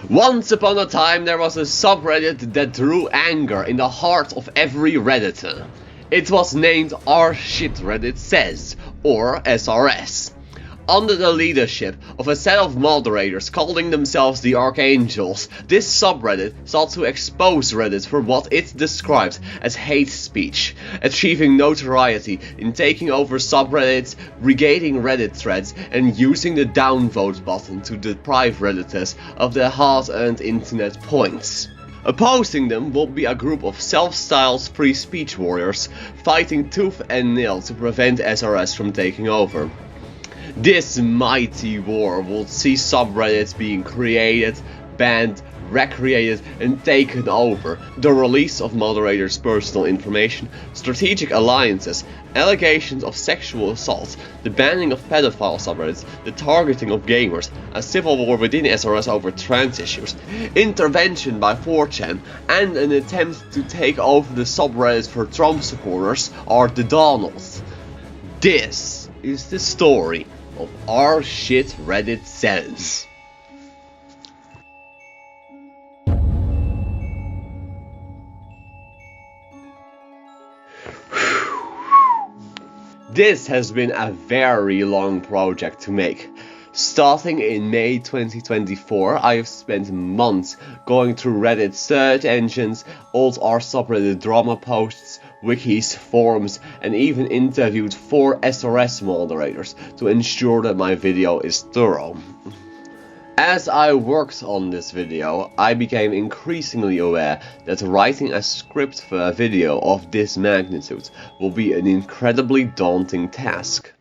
Once upon a time there was a subreddit that drew anger in the heart of every redditor. It was named ShitRedditSays, or SRS. Under the leadership of a set of moderators calling themselves the Archangelles, this subreddit sought to expose Reddit for what it described as hate speech, achieving notoriety in taking over subreddits, regaining Reddit threads, and using the downvote button to deprive Redditors of their hard-earned internet points. Opposing them will be a group of self-styled free speech warriors fighting tooth and nail to prevent SRS from taking over. This mighty war will see subreddits being created, banned, recreated, and taken over, the release of moderators' personal information, strategic alliances, allegations of sexual assault, the banning of pedophile subreddits, the targeting of gamers, a civil war within SRS over trans issues, intervention by 4chan, and an attempt to take over the subreddits for Trump supporters are the Donalds. This is the story of ShitRedditSays. This has been a very long project to make. Starting in May 2024, I have spent months going through Reddit search engines, old r subreddit drama posts, wikis, forums, and even interviewed 4 SRS moderators to ensure that my video is thorough. As I worked on this video, I became increasingly aware that writing a script for a video of this magnitude will be an incredibly daunting task.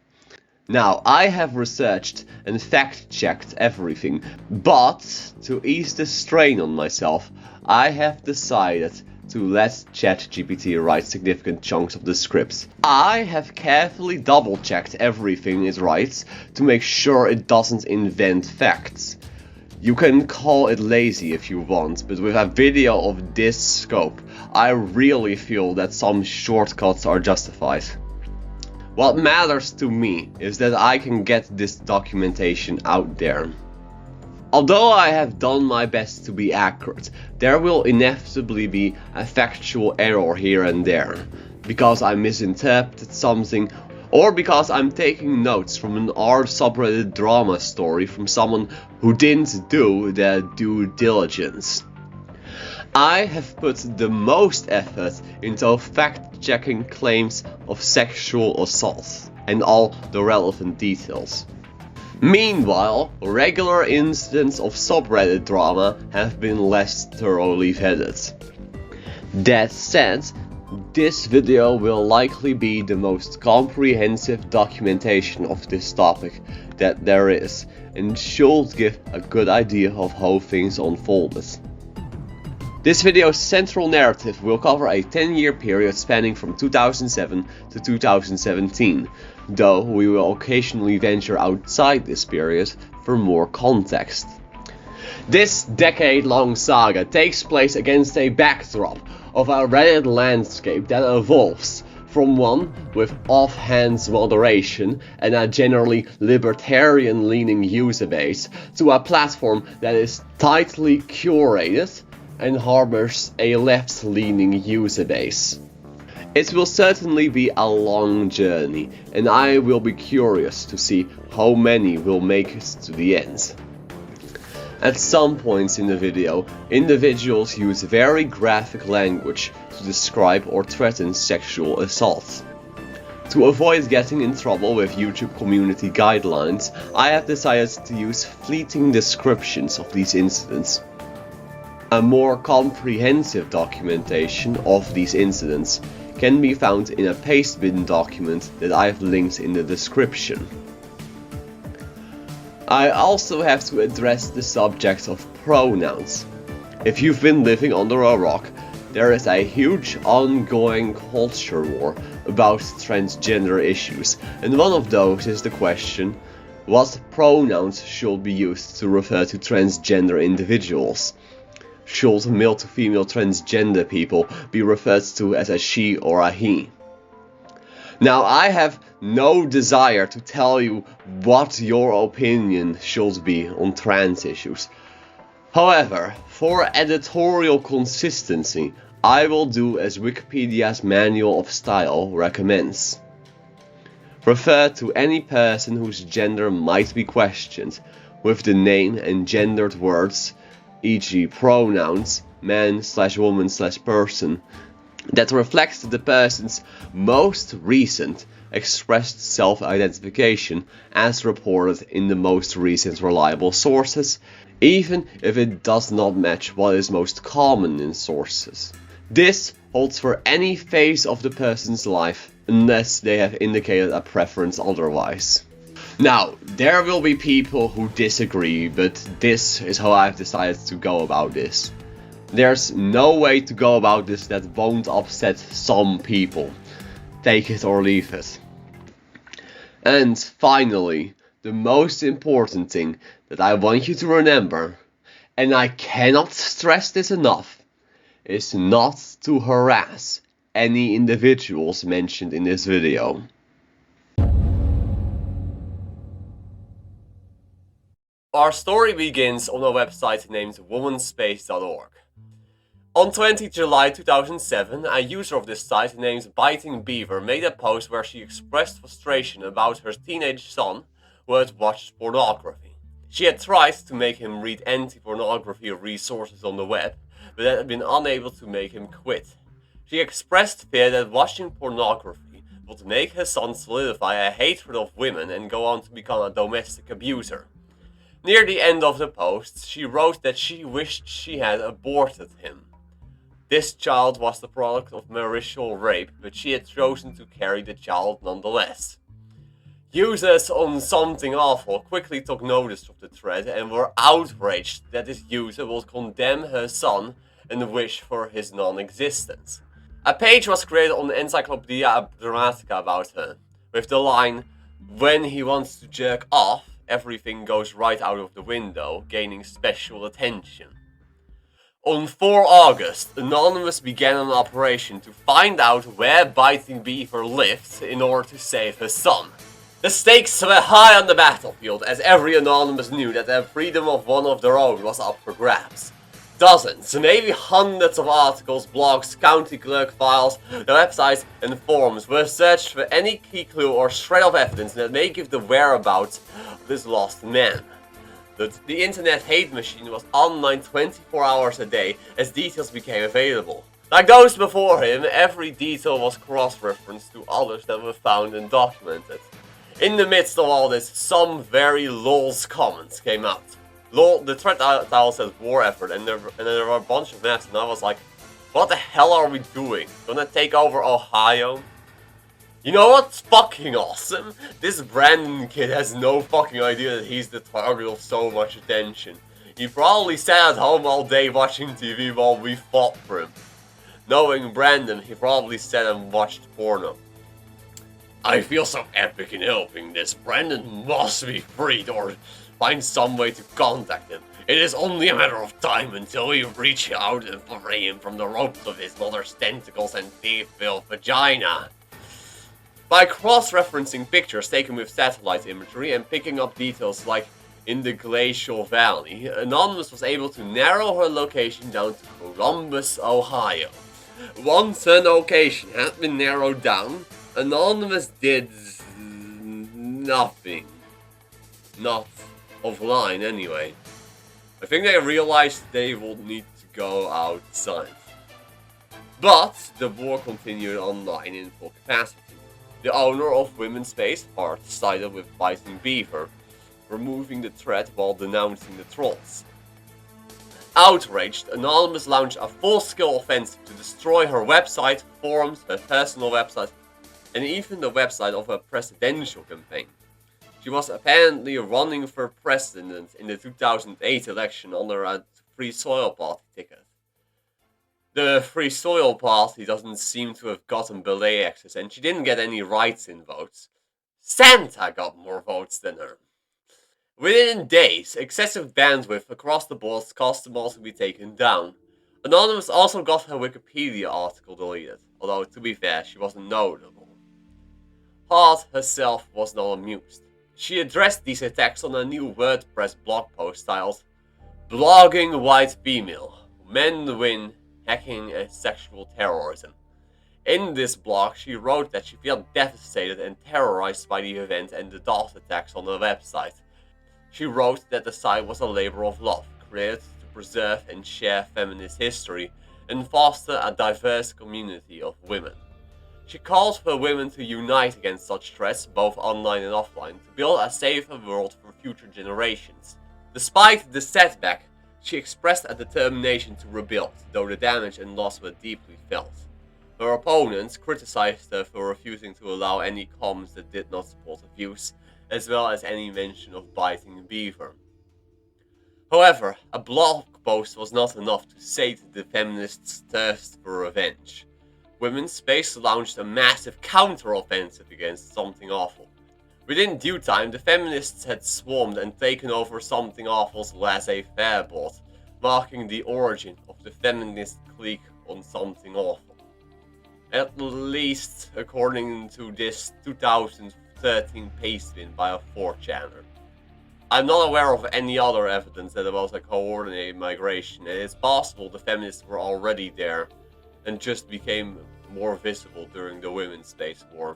Now, I have researched and fact-checked everything, but to ease the strain on myself, I have decided to let ChatGPT write significant chunks of the scripts. I have carefully double-checked everything it writes to make sure it doesn't invent facts. You can call it lazy if you want, but with a video of this scope, I really feel that some shortcuts are justified. What matters to me is that I can get this documentation out there. Although I have done my best to be accurate, there will inevitably be a factual error here and there, because I misinterpreted something, or because I'm taking notes from an r subreddit drama story from someone who didn't do their due diligence. I have put the most effort into fact-checking claims of sexual assault and all the relevant details. Meanwhile, regular incidents of subreddit drama have been less thoroughly vetted. That said, this video will likely be the most comprehensive documentation of this topic that there is, and should give a good idea of how things unfolded. This video's central narrative will cover a 10-year period spanning from 2007 to 2017, though we will occasionally venture outside this period for more context. This decade-long saga takes place against a backdrop of a Reddit landscape that evolves from one with offhand moderation and a generally libertarian-leaning user base to a platform that is tightly curated and harbors a left-leaning user base. It will certainly be a long journey, and I will be curious to see how many will make it to the end. At some points in the video, individuals use very graphic language to describe or threaten sexual assault. To avoid getting in trouble with YouTube community guidelines, I have decided to use fleeting descriptions of these incidents. A more comprehensive documentation of these incidents can be found in a pastebin document that I have linked in the description. I also have to address the subject of pronouns. If you've been living under a rock, there is a huge ongoing culture war about transgender issues, and one of those is the question, what pronouns should be used to refer to transgender individuals? Should male to female transgender people be referred to as a she or a he? Now, I have no desire to tell you what your opinion should be on trans issues. However, for editorial consistency, I will do as Wikipedia's Manual of Style recommends. Refer to any person whose gender might be questioned with the name and gendered words, e.g. pronouns, man/woman/person, that reflects the person's most recent expressed self-identification as reported in the most recent reliable sources, even if it does not match what is most common in sources. This holds for any phase of the person's life, unless they have indicated a preference otherwise. Now, there will be people who disagree, but this is how I've decided to go about this. There's no way to go about this that won't upset some people. Take it or leave it. And finally, the most important thing that I want you to remember, and I cannot stress this enough, is not to harass any individuals mentioned in this video. Our story begins on a website named WomansSpace.org. On 20 July 2007, a user of this site named Biting Beaver made a post where she expressed frustration about her teenage son who had watched pornography. She had tried to make him read anti-pornography resources on the web, but had been unable to make him quit. She expressed fear that watching pornography would make her son solidify a hatred of women and go on to become a domestic abuser. Near the end of the post, she wrote that she wished she had aborted him. This child was the product of marital rape, but she had chosen to carry the child nonetheless. Users on Something Awful quickly took notice of the thread and were outraged that this user would condemn her son and wish for his non-existence. A page was created on Encyclopedia Dramatica about her, with the line, "When he wants to jerk off, everything goes right out of the window, gaining special attention." On 4 August, Anonymous began an operation to find out where Biting Beaver lived in order to save her son. The stakes were high on the battlefield, as every Anonymous knew that the freedom of one of their own was up for grabs. Dozens, maybe hundreds of articles, blogs, county clerk files, websites and forums were searched for any key clue or shred of evidence that may give the whereabouts of this lost man. The internet hate machine was online 24 hours a day as details became available. Like those before him, every detail was cross-referenced to others that were found and documented. In the midst of all this, some very lols comments came out. Lol, the thread title says war effort, and there were a bunch of maps, and I was like, what the hell are we doing? Gonna take over Ohio? You know what's fucking awesome? This Brandon kid has no fucking idea that he's the target of so much attention. He probably sat at home all day watching TV while we fought for him. Knowing Brandon, he probably sat and watched porno. I feel so epic in helping this. Brandon must be freed or find some way to contact him. It is only a matter of time until we reach out and free him from the ropes of his mother's tentacles and thief-filled vagina. By cross-referencing pictures taken with satellite imagery and picking up details like in the Glacial Valley, Anonymous was able to narrow her location down to Columbus, Ohio. Once her location had been narrowed down, Anonymous did nothing. Not offline anyway. I think they realized they would need to go outside. But the war continued online in full capacity. The owner of WomansSpace War sided with Biting Beaver, removing the threat while denouncing the trolls. Outraged, Anonymous launched a full-scale offensive to destroy her website, forums, her personal website, and even the website of her presidential campaign. She was apparently running for president in the 2008 election under a Free Soil Party ticket. The Free Soil Party doesn't seem to have gotten belay access, and she didn't get any write-in votes. Santa got more votes than her. Within days, excessive bandwidth across the board caused them all to be taken down. Anonymous also got her Wikipedia article deleted, although to be fair, she wasn't notable. Hart herself was not amused. She addressed these attacks on a new WordPress blog post titled Blogging white female. Men win hacking and sexual terrorism. In this blog, she wrote that she felt devastated and terrorized by the event and the DOS attacks on the website. She wrote that the site was a labor of love, created to preserve and share feminist history and foster a diverse community of women. She called for women to unite against such threats, both online and offline, to build a safer world for future generations. Despite the setback, she expressed a determination to rebuild, though the damage and loss were deeply felt. Her opponents criticized her for refusing to allow any comments that did not support her views, as well as any mention of biting a beaver. However, a blog post was not enough to sate the feminists' thirst for revenge. WomansSpace launched a massive counter-offensive against Something Awful. Within due time, the feminists had swarmed and taken over Something Awful's laissez-faire bot, marking the origin of the feminist clique on Something Awful. At least according to this 2013 pastebin by a 4chaner. I'm not aware of any other evidence that there was a coordinated migration, and it's possible the feminists were already there and just became more visible during the WomansSpace War.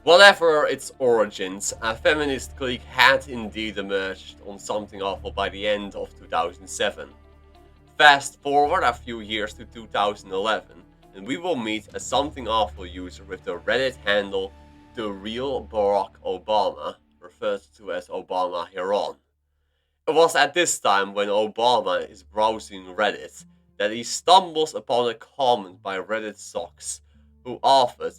Whatever its origins, a feminist clique had indeed emerged on Something Awful by the end of 2007. Fast forward a few years to 2011, and we will meet a Something Awful user with the Reddit handle The Real Barack Obama, referred to as Obama Heron. It was at this time, when Obama is browsing Reddit, that he stumbles upon a comment by Reddit Socks, who offered,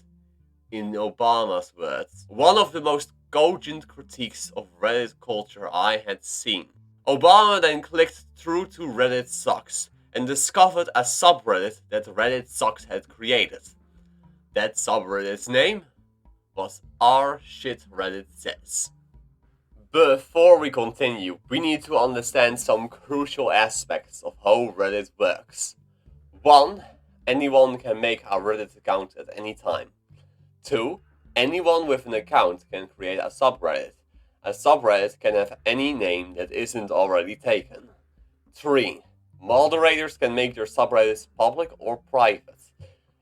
in Obama's words, one of the most cogent critiques of Reddit culture I had seen. Obama then clicked through to Reddit Socks and discovered a subreddit that Reddit Socks had created. That subreddit's name was RShitRedditSays. Before we continue, we need to understand some crucial aspects of how Reddit works. 1. Anyone can make a Reddit account at any time. 2. Anyone with an account can create a subreddit. A subreddit can have any name that isn't already taken. 3. Moderators can make their subreddits public or private.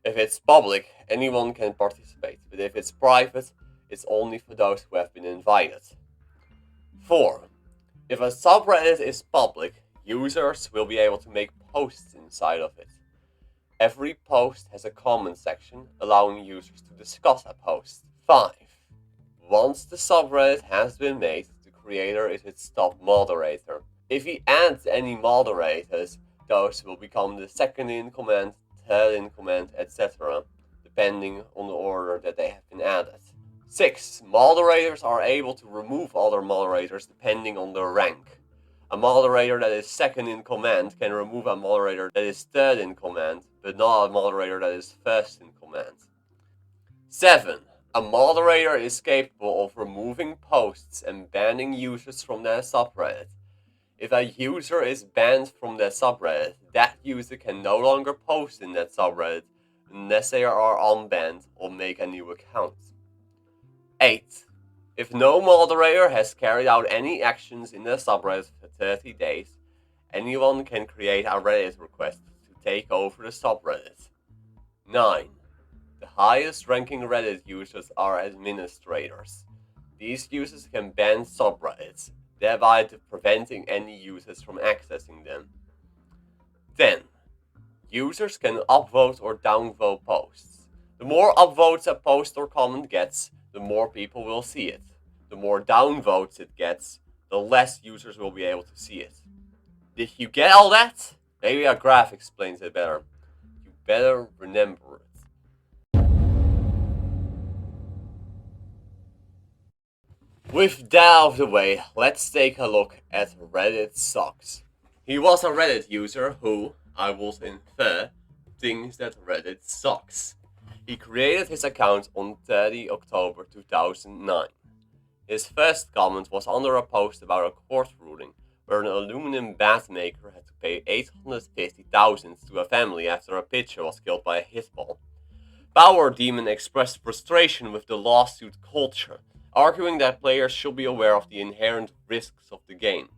If it's public, anyone can participate, but if it's private, it's only for those who have been invited. 4. If a subreddit is public, users will be able to make posts inside of it. Every post has a comment section, allowing users to discuss a post. 5. Once the subreddit has been made, the creator is its top moderator. If he adds any moderators, those will become the second in command, third in command, etc., depending on the order that they have been added. 6. Moderators are able to remove other moderators depending on their rank. A moderator that is second in command can remove a moderator that is third in command, but not a moderator that is first in command. 7. A moderator is capable of removing posts and banning users from their subreddit. If a user is banned from their subreddit, that user can no longer post in that subreddit unless they are unbanned or make a new account. 8. If no moderator has carried out any actions in their subreddit for 30 days, anyone can create a Reddit request to take over the subreddit. 9. The highest ranking Reddit users are administrators. These users can ban subreddits, thereby preventing any users from accessing them. 10. Users can upvote or downvote posts. The more upvotes a post or comment gets, the more people will see it. The more downvotes it gets, the less users will be able to see it. Did you get all that? Maybe a graph explains it better. You better remember it. With that out of the way, let's take a look at Reddit Socks. He was a Reddit user who, I will infer, thinks that Reddit sucks. He created his account on 30 October 2009. His first comment was under a post about a court ruling where an aluminum bat maker had to pay $850,000 to a family after a pitcher was killed by a hitball. Power Demon expressed frustration with the lawsuit culture, arguing that players should be aware of the inherent risks of the game.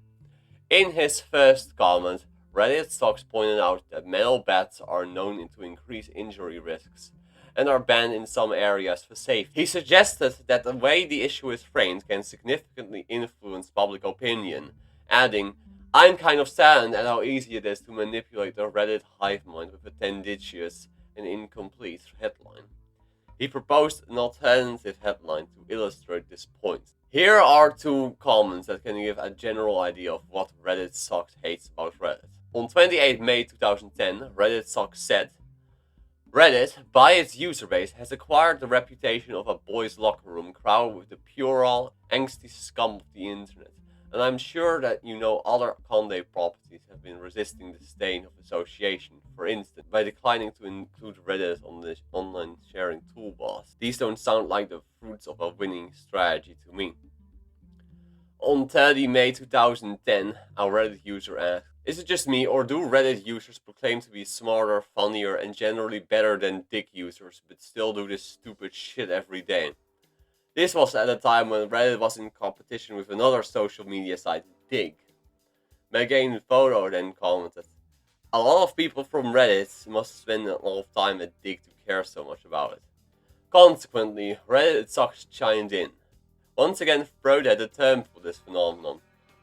In his first comment, RedditSocks pointed out that metal bats are known to increase injury risks and are banned in some areas for safety. He suggested that the way the issue is framed can significantly influence public opinion, adding, "I'm kind of saddened at how easy it is to manipulate the Reddit hive mind with a tendentious and incomplete headline." He proposed an alternative headline to illustrate this point. Here are two comments that can give a general idea of what RedditSocks hates about Reddit. On 28 May 2010, RedditSocks said, "Reddit, by its user base, has acquired the reputation of a boys' locker room crowded with the puerile, angsty scum of the internet, and I'm sure that you know other Conde properties have been resisting the stain of association, for instance, by declining to include Reddit on the online sharing toolbars. These don't sound like the fruits of a winning strategy to me." On 30 May 2010, a Reddit user asked, "Is it just me, or do Reddit users proclaim to be smarter, funnier, and generally better than Dig users, but still do this stupid shit every day?" This was at a time when Reddit was in competition with another social media site, Dig. Megan Photo then commented, "A lot of people from Reddit must spend a lot of time at Dig to care so much about it." Consequently, RedditSocks chimed in. Once again, Freud had a term for this phenomenon: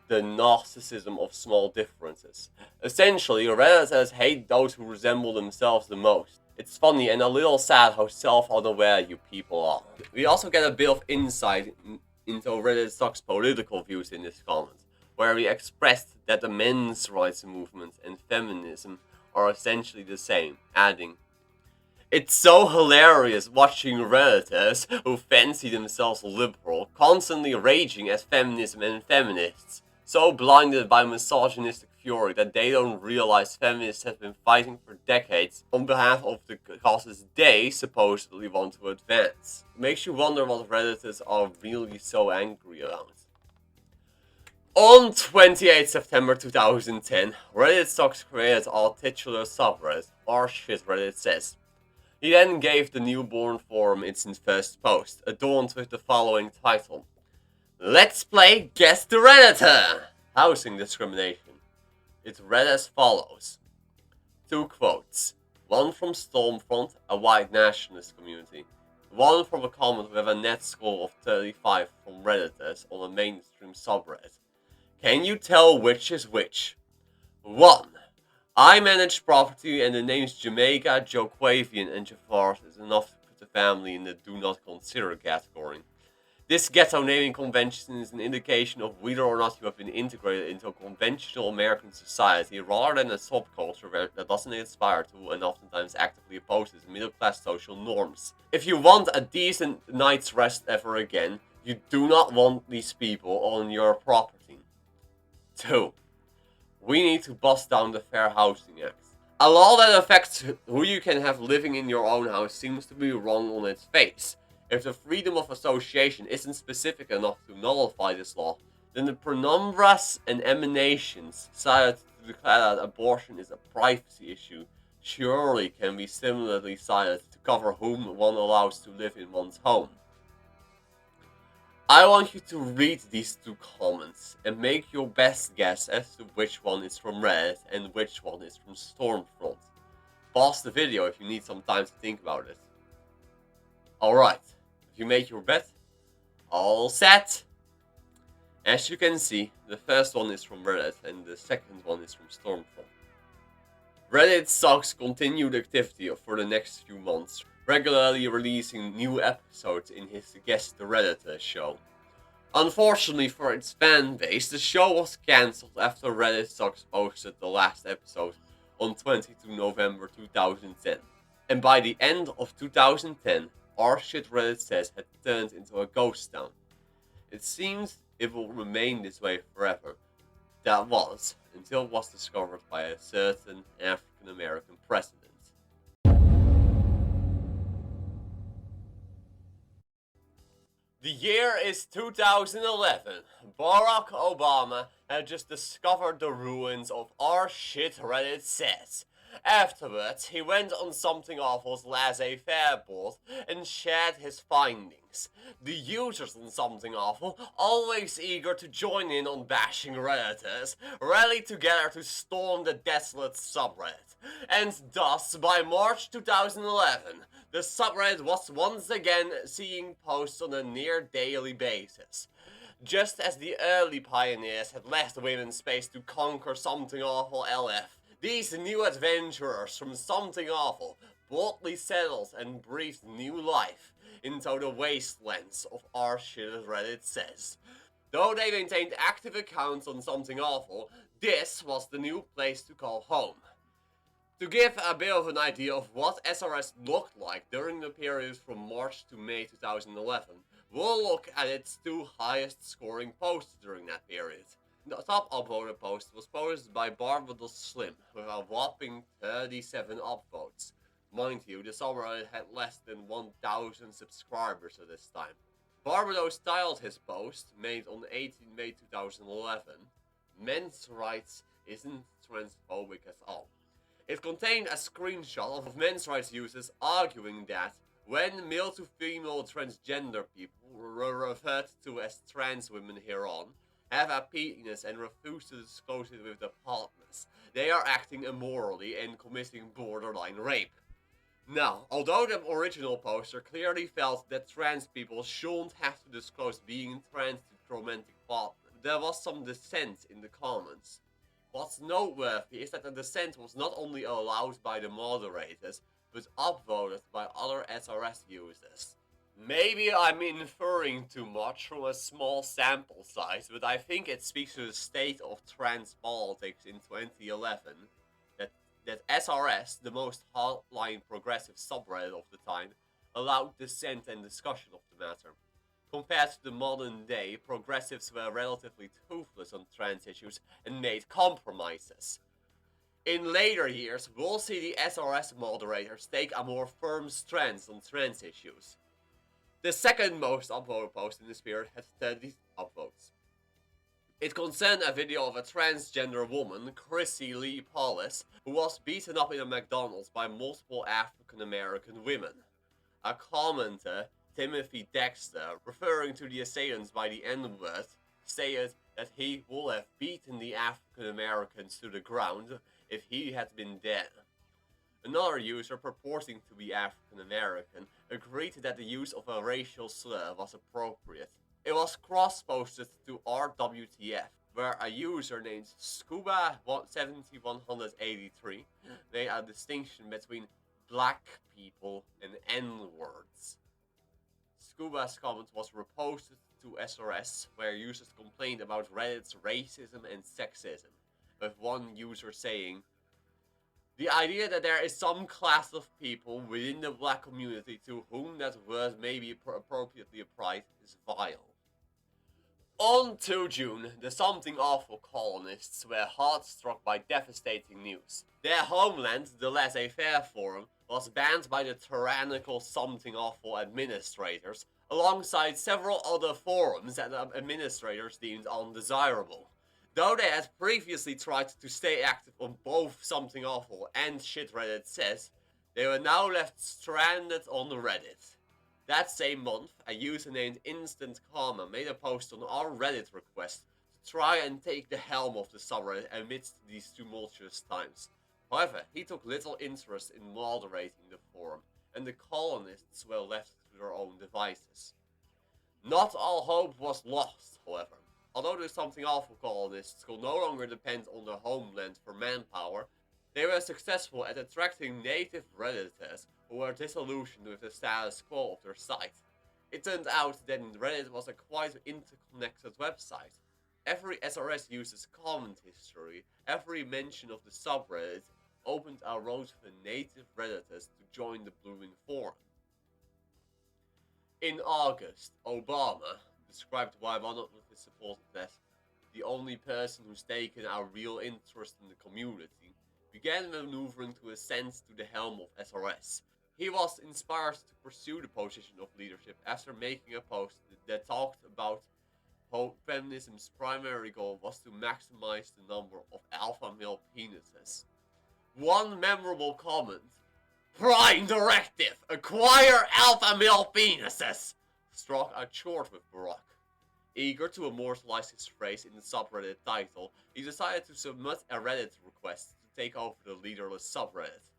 the narcissism of small differences. Essentially, Redditors hate those who resemble themselves the most. It's funny and a little sad how self-unaware you people are. We also get a bit of insight into RedditSocks' political views in this comment, where he expressed that the men's rights movement and feminism are essentially the same, adding, "It's so hilarious watching Redditors who fancy themselves liberal constantly raging at feminism and feminists, so blinded by misogynistic fury that they don't realize feminists have been fighting for decades on behalf of the causes they supposedly want to advance." Makes you wonder what Redditors are really so angry about. On 28 September 2010, RedditSocks created our titular subreddit, RShitRedditSays. He then gave the newborn forum its first post, adorned with the following title: "Let's play Guess the Redditor! Housing discrimination." It read as follows. Two quotes. One from Stormfront, a white nationalist community. One from a comment with a net score of 35 from Redditors on a mainstream subreddit. Can you tell which is which? 1. I manage property and the names Jamaica, Joquavian and Jafar is enough to put the family in the do not consider category. This ghetto naming convention is an indication of whether or not you have been integrated into a conventional American society rather than a subculture that doesn't aspire to and oftentimes actively opposes middle-class social norms. If you want a decent night's rest ever again, you do not want these people on your property. 2. We need to bust down the Fair Housing Act. A law that affects who you can have living in your own house seems to be wrong on its face. If the freedom of association isn't specific enough to nullify this law, then the penumbras and emanations cited to declare that abortion is a privacy issue surely can be similarly cited to cover whom one allows to live in one's home. I want you to read these two comments and make your best guess as to which one is from Reddit and which one is from Stormfront. Pause the video if you need some time to think about it. Alright, if you make your bet, all set! As you can see, the first one is from Reddit and the second one is from Stormfront. RedditSocks continued activity for the next few months, regularly releasing new episodes in his Guess the Redditor show. Unfortunately for its fan base, the show was cancelled after RedditSocks posted the last episode on 22 November 2010. And by the end of 2010, RShitRedditSays had turned into a ghost town. It seems it will remain this way forever. That was, until it was discovered by a certain African American president. The year is 2011. Barack Obama had just discovered the ruins of RShitRedditSays. Afterwards, he went on something awful's laissez-faire board and shared his findings. things. The users on Something Awful, always eager to join in on bashing Redditors, rallied together to storm the desolate subreddit. And thus, by March 2011, the subreddit was once again seeing posts on a near daily basis. Just as the early pioneers had left WomansSpace to conquer Something Awful LF, these new adventurers from Something Awful boldly settled and breathed new life into the wastelands of ShitRedditSays. Though they maintained active accounts on Something Awful, this was the new place to call home. To give a bit of an idea of what SRS looked like during the period from March to May 2011, we'll look at its two highest scoring posts during that period. The top upvoted post was posted by Barbados Slim with a whopping 37 upvotes. Mind you, the subreddit had less than 1,000 subscribers at this time. Barbados styled his post, made on 18 May 2011, "Men's rights isn't transphobic at all." It contained a screenshot of men's rights users arguing that when male to female transgender people were referred to as trans women hereon, have a penis and refuse to disclose it with their partners, they are acting immorally and committing borderline rape. Now, although the original poster clearly felt that trans people shouldn't have to disclose being trans to romantic partners, there was some dissent in the comments. What's noteworthy is that the dissent was not only allowed by the moderators, but upvoted by other SRS users. Maybe I'm inferring too much from a small sample size, but I think it speaks to the state of trans politics in 2011 that SRS, the most hardline progressive subreddit of the time, allowed dissent and discussion of the matter. Compared to the modern day, progressives were relatively toothless on trans issues and made compromises. In later years, we'll see the SRS moderators take a more firm stance on trans issues. The second most upvoted post in this period had 30 upvotes. It concerned a video of a transgender woman, Chrissy Lee Paulus, who was beaten up in a McDonald's by multiple African American women. A commenter, Timothy Dexter, referring to the assailants by the N-word, stated that he would have beaten the African Americans to the ground if he had been dead. Another user, purporting to be African American, agreed that the use of a racial slur was appropriate. It was cross-posted to RWTF, where a user named Scuba7183 made a distinction between black people and N-words. Scuba's comment was reposted to SRS, where users complained about Reddit's racism and sexism, with one user saying, "The idea that there is some class of people within the black community to whom that word may be appropriately applied is vile." On to June, the Something Awful colonists were hard struck by devastating news. Their homeland, the Laissez-Faire Forum, was banned by the tyrannical Something Awful administrators, alongside several other forums that the administrators deemed undesirable. Though they had previously tried to stay active on both Something Awful and ShitRedditSays, they were now left stranded on Reddit. That same month, a user named Instant Karma made a post on our Reddit request to try and take the helm of the subreddit amidst these tumultuous times. However, he took little interest in moderating the forum, and the colonists were left to their own devices. Not all hope was lost, however. Although the Something Awful colonists could no longer depend on their homeland for manpower, they were successful at attracting native Redditors who were disillusioned with the status quo of their site. It turned out that Reddit was a quite interconnected website. Every SRS user's comment history, every mention of the subreddit, opened a road for native Redditors to join the blooming forum. In August, Obama, described by one of his supporters as the only person who's taken a real interest in the community, began maneuvering to ascend to the helm of SRS. He was inspired to pursue the position of leadership after making a post that talked about how feminism's primary goal was to maximize the number of alpha male penises. One memorable comment, "Prime directive, acquire alpha male penises," struck a chord with Barack. Eager to immortalize his phrase in the subreddit title, he decided to submit a Reddit request to take over the leaderless subreddit.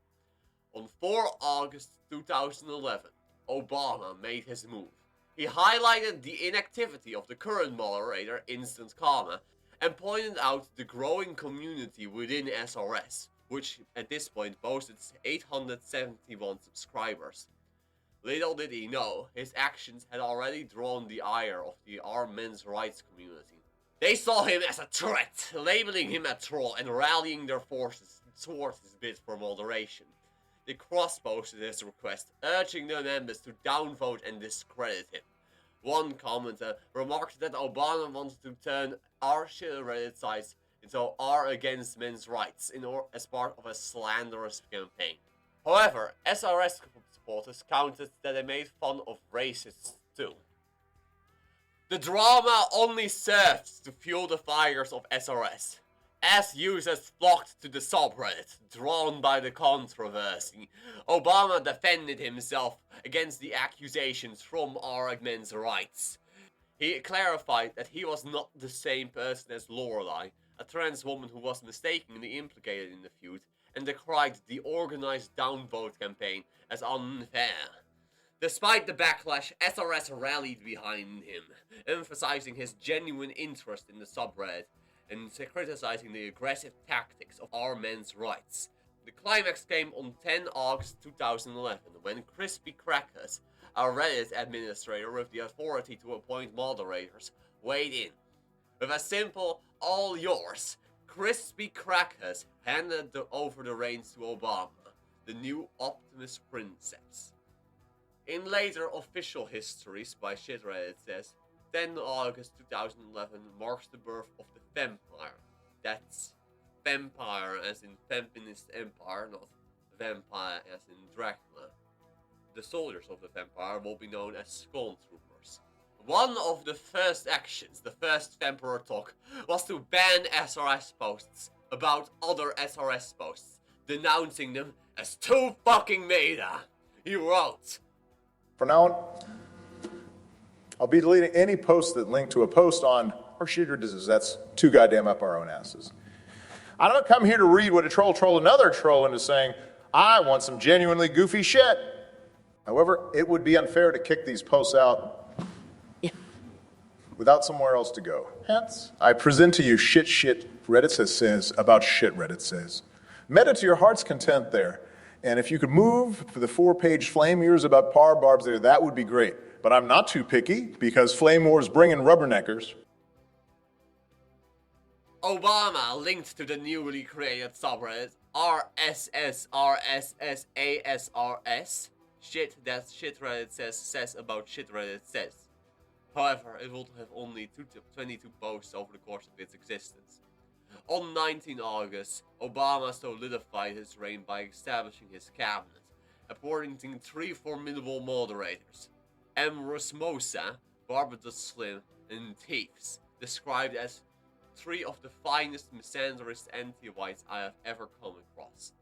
On 4 August 2011, Obama made his move. He highlighted the inactivity of the current moderator, Instant Karma, and pointed out the growing community within SRS, which at this point boasted 871 subscribers. Little did he know, his actions had already drawn the ire of the men's rights community. They saw him as a threat, labeling him a troll and rallying their forces towards his bid for moderation. They cross-posted his request, urging the members to downvote and discredit him. One commenter remarked that Obama wanted to turn ShitRedditSays into R against men's rights as part of a slanderous campaign. However, SRS supporters countered that they made fun of racists too. The drama only serves to fuel the fires of SRS. As users flocked to the subreddit, drawn by the controversy, Obama defended himself against the accusations from R men's rights. He clarified that he was not the same person as Laurelai, a trans woman who was mistakenly implicated in the feud, and decried the organized downvote campaign as unfair. Despite the backlash, SRS rallied behind him, emphasizing his genuine interest in the subreddit and criticizing the aggressive tactics of R men's rights. The climax came on 10 August 2011 when Crispy Crackers, a Reddit administrator with the authority to appoint moderators, weighed in. With a simple "all yours," Crispy Crackers handed over the reins to Obama, the new Optimus Princeps. In later official histories by ShitRedditSays, 10 August 2011 marks the birth of the Fempire. That's Fempire as in feminist empire, not vampire as in Dracula. The soldiers of the Fempire will be known as Stormtroopers. One of the first actions, the first Emperor took, was to ban SRS posts about other SRS posts, denouncing them as too fucking meta. He wrote, "From now on, I'll be deleting any posts that link to a post on our ShitRedditSays. That's too goddamn up our own asses. I don't come here to read what a troll trolled another troll into saying, I want some genuinely goofy shit. However, it would be unfair to kick these posts out without somewhere else to go. Hence, I present to you shit Reddit says about shit Reddit says. Meta to your heart's content there. And if you could move for the 4-page flame ears about par barbs there, that would be great. But I'm not too picky because Flame War's bringing rubberneckers." Obama linked to the newly created subreddit RSSRSSASRS, shit that ShitRedditSays says about ShitRedditSays. However, it would have only 22 posts over the course of its existence. On 19 August, Obama solidified his reign by establishing his cabinet, appointing 3 formidable moderators: Emrys Mosa, Barbados Slim, and Thieves, described as 3 of the finest misandrist anti-whites I have ever come across.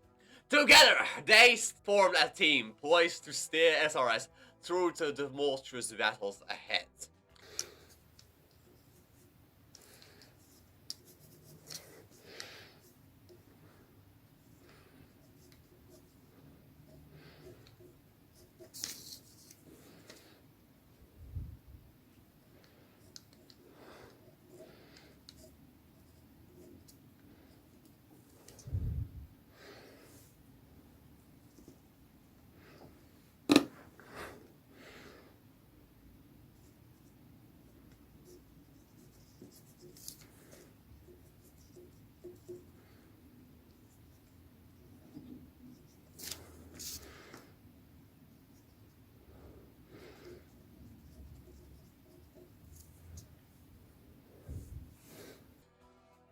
Together, they formed a team poised to steer SRS through to the tumultuous battles ahead.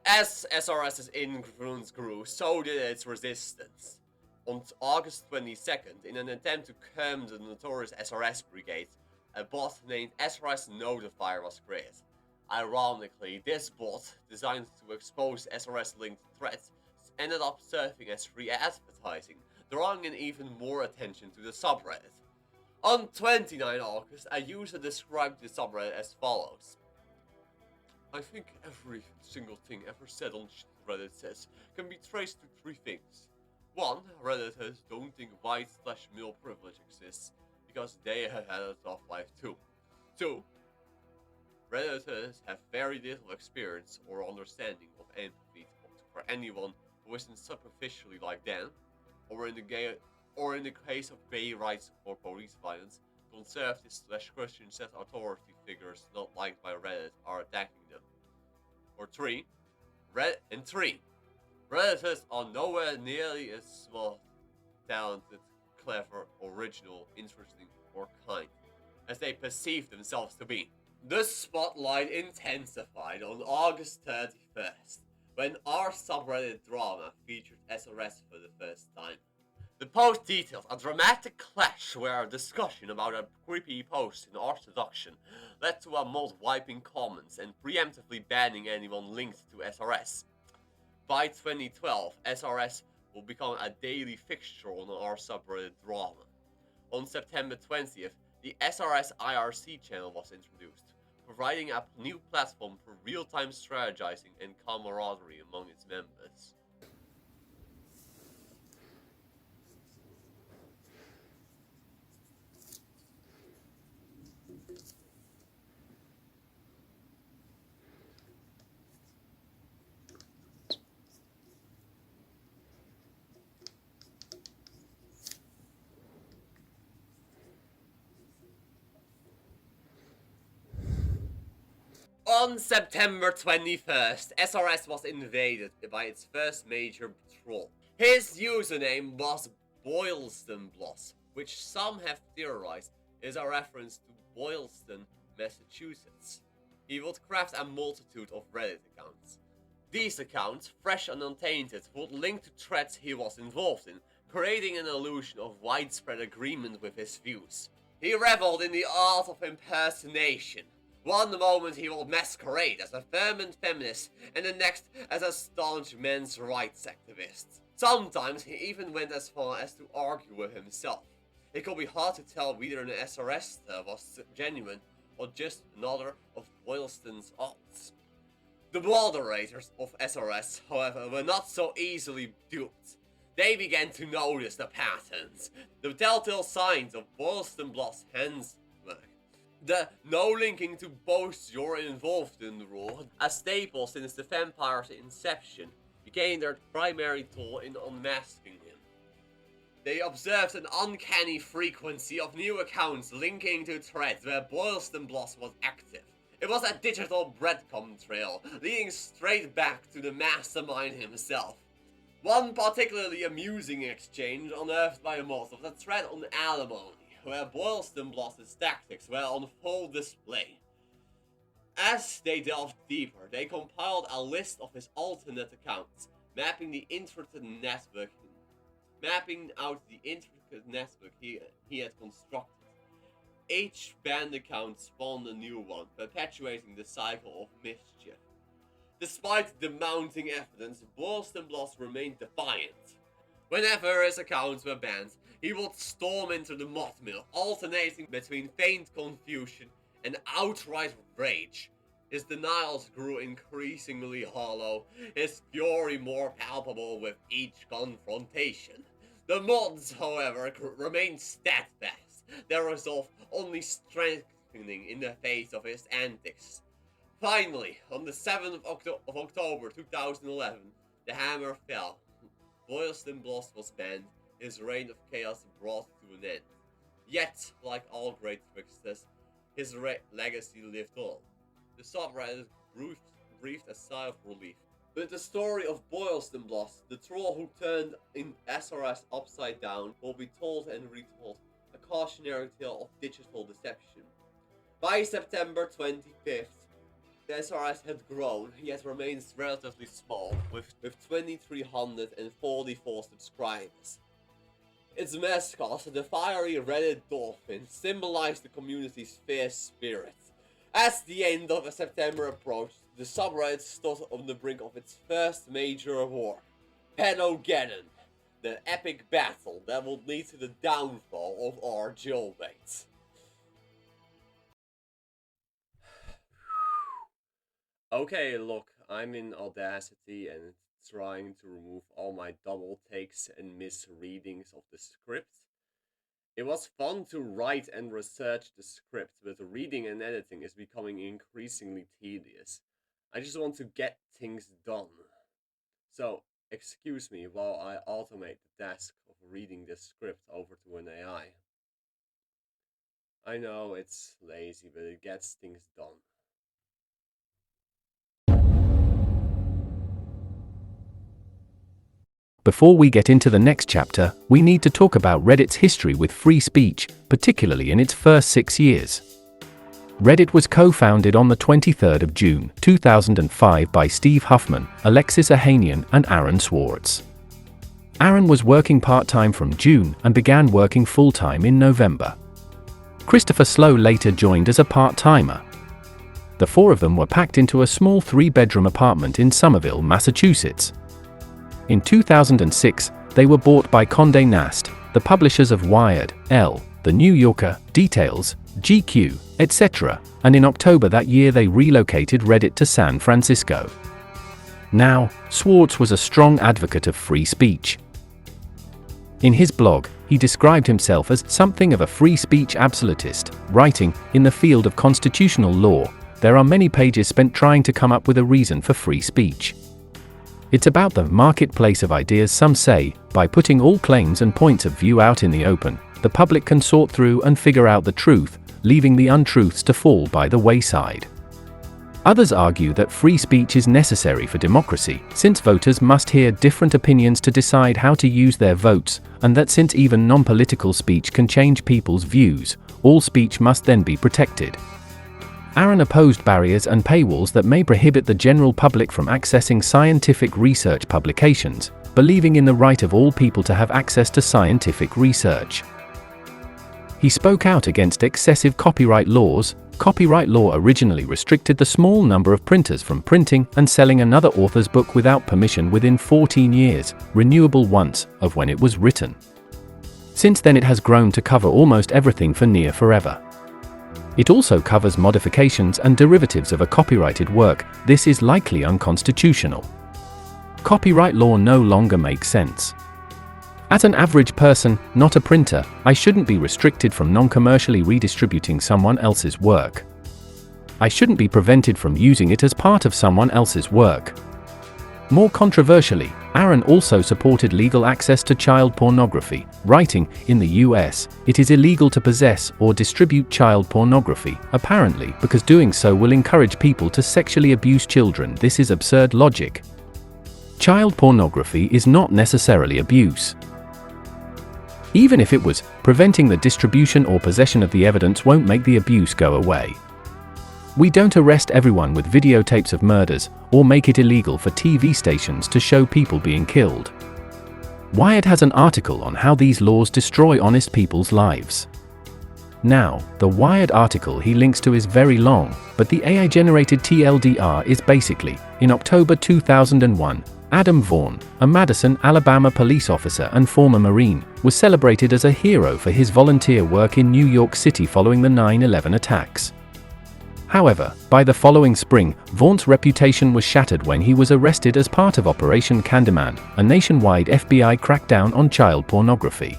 As SRS's influence grew, so did its resistance. On August 22nd, in an attempt to calm the notorious SRS brigade, a bot named SRS Notifier was created. Ironically, this bot, designed to expose SRS-linked threats, ended up serving as free advertising, drawing in even more attention to the subreddit. On 29 August, a user described the subreddit as follows. I think every single thing ever said on ShitRedditSays can be traced to three things. 1. Redditors don't think white/male privilege exists, because they have had a tough life too. 2. Redditors have very little experience or understanding of empathy for anyone who isn't superficially like them, or in the case of gay rights or police violence, conservative/Christian set authority figures not liked by Reddit are attacking them. Or 3. Redditors are nowhere nearly as smart, talented, clever, original, interesting, or kind as they perceive themselves to be. The spotlight intensified on August 31st, when our subreddit drama featured SRS for the first time. The post details a dramatic clash where a discussion about a creepy post in Orthodoxian led to a mod wiping comments and preemptively banning anyone linked to SRS. By 2012, SRS will become a daily fixture on our subreddit drama. On September 20th, the SRS IRC channel was introduced, providing a new platform for real-time strategizing and camaraderie among its members. On September 21st, SRS was invaded by its first major troll. His username was Boylston, which some have theorized is a reference to Boylston, Massachusetts. He would craft a multitude of Reddit accounts. These accounts, fresh and untainted, would link to threads he was involved in, creating an illusion of widespread agreement with his views. He reveled in the art of impersonation. One moment he will masquerade as a fervent feminist, and the next as a staunch men's rights activist. Sometimes he even went as far as to argue with himself. It could be hard to tell whether an SRS was genuine or just another of Boylston's odds. The moderators of SRS, however, were not so easily duped. They began to notice the patterns, the telltale signs of Boylston's handiwork. The no linking to boast you're involved in rule, a staple since the Fempire's inception, became their primary tool in unmasking him. They observed an uncanny frequency of new accounts linking to threads where Boylston was active. It was a digital breadcrumb trail, leading straight back to the mastermind himself. One particularly amusing exchange unearthed by mods was a thread on alimony, where Boylston's tactics were on full display. As they delved deeper, they compiled a list of his alternate accounts, mapping out the intricate network he had constructed. Each banned account spawned a new one, perpetuating the cycle of mischief. Despite the mounting evidence, Boylston remained defiant. Whenever his accounts were banned, he would storm into the mod mill, alternating between feigned confusion and outright rage. His denials grew increasingly hollow, his fury more palpable with each confrontation. The mods, however, remained steadfast, their resolve only strengthening in the face of his antics. Finally, on the 7th of October 2011, the hammer fell. Boylston was banned, his reign of chaos brought to an end. Yet, like all great tricksters, his legacy lived on. The subreddit breathed a sigh of relief. But the story of Boylston, the troll who turned in SRS upside down, will be told and retold, a cautionary tale of digital deception. By September 25th, the SRS had grown, yet remains relatively small, with 2,344 subscribers. Its mascot, the fiery Reddit dolphin, symbolized the community's fierce spirit. As the end of September approached, the subreddit stood on the brink of its first major war, Pedogeddon. the epic battle that would lead to the downfall of Archangelles. Okay, look, I'm in Audacity and trying to remove all my double takes and misreadings of the script. It was fun to write and research the script, but reading and editing is becoming increasingly tedious. I just want to get things done. So, excuse me while I automate the task of reading this script over to an AI. I know it's lazy, but it gets things done. Before we get into the next chapter, we need to talk about Reddit's history with free speech, particularly in its first 6 years. Reddit was co-founded on the 23rd of June, 2005 by Steve Huffman, Alexis Ohanian, and Aaron Swartz. Aaron was working part-time from June and began working full-time in November. Christopher Slow later joined as a part-timer. The four of them were packed into a small 3-bedroom apartment in Somerville, Massachusetts. In 2006, they were bought by Condé Nast, the publishers of Wired, Elle, The New Yorker, Details, GQ, etc., and in October that year they relocated Reddit to San Francisco. Now, Swartz was a strong advocate of free speech. In his blog, he described himself as something of a free speech absolutist, writing, "In the field of constitutional law, there are many pages spent trying to come up with a reason for free speech. It's about the marketplace of ideas, some say. By putting all claims and points of view out in the open, the public can sort through and figure out the truth, leaving the untruths to fall by the wayside." Others argue that free speech is necessary for democracy, since voters must hear different opinions to decide how to use their votes, and that since even non-political speech can change people's views, all speech must then be protected. Aaron opposed barriers and paywalls that may prohibit the general public from accessing scientific research publications, believing in the right of all people to have access to scientific research. He spoke out against excessive copyright laws. Copyright law originally restricted the small number of printers from printing and selling another author's book without permission within 14 years, renewable once, of when it was written. Since then it has grown to cover almost everything for near forever. It also covers modifications and derivatives of a copyrighted work. This is likely unconstitutional. Copyright law no longer makes sense. As an average person, not a printer, I shouldn't be restricted from non-commercially redistributing someone else's work. I shouldn't be prevented from using it as part of someone else's work. More controversially, Aaron also supported legal access to child pornography, writing, "In the US, it is illegal to possess or distribute child pornography, apparently because doing so will encourage people to sexually abuse children. This is absurd logic. Child pornography is not necessarily abuse. Even if it was, preventing the distribution or possession of the evidence won't make the abuse go away. We don't arrest everyone with videotapes of murders, or make it illegal for TV stations to show people being killed." Wired has an article on how these laws destroy honest people's lives. Now, the Wired article he links to is very long, but the AI-generated TLDR is basically, in October 2001, Adam Vaughn, a Madison, Alabama police officer and former Marine, was celebrated as a hero for his volunteer work in New York City following the 9/11 attacks. However, by the following spring, Vaughn's reputation was shattered when he was arrested as part of Operation Candyman, a nationwide FBI crackdown on child pornography.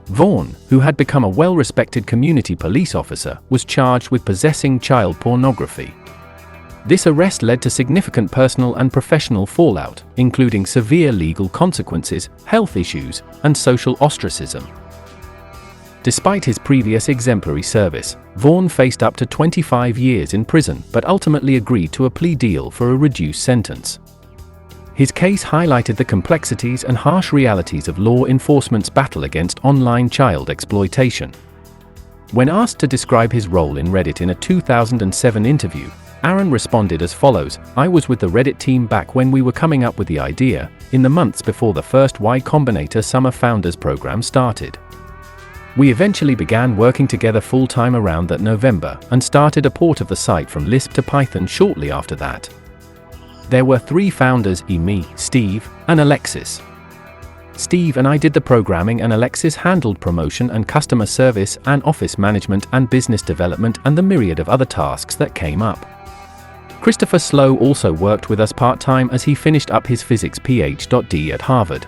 Vaughn, who had become a well-respected community police officer, was charged with possessing child pornography. This arrest led to significant personal and professional fallout, including severe legal consequences, health issues, and social ostracism. Despite his previous exemplary service, Vaughn faced up to 25 years in prison but ultimately agreed to a plea deal for a reduced sentence. His case highlighted the complexities and harsh realities of law enforcement's battle against online child exploitation. When asked to describe his role in Reddit in a 2007 interview, Aaron responded as follows: "I was with the Reddit team back when we were coming up with the idea, in the months before the first Y Combinator Summer Founders program started. We eventually began working together full-time around that November and started a port of the site from Lisp to Python shortly after that. There were 3 founders, me, Steve, and Alexis. Steve and I did the programming and Alexis handled promotion and customer service and office management and business development and the myriad of other tasks that came up. Christopher Slow also worked with us part-time as he finished up his physics Ph.D. at Harvard.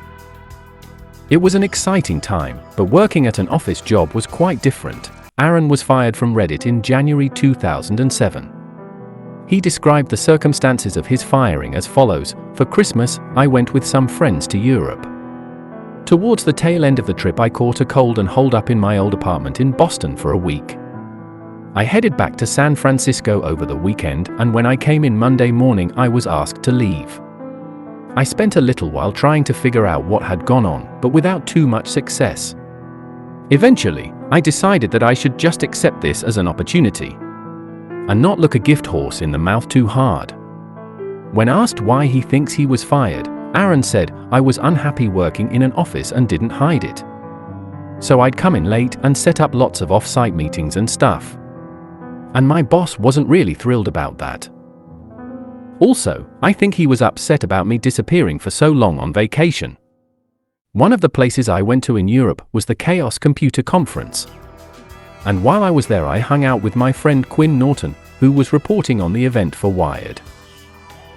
It was an exciting time, but working at an office job was quite different. Aaron was fired from Reddit in January 2007. He described the circumstances of his firing as follows: "For Christmas, I went with some friends to Europe. Towards the tail end of the trip, I caught a cold and holed up in my old apartment in Boston for a week. I headed back to San Francisco over the weekend, and when I came in Monday morning, I was asked to leave. I spent a little while trying to figure out what had gone on, but without too much success. Eventually, I decided that I should just accept this as an opportunity and not look a gift horse in the mouth too hard." When asked why he thinks he was fired, Aaron said, "I was unhappy working in an office and didn't hide it. So I'd come in late and set up lots of off-site meetings and stuff. And my boss wasn't really thrilled about that. Also, I think he was upset about me disappearing for so long on vacation. One of the places I went to in Europe was the Chaos Computer Conference. And while I was there, I hung out with my friend Quinn Norton, who was reporting on the event for Wired.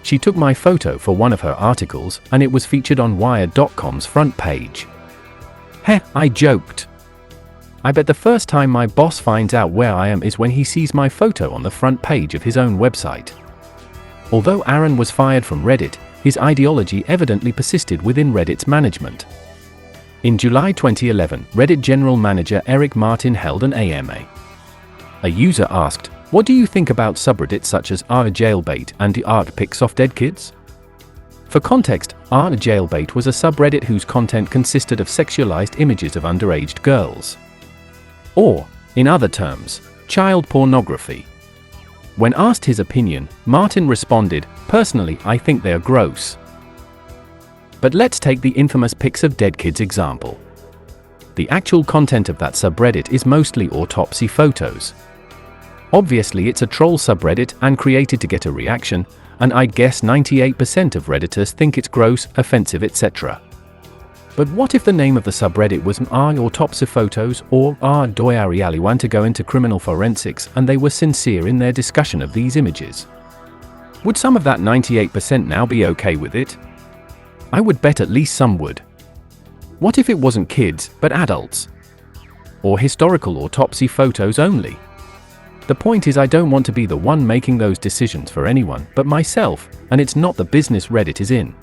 She took my photo for one of her articles, and it was featured on Wired.com's front page. Heh, I joked. I bet the first time my boss finds out where I am is when he sees my photo on the front page of his own website." Although Aaron was fired from Reddit, his ideology evidently persisted within Reddit's management. In July 2011, Reddit General Manager Eric Martin held an AMA. A user asked, "What do you think about subreddits such as r/jailbait and the art_pics_of_dead_kids?" For context, r/jailbait was a subreddit whose content consisted of sexualized images of underage girls. Or, in other terms, child pornography. When asked his opinion, Martin responded, "Personally, I think they're gross." But let's take the infamous pics of dead kids example. The actual content of that subreddit is mostly autopsy photos. Obviously, it's a troll subreddit and created to get a reaction, and I'd guess 98% of Redditors think it's gross, offensive, etc. But what if the name of the subreddit was r/autopsy photos or r/doyariali want to go into criminal forensics and they were sincere in their discussion of these images? Would some of that 98% now be okay with it? I would bet at least some would. What if it wasn't kids, but adults? Or historical autopsy photos only? The point is, I don't want to be the one making those decisions for anyone but myself, and it's not the business Reddit is in.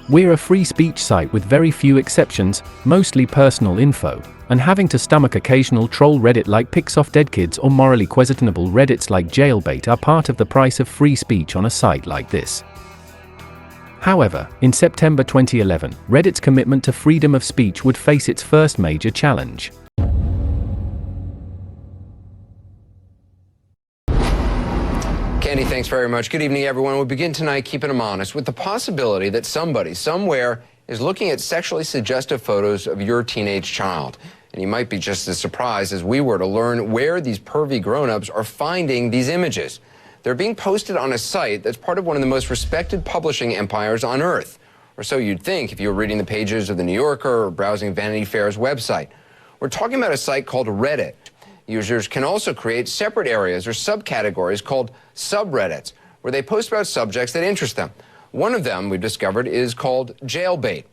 We're a free speech site with very few exceptions, mostly personal info, and having to stomach occasional troll Reddit like pics of dead kids or morally questionable Reddits like jailbait are part of the price of free speech on a site like this. However, in September 2011, Reddit's commitment to freedom of speech would face its first major challenge. Candy, thanks very much. Good evening, everyone. We'll begin tonight keeping them honest with the possibility that somebody, somewhere, is looking at sexually suggestive photos of your teenage child. And you might be just as surprised as we were to learn where these pervy grown-ups are finding these images. They're being posted on a site that's part of one of the most respected publishing empires on Earth. Or so you'd think if you were reading the pages of The New Yorker or browsing Vanity Fair's website. We're talking about a site called Reddit. Users can also create separate areas or subcategories called subreddits, where they post about subjects that interest them. One of them we've discovered is called jailbait.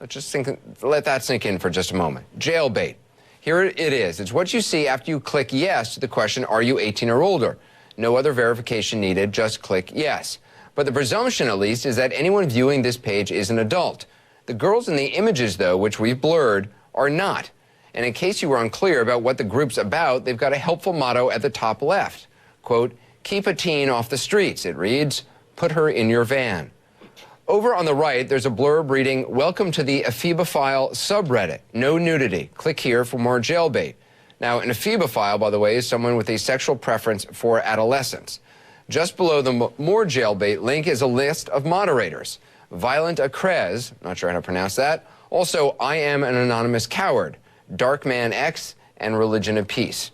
Let's just let that sink in for just a moment. Jailbait. Here it is. It's what you see after you click yes to the question, are you 18 or older? No other verification needed, just click yes. But the presumption, at least, is that anyone viewing this page is an adult. The girls in the images, though, which we've blurred, are not. And in case you were unclear about what the group's about, they've got a helpful motto at the top left. Quote, keep a teen off the streets. It reads, put her in your van. Over on the right, there's a blurb reading, welcome to the ephebophile subreddit. No nudity. Click here for more jailbait. Now, an ephebophile, by the way, is someone with a sexual preference for adolescents. Just below the more jailbait link is a list of moderators. Violent Acrez, not sure how to pronounce that. Also, I am an anonymous coward. Darkman X, and Religion of Peace.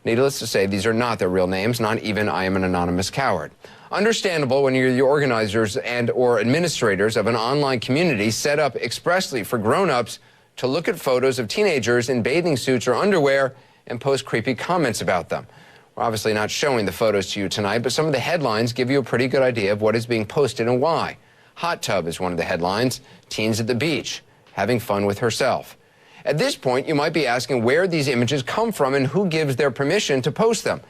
Needless to say, these are not their real names, not even I am an anonymous coward. Understandable when you're the organizers and or administrators of an online community set up expressly for grown-ups to look at photos of teenagers in bathing suits or underwear and post creepy comments about them. We're obviously not showing the photos to you tonight, but some of the headlines give you a pretty good idea of what is being posted and why. Hot tub is one of the headlines. Teens at the beach, having fun with herself. At this point, you might be asking where these images come from and who gives their permission to post them.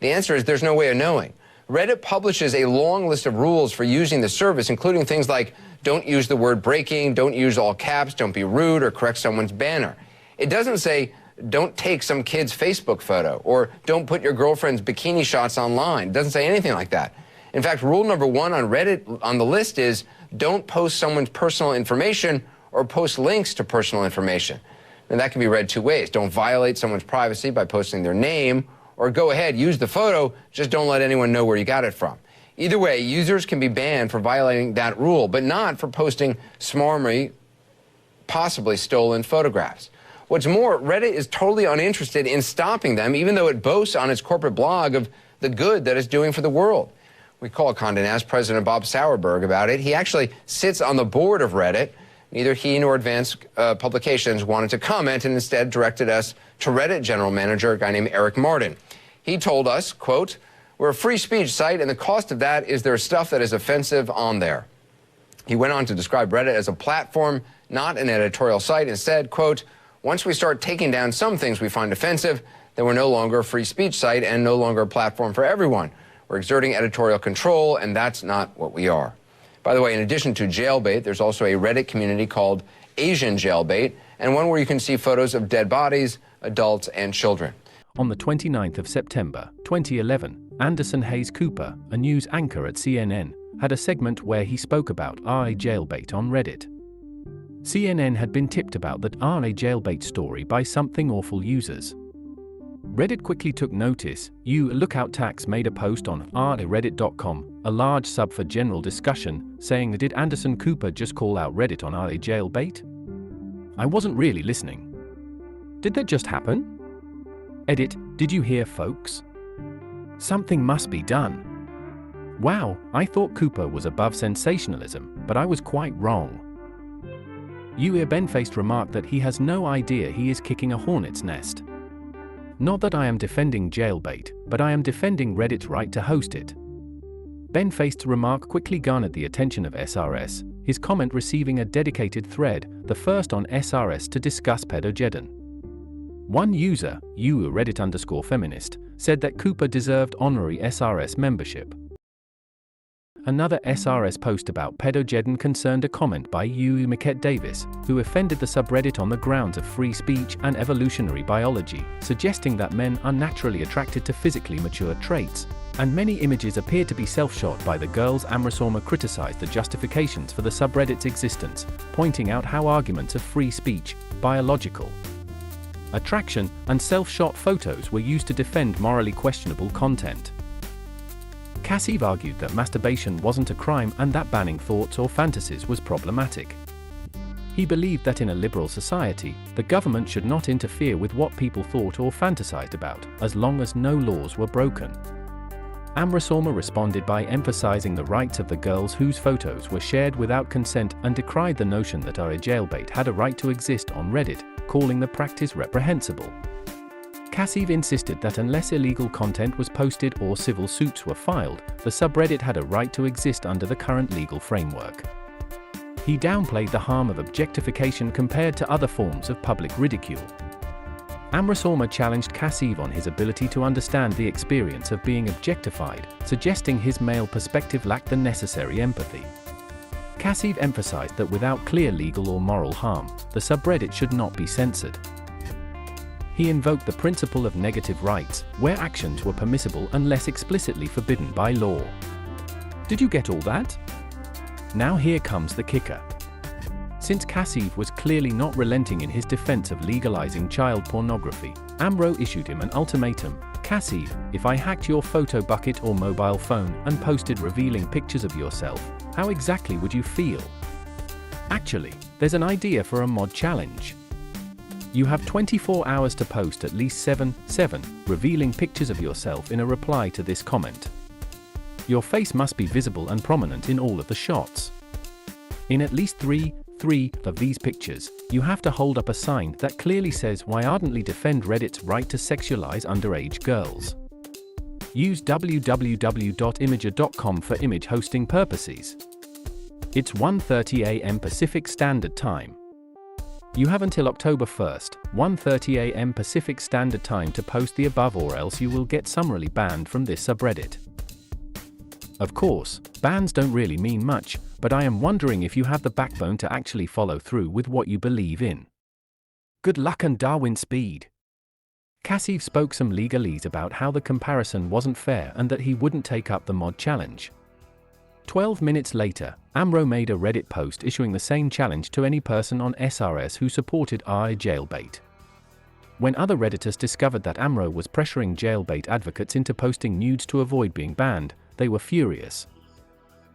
The answer is there's no way of knowing. Reddit publishes a long list of rules for using the service, including things like don't use the word breaking, don't use all caps, don't be rude or correct someone's banner. It doesn't say don't take some kid's Facebook photo or don't put your girlfriend's bikini shots online. It doesn't say anything like that. In fact, rule number 1 on Reddit on the list is don't post someone's personal information or post links to personal information. And that can be read two ways. Don't violate someone's privacy by posting their name, or go ahead, use the photo, just don't let anyone know where you got it from. Either way, users can be banned for violating that rule, but not for posting smarmy, possibly stolen photographs. What's more, Reddit is totally uninterested in stopping them, even though it boasts on its corporate blog of the good that it's doing for the world. We called Condé Nast President Bob Sauerberg about it. He actually sits on the board of Reddit. Neither he nor Advanced Publications wanted to comment and instead directed us to Reddit general manager, a guy named Eric Martin. He told us, quote, "We're a free speech site, and the cost of that is there's stuff that is offensive on there." He went on to describe Reddit as a platform, not an editorial site, and said, quote, "Once we start taking down some things we find offensive, then we're no longer a free speech site and no longer a platform for everyone. We're exerting editorial control, and that's not what we are." By the way, in addition to Jailbait, there's also a Reddit community called Asian Jailbait, and one where you can see photos of dead bodies, adults, and children. On the 29th of September, 2011, Anderson Hayes Cooper, a news anchor at CNN, had a segment where he spoke about RA Jailbait on Reddit. CNN had been tipped about that RA Jailbait story by Something Awful users. Reddit quickly took notice. Lookout Tax made a post on reddit.com, a large sub for general discussion, saying, "Did Anderson Cooper just call out Reddit on RA Jailbait? I wasn't really listening. Did that just happen? Edit, did you hear, folks? Something must be done. Wow, I thought Cooper was above sensationalism, but I was quite wrong." Ben-Faced remarked that he has no idea he is kicking a hornet's nest. Not that I am defending Jailbait, but I am defending Reddit's right to host it. Ben-Faced's remark quickly garnered the attention of SRS, his comment receiving a dedicated thread, the first on SRS to discuss Pedogeddon. One user, Reddit_feminist, said that Cooper deserved honorary SRS membership. Another SRS post about Pedogeddon concerned a comment by Miquette Davis, who offended the subreddit on the grounds of free speech and evolutionary biology, suggesting that men are naturally attracted to physically mature traits, and many images appear to be self-shot by the girls. Amrasoma criticized the justifications for the subreddit's existence, pointing out how arguments of free speech, biological attraction, and self-shot photos were used to defend morally questionable content. Cassive argued that masturbation wasn't a crime and that banning thoughts or fantasies was problematic. He believed that in a liberal society, the government should not interfere with what people thought or fantasized about, as long as no laws were broken. Amrasoma responded by emphasizing the rights of the girls whose photos were shared without consent and decried the notion that RA Jailbait had a right to exist on Reddit, calling the practice reprehensible. Cassive insisted that unless illegal content was posted or civil suits were filed, the subreddit had a right to exist under the current legal framework. He downplayed the harm of objectification compared to other forms of public ridicule. Amrasoma challenged Cassive on his ability to understand the experience of being objectified, suggesting his male perspective lacked the necessary empathy. Cassive emphasized that without clear legal or moral harm, the subreddit should not be censored. He invoked the principle of negative rights, where actions were permissible unless explicitly forbidden by law. Did you get all that? Now here comes the kicker. Since Cassive was clearly not relenting in his defense of legalizing child pornography, Amro issued him an ultimatum. Cassive, if I hacked your photo bucket or mobile phone and posted revealing pictures of yourself, how exactly would you feel? Actually, there's an idea for a mod challenge. You have 24 hours to post at least 7 revealing pictures of yourself in a reply to this comment. Your face must be visible and prominent in all of the shots. In at least three of these pictures, you have to hold up a sign that clearly says "Why ardently defend Reddit's right to sexualize underage girls." Use www.imager.com for image hosting purposes. It's 1:30 a.m. Pacific Standard Time. You have until October 1st, 1:30 a.m. Pacific Standard Time to post the above, or else you will get summarily banned from this subreddit. Of course, bans don't really mean much, but I am wondering if you have the backbone to actually follow through with what you believe in. Good luck and Darwin speed. Cassie spoke some legalese about how the comparison wasn't fair and that he wouldn't take up the mod challenge. 12 minutes later, Amro made a Reddit post issuing the same challenge to any person on SRS who supported jailbait. When other Redditors discovered that Amro was pressuring jailbait advocates into posting nudes to avoid being banned, they were furious.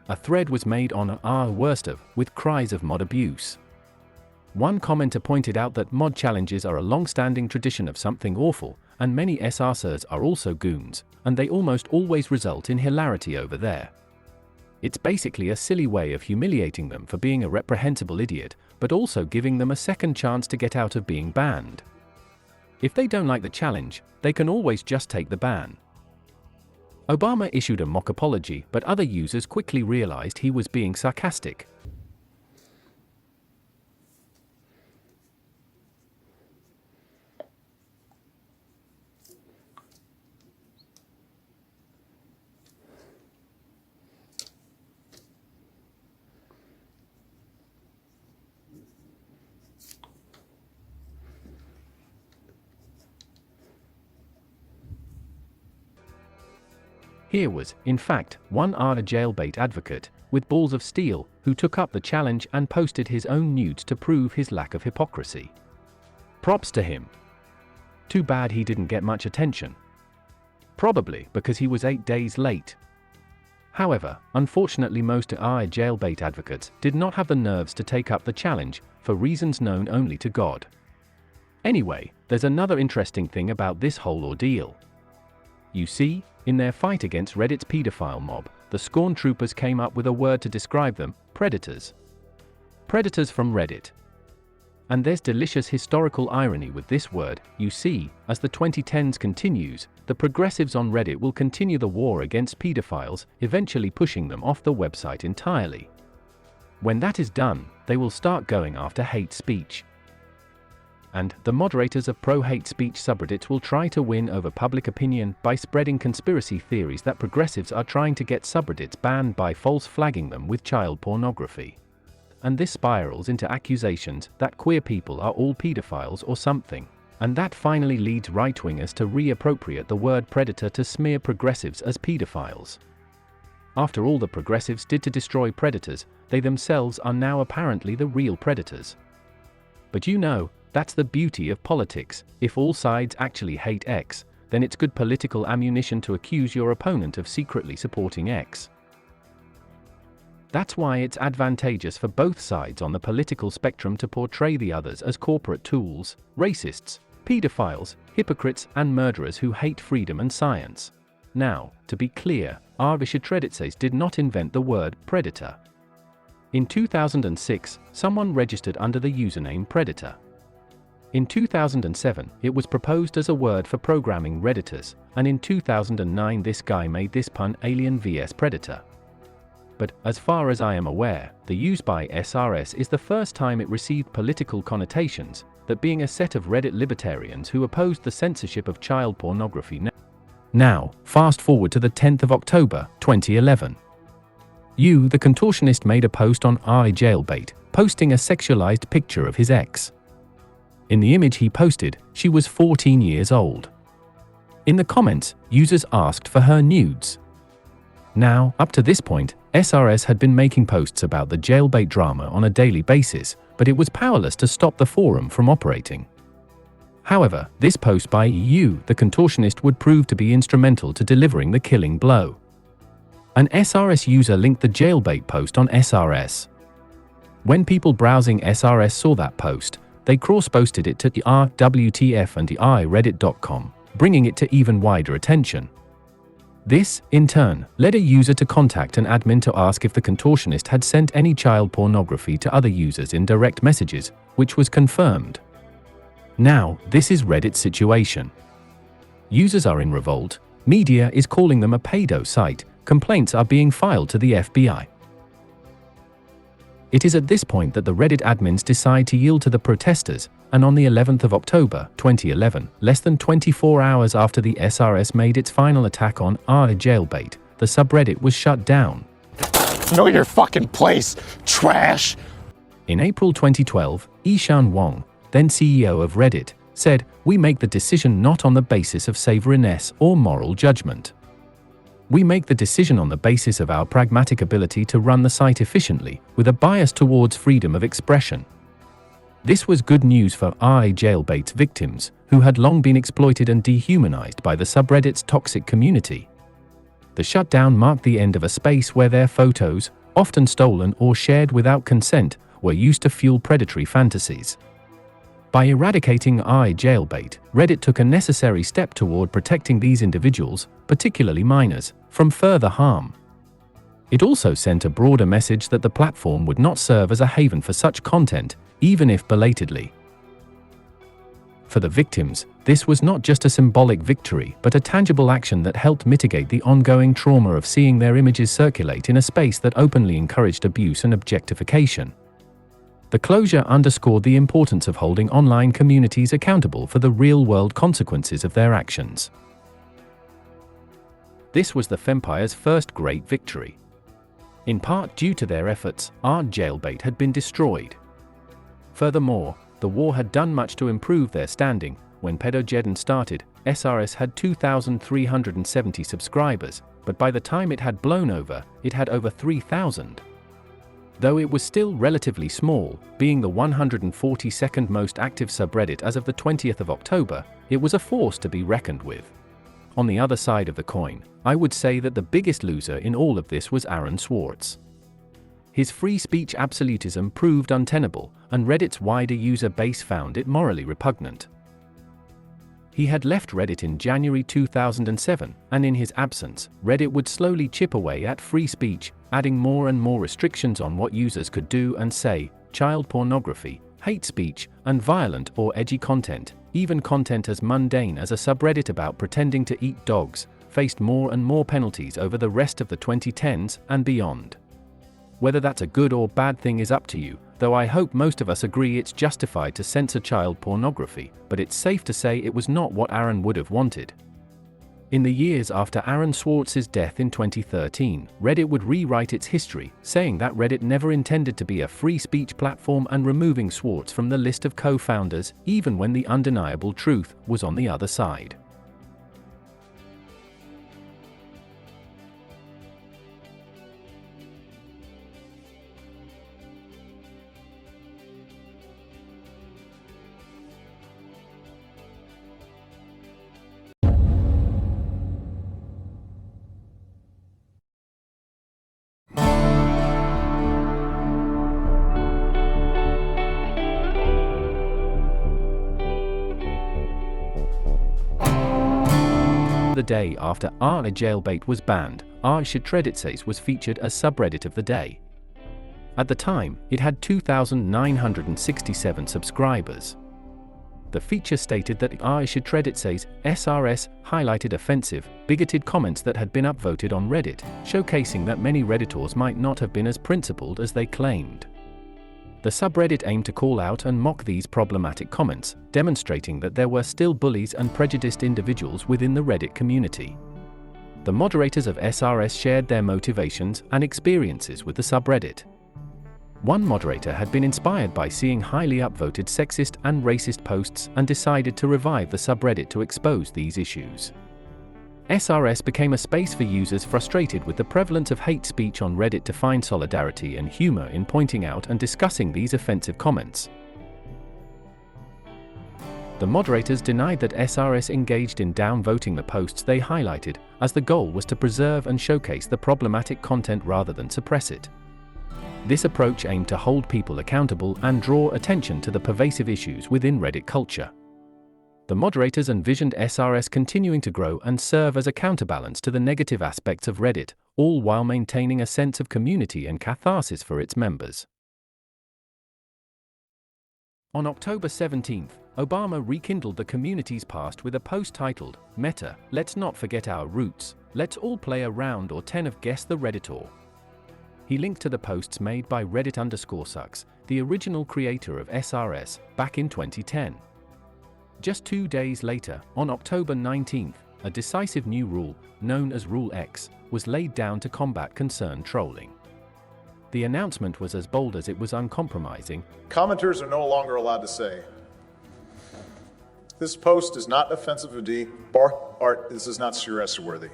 A thread was made on worst of, with cries of mod abuse. One commenter pointed out that mod challenges are a long-standing tradition of something awful, and many SRSers are also goons, and they almost always result in hilarity over there. It's basically a silly way of humiliating them for being a reprehensible idiot, but also giving them a second chance to get out of being banned. If they don't like the challenge, they can always just take the ban. Obama issued a mock apology, but other users quickly realized he was being sarcastic. Here was, in fact, one jailbait advocate, with balls of steel, who took up the challenge and posted his own nudes to prove his lack of hypocrisy. Props to him. Too bad he didn't get much attention. Probably because he was 8 days late. However, unfortunately most jailbait advocates did not have the nerves to take up the challenge, for reasons known only to God. Anyway, there's another interesting thing about this whole ordeal. You see, in their fight against Reddit's pedophile mob, the Scorn Troopers came up with a word to describe them: predators. Predators from Reddit. And there's delicious historical irony with this word. You see, as the 2010s continues, the progressives on Reddit will continue the war against pedophiles, eventually pushing them off the website entirely. When that is done, they will start going after hate speech. And the moderators of pro-hate speech subreddits will try to win over public opinion by spreading conspiracy theories that progressives are trying to get subreddits banned by false flagging them with child pornography. And this spirals into accusations that queer people are all pedophiles or something. And that finally leads right-wingers to reappropriate the word predator to smear progressives as pedophiles. After all the progressives did to destroy predators, they themselves are now apparently the real predators. But you know, that's the beauty of politics. If all sides actually hate X, then it's good political ammunition to accuse your opponent of secretly supporting X. That's why it's advantageous for both sides on the political spectrum to portray the others as corporate tools, racists, pedophiles, hypocrites, and murderers who hate freedom and science. Now, to be clear, ShitRedditSays did not invent the word predator. In 2006, someone registered under the username Predator. In 2007, it was proposed as a word for programming Redditors, and in 2009 this guy made this pun Alien vs Predator. But, as far as I am aware, the use by SRS is the first time it received political connotations, that being a set of Reddit libertarians who opposed the censorship of child pornography. Now, fast forward to the 10th of October, 2011. The contortionist made a post on jailbait, posting a sexualized picture of his ex. In the image he posted, she was 14 years old. In the comments, users asked for her nudes. Now, up to this point, SRS had been making posts about the jailbait drama on a daily basis, but it was powerless to stop the forum from operating. However, this post by the contortionist would prove to be instrumental to delivering the killing blow. An SRS user linked the jailbait post on SRS. When people browsing SRS saw that post, they cross-posted it to the WTF and the Reddit.com, bringing it to even wider attention. This, in turn, led a user to contact an admin to ask if the contortionist had sent any child pornography to other users in direct messages, which was confirmed. Now, this is Reddit's situation. Users are in revolt, media is calling them a pedo site, complaints are being filed to the FBI. It is at this point that the Reddit admins decide to yield to the protesters, and on the 11th of October, 2011, less than 24 hours after the SRS made its final attack on Jailbait, the subreddit was shut down. Know your fucking place, trash! In April 2012, Ishan Wong, then CEO of Reddit, said, "We make the decision not on the basis of savouriness or moral judgment. We make the decision on the basis of our pragmatic ability to run the site efficiently, with a bias towards freedom of expression." This was good news for Jailbait's victims, who had long been exploited and dehumanized by the subreddit's toxic community. The shutdown marked the end of a space where their photos, often stolen or shared without consent, were used to fuel predatory fantasies. By eradicating Jailbait, Reddit took a necessary step toward protecting these individuals, particularly minors, from further harm. It also sent a broader message that the platform would not serve as a haven for such content, even if belatedly. For the victims, this was not just a symbolic victory, but a tangible action that helped mitigate the ongoing trauma of seeing their images circulate in a space that openly encouraged abuse and objectification. The closure underscored the importance of holding online communities accountable for the real-world consequences of their actions. This was the Fempire's first great victory. In part due to their efforts, Jailbait had been destroyed. Furthermore, the war had done much to improve their standing. When Pedogeddon started, SRS had 2,370 subscribers, but by the time it had blown over, it had over 3,000. Though it was still relatively small, being the 142nd most active subreddit as of the 20th of October, it was a force to be reckoned with. On the other side of the coin, I would say that the biggest loser in all of this was Aaron Swartz. His free speech absolutism proved untenable, and Reddit's wider user base found it morally repugnant. He had left Reddit in January 2007, and in his absence, Reddit would slowly chip away at free speech, adding more and more restrictions on what users could do and say. Child pornography, hate speech, and violent or edgy content, even content as mundane as a subreddit about pretending to eat dogs, faced more and more penalties over the rest of the 2010s and beyond. Whether that's a good or bad thing is up to you, though I hope most of us agree it's justified to censor child pornography, but it's safe to say it was not what Aaron would have wanted. In the years after Aaron Swartz's death in 2013, Reddit would rewrite its history, saying that Reddit never intended to be a free speech platform and removing Swartz from the list of co-founders, even when the undeniable truth was on the other side. The day after Jailbait was banned, ShitRedditSays was featured as subreddit of the day. At the time, it had 2,967 subscribers. The feature stated that ShitRedditSays SRS highlighted offensive, bigoted comments that had been upvoted on Reddit, showcasing that many Redditors might not have been as principled as they claimed. The subreddit aimed to call out and mock these problematic comments, demonstrating that there were still bullies and prejudiced individuals within the Reddit community. The moderators of SRS shared their motivations and experiences with the subreddit. One moderator had been inspired by seeing highly upvoted sexist and racist posts and decided to revive the subreddit to expose these issues. SRS became a space for users frustrated with the prevalence of hate speech on Reddit to find solidarity and humor in pointing out and discussing these offensive comments. The moderators denied that SRS engaged in downvoting the posts they highlighted, as the goal was to preserve and showcase the problematic content rather than suppress it. This approach aimed to hold people accountable and draw attention to the pervasive issues within Reddit culture. The moderators envisioned SRS continuing to grow and serve as a counterbalance to the negative aspects of Reddit, all while maintaining a sense of community and catharsis for its members. On October 17th, Obama rekindled the community's past with a post titled, "Meta, let's not forget our roots, let's all play a round or 10 of Guess the Redditor." He linked to the posts made by Reddit_sucks, the original creator of SRS, back in 2010. Just 2 days later, on October 19th, a decisive new rule, known as Rule X, was laid down to combat concerned trolling. The announcement was as bold as it was uncompromising. Commenters are no longer allowed to say, "This post is not offensive of D, Art, this is not SRS worthy."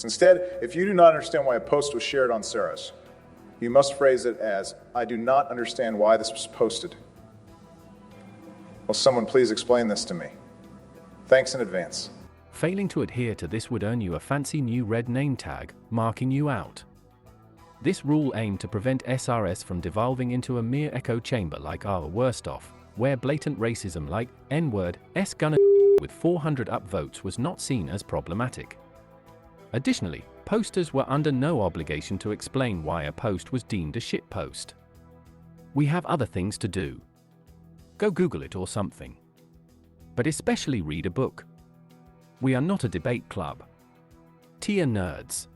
Instead, if you do not understand why a post was shared on SRS, you must phrase it as, "I do not understand why this was posted. Will someone please explain this to me? Thanks in advance." Failing to adhere to this would earn you a fancy new red name tag, marking you out. This rule aimed to prevent SRS from devolving into a mere echo chamber like our Worst Off, where blatant racism like N-word, S-gun with 400 upvotes was not seen as problematic. Additionally, posters were under no obligation to explain why a post was deemed a shit post. We have other things to do. Go Google it or something. But especially read a book. We are not a debate club. Tier nerds.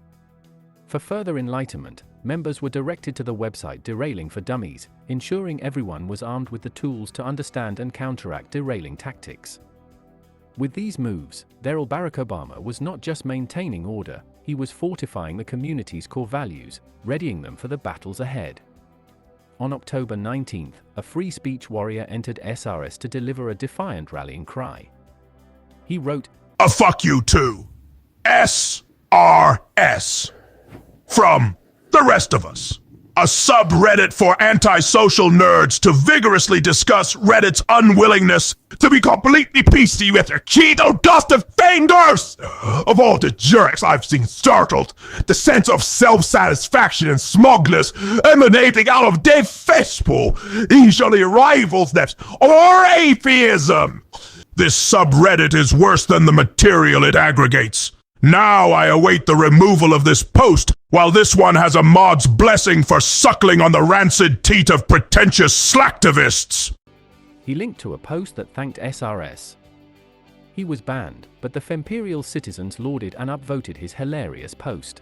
For further enlightenment, members were directed to the website Derailing for Dummies, ensuring everyone was armed with the tools to understand and counteract derailing tactics. With these moves, Barack Obama was not just maintaining order, he was fortifying the community's core values, readying them for the battles ahead. On October 19th, a free speech warrior entered SRS to deliver a defiant rallying cry. He wrote, "A fuck you too. SRS. From the rest of us. A subreddit for antisocial nerds to vigorously discuss Reddit's unwillingness to be completely PC with their Cheeto-dusted fingers! Of all the jerks I've seen startled, the sense of self-satisfaction and smugness emanating out of their fistful easily rivals that or atheism. This subreddit is worse than the material it aggregates. Now I await the removal of this post, while this one has a mod's blessing for suckling on the rancid teat of pretentious slacktivists." He linked to a post that thanked SRS. He was banned, but the Femperial citizens lauded and upvoted his hilarious post.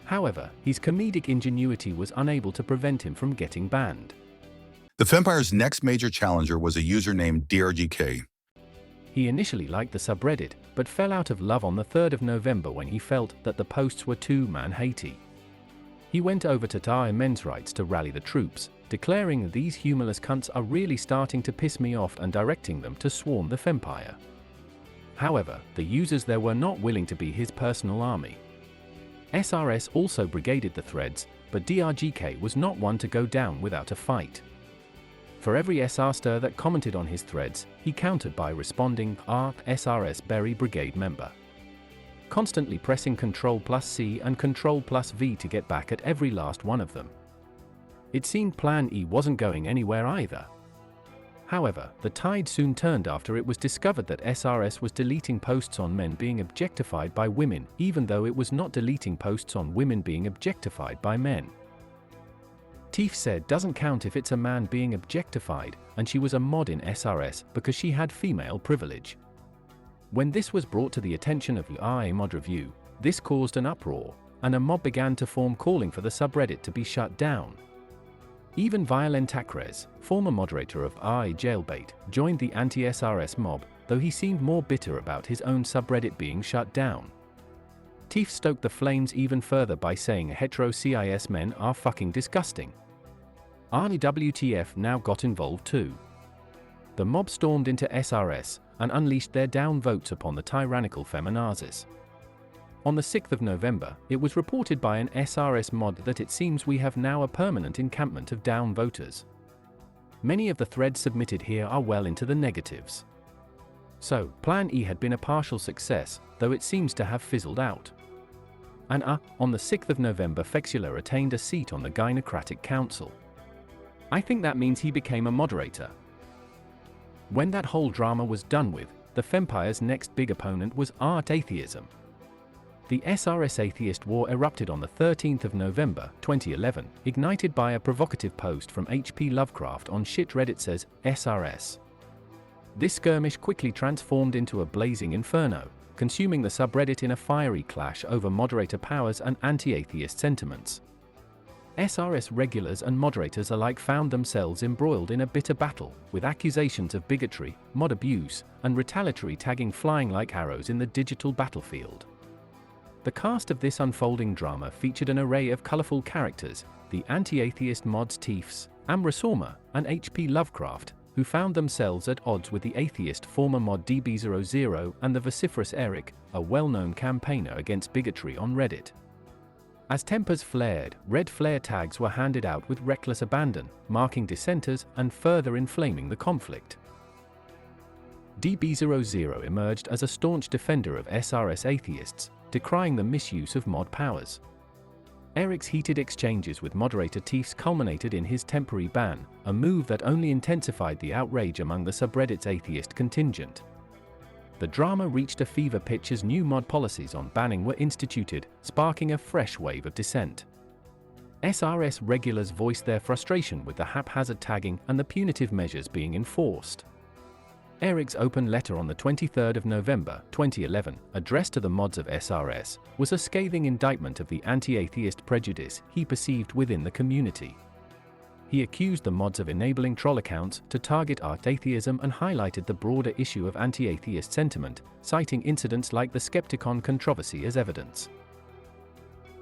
However, his comedic ingenuity was unable to prevent him from getting banned. The Fempire's next major challenger was a user named DRGK. He initially liked the subreddit, but fell out of love on the 3rd of November when he felt that the posts were too man-hatey. He went over to TAI Men's Rights to rally the troops, declaring these humorless cunts are really starting to piss me off and directing them to swarm the Fempire. However, the users there were not willing to be his personal army. SRS also brigaded the threads, but DRGK was not one to go down without a fight. For every SR-ster that commented on his threads, he countered by responding, SRS Berry Brigade member. Constantly pressing Ctrl+C and Ctrl+V to get back at every last one of them. It seemed Plan E wasn't going anywhere either. However, the tide soon turned after it was discovered that SRS was deleting posts on men being objectified by women, even though it was not deleting posts on women being objectified by men. Teef said doesn't count if it's a man being objectified, and she was a mod in SRS because she had female privilege. When this was brought to the attention of IA Mod Review, this caused an uproar, and a mob began to form calling for the subreddit to be shut down. Even Violentacres, former moderator of I Jailbait, joined the anti-SRS mob, though he seemed more bitter about his own subreddit being shut down. Teef stoked the flames even further by saying hetero CIS men are fucking disgusting. RWTF now got involved too. The mob stormed into SRS and unleashed their down votes upon the tyrannical feminazis. On the 6th of November, it was reported by an SRS mod that it seems we have now a permanent encampment of down voters. Many of the threads submitted here are well into the negatives. So, Plan E had been a partial success, though it seems to have fizzled out. And on the 6th of November, Fexula attained a seat on the Gynocratic Council. I think that means he became a moderator. When that whole drama was done with, the Fempire's next big opponent was art atheism. The SRS Atheist War erupted on the 13th of November 2011, ignited by a provocative post from H.P. Lovecraft on ShitRedditSays SRS. This skirmish quickly transformed into a blazing inferno, consuming the subreddit in a fiery clash over moderator powers and anti-atheist sentiments. SRS regulars and moderators alike found themselves embroiled in a bitter battle, with accusations of bigotry, mod abuse, and retaliatory tagging flying like arrows in the digital battlefield. The cast of this unfolding drama featured an array of colorful characters, the anti-atheist mods Tiefs, Amrasoma, and H.P. Lovecraft, who found themselves at odds with the atheist former mod DB00 and the vociferous Eric, a well-known campaigner against bigotry on Reddit. As tempers flared, red flare tags were handed out with reckless abandon, marking dissenters and further inflaming the conflict. DB00 emerged as a staunch defender of SRS atheists, decrying the misuse of mod powers. Eric's heated exchanges with moderator Tiefs culminated in his temporary ban, a move that only intensified the outrage among the subreddit's atheist contingent. The drama reached a fever pitch as new mod policies on banning were instituted, sparking a fresh wave of dissent. SRS regulars voiced their frustration with the haphazard tagging and the punitive measures being enforced. Eric's open letter on the 23rd of November 2011, addressed to the mods of SRS, was a scathing indictment of the anti-atheist prejudice he perceived within the community. He accused the mods of enabling troll accounts to target art atheism and highlighted the broader issue of anti-atheist sentiment, citing incidents like the Skepticon controversy as evidence.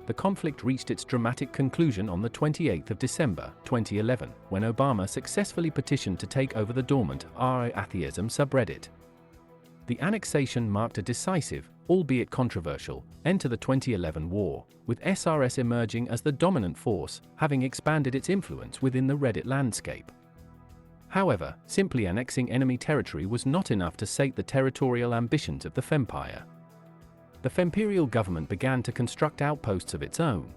The conflict reached its dramatic conclusion on the 28th of December 2011, when Obama successfully petitioned to take over the dormant atheism subreddit. The annexation marked a decisive, albeit controversial, end to the 2011 war, with SRS emerging as the dominant force, having expanded its influence within the Reddit landscape. However, simply annexing enemy territory was not enough to sate the territorial ambitions of the Fempire. The Femperial government began to construct outposts of its own.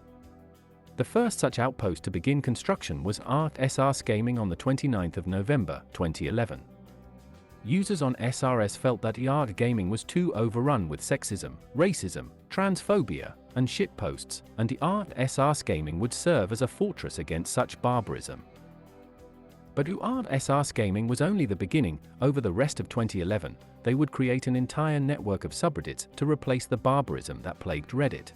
The first such outpost to begin construction was SRS Gaming on the 29th of November 2011. Users on SRS felt that ARC Gaming was too overrun with sexism, racism, transphobia, and shitposts, and the SRS Gaming would serve as a fortress against such barbarism. But SRS Gaming was only the beginning. Over the rest of 2011, they would create an entire network of subreddits to replace the barbarism that plagued Reddit.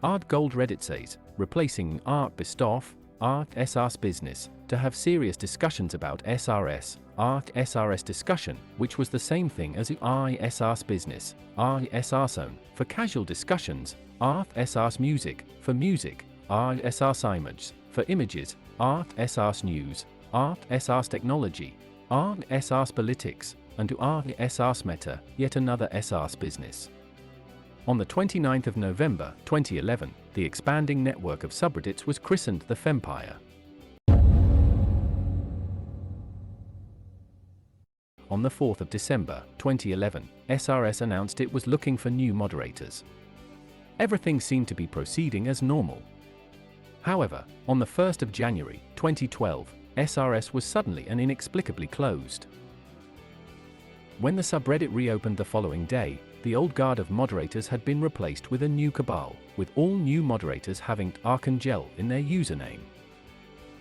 GoldRedditSays, replacing Bistoff, SRS Business, to have serious discussions about SRS, SRS Discussion, which was the same thing as SRS Business, SRS Own, for casual discussions, SRS Music, for music, SRS Images, for images, SRS News, SRS Technology, SRS Politics, and SRS Meta, yet another SRS Business. On the 29th of November 2011, the expanding network of subreddits was christened the Fempire. On the 4th of December 2011, SRS announced it was looking for new moderators. Everything seemed to be proceeding as normal. However, on the 1st of January 2012, SRS was suddenly and inexplicably closed. When the subreddit reopened the following day, the old guard of moderators had been replaced with a new cabal, with all new moderators having Archangel in their username.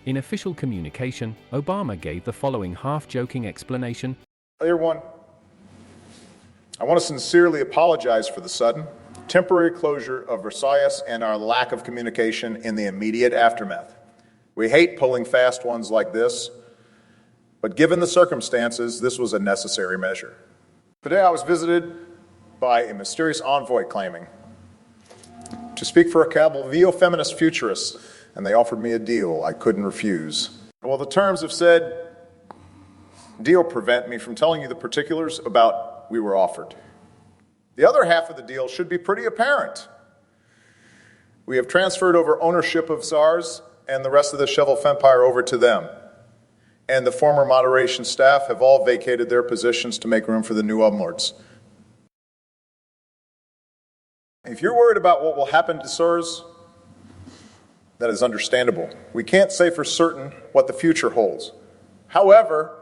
In official communication, Obama gave the following half-joking explanation. Everyone, I want to sincerely apologize for the sudden, temporary closure of Versailles and our lack of communication in the immediate aftermath. We hate pulling fast ones like this, but given the circumstances, this was a necessary measure. Today I was visited by a mysterious envoy claiming to speak for a cabal of neo-feminist futurists, and they offered me a deal I couldn't refuse. Well, the terms of said deal prevent me from telling you the particulars about what we were offered. The other half of the deal should be pretty apparent. We have transferred over ownership of SARS and the rest of the Shovel Fempire over to them. And the former moderation staff have all vacated their positions to make room for the new umlords. If you're worried about what will happen to SARS, that is understandable. We can't say for certain what the future holds. However,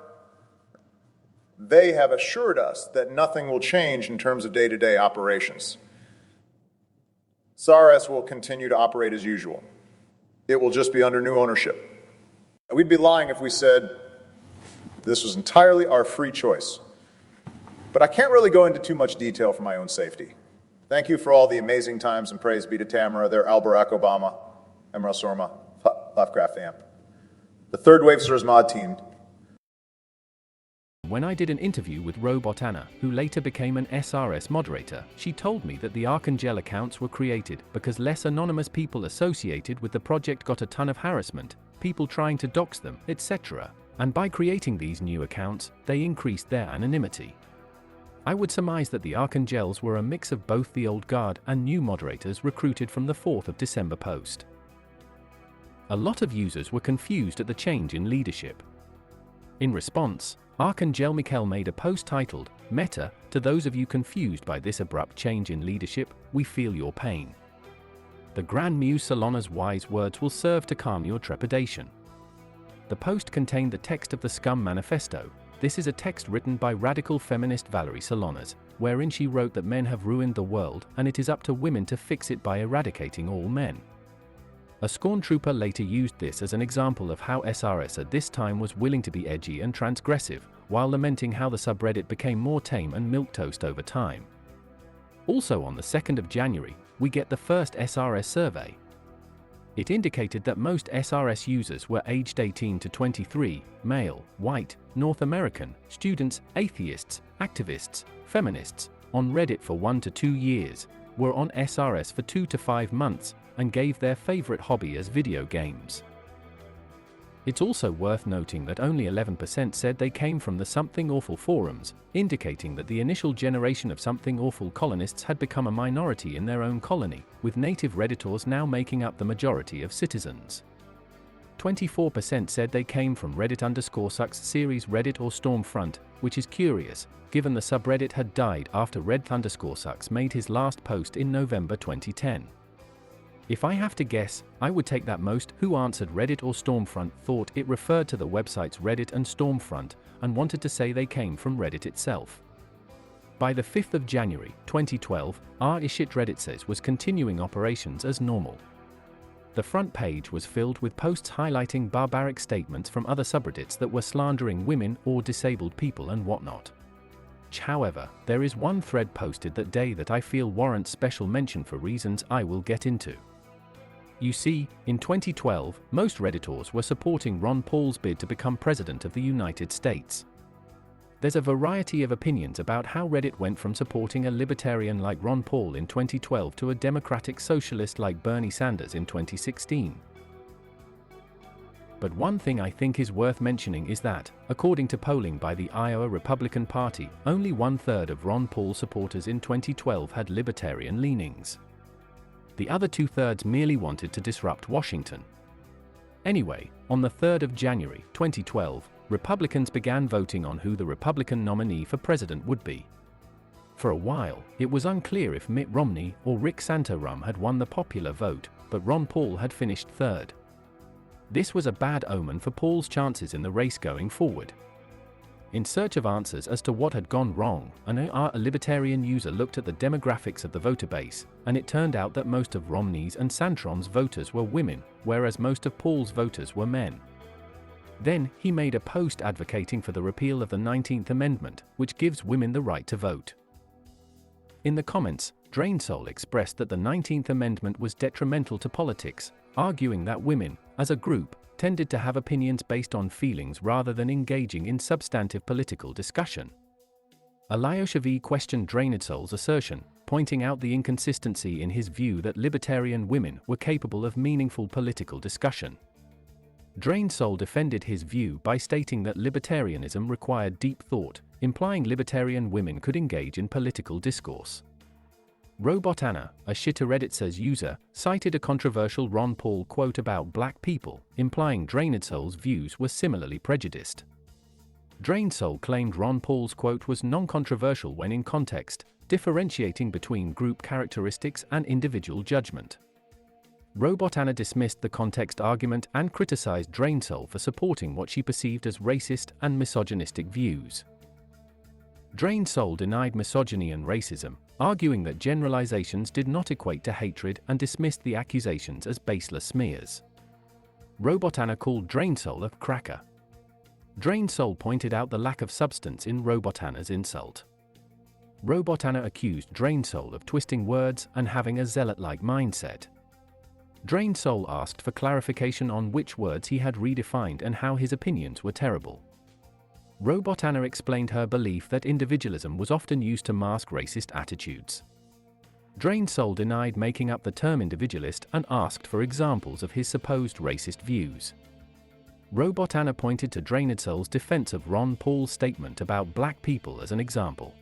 they have assured us that nothing will change in terms of day-to-day operations. SRS will continue to operate as usual. It will just be under new ownership. We'd be lying if we said this was entirely our free choice. But I can't really go into too much detail for my own safety. Thank you for all the amazing times, and praise be to Tamara, their Barack Obama, Emerald Sorma, Lovecraft Amp. The third wave SRS mod team. When I did an interview with RobotAnna, who later became an SRS moderator, she told me that the Archangel accounts were created because less anonymous people associated with the project got a ton of harassment, people trying to dox them, etc. And by creating these new accounts, they increased their anonymity. I would surmise that the Archangels were a mix of both the old guard and new moderators recruited from the 4th of December post. A lot of users were confused at the change in leadership. In response, Archangel Mikkel made a post titled, "Meta, to those of you confused by this abrupt change in leadership, we feel your pain. The Grand Muse Solana's wise words will serve to calm your trepidation." The post contained the text of the Scum Manifesto. This is a text written by radical feminist Valerie Solanas, wherein she wrote that men have ruined the world and it is up to women to fix it by eradicating all men. A Scorn Trooper later used this as an example of how SRS at this time was willing to be edgy and transgressive, while lamenting how the subreddit became more tame and milquetoast over time. Also on the 2nd of January, we get the first SRS survey. It indicated that most SRS users were aged 18 to 23, male, white, North American, students, atheists, activists, feminists, on Reddit for 1 to 2 years, were on SRS for 2 to 5 months, and gave their favorite hobby as video games. It's also worth noting that only 11% said they came from the Something Awful forums, indicating that the initial generation of Something Awful colonists had become a minority in their own colony, with native Redditors now making up the majority of citizens. 24% said they came from Reddit_sucks series Reddit or Stormfront, which is curious, given the subreddit had died after Red_sucks made his last post in November 2010. If I have to guess, I would take that most who answered Reddit or Stormfront thought it referred to the websites Reddit and Stormfront, and wanted to say they came from Reddit itself. By the 5th of January, 2012, ShitRedditSays was continuing operations as normal. The front page was filled with posts highlighting barbaric statements from other subreddits that were slandering women or disabled people and whatnot. However, there is one thread posted that day that I feel warrants special mention for reasons I will get into. You see, in 2012, most Redditors were supporting Ron Paul's bid to become President of the United States. There's a variety of opinions about how Reddit went from supporting a libertarian like Ron Paul in 2012 to a democratic socialist like Bernie Sanders in 2016. But one thing I think is worth mentioning is that, according to polling by the Iowa Republican Party, only 1/3 of Ron Paul supporters in 2012 had libertarian leanings. The other 2/3 merely wanted to disrupt Washington. Anyway, on the 3rd of January, 2012, Republicans began voting on who the Republican nominee for president would be. For a while, it was unclear if Mitt Romney or Rick Santorum had won the popular vote, but Ron Paul had finished third. This was a bad omen for Paul's chances in the race going forward. In search of answers as to what had gone wrong, a libertarian user looked at the demographics of the voter base, and it turned out that most of Romney's and Santorum's voters were women, whereas most of Paul's voters were men. Then, he made a post advocating for the repeal of the 19th Amendment, which gives women the right to vote. In the comments, Drainsoul expressed that the 19th Amendment was detrimental to politics, arguing that women, as a group, tended to have opinions based on feelings rather than engaging in substantive political discussion. Elioshavi questioned Drainsoul's assertion, pointing out the inconsistency in his view that libertarian women were capable of meaningful political discussion. Drainsoul defended his view by stating that libertarianism required deep thought, implying libertarian women could engage in political discourse. RobotAnna, a ShitRedditSays user, cited a controversial Ron Paul quote about black people, implying Drainsoul's views were similarly prejudiced. Drainsoul claimed Ron Paul's quote was non-controversial when in context, differentiating between group characteristics and individual judgment. RobotAnna dismissed the context argument and criticized Drainsoul for supporting what she perceived as racist and misogynistic views. Drained Soul denied misogyny and racism, arguing that generalizations did not equate to hatred and dismissed the accusations as baseless smears. RobotAnna called Drained Soul a cracker. Drained Soul pointed out the lack of substance in RobotAnna's insult. RobotAnna accused Drained Soul of twisting words and having a zealot-like mindset. Drained Soul asked for clarification on which words he had redefined and how his opinions were terrible. RobotAnna explained her belief that individualism was often used to mask racist attitudes. Drained Soul denied making up the term individualist and asked for examples of his supposed racist views. RobotAnna pointed to Drained Soul's defense of Ron Paul's statement about black people as an example.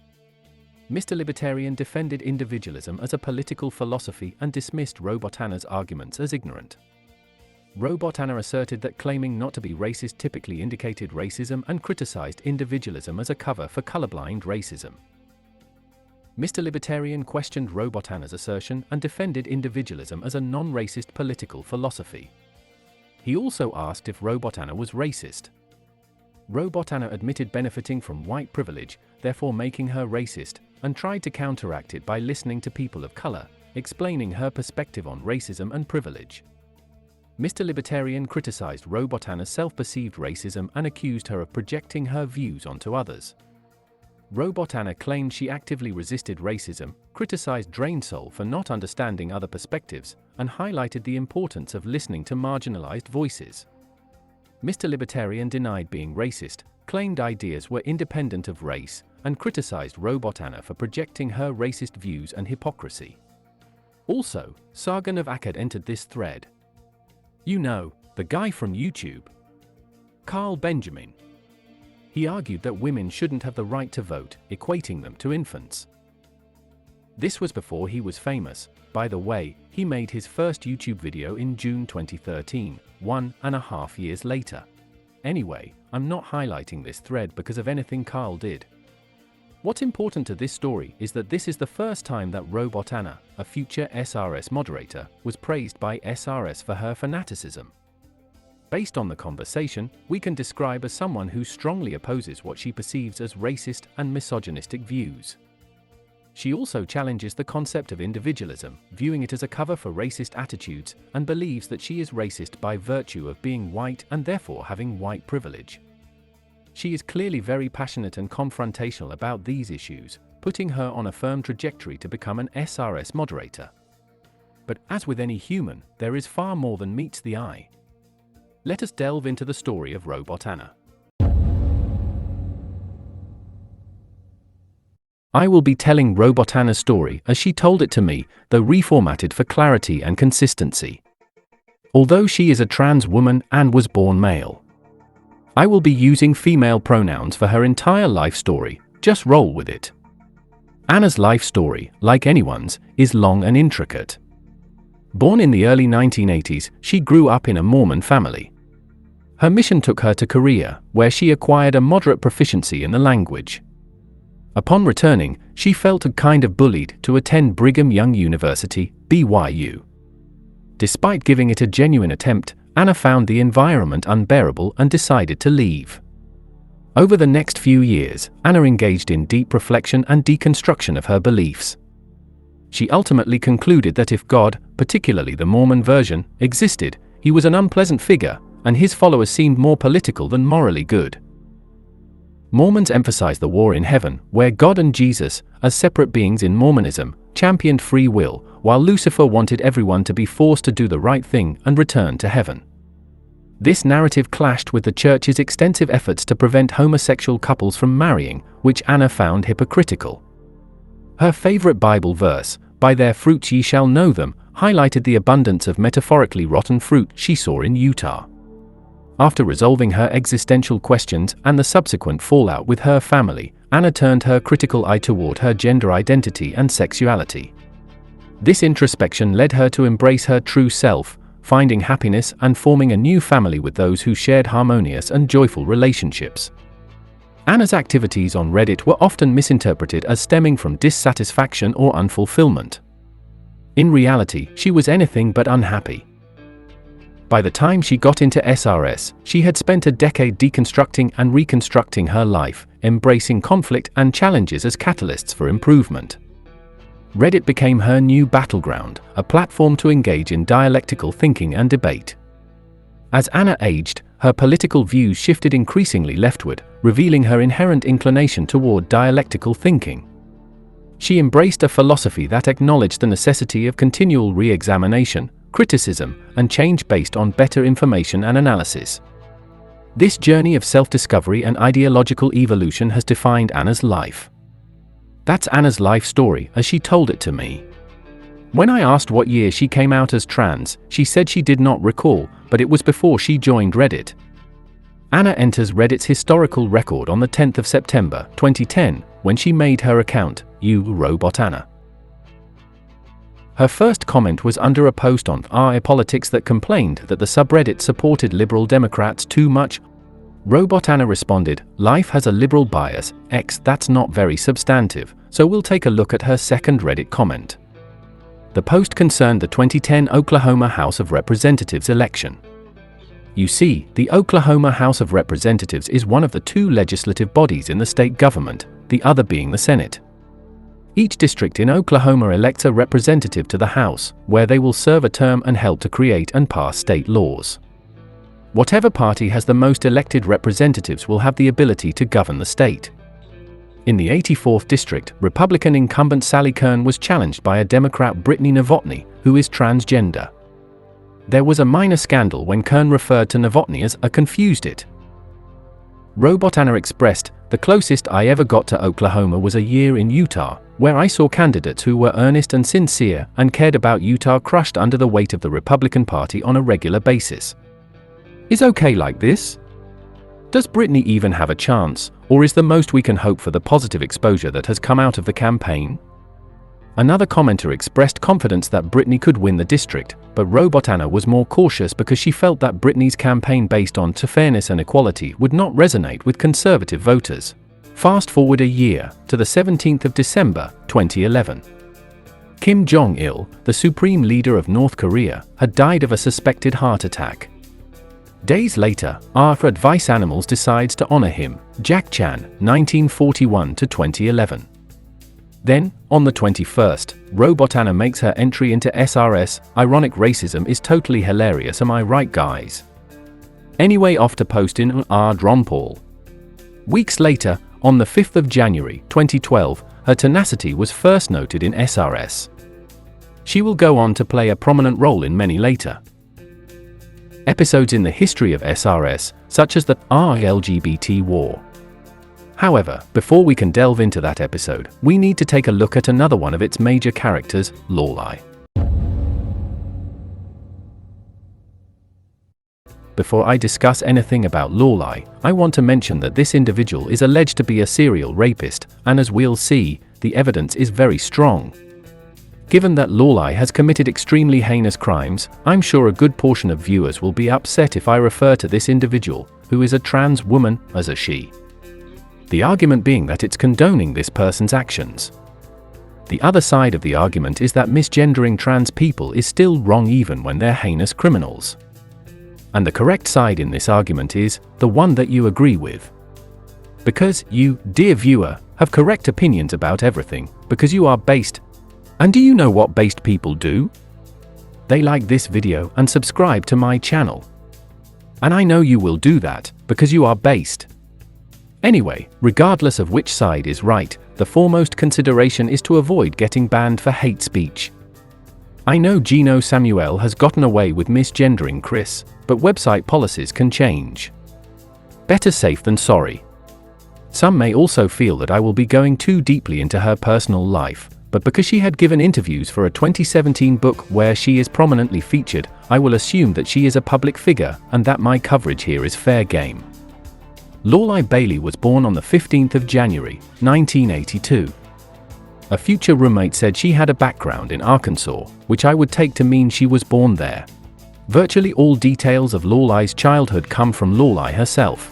Mr. Libertarian defended individualism as a political philosophy and dismissed RobotAnna's arguments as ignorant. RobotAnna asserted that claiming not to be racist typically indicated racism and criticized individualism as a cover for colorblind racism. Mr. Libertarian questioned RobotAnna's assertion and defended individualism as a non-racist political philosophy. He also asked if RobotAnna was racist. RobotAnna admitted benefiting from white privilege, therefore making her racist, and tried to counteract it by listening to people of color, explaining her perspective on racism and privilege. Mr. Libertarian criticized RobotAnna's self-perceived racism and accused her of projecting her views onto others. RobotAnna claimed she actively resisted racism, criticized Drained Soul for not understanding other perspectives, and highlighted the importance of listening to marginalized voices. Mr. Libertarian denied being racist, claimed ideas were independent of race, and criticized RobotAnna for projecting her racist views and hypocrisy. Also, Sargon of Akkad entered this thread. You know, the guy from YouTube. Carl Benjamin. He argued that women shouldn't have the right to vote, equating them to infants. This was before he was famous. By the way, he made his first YouTube video in June 2013, 1.5 years later. Anyway, I'm not highlighting this thread because of anything Carl did. What's important to this story is that this is the first time that RobotAnna, a future SRS moderator, was praised by SRS for her fanaticism. Based on the conversation, we can describe as someone who strongly opposes what she perceives as racist and misogynistic views. She also challenges the concept of individualism, viewing it as a cover for racist attitudes, and believes that she is racist by virtue of being white and therefore having white privilege. She is clearly very passionate and confrontational about these issues, putting her on a firm trajectory to become an SRS moderator. But as with any human, there is far more than meets the eye. Let us delve into the story of RobotAnna. I will be telling RobotAnna's story as she told it to me, though reformatted for clarity and consistency. Although she is a trans woman and was born male, I will be using female pronouns for her entire life story. Just roll with it. Anna's life story, like anyone's, is long and intricate. Born in the early 1980s, she grew up in a Mormon family. Her mission took her to Korea, where she acquired a moderate proficiency in the language. Upon returning, she felt a kind of bullied to attend Brigham Young University, BYU. Despite giving it a genuine attempt, Anna found the environment unbearable and decided to leave. Over the next few years, Anna engaged in deep reflection and deconstruction of her beliefs. She ultimately concluded that if God, particularly the Mormon version, existed, he was an unpleasant figure, and his followers seemed more political than morally good. Mormons emphasize the war in heaven, where God and Jesus, as separate beings in Mormonism, championed free will, while Lucifer wanted everyone to be forced to do the right thing and return to heaven. This narrative clashed with the church's extensive efforts to prevent homosexual couples from marrying, which Anna found hypocritical. Her favorite Bible verse, "By their fruits ye shall know them," highlighted the abundance of metaphorically rotten fruit she saw in Utah. After resolving her existential questions and the subsequent fallout with her family, Anna turned her critical eye toward her gender identity and sexuality. This introspection led her to embrace her true self, finding happiness and forming a new family with those who shared harmonious and joyful relationships. Anna's activities on Reddit were often misinterpreted as stemming from dissatisfaction or unfulfillment. In reality, she was anything but unhappy. By the time she got into SRS, she had spent a decade deconstructing and reconstructing her life, embracing conflict and challenges as catalysts for improvement. Reddit became her new battleground, a platform to engage in dialectical thinking and debate. As Anna aged, her political views shifted increasingly leftward, revealing her inherent inclination toward dialectical thinking. She embraced a philosophy that acknowledged the necessity of continual re-examination, criticism, and change based on better information and analysis. This journey of self-discovery and ideological evolution has defined Anna's life. That's Anna's life story as she told it to me. When I asked what year she came out as trans, she said she did not recall, but it was before she joined Reddit. Anna enters Reddit's historical record on the 10th of September 2010, when she made her account, RobotAnna. Her first comment was under a post on Politics that complained that the subreddit supported liberal Democrats too much. RobotAnna responded, "Life has a liberal bias, that's not very substantive, so we'll take a look at her second Reddit comment." The post concerned the 2010 Oklahoma House of Representatives election. You see, the Oklahoma House of Representatives is one of the two legislative bodies in the state government, the other being the Senate. Each district in Oklahoma elects a representative to the House, where they will serve a term and help to create and pass state laws. Whatever party has the most elected representatives will have the ability to govern the state. In the 84th district, Republican incumbent Sally Kern was challenged by a Democrat Brittany Novotny, who is transgender. There was a minor scandal when Kern referred to Novotny as a confused it. RobotAnna expressed, "The closest I ever got to Oklahoma was a year in Utah, where I saw candidates who were earnest and sincere and cared about Utah crushed under the weight of the Republican Party on a regular basis. Is okay like this? Does Brittany even have a chance, or is the most we can hope for the positive exposure that has come out of the campaign?" Another commenter expressed confidence that Brittany could win the district, but RobotAnna was more cautious because she felt that Brittany's campaign based on fairness and equality would not resonate with conservative voters. Fast forward a year, to the 17th of December, 2011. Kim Jong-il, the supreme leader of North Korea, had died of a suspected heart attack. Days later, our Advice Animals decides to honor him, Jack Chan, 1941 to 2011. Then, on the 21st, RobotAnna makes her entry into SRS, ironic racism is totally hilarious, am I right guys? Anyway, off to post in Ron Paul. Weeks later, on the 5th of January, 2012, her tenacity was first noted in SRS. She will go on to play a prominent role in many later episodes in the history of SRS, such as the LGBT War. However, before we can delve into that episode, we need to take a look at another one of its major characters, Laurelai. Before I discuss anything about Laurelai, I want to mention that this individual is alleged to be a serial rapist, and as we'll see, the evidence is very strong. Given that Laurelai has committed extremely heinous crimes, I'm sure a good portion of viewers will be upset if I refer to this individual, who is a trans woman, as a she. The argument being that it's condoning this person's actions. The other side of the argument is that misgendering trans people is still wrong even when they're heinous criminals. And the correct side in this argument is the one that you agree with. Because you, dear viewer, have correct opinions about everything, because you are based. And do you know what based people do? They like this video and subscribe to my channel. And I know you will do that, because you are based. Anyway, regardless of which side is right, the foremost consideration is to avoid getting banned for hate speech. I know Gino Samuel has gotten away with misgendering Chris, but website policies can change. Better safe than sorry. Some may also feel that I will be going too deeply into her personal life, but because she had given interviews for a 2017 book where she is prominently featured, I will assume that she is a public figure and that my coverage here is fair game. Laurelai Bailey was born on the 15th of January, 1982. A future roommate said she had a background in Arkansas, which I would take to mean she was born there. Virtually all details of Laurelai's childhood come from Laurelai herself.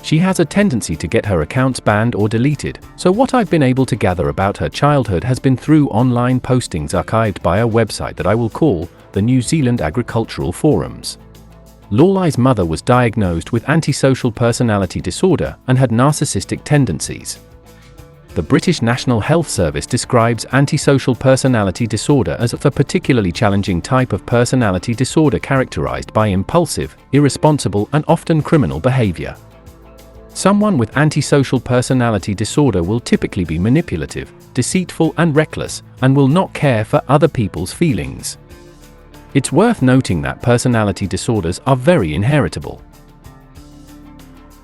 She has a tendency to get her accounts banned or deleted, so what I've been able to gather about her childhood has been through online postings archived by a website that I will call the New Zealand Agricultural Forums. Laurelai's mother was diagnosed with antisocial personality disorder and had narcissistic tendencies. The British National Health Service describes antisocial personality disorder as a particularly challenging type of personality disorder characterized by impulsive, irresponsible, and often criminal behavior. Someone with antisocial personality disorder will typically be manipulative, deceitful, and reckless, and will not care for other people's feelings. It's worth noting that personality disorders are very inheritable.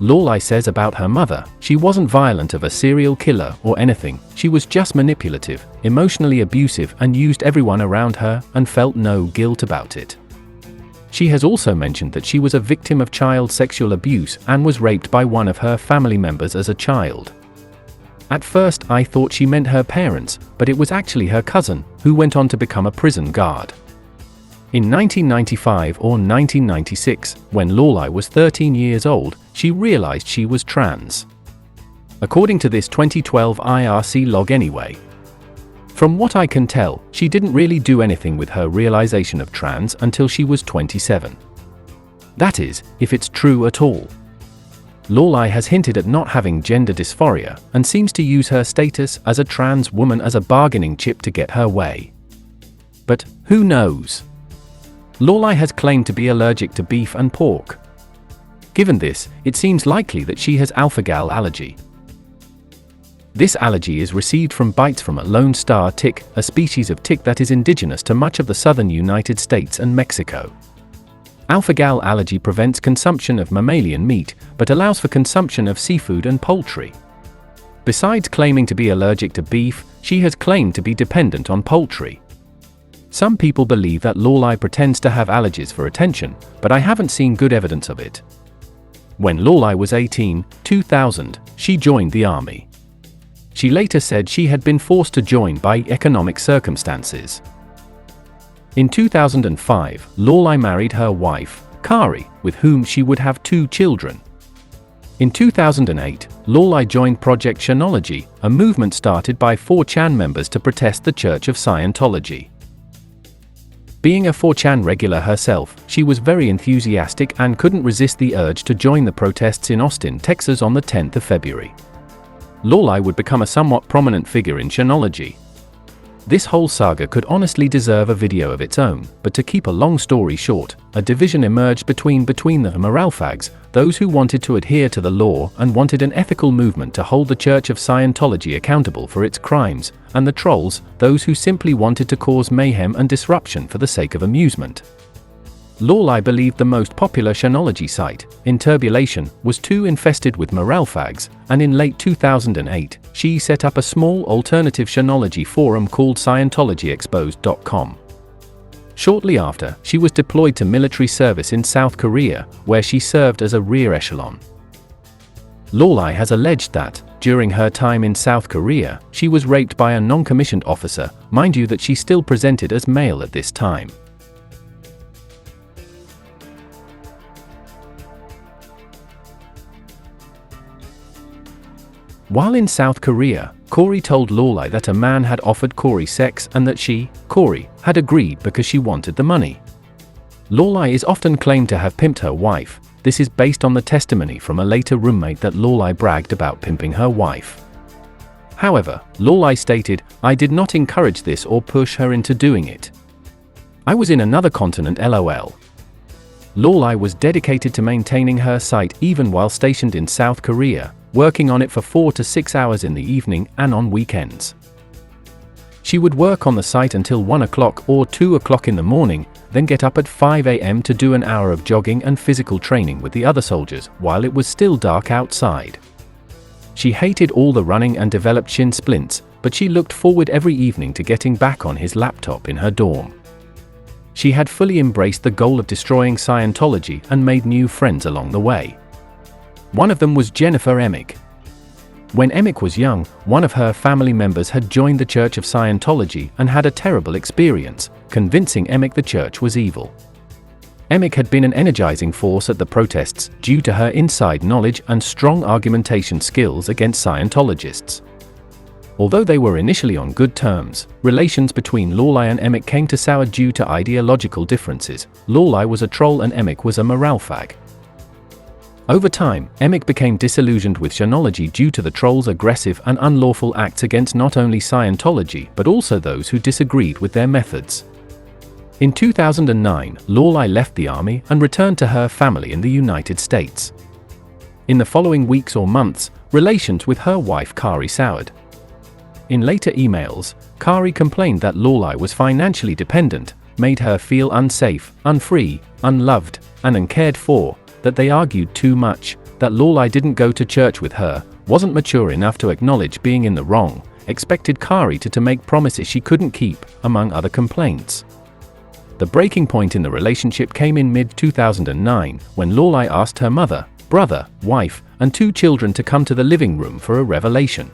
Laurelai says about her mother, she wasn't violent of a serial killer or anything, she was just manipulative, emotionally abusive, and used everyone around her, and felt no guilt about it. She has also mentioned that she was a victim of child sexual abuse and was raped by one of her family members as a child. At first I thought she meant her parents, but it was actually her cousin, who went on to become a prison guard. In 1995 or 1996, when Laurelai was 13 years old, she realized she was trans. According to this 2012 IRC log anyway. From what I can tell, she didn't really do anything with her realization of trans until she was 27. That is, if it's true at all. Laurelai has hinted at not having gender dysphoria, and seems to use her status as a trans woman as a bargaining chip to get her way. But, who knows? Laurelai has claimed to be allergic to beef and pork. Given this, it seems likely that she has alpha-gal allergy. This allergy is received from bites from a lone star tick, a species of tick that is indigenous to much of the southern United States and Mexico. Alpha-gal allergy prevents consumption of mammalian meat, but allows for consumption of seafood and poultry. Besides claiming to be allergic to beef, she has claimed to be dependent on poultry. Some people believe that Laurelai pretends to have allergies for attention, but I haven't seen good evidence of it. When Laurelai was 18, 2000, she joined the army. She later said she had been forced to join by economic circumstances. In 2005, Laurelai married her wife, Kari, with whom she would have 2 children. In 2008, Laurelai joined Project Shenology, a movement started by 4chan members to protest the Church of Scientology. Being a 4chan regular herself, she was very enthusiastic and couldn't resist the urge to join the protests in Austin, Texas on the 10th of February. Laurelai would become a somewhat prominent figure in Shenology. This whole saga could honestly deserve a video of its own, but to keep a long story short, a division emerged between the moralfags, those who wanted to adhere to the law and wanted an ethical movement to hold the Church of Scientology accountable for its crimes, and the trolls, those who simply wanted to cause mayhem and disruption for the sake of amusement. Laurelai believed the most popular Shenology site, Interbulation, was too infested with moralfags, and in late 2008, she set up a small alternative Shenology forum called ScientologyExposed.com. Shortly after, she was deployed to military service in South Korea, where she served as a rear echelon. Laurelai has alleged that, during her time in South Korea, she was raped by a non-commissioned officer, mind you that she still presented as male at this time. While in South Korea, Corey told Laurelai that a man had offered Corey sex and that she, Corey, had agreed because she wanted the money. Laurelai is often claimed to have pimped her wife. This is based on the testimony from a later roommate that Laurelai bragged about pimping her wife. However, Laurelai stated, "I did not encourage this or push her into doing it. I was in another continent LOL." Laurelai was dedicated to maintaining her site even while stationed in South Korea, working on it for 4 to 6 hours in the evening and on weekends. She would work on the site until 1 o'clock or 2 o'clock in the morning, then get up at 5 a.m. to do an hour of jogging and physical training with the other soldiers while it was still dark outside. She hated all the running and developed shin splints, but she looked forward every evening to getting back on his laptop in her dorm. She had fully embraced the goal of destroying Scientology and made new friends along the way. One of them was Jennifer Emick. When Emick was young, one of her family members had joined the Church of Scientology and had a terrible experience, convincing Emick the church was evil. Emick had been an energizing force at the protests due to her inside knowledge and strong argumentation skills against Scientologists. Although they were initially on good terms, relations between Laurelai and Emic came to sour due to ideological differences. Laurelai was a troll and Emic was a morale fag. Over time, Emic became disillusioned with Shanology due to the troll's aggressive and unlawful acts against not only Scientology but also those who disagreed with their methods. In 2009, Laurelai left the army and returned to her family in the United States. In the following weeks or months, relations with her wife Kari soured. In later emails, Kari complained that Laurelai was financially dependent, made her feel unsafe, unfree, unloved, and uncared for, that they argued too much, that Laurelai didn't go to church with her, wasn't mature enough to acknowledge being in the wrong, expected Kari to make promises she couldn't keep, among other complaints. The breaking point in the relationship came in mid-2009, when Laurelai asked her mother, brother, wife, and 2 children to come to the living room for a revelation.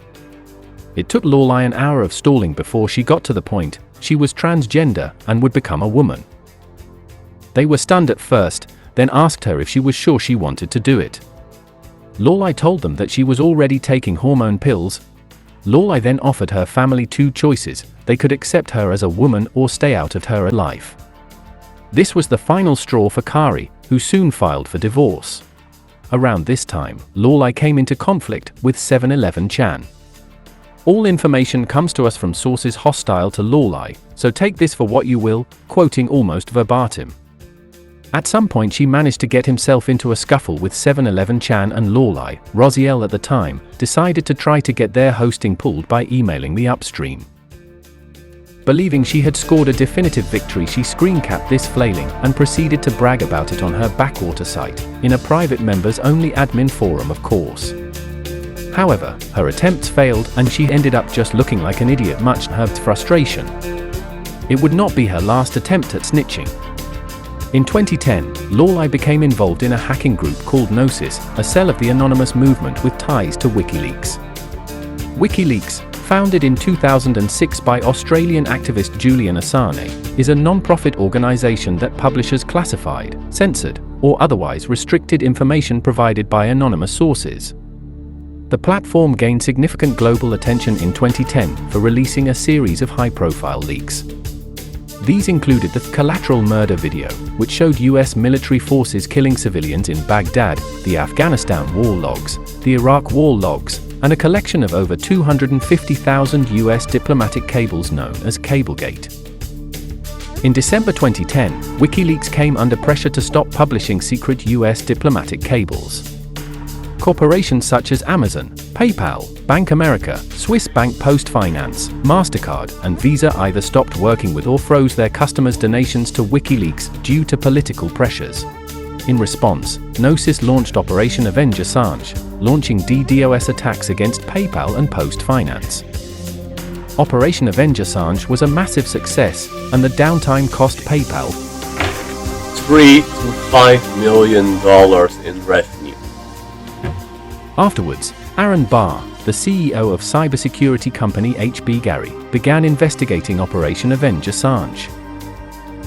It took Laurelai an hour of stalling before she got to the point she was transgender and would become a woman. They were stunned at first, then asked her if she was sure she wanted to do it. Laurelai told them that she was already taking hormone pills. Laurelai then offered her family 2 choices: they could accept her as a woman or stay out of her life. This was the final straw for Kari, who soon filed for divorce. Around this time, Laurelai came into conflict with 7-Eleven-chan. All information comes to us from sources hostile to Laurelai, so take this for what you will, quoting almost verbatim. At some point she managed to get himself into a scuffle with 7-Eleven-chan, and Laurelai, Rosiel at the time, decided to try to get their hosting pulled by emailing the upstream. Believing she had scored a definitive victory, she screen-capped this flailing and proceeded to brag about it on her backwater site, in a private members-only admin forum of course. However, her attempts failed and she ended up just looking like an idiot, much to her frustration. It would not be her last attempt at snitching. In 2010, Laurelai became involved in a hacking group called Gnosis, a cell of the anonymous movement with ties to WikiLeaks. WikiLeaks, founded in 2006 by Australian activist Julian Assange, is a non-profit organisation that publishes classified, censored, or otherwise restricted information provided by anonymous sources. The platform gained significant global attention in 2010 for releasing a series of high-profile leaks. These included the collateral murder video, which showed US military forces killing civilians in Baghdad, the Afghanistan war logs, the Iraq war logs, and a collection of over 250,000 US diplomatic cables known as Cablegate. In December 2010, WikiLeaks came under pressure to stop publishing secret US diplomatic cables. Corporations such as Amazon, PayPal, Bank America, Swiss bank Post Finance, MasterCard, and Visa either stopped working with or froze their customers' donations to WikiLeaks due to political pressures. In response, Gnosis launched Operation Avenge Assange, launching DDoS attacks against PayPal and Post Finance. Operation Avenge Assange was a massive success, and the downtime cost PayPal $3 to $5 million in revenue. Afterwards, Aaron Barr, the CEO of cybersecurity company HB Gary, began investigating Operation Avenge Assange.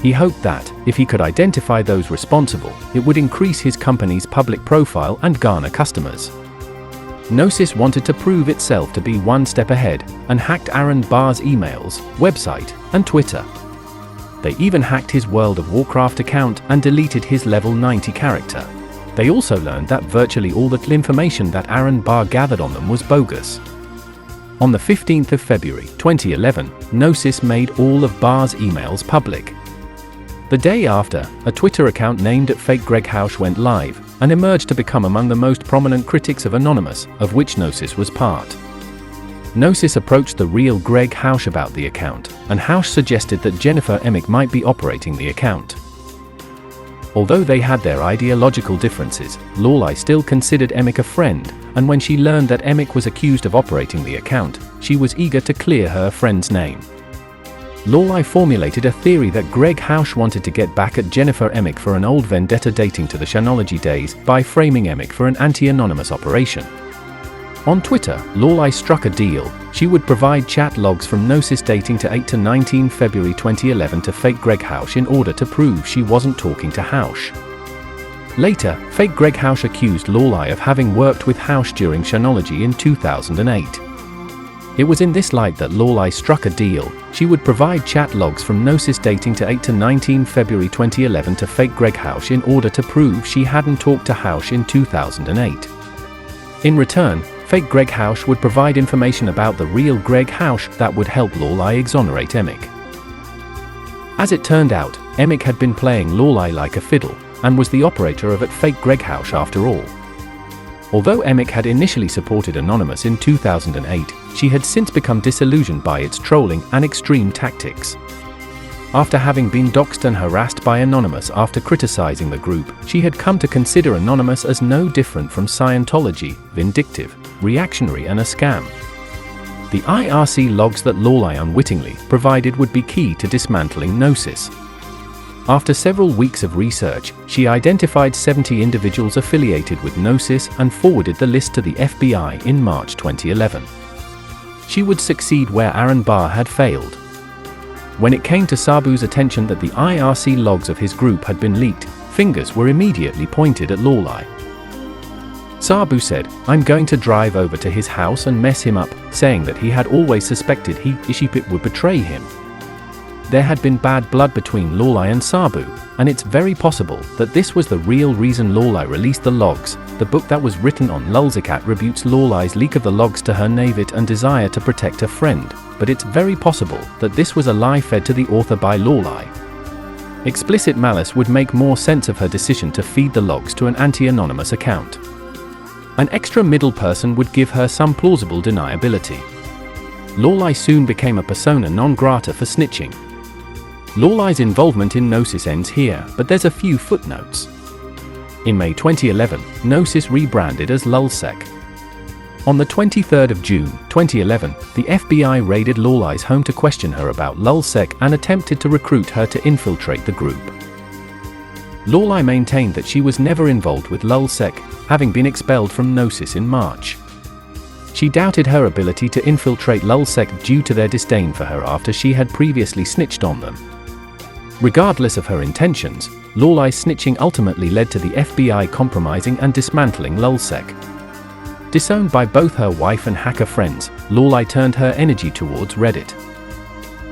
He hoped that, if he could identify those responsible, it would increase his company's public profile and garner customers. Gnosis wanted to prove itself to be one step ahead, and hacked Aaron Barr's emails, website, and Twitter. They even hacked his World of Warcraft account and deleted his level 90 character. They also learned that virtually all the information that Aaron Barr gathered on them was bogus. On the 15th of February 2011, Gnosis made all of Barr's emails public. The day after, a Twitter account named @Fake Greg Hausch went live, and emerged to become among the most prominent critics of Anonymous, of which Gnosis was part. Gnosis approached the real Greg Hausch about the account, and Hausch suggested that Jennifer Emick might be operating the account. Although they had their ideological differences, Laurelai still considered Emick a friend, and when she learned that Emick was accused of operating the account, she was eager to clear her friend's name. Laurelai formulated a theory that Greg Hausch wanted to get back at Jennifer Emick for an old vendetta dating to the Shanology days by framing Emick for an anti-anonymous operation. On Twitter, Laurelai struck a deal. She would provide chat logs from Gnosis dating to 8 to 19 February 2011 to fake Greg Hausch in order to prove she wasn't talking to Hausch. Later, fake Greg Hausch accused Laurelai of having worked with Hausch during Shanology in 2008. It was in this light that Laurelai struck a deal. She would provide chat logs from Gnosis dating to 8 to 19 February 2011 to fake Greg Hausch in order to prove she hadn't talked to Hausch in 2008. In return, fake Greg Hausch would provide information about the real Greg Hausch that would help Laurelai exonerate Emick. As it turned out, Emick had been playing Laurelai like a fiddle, and was the operator of fake Greg Hausch after all. Although Emick had initially supported Anonymous in 2008, she had since become disillusioned by its trolling and extreme tactics. After having been doxxed and harassed by Anonymous after criticizing the group, she had come to consider Anonymous as no different from Scientology, vindictive, reactionary and a scam. The IRC logs that Laurelai unwittingly provided would be key to dismantling Gnosis. After several weeks of research, she identified 70 individuals affiliated with Gnosis and forwarded the list to the FBI in March 2011. She would succeed where Aaron Barr had failed. When it came to Sabu's attention that the IRC logs of his group had been leaked, fingers were immediately pointed at Laurelai. Sabu said, "I'm going to drive over to his house and mess him up," saying that he had always suspected Ishipit would betray him. There had been bad blood between Laurelai and Sabu, and it's very possible that this was the real reason Laurelai released the logs. The book that was written on Lulzik attributes Laurelai's leak of the logs to her naivete and desire to protect a friend, but it's very possible that this was a lie fed to the author by Laurelai. Explicit malice would make more sense of her decision to feed the logs to an anti-anonymous account. An extra middle person would give her some plausible deniability. Laurelai soon became a persona non grata for snitching. Laurelai's involvement in Gnosis ends here, but there's a few footnotes. In May 2011, Gnosis rebranded as Lulsec. On the 23rd of June 2011, the FBI raided Laurelai's home to question her about Lulsec and attempted to recruit her to infiltrate the group. Laurelai maintained that she was never involved with Lulsec, having been expelled from Gnosis in March. She doubted her ability to infiltrate Lulsec due to their disdain for her after she had previously snitched on them. Regardless of her intentions, Laurelai's snitching ultimately led to the FBI compromising and dismantling Lulsec. Disowned by both her wife and hacker friends, Laurelai turned her energy towards Reddit.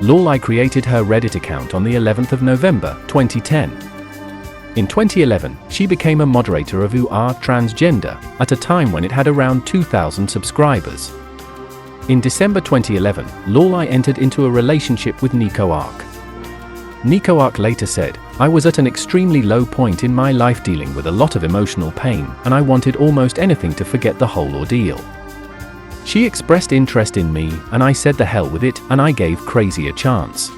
Laurelai created her Reddit account on the 11th of November 2010. In 2011, she became a moderator of Who Are Transgender, at a time when it had around 2,000 subscribers. In December 2011, Laurelai entered into a relationship with Nico Ark. Nico Ark later said, "I was at an extremely low point in my life dealing with a lot of emotional pain, and I wanted almost anything to forget the whole ordeal. She expressed interest in me, and I said the hell with it, and I gave Crazy a chance."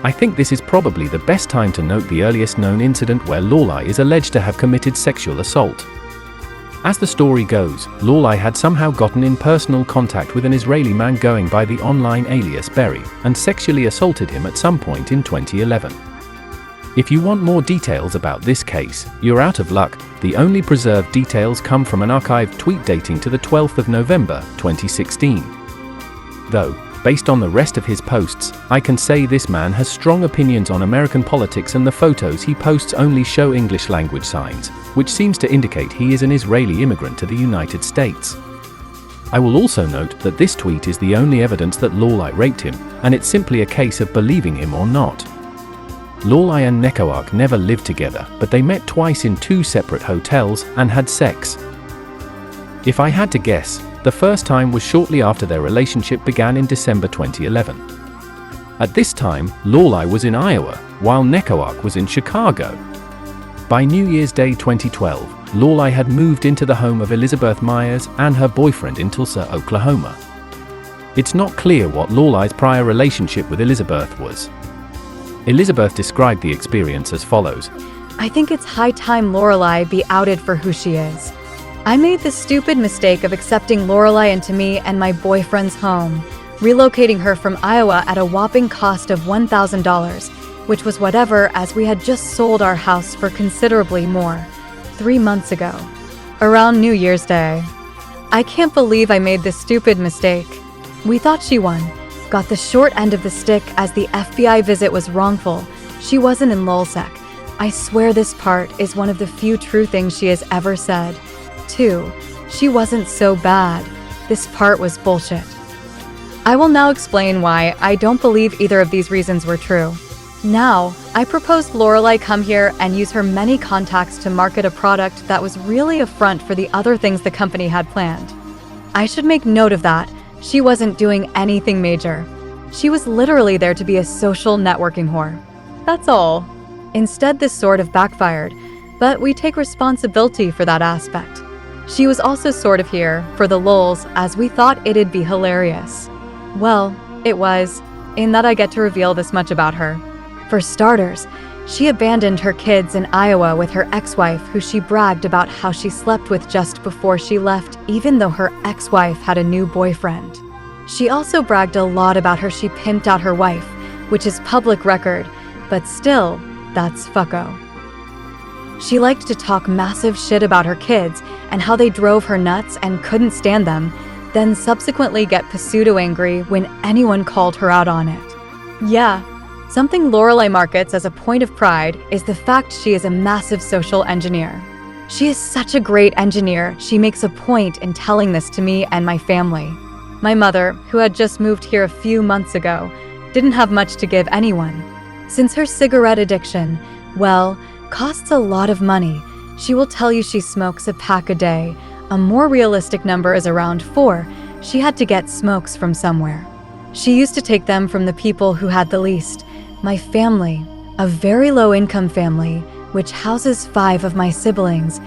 I think this is probably the best time to note the earliest known incident where Laurelai is alleged to have committed sexual assault. As the story goes, Laurelai had somehow gotten in personal contact with an Israeli man going by the online alias Berry, and sexually assaulted him at some point in 2011. If you want more details about this case, you're out of luck. The only preserved details come from an archived tweet dating to the 12th of November 2016. Though, based on the rest of his posts, I can say this man has strong opinions on American politics, and the photos he posts only show English language signs, which seems to indicate he is an Israeli immigrant to the United States. I will also note that this tweet is the only evidence that Laurelai raped him, and it's simply a case of believing him or not. Laurelai and Nico Ark never lived together, but they met twice in 2 separate hotels and had sex. If I had to guess, the first time was shortly after their relationship began in December 2011. At this time, Laurelai was in Iowa, while Nico Ark was in Chicago. By New Year's Day 2012, Laurelai had moved into the home of Elizabeth Myers and her boyfriend in Tulsa, Oklahoma. It's not clear what Laurelai's prior relationship with Elizabeth was. Elizabeth described the experience as follows. "I think it's high time Laurelai be outed for who she is. I made the stupid mistake of accepting Laurelai into me and my boyfriend's home, relocating her from Iowa at a whopping cost of $1,000, which was whatever, as we had just sold our house for considerably more, 3 months ago, around New Year's Day. I can't believe I made this stupid mistake. We thought she won, got the short end of the stick as the FBI visit was wrongful. She wasn't in Lulsec. I swear this part is one of the few true things she has ever said. 2. She wasn't so bad. This part was bullshit. I will now explain why I don't believe either of these reasons were true. Now, I proposed Laurelai come here and use her many contacts to market a product that was really a front for the other things the company had planned. I should make note of that. She wasn't doing anything major. She was literally there to be a social networking whore. That's all. Instead, this sort of backfired, but we take responsibility for that aspect. She was also sort of here for the lulz, as we thought it'd be hilarious. Well, it was, in that I get to reveal this much about her. For starters, she abandoned her kids in Iowa with her ex-wife, who she bragged about how she slept with just before she left, even though her ex-wife had a new boyfriend. She also bragged a lot about how she pimped out her wife, which is public record, but still, that's fucko. She liked to talk massive shit about her kids and how they drove her nuts and couldn't stand them, then subsequently get pseudo-angry when anyone called her out on it. Yeah, something Laurelai markets as a point of pride is the fact she is a massive social engineer. She is such a great engineer, she makes a point in telling this to me and my family. My mother, who had just moved here a few months ago, didn't have much to give anyone. Since her cigarette addiction, well, costs a lot of money, she will tell you she smokes a pack a day. A more realistic number is around 4. She had to get smokes from somewhere. She used to take them from the people who had the least. My family, a very low-income family, which houses 5 of my siblings,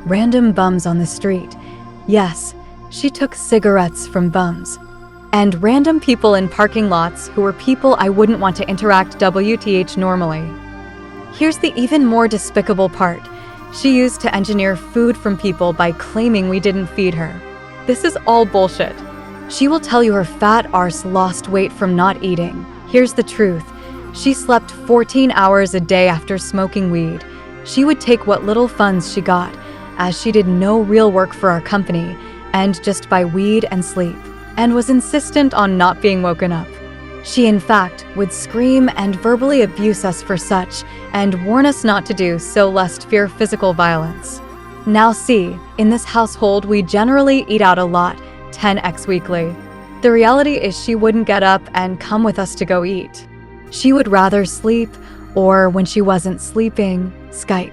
random bums on the street. Yes, she took cigarettes from bums. And random people in parking lots who were people I wouldn't want to interact WTH normally. Here's the even more despicable part. She used to engineer food from people by claiming we didn't feed her. This is all bullshit. She will tell you her fat arse lost weight from not eating. Here's the truth. She slept 14 hours a day after smoking weed. She would take what little funds she got, as she did no real work for our company, and just buy weed and sleep, and was insistent on not being woken up. She, in fact, would scream and verbally abuse us for such, and warn us not to do so lest fear physical violence. Now see, in this household we generally eat out a lot, 10x weekly. The reality is she wouldn't get up and come with us to go eat. She would rather sleep, or when she wasn't sleeping, Skype.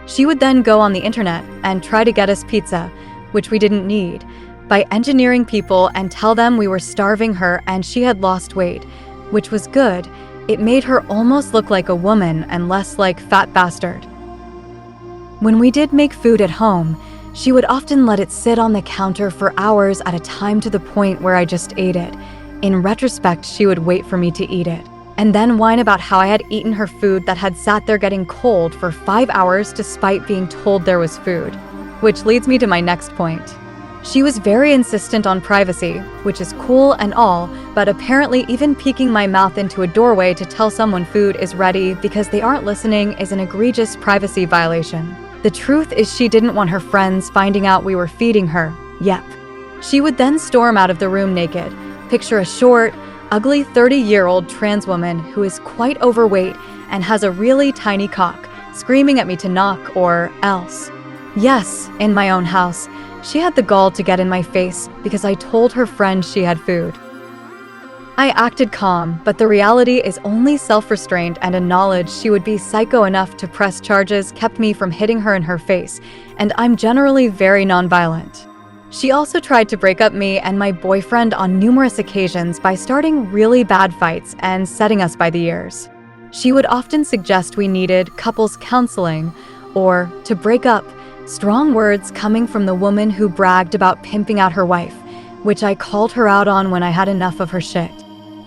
She would then go on the internet and try to get us pizza, which we didn't need, by engineering people and tell them we were starving her and she had lost weight, which was good. It made her almost look like a woman and less like fat bastard. When we did make food at home, she would often let it sit on the counter for hours at a time to the point where I just ate it. In retrospect, she would wait for me to eat it, and then whine about how I had eaten her food that had sat there getting cold for 5 hours despite being told there was food. Which leads me to my next point. She was very insistent on privacy, which is cool and all, but apparently even peeking my mouth into a doorway to tell someone food is ready because they aren't listening is an egregious privacy violation. The truth is she didn't want her friends finding out we were feeding her. Yep. She would then storm out of the room naked. Picture a short, ugly 30-year-old trans woman who is quite overweight and has a really tiny cock, screaming at me to knock or else. Yes, in my own house. She had the gall to get in my face because I told her friend she had food. I acted calm, but the reality is only self-restraint and a knowledge she would be psycho enough to press charges kept me from hitting her in her face, and I'm generally very nonviolent. She also tried to break up me and my boyfriend on numerous occasions by starting really bad fights and setting us by the ears. She would often suggest we needed couples counseling, or to break up, strong words coming from the woman who bragged about pimping out her wife, which I called her out on when I had enough of her shit.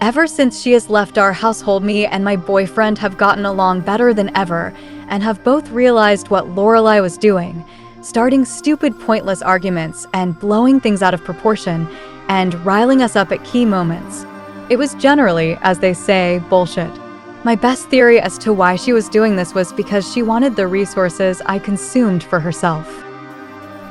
Ever since she has left our household, me and my boyfriend have gotten along better than ever and have both realized what Laurelai was doing, starting stupid pointless arguments and blowing things out of proportion and riling us up at key moments. It was generally, as they say, bullshit. My best theory as to why she was doing this was because she wanted the resources I consumed for herself.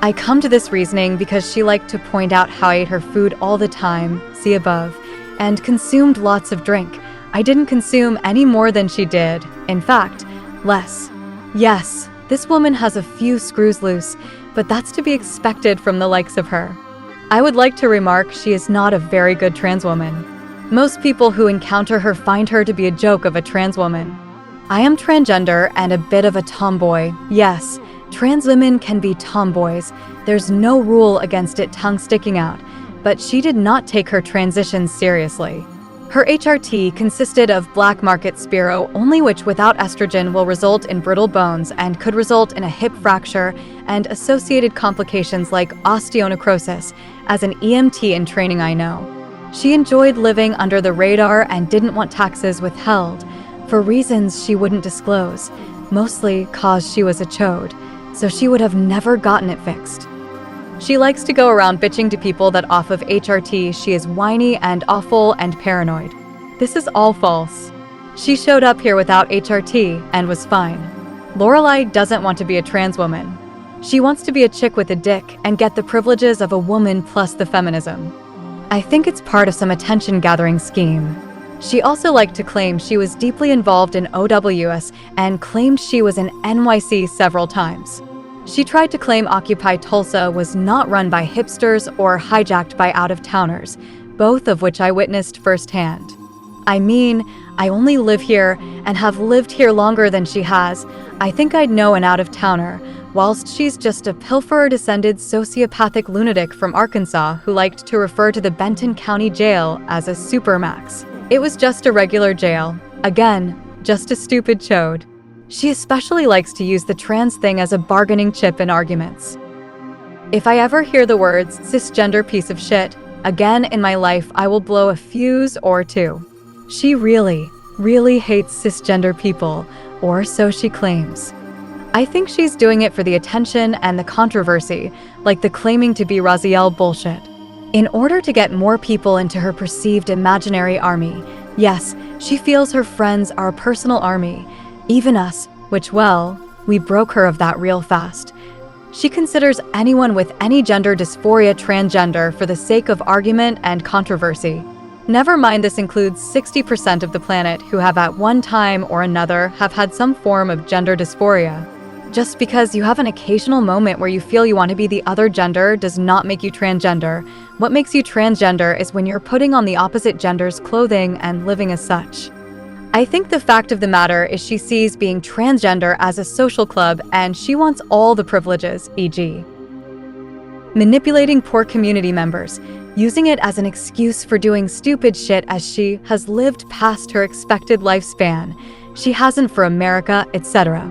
I come to this reasoning because she liked to point out how I ate her food all the time, see above, and consumed lots of drink. I didn't consume any more than she did. In fact, less. Yes, this woman has a few screws loose, but that's to be expected from the likes of her. I would like to remark she is not a very good trans woman. Most people who encounter her find her to be a joke of a trans woman. I am transgender and a bit of a tomboy. Yes, trans women can be tomboys. There's no rule against it tongue sticking out. But she did not take her transition seriously. Her HRT consisted of black market Spiro, only which without estrogen will result in brittle bones and could result in a hip fracture and associated complications like osteonecrosis. As an EMT in training, I know. She enjoyed living under the radar and didn't want taxes withheld, for reasons she wouldn't disclose, mostly cause she was a chode, so she would have never gotten it fixed. She likes to go around bitching to people that off of HRT she is whiny and awful and paranoid. This is all false. She showed up here without HRT and was fine. Laurelai doesn't want to be a trans woman. She wants to be a chick with a dick and get the privileges of a woman plus the feminism. I think it's part of some attention-gathering scheme. She also liked to claim she was deeply involved in OWS and claimed she was in NYC several times. She tried to claim Occupy Tulsa was not run by hipsters or hijacked by out-of-towners, both of which I witnessed firsthand. I mean, I only live here and have lived here longer than she has. I think I'd know an out-of-towner, whilst she's just a pilferer-descended sociopathic lunatic from Arkansas who liked to refer to the Benton County Jail as a supermax. It was just a regular jail. Again, just a stupid chode. She especially likes to use the trans thing as a bargaining chip in arguments. If I ever hear the words cisgender piece of shit again in my life, I will blow a fuse or two. She really, really hates cisgender people, or so she claims. I think she's doing it for the attention and the controversy, like the claiming to be Raziel bullshit. In order to get more people into her perceived imaginary army, yes, she feels her friends are a personal army, even us, which, well, we broke her of that real fast. She considers anyone with any gender dysphoria transgender for the sake of argument and controversy. Never mind, this includes 60% of the planet who have at one time or another have had some form of gender dysphoria. Just because you have an occasional moment where you feel you want to be the other gender does not make you transgender. What makes you transgender is when you're putting on the opposite gender's clothing and living as such. I think the fact of the matter is she sees being transgender as a social club and she wants all the privileges, e.g. manipulating poor community members, using it as an excuse for doing stupid shit as she has lived past her expected lifespan. She hasn't for America, etc.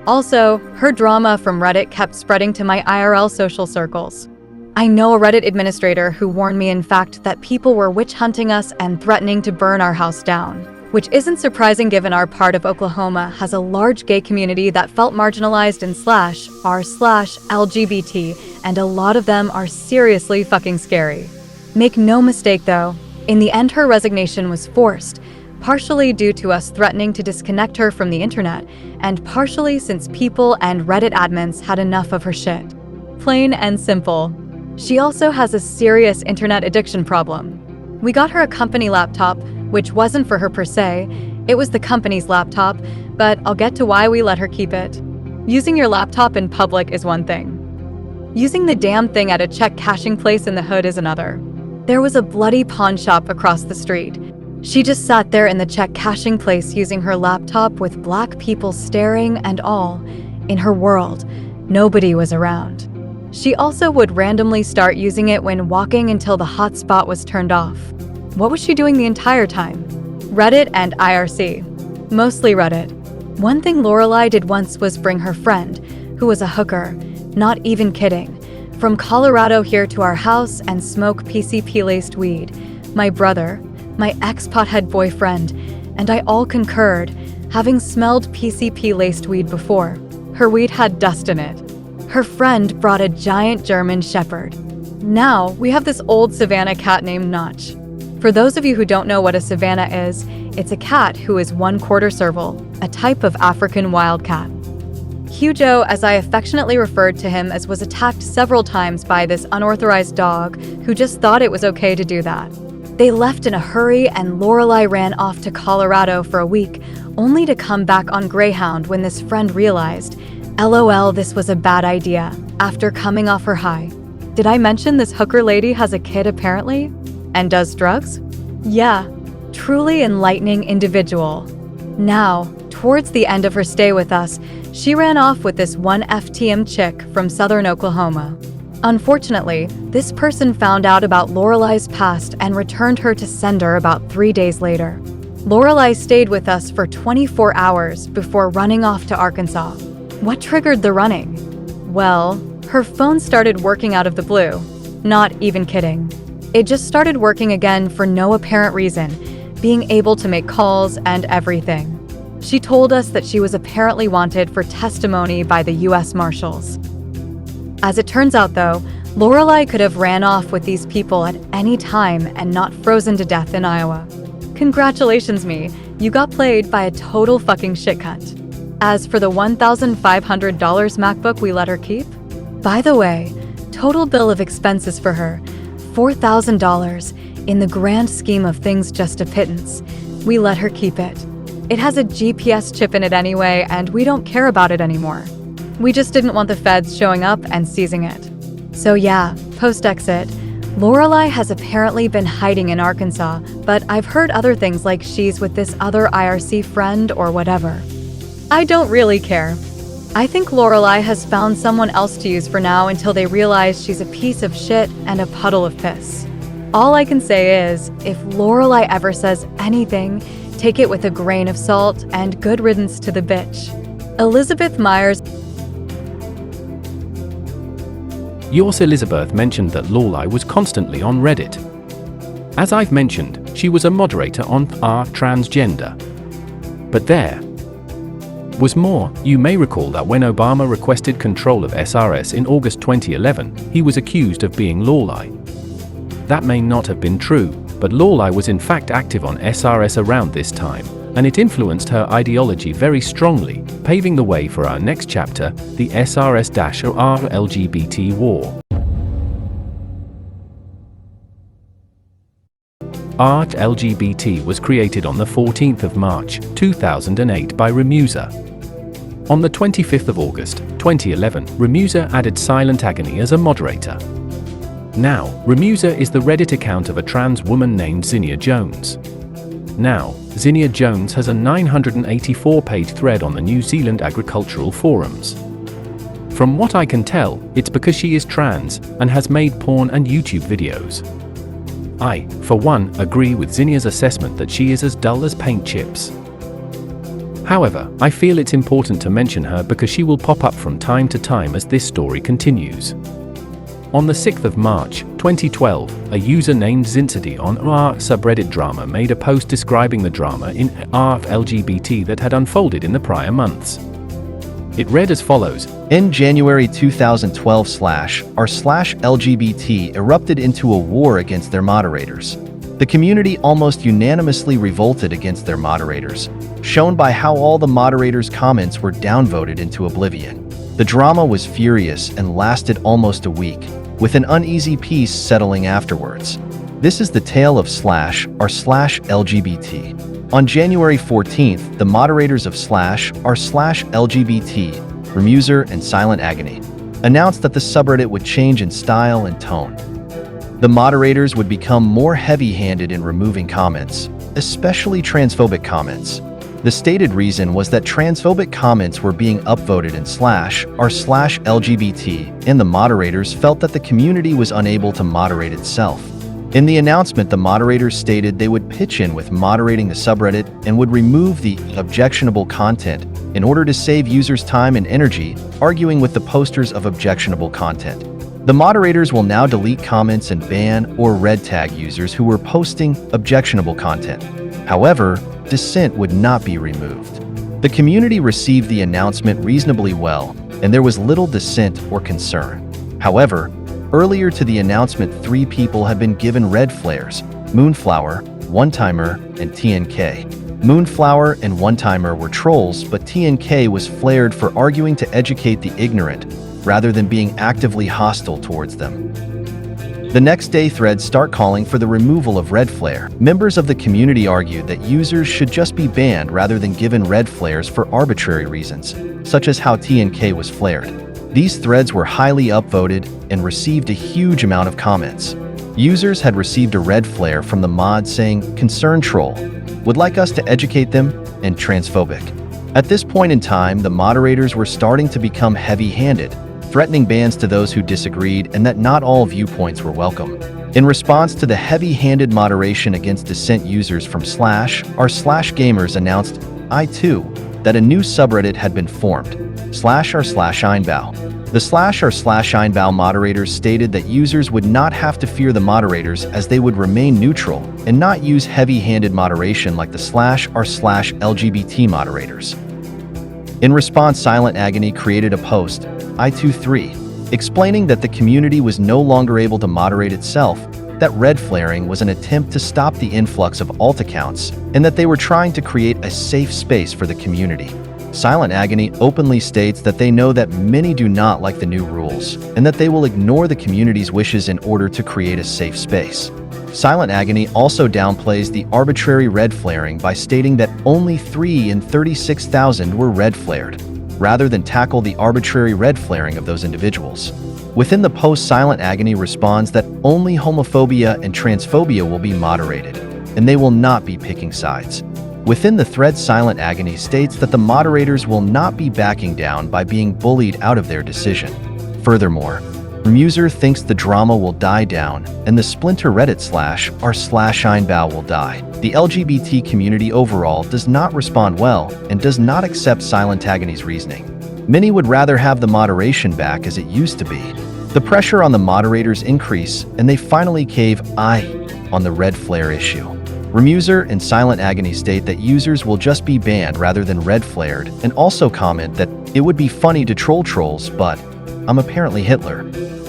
Also, her drama from Reddit kept spreading to my IRL social circles. I know a Reddit administrator who warned me, in fact, that people were witch hunting us and threatening to burn our house down. Which isn't surprising given our part of Oklahoma has a large gay community that felt marginalized in /r/LGBT, and a lot of them are seriously fucking scary. Make no mistake though, in the end her resignation was forced, partially due to us threatening to disconnect her from the internet, and partially since people and Reddit admins had enough of her shit. Plain and simple. She also has a serious internet addiction problem. We got her a company laptop, which wasn't for her per se, it was the company's laptop, but I'll get to why we let her keep it. Using your laptop in public is one thing. Using the damn thing at a check cashing place in the hood is another. There was a bloody pawn shop across the street. She just sat there in the check cashing place using her laptop with black people staring and all. In her world, nobody was around. She also would randomly start using it when walking until the hotspot was turned off. What was she doing the entire time? Reddit and IRC. Mostly Reddit. One thing Laurelai did once was bring her friend, who was a hooker, not even kidding, from Colorado here to our house and smoke PCP-laced weed. My brother, my ex-pothead boyfriend, and I all concurred, having smelled PCP-laced weed before. Her weed had dust in it. Her friend brought a giant German Shepherd. Now, we have this old Savannah cat named Notch. For those of you who don't know what a Savannah is, it's a cat who is 1/4 serval, a type of African wildcat. Hugo, as I affectionately referred to him, as was attacked several times by this unauthorized dog who just thought it was okay to do that. They left in a hurry and Laurelai ran off to Colorado for a week, only to come back on Greyhound when this friend realized, LOL, this was a bad idea, after coming off her high. Did I mention this hooker lady has a kid apparently? And does drugs? Yeah, truly enlightening individual. Now, towards the end of her stay with us, she ran off with this one FTM chick from southern Oklahoma. Unfortunately, this person found out about Laurelai's past and returned her to sender about 3 days later. Laurelai stayed with us for 24 hours before running off to Arkansas. What triggered the running? Well, her phone started working out of the blue. Not even kidding. It just started working again for no apparent reason, being able to make calls and everything. She told us that she was apparently wanted for testimony by the US Marshals. As it turns out though, Laurelai could have ran off with these people at any time and not frozen to death in Iowa. Congratulations me, you got played by a total fucking shitcunt. As for the $1,500 MacBook we let her keep? By the way, total bill of expenses for her, $4,000, in the grand scheme of things just a pittance. We let her keep it. It has a GPS chip in it anyway, and we don't care about it anymore. We just didn't want the feds showing up and seizing it. So yeah, post-exit, Laurelai has apparently been hiding in Arkansas, but I've heard other things like she's with this other IRC friend or whatever. I don't really care. I think Laurelai has found someone else to use for now until they realize she's a piece of shit and a puddle of piss. All I can say is, if Laurelai ever says anything, take it with a grain of salt and good riddance to the bitch. Elizabeth Myers. Yours Elizabeth mentioned that Laurelai was constantly on Reddit. As I've mentioned, she was a moderator on Transgender. But there was more. You may recall that when Obama requested control of SRS in August 2011, he was accused of being Laurelai. That may not have been true, but Laurelai was in fact active on SRS around this time, and it influenced her ideology very strongly, paving the way for our next chapter, the SRS-LGBT War. LGBT was created on the 14th of March, 2008 by Remusa. On the 25th of August, 2011, Remusa added Silent Agony as a moderator. Now, Remusa is the Reddit account of a trans woman named Zinnia Jones. Now, Zinnia Jones has a 984-page thread on the New Zealand agricultural forums. From what I can tell, it's because she is trans and has made porn and YouTube videos. I, for one, agree with Zinnia's assessment that she is as dull as paint chips. However, I feel it's important to mention her because she will pop up from time to time as this story continues. On the 6th of March, 2012, a user named Zincidie on r subreddit drama made a post describing the drama in LGBT that had unfolded in the prior months. It read as follows. In January 2012 r/LGBT erupted into a war against their moderators. The community almost unanimously revolted against their moderators, shown by how all the moderators' comments were downvoted into oblivion. The drama was furious and lasted almost a week, with an uneasy peace settling afterwards. This is the tale of r/LGBT. On January 14th, the moderators of r/LGBT, Remuser and Silent Agony, announced that the subreddit would change in style and tone. The moderators would become more heavy-handed in removing comments, especially transphobic comments. The stated reason was that transphobic comments were being upvoted in r/LGBT, and the moderators felt that the community was unable to moderate itself. In the announcement, the moderators stated they would pitch in with moderating the subreddit and would remove the objectionable content in order to save users time and energy arguing with the posters of objectionable content. The moderators will now delete comments and ban or red tag users who were posting objectionable content. However, dissent would not be removed. The community received the announcement reasonably well, and there was little dissent or concern. However, earlier to the announcement, 3 people had been given red flares: Moonflower, One-Timer, and TNK. Moonflower and One-Timer were trolls, but TNK was flared for arguing to educate the ignorant, rather than being actively hostile towards them. The next day, threads start calling for the removal of red flare. Members of the community argued that users should just be banned rather than given red flares for arbitrary reasons, such as how TNK was flared. These threads were highly upvoted and received a huge amount of comments. Users had received a red flare from the mod saying, "Concerned troll, would like us to educate them," and transphobic. At this point in time, the moderators were starting to become heavy-handed, threatening bans to those who disagreed and that not all viewpoints were welcome. In response to the heavy-handed moderation against dissent, users from /r/gamers announced, that a new subreddit had been formed, /r/Einbau. The /r/Einbau moderators stated that users would not have to fear the moderators as they would remain neutral and not use heavy-handed moderation like the /r/LGBT moderators. In response, Silent Agony created a post, I23, explaining that the community was no longer able to moderate itself, that red flaring was an attempt to stop the influx of alt accounts, and that they were trying to create a safe space for the community. Silent Agony openly states that they know that many do not like the new rules, and that they will ignore the community's wishes in order to create a safe space. Silent Agony also downplays the arbitrary red flaring by stating that only 3 in 36,000 were red flared, rather than tackle the arbitrary red flaring of those individuals. Within the post, Silent Agony responds that only homophobia and transphobia will be moderated, and they will not be picking sides. Within the thread, Silent Agony states that the moderators will not be backing down by being bullied out of their decision. Furthermore, Remuser thinks the drama will die down and the splinter Reddit /r/Einbau will die. The LGBT community overall does not respond well and does not accept Silent Agony's reasoning. Many would rather have the moderation back as it used to be. The pressure on the moderators increase and they finally cave on the red flare issue. Remuser and Silent Agony state that users will just be banned rather than red flared, and also comment that it would be funny to troll trolls, but I'm apparently Hitler.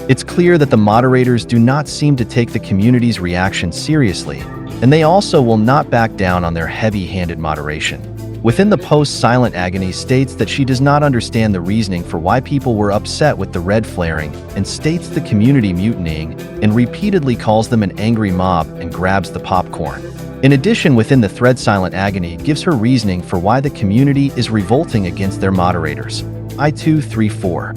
It's clear that the moderators do not seem to take the community's reaction seriously, and they also will not back down on their heavy-handed moderation. Within the post, Silent Agony states that she does not understand the reasoning for why people were upset with the red flaring and states the community mutinying and repeatedly calls them an angry mob and grabs the popcorn. In addition, within the thread, Silent Agony gives her reasoning for why the community is revolting against their moderators, I234.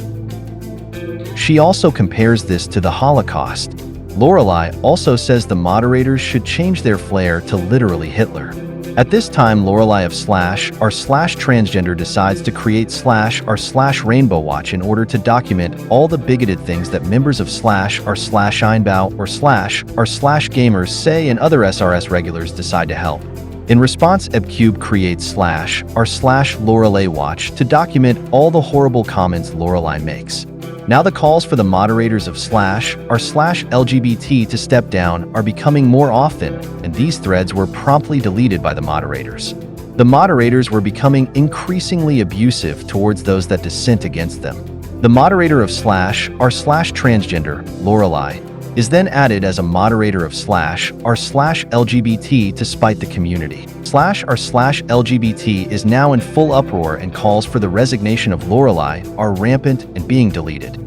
She also compares this to the Holocaust. Laurelai also says the moderators should change their flair to literally Hitler. At this time, Laurelai of /r/transgender decides to create /r/Rainbow Watch in order to document all the bigoted things that members of /r/Einbau or /r/gamers say and other SRS regulars decide to help. In response, EbCube creates /r/Laurelai Watch to document all the horrible comments Laurelai makes. Now the calls for the moderators of /r/LGBT to step down are becoming more often, and these threads were promptly deleted by the moderators. The moderators were becoming increasingly abusive towards those that dissent against them. The moderator of /r/transgender, Laurelai, is then added as a moderator of /r/LGBT to spite the community. /r/LGBT is now in full uproar and calls for the resignation of Laurelai are rampant and being deleted.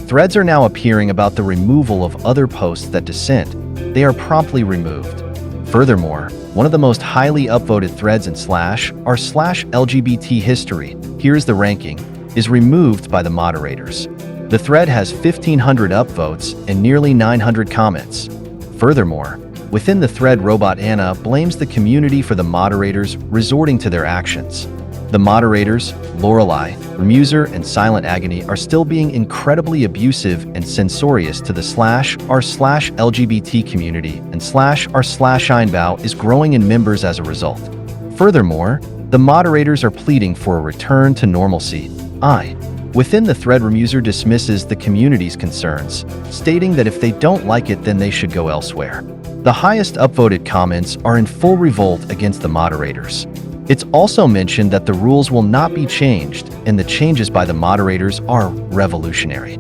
Threads are now appearing about the removal of other posts that dissent. They are promptly removed. Furthermore, one of the most highly upvoted threads in /r/LGBT history, here's the ranking, is removed by the moderators. The thread has 1,500 upvotes and nearly 900 comments. Furthermore, within the thread, RobotAnna blames the community for the moderators resorting to their actions. The moderators, Laurelai, Remuser, and Silent Agony are still being incredibly abusive and censorious to the /r/LGBT community, and /r/Einbau is growing in members as a result. Furthermore, the moderators are pleading for a return to normalcy. Within the thread, Remuser dismisses the community's concerns, stating that if they don't like it, then they should go elsewhere. The highest upvoted comments are in full revolt against the moderators. It's also mentioned that the rules will not be changed, and the changes by the moderators are revolutionary.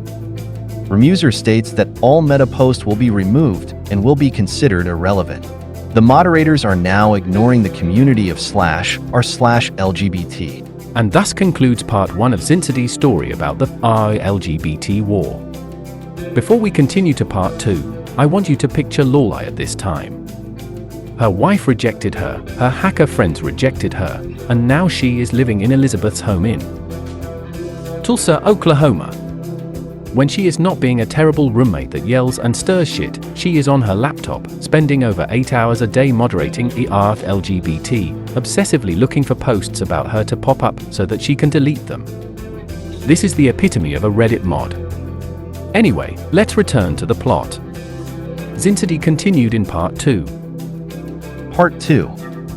Remuser states that all meta posts will be removed and will be considered irrelevant. The moderators are now ignoring the community of /r/LGBT. And thus concludes part 1 of Zinsidy's story about the LGBT War. Before we continue to part 2, I want you to picture Laurelai at this time. Her wife rejected her, her hacker friends rejected her, and now she is living in Elizabeth's home inn. Tulsa, Oklahoma. When she is not being a terrible roommate that yells and stirs shit, she is on her laptop, spending over 8 hours a day moderating LGBT, obsessively looking for posts about her to pop up so that she can delete them. This is the epitome of a Reddit mod. Anyway, let's return to the plot. Zincidity continued in Part 2. Part 2.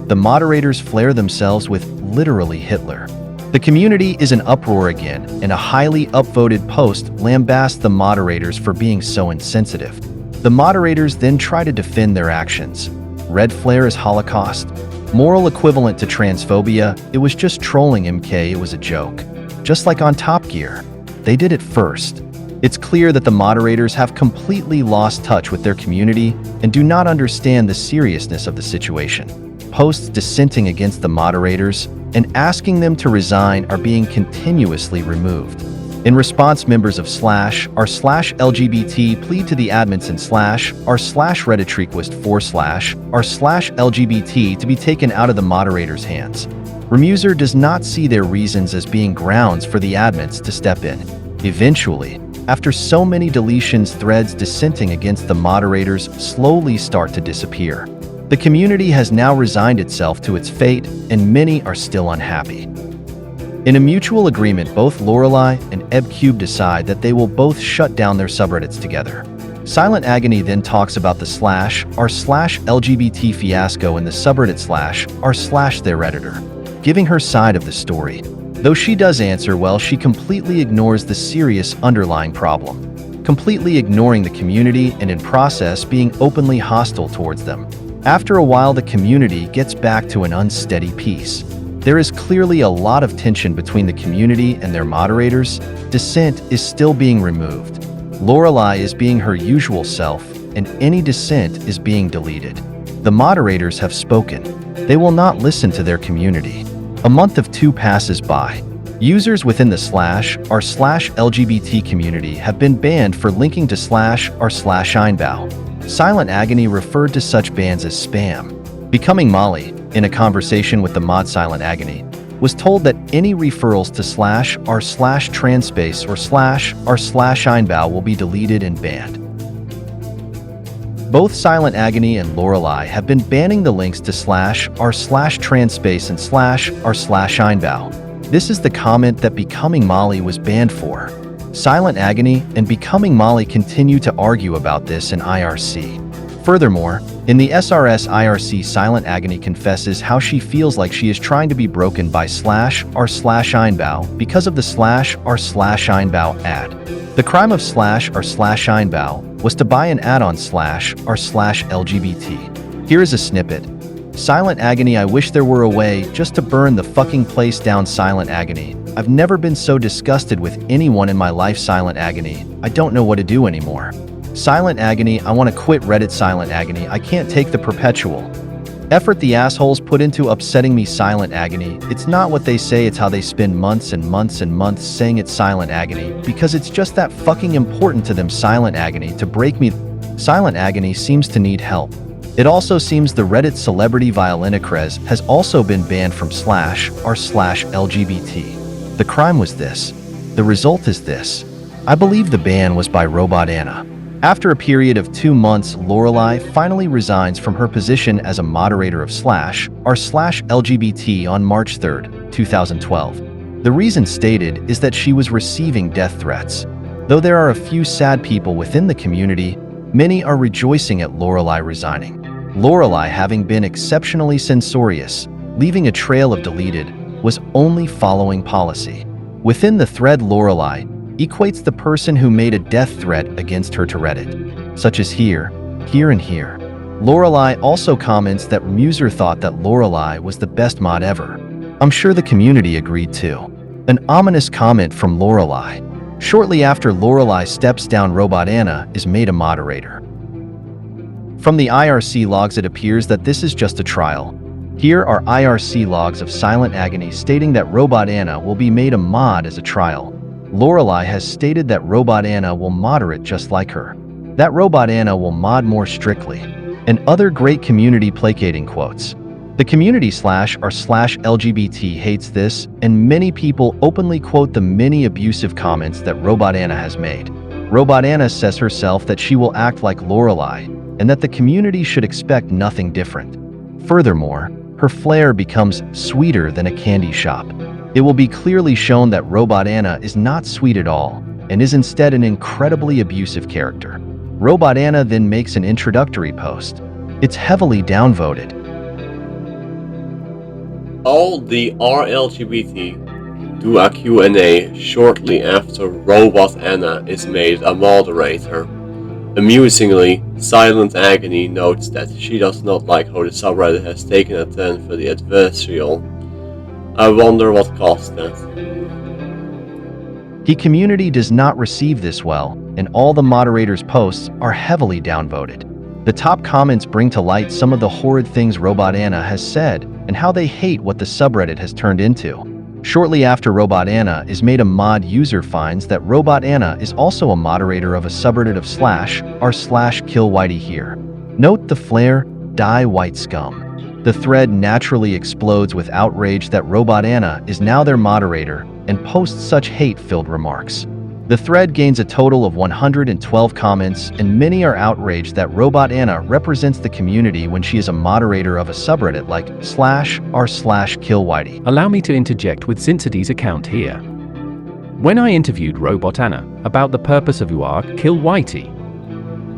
The moderators flare themselves with literally Hitler. The community is in uproar again, and a highly upvoted post lambasts the moderators for being so insensitive. The moderators then try to defend their actions. Red flare is Holocaust. Moral equivalent to transphobia, it was just trolling MK, it was a joke. Just like on Top Gear. They did it first. It's clear that the moderators have completely lost touch with their community and do not understand the seriousness of the situation. Posts dissenting against the moderators and asking them to resign are being continuously removed. In response, members of r/LGBT plead to the admins in r/Reddit request r/LGBT to be taken out of the moderator's hands. Remuser does not see their reasons as being grounds for the admins to step in. Eventually, after so many deletions, threads dissenting against the moderators slowly start to disappear. The community has now resigned itself to its fate, and many are still unhappy. In a mutual agreement, both Laurelai and EbCube decide that they will both shut down their subreddits together. Silent Agony then talks about the r/LGBT fiasco in the subreddit r/their redditor, giving her side of the story. Though she does answer well, she completely ignores the serious underlying problem, completely ignoring the community and in process being openly hostile towards them. After a while, the community gets back to an unsteady peace. There is clearly a lot of tension between the community and their moderators. Dissent is still being removed. Laurelai is being her usual self, and any dissent is being deleted. The moderators have spoken. They will not listen to their community. A month of 2 passes by. Users within the r/LGBT community have been banned for linking to r/Einbau. Silent Agony referred to such bans as spam. Becoming Molly, in a conversation with the mod Silent Agony, was told that any referrals to r/Transpace or r/Einbau will be deleted and banned. Both Silent Agony and Laurelai have been banning the links to r/Transpace and r/Einbau. This is the comment that Becoming Molly was banned for. Silent Agony and Becoming Molly continue to argue about this in IRC. Furthermore, in the SRS IRC, Silent Agony confesses how she feels like she is trying to be broken by r/Einbau because of the r/Einbau ad. The crime of r/Einbau was to buy an ad on r/LGBT. Here is a snippet. Silent Agony, I wish there were a way just to burn the fucking place down. Silent Agony, I've never been so disgusted with anyone in my life. Silent Agony, I don't know what to do anymore. Silent Agony, I want to quit Reddit. Silent Agony, I can't take the perpetual effort the assholes put into upsetting me. Silent Agony, it's not what they say, it's how they spend months and months and months saying it. Silent Agony, because it's just that fucking important to them. Silent Agony, to break me. Silent Agony seems to need help. It also seems the Reddit celebrity Violina Krez has also been banned from r/LGBT. The crime was this. The result is this. I believe the ban was by RobotAnna. After a period of 2 months, Laurelai finally resigns from her position as a moderator of r/LGBT on March 3, 2012. The reason stated is that she was receiving death threats. Though there are a few sad people within the community, many are rejoicing at Laurelai resigning. Laurelai, having been exceptionally censorious, leaving a trail of deleted, was only following policy. Within the thread, Laurelai equates the person who made a death threat against her to Reddit, such as here, here, and here. Laurelai also comments that Muser thought that Laurelai was the best mod ever. I'm sure the community agreed too. An ominous comment from Laurelai. Shortly after Laurelai steps down, RobotAnna is made a moderator. From the IRC logs, it appears that this is just a trial. Here are IRC logs of Silent Agony stating that RobotAnna will be made a mod as a trial. Laurelai has stated that RobotAnna will moderate just like her, that RobotAnna will mod more strictly, and other great community placating quotes. The community /r/LGBT hates this, and many people openly quote the many abusive comments that RobotAnna has made. RobotAnna says herself that she will act like Laurelai, and that the community should expect nothing different. Furthermore, her flair becomes sweeter than a candy shop. It will be clearly shown that RobotAnna is not sweet at all, and is instead an incredibly abusive character. RobotAnna then makes an introductory post. It's heavily downvoted. All the RLGBT do a Q&A shortly after RobotAnna is made a moderator. Amusingly, Silent Agony notes that she does not like how the subreddit has taken a turn for the adversarial. I wonder what caused that. The community does not receive this well, and all the moderators' posts are heavily downvoted. The top comments bring to light some of the horrid things RobotAnna has said, and how they hate what the subreddit has turned into. Shortly after RobotAnna is made a mod, user finds that RobotAnna is also a moderator of a subreddit of /r/killwhitey here. Note the flare, die white scum. The thread naturally explodes with outrage that RobotAnna is now their moderator and posts such hate-filled remarks. The thread gains a total of 112 comments, and many are outraged that RobotAnna represents the community when she is a moderator of a subreddit like /r/killwhitey. Allow me to interject with Zinside's account here. When I interviewed RobotAnna about the purpose of /r/killwhitey,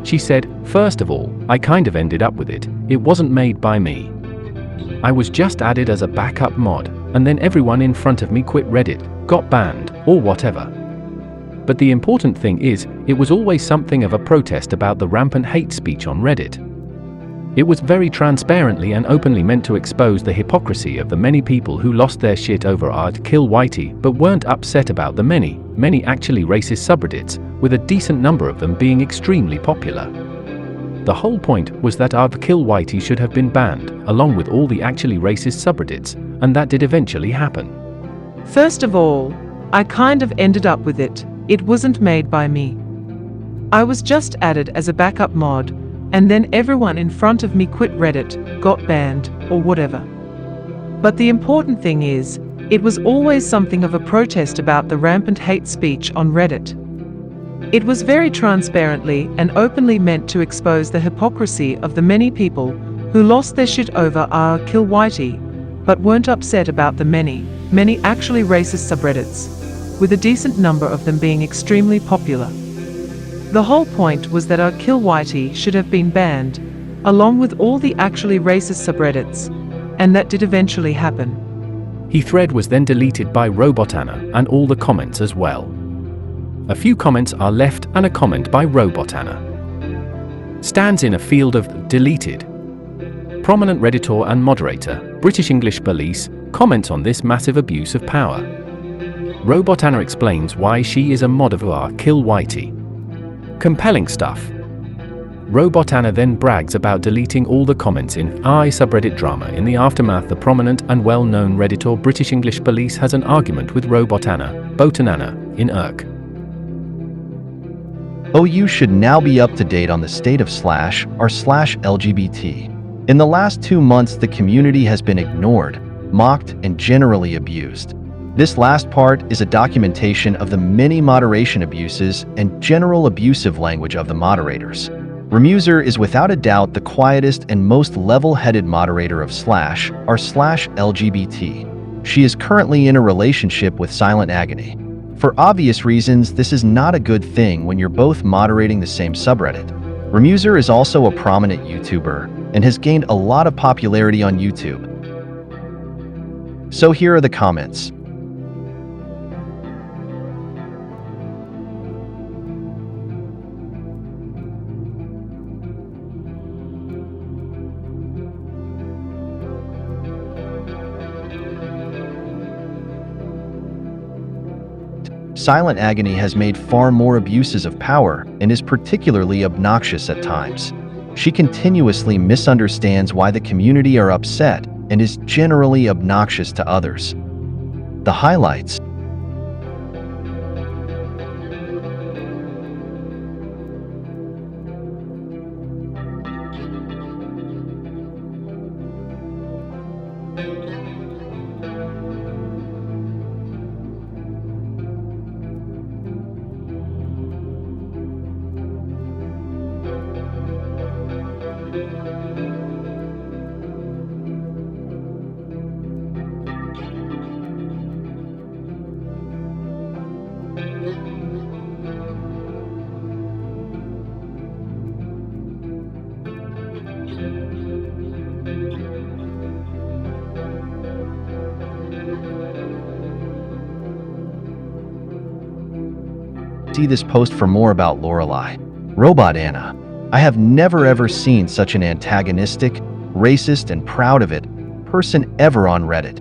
she said, "First of all, I kind of ended up with it. It wasn't made by me. I was just added as a backup mod, and then everyone in front of me quit Reddit, got banned, or whatever. But the important thing is, it was always something of a protest about the rampant hate speech on Reddit. It was very transparently and openly meant to expose the hypocrisy of the many people who lost their shit over /r/killwhitey but weren't upset about the many actually racist subreddits, with a decent number of them being extremely popular. The whole point was that /r/killwhitey should have been banned, along with all the actually racist subreddits, and that did eventually happen. First of all, I kind of ended up with it. It wasn't made by me. I was just added as a backup mod, and then everyone in front of me quit Reddit, got banned, or whatever. But the important thing is, it was always something of a protest about the rampant hate speech on Reddit. It was very transparently and openly meant to expose the hypocrisy of the many people who lost their shit over /r/killwhitey, but weren't upset about the many actually racist subreddits, with a decent number of them being extremely popular. The whole point was that /r/killwhitey should have been banned, along with all the actually racist subreddits, and that did eventually happen." The thread was then deleted by RobotAnna and all the comments as well. A few comments are left and a comment by RobotAnna stands in a field of deleted. Prominent Redditor and moderator, British English Police, comments on this massive abuse of power. RobotAnna explains why she is a mod of /r/killwhitey. Compelling stuff. RobotAnna then brags about deleting all the comments in subreddit drama. In the aftermath, the prominent and well-known Redditor British English Police has an argument with RobotAnna in IRC. OU should now be up to date on the state of /r/LGBT. In the last 2 months, the community has been ignored, mocked, and generally abused. This last part is a documentation of the many moderation abuses and general abusive language of the moderators. Remuser is without a doubt the quietest and most level-headed moderator of /r/LGBT. She is currently in a relationship with Silent Agony. For obvious reasons, this is not a good thing when you're both moderating the same subreddit. Remuser is also a prominent YouTuber and has gained a lot of popularity on YouTube. So here are the comments. Silent Agony has made far more abuses of power and is particularly obnoxious at times. She continuously misunderstands why the community are upset and is generally obnoxious to others. The highlights. See this post for more about Laurelai. RobotAnna. I have never ever seen such an antagonistic, racist, and proud of it person ever on Reddit.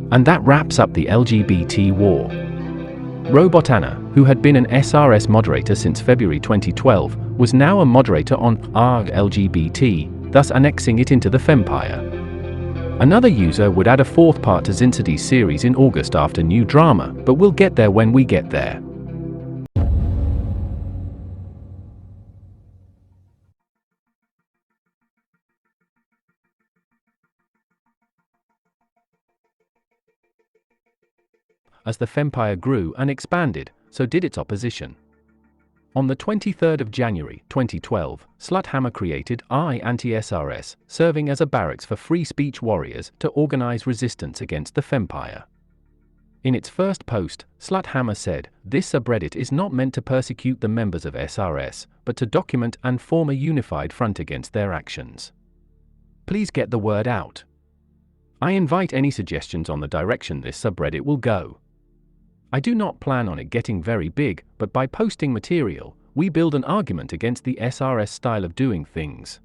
And that wraps up the LGBT War. RobotAnna, who had been an SRS moderator since February 2012, was now a moderator on LGBT, thus annexing it into the Fempire. Another user would add a fourth part to Zinsidy's series in August after new drama, but we'll get there when we get there. As the Fempire grew and expanded, so did its opposition. On the 23rd of January 2012, Sluthammer created antiSRS, serving as a barracks for free speech warriors to organize resistance against the Fempire. In its first post, Sluthammer said, "This subreddit is not meant to persecute the members of SRS, but to document and form a unified front against their actions. Please get the word out. I invite any suggestions on the direction this subreddit will go. I do not plan on it getting very big, but by posting material, we build an argument against the SRS style of doing things."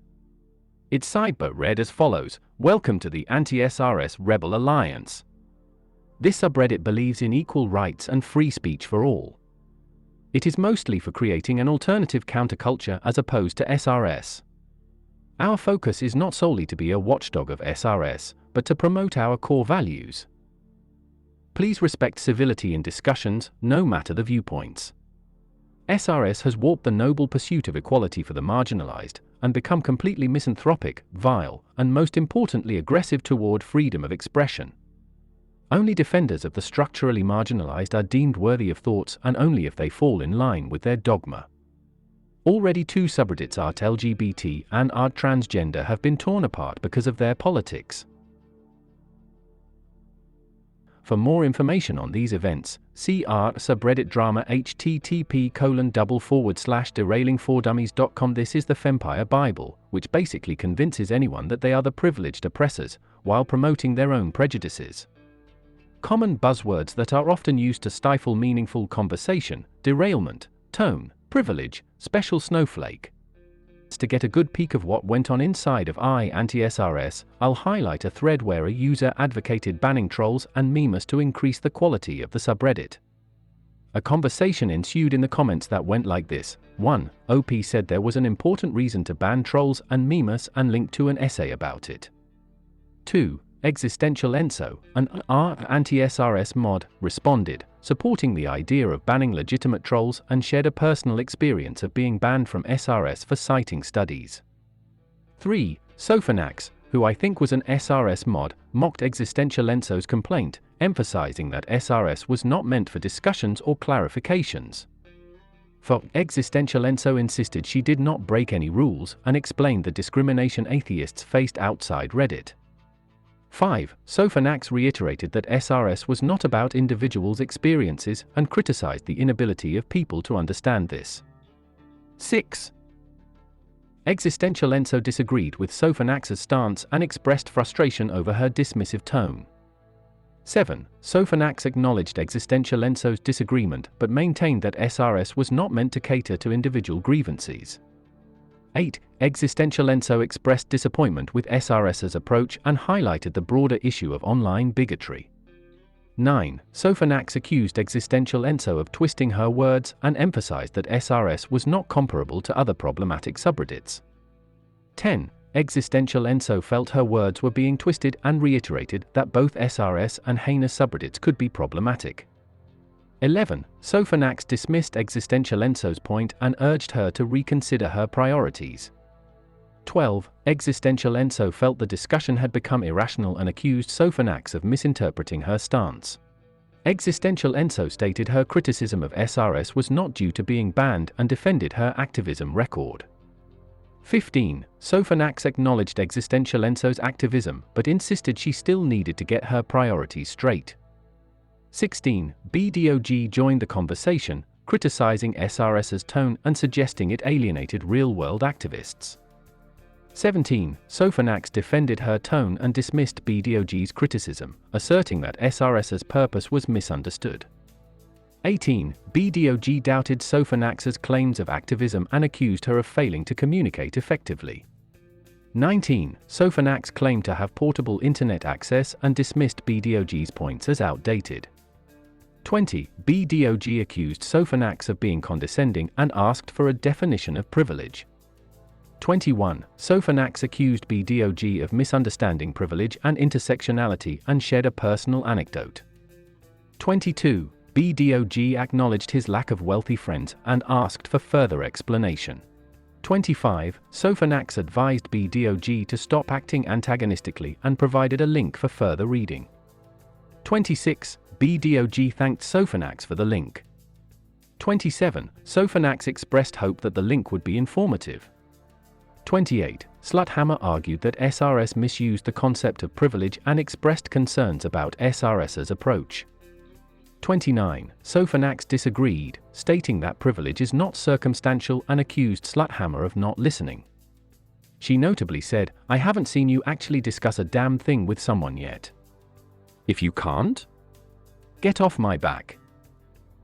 Its sidebar read as follows: "Welcome to the Anti-SRS Rebel Alliance. This subreddit believes in equal rights and free speech for all. It is mostly for creating an alternative counterculture as opposed to SRS. Our focus is not solely to be a watchdog of SRS, but to promote our core values. Please respect civility in discussions, no matter the viewpoints. SRS has warped the noble pursuit of equality for the marginalized, and become completely misanthropic, vile, and most importantly aggressive toward freedom of expression. Only defenders of the structurally marginalized are deemed worthy of thoughts, and only if they fall in line with their dogma. Already 2 subreddits, Art LGBT and Art Transgender, have been torn apart because of their politics. For more information on these events, see Art subreddit drama http://derailing4dummies.com. This is the Fempire Bible, which basically convinces anyone that they are the privileged oppressors, while promoting their own prejudices. Common buzzwords that are often used to stifle meaningful conversation: derailment, tone, privilege, special snowflake. To get a good peek of what went on inside of anti-SRS, I'll highlight a thread where a user advocated banning trolls and memers to increase the quality of the subreddit. A conversation ensued in the comments that went like this: 1. OP said there was an important reason to ban trolls and memers and linked to an essay about it. 2. Existential Enso, an anti-SRS mod, responded, supporting the idea of banning legitimate trolls, and shared a personal experience of being banned from SRS for citing studies. 3. Sofanax, who I think was an SRS mod, mocked Existential Enso's complaint, emphasizing that SRS was not meant for discussions or clarifications. 4. Existential Enso insisted she did not break any rules and explained the discrimination atheists faced outside Reddit. 5. Sofanax reiterated that SRS was not about individuals' experiences and criticized the inability of people to understand this. 6. Existential Enso disagreed with Sofanax's stance and expressed frustration over her dismissive tone. 7. Sofanax acknowledged Existential Enso's disagreement but maintained that SRS was not meant to cater to individual grievances. 8. Existential Enso expressed disappointment with SRS's approach and highlighted the broader issue of online bigotry. 9. Sofanax accused Existential Enso of twisting her words and emphasized that SRS was not comparable to other problematic subreddits. 10. Existential Enso felt her words were being twisted and reiterated that both SRS and heinous subreddits could be problematic. 11. Sofanax dismissed Existential Enso's point and urged her to reconsider her priorities. 12. Existential Enso felt the discussion had become irrational and accused Sofanax of misinterpreting her stance. Existential Enso stated her criticism of SRS was not due to being banned and defended her activism record. 15. Sofanax acknowledged Existential Enso's activism but insisted she still needed to get her priorities straight. 16. BDOG joined the conversation, criticizing SRS's tone and suggesting it alienated real-world activists. 17. Sofanax defended her tone and dismissed BDOG's criticism, asserting that SRS's purpose was misunderstood. 18. BDOG doubted Sofanax's claims of activism and accused her of failing to communicate effectively. 19. Sofanax claimed to have portable internet access and dismissed BDOG's points as outdated. 20. BDOG accused Sofanax of being condescending and asked for a definition of privilege. 21. Sofanax accused BDOG of misunderstanding privilege and intersectionality and shared a personal anecdote. 22. BDOG acknowledged his lack of wealthy friends and asked for further explanation. 25. Sofanax advised BDOG to stop acting antagonistically and provided a link for further reading. 26. BDOG thanked Sofanax for the link. 27. Sofanax expressed hope that the link would be informative. 28. Sluthammer argued that SRS misused the concept of privilege and expressed concerns about SRS's approach. 29. Sofanax disagreed, stating that privilege is not circumstantial and accused Sluthammer of not listening. She notably said, "I haven't seen you actually discuss a damn thing with someone yet. If you can't? Get off my back.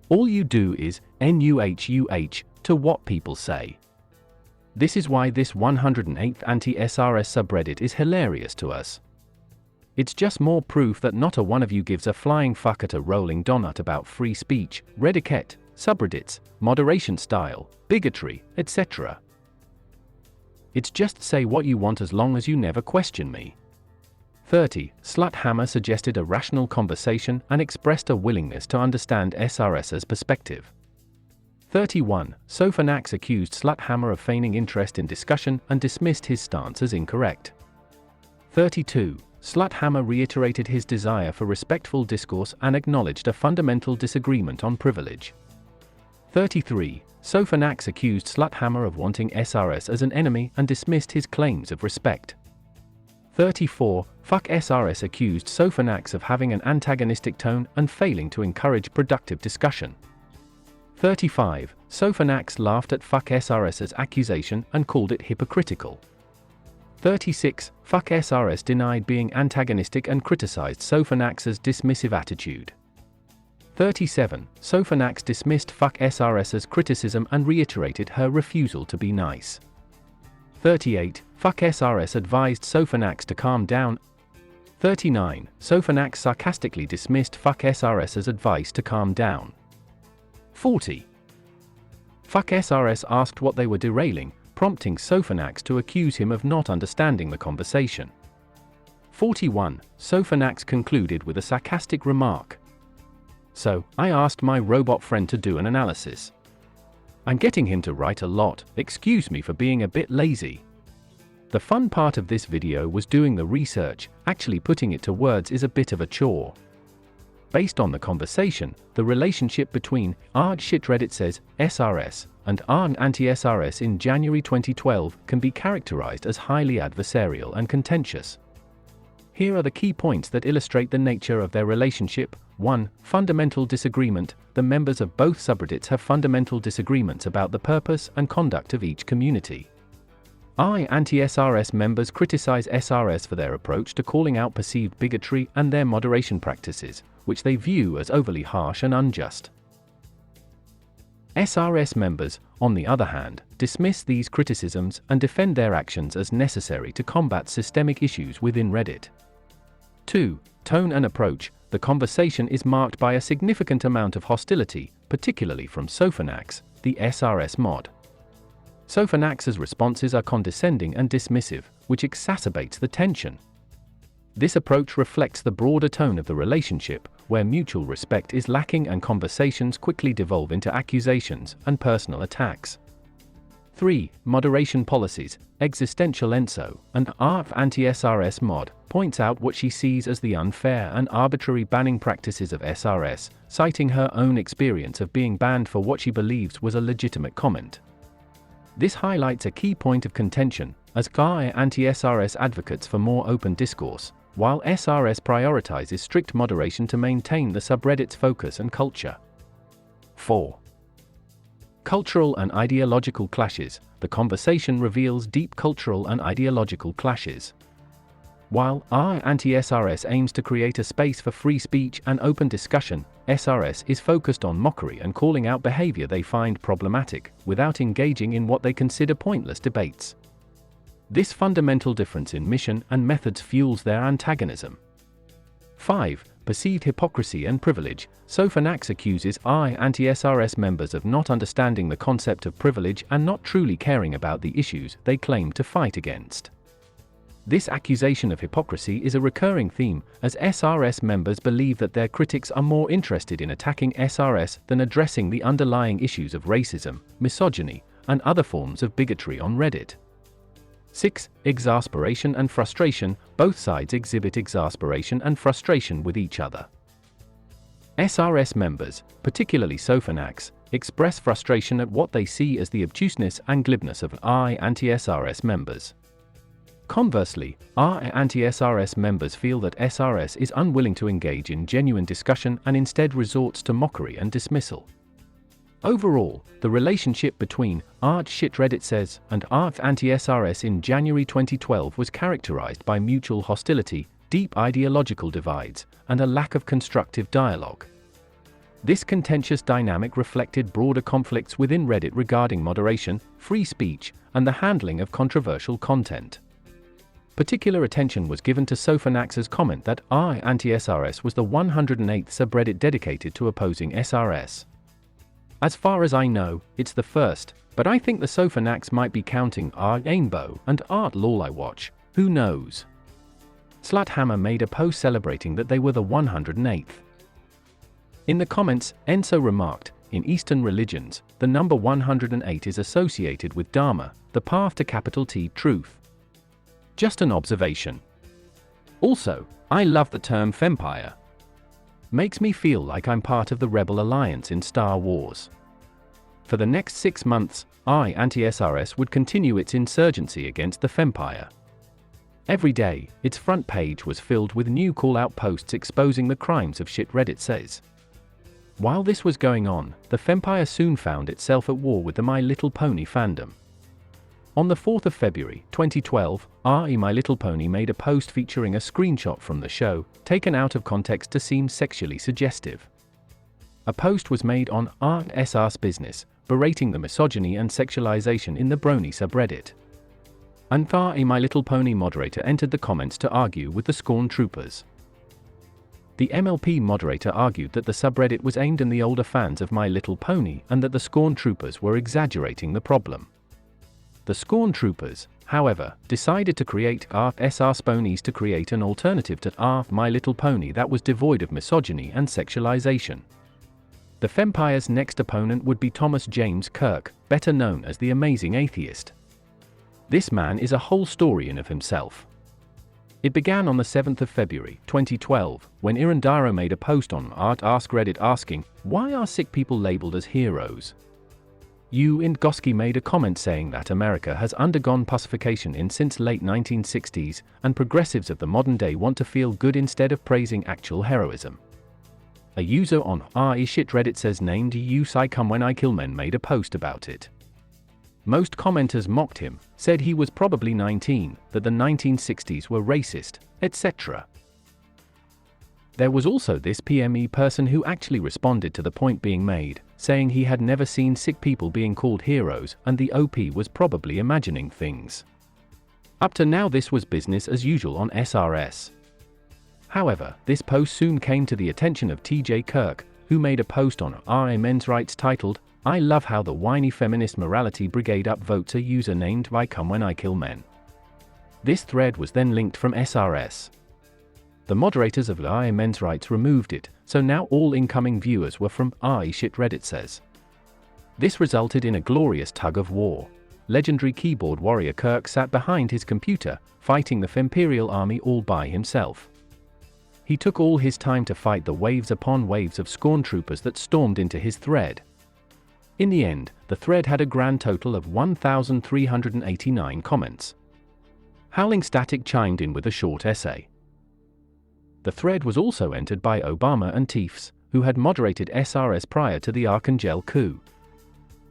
All you do is NUHUH to what people say." This is why this 108th anti-SRS subreddit is hilarious to us. It's just more proof that not a one of you gives a flying fuck at a rolling donut about free speech, Reddit, subreddits, moderation style, bigotry, etc. It's just say what you want as long as you never question me. 30. Sluthammer suggested a rational conversation and expressed a willingness to understand SRS's perspective. 31. Sofanax accused Sluthammer of feigning interest in discussion and dismissed his stance as incorrect. 32. Sluthammer reiterated his desire for respectful discourse and acknowledged a fundamental disagreement on privilege. 33. Sofanax accused Sluthammer of wanting SRS as an enemy and dismissed his claims of respect. 34. Fuck SRS accused Sofanax of having an antagonistic tone and failing to encourage productive discussion. 35. Sofanax laughed at Fuck SRS's accusation and called it hypocritical. 36. Fuck SRS denied being antagonistic and criticized Sofanax's dismissive attitude. 37. Sofanax dismissed Fuck SRS's criticism and reiterated her refusal to be nice. 38. Fuck SRS advised Sofanax to calm down. 39. Sofanax sarcastically dismissed Fuck SRS's advice to calm down. 40. Fuck SRS asked what they were derailing, prompting Sofanax to accuse him of not understanding the conversation. 41. Sofanax concluded with a sarcastic remark. "So, I asked my robot friend to do an analysis. I'm getting him to write a lot, excuse me for being a bit lazy." The fun part of this video was doing the research, actually putting it to words is a bit of a chore. Based on the conversation, the relationship between ShitRedditSays, SRS, and anti-SRS in January 2012 can be characterized as highly adversarial and contentious. Here are the key points that illustrate the nature of their relationship. 1. Fundamental disagreement. The members of both subreddits have fundamental disagreements about the purpose and conduct of each community. Anti-SRS members criticize SRS for their approach to calling out perceived bigotry and their moderation practices, which they view as overly harsh and unjust. SRS members, on the other hand, dismiss these criticisms and defend their actions as necessary to combat systemic issues within Reddit. 2. Tone and approach. The conversation is marked by a significant amount of hostility, particularly from Sofanax, the SRS mod. Sofanax's responses are condescending and dismissive, which exacerbates the tension. This approach reflects the broader tone of the relationship, where mutual respect is lacking and conversations quickly devolve into accusations and personal attacks. 3. Moderation policies. Existential Enso, an anti-SRS mod, points out what she sees as the unfair and arbitrary banning practices of SRS, citing her own experience of being banned for what she believes was a legitimate comment. This highlights a key point of contention, as anti-SRS advocates for more open discourse, while SRS prioritizes strict moderation to maintain the subreddit's focus and culture. 4. Cultural and ideological clashes. The conversation reveals deep cultural and ideological clashes. While anti-SRS aims to create a space for free speech and open discussion, SRS is focused on mockery and calling out behavior they find problematic, without engaging in what they consider pointless debates. This fundamental difference in mission and methods fuels their antagonism. 5. Perceived hypocrisy and privilege. Sofanax accuses anti-SRS members of not understanding the concept of privilege and not truly caring about the issues they claim to fight against. This accusation of hypocrisy is a recurring theme, as SRS members believe that their critics are more interested in attacking SRS than addressing the underlying issues of racism, misogyny, and other forms of bigotry on Reddit. 6. Exasperation and frustration. Both sides exhibit exasperation and frustration with each other. SRS members, particularly Sofanax, express frustration at what they see as the obtuseness and glibness of anti-SRS members. Conversely, anti-SRS members feel that SRS is unwilling to engage in genuine discussion and instead resorts to mockery and dismissal. Overall, the relationship between ShitRedditSays and anti-SRS in January 2012 was characterized by mutual hostility, deep ideological divides, and a lack of constructive dialogue. This contentious dynamic reflected broader conflicts within Reddit regarding moderation, free speech, and the handling of controversial content. Particular attention was given to Sofanax's comment that anti-SRS was the 108th subreddit dedicated to opposing SRS. As far as I know, it's the first, but I think the Sofanax might be counting Rainbow and Laurelai Watch, who knows? Sluthammer made a post celebrating that they were the 108th. In the comments, Enso remarked, "In Eastern religions, the number 108 is associated with Dharma, the path to capital T truth. Just an observation. Also, I love the term Fempire. Makes me feel like I'm part of the Rebel Alliance in Star Wars." For the next 6 months, anti-SRS would continue its insurgency against the Fempire. Every day, its front page was filled with new call-out posts exposing the crimes of ShitRedditSays. While this was going on, the Fempire soon found itself at war with the My Little Pony fandom. On the 4th of February, 2012, My Little Pony made a post featuring a screenshot from the show, taken out of context to seem sexually suggestive. A post was made on SR's business, berating the misogyny and sexualization in the Brony subreddit. And My Little Pony moderator entered the comments to argue with the Scorn Troopers. The MLP moderator argued that the subreddit was aimed at the older fans of My Little Pony and that the Scorn Troopers were exaggerating the problem. The Scorn Troopers, however, decided to create SRSpoetry to create an alternative to My Little Pony that was devoid of misogyny and sexualization. The Fempire's next opponent would be Thomas James Kirk, better known as the Amazing Atheist. This man is a whole story in of himself. It began on the 7th of February, 2012, when Irandaro made a post on Ask Reddit asking, "Why are sick people labeled as heroes?" Goski made a comment saying that America has undergone pussification since late 1960s, and progressives of the modern day want to feel good instead of praising actual heroism. A user on ShitRedditSays named I Come When I Kill Men made a post about it. Most commenters mocked him, said he was probably 19, that the 1960s were racist, etc. There was also this PME person who actually responded to the point being made, saying he had never seen sick people being called heroes and the OP was probably imagining things. Up to now this was business as usual on SRS. However, this post soon came to the attention of TJ Kirk, who made a post on men's rights titled, I love how the whiny feminist morality brigade upvotes a user named I Come When I Kill Men. This thread was then linked from SRS. The moderators of I Men's Rights removed it, so now all incoming viewers were from ShitRedditSays. This resulted in a glorious tug of war. Legendary keyboard warrior Kirk sat behind his computer, fighting the Femperial army all by himself. He took all his time to fight the waves upon waves of scorn troopers that stormed into his thread. In the end, the thread had a grand total of 1,389 comments. Howling Static chimed in with a short essay. The thread was also entered by Obama and TERFs, who had moderated SRS prior to the Archangel coup.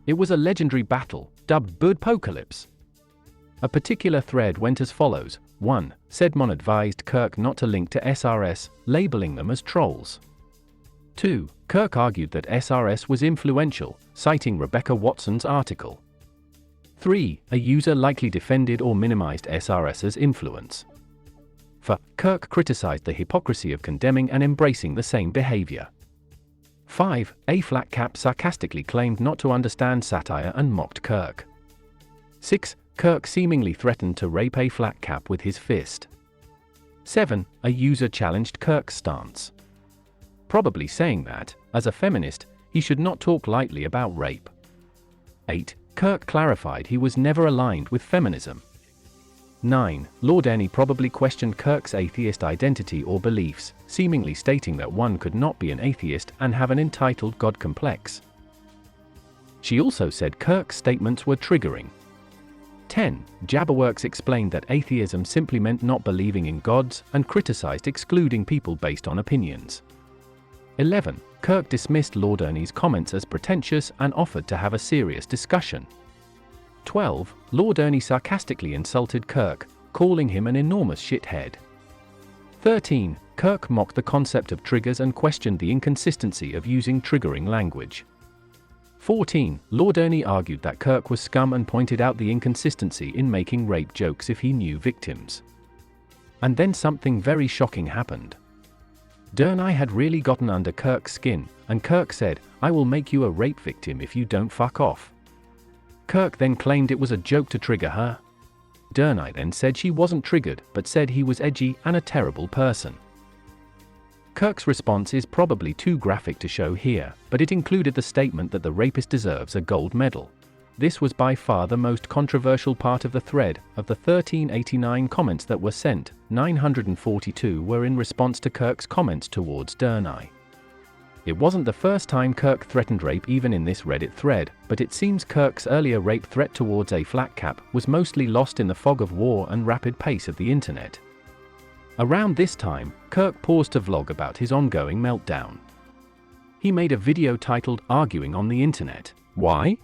It was a legendary battle, dubbed Birdpocalypse. A particular thread went as follows. 1. Sedmon advised Kirk not to link to SRS, labeling them as trolls. 2. Kirk argued that SRS was influential, citing Rebecca Watson's article. 3. A user likely defended or minimized SRS's influence. 4. Kirk criticized the hypocrisy of condemning and embracing the same behavior. 5. A flat cap sarcastically claimed not to understand satire and mocked Kirk. 6. Kirk seemingly threatened to rape a flat cap with his fist. 7. A user challenged Kirk's stance, probably saying that, as a feminist, he should not talk lightly about rape. 8. Kirk clarified he was never aligned with feminism. 9. LordAnna probably questioned Kirk's atheist identity or beliefs, seemingly stating that one could not be an atheist and have an entitled God complex. She also said Kirk's statements were triggering. 10. Jabberworks explained that atheism simply meant not believing in gods and criticized excluding people based on opinions. 11. Kirk dismissed LordAnna's comments as pretentious and offered to have a serious discussion. 12. LordAnna sarcastically insulted Kirk, calling him an enormous shithead. 13. Kirk mocked the concept of triggers and questioned the inconsistency of using triggering language. 14. LordAnna argued that Kirk was scum and pointed out the inconsistency in making rape jokes if he knew victims. And then something very shocking happened. Dernai had really gotten under Kirk's skin, and Kirk said, "I will make you a rape victim if you don't fuck off." Kirk then claimed it was a joke to trigger her. Dernai then said she wasn't triggered, but said he was edgy and a terrible person. Kirk's response is probably too graphic to show here, but it included the statement that the rapist deserves a gold medal. This was by far the most controversial part of the thread. Of the 1389 comments that were sent, 942 were in response to Kirk's comments towards Dernai. It wasn't the first time Kirk threatened rape even in this Reddit thread, but it seems Kirk's earlier rape threat towards a flat cap was mostly lost in the fog of war and rapid pace of the internet. Around this time, Kirk paused to vlog about his ongoing meltdown. He made a video titled "Arguing on the Internet. Why?"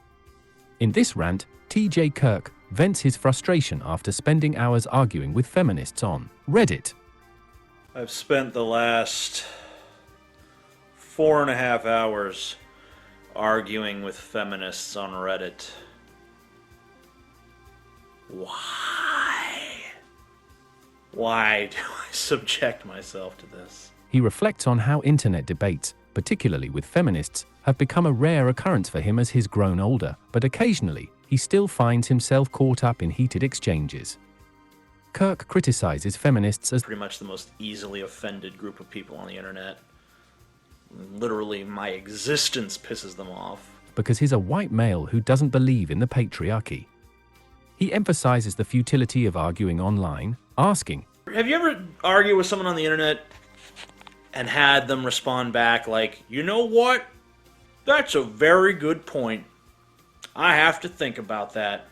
In this rant, TJ Kirk vents his frustration after spending hours arguing with feminists on Reddit. I've spent the last 4.5 hours arguing with feminists on Reddit. Why do I subject myself to this? He reflects on how internet debates, particularly with feminists, have become a rare occurrence for him as he's grown older, but occasionally, he still finds himself caught up in heated exchanges. Kirk criticizes feminists as pretty much the most easily offended group of people on the internet. Literally, my existence pisses them off. Because he's a white male who doesn't believe in the patriarchy. He emphasizes the futility of arguing online, asking, "Have you ever argued with someone on the internet and had them respond back like, you know what? That's a very good point. I have to think about that."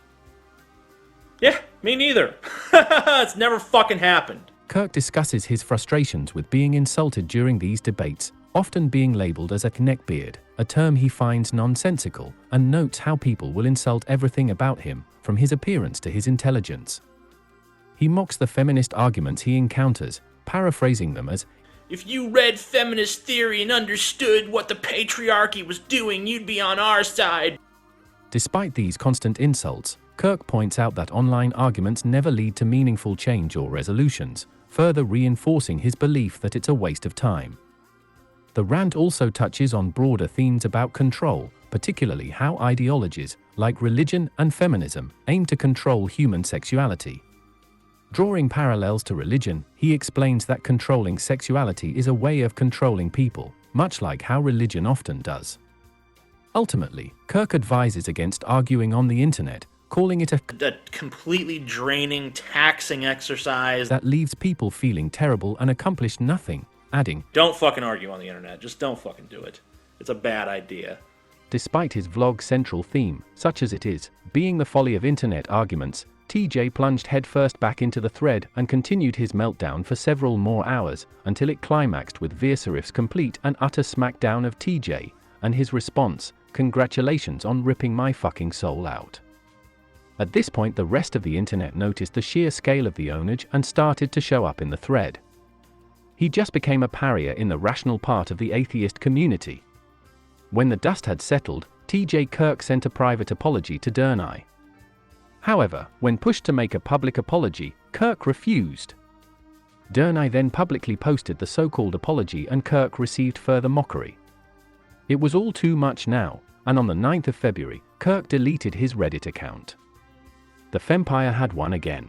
Yeah, me neither. It's never fucking happened. Kirk discusses his frustrations with being insulted during these debates, often being labeled as a neckbeard, a term he finds nonsensical, and notes how people will insult everything about him, from his appearance to his intelligence. He mocks the feminist arguments he encounters, paraphrasing them as, "If you read feminist theory and understood what the patriarchy was doing, you'd be on our side." Despite these constant insults, Kirk points out that online arguments never lead to meaningful change or resolutions, further reinforcing his belief that it's a waste of time. The rant also touches on broader themes about control, particularly how ideologies, like religion and feminism, aim to control human sexuality. Drawing parallels to religion, he explains that controlling sexuality is a way of controlling people, much like how religion often does. Ultimately, Kirk advises against arguing on the internet, calling it a completely draining, taxing exercise that leaves people feeling terrible and accomplished nothing, adding, "Don't fucking argue on the internet, just don't fucking do it. It's a bad idea." Despite his vlog's central theme, such as it is, being the folly of internet arguments, TJ plunged headfirst back into the thread and continued his meltdown for several more hours, until it climaxed with Veerserif's complete and utter smackdown of TJ, and his response, "Congratulations on ripping my fucking soul out." At this point the rest of the internet noticed the sheer scale of the ownage and started to show up in the thread. He just became a pariah in the rational part of the atheist community. When the dust had settled, TJ Kirk sent a private apology to Durnai. However, when pushed to make a public apology, Kirk refused. Durnai then publicly posted the so-called apology and Kirk received further mockery. It was all too much now, and on the 9th of February, Kirk deleted his Reddit account. The Fempire had won again.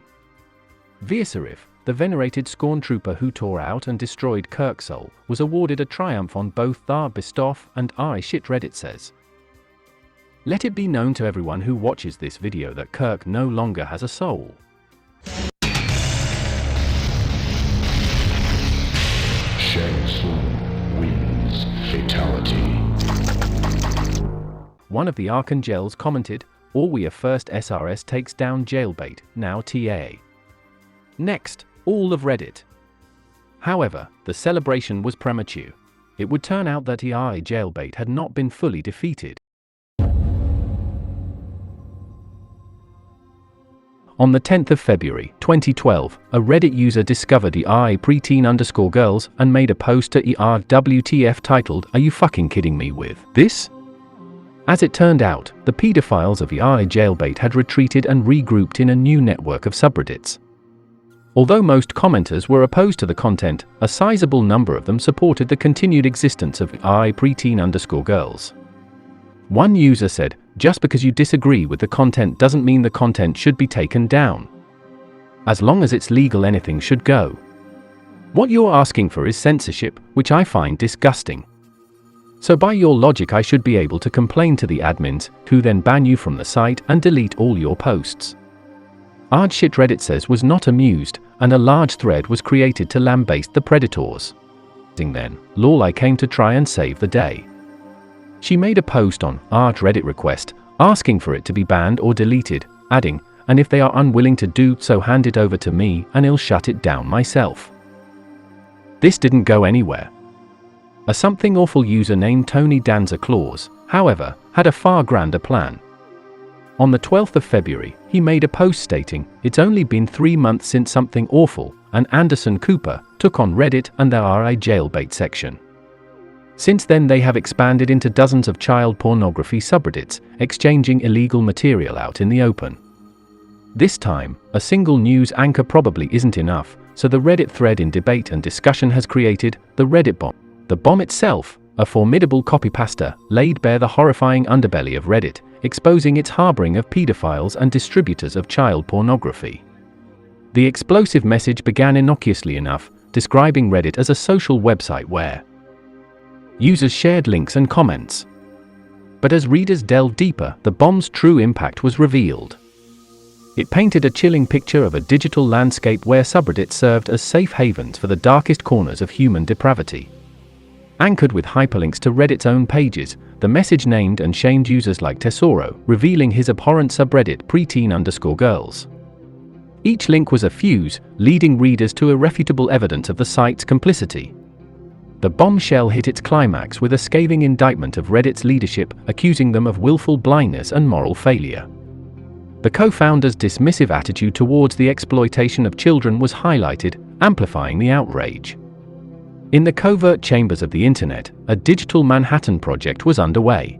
Veerserif, the venerated scorn trooper who tore out and destroyed Kirk's soul, was awarded a triumph on both Thar Bistoff and ShitRedditSays. Let it be known to everyone who watches this video that Kirk no longer has a soul. Shang Tsung wins fatality. One of the Archangelles commented, "All we are first SRS takes down jailbait, now TA." Next, all of Reddit. However, the celebration was premature. It would turn out that AI jailbait had not been fully defeated. On the 10th of February, 2012, a Reddit user discovered EI preteen_girls and made a post to ERWTF titled, "Are you fucking kidding me with this?" As it turned out, the pedophiles of EI jailbait had retreated and regrouped in a new network of subreddits. Although most commenters were opposed to the content, a sizable number of them supported the continued existence of EI preteen_girls. One user said, "Just because you disagree with the content doesn't mean the content should be taken down. As long as it's legal, anything should go. What you're asking for is censorship, which I find disgusting. So by your logic I should be able to complain to the admins, who then ban you from the site and delete all your posts." ShitRedditSays was not amused, and a large thread was created to lambaste the predators. Then, Laurelai came to try and save the day. She made a post on Reddit request, asking for it to be banned or deleted, adding, "And if they are unwilling to do so, hand it over to me and I'll shut it down myself." This didn't go anywhere. A something awful user named Tony Danza Claus, however, had a far grander plan. On the 12th of February, he made a post stating, "It's only been 3 months since something awful, and Anderson Cooper, took on Reddit and there are a jailbait section. Since then they have expanded into dozens of child pornography subreddits, exchanging illegal material out in the open. This time, a single news anchor probably isn't enough, so the Reddit thread in debate and discussion has created the Reddit bomb. The bomb itself, a formidable copypasta, laid bare the horrifying underbelly of Reddit, exposing its harboring of pedophiles and distributors of child pornography. The explosive message began innocuously enough, describing Reddit as a social website where users shared links and comments. But as readers delved deeper, the bomb's true impact was revealed. It painted a chilling picture of a digital landscape where subreddits served as safe havens for the darkest corners of human depravity. Anchored with hyperlinks to Reddit's own pages, the message named and shamed users like Tesoro, revealing his abhorrent subreddit preteen_girls. Each link was a fuse, leading readers to irrefutable evidence of the site's complicity. The bombshell hit its climax with a scathing indictment of Reddit's leadership, accusing them of willful blindness and moral failure. The co-founders' dismissive attitude towards the exploitation of children was highlighted, amplifying the outrage. In the covert chambers of the internet, a digital Manhattan project was underway.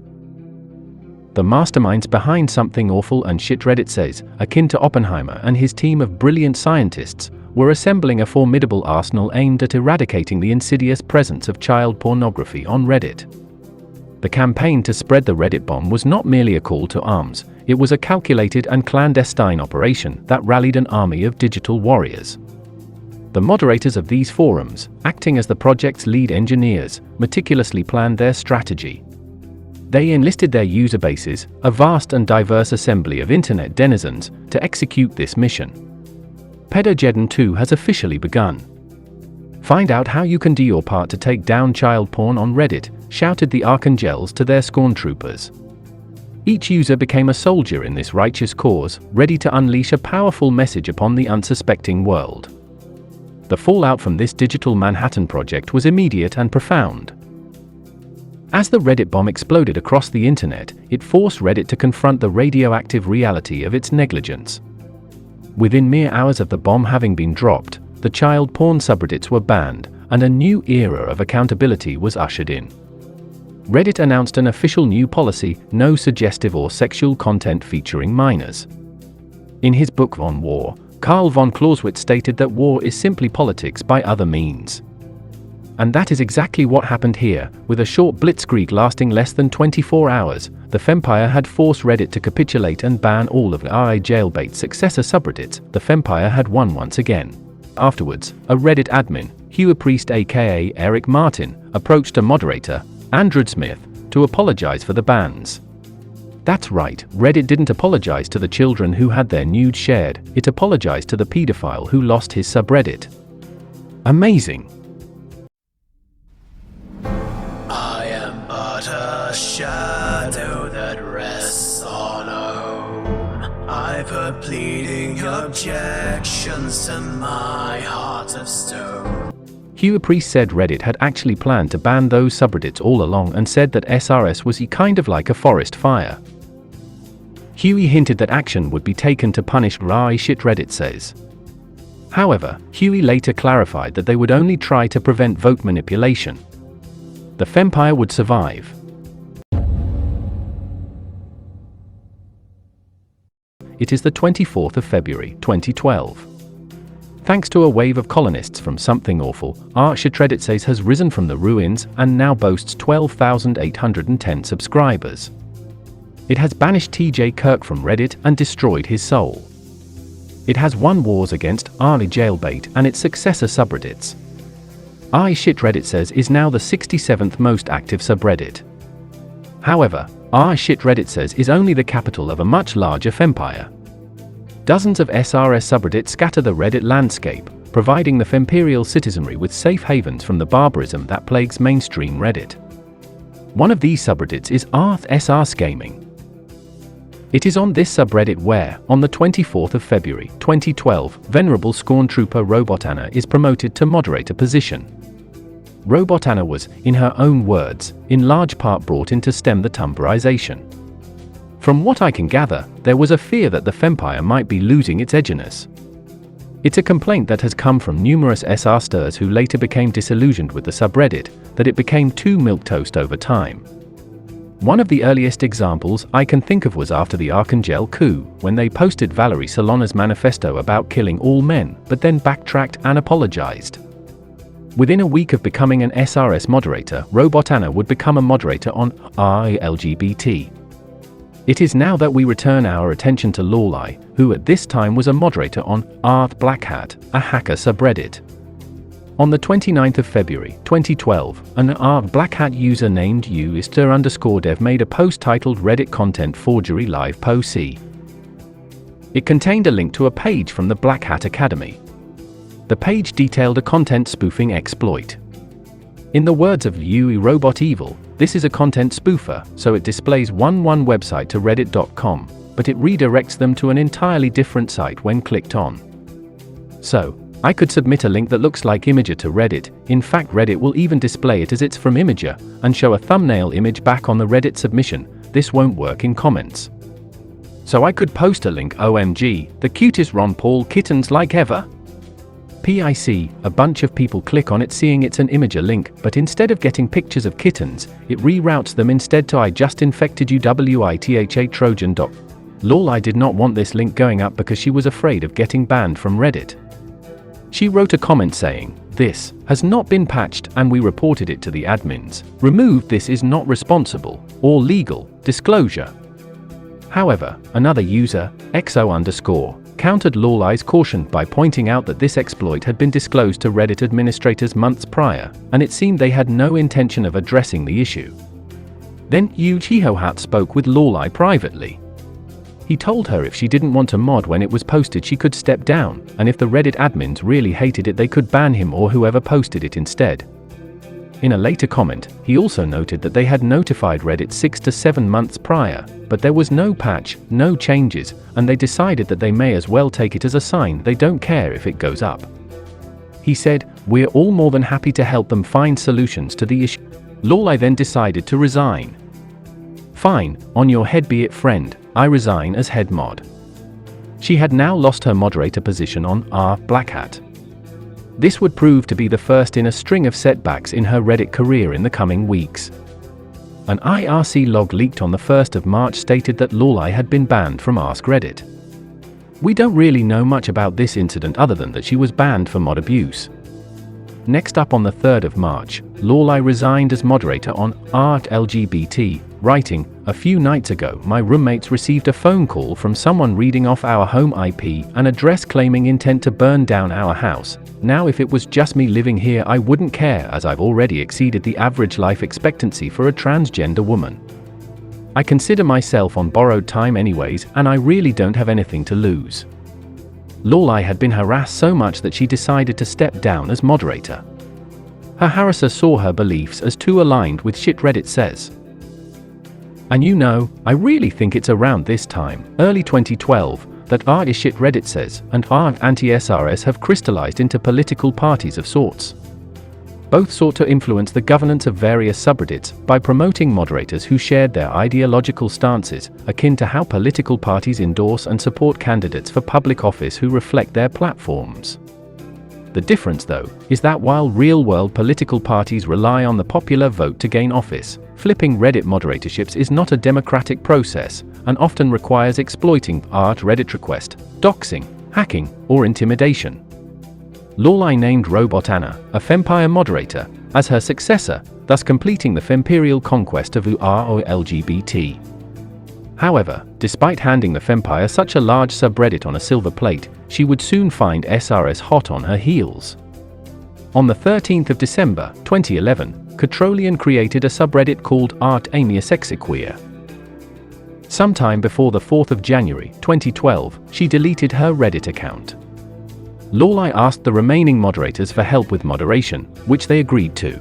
The masterminds behind Something Awful and ShitRedditSays, akin to Oppenheimer and his team of brilliant scientists, were assembling a formidable arsenal aimed at eradicating the insidious presence of child pornography on Reddit. The campaign to spread the Reddit bomb was not merely a call to arms, it was a calculated and clandestine operation that rallied an army of digital warriors. The moderators of these forums, acting as the project's lead engineers, meticulously planned their strategy. They enlisted their user bases, a vast and diverse assembly of internet denizens, to execute this mission. Pedogeddon 2 has officially begun. Find out how you can do your part to take down child porn on Reddit, shouted the Archangelles to their scorn troopers. Each user became a soldier in this righteous cause, ready to unleash a powerful message upon the unsuspecting world. The fallout from this digital Manhattan project was immediate and profound. As the Reddit bomb exploded across the internet, it forced Reddit to confront the radioactive reality of its negligence. Within mere hours of the bomb having been dropped, the child porn subreddits were banned, and a new era of accountability was ushered in. Reddit announced an official new policy: no suggestive or sexual content featuring minors. In his book on war, Karl von Clausewitz stated that war is simply politics by other means. And that is exactly what happened here. With a short blitzkrieg lasting less than 24 hours, the Fempire had forced Reddit to capitulate and ban all of AI jailbait's successor subreddits. The Fempire had won once again. Afterwards, a Reddit admin, Hugh Priest aka Eric Martin, approached a moderator, Andrew Smith, to apologize for the bans. That's right, Reddit didn't apologize to the children who had their nudes shared, it apologized to the pedophile who lost his subreddit. Amazing. I am but a shadow that rests on a home. I put pleading objections to my heart of stone. Hugh Priest said Reddit had actually planned to ban those subreddits all along and said that SRS was kind of like a forest fire. Huey hinted that action would be taken to punish ShitRedditSays. However, Huey later clarified that they would only try to prevent vote manipulation. The Fempire would survive. It is the 24th of February, 2012. Thanks to a wave of colonists from Something Awful, ShitRedditSays has risen from the ruins and now boasts 12,810 subscribers. It has banished TJ Kirk from Reddit and destroyed his soul. It has won wars against AI jailbait and its successor subreddits. ShitRedditSays is now the 67th most active subreddit. However, ShitRedditSays is only the capital of a much larger Fempire. Dozens of SRS subreddits scatter the Reddit landscape, providing the Femperial citizenry with safe havens from the barbarism that plagues mainstream Reddit. One of these subreddits is SRS Gaming. It is on this subreddit where, on the 24th of February, 2012, venerable scorn trooper RobotAnna is promoted to moderator position. RobotAnna was, in her own words, in large part brought in to stem the Tumblrization. From what I can gather, there was a fear that the Fempire might be losing its edginess. It's a complaint that has come from numerous SR-sters who later became disillusioned with the subreddit, that it became too milquetoast over time. One of the earliest examples I can think of was after the Archangel coup, when they posted Valerie Solana's manifesto about killing all men, but then backtracked and apologized. Within a week of becoming an SRS moderator, RobotAnna would become a moderator on LGBT. It is now that we return our attention to Laurelai, who at this time was a moderator on @blackhat, a hacker subreddit. On the 29th of February, 2012, an @blackhat user named uister_dev made a post titled Reddit Content Forgery Live POC. It contained a link to a page from the Black Hat Academy. The page detailed a content spoofing exploit. In the words of Yui Robot Evil, this is a content spoofer, so it displays one website to reddit.com, but it redirects them to an entirely different site when clicked on. So, I could submit a link that looks like Imager to Reddit. In fact, Reddit will even display it as it's from Imager, and show a thumbnail image back on the Reddit submission. This won't work in comments. So I could post a link, OMG, the cutest Ron Paul kittens like ever. PIC, a bunch of people click on it seeing it's an Imager link, but instead of getting pictures of kittens, it reroutes them instead to I just infected you WITHA Trojan. Laurelai did not want this link going up because she was afraid of getting banned from Reddit. She wrote a comment saying, "This has not been patched and we reported it to the admins. Removed. This is not responsible or legal disclosure." However, another user, XO_, countered Laurelai's caution by pointing out that this exploit had been disclosed to Reddit administrators months prior, and it seemed they had no intention of addressing the issue. Then Uchihohat spoke with Laurelai privately. He told her if she didn't want a mod when it was posted she could step down, and if the Reddit admins really hated it they could ban him or whoever posted it instead. In a later comment, he also noted that they had notified Reddit 6 to 7 months prior, but there was no patch, no changes, and they decided that they may as well take it as a sign they don't care if it goes up. He said, "We're all more than happy to help them find solutions to the issue." Laurelai then decided to resign. "Fine, on your head be it, friend, I resign as head mod." She had now lost her moderator position on Black Hat. This would prove to be the first in a string of setbacks in her Reddit career in the coming weeks. An IRC log leaked on the 1st of March stated that Laurelai had been banned from Ask Reddit. We don't really know much about this incident other than that she was banned for mod abuse. Next up on the 3rd of March, Laurelai resigned as moderator on LGBT, writing, "A few nights ago my roommates received a phone call from someone reading off our home IP and address claiming intent to burn down our house. Now if it was just me living here I wouldn't care as I've already exceeded the average life expectancy for a transgender woman. I consider myself on borrowed time anyways and I really don't have anything to lose." Laurelai had been harassed so much that she decided to step down as moderator. Her harasser saw her beliefs as too aligned with ShitRedditSays. And you know, I really think it's around this time, early 2012, that ShitRedditSays and anti-SRS have crystallized into political parties of sorts. Both sought to influence the governance of various subreddits by promoting moderators who shared their ideological stances, akin to how political parties endorse and support candidates for public office who reflect their platforms. The difference, though, is that while real-world political parties rely on the popular vote to gain office, flipping Reddit moderatorships is not a democratic process, and often requires exploiting Reddit request, doxing, hacking, or intimidation. Laurelai named RobotAnna, a Fempire moderator, as her successor, thus completing the Femperial conquest of LGBT. However, despite handing the Fempire such a large subreddit on a silver plate, she would soon find SRS hot on her heels. On the 13th of December, 2011, Catrolian created a subreddit called Archangelles. Sometime before the 4th of January, 2012, she deleted her Reddit account. Laurelai asked the remaining moderators for help with moderation, which they agreed to.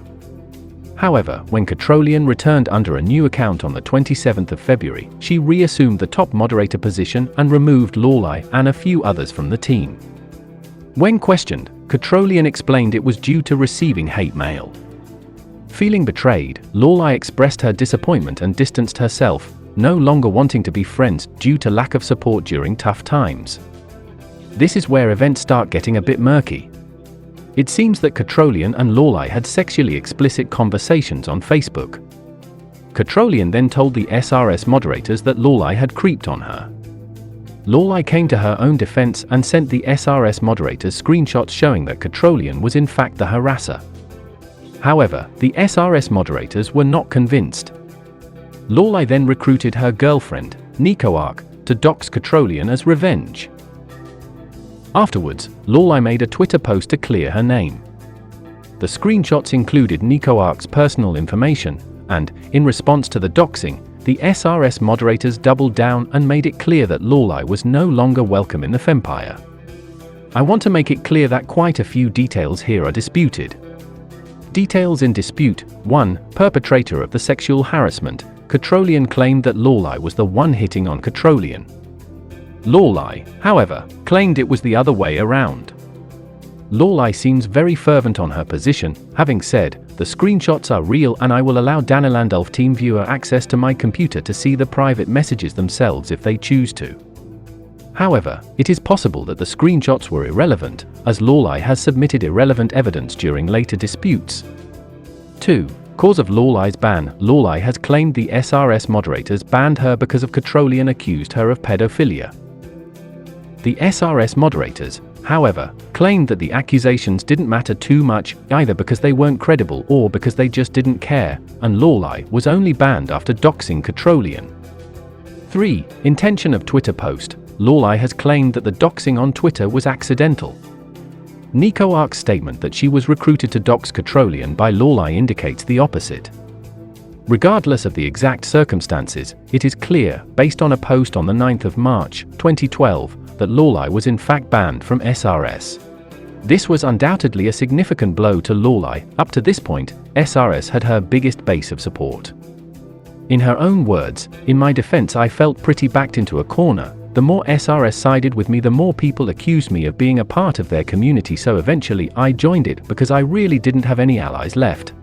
However, when Catrolian returned under a new account on the 27th of February, she reassumed the top moderator position and removed Laurelai and a few others from the team. When questioned, Catrolian explained it was due to receiving hate mail. Feeling betrayed, Laurelai expressed her disappointment and distanced herself, no longer wanting to be friends due to lack of support during tough times. This is where events start getting a bit murky. It seems that Catrolian and Laurelai had sexually explicit conversations on Facebook. Catrolian then told the SRS moderators that Laurelai had creeped on her. Laurelai came to her own defense and sent the SRS moderators screenshots showing that Catrolian was in fact the harasser. However, the SRS moderators were not convinced. Laurelai then recruited her girlfriend, NicoArc, to dox Catrolian as revenge. Afterwards, Laurelai made a Twitter post to clear her name. The screenshots included NicoArc's personal information, and, in response to the doxing, the SRS moderators doubled down and made it clear that Laurelai was no longer welcome in the Fempire. I want to make it clear that quite a few details here are disputed. Details in dispute: 1. Perpetrator of the sexual harassment. Catrolian claimed that Laurelai was the one hitting on Catrolian. Laurelai, however, claimed it was the other way around. Laurelai seems very fervent on her position, having said, "The screenshots are real and I will allow Danilandulf TeamViewer access to my computer to see the private messages themselves if they choose to." However, it is possible that the screenshots were irrelevant, as Laurelai has submitted irrelevant evidence during later disputes. 2. Cause of Laurelai's ban. Laurelai has claimed the SRS moderators banned her because of Catrolian accused her of pedophilia. The SRS moderators, however, claimed that the accusations didn't matter too much, either because they weren't credible or because they just didn't care, and Laurelai was only banned after doxing Catrolian. 3. Intention of Twitter post. Laurelai has claimed that the doxing on Twitter was accidental. Nico Ark's statement that she was recruited to dox Catrolian by Laurelai indicates the opposite. Regardless of the exact circumstances, it is clear, based on a post on the 9th of March, 2012, that Laurelai was in fact banned from SRS. This was undoubtedly a significant blow to Laurelai. Up to this point, SRS had her biggest base of support. In her own words, "In my defense, I felt pretty backed into a corner. The more SRS sided with me, the more people accused me of being a part of their community, so eventually I joined it because I really didn't have any allies left.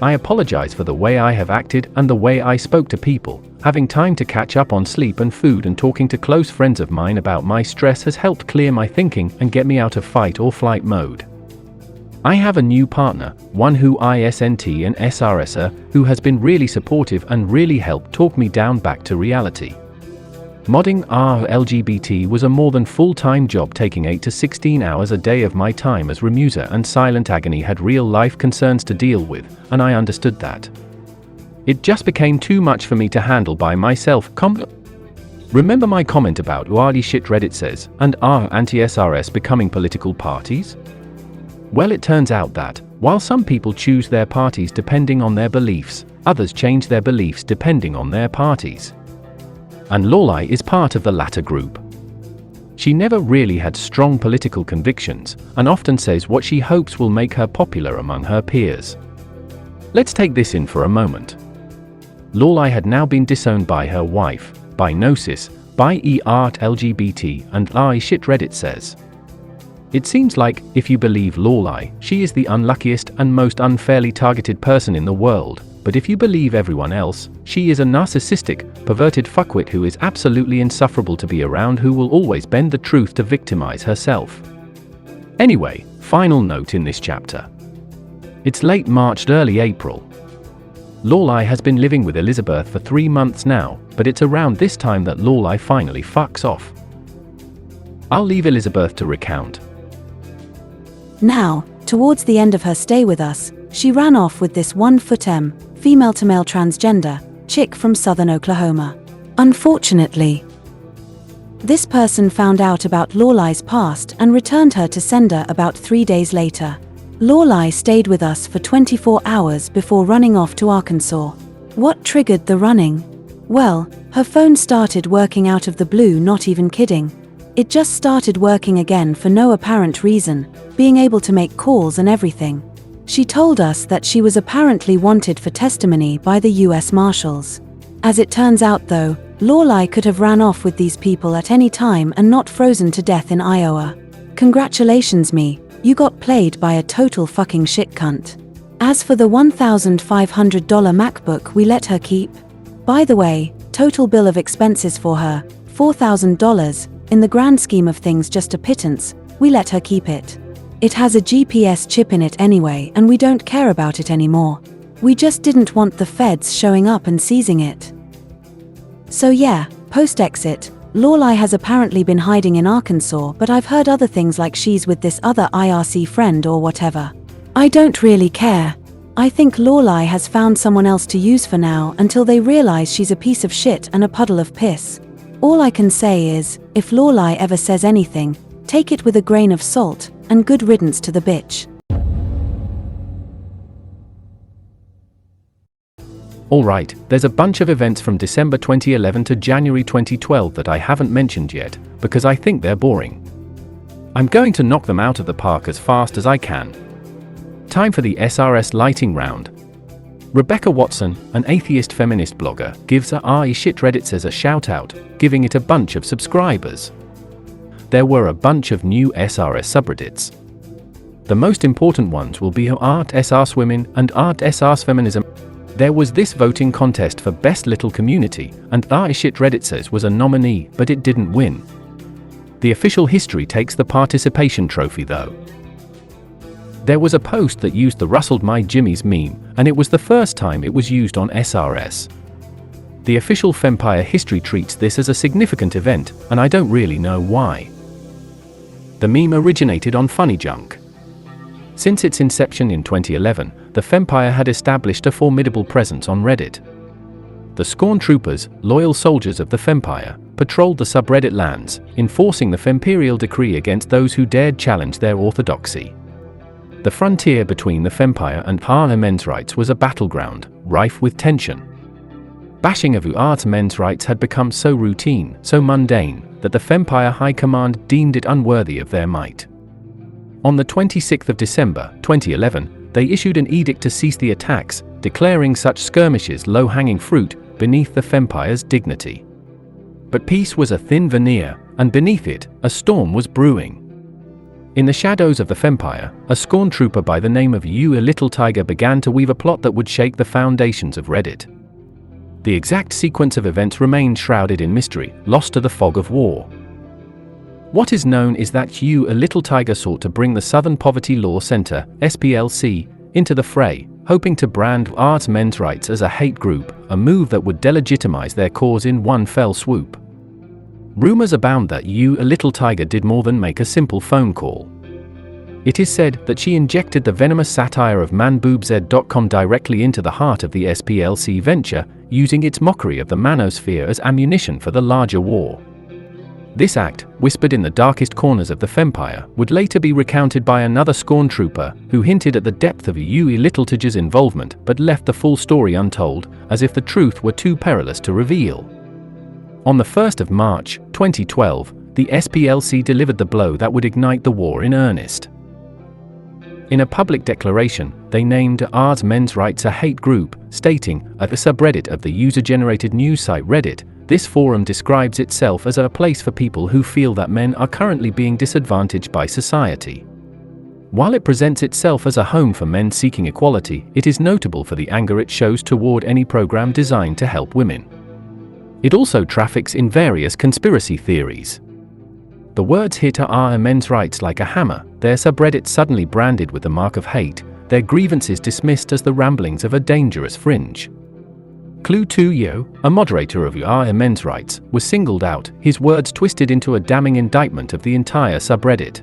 I apologize for the way I have acted and the way I spoke to people. Having time to catch up on sleep and food and talking to close friends of mine about my stress has helped clear my thinking and get me out of fight or flight mode. I have a new partner, one who ISNT and SRSer, who has been really supportive and really helped talk me down back to reality. Modding LGBT was a more than full-time job, taking 8 to 16 hours a day of my time, as Remusa and Silent Agony had real-life concerns to deal with, and I understood that. It just became too much for me to handle by myself. Remember my comment about ShitRedditSays and anti-SRS becoming political parties? Well, it turns out that, while some people choose their parties depending on their beliefs, others change their beliefs depending on their parties. And Laurelai is part of the latter group. She never really had strong political convictions, and often says what she hopes will make her popular among her peers. Let's take this in for a moment. Laurelai had now been disowned by her wife, by Gnosis, by LGBT, and ShitRedditSays. It seems like, if you believe Laurelai, she is the unluckiest and most unfairly targeted person in the world, but if you believe everyone else, she is a narcissistic, perverted fuckwit who is absolutely insufferable to be around, who will always bend the truth to victimize herself. Anyway, final note in this chapter. It's late March, early April. Laurelai has been living with Elizabeth for 3 months now, but it's around this time that Laurelai finally fucks off. I'll leave Elizabeth to recount. Now, towards the end of her stay with us, she ran off with this 1'M, female-to-male transgender, chick from southern Oklahoma. Unfortunately, this person found out about Laurelai's past and returned her to sender about 3 days later. Laurelai stayed with us for 24 hours before running off to Arkansas. What triggered the running? Well, her phone started working out of the blue, not even kidding. It just started working again for no apparent reason, being able to make calls and everything. She told us that she was apparently wanted for testimony by the US Marshals. As it turns out though, Laurelai could have ran off with these people at any time and not frozen to death in Iowa. Congratulations me, you got played by a total fucking shit cunt. As for the $1,500 MacBook we let her keep, by the way, total bill of expenses for her, $4,000, in the grand scheme of things just a pittance, we let her keep it. It has a GPS chip in it anyway, and we don't care about it anymore. We just didn't want the feds showing up and seizing it. So yeah, post-exit, Laurelai has apparently been hiding in Arkansas, but I've heard other things like she's with this other IRC friend or whatever. I don't really care. I think Laurelai has found someone else to use for now until they realize she's a piece of shit and a puddle of piss. All I can say is, if Laurelai ever says anything, take it with a grain of salt, and good riddance to the bitch. Alright, there's a bunch of events from December 2011 to January 2012 that I haven't mentioned yet, because I think they're boring. I'm going to knock them out of the park as fast as I can. Time for the SRS lighting round. Rebecca Watson, an atheist feminist blogger, gives ShitRedditSays a shout-out, giving it a bunch of subscribers. There were a bunch of new SRS subreddits. The most important ones will be @SRS Women and @SRS Feminism. There was this voting contest for Best Little Community, and ShitRedditSays was a nominee, but it didn't win. The official history takes the participation trophy though. There was a post that used the Rustled My Jimmy's meme, and it was the first time it was used on SRS. The official Fempire history treats this as a significant event, and I don't really know why. The meme originated on Funny Junk. Since its inception in 2011, the Fempire had established a formidable presence on Reddit. The Scorn Troopers, loyal soldiers of the Fempire, patrolled the subreddit lands, enforcing the Femperial decree against those who dared challenge their orthodoxy. The frontier between the Fempire and men's rights was a battleground, rife with tension. Bashing of men's rights had become so routine, so mundane, that the Fempire High Command deemed it unworthy of their might. On the 26th of December, 2011, they issued an edict to cease the attacks, declaring such skirmishes low-hanging fruit beneath the Fempire's dignity. But peace was a thin veneer, and beneath it, a storm was brewing. In the shadows of the Fempire, a Scorn Trooper by the name of You a Little Tiger began to weave a plot that would shake the foundations of Reddit. The exact sequence of events remained shrouded in mystery, lost to the fog of war. What is known is that You a Little Tiger sought to bring the Southern Poverty Law Center, SPLC, into the fray, hoping to brand men's rights as a hate group, a move that would delegitimize their cause in one fell swoop. Rumors abound that You a Little Tiger did more than make a simple phone call. It is said that she injected the venomous satire of manboobz.com directly into the heart of the SPLC venture, using its mockery of the manosphere as ammunition for the larger war. This act, whispered in the darkest corners of the Fempire, would later be recounted by another Scorn Trooper, who hinted at the depth of You a Little Tiger's involvement but left the full story untold, as if the truth were too perilous to reveal. On the 1st of March, 2012, the SPLC delivered the blow that would ignite the war in earnest. In a public declaration, they named men's rights a hate group, stating, at the subreddit of the user-generated news site Reddit, this forum describes itself as a place for people who feel that men are currently being disadvantaged by society. While it presents itself as a home for men seeking equality, it is notable for the anger it shows toward any program designed to help women. It also traffics in various conspiracy theories. The words hit men's rights like a hammer, their subreddit suddenly branded with the mark of hate, their grievances dismissed as the ramblings of a dangerous fringe. Clue 2 Yo, a moderator of men's rights, was singled out, his words twisted into a damning indictment of the entire subreddit.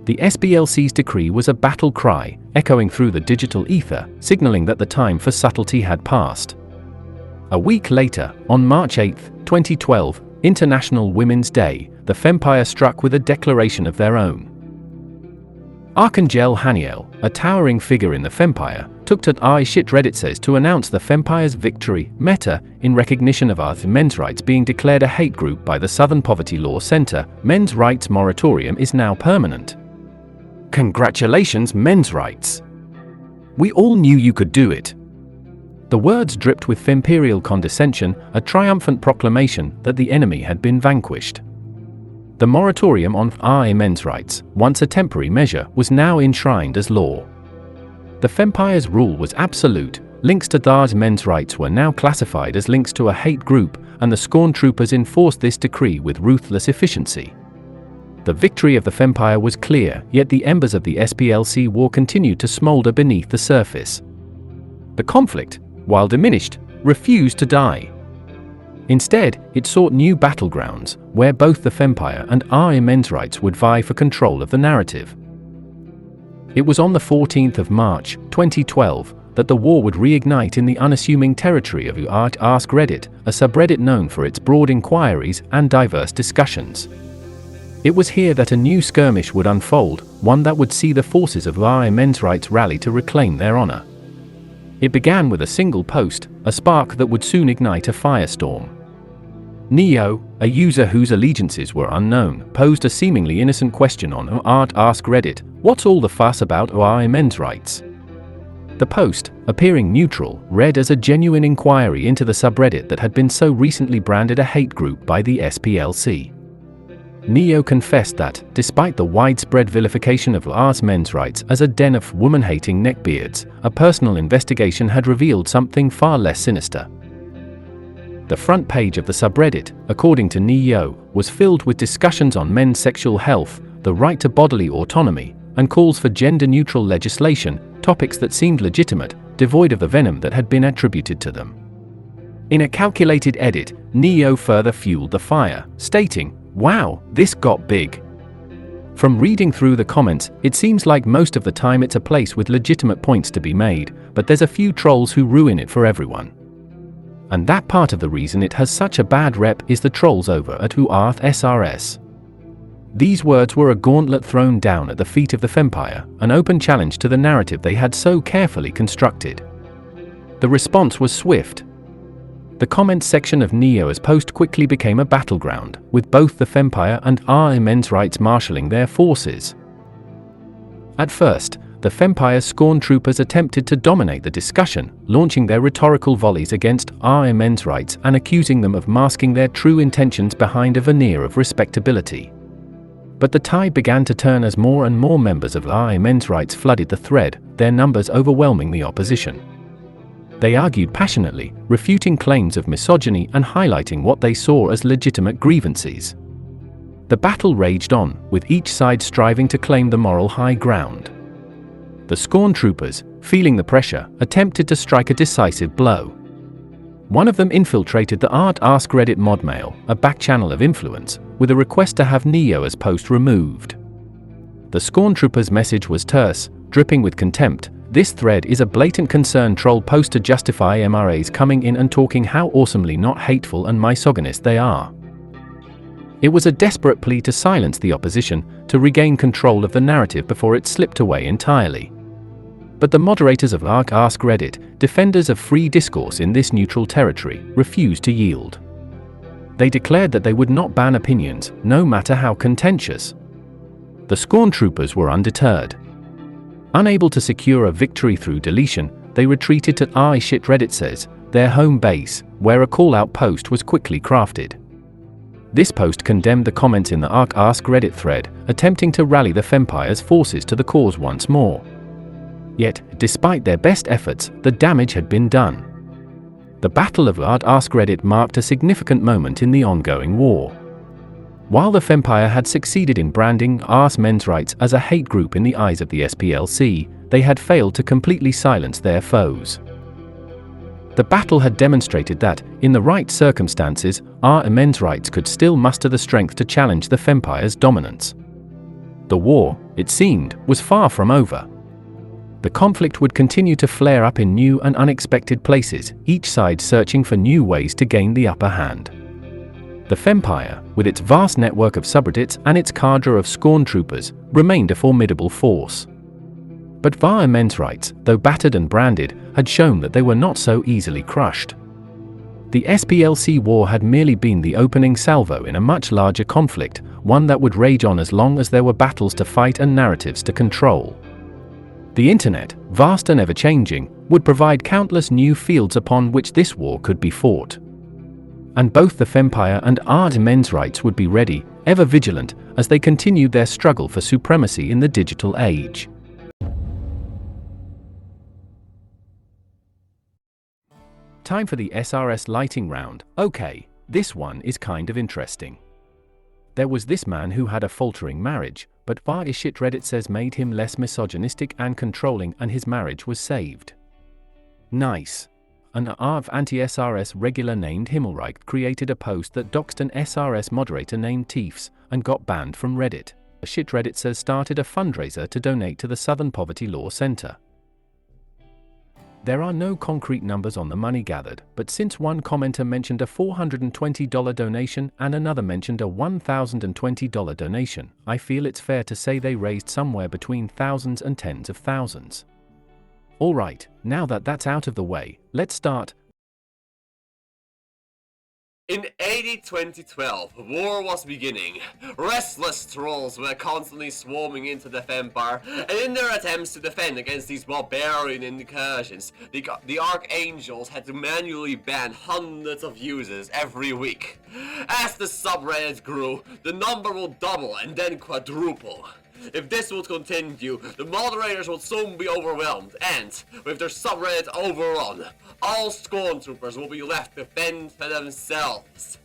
The SPLC's decree was a battle cry, echoing through the digital ether, signaling that the time for subtlety had passed. A week later, on March 8, 2012, International Women's Day, the Fempire struck with a declaration of their own. Archangel Haniel, a towering figure in the Fempire, took to ShitRedditSays to announce the Fempire's victory, Meta, in recognition of men's rights being declared a hate group by the Southern Poverty Law Center. Men's rights moratorium is now permanent. Congratulations, men's rights! We all knew you could do it. The words dripped with Femperial condescension, a triumphant proclamation that the enemy had been vanquished. The moratorium on men's rights, once a temporary measure, was now enshrined as law. The Fempire's rule was absolute, links to men's rights were now classified as links to a hate group, and the Scorn Troopers enforced this decree with ruthless efficiency. The victory of the Fempire was clear, yet the embers of the SPLC war continued to smolder beneath the surface. The conflict, while diminished, refused to die. Instead, it sought new battlegrounds, where both the Fempire and men's rights would vie for control of the narrative. It was on the 14th of March, 2012, that the war would reignite in the unassuming territory of Ask Reddit, a subreddit known for its broad inquiries and diverse discussions. It was here that a new skirmish would unfold, one that would see the forces of men's rights rally to reclaim their honor. It began with a single post, a spark that would soon ignite a firestorm. Neo, a user whose allegiances were unknown, posed a seemingly innocent question on Ask Reddit, "What's all the fuss about men's rights?" The post, appearing neutral, read as a genuine inquiry into the subreddit that had been so recently branded a hate group by the SPLC. Neo confessed that, despite the widespread vilification of men's rights as a den of woman-hating neckbeards, a personal investigation had revealed something far less sinister. The front page of the subreddit, according to Neo, was filled with discussions on men's sexual health, the right to bodily autonomy, and calls for gender-neutral legislation, topics that seemed legitimate, devoid of the venom that had been attributed to them. In a calculated edit, Neo further fueled the fire, stating, "Wow, this got big. From reading through the comments, it seems like most of the time it's a place with legitimate points to be made, but there's a few trolls who ruin it for everyone. And that part of the reason it has such a bad rep is the trolls over at SRS. These words were a gauntlet thrown down at the feet of the Fempire, an open challenge to the narrative they had so carefully constructed. The response was swift. The comments section of Neo's post quickly became a battleground, with both the Fempire and men's rights marshalling their forces. At first, the Fempire scorn troopers attempted to dominate the discussion, launching their rhetorical volleys against men's rights and accusing them of masking their true intentions behind a veneer of respectability. But the tide began to turn as more and more members of men's rights flooded the thread, their numbers overwhelming the opposition. They argued passionately, refuting claims of misogyny and highlighting what they saw as legitimate grievances. The battle raged on, with each side striving to claim the moral high ground. The scorn troopers, feeling the pressure, attempted to strike a decisive blow. One of them infiltrated the Ask Reddit mod mail, a back channel of influence, with a request to have Neo's post removed. The scorn troopers' message was terse, dripping with contempt. This thread is a blatant concern troll post to justify MRAs coming in and talking how awesomely not hateful and misogynist they are. It was a desperate plea to silence the opposition, to regain control of the narrative before it slipped away entirely. But the moderators of Ask Reddit, defenders of free discourse in this neutral territory, refused to yield. They declared that they would not ban opinions, no matter how contentious. The scorn troopers were undeterred. Unable to secure a victory through deletion, they retreated to ShitRedditSays, their home base, where a call-out post was quickly crafted. This post condemned the comments in the Ask Reddit thread, attempting to rally the Fempire's forces to the cause once more. Yet, despite their best efforts, the damage had been done. The Battle of Ask Reddit marked a significant moment in the ongoing war. While the Fempire had succeeded in branding men's rights as a hate group in the eyes of the SPLC, they had failed to completely silence their foes. The battle had demonstrated that, in the right circumstances, men's rights could still muster the strength to challenge the Fempire's dominance. The war, it seemed, was far from over. The conflict would continue to flare up in new and unexpected places, each side searching for new ways to gain the upper hand. The Fempire, with its vast network of subreddits and its cadre of scorn troopers, remained a formidable force. But men's rights, though battered and branded, had shown that they were not so easily crushed. The SPLC War had merely been the opening salvo in a much larger conflict, one that would rage on as long as there were battles to fight and narratives to control. The internet, vast and ever-changing, would provide countless new fields upon which this war could be fought. And both the Fempire and men's rights would be ready, ever vigilant, as they continued their struggle for supremacy in the digital age. Time for the SRS lighting round. Okay, this one is kind of interesting. There was this man who had a faltering marriage, but ShitRedditSays made him less misogynistic and controlling and his marriage was saved. Nice. An anti-SRS regular named Himmelreich created a post that doxed an SRS moderator named Tiefs and got banned from Reddit. ShitRedditSays started a fundraiser to donate to the Southern Poverty Law Center. There are no concrete numbers on the money gathered, but since one commenter mentioned a $420 donation and another mentioned a $1,020 donation, I feel it's fair to say they raised somewhere between thousands and tens of thousands. Alright, now that that's out of the way, let's start. In AD 2012, war was beginning. Restless trolls were constantly swarming into the Fempire, and in their attempts to defend against these barbarian incursions, the Archangels had to manually ban hundreds of users every week. As the subreddit grew, the number will double and then quadruple. If this would continue, the moderators would soon be overwhelmed, and, with their subreddit overrun, all scorn troopers will be left to fend for themselves.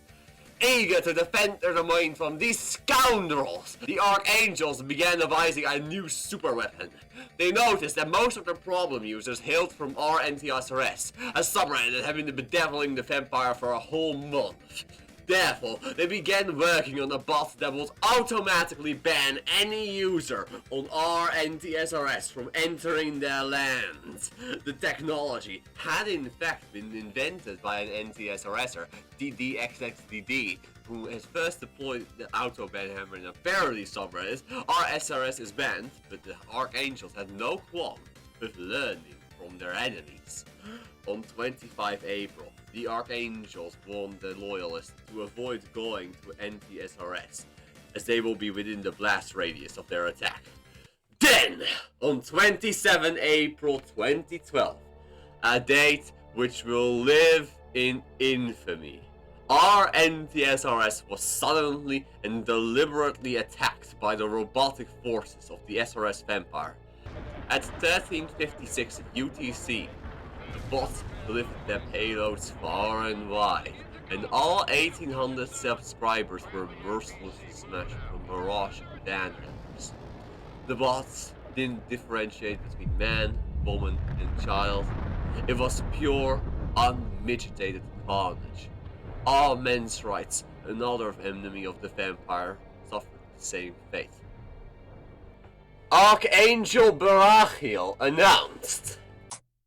Eager to defend their domain from these scoundrels, the Archangels began devising a new superweapon. They noticed that most of their problem users hailed from antiSRS, a subreddit that had been bedeviling the Fempire for a whole month. Therefore, they began working on a bot that would automatically ban any user on our antiSRS from entering their lands. The technology had in fact been invented by an anti-SRSer, XKCD, who has first deployed the auto-ban hammer in a parody subreddit. Our SRS is banned, but the Archangels had no qualm with learning from their enemies. On 25 April, the Archangels warned the loyalists to avoid going to anti-SRS, as they will be within the blast radius of their attack. Then, on 27 April 2012, a date which will live in infamy, our anti-SRS was suddenly and deliberately attacked by the robotic forces of the SRS Fempire. At 1356 UTC, the bots delivered their payloads far and wide, and all 1800 subscribers were mercilessly smashed with a barrage of banhammers. The bots didn't differentiate between man, woman, and child. It was pure, unmitigated carnage. All men's rights, another enemy of the Fempire, suffered the same fate. Archangel Barachiel announced,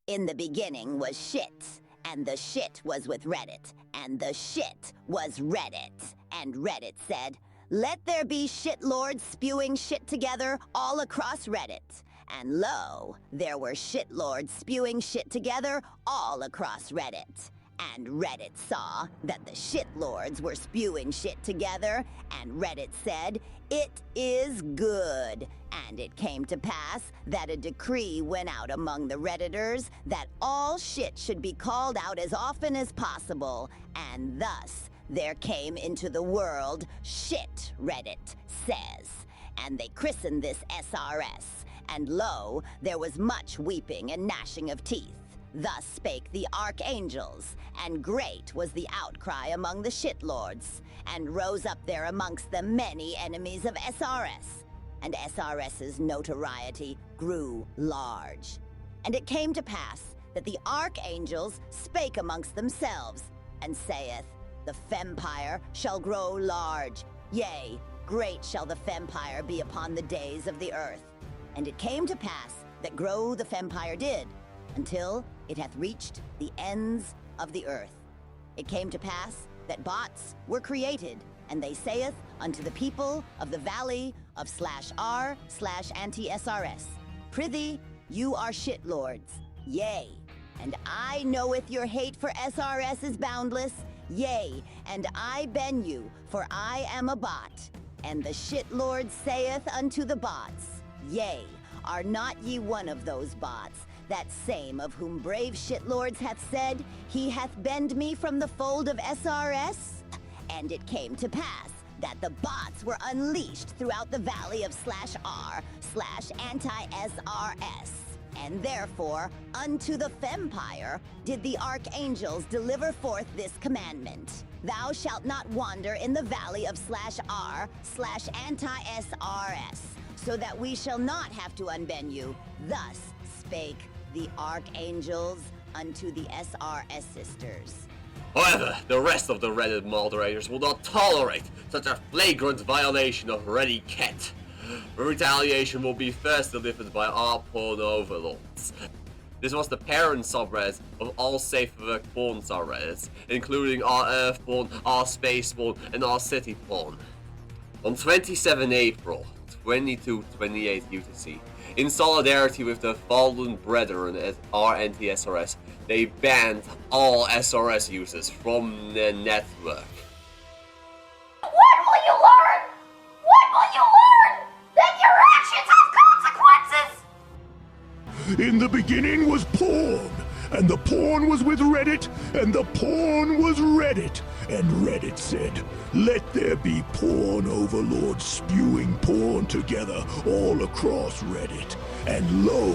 "In the beginning was shit, and the shit was with Reddit, and the shit was Reddit. And Reddit said, let there be shitlords spewing shit together all across Reddit. And lo, there were shitlords spewing shit together all across Reddit. And Reddit saw that the shitlords were spewing shit together, and Reddit said, it is good. And it came to pass that a decree went out among the Redditors that all shit should be called out as often as possible, and thus there came into the world ShitRedditSays. And they christened this SRS, and lo, there was much weeping and gnashing of teeth. Thus spake the Archangels, and great was the outcry among the shitlords, and rose up there amongst them many enemies of SRS, and SRS's notoriety grew large. And it came to pass that the Archangels spake amongst themselves, and saith, the Fempire shall grow large, yea, great shall the Fempire be upon the days of the earth. And it came to pass that grow the Fempire did, until it hath reached the ends of the earth. It came to pass that bots were created, and they saith unto the people of the valley of /r/anti-SRS, Prithee, you are shitlords, yea, and I knoweth your hate for SRS is boundless, yea, and I ben you, for I am a bot. And the shitlord saith unto the bots, yea, are not ye one of those bots, that same of whom brave shitlords hath said, he hath bend me from the fold of SRS? And it came to pass that the bots were unleashed throughout the valley of /r/anti-SRS. And therefore, unto the Fempire did the Archangels deliver forth this commandment. Thou shalt not wander in the valley of /r/anti-SRS, so that we shall not have to unbend you. Thus spake the Archangels unto the SRS sisters. However, the rest of the Reddit moderators will not tolerate such a flagrant violation of Reddit. Retaliation will be first delivered by our porn overlords. This was the parent subreddit of all safe work porn subreddits, including our Earth porn, our space porn, and our city porn. On 27 April 2228 UTC, in solidarity with the fallen brethren at our anti-SRS, they banned all SRS users from the network. What will you learn? What will you learn? That your actions have consequences! In the beginning was porn, and the porn was with Reddit, and the porn was Reddit. And Reddit said, let there be porn overlords spewing porn together all across Reddit. And lo,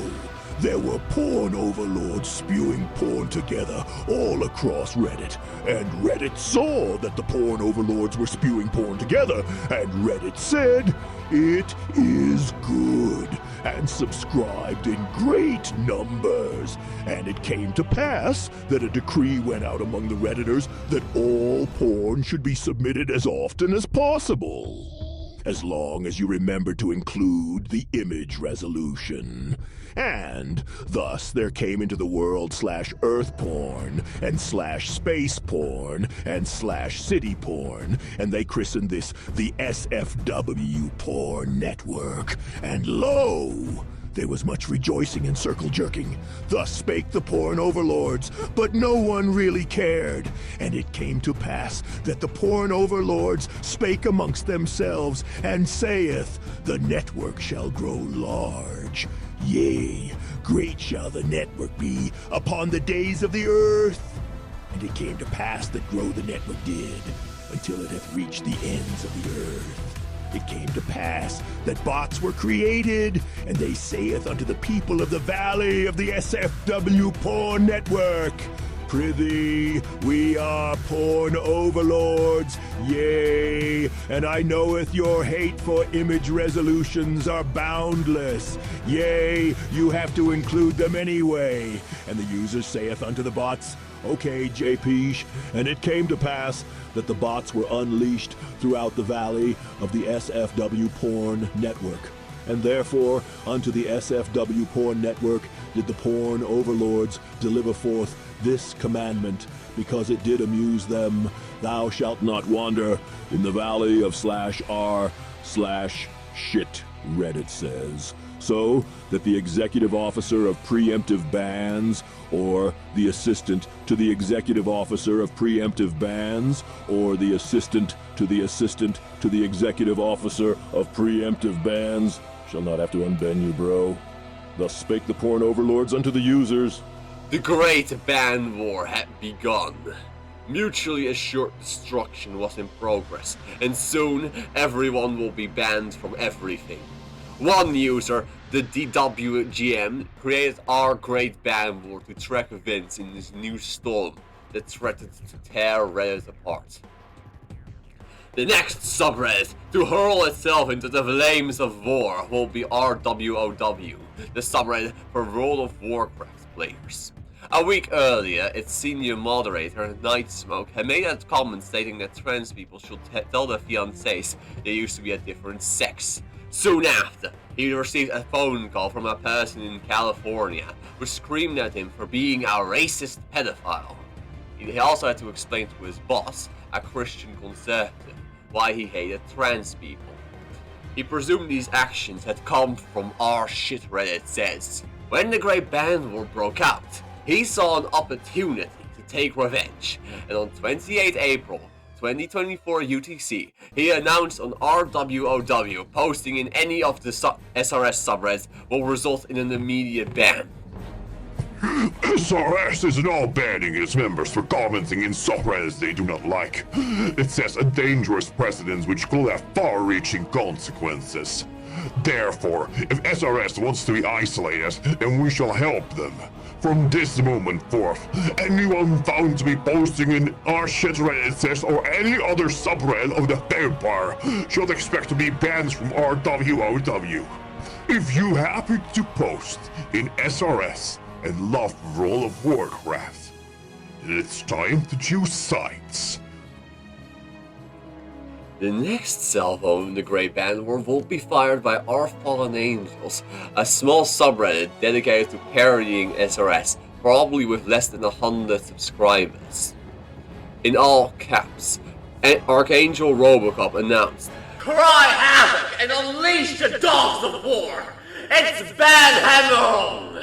there were porn overlords spewing porn together all across Reddit. And Reddit saw that the porn overlords were spewing porn together, and Reddit said, it is good. and subscribed in great numbers. And it came to pass that a decree went out among the Redditors that all porn should be submitted as often as possible, as long as you remember to include the image resolution. And thus there came into the world /Earth porn and /space porn and /city porn, and they christened this the SFW porn network. And lo! There was much rejoicing and circle jerking. Thus spake the porn overlords, but no one really cared. And it came to pass that the porn overlords spake amongst themselves, and saith, the network shall grow large. Yea, great shall the network be upon the days of the earth. And it came to pass that grow the network did, until it hath reached the ends of the earth. It came to pass that bots were created, and they saith unto the people of the valley of the SFW porn network, Prithee, we are porn overlords, yea, and I knoweth your hate for image resolutions are boundless. Yea, you have to include them anyway. And the user saith unto the bots, Okay, JP, and it came to pass that the bots were unleashed throughout the valley of the SFW porn network. And therefore, unto the SFW porn network did the porn overlords deliver forth this commandment, because it did amuse them, thou shalt not wander in the valley of /r/shit/RedditSays. So that the executive officer of preemptive bans, or the assistant to the executive officer of preemptive bans, or the assistant to the executive officer of preemptive bans, shall not have to unban you, bro. Thus spake the porn overlords unto the users. The Great Ban War had begun. Mutually assured destruction was in progress, and soon everyone will be banned from everything. One user, the DWGM, created our Great Ban War to track events in this new storm that threatened to tear Reddit apart. The next subreddit to hurl itself into the flames of war will be RWOW, the subreddit for World of Warcraft players. A week earlier, its senior moderator, Nightsmoke, had made a comment stating that trans people should tell their fiancés they used to be a different sex. Soon after, he received a phone call from a person in California who screamed at him for being a racist pedophile. He also had to explain to his boss, a Christian conservative, why he hated trans people. He presumed these actions had come from /ShitRedditSays. When the Great Ban War broke out, he saw an opportunity to take revenge, and on 28 April 2024 UTC, he announced on RWOW posting in any of the SRS subreddits will result in an immediate ban. SRS is now banning its members for commenting in subreddits they do not like. It sets a dangerous precedent which could have far-reaching consequences. Therefore, if SRS wants to be isolated, then we shall help them. From this moment forth, anyone found to be posting in our ShitRedditSays or any other subreddit of the Fempire should expect to be banned from RWOW. If you happen to post in SRS and love World of Warcraft, it's time to choose sides. The next salvo in the Great Ban War will be fired by Our Fallen Angels, a small subreddit dedicated to parodying SRS, probably with less than 100 subscribers. In all caps, Archangel Robocop announced, Cry havoc and unleash the dogs of war! It's Ban Hammer!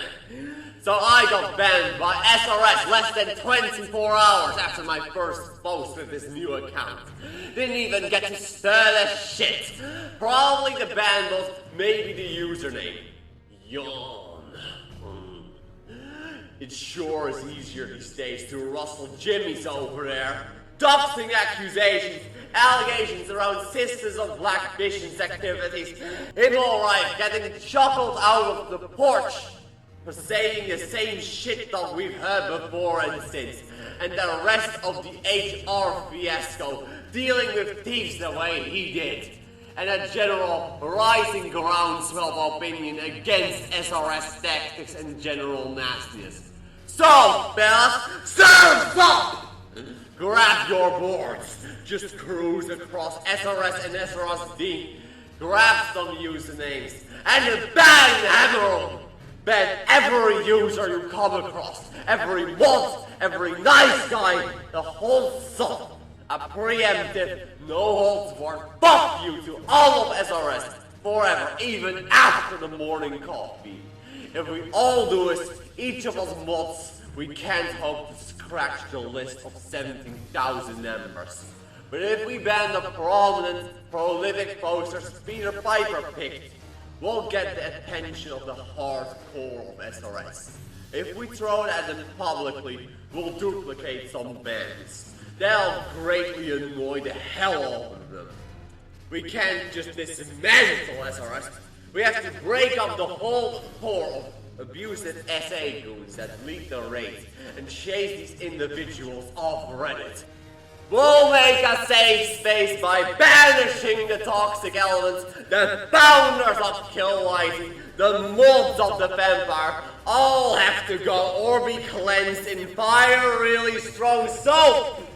So I got banned by SRS less than 24 hours after my first post with this new account. Didn't even get to stir the shit. Probably the ban was maybe the username. Yawn. It sure is easier these days to rustle jimmies over there. Doxing accusations, allegations around Sisters of Black Vision's activities. Immoral getting chuckled out of the porch for saying the same shit that we've heard before and since, and the rest of the HR fiasco dealing with thieves the way he did. and a general rising groundswell of opinion against SRS tactics and general nastiness. So, fellas, surf's up! Grab your boards, just cruise across SRS and SRSD, grab some usernames, and bang hammer them! Ban every user you come across, every mod, every nice guy, the whole song. A preemptive, no holds barred fuck you to all of SRS forever, even after the morning coffee. If we all do it, each of us mods, we can't hope to scratch the list of 17,000 members. But if we ban the prominent, prolific posters Peter Piper picked, we'll get the attention of the hardcore of SRS. If we throw it at them publicly, we'll duplicate some bans. They'll greatly annoy the hell out of them. We can't just dismantle SRS. We have to break up the whole core of abusive SA goons that lead the raids and chase these individuals off Reddit. We'll make a safe space by banishing the toxic elements, the founders of Kill White, the mods of the Fempire, all have to go or be cleansed in fire really strong soap.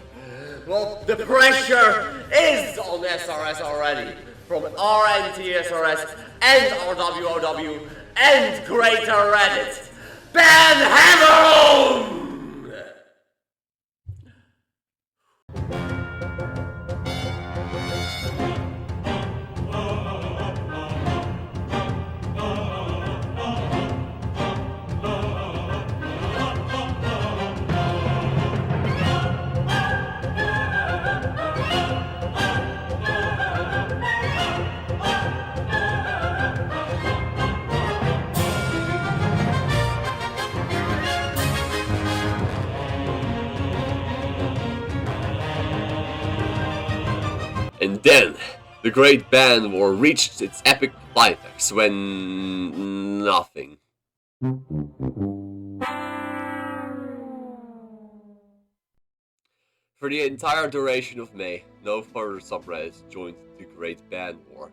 Well, the pressure is on SRS already, from our anti-SRS and our WOW and Greater Reddit. Ban hammer on! And then, the Great Ban War reached its epic climax when... nothing. For the entire duration of May, no further subreddits joined the Great Ban War.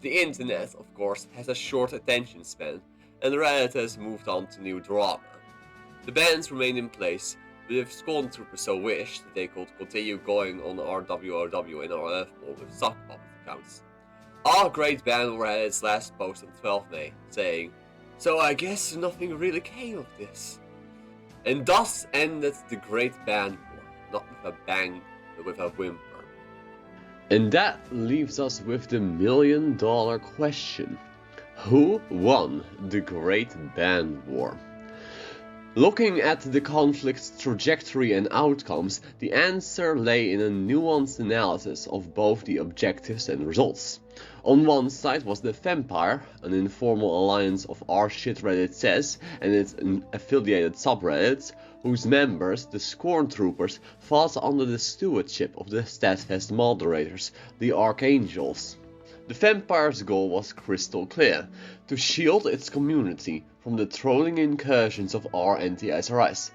The internet, of course, has a short attention span, and Reddit has moved on to new drama. The bans remained in place, but if Stormtroopers so wished, they could continue going on our WOW and our Earthball with sock puppet accounts. Our Great Ban War had its last post on 12 May, saying, "So I guess nothing really came of this." And thus ended the Great Ban War, not with a bang, but with a whimper. And that leaves us with the million-dollar question. Who won the Great Ban War? Looking at the conflict's trajectory and outcomes, the answer lay in a nuanced analysis of both the objectives and results. On one side was the Fempire, an informal alliance of ShitRedditSays and its affiliated subreddits, whose members, the Stormtroopers, fought under the stewardship of the steadfast moderators, the Archangelles. The Fempire's goal was crystal clear: to shield its community from the trolling incursions of our anti-SRS,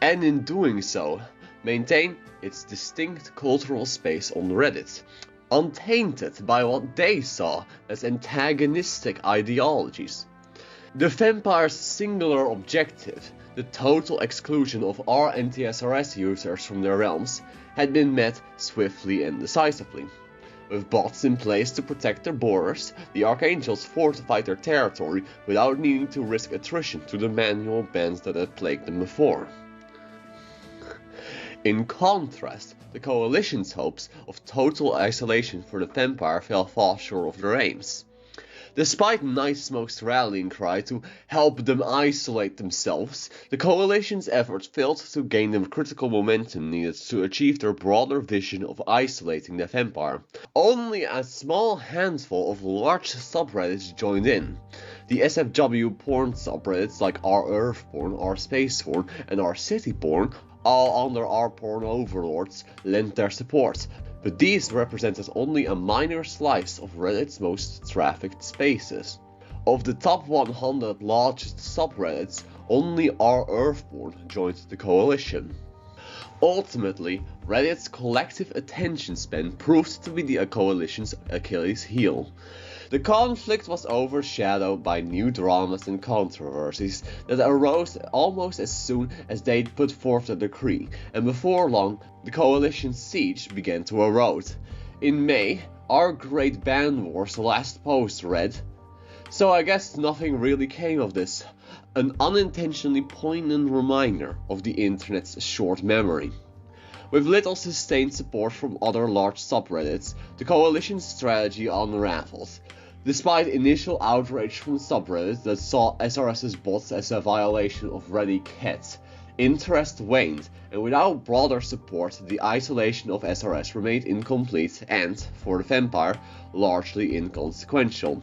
and in doing so, maintain its distinct cultural space on Reddit, untainted by what they saw as antagonistic ideologies. The Fempire's singular objective, the total exclusion of our anti-SRS users from their realms, had been met swiftly and decisively. With bots in place to protect their borders, the Archangels fortified their territory without needing to risk attrition to the manual bans that had plagued them before. In contrast, the Coalition's hopes of total isolation for the Fempire fell far short of their aims. Despite Night Smoke's rallying cry to help them isolate themselves, the Coalition's efforts failed to gain the critical momentum needed to achieve their broader vision of isolating the Fempire. Only a small handful of large subreddits joined in. The SFW porn subreddits like our Earthborn, our Spaceborn, and our Cityborn, all under our porn overlords, lent their support. But these represented only a minor slice of Reddit's most trafficked spaces. Of the top 100 largest subreddits, only our Earthborn joined the coalition. Ultimately, Reddit's collective attention span proved to be the coalition's Achilles heel. The conflict was overshadowed by new dramas and controversies that arose almost as soon as they'd put forth the decree, and before long, the coalition's siege began to erode. In May, our Great Ban War's last post read, "So I guess nothing really came of this. An unintentionally poignant reminder of the internet's short memory." With little sustained support from other large subreddits, the coalition's strategy unraveled. Despite initial outrage from subreddits that saw SRS's bots as a violation of Reddit, interest waned, and without broader support, the isolation of SRS remained incomplete and, for the Fempire, largely inconsequential.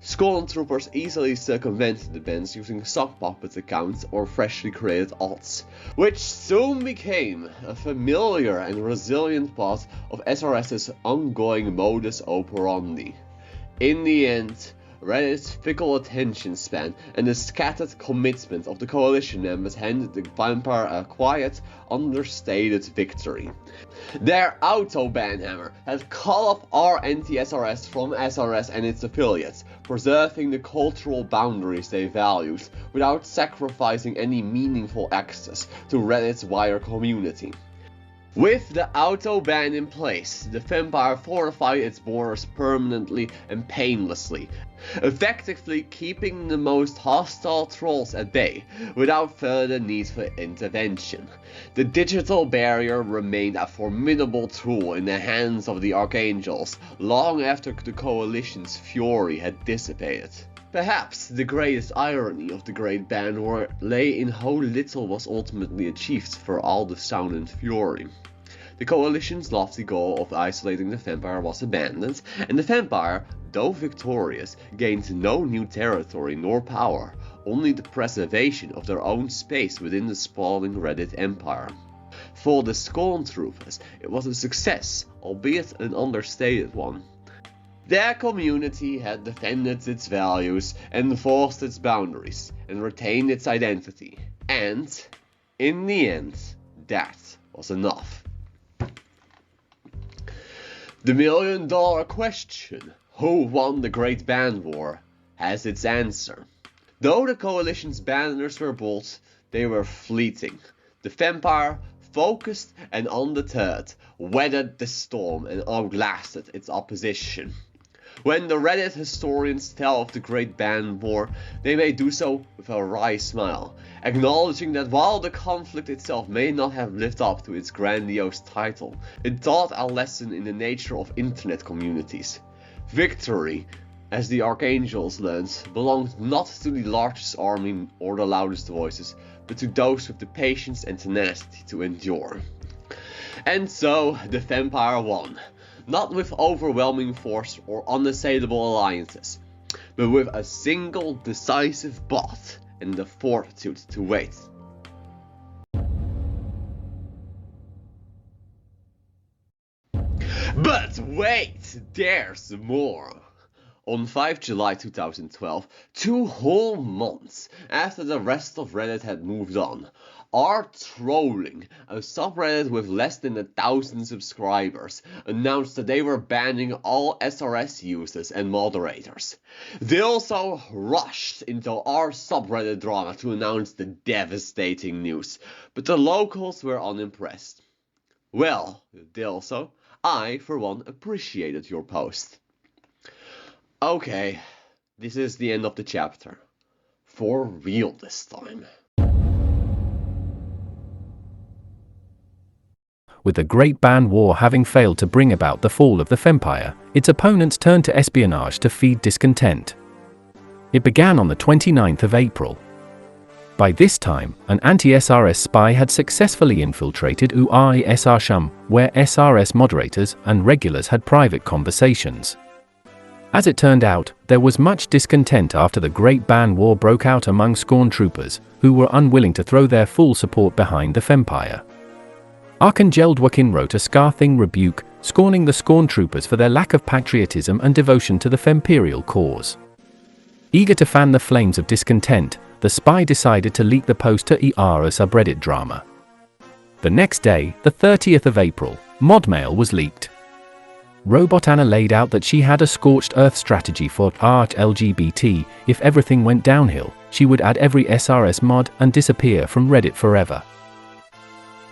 Stormtroopers easily circumvented the bans using sock puppet accounts or freshly created alts, which soon became a familiar and resilient part of SRS's ongoing modus operandi. In the end, Reddit's fickle attention span and the scattered commitment of the coalition members handed the Fempire a quiet, understated victory. Their auto-ban hammer had cut off our anti-SRS from SRS and its affiliates, preserving the cultural boundaries they valued without sacrificing any meaningful access to Reddit's wider community. With the auto-ban in place, the Fempire fortified its borders permanently and painlessly, effectively keeping the most hostile trolls at bay without further need for intervention. The digital barrier remained a formidable tool in the hands of the Archangelles long after the coalition's fury had dissipated. Perhaps the greatest irony of the Great Ban War lay in how little was ultimately achieved for all the sound and fury. The coalition's lofty goal of isolating the Fempire was abandoned, and the Fempire, though victorious, gained no new territory nor power, only the preservation of their own space within the sprawling Reddit empire. For the Stormtroopers, it was a success, albeit an understated one. Their community had defended its values, enforced its boundaries, and retained its identity. And, in the end, that was enough. The million-dollar question, who won the Great Ban War, has its answer. Though the coalition's banners were bold, they were fleeting. The Fempire, focused and undeterred, weathered the storm and outlasted its opposition. When the Reddit historians tell of the Great Ban War, they may do so with a wry smile, acknowledging that while the conflict itself may not have lived up to its grandiose title, it taught a lesson in the nature of internet communities. Victory, as the Archangels learned, belonged not to the largest army or the loudest voices, but to those with the patience and tenacity to endure. And so, the Fempire won. Not with overwhelming force or unassailable alliances, but with a single decisive bot and the fortitude to wait. But wait, there's more! On 5 July 2012, 2 whole months after the rest of Reddit had moved on, R-Trolling, a subreddit with less than 1,000 subscribers, announced that they were banning all SRS users and moderators. They also rushed into our subreddit drama to announce the devastating news, but the locals were unimpressed. Well, Dilso, I, for one, appreciated your post. Okay, this is the end of the chapter. For real this time. With the Great Ban War having failed to bring about the fall of the Fempire, its opponents turned to espionage to feed discontent. It began on the 29th of April. By this time, an anti-SRS spy had successfully infiltrated SRShum, where SRS moderators and regulars had private conversations. As it turned out, there was much discontent after the Great Ban War broke out among Stormtroopers, who were unwilling to throw their full support behind the Fempire. Archangelles wrote a scathing rebuke, scorning the Stormtroopers for their lack of patriotism and devotion to the Femperial cause. Eager to fan the flames of discontent, the spy decided to leak the post to a subreddit drama. The next day, the 30th of April, ModMail was leaked. RobotAnna laid out that she had a scorched earth strategy for LGBT. If everything went downhill, she would add every SRS mod and disappear from Reddit forever.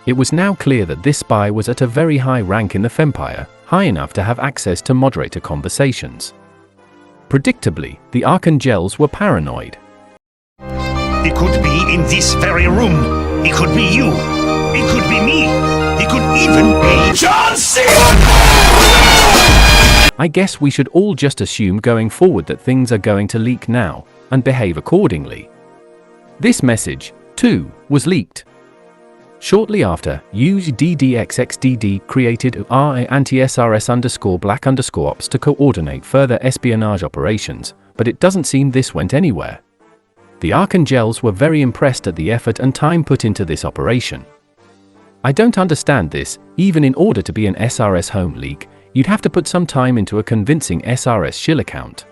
It was now clear that this spy was at a very high rank in the Fempire, high enough to have access to moderator conversations. Predictably, the Archangelles were paranoid. It could be in this very room. It could be you. It could be me. It could even be John Cena! I guess we should all just assume going forward that things are going to leak now, and behave accordingly. This message, too, was leaked. Shortly after, USDDXXDD created antiSRS_black_ops to coordinate further espionage operations, but it doesn't seem this went anywhere. The Archangelles were very impressed at the effort and time put into this operation. I don't understand this. Even in order to be an SRS home leak, you'd have to put some time into a convincing SRS shill account.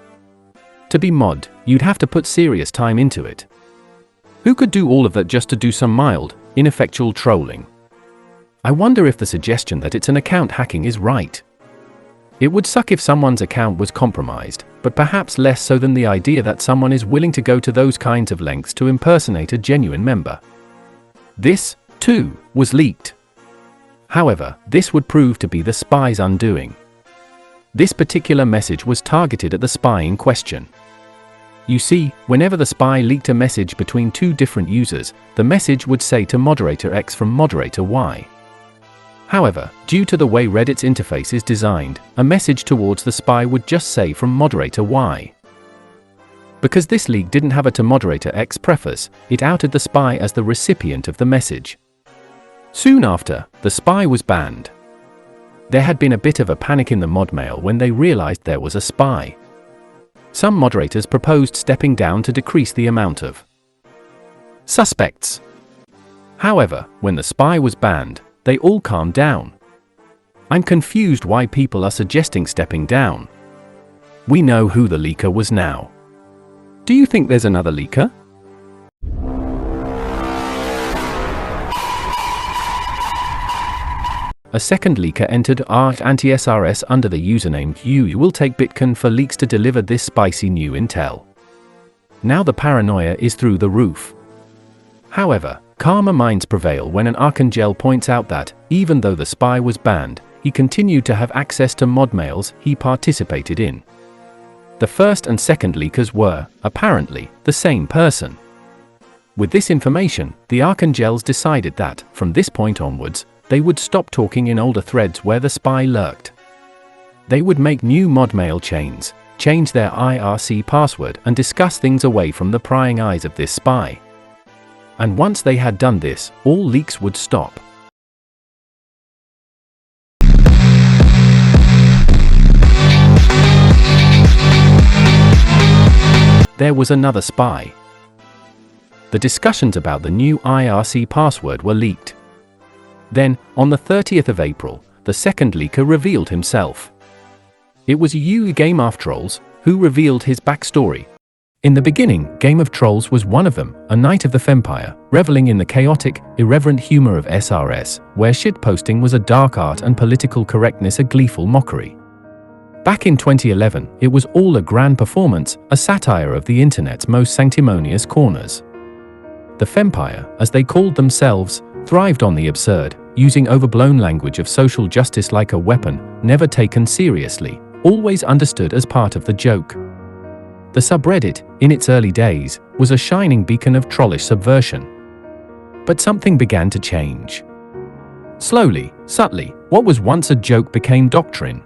To be mod, you'd have to put serious time into it. Who could do all of that just to do some mild, ineffectual trolling? I wonder if the suggestion that it's an account hacking is right. It would suck if someone's account was compromised, but perhaps less so than the idea that someone is willing to go to those kinds of lengths to impersonate a genuine member. This, too, was leaked. However, this would prove to be the spy's undoing. This particular message was targeted at the spy in question. You see, whenever the spy leaked a message between two different users, the message would say to moderator X from moderator Y. However, due to the way Reddit's interface is designed, a message towards the spy would just say from moderator Y. Because this leak didn't have a to moderator X preface, it outed the spy as the recipient of the message. Soon after, the spy was banned. There had been a bit of a panic in the ModMail when they realized there was a spy. Some moderators proposed stepping down to decrease the amount of suspects. However, when the spy was banned, they all calmed down. I'm confused why people are suggesting stepping down. We know who the leaker was now. Do you think there's another leaker? A second leaker entered antiSRS under the username You will take Bitcoin for leaks to deliver this spicy new intel. Now the paranoia is through the roof. However, calmer minds prevail when an Archangel points out that, even though the spy was banned, he continued to have access to modmails he participated in. The first and second leakers were, apparently, the same person. With this information, the Archangels decided that, from this point onwards, they would stop talking in older threads where the spy lurked. They would make new modmail chains, change their IRC password and discuss things away from the prying eyes of this spy. And once they had done this, all leaks would stop. There was another spy. The discussions about the new IRC password were leaked. Then, on the 30th of April, the second leaker revealed himself. It was Game of Trolls who revealed his backstory. In the beginning, Game of Trolls was one of them, a knight of the Fempire, reveling in the chaotic, irreverent humor of SRS, where shitposting was a dark art and political correctness a gleeful mockery. Back in 2011, it was all a grand performance, a satire of the internet's most sanctimonious corners. The Fempire, as they called themselves, thrived on the absurd, using overblown language of social justice like a weapon, never taken seriously, always understood as part of the joke. The subreddit, in its early days, was a shining beacon of trollish subversion. But something began to change. Slowly, subtly, what was once a joke became doctrine.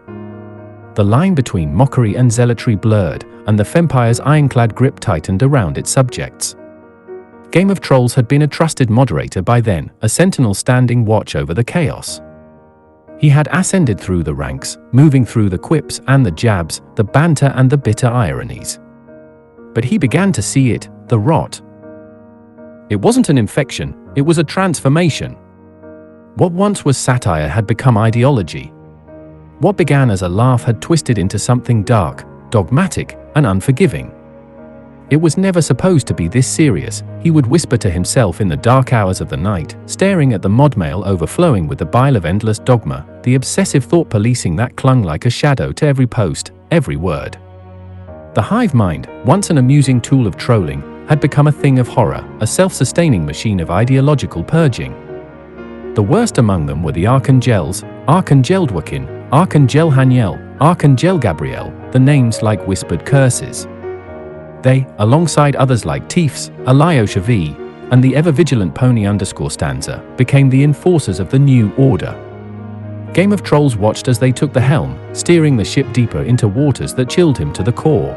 The line between mockery and zealotry blurred, and the Fempire's ironclad grip tightened around its subjects. Game of Trolls had been a trusted moderator by then, a sentinel standing watch over the chaos. He had ascended through the ranks, moving through the quips and the jabs, the banter and the bitter ironies. But he began to see it, the rot. It wasn't an infection, it was a transformation. What once was satire had become ideology. What began as a laugh had twisted into something dark, dogmatic, and unforgiving. It was never supposed to be this serious, he would whisper to himself in the dark hours of the night, staring at the mod mail overflowing with the bile of endless dogma, the obsessive thought policing that clung like a shadow to every post, every word. The hive mind, once an amusing tool of trolling, had become a thing of horror, a self-sustaining machine of ideological purging. The worst among them were the Archangelles, Archangeldwakin, Archangel Haniel, Archangel Gabriel, the names like whispered curses. They, alongside others like Tiefs, Alyosha V, and the ever-vigilant Pony_Stanza, became the enforcers of the new order. Game of Trolls watched as they took the helm, steering the ship deeper into waters that chilled him to the core.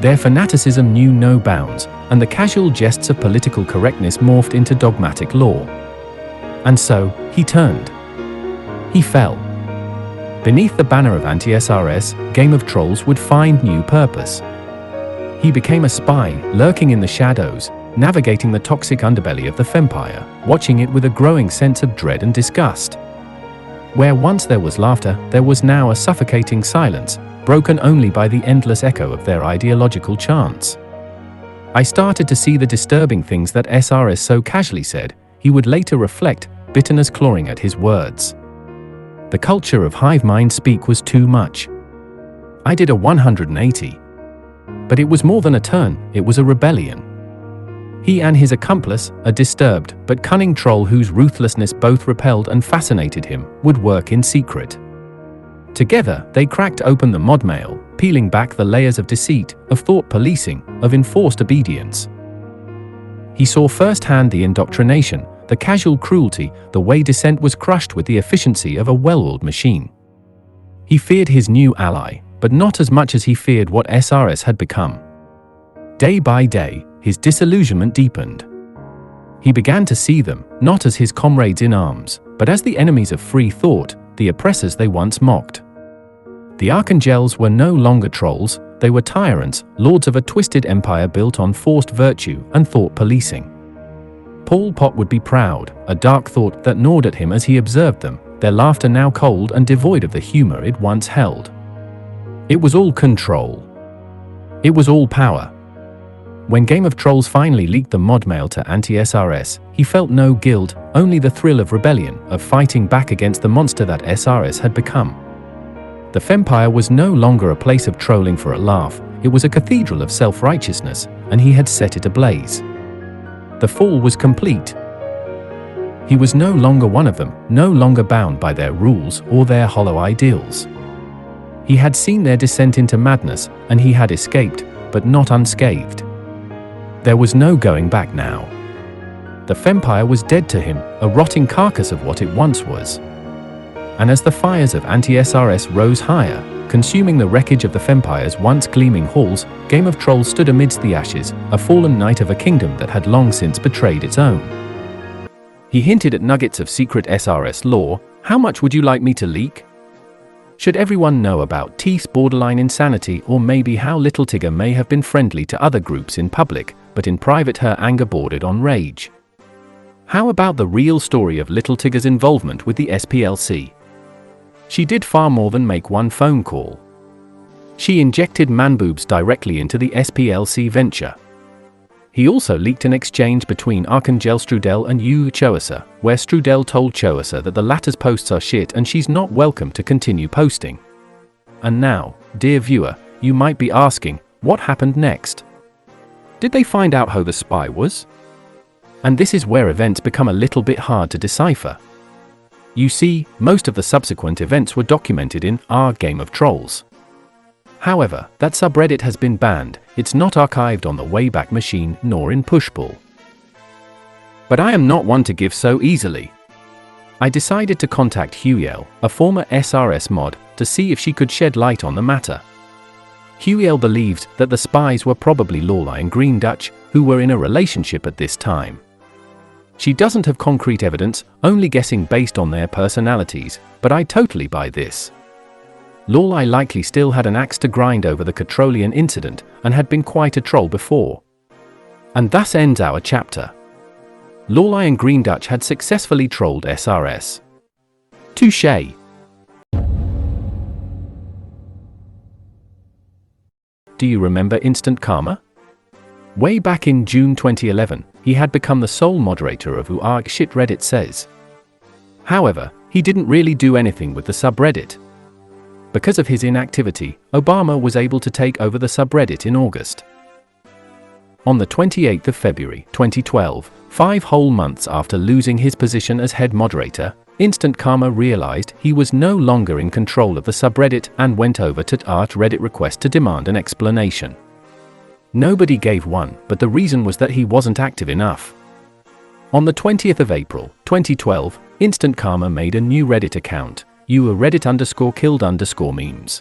Their fanaticism knew no bounds, and the casual jests of political correctness morphed into dogmatic law. And so, he turned. He fell. Beneath the banner of anti-SRS, Game of Trolls would find new purpose. He became a spy, lurking in the shadows, navigating the toxic underbelly of the Fempire, watching it with a growing sense of dread and disgust. Where once there was laughter, there was now a suffocating silence, broken only by the endless echo of their ideological chants. I started to see the disturbing things that SRS so casually said. He would later reflect, bitterness clawing at his words. The culture of hive mind speak was too much. I did a 180. But it was more than a turn, it was a rebellion. He and his accomplice, a disturbed but cunning troll whose ruthlessness both repelled and fascinated him, would work in secret. Together, they cracked open the mod mail, peeling back the layers of deceit, of thought policing, of enforced obedience. He saw firsthand the indoctrination, the casual cruelty, the way dissent was crushed with the efficiency of a well-oiled machine. He feared his new ally, but not as much as he feared what SRS had become. Day by day, his disillusionment deepened. He began to see them, not as his comrades in arms, but as the enemies of free thought, the oppressors they once mocked. The Archangelles were no longer trolls, they were tyrants, lords of a twisted empire built on forced virtue and thought policing. Pol Pot would be proud, a dark thought that gnawed at him as he observed them, their laughter now cold and devoid of the humor it once held. It was all control. It was all power. When Game of Trolls finally leaked the mod mail to anti-SRS, he felt no guilt, only the thrill of rebellion, of fighting back against the monster that SRS had become. The Fempire was no longer a place of trolling for a laugh, it was a cathedral of self-righteousness, and he had set it ablaze. The fall was complete. He was no longer one of them, no longer bound by their rules or their hollow ideals. He had seen their descent into madness, and he had escaped, but not unscathed. There was no going back now. The Fempire was dead to him, a rotting carcass of what it once was. And as the fires of anti-SRS rose higher, consuming the wreckage of the Fempire's once gleaming halls, Game of Trolls stood amidst the ashes, a fallen knight of a kingdom that had long since betrayed its own. He hinted at nuggets of secret SRS lore. How much would you like me to leak? Should everyone know about Teeth's borderline insanity, or maybe how Little Tigger may have been friendly to other groups in public, but in private her anger bordered on rage? How about the real story of Little Tigger's involvement with the SPLC? She did far more than make one phone call. She injected manboobs directly into the SPLC venture. He also leaked an exchange between Archangel Strudel and Yu Choasa, where Strudel told Choasa that the latter's posts are shit and she's not welcome to continue posting. And now, dear viewer, you might be asking, what happened next? Did they find out who the spy was? And this is where events become a little bit hard to decipher. You see, most of the subsequent events were documented in our Game of Trolls. However, that subreddit has been banned, it's not archived on the Wayback Machine nor in Pushpull. But I am not one to give so easily. I decided to contact Huiel, a former SRS mod, to see if she could shed light on the matter. Huiel believed that the spies were probably Laurelai and Green Dutch, who were in a relationship at this time. She doesn't have concrete evidence, only guessing based on their personalities, but I totally buy this. Laurelai likely still had an axe to grind over the Catrolian incident, and had been quite a troll before. And thus ends our chapter. Laurelai and Green Dutch had successfully trolled SRS. Touché. Do you remember Instant Karma? Way back in June 2011, he had become the sole moderator of ShitRedditSays. However, he didn't really do anything with the subreddit. Because of his inactivity, Obama was able to take over the subreddit in August. On the 28th of February 2012, 5 whole months after losing his position as head moderator, Instant Karma realized he was no longer in control of the subreddit and went over to Reddit request to demand an explanation. Nobody gave one, but the reason was that he wasn't active enough. On the 20th of April 2012, Instant Karma made a new Reddit account, Reddit_killed_memes.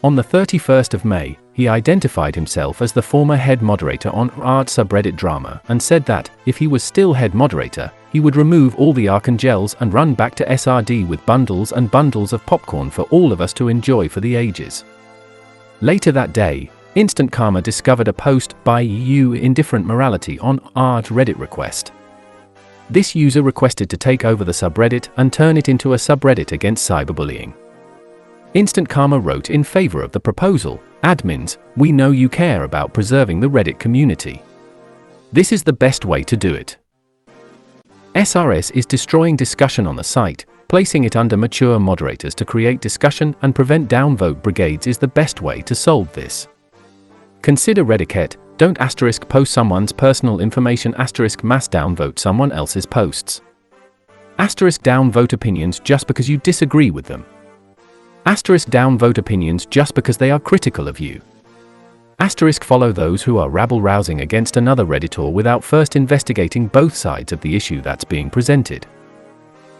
On the 31st of May, he identified himself as the former head moderator on Audiodrama and said that, if he was still head moderator, he would remove all the Archangelles and run back to SRD with bundles and bundles of popcorn for all of us to enjoy for the ages. Later that day, Instant Karma discovered a post by Indifferent Morality on Reddit request. This user requested to take over the subreddit and turn it into a subreddit against cyberbullying. Instant Karma wrote in favor of the proposal, "Admins, we know you care about preserving the Reddit community. This is the best way to do it. SRS is destroying discussion on the site, placing it under mature moderators to create discussion and prevent downvote brigades is the best way to solve this. Consider Reddit, don't *post someone's personal information *mass downvote someone else's posts. *downvote opinions just because you disagree with them. *downvote opinions just because they are critical of you. *follow those who are rabble-rousing against another Redditor without first investigating both sides of the issue that's being presented.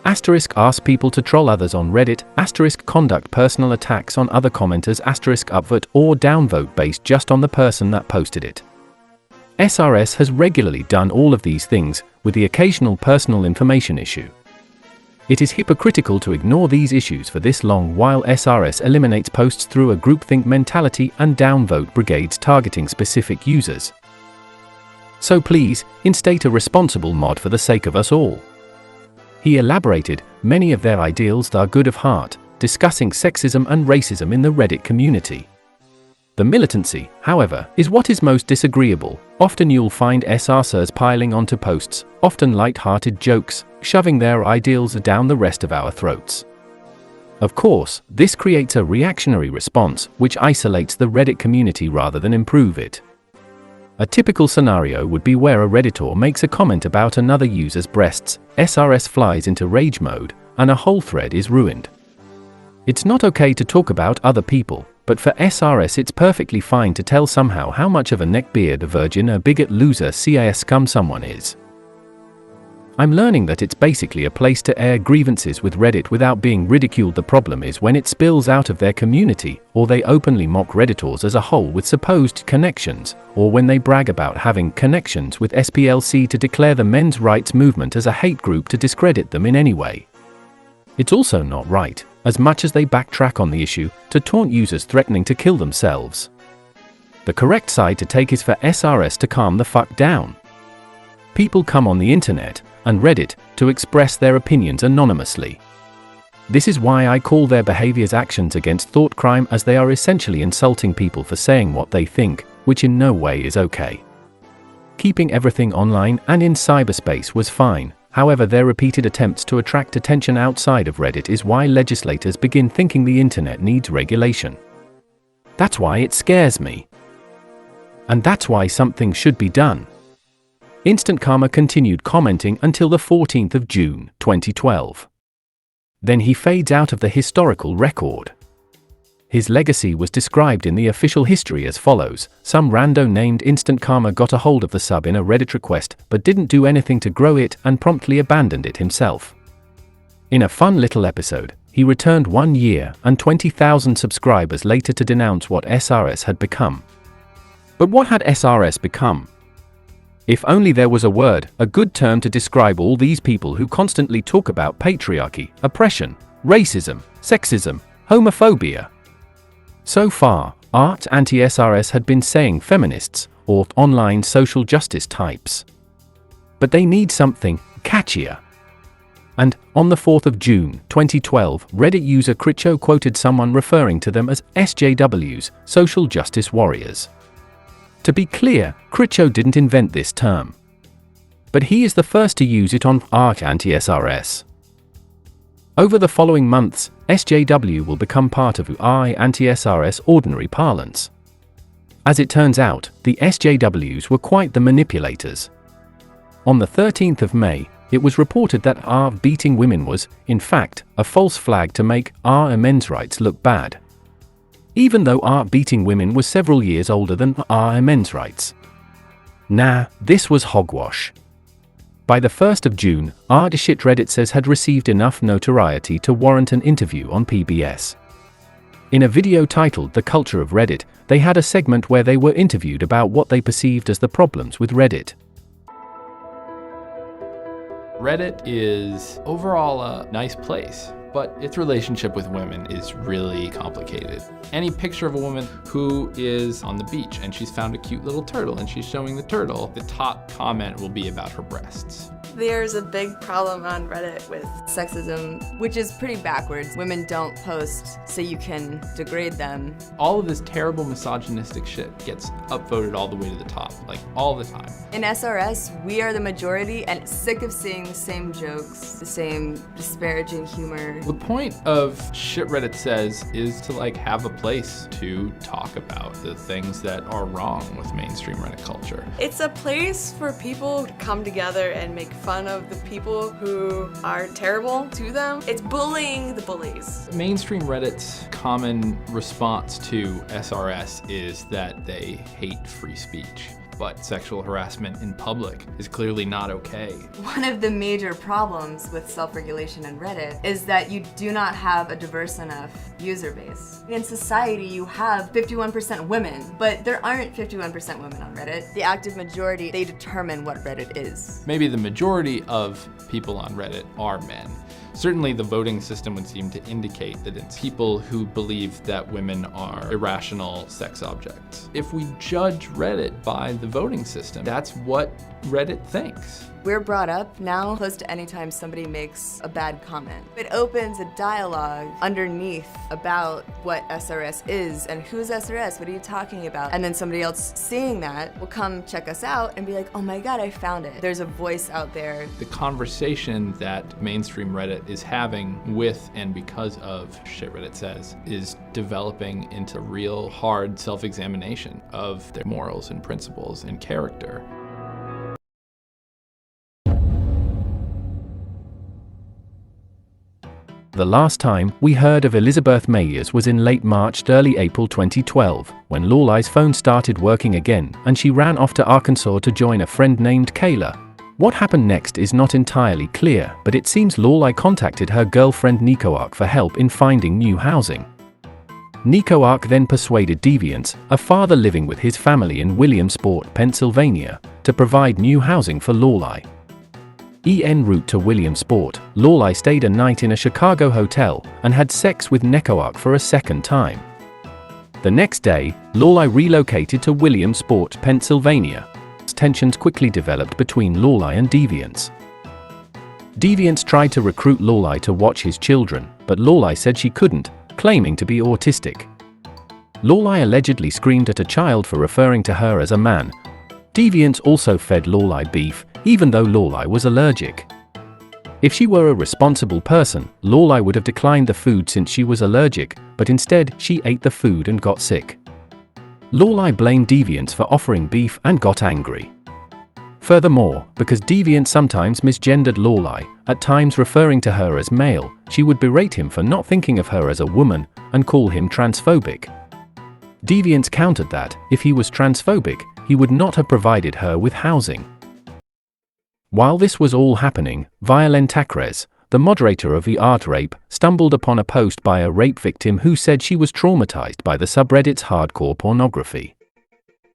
*ask people to troll others on Reddit, *conduct personal attacks on other commenters *upvote or downvote based just on the person that posted it. SRS has regularly done all of these things, with the occasional personal information issue. It is hypocritical to ignore these issues for this long while SRS eliminates posts through a groupthink mentality and downvote brigades targeting specific users. So please, instate a responsible mod for the sake of us all." He elaborated, many of their ideals are good of heart, discussing sexism and racism in the Reddit community. The militancy, however, is what is most disagreeable. Often you'll find SRSers piling onto posts, often light-hearted jokes, shoving their ideals down the rest of our throats. Of course, this creates a reactionary response, which isolates the Reddit community rather than improve it. A typical scenario would be where a Redditor makes a comment about another user's breasts, SRS flies into rage mode, and a whole thread is ruined. It's not okay to talk about other people, but for SRS it's perfectly fine to tell somehow how much of a neckbeard, a virgin, a bigot, loser, CIS scum someone is. I'm learning that it's basically a place to air grievances with Reddit without being ridiculed. The problem is when it spills out of their community, or they openly mock Redditors as a whole with supposed connections, or when they brag about having connections with SPLC to declare the men's rights movement as a hate group to discredit them in any way. It's also not right, as much as they backtrack on the issue, to taunt users threatening to kill themselves. The correct side to take is for SRS to calm the fuck down. People come on the internet, and Reddit, to express their opinions anonymously. This is why I call their behaviors actions against thought crime, as they are essentially insulting people for saying what they think, which in no way is okay. Keeping everything online and in cyberspace was fine, however their repeated attempts to attract attention outside of Reddit is why legislators begin thinking the internet needs regulation. That's why it scares me. And that's why something should be done. Instant Karma continued commenting until the 14th of June, 2012. Then he fades out of the historical record. His legacy was described in the official history as follows: some rando named Instant Karma got a hold of the sub in a Reddit request, but didn't do anything to grow it and promptly abandoned it himself. In a fun little episode, he returned 1 year and 20,000 subscribers later to denounce what SRS had become. But what had SRS become? If only there was a word, a good term to describe all these people who constantly talk about patriarchy, oppression, racism, sexism, homophobia. So far, anti-SRS had been saying feminists, or online social justice types. But they need something catchier. And, on the 4th of June, 2012, Reddit user Critcho quoted someone referring to them as SJWs, social justice warriors. To be clear, Critcho didn't invent this term, but he is the first to use it on anti-SRS. Over the following months, SJW will become part of anti-SRS ordinary parlance. As it turns out, the SJWs were quite the manipulators. On the 13th of May, it was reported that beating women was, in fact, a false flag to make men's rights look bad, even though beating women was several years older than men's rights. Nah, this was hogwash. By the 1st of June, ShitRedditSays had received enough notoriety to warrant an interview on PBS. In a video titled The Culture of Reddit, they had a segment where they were interviewed about what they perceived as the problems with Reddit. Reddit is overall a nice place, but its relationship with women is really complicated. Any picture of a woman who is on the beach and she's found a cute little turtle and she's showing the turtle, the top comment will be about her breasts. There's a big problem on Reddit with sexism, which is pretty backwards. Women don't post so you can degrade them. All of this terrible misogynistic shit gets upvoted all the way to the top, like all the time. In SRS, we are the majority and sick of seeing the same jokes, the same disparaging humor. The point of ShitRedditSays is to have a place to talk about the things that are wrong with mainstream Reddit culture. It's a place for people to come together and make fun of the people who are terrible to them. It's bullying the bullies. Mainstream Reddit's common response to SRS is that they hate free speech. But sexual harassment in public is clearly not okay. One of the major problems with self-regulation in Reddit is that you do not have a diverse enough user base. In society, you have 51% women, but there aren't 51% women on Reddit. The active majority, they determine what Reddit is. Maybe the majority of people on Reddit are men. Certainly the voting system would seem to indicate that it's people who believe that women are irrational sex objects. If we judge Reddit by the voting system, that's what Reddit thinks. We're brought up now close to any time somebody makes a bad comment. It opens a dialogue underneath about what SRS is and who's SRS, what are you talking about? And then somebody else seeing that will come check us out and be like, oh my god, I found it. There's a voice out there. The conversation that mainstream Reddit is having with and because of ShitRedditSays is developing into real hard self-examination of their morals and principles and character. The last time we heard of Elizabeth Mayers was in late March, early April 2012, when Laurelai's phone started working again and she ran off to Arkansas to join a friend named Kayla. What happened next is not entirely clear, but it seems Laurelai contacted her girlfriend Nicoarch for help in finding new housing. Nicoarch then persuaded Deviants, a father living with his family in Williamsport, Pennsylvania, to provide new housing for Laurelai. En route to Williamsport, Laurelai stayed a night in a Chicago hotel and had sex with Nicoarch for a second time. The next day, Laurelai relocated to Williamsport, Pennsylvania. Tensions quickly developed between Laurelai and Deviants. Deviants tried to recruit Laurelai to watch his children, but Laurelai said she couldn't, claiming to be autistic. Laurelai allegedly screamed at a child for referring to her as a man. Deviants also fed Laurelai beef, even though Laurelai was allergic. If she were a responsible person, Laurelai would have declined the food since she was allergic, but instead she ate the food and got sick. Laurelai blamed Deviants for offering beef and got angry. Furthermore, because Deviant sometimes misgendered Laurelai, at times referring to her as male, she would berate him for not thinking of her as a woman and call him transphobic. Deviants countered that, if he was transphobic, he would not have provided her with housing. While this was all happening, Violent Tacres, the moderator of the art rape, stumbled upon a post by a rape victim who said she was traumatized by the subreddit's hardcore pornography.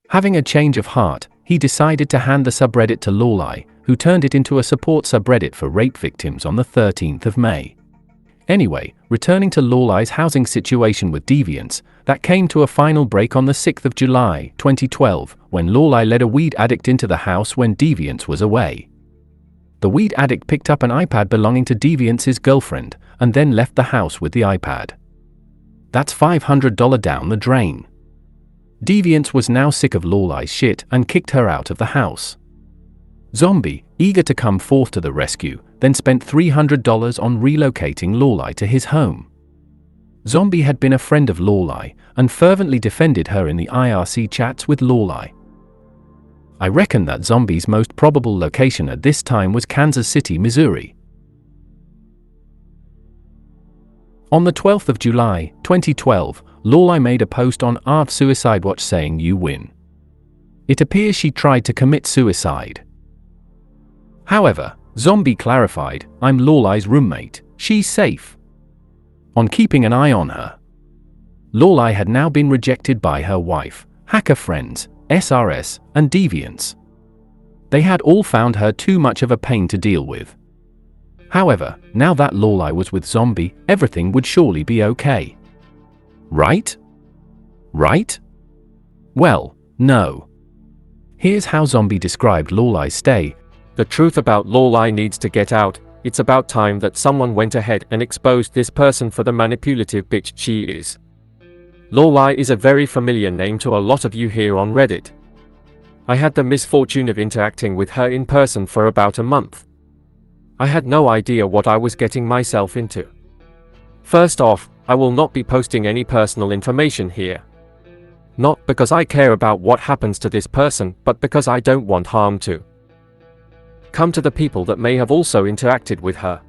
Having a change of heart, he decided to hand the subreddit to Laurelai, who turned it into a support subreddit for rape victims on the 13th of May. Anyway, returning to Laurelai's housing situation with Deviants, that came to a final break on the 6th of July, 2012, when Laurelai led a weed addict into the house when Deviants was away. The weed addict picked up an iPad belonging to Deviants' girlfriend, and then left the house with the iPad. That's $500 down the drain. Deviants was now sick of Laurelai's shit and kicked her out of the house. Zombie, eager to come forth to the rescue, then spent $300 on relocating Laurelai to his home. Zombie had been a friend of Laurelai and fervently defended her in the IRC chats with Laurelai. I reckon that Zombie's most probable location at this time was Kansas City, Missouri. On the 12th of July, 2012, Laurelai made a post on Art Suicide Watch saying "You win." It appears she tried to commit suicide. However, Zombie clarified, "I'm Laurelai's roommate, she's safe." On keeping an eye on her. Laurelai had now been rejected by her wife, hacker friends, SRS, and Deviants. They had all found her too much of a pain to deal with. However, now that Laurelai was with Zombie, everything would surely be okay. Right? Right? Well, no. Here's how Zombie described Laurelai's stay. The truth about Laurelai needs to get out. It's about time that someone went ahead and exposed this person for the manipulative bitch she is. Laurelai is a very familiar name to a lot of you here on Reddit. I had the misfortune of interacting with her in person for about a month. I had no idea what I was getting myself into. First off, I will not be posting any personal information here. Not because I care about what happens to this person, but because I don't want harm to come to the people that may have also interacted with her.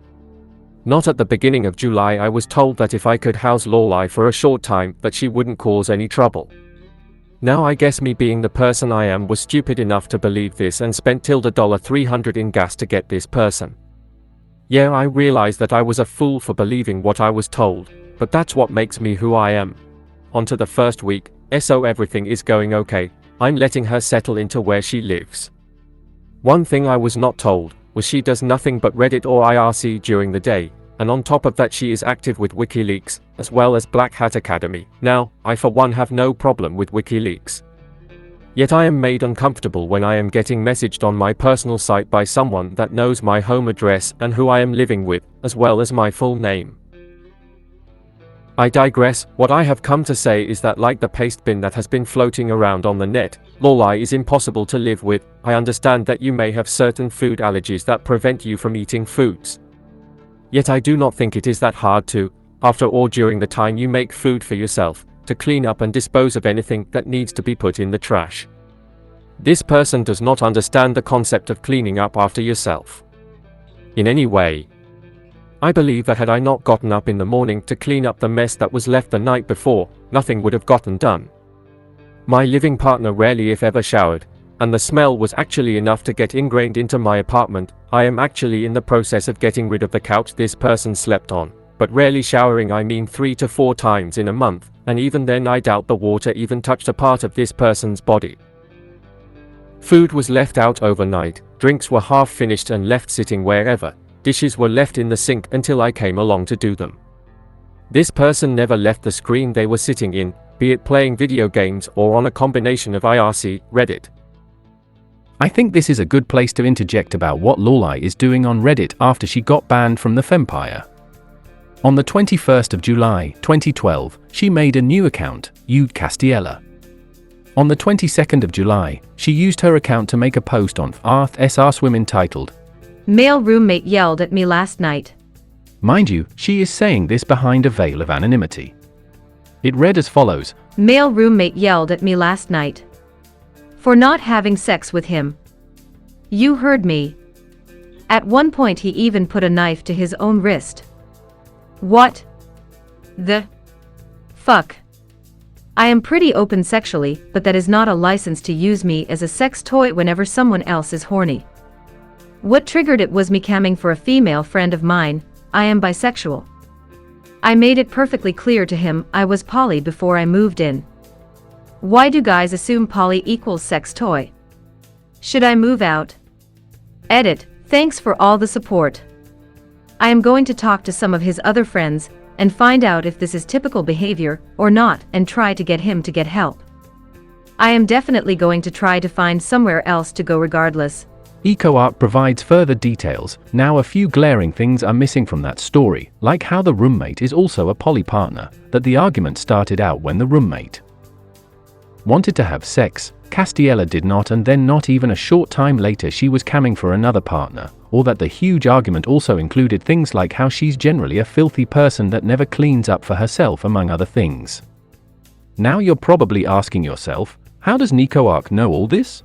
Not at the beginning of July I was told that if I could house Laurelai for a short time that she wouldn't cause any trouble. Now I guess me being the person I am was stupid enough to believe this and spent $300 in gas to get this person. Yeah, I realize that I was a fool for believing what I was told, but that's what makes me who I am. On to the first week, so everything is going okay. I'm letting her settle into where she lives. One thing I was not told was she does nothing but Reddit or IRC during the day, and on top of that she is active with WikiLeaks, as well as Black Hat Academy. Now, I for one have no problem with WikiLeaks. Yet I am made uncomfortable when I am getting messaged on my personal site by someone that knows my home address and who I am living with, as well as my full name. I digress. What I have come to say is that like the paste bin that has been floating around on the net, Laurelai is impossible to live with. I understand that you may have certain food allergies that prevent you from eating foods. Yet I do not think it is that hard to, after all during the time you make food for yourself, to clean up and dispose of anything that needs to be put in the trash. This person does not understand the concept of cleaning up after yourself in any way. I believe that had I not gotten up in the morning to clean up the mess that was left the night before, nothing would have gotten done. My living partner rarely if ever showered, and the smell was actually enough to get ingrained into my apartment. I am actually in the process of getting rid of the couch this person slept on, but rarely showering I mean 3 to 4 times in a month, and even then I doubt the water even touched a part of this person's body. Food was left out overnight, drinks were half finished and left sitting wherever. Dishes were left in the sink until I came along to do them. This person never left the screen they were sitting in, be it playing video games or on a combination of IRC, Reddit. I think this is a good place to interject about what Laurelai is doing on Reddit after she got banned from the Fempire. On the 21st of July, 2012, she made a new account, Ude Castiella. On the 22nd of July, she used her account to make a post on SRSwomen titled, "Male roommate yelled at me last night." Mind you, she is saying this behind a veil of anonymity. It read as follows: "Male roommate yelled at me last night for not having sex with him. You heard me. At one point he even put a knife to his own wrist. What the fuck? I am pretty open sexually, but that is not a license to use me as a sex toy whenever someone else is horny. What triggered it was me camming for a female friend of mine. I am bisexual. I made it perfectly clear to him I was poly before I moved in. Why do guys assume poly equals sex toy? Should I move out? Edit. Thanks for all the support. I am going to talk to some of his other friends and find out if this is typical behavior or not and try to get him to get help. I am definitely going to try to find somewhere else to go regardless." EcoArt provides further details. Now a few glaring things are missing from that story, like how the roommate is also a poly partner, that the argument started out when the roommate wanted to have sex, Castiella did not, and then not even a short time later she was camming for another partner, or that the huge argument also included things like how she's generally a filthy person that never cleans up for herself, among other things. Now you're probably asking yourself, how does Nico Arc know all this?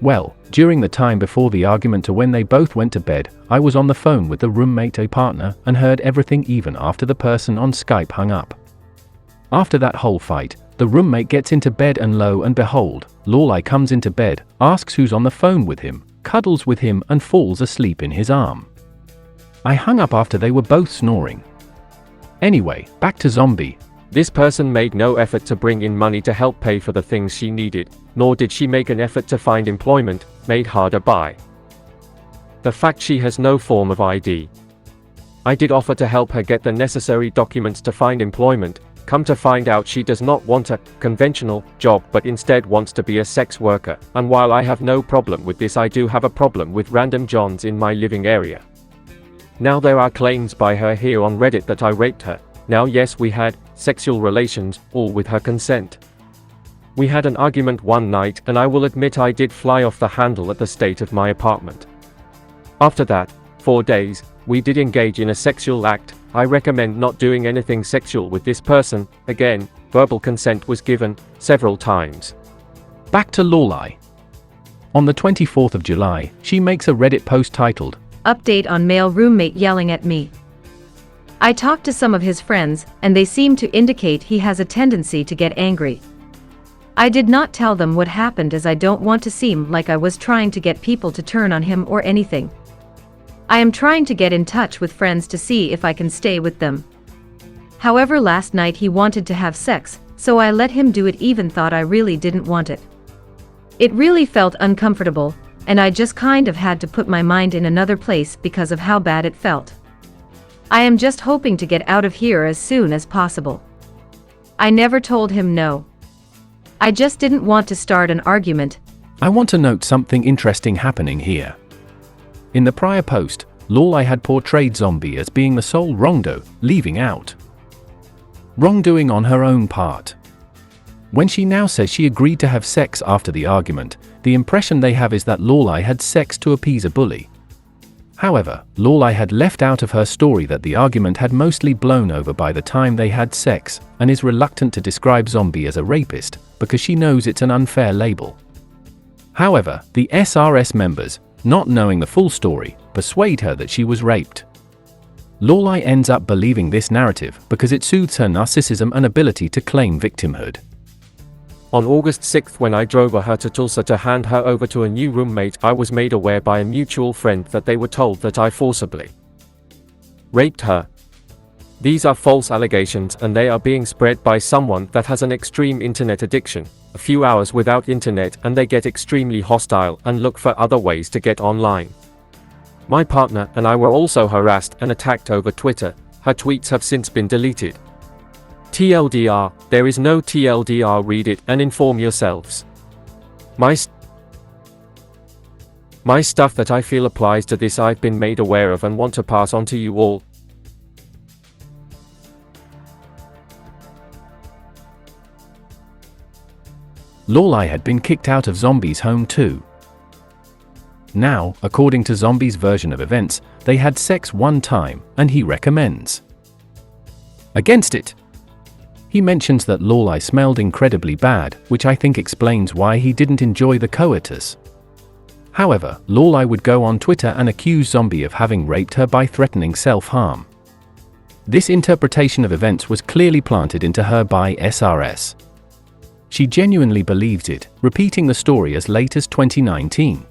Well, during the time before the argument to when they both went to bed, I was on the phone with the roommate, a partner, and heard everything even after the person on Skype hung up. After that whole fight, the roommate gets into bed and lo and behold, Laurelai comes into bed, asks who's on the phone with him, cuddles with him and falls asleep in his arm. I hung up after they were both snoring. Anyway, back to Zombie. This person made no effort to bring in money to help pay for the things she needed, nor did she make an effort to find employment, made harder by the fact she has no form of ID. I did offer to help her get the necessary documents to find employment. Come to find out she does not want a conventional job but instead wants to be a sex worker, and while I have no problem with this, I do have a problem with random Johns in my living area. Now there are claims by her here on Reddit that I raped her. Now yes, we had sexual relations, all with her consent. We had an argument one night and I will admit I did fly off the handle at the state of my apartment. After that, 4 days, we did engage in a sexual act. I recommend not doing anything sexual with this person. Again, verbal consent was given several times. Back to Laurelai. On the 24th of July, she makes a Reddit post titled, Update on male roommate yelling at me. I talked to some of his friends, and they seem to indicate he has a tendency to get angry. I did not tell them what happened as I don't want to seem like I was trying to get people to turn on him or anything. I am trying to get in touch with friends to see if I can stay with them. However, last night he wanted to have sex, so I let him do it, even thought I really didn't want it. It really felt uncomfortable, and I just kind of had to put my mind in another place because of how bad it felt. I am just hoping to get out of here as soon as possible. I never told him no. I just didn't want to start an argument. I want to note something interesting happening here. In the prior post, Laurelai had portrayed Zombie as being the sole wrongdo, leaving out wrongdoing on her own part. When she now says she agreed to have sex after the argument, the impression they have is that Laurelai had sex to appease a bully. However, Laurelai had left out of her story that the argument had mostly blown over by the time they had sex, and is reluctant to describe Zombie as a rapist, because she knows it's an unfair label. However, the SRS members, not knowing the full story, persuade her that she was raped. Laurelai ends up believing this narrative because it soothes her narcissism and ability to claim victimhood. On August 6th, when I drove her to Tulsa to hand her over to a new roommate, I was made aware by a mutual friend that they were told that I forcibly raped her. These are false allegations and they are being spread by someone that has an extreme internet addiction. A few hours without internet and they get extremely hostile and look for other ways to get online. My partner and I were also harassed and attacked over Twitter. Her tweets have since been deleted. TLDR, there is no TLDR, read it and inform yourselves. My stuff that I feel applies to this I've been made aware of and want to pass on to you all. Laurelai had been kicked out of Zombie's home too. Now, according to Zombie's version of events, they had sex one time, and he recommends against it. He mentions that Laurelai smelled incredibly bad, which I think explains why he didn't enjoy the coitus. However, Laurelai would go on Twitter and accuse Zombie of having raped her by threatening self-harm. This interpretation of events was clearly planted into her by SRS. She genuinely believed it, repeating the story as late as 2019.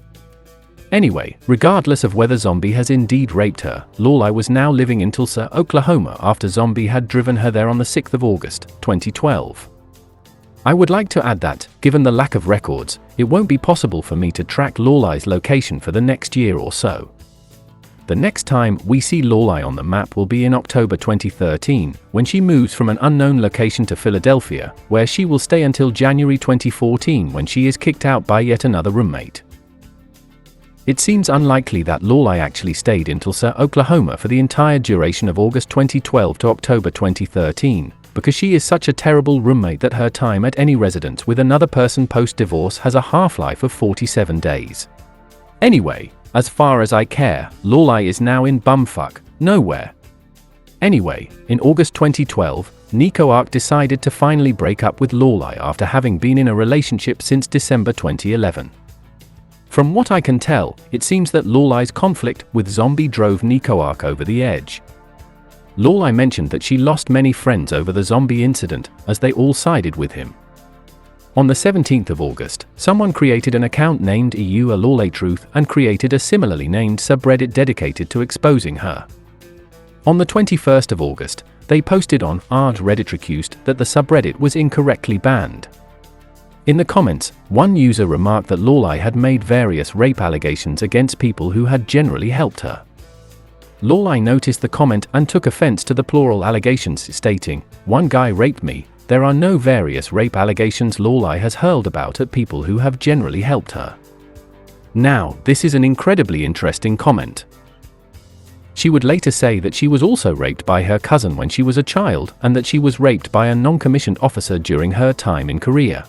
Anyway, regardless of whether Zombie has indeed raped her, Laurelai was now living in Tulsa, Oklahoma after Zombie had driven her there on the 6th of August, 2012. I would like to add that, given the lack of records, it won't be possible for me to track Laurelai's location for the next year or so. The next time we see Laurelai on the map will be in October 2013, when she moves from an unknown location to Philadelphia, where she will stay until January 2014 when she is kicked out by yet another roommate. It seems unlikely that Laurelai actually stayed in Tulsa, Oklahoma for the entire duration of August 2012 to October 2013, because she is such a terrible roommate that her time at any residence with another person post-divorce has a half-life of 47 days. Anyway, as far as I care, Laurelai is now in bumfuck nowhere. Anyway, in August 2012, NicoArc decided to finally break up with Laurelai after having been in a relationship since December 2011. From what I can tell, it seems that Laurelai's conflict with Zombie drove NicoArc over the edge. Laurelai mentioned that she lost many friends over the Zombie incident, as they all sided with him. On the 17th of August, someone created an account named EU A Laurelai Truth and created a similarly named subreddit dedicated to exposing her. On the 21st of August, they posted on Redditry that the subreddit was incorrectly banned. In the comments, one user remarked that Laurelai had made various rape allegations against people who had generally helped her. Laurelai noticed the comment and took offense to the plural allegations, stating, "One guy raped me. There are no various rape allegations Laurelai has hurled about at people who have generally helped her." Now, this is an incredibly interesting comment. She would later say that she was also raped by her cousin when she was a child, and that she was raped by a non-commissioned officer during her time in Korea.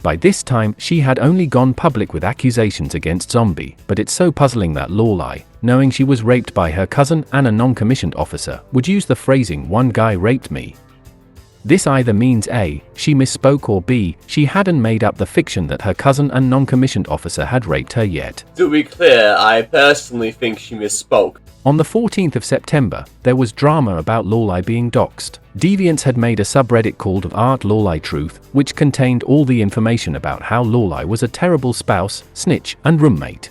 By this time, she had only gone public with accusations against Zombie, but it's so puzzling that Laurelai, knowing she was raped by her cousin and a non-commissioned officer, would use the phrasing "one guy raped me." This either means A, she misspoke, or B, she hadn't made up the fiction that her cousin and non-commissioned officer had raped her yet. To be clear, I personally think she misspoke. On the 14th of September, there was drama about Laurelai being doxxed. Deviants had made a subreddit called Laurelai Truth, which contained all the information about how Laurelai was a terrible spouse, snitch, and roommate.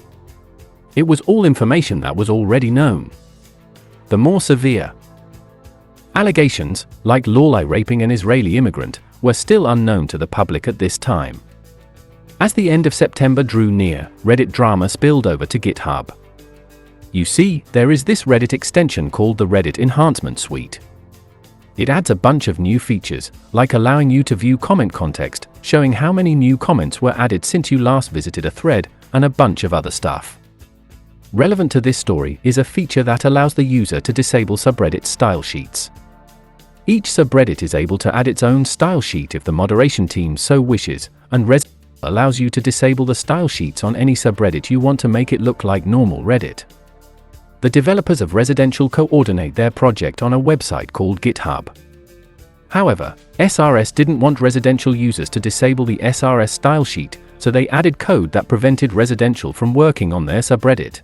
It was all information that was already known. The more severe allegations, like Laurelai raping an Israeli immigrant, were still unknown to the public at this time. As the end of September drew near, Reddit drama spilled over to GitHub. You see, there is this Reddit extension called the Reddit Enhancement Suite. It adds a bunch of new features, like allowing you to view comment context, showing how many new comments were added since you last visited a thread, and a bunch of other stuff. Relevant to this story is a feature that allows the user to disable subreddit style sheets. Each subreddit is able to add its own style sheet if the moderation team so wishes, and Reddit allows you to disable the style sheets on any subreddit you want to make it look like normal Reddit. The developers of Residential coordinate their project on a website called GitHub. However, SRS didn't want Residential users to disable the SRS style sheet, so they added code that prevented Residential from working on their subreddit.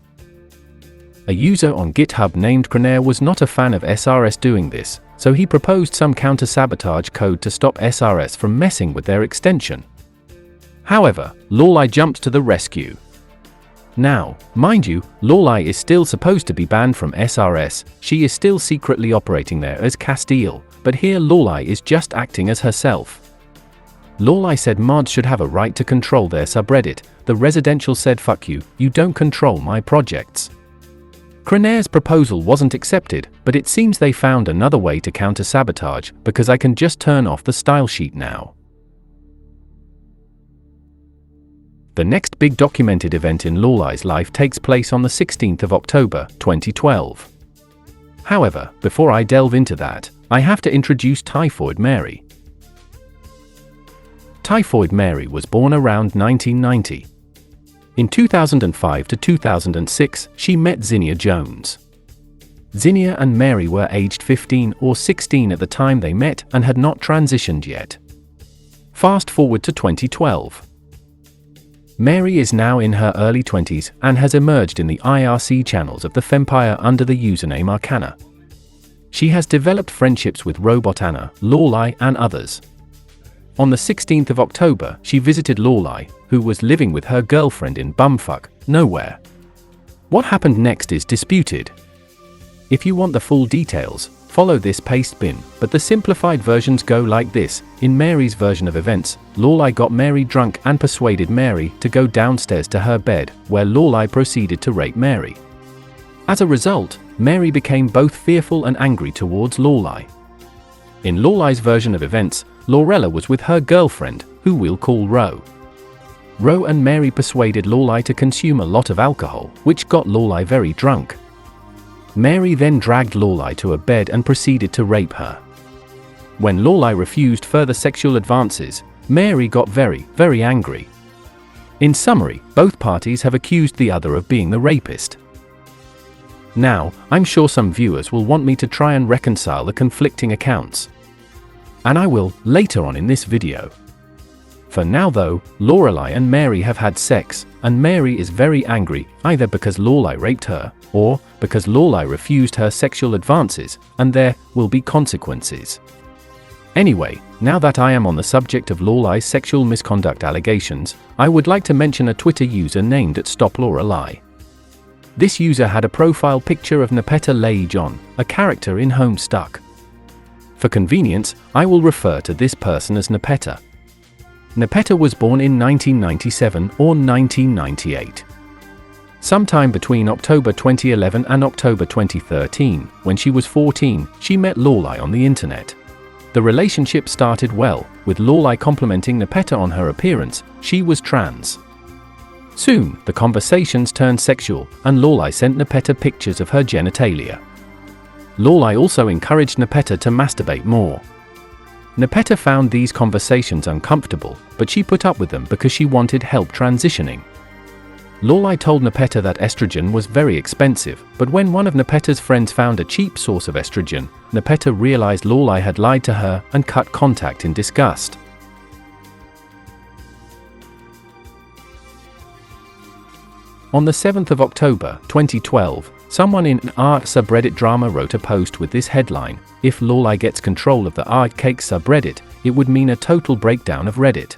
A user on GitHub named Crenair was not a fan of SRS doing this, so he proposed some counter-sabotage code to stop SRS from messing with their extension. However, Laurelai jumped to the rescue. Now, mind you, Laurelai is still supposed to be banned from SRS, she is still secretly operating there as Castile, but here Laurelai is just acting as herself. Laurelai said mods should have a right to control their subreddit, the Residential said fuck you, you don't control my projects. Crenair's proposal wasn't accepted, but it seems they found another way to counter-sabotage, because I can just turn off the style sheet now. The next big documented event in Laurelai's life takes place on the 16th of October, 2012. However, before I delve into that, I have to introduce Typhoid Mary. Typhoid Mary was born around 1990. In 2005 to 2006, she met Zinnia Jones. Zinnia and Mary were aged 15 or 16 at the time they met and had not transitioned yet. Fast forward to 2012. Mary is now in her early 20s and has emerged in the IRC channels of the Fempire under the username Arcana. She has developed friendships with RobotAnna, Laurelai, and others. On the 16th of October, she visited Laurelai, who was living with her girlfriend in bumfuck nowhere. What happened next is disputed. If you want the full details, follow this paste bin, but the simplified versions go like this. In Mary's version of events, Laurelai got Mary drunk and persuaded Mary to go downstairs to her bed, where Laurelai proceeded to rape Mary. As a result, Mary became both fearful and angry towards Laurelai. In Laurelai's version of events, Laurelai was with her girlfriend, who we'll call Ro. Ro and Mary persuaded Laurelai to consume a lot of alcohol, which got Laurelai very drunk. Mary then dragged Laurelai to a bed and proceeded to rape her. When Laurelai refused further sexual advances, Mary got very, very angry. In summary, both parties have accused the other of being the rapist. Now, I'm sure some viewers will want me to try and reconcile the conflicting accounts. And I will, later on in this video. For now though, Laurelai and Mary have had sex, and Mary is very angry, either because Laurelai raped her, or because Laurelai refused her sexual advances, and there will be consequences. Anyway, now that I am on the subject of Laurelai's sexual misconduct allegations, I would like to mention a Twitter user named @StopLaurelai. This user had a profile picture of Nepeta Leijon, a character in Homestuck. For convenience, I will refer to this person as Nepeta. Nepeta was born in 1997 or 1998. Sometime between October 2011 and October 2013, when she was 14, she met Laurelai on the internet. The relationship started well, with Laurelai complimenting Nepeta on her appearance. She was trans. Soon, the conversations turned sexual, and Laurelai sent Nepeta pictures of her genitalia. Laurelai also encouraged Nepeta to masturbate more. Nepeta found these conversations uncomfortable, but she put up with them because she wanted help transitioning. Laurelai told Nepeta that estrogen was very expensive, but when one of Nepeta's friends found a cheap source of estrogen, Nepeta realized Laurelai had lied to her and cut contact in disgust. On the 7th of October, 2012, someone in an r subreddit drama wrote a post with this headline: "If Laurelai gets control of the r-cake subreddit, it would mean a total breakdown of Reddit."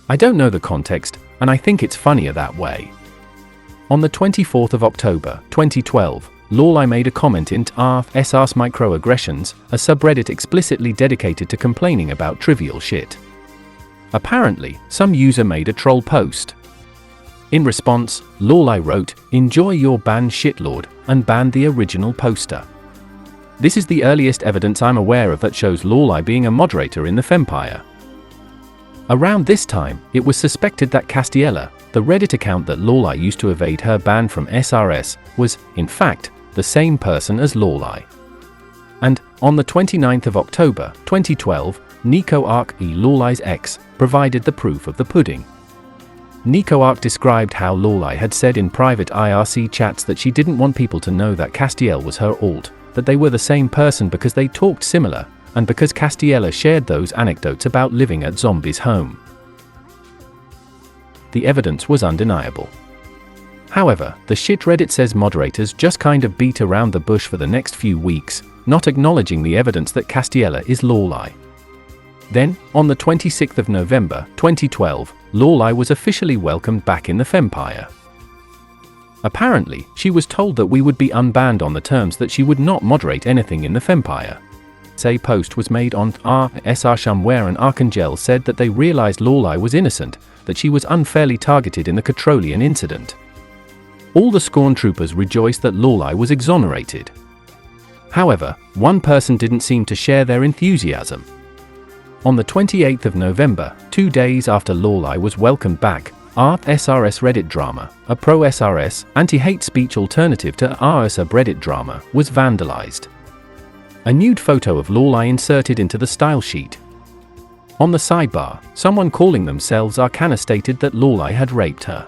I don't know the context, and I think it's funnier that way. On the 24th of October, 2012, Laurelai made a comment in r/SRS Microaggressions, a subreddit explicitly dedicated to complaining about trivial shit. Apparently, some user made a troll post. In response, Laurelai wrote, "Enjoy your ban shitlord," and banned the original poster. This is the earliest evidence I'm aware of that shows Laurelai being a moderator in the Fempire. Around this time, it was suspected that Castiella, the Reddit account that Laurelai used to evade her ban from SRS, was, in fact, the same person as Laurelai. And, on the 29th of October, 2012, Nico Arc, Laurelai's ex, provided the proof of the pudding. Nico Arc described how Laurelai had said in private IRC chats that she didn't want people to know that Castiel was her alt, that they were the same person because they talked similar, and because Castiella shared those anecdotes about living at Zombie's home. The evidence was undeniable. However, the ShitRedditSays moderators just kind of beat around the bush for the next few weeks, not acknowledging the evidence that Castiella is Laurelai. Then, on the 26th of November, 2012, Laurelai was officially welcomed back in the Fempire. Apparently, she was told that we would be unbanned on the terms that she would not moderate anything in the Fempire. A post was made on r/SR where an Archangel said that they realized Laurelai was innocent, that she was unfairly targeted in the Catrolian incident. All the Scorn troopers rejoiced that Laurelai was exonerated. However, one person didn't seem to share their enthusiasm. On the 28th of November, 2 days after Laurelai was welcomed back, r/SRS Reddit drama, a pro-SRS, anti-hate speech alternative to r subreddit drama, was vandalized. A nude photo of Laurelai inserted into the style sheet. On the sidebar, someone calling themselves Arcana stated that Laurelai had raped her.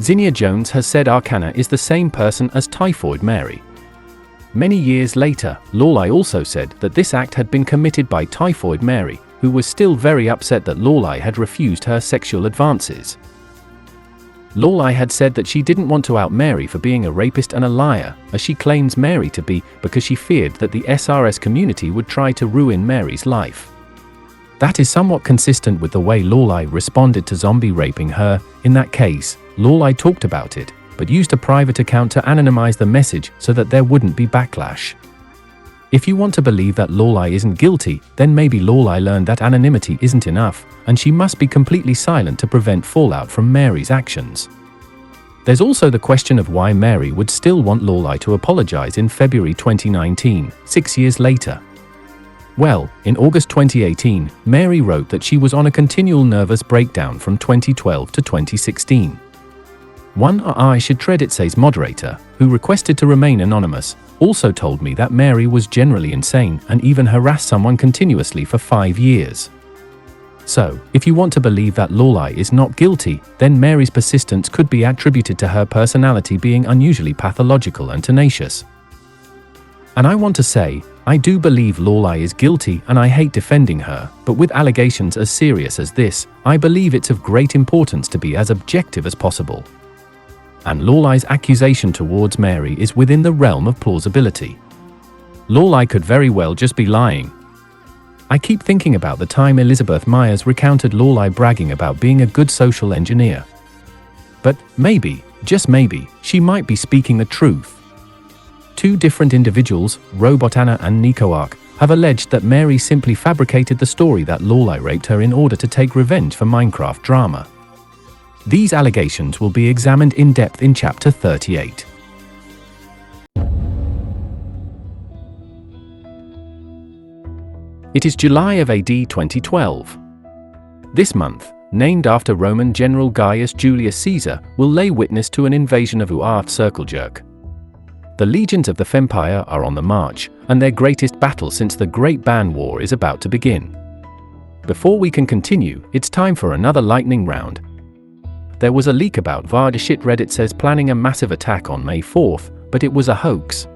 Zinnia Jones has said Arcana is the same person as Typhoid Mary. Many years later, Laurelai also said that this act had been committed by Typhoid Mary, who was still very upset that Laurelai had refused her sexual advances. Laurelai had said that she didn't want to out Mary for being a rapist and a liar, as she claims Mary to be, because she feared that the SRS community would try to ruin Mary's life. That is somewhat consistent with the way Laurelai responded to zombie raping her. In that case, Laurelai talked about it, but used a private account to anonymize the message so that there wouldn't be backlash. If you want to believe that Laurelai isn't guilty, then maybe Laurelai learned that anonymity isn't enough, and she must be completely silent to prevent fallout from Mary's actions. There's also the question of why Mary would still want Laurelai to apologize in February 2019, 6 years later. Well, in August 2018, Mary wrote that she was on a continual nervous breakdown from 2012 to 2016. One ShitRedditSays moderator, who requested to remain anonymous, also told me that Mary was generally insane and even harassed someone continuously for 5 years. So, if you want to believe that Laurelai is not guilty, then Mary's persistence could be attributed to her personality being unusually pathological and tenacious. And I want to say, I do believe Laurelai is guilty and I hate defending her, but with allegations as serious as this, I believe it's of great importance to be as objective as possible. And Laurelai's accusation towards Mary is within the realm of plausibility. Laurelai could very well just be lying. I keep thinking about the time Elizabeth Myers recounted Laurelai bragging about being a good social engineer. But maybe, just maybe, she might be speaking the truth. 2 different individuals, RobotAnna and NicoArc, have alleged that Mary simply fabricated the story that Laurelai raped her in order to take revenge for Minecraft drama. These allegations will be examined in depth in Chapter 38. It is July of AD 2012. This month, named after Roman General Gaius Julius Caesar, will lay witness to an invasion of Uart Circlejerk. The legions of the Fempire are on the march, and their greatest battle since the Great Ban War is about to begin. Before we can continue, it's time for another lightning round. There was a leak about ShitRedditSays planning a massive attack on May 4th, but it was a hoax.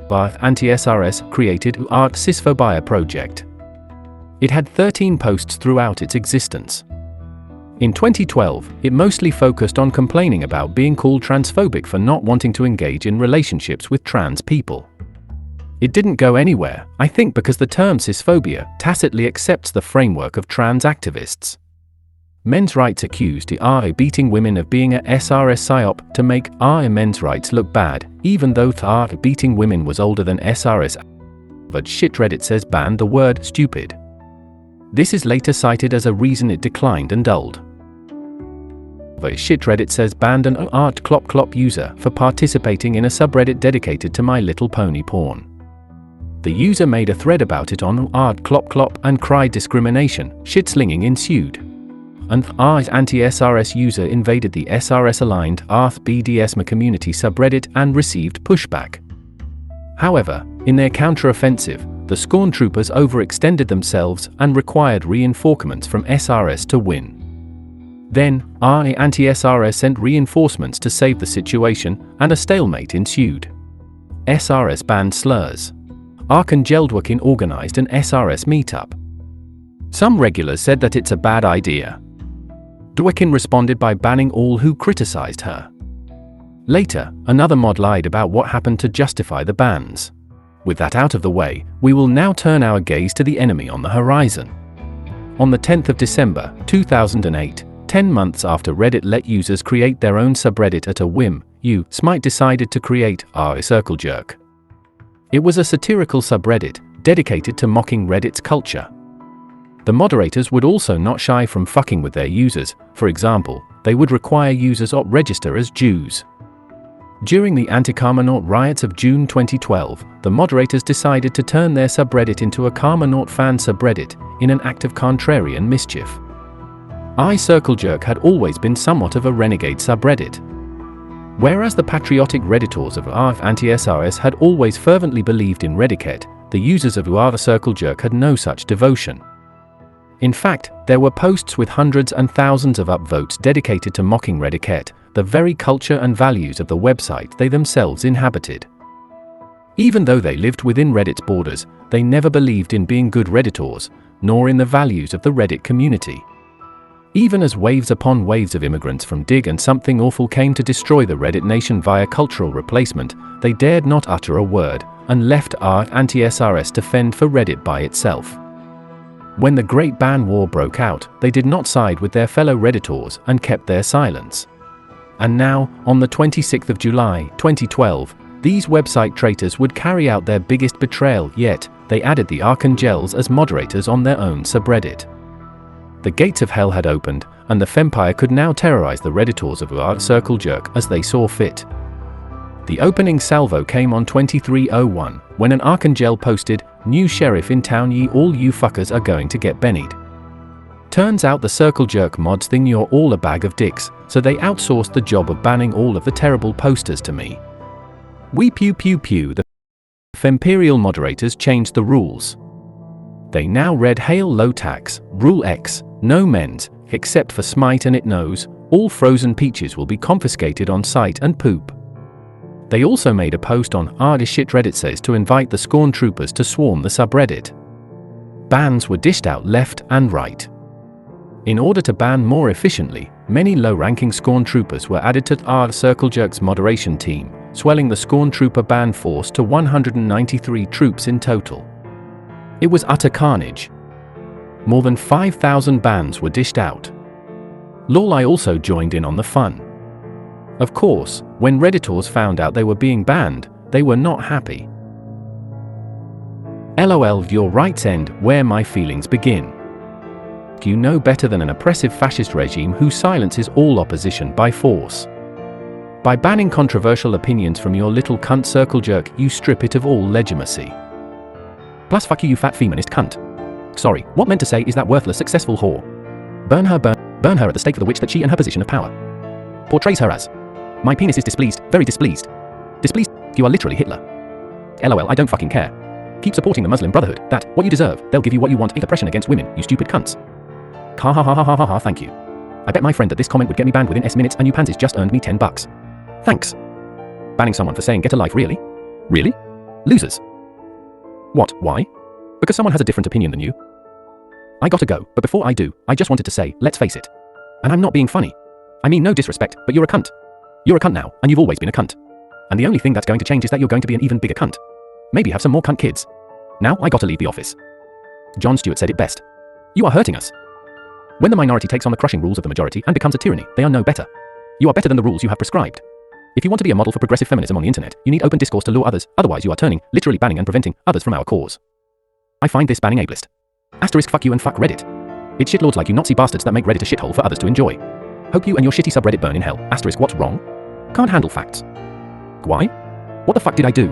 By anti-SRS created Uart Cisphobia project. It had 13 posts throughout its existence. In 2012, it mostly focused on complaining about being called transphobic for not wanting to engage in relationships with trans people. It didn't go anywhere, I think because the term cisphobia tacitly accepts the framework of trans activists. Men's rights accused are beating women of being a SRS psyop to make men's rights look bad, even though beating women was older than SRS. But ShitRedditSays banned the word stupid. This is later cited as a reason it declined and dulled. ShitRedditSays banned an Art Clop user for participating in a subreddit dedicated to My Little Pony porn. The user made a thread about it on Art Clop and cried discrimination, shit-slinging ensued. An anti-SRS user invaded the SRS-aligned Arth BDSM community subreddit and received pushback. However, in their counter-offensive, the Scorn Troopers overextended themselves and required reinforcements from SRS to win. Then, anti-SRS sent reinforcements to save the situation, and a stalemate ensued. SRS banned slurs. Archangelles organized an SRS meetup. Some regulars said that it's a bad idea. Dwekin responded by banning all who criticized her. Later, another mod lied about what happened to justify the bans. With that out of the way, we will now turn our gaze to the enemy on the horizon. On the 10th of December, 2008, 10 months after Reddit let users create their own subreddit at a whim, Smite decided to create Circlejerk. It was a satirical subreddit, dedicated to mocking Reddit's culture. The moderators would also not shy from fucking with their users. For example, they would require users to register as Jews. During the anti-Karmanaut riots of June 2012, the moderators decided to turn their subreddit into a Karmanaut fan subreddit, in an act of contrarian mischief. Circlejerk had always been somewhat of a renegade subreddit. Whereas the patriotic redditors of anti-SRS had always fervently believed in Reddit, the users of Circlejerk had no such devotion. In fact, there were posts with hundreds and thousands of upvotes dedicated to mocking Reddit, the very culture and values of the website they themselves inhabited. Even though they lived within Reddit's borders, they never believed in being good Redditors, nor in the values of the Reddit community. Even as waves upon waves of immigrants from Dig and Something Awful came to destroy the Reddit nation via cultural replacement, they dared not utter a word, and left anti-SRS to fend for Reddit by itself. When the Great Ban War broke out, they did not side with their fellow Redditors and kept their silence. And now, on the 26th of July, 2012, these website traitors would carry out their biggest betrayal yet. They added the Archangelles as moderators on their own subreddit. The gates of hell had opened, and the Fempire could now terrorize the Redditors of Circlejerk as they saw fit. The opening salvo came on 2301, when an Archangel posted, "New sheriff in town, ye all you fuckers are going to get bennied." Turns out the Circlejerk mods think you're all a bag of dicks, so they outsourced the job of banning all of the terrible posters to me. We pew pew pew the Femperial moderators changed the rules. They now read Hail Low Tax, Rule X, no men's, except for Smite and It Knows, all frozen peaches will be confiscated on site and poop. They also made a post on ShitRedditSays to invite the Scorn troopers to swarm the subreddit. Bans were dished out left and right. In order to ban more efficiently, many low-ranking Scorn troopers were added to Circlejerk's moderation team, swelling the Scorn trooper ban force to 193 troops in total. It was utter carnage. More than 5,000 bans were dished out. Laurelai also joined in on the fun. Of course, when Redditors found out they were being banned, they were not happy. LOL, your rights end where my feelings begin. You know better than an oppressive fascist regime who silences all opposition by force. By banning controversial opinions from your little cunt Circlejerk, you strip it of all legitimacy. Plus fuck you, you fat feminist cunt. Sorry, what meant to say is that worthless successful whore. Burn her at the stake for the witch that she and her position of power portrays her as. My penis is displeased, very displeased. Displeased, you are literally Hitler. LOL, I don't fucking care. Keep supporting the Muslim Brotherhood, that, what you deserve, they'll give you what you want, oppression against women, you stupid cunts. Ha ha ha ha ha ha ha, thank you. I bet my friend that this comment would get me banned within S minutes and you pansies just earned me $10. Thanks. Banning someone for saying get a life, really? Really? Losers. What, why? Because someone has a different opinion than you? I gotta go, but before I do, I just wanted to say, let's face it. And I'm not being funny. I mean no disrespect, but you're a cunt. You're a cunt now, and you've always been a cunt. And the only thing that's going to change is that you're going to be an even bigger cunt. Maybe have some more cunt kids. Now I gotta leave the office. Jon Stewart said it best. You are hurting us. When the minority takes on the crushing rules of the majority and becomes a tyranny, they are no better. You are better than the rules you have prescribed. If you want to be a model for progressive feminism on the internet, you need open discourse to lure others, otherwise you are turning, literally banning and preventing, others from our cause. I find this banning ableist. Asterisk fuck you and fuck Reddit. It's shitlords like you Nazi bastards that make Reddit a shithole for others to enjoy. Hope you and your shitty subreddit burn in hell. Asterisk what's wrong? Can't handle facts. Why? What the fuck did I do?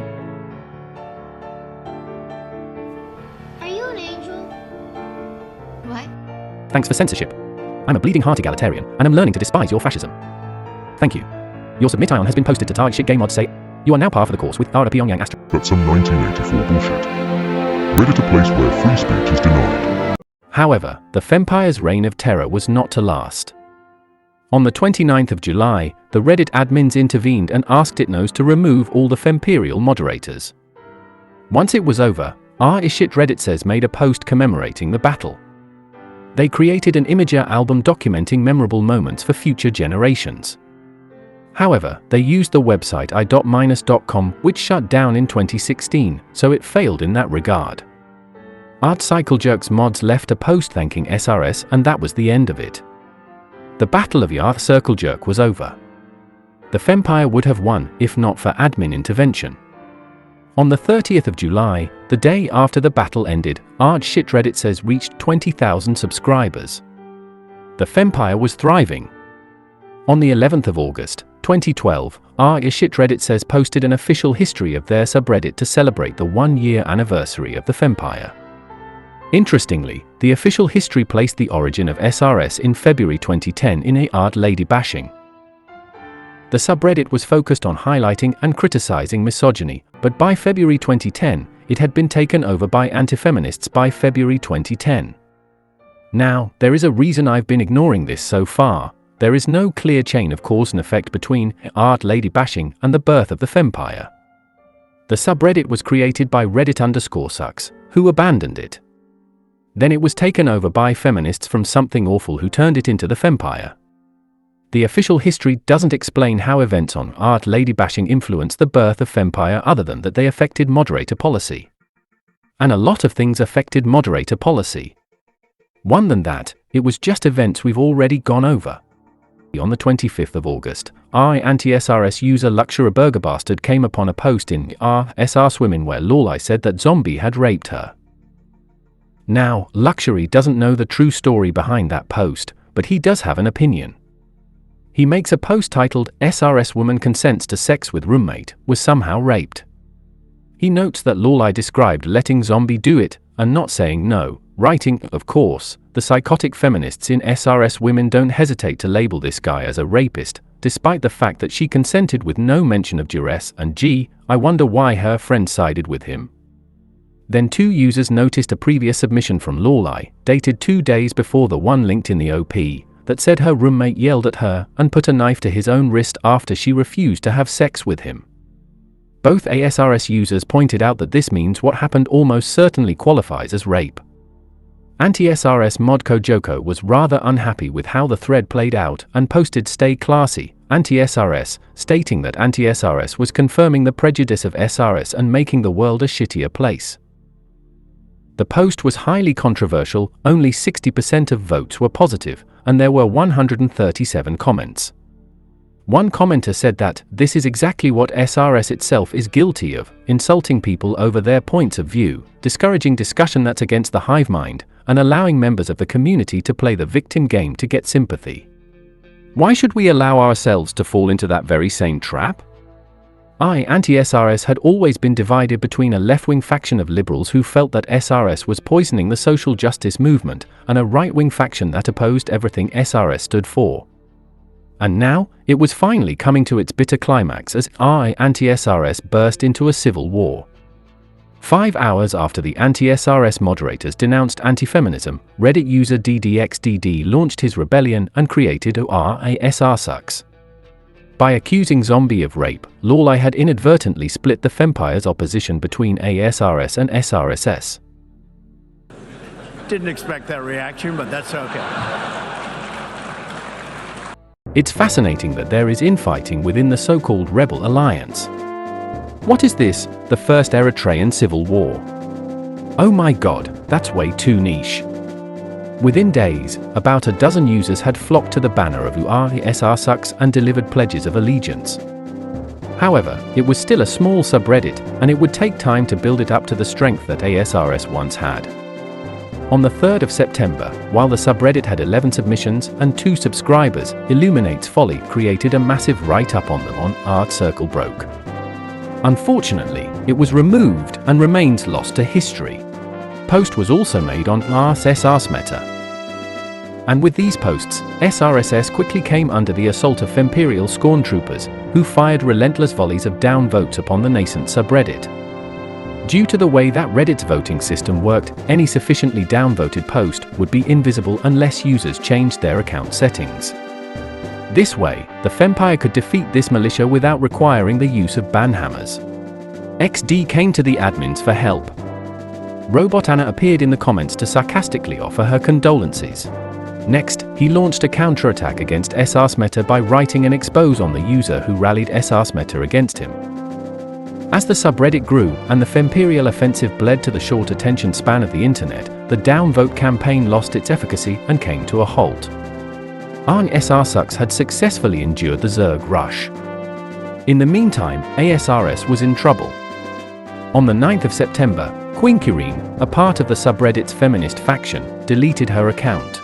Are you an angel? What? Thanks for censorship. I'm a bleeding heart egalitarian, and I'm learning to despise your fascism. Thank you. Your submit ion has been posted to target shit game mods say, you are now par for the course with RP Pyongyang Astro. That's some 1984 bullshit. Reddit a place where free speech is denied. However, the Fempire's reign of terror was not to last. On the 29th of July, the Reddit admins intervened and asked It Knows to remove all the Femperial moderators. Once it was over, ShitRedditSays made a post commemorating the battle. They created an Imager album documenting memorable moments for future generations. However, they used the website i.minus.com, which shut down in 2016, so it failed in that regard. Circlejerk's mods left a post thanking SRS, and that was the end of it. The Battle of Circlejerk was over. The Fempire would have won, if not for admin intervention. On the 30th of July, the day after the battle ended, ShitRedditSays reached 20,000 subscribers. The Fempire was thriving. On the 11th of August, 2012, ShitRedditSays posted an official history of their subreddit to celebrate the 1-year anniversary of the Fempire. Interestingly, the official history placed the origin of SRS in February 2010 in a art lady bashing. The subreddit was focused on highlighting and criticizing misogyny, but by February 2010, it had been taken over by anti-feminists by February 2010. Now, there is a reason I've been ignoring this so far. There is no clear chain of cause and effect between art lady bashing and the birth of the Fempire. The subreddit was created by Reddit_sucks, who abandoned it. Then it was taken over by feminists from Something Awful who turned it into the Fempire. The official history doesn't explain how events on art lady bashing influenced the birth of Fempire other than that they affected moderator policy. And a lot of things affected moderator policy. One than that, it was just events we've already gone over. On the 25th of August, anti-SRS user Luxury Burger Bastard came upon a post in SRSwomen where Laurelai said that Zombie had raped her. Now, Luxury doesn't know the true story behind that post, but he does have an opinion. He makes a post titled, SRS woman consents to sex with roommate, was somehow raped. He notes that Laurelai described letting Zombie do it, and not saying no, writing, of course, the psychotic feminists in SRS women don't hesitate to label this guy as a rapist, despite the fact that she consented with no mention of duress, and gee, I wonder why her friend sided with him. Then 2 users noticed a previous submission from Laurelai, dated 2 days before the one linked in the OP, that said her roommate yelled at her and put a knife to his own wrist after she refused to have sex with him. Both ASRS users pointed out that this means what happened almost certainly qualifies as rape. Anti-SRS mod Kojoko was rather unhappy with how the thread played out and posted "Stay classy, anti-SRS," stating that anti-SRS was confirming the prejudice of SRS and making the world a shittier place. The post was highly controversial, only 60% of votes were positive, and there were 137 comments. One commenter said that, "This is exactly what SRS itself is guilty of, insulting people over their points of view, discouraging discussion that's against the hive mind, and allowing members of the community to play the victim game to get sympathy. Why should we allow ourselves to fall into that very same trap?" Anti-SRS had always been divided between a left-wing faction of liberals who felt that SRS was poisoning the social justice movement, and a right-wing faction that opposed everything SRS stood for. And now, it was finally coming to its bitter climax as anti-SRS burst into a civil war. 5 hours after the anti-SRS moderators denounced anti-feminism, Reddit user DDXDD launched his rebellion and created SRSucks. By accusing Zombie of rape, Laurelai had inadvertently split the Fempire's opposition between ASRS and SRSS. Didn't expect that reaction, but that's okay. It's fascinating that there is infighting within the so-called Rebel Alliance. What is this, the First Eritrean Civil War? Oh my god, that's way too niche. Within days, about a dozen users had flocked to the banner of SRSucks and delivered pledges of allegiance. However, it was still a small subreddit, and it would take time to build it up to the strength that ASRS once had. On the 3rd of September, while the subreddit had 11 submissions and 2 subscribers, Illuminate's Folly created a massive write-up on them on Art Circle Broke. Unfortunately, it was removed and remains lost to history. Post was also made on SRSmeta. And with these posts, SRSS quickly came under the assault of Femperial Scorntroopers, who fired relentless volleys of downvotes upon the nascent subreddit. Due to the way that Reddit's voting system worked, any sufficiently downvoted post would be invisible unless users changed their account settings. This way, the Fempire could defeat this militia without requiring the use of banhammers. XD came to the admins for help. RobotAnna appeared in the comments to sarcastically offer her condolences. Next, he launched a counterattack against SRSmeta by writing an expose on the user who rallied SRSmeta against him. As the subreddit grew and the Femperial offensive bled to the short attention span of the internet, the downvote campaign lost its efficacy and came to a halt. SRSucks had successfully endured the Zerg rush. In the meantime, ASRS was in trouble. On the 9th of September, Quinkirine, a part of the subreddit's feminist faction, deleted her account.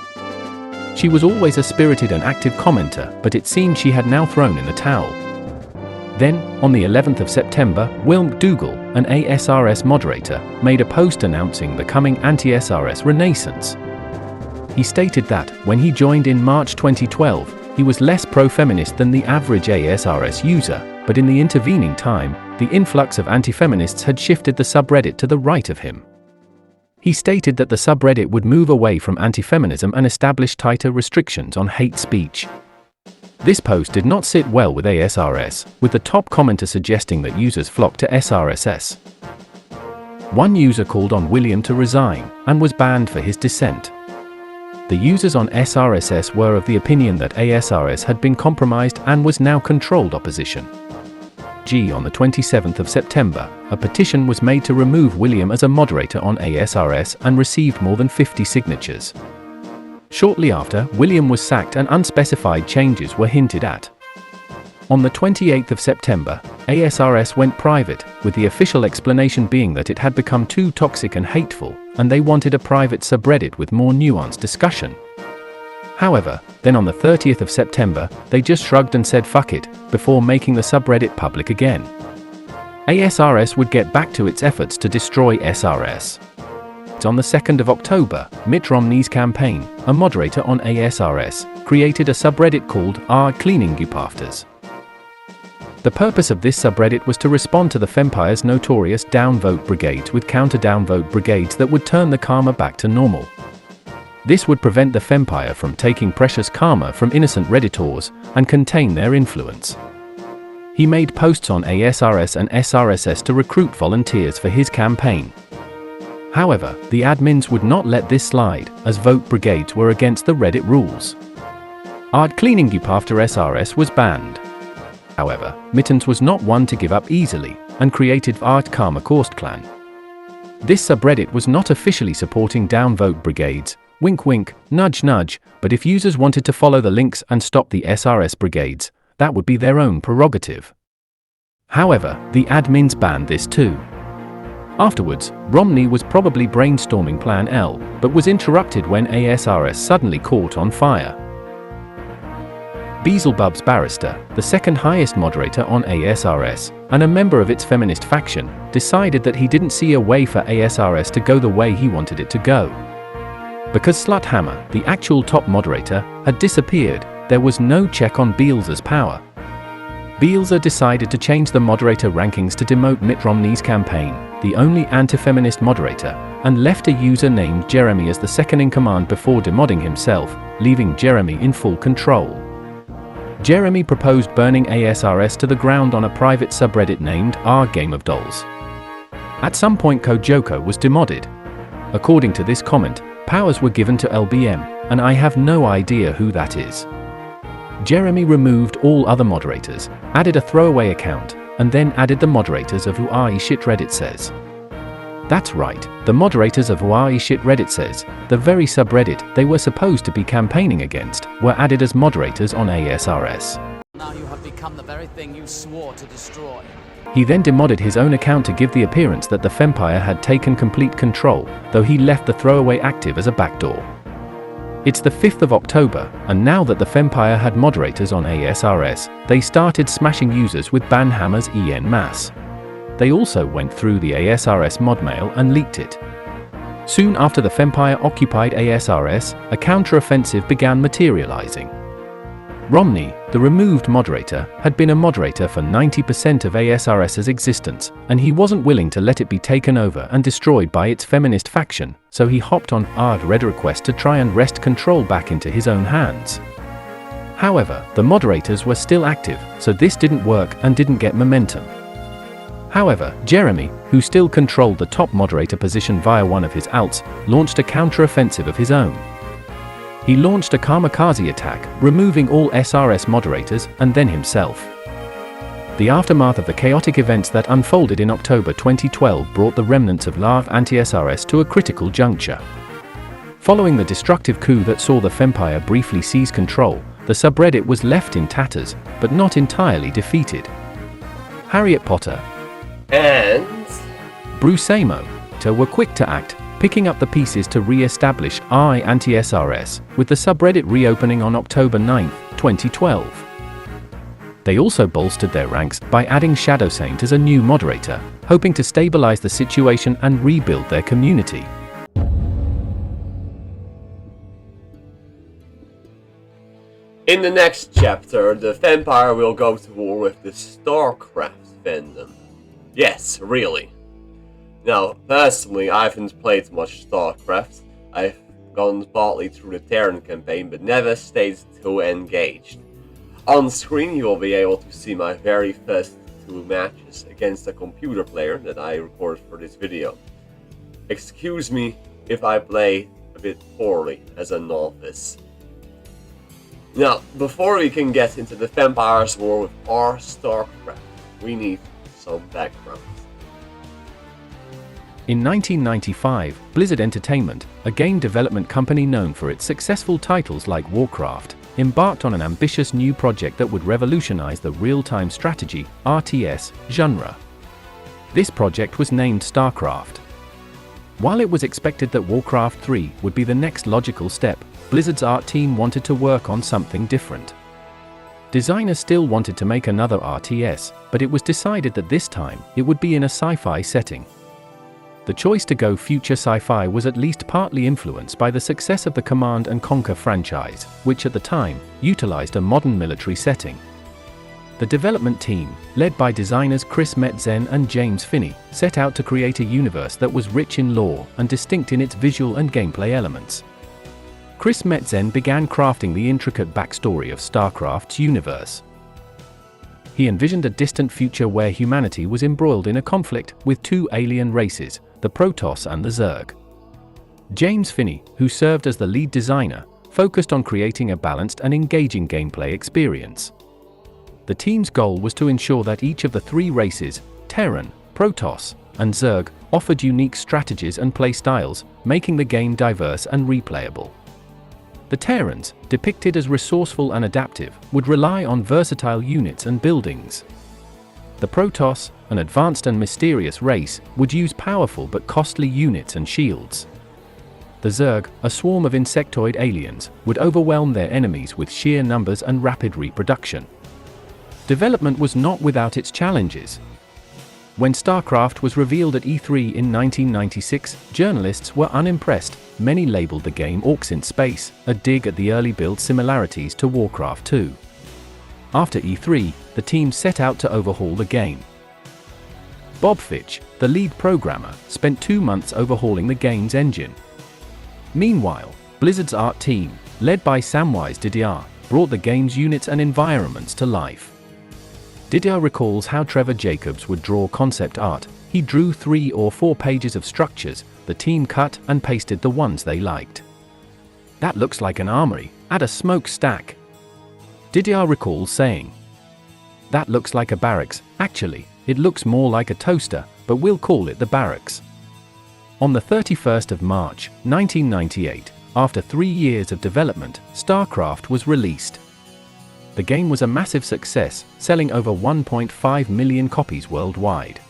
She was always a spirited and active commenter, but it seemed she had now thrown in the towel. Then, on the 11th of September, Wilm Dougal, an ASRS moderator, made a post announcing the coming anti-SRS renaissance. He stated that, when he joined in March 2012, he was less pro-feminist than the average ASRS user, but in the intervening time, the influx of anti-feminists had shifted the subreddit to the right of him. He stated that the subreddit would move away from anti-feminism and establish tighter restrictions on hate speech. This post did not sit well with ASRS, with the top commenter suggesting that users flock to SRSS. One user called on William to resign, and was banned for his dissent. The users on SRSS were of the opinion that ASRS had been compromised and was now controlled opposition. On the 27th of September, a petition was made to remove William as a moderator on ASRS and received more than 50 signatures. Shortly after, William was sacked and unspecified changes were hinted at. On the 28th of September, ASRS went private, with the official explanation being that it had become too toxic and hateful, and they wanted a private subreddit with more nuanced discussion. However, then on the 30th of September, they just shrugged and said fuck it, before making the subreddit public again. ASRS would get back to its efforts to destroy SRS. On the 2nd of October, Mitt Romney's campaign, a moderator on ASRS, created a subreddit called r/cleaningupafters. The purpose of this subreddit was to respond to the Fempire's notorious downvote brigades with counter-downvote brigades that would turn the karma back to normal. This would prevent the Fempire from taking precious karma from innocent Redditors and contain their influence. He made posts on ASRS and SRSS to recruit volunteers for his campaign. However, the admins would not let this slide, as vote brigades were against the Reddit rules. r/cleaningupafter SRS was banned. However, Mittens was not one to give up easily, and created Art Karma Korstclan. This subreddit was not officially supporting downvote brigades, wink wink, nudge nudge, but if users wanted to follow the links and stop the SRS brigades, that would be their own prerogative. However, the admins banned this too. Afterwards, Romney was probably brainstorming Plan L, but was interrupted when ASRS suddenly caught on fire. Beelzebub's Barrister, the second highest moderator on ASRS, and a member of its feminist faction, decided that he didn't see a way for ASRS to go the way he wanted it to go. Because Sluthammer, the actual top moderator, had disappeared, there was no check on Beelzer's power. Beelzer decided to change the moderator rankings to demote Mitt Romney's campaign, the only anti-feminist moderator, and left a user named Jeremy as the second-in-command before demodding himself, leaving Jeremy in full control. Jeremy proposed burning ASRS to the ground on a private subreddit named r/GameOfDolls. At some point Kojoko was demodded. According to this comment, powers were given to LBM, and I have no idea who that is. Jeremy removed all other moderators, added a throwaway account, and then added the moderators of ShitRedditSays. That's right, the moderators of ShitRedditSays, the very subreddit they were supposed to be campaigning against, were added as moderators on ASRS. Now you have become the very thing you swore to destroy. He then demodded his own account to give the appearance that the Fempire had taken complete control, though he left the throwaway active as a backdoor. It's the 5th of October, and now that the Fempire had moderators on ASRS, they started smashing users with ban hammers en masse. They also went through the ASRS mod mail and leaked it. Soon after the Fempire occupied ASRS, a counter-offensive began materializing. Romney, the removed moderator, had been a moderator for 90% of ASRS's existence, and he wasn't willing to let it be taken over and destroyed by its feminist faction, so he hopped on RedRequest to try and wrest control back into his own hands. However, the moderators were still active, so this didn't work and didn't get momentum. However, Jeremy, who still controlled the top moderator position via one of his alts, launched a counter-offensive of his own. He launched a kamikaze attack, removing all SRS moderators and then himself. The aftermath of the chaotic events that unfolded in October 2012 brought the remnants of LARV anti-SRS to a critical juncture. Following the destructive coup that saw the Fempire briefly seize control, the subreddit was left in tatters, but not entirely defeated. Harriet Potter and Bruce Amo were quick to act, picking up the pieces to re-establish anti-SRS, with the subreddit reopening on October 9, 2012. They also bolstered their ranks by adding ShadowSaint as a new moderator, hoping to stabilize the situation and rebuild their community. In the next chapter, the Fempire will go to war with the StarCraft fandom. Yes, really. Now, personally, I haven't played much StarCraft. I've gone partly through the Terran campaign, but never stayed too engaged. On screen, you will be able to see my very first 2 matches against a computer player that I recorded for this video. Excuse me if I play a bit poorly as a novice. Now, before we can get into the Fempire's war with our StarCraft, we need some background. In 1995, Blizzard Entertainment, a game development company known for its successful titles like Warcraft, embarked on an ambitious new project that would revolutionize the real-time strategy RTS genre. This project was named StarCraft. While it was expected that Warcraft 3 would be the next logical step, Blizzard's art team wanted to work on something different. Designers still wanted to make another RTS, but it was decided that this time, it would be in a sci-fi setting. The choice to go future sci-fi was at least partly influenced by the success of the Command & Conquer franchise, which at the time, utilized a modern military setting. The development team, led by designers Chris Metzen and James Finney, set out to create a universe that was rich in lore and distinct in its visual and gameplay elements. Chris Metzen began crafting the intricate backstory of StarCraft's universe. He envisioned a distant future where humanity was embroiled in a conflict with two alien races, the Protoss and the Zerg. James Finney, who served as the lead designer, focused on creating a balanced and engaging gameplay experience. The team's goal was to ensure that each of the three races, Terran, Protoss, and Zerg, offered unique strategies and play styles, making the game diverse and replayable. The Terrans, depicted as resourceful and adaptive, would rely on versatile units and buildings. The Protoss, an advanced and mysterious race, would use powerful but costly units and shields. The Zerg, a swarm of insectoid aliens, would overwhelm their enemies with sheer numbers and rapid reproduction. Development was not without its challenges. When StarCraft was revealed at E3 in 1996, journalists were unimpressed. Many labeled the game Orcs in Space, a dig at the early build similarities to Warcraft 2. After E3, the team set out to overhaul the game. Bob Fitch, the lead programmer, spent 2 months overhauling the game's engine. Meanwhile, Blizzard's art team, led by Samwise Didier, brought the game's units and environments to life. Didier recalls how Trevor Jacobs would draw concept art. He drew 3 or 4 pages of structures, the team cut and pasted the ones they liked. "That looks like an armory, add a smokestack." Didier recalls saying, "That looks like a barracks, actually, it looks more like a toaster, but we'll call it the barracks." On the 31st of March, 1998, after 3 years of development, StarCraft was released. The game was a massive success, selling over 1.5 million copies worldwide.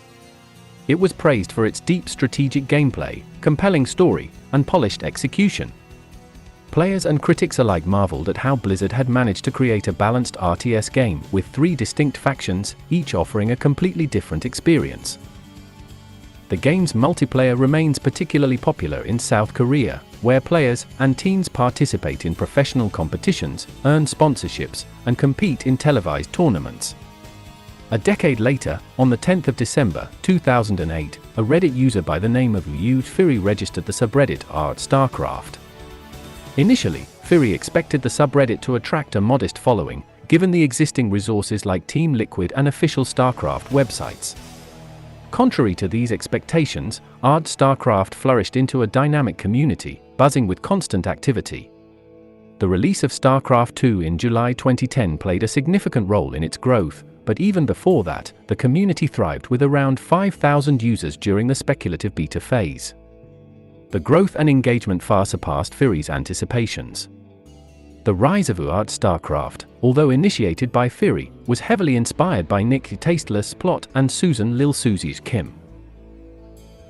It was praised for its deep strategic gameplay, compelling story, and polished execution. Players and critics alike marveled at how Blizzard had managed to create a balanced RTS game with 3 distinct factions, each offering a completely different experience. The game's multiplayer remains particularly popular in South Korea, where players and teens participate in professional competitions, earn sponsorships, and compete in televised tournaments. A decade later, on the 10th of December 2008, a Reddit user by the name of Liu Fury registered the subreddit /StarCraft. Initially, Fury expected the subreddit to attract a modest following, given the existing resources like Team Liquid and official StarCraft websites. Contrary to these expectations, /StarCraft flourished into a dynamic community, buzzing with constant activity. The release of StarCraft 2 in July 2010 played a significant role in its growth, but even before that, the community thrived with around 5,000 users during the speculative beta phase. The growth and engagement far surpassed Fury's anticipations. The rise of /StarCraft, although initiated by Fury, was heavily inspired by Nick Tasteless Plot and Susan Lil Susie's Kim.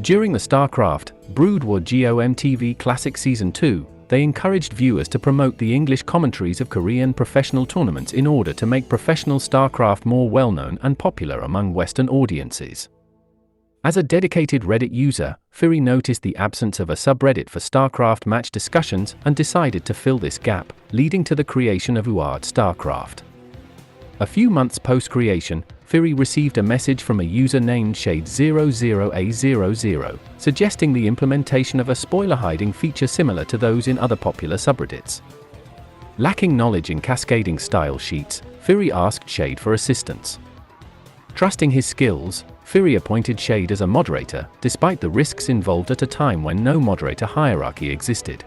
During the StarCraft Brood War GOMTV Classic Season 2, they encouraged viewers to promote the English commentaries of Korean professional tournaments in order to make professional StarCraft more well-known and popular among Western audiences. As a dedicated Reddit user, Fury noticed the absence of a subreddit for StarCraft match discussions and decided to fill this gap, leading to the creation of /StarCraft. A few months post-creation, Fury received a message from a user named Shade00A00, suggesting the implementation of a spoiler hiding feature similar to those in other popular subreddits. Lacking knowledge in cascading style sheets, Fury asked Shade for assistance. Trusting his skills, Fury appointed Shade as a moderator, despite the risks involved at a time when no moderator hierarchy existed.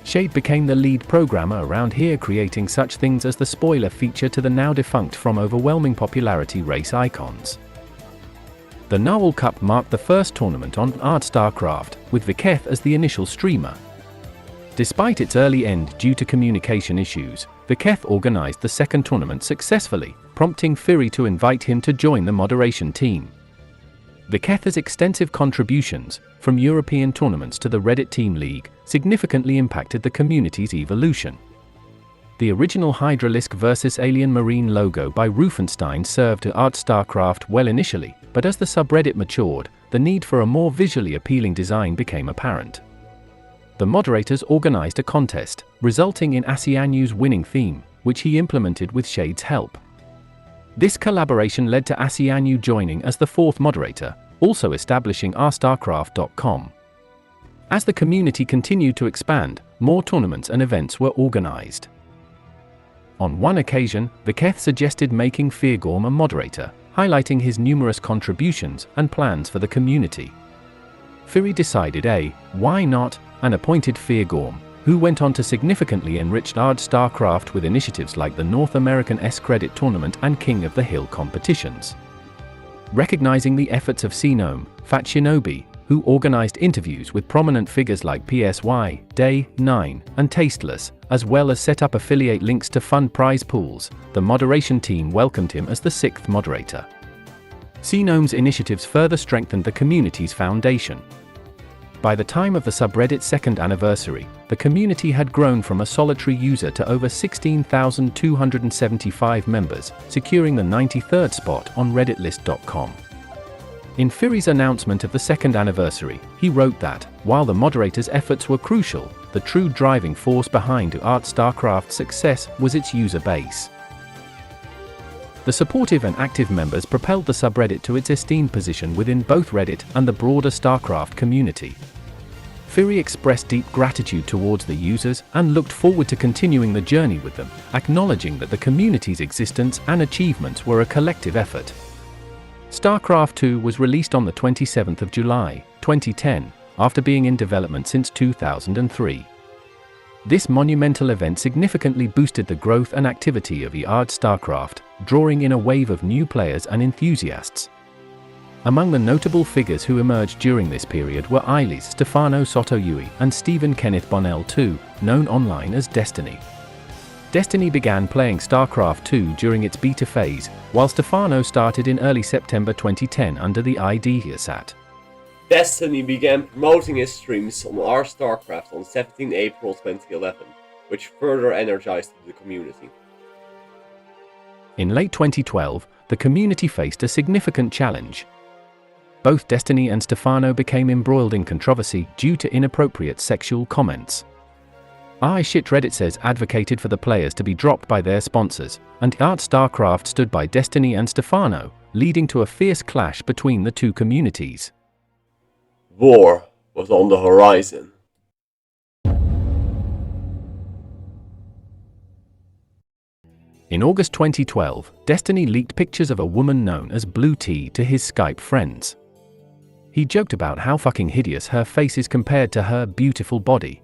Shade became the lead programmer around here, creating such things as the spoiler feature to the now defunct from overwhelming popularity race icons. The Nawal Cup marked the first tournament on /StarCraft, with Viketh as the initial streamer. Despite its early end due to communication issues, Viketh organized the second tournament successfully, prompting Fury to invite him to join the moderation team. Viketh's extensive contributions, from European tournaments to the Reddit Team League, significantly impacted the community's evolution. The original Hydralisk vs Alien Marine logo by Rufenstein served /StarCraft well initially, but as the subreddit matured, the need for a more visually appealing design became apparent. The moderators organized a contest, resulting in Asianu's winning theme, which he implemented with Shade's help. This collaboration led to Asianu joining as the fourth moderator, also establishing rstarcraft.com. As the community continued to expand, more tournaments and events were organized. On one occasion, Viketh suggested making Feargorm a moderator, highlighting his numerous contributions and plans for the community. Firi decided why not, and appointed Feargorm, who went on to significantly enrich StarCraft with initiatives like the North American S-Credit Tournament and King of the Hill competitions. Recognizing the efforts of Xenome, Fat Shinobi, who organized interviews with prominent figures like PSY, Day, 9, and Tasteless, as well as set up affiliate links to fund prize pools, the moderation team welcomed him as the sixth moderator. Xenome's initiatives further strengthened the community's foundation. By the time of the subreddit's second anniversary, the community had grown from a solitary user to over 16,275 members, securing the 93rd spot on redditlist.com. In Firi's announcement of the second anniversary, he wrote that, while the moderator's efforts were crucial, the true driving force behind StarCraft's success was its user base. The supportive and active members propelled the subreddit to its esteemed position within both Reddit and the broader StarCraft community. Firi expressed deep gratitude towards the users and looked forward to continuing the journey with them, acknowledging that the community's existence and achievements were a collective effort. StarCraft 2 was released on the 27th of July, 2010, after being in development since 2003. This monumental event significantly boosted the growth and activity of StarCraft, drawing in a wave of new players and enthusiasts. Among the notable figures who emerged during this period were Eilis Stefano Sotoyui and Stephen Kenneth Bonnell II, known online as Destiny. Destiny began playing StarCraft 2 during its beta phase, while Stefano started in early September 2010 under the ID Hearsat. Destiny began promoting his streams on StarCraft on 17 April 2011, which further energized the community. In late 2012, the community faced a significant challenge. Both Destiny and Stefano became embroiled in controversy due to inappropriate sexual comments. ShitRedditSays advocated for the players to be dropped by their sponsors, and StarCraft stood by Destiny and Stefano, leading to a fierce clash between the two communities. War was on the horizon. In August 2012, Destiny leaked pictures of a woman known as Blue T to his Skype friends. He joked about how fucking hideous her face is compared to her beautiful body.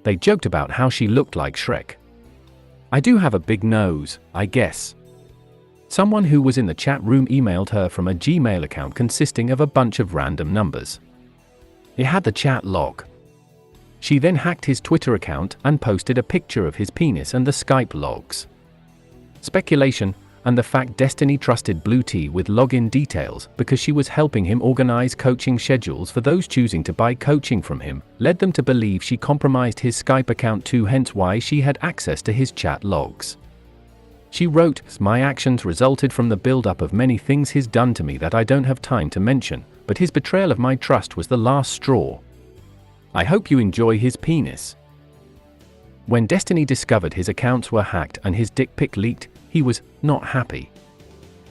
They joked about how she looked like Shrek. I do have a big nose, I guess. Someone who was in the chat room emailed her from a Gmail account consisting of a bunch of random numbers. It had the chat log. She then hacked his Twitter account and posted a picture of his penis and the Skype logs. Speculation, and the fact Destiny trusted Blue T with login details because she was helping him organize coaching schedules for those choosing to buy coaching from him, led them to believe she compromised his Skype account too, hence why she had access to his chat logs. She wrote, "My actions resulted from the build-up of many things he's done to me that I don't have time to mention, but his betrayal of my trust was the last straw. I hope you enjoy his penis." When Destiny discovered his accounts were hacked and his dick pic leaked, he was not happy.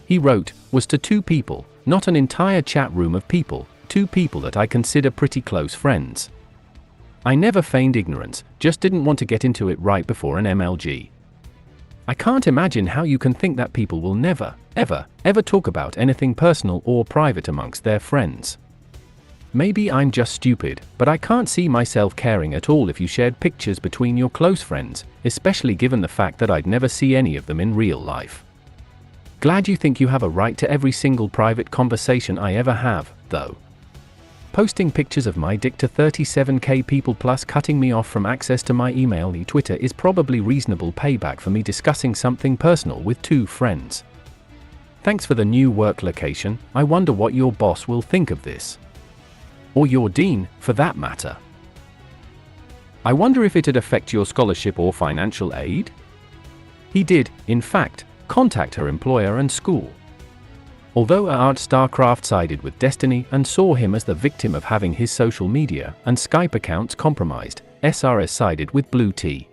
He wrote, "Was to two people, not an entire chat room of people, two people that I consider pretty close friends. I never feigned ignorance, just didn't want to get into it right before an MLG. I can't imagine how you can think that people will never, ever talk about anything personal or private amongst their friends. Maybe I'm just stupid, but I can't see myself caring at all if you shared pictures between your close friends, especially given the fact that I'd never see any of them in real life. Glad you think you have a right to every single private conversation I ever have, though. Posting pictures of my dick to 37k people plus cutting me off from access to my email and Twitter is probably reasonable payback for me discussing something personal with two friends. Thanks for the new work location, I wonder what your boss will think of this. Or your dean, for that matter. I wonder if it'd affect your scholarship or financial aid?" He did, in fact, contact her employer and school. Although StarCraft sided with Destiny and saw him as the victim of having his social media and Skype accounts compromised, SRS sided with Blue T.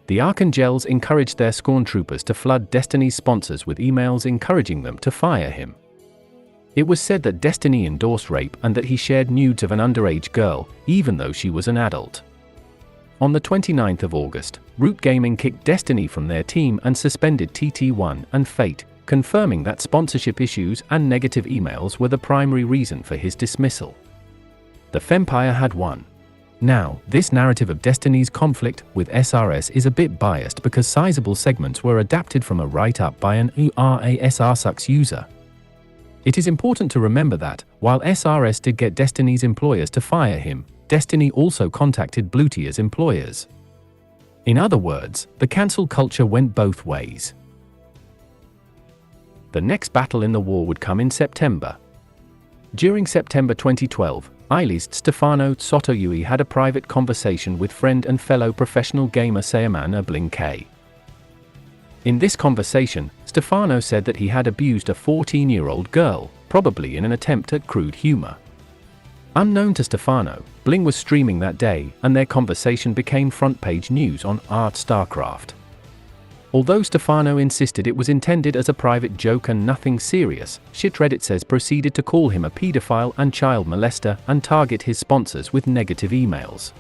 The Archangelles encouraged their Stormtroopers to flood Destiny's sponsors with emails encouraging them to fire him. It was said that Destiny endorsed rape and that he shared nudes of an underage girl, even though she was an adult. On the 29th of August, Root Gaming kicked Destiny from their team and suspended TT1 and Fate, confirming that sponsorship issues and negative emails were the primary reason for his dismissal. The Fempire had won. Now, this narrative of Destiny's conflict with SRS is a bit biased because sizable segments were adapted from a write-up by an URASRSUX user. It is important to remember that, while SRS did get Destiny's employers to fire him, Destiny also contacted Blue T's employers. In other words, the cancel culture went both ways. The next battle in the war would come in September. During September 2012, Eilis Stefano Sotoyui had a private conversation with friend and fellow professional gamer Sayaman K. In this conversation, Stefano said that he had abused a 14-year-old girl, probably in an attempt at crude humor. Unknown to Stefano, Bling was streaming that day, and their conversation became front-page news on StarCraft. Although Stefano insisted it was intended as a private joke and nothing serious, ShitRedditSays proceeded to call him a pedophile and child molester and target his sponsors with negative emails.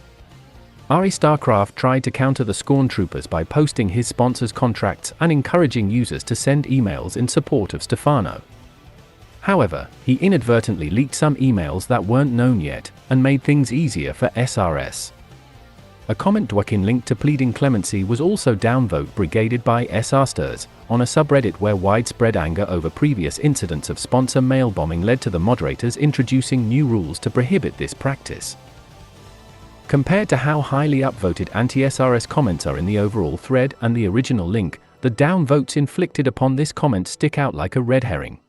StarCraft tried to counter the Stormtroopers by posting his sponsors' contracts and encouraging users to send emails in support of Stefano. However, he inadvertently leaked some emails that weren't known yet, and made things easier for SRS. A comment dwakin linked to pleading clemency was also downvote brigaded by SRSters, on a subreddit where widespread anger over previous incidents of sponsor mail bombing led to the moderators introducing new rules to prohibit this practice. Compared to how highly upvoted anti-SRS comments are in the overall thread and the original link, the downvotes inflicted upon this comment stick out like a red herring.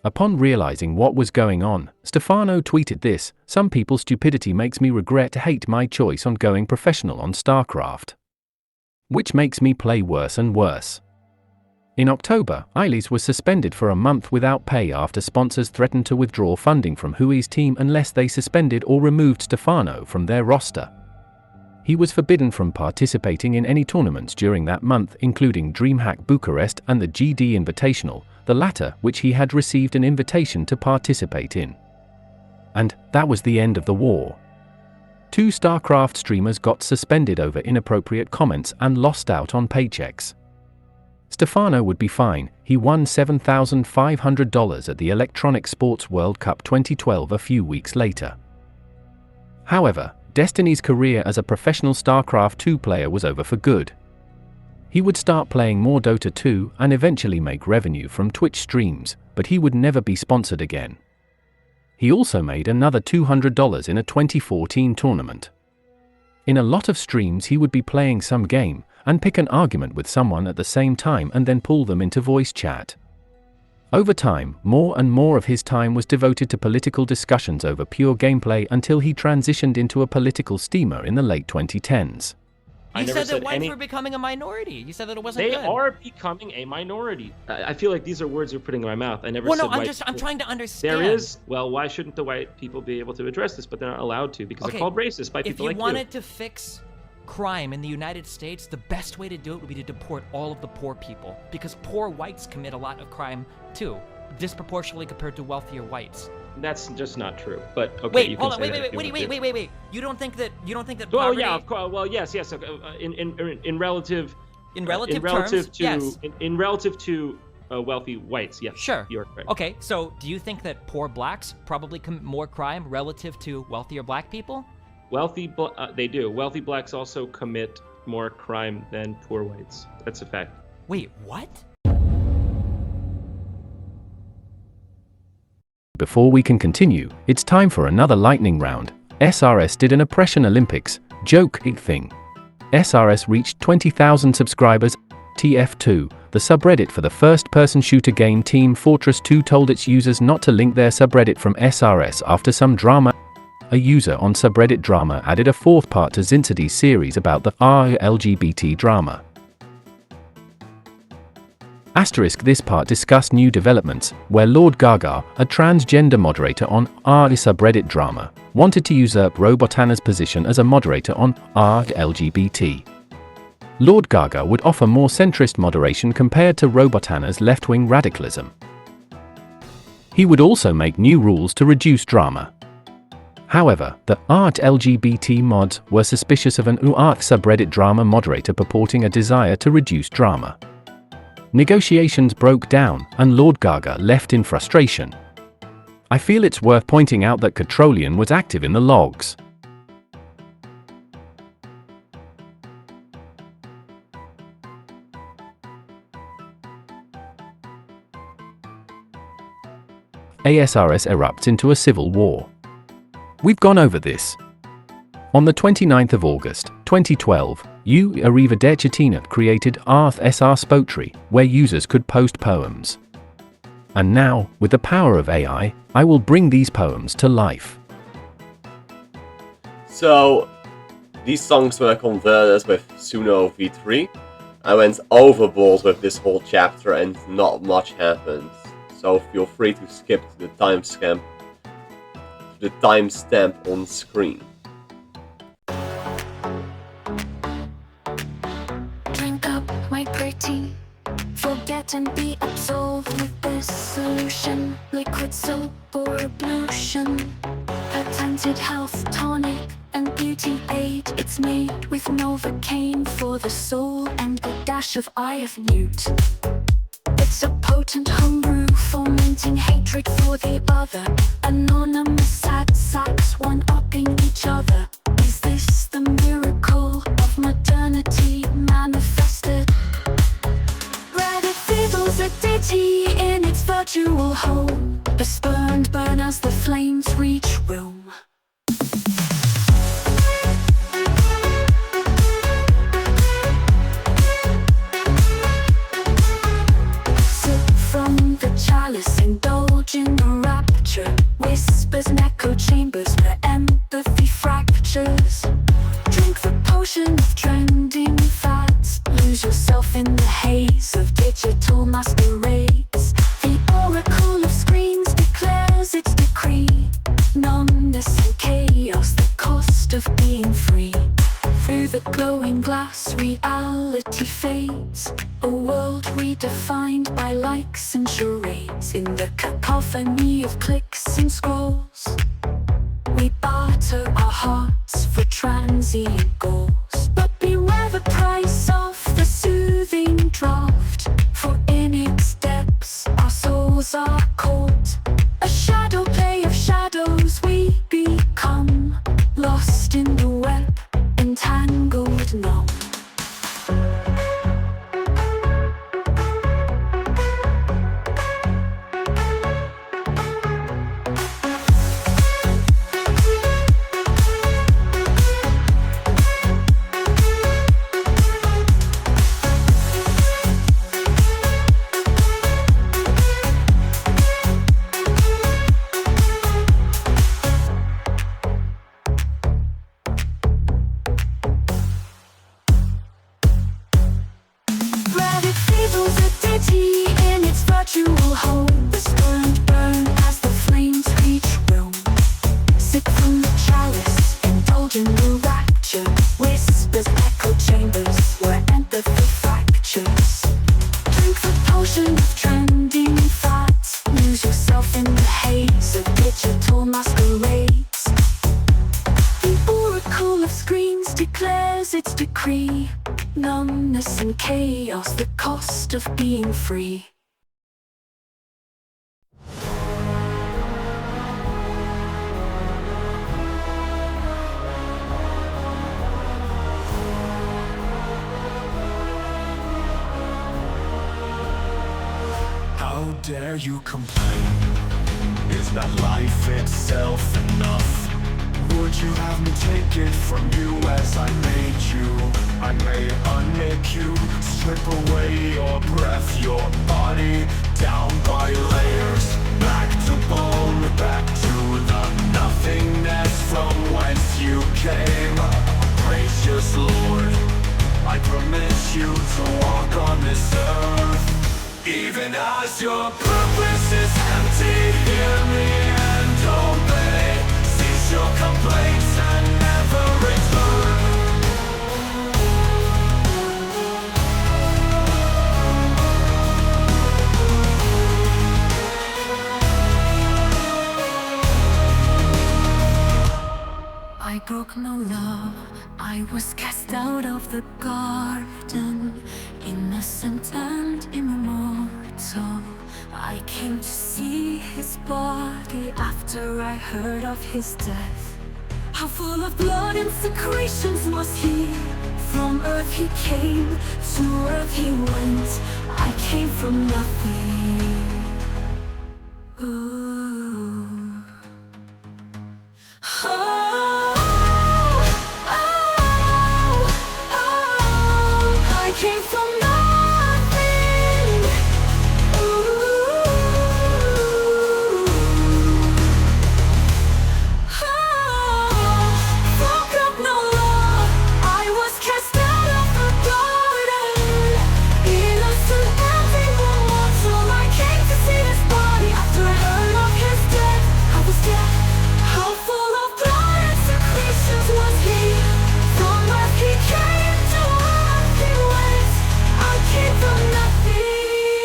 Upon realizing what was going on, Stefano tweeted this: "Some people's stupidity makes me hate my choice on going professional on StarCraft. Which makes me play worse and worse." In October, Eilis was suspended for a month without pay after sponsors threatened to withdraw funding from Hui's team unless they suspended or removed Stefano from their roster. He was forbidden from participating in any tournaments during that month, including DreamHack Bucharest and the GD Invitational, the latter which he had received an invitation to participate in. And that was the end of the war. 2 StarCraft streamers got suspended over inappropriate comments and lost out on paychecks. Stefano would be fine. He won $7,500 at the Electronic Sports World Cup 2012 a few weeks later. However, Destiny's career as a professional StarCraft 2 player was over for good. He would start playing more Dota 2 and eventually make revenue from Twitch streams, but he would never be sponsored again. He also made another $200 in a 2014 tournament. In a lot of streams he would be playing some game, and pick an argument with someone at the same time and then pull them into voice chat. Over time, more and more of his time was devoted to political discussions over pure gameplay until he transitioned into a political steamer in the late 2010s. You said that whites were becoming a minority. You said that it wasn't good. They are becoming a minority. I feel like these are words you're putting in my mouth. I never said white. I'm trying to understand. There is, well, why shouldn't the white people be able to address this, but they're not allowed to because they're called racist by people like you. If you wanted to fix crime in the United States, the best way to do it would be to deport all of the poor people, because poor whites commit a lot of crime too, disproportionately compared to wealthier whites. That's just not true. But okay, wait, you can hold on, wait. You don't think that Well, poverty... yeah, of course. Well, yes. In relative terms, yes. In relative to wealthy whites, yes. Sure. You're correct. Okay, so do you think that poor blacks probably commit more crime relative to wealthier black people? They do. Wealthy blacks also commit more crime than poor whites. That's a fact. Wait, what? Before we can continue, it's time for another lightning round. SRS did an Oppression Olympics joke thing. SRS reached 20,000 subscribers. TF2, the subreddit for the first-person shooter game Team Fortress 2, told its users not to link their subreddit from SRS after some drama. A user on subreddit Drama added a 4th part to Zinsidy's series about the LGBT drama. This part discussed new developments, where Lord Gaga, a transgender moderator on r subreddit drama, wanted to usurp RobotAnna's position as a moderator on r/LGBT. Lord Gaga would offer more centrist moderation compared to RobotAnna's left-wing radicalism. He would also make new rules to reduce drama. However, the art-LGBT mods were suspicious of an art subreddit drama moderator purporting a desire to reduce drama. Negotiations broke down, and Lord Gaga left in frustration. I feel it's worth pointing out that Catrolian was active in the logs. ASRS erupts into a civil war. We've gone over this. On the 29th of August, 2012, Arrivederci created SRSpoetry, where users could post poems. And now, with the power of AI, I will bring these poems to life. So, these songs were converted with Suno v3. I went overboard with this whole chapter and not much happened. So feel free to skip to the timestamp on screen. Drink up, my pretty. Forget and be absolved with this solution. Liquid soap or ablution. Patented health tonic and beauty aid. It's made with Novocaine for the soul and a dash of eye of newt. It's a potent homebrew, fomenting hatred for the other. Anonymous sad sacks, one-upping each other. Is this the miracle of modernity manifested? Reddit fiddles a ditty in its virtual home. A spurned burn as the flames reach Rome. Chalice, indulge in the rapture. Whispers and echo chambers where empathy fractures. Drink the potion of trending fads. Lose yourself in the haze of digital masquerades. The oracle of screens declares its decree. Numbness and chaos, the cost of being free. Through the glowing glass, reality fades. A world redefined by likes and charades. In the cacophony of clicks and scrolls, we barter our hearts for transient goals. But beware the price of the soothing draft. For in its depths, our souls are caught. A shadow play of shadows we become. Lost in the web, entangled numb. Numbness and chaos, the cost of being free. How dare you complain? Is not life itself enough? Would you have me take it from you as I made you? I may unmake you, strip away your breath, your body down by layers, back to bone, back to the nothingness from whence you came. Gracious Lord, I permit you to walk on this earth. Even as your purpose is empty, hear me and obey. Cease your complaints and never return. I broke no law, I was cast out of the garden, innocent and immortal. I came to see his body after I heard of his death. How full of blood and secretions was he? From earth he came, to earth he went. I came from nothing. Ooh. I came from nothing. Broke up no law, I was cast out of the garden. Innocent and immortal, I came to see his body after I heard of his death. I was dead. How full of blood and secretions was he? From earth he came, to earth he went. I came from nothing.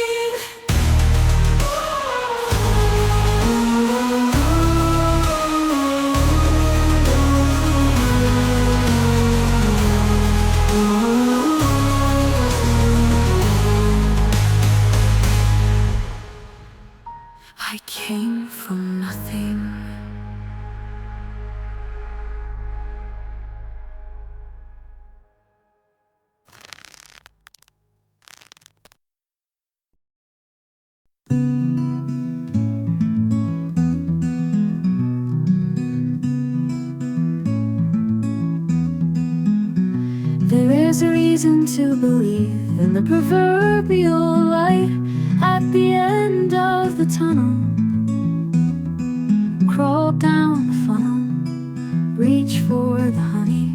I came from nothing. There is a reason to believe in the proverbial light at the end of the tunnel. Crawl down the funnel, reach for the honey,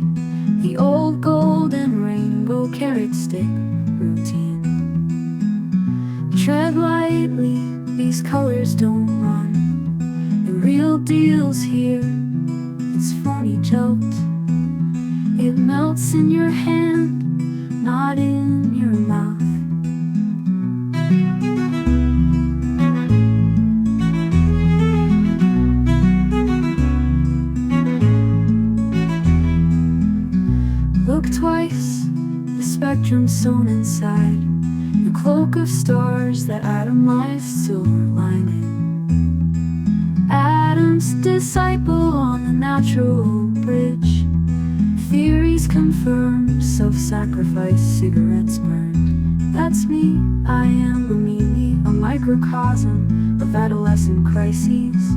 the old golden rainbow carrot stick routine. Tread lightly, these colors don't run. The real deal's here, it's phony jolt. It melts in your hand, not in your mouth. Look twice, the spectrum sewn inside the cloak of stars that atomized silver lining. Adam's disciple on the natural bridge. Theories confirm, self-sacrifice, cigarettes burned. That's me, I am a meme, a microcosm of adolescent crises.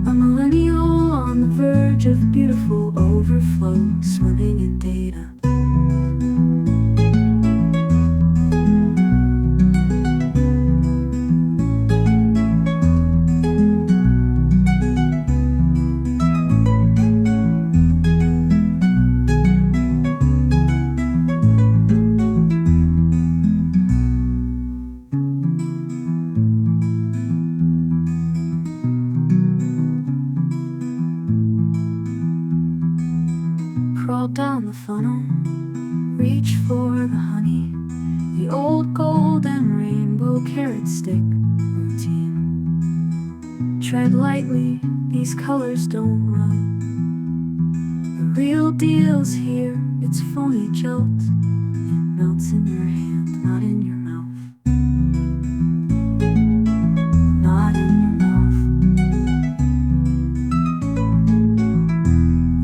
A millennial on the verge of beautiful overflow, swimming in data. Crawl down the funnel, reach for the honey, the old golden rainbow carrot stick routine. Tread lightly, these colors don't run. The real deal's here, it's phony jolt. It melts in your hand, not in your mouth. Not in your mouth.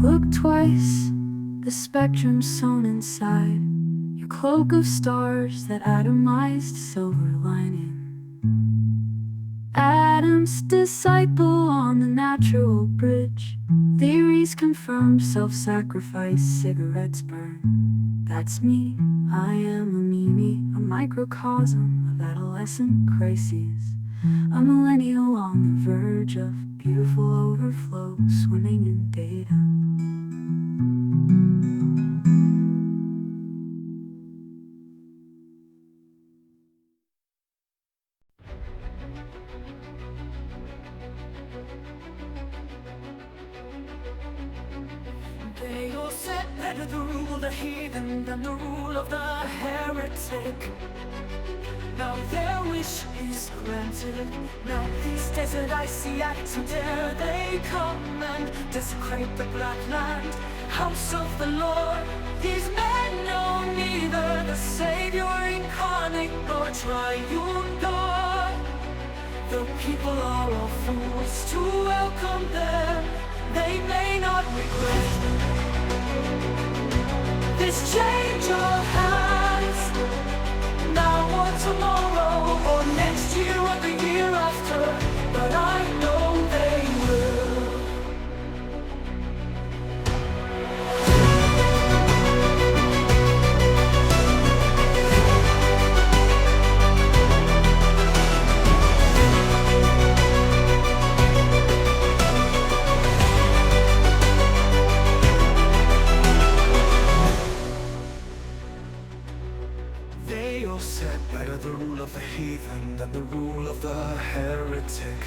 Look twice, the spectrum sewn inside your cloak of stars that atomized silver lining. Adam's disciple on the natural bridge. Theories confirm, self-sacrifice, cigarettes burn. That's me, I am a meme, a microcosm of adolescent crises. A millennial on the verge of beautiful overflow, swimming in data. better to rule the heathen than the rule of the heretic. Now their wish is granted. Now these desert icy acts, how dare they come and desecrate the black land, house of the Lord. These men know neither the Savior incarnate nor triune God. The people are all fools to welcome them. They may not regret this change of hands. Now or tomorrow or next year or the year after, but I know they will. They all said better the rule of the heathen than the rule of the heretic.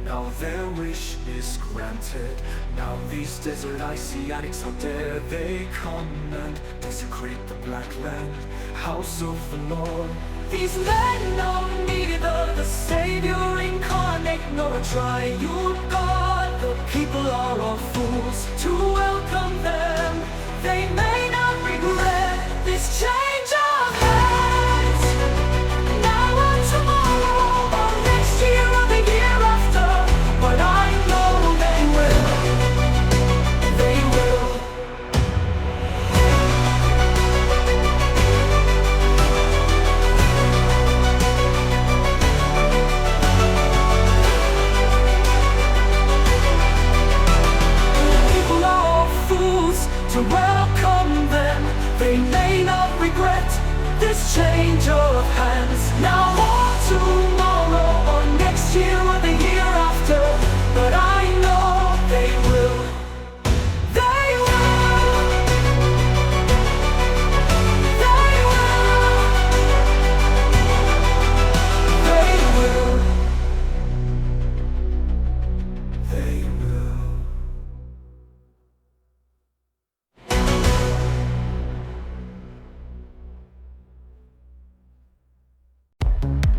Now their wish is granted. Now these desert Asiatics, how dare they come and desecrate the black land, house of the Lord. These men know neither the Savior incarnate nor a triune God. The people are all fools to welcome them. They may not regret this change of hands. Now or tomorrow or next year or the year after, but I know they will. They will. People are all fools to welcome them. They may not regret this change of hands. Now or tomorrow or next year or the year after, but I know they will. They will. They will. They will. They will.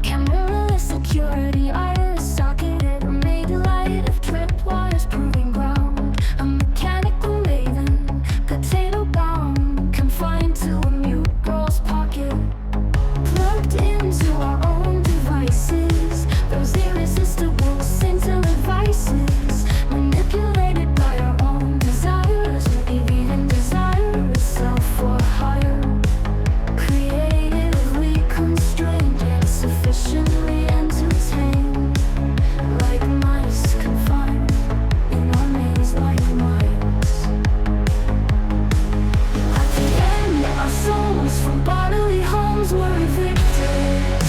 Camera security, iris socketed, made light of tripwires, proving ground. A mechanical maven, potato bound, confined to a mute girl's pocket. Plugged into our own devices, those irresistible scintillant devices. Manipulated by our own desires, maybe even desire itself for hire. Creatively constrained and sufficiently entertained, like mice confined in our maze like mice. At the end, our souls from bodily homes were evicted.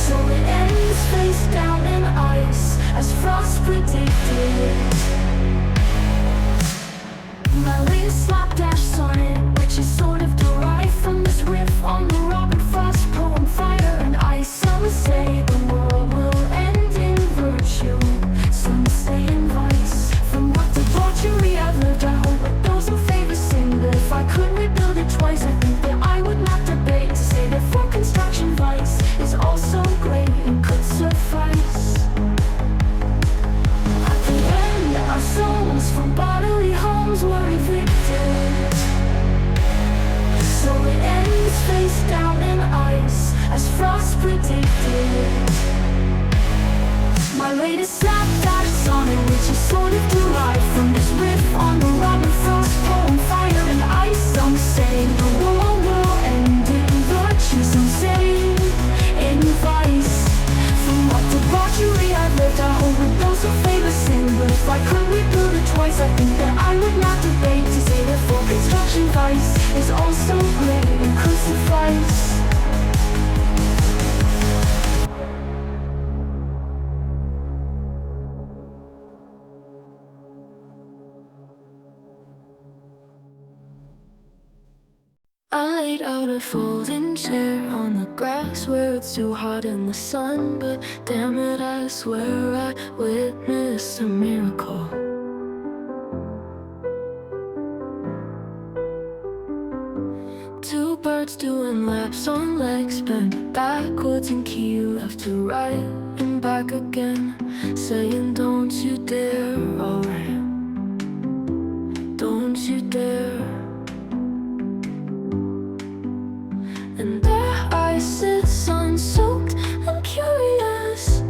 So it ends face down in ice, as Frost predicted. My latest slapdash sonnet, which is sort of derived from this riff on the Robert Frost poem Fire and Ice. Some say the world will end in virtue, some say in vice. From what debauchery I've lived, I hope that those who favor sin. But if I could rebuild it twice, I think that I would not debate to say that for construction vice is also great and could suffice. At the end, our souls from bodily homes were evicted. So it ends face down in ice, as Frost predicted. My latest slapdash sonnet, which is sort of derived from this riff on the Robert Frost poem Fire and Ice. Some say the world will end in virtue, some say in vice. From what debauchery I've lived, I hold with those who favor sin. But if I could rebuild it twice, I think that I would not debate to say that for construction vice is also great and could suffice. I laid out a folding chair on the grass where it's too hot in the sun. But damn it, I swear I witnessed a miracle. Two birds doing laps on legs, bent backwards in key left to right and back again, saying don't you dare, alright, don't you dare. And there I sit, sun-soaked and curious,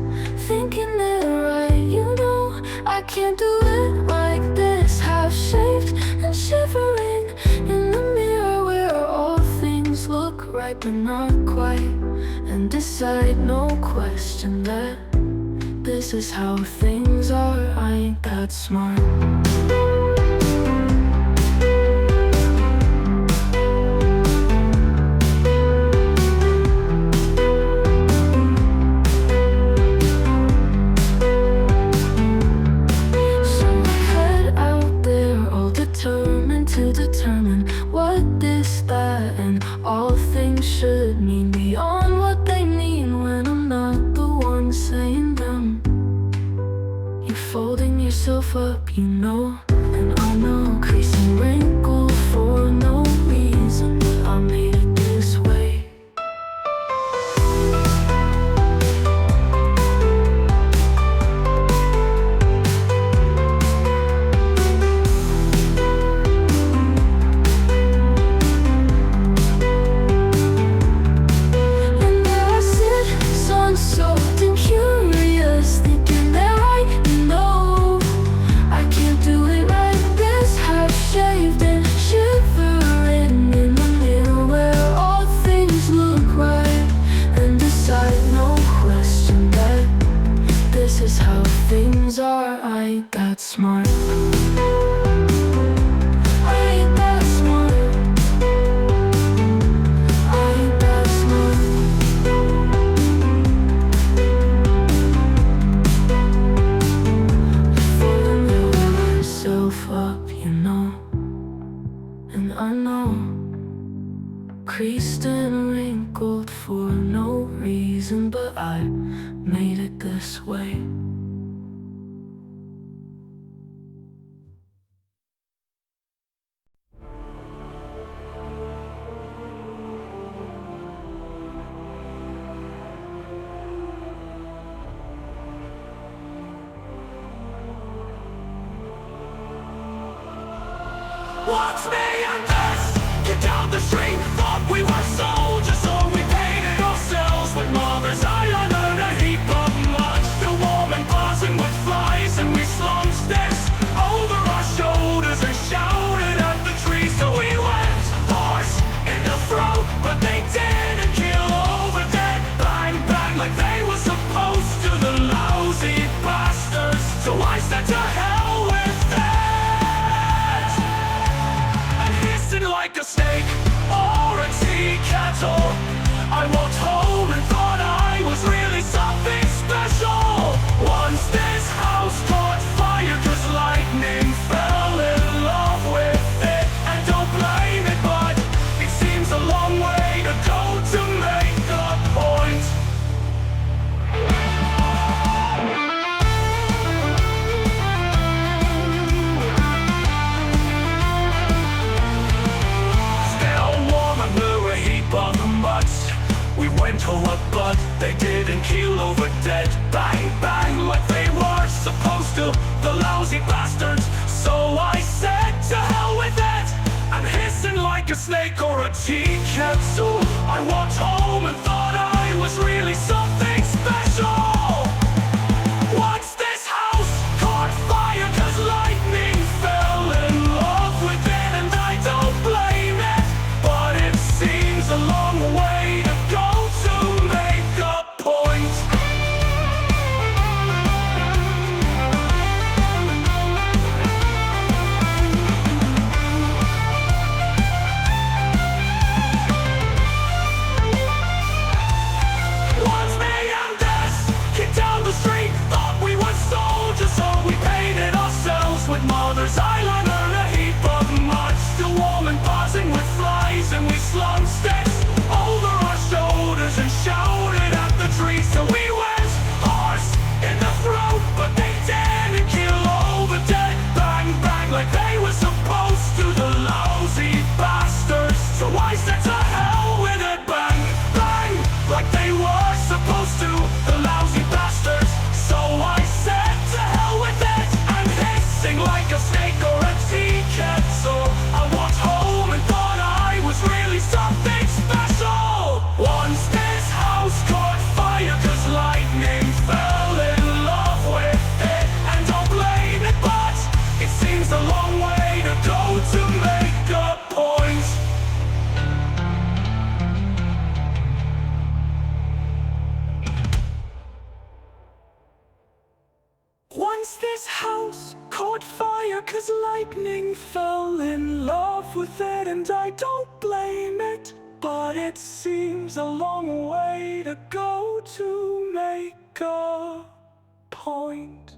thinking it right, you know I can't do it like this, half-shaved and shivering in the mirror where all things look right but not quite, and decide, no question, that this is how things are. I ain't that smart. To determine what this, that, and all things should mean beyond what they mean when I'm not the one saying them. You're folding yourself up, you know, and I know, crease and wrinkle for no reason, but I made it this way. Things are, I ain't that smart. I ain't that smart. I ain't that smart. Falling yourself up, you know, and I know, creased and wrinkled for no reason, but I made it this way. Watch me and this, get down the street. Thought we were soldiers, so we painted ourselves with markers. I learned a heap of much. The woman buzzing with flies, and we slung sticks over our shoulders and shouted at the trees. So we went horse in the throat, but they didn't kill over dead. Bang bang like they were supposed to, the lousy bastards. So I said to hell with them. Like a snake or a tea kettle, I walked home and thought I was really something special. Once this house caught fire, 'cause lightning fell in love with it. And don't blame it, but it seems a long way to go to make a point. We went over, but they didn't kill over dead. Bang, bang, like they were supposed to, the lousy bastards. So I said to hell with it, I'm hissing like a snake or a tea kettle. I walked home and thought I was really something special. Once this house caught fire, 'cause lightning fell in love with it. And I don't blame it, but it seems a long way to go to make a point. fell in love with it, and I don't blame it. But it seems a long way to go to make a point.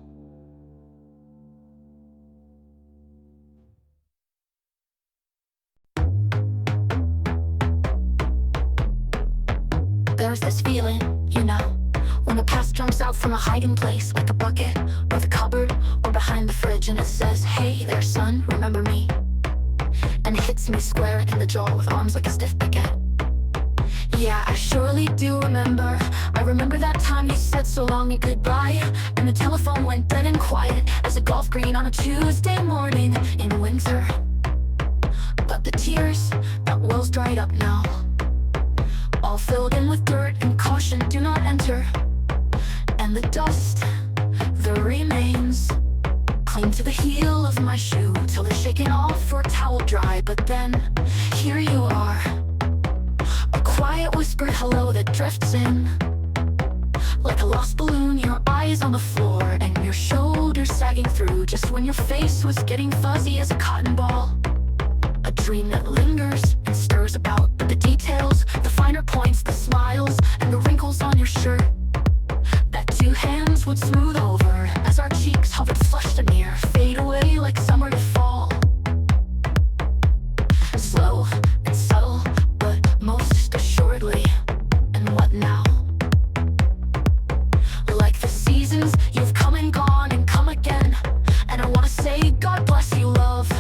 There's this feeling, you know, when a past jumps out from a hiding place, like a bucket, or the cupboard, or behind the fridge, and it says, hey there son, remember me? And it hits me square in the jaw with arms like a stiff baguette. Yeah, I surely do remember. I remember that time you said so long and goodbye, and the telephone went dead and quiet as a golf green on a Tuesday morning in winter. But the tears, that well's dried up now, all filled in with dirt and caution, do not enter. And the dust, the remains, cling to the heel of my shoe till they're shaken off for towel dry. But then, here you are, a quiet whispered hello that drifts in like a lost balloon, your eyes on the floor and your shoulders sagging through just when your face was getting fuzzy as a cotton ball. A dream that lingers and stirs about, but the details, the finer points, the smiles, and the wrinkles on your shirt that two hands would smooth over as our cheeks hovered flushed and near, fade away like summer to fall. Slow and subtle, but most assuredly. And what now? Like the seasons, you've come and gone and come again. And I wanna say, God bless you, love.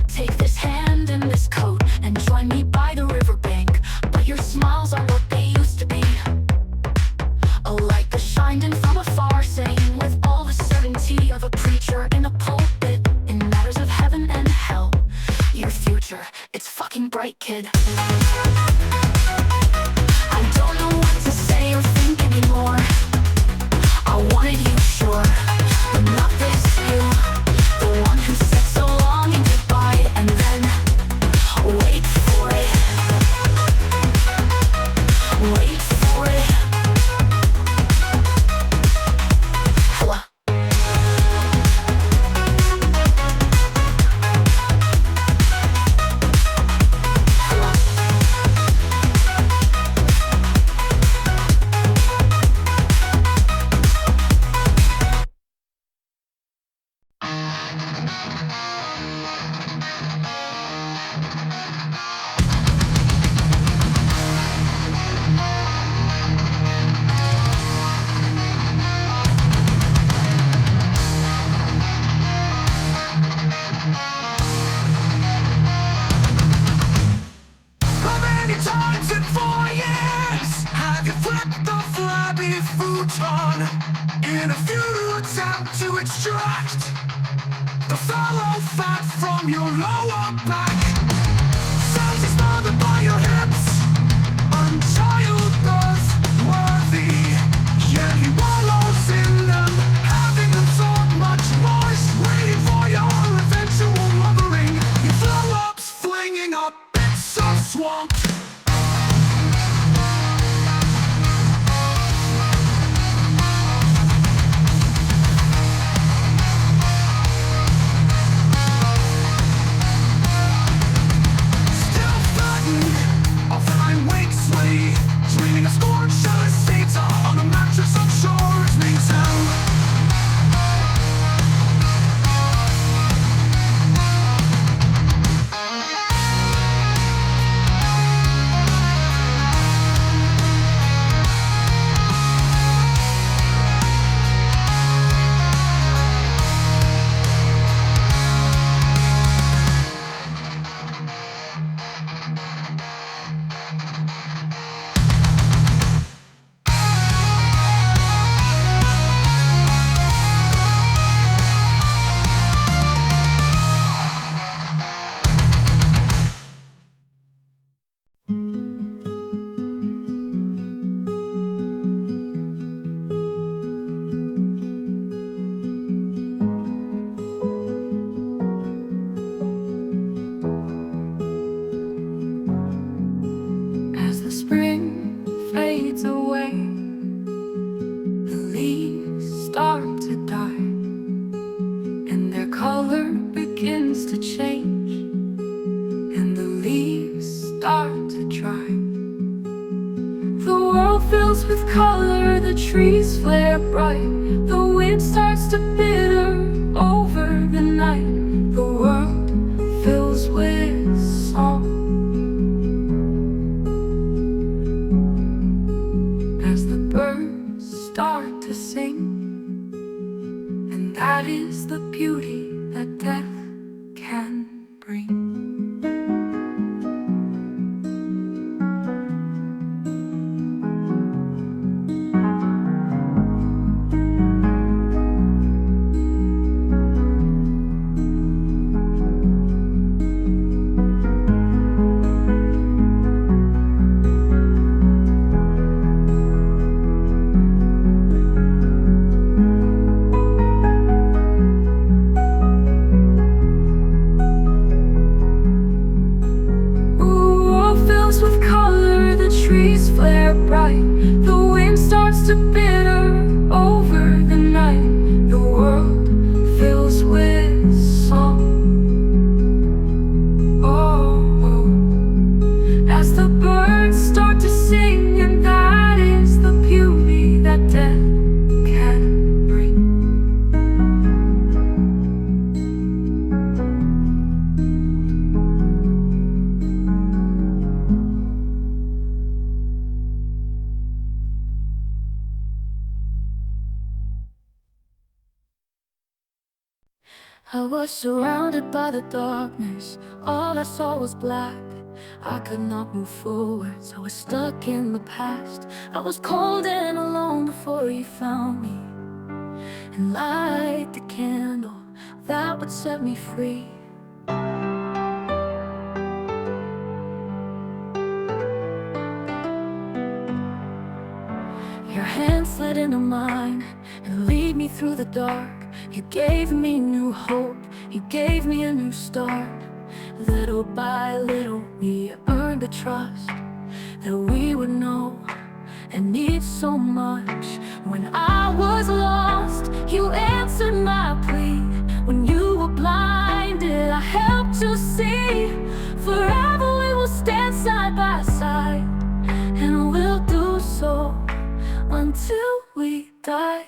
Take this hand in this coat and join me by the riverbank. But your smiles aren't what they used to be. A light that shined in from afar, saying with all the certainty of a preacher in a pulpit, in matters of heaven and hell, your future, it's fucking bright, kid. I don't know what to say or think anymore. I wanted you, sure, but not this you. The one who said so long and goodbye, and then wait for it. Wait for it. Hello. How many times in 4 years have you flipped the flabby futon in a futile attempt to extract the fallow fat from your lower back? Cells is smothered by your hips, unchildbirth worthy. Yeah, he wallows in them, having absorbed much moist, waiting for your eventual mothering. Your flow-ups flinging up bits of swamp. begins to change, and the leaves start to dry. The world fills with color, the trees flare bright, the wind starts to bitter over the night. The world fills with song as the birds start to sing, and that is the beauty that death can bring. I was surrounded by the darkness, all I saw was black. I could not move forwards, I was stuck in the past. I was cold and alone before you found me, and light the candle that would set me free. Your hand slid into mine and lead me through the dark. You gave me new hope, you gave me a new start. Little by little we earned the trust that we would know and need so much. When I was lost, you answered my plea. When you were blinded, I helped you see. Forever we will stand side by side, and we'll do so until we die.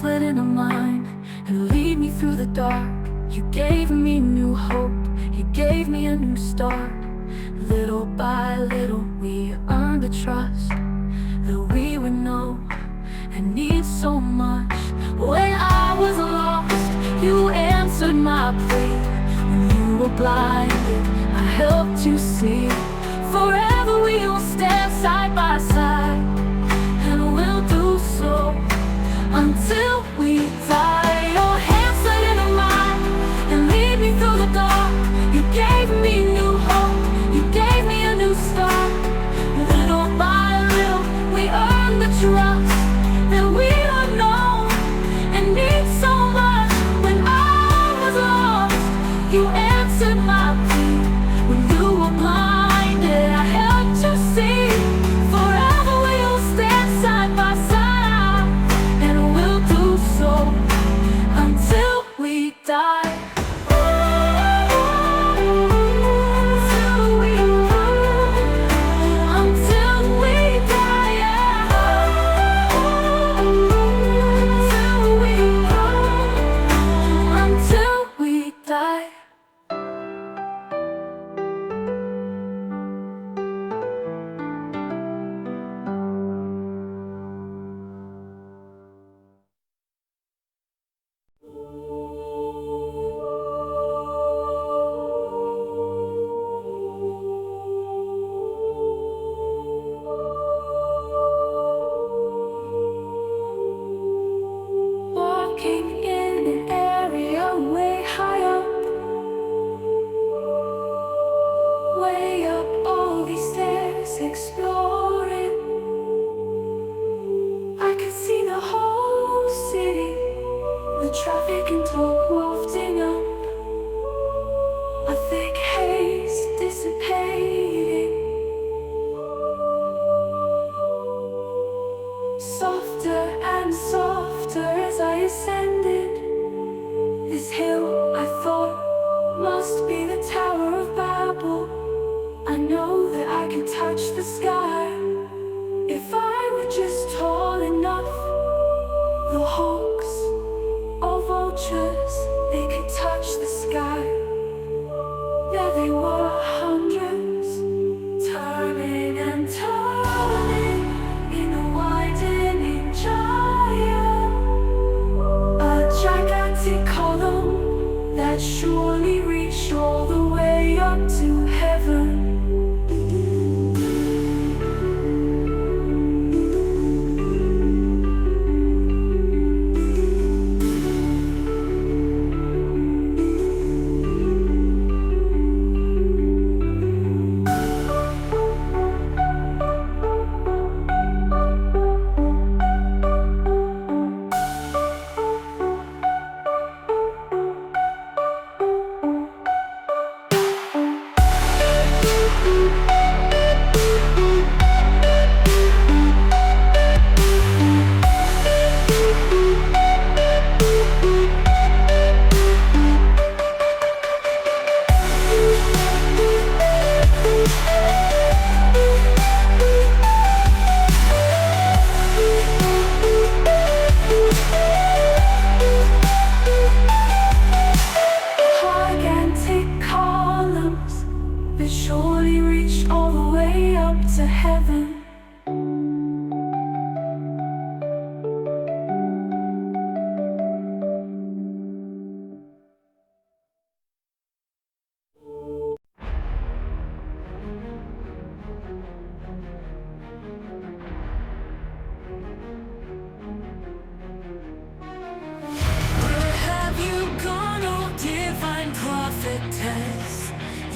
Slid into mine and lead me through the dark. You gave me new hope, you gave me a new start. Little by little we earned the trust that we would know and need so much. When I was lost, you answered my plea. When you were blinded, I helped you see. Forever we will stand side by side, and we'll do so until we die. Your hand slid into mine and lead me through the dark. You gave me new hope, you gave me a new start. Little by little we earned the trust that we don't know and need so much. When I was lost, you answered my plea. When you were blinded, I helped you see. Forever we will stand side by side, and we'll do so until we die. must be the Tower of Babel. I know that I can touch the sky. If I were just tall enough, the hawks or vultures, they could touch the sky. There they were, hundreds, turning and turning in a widening gyre. A gigantic column that surely reached all the way up to heaven.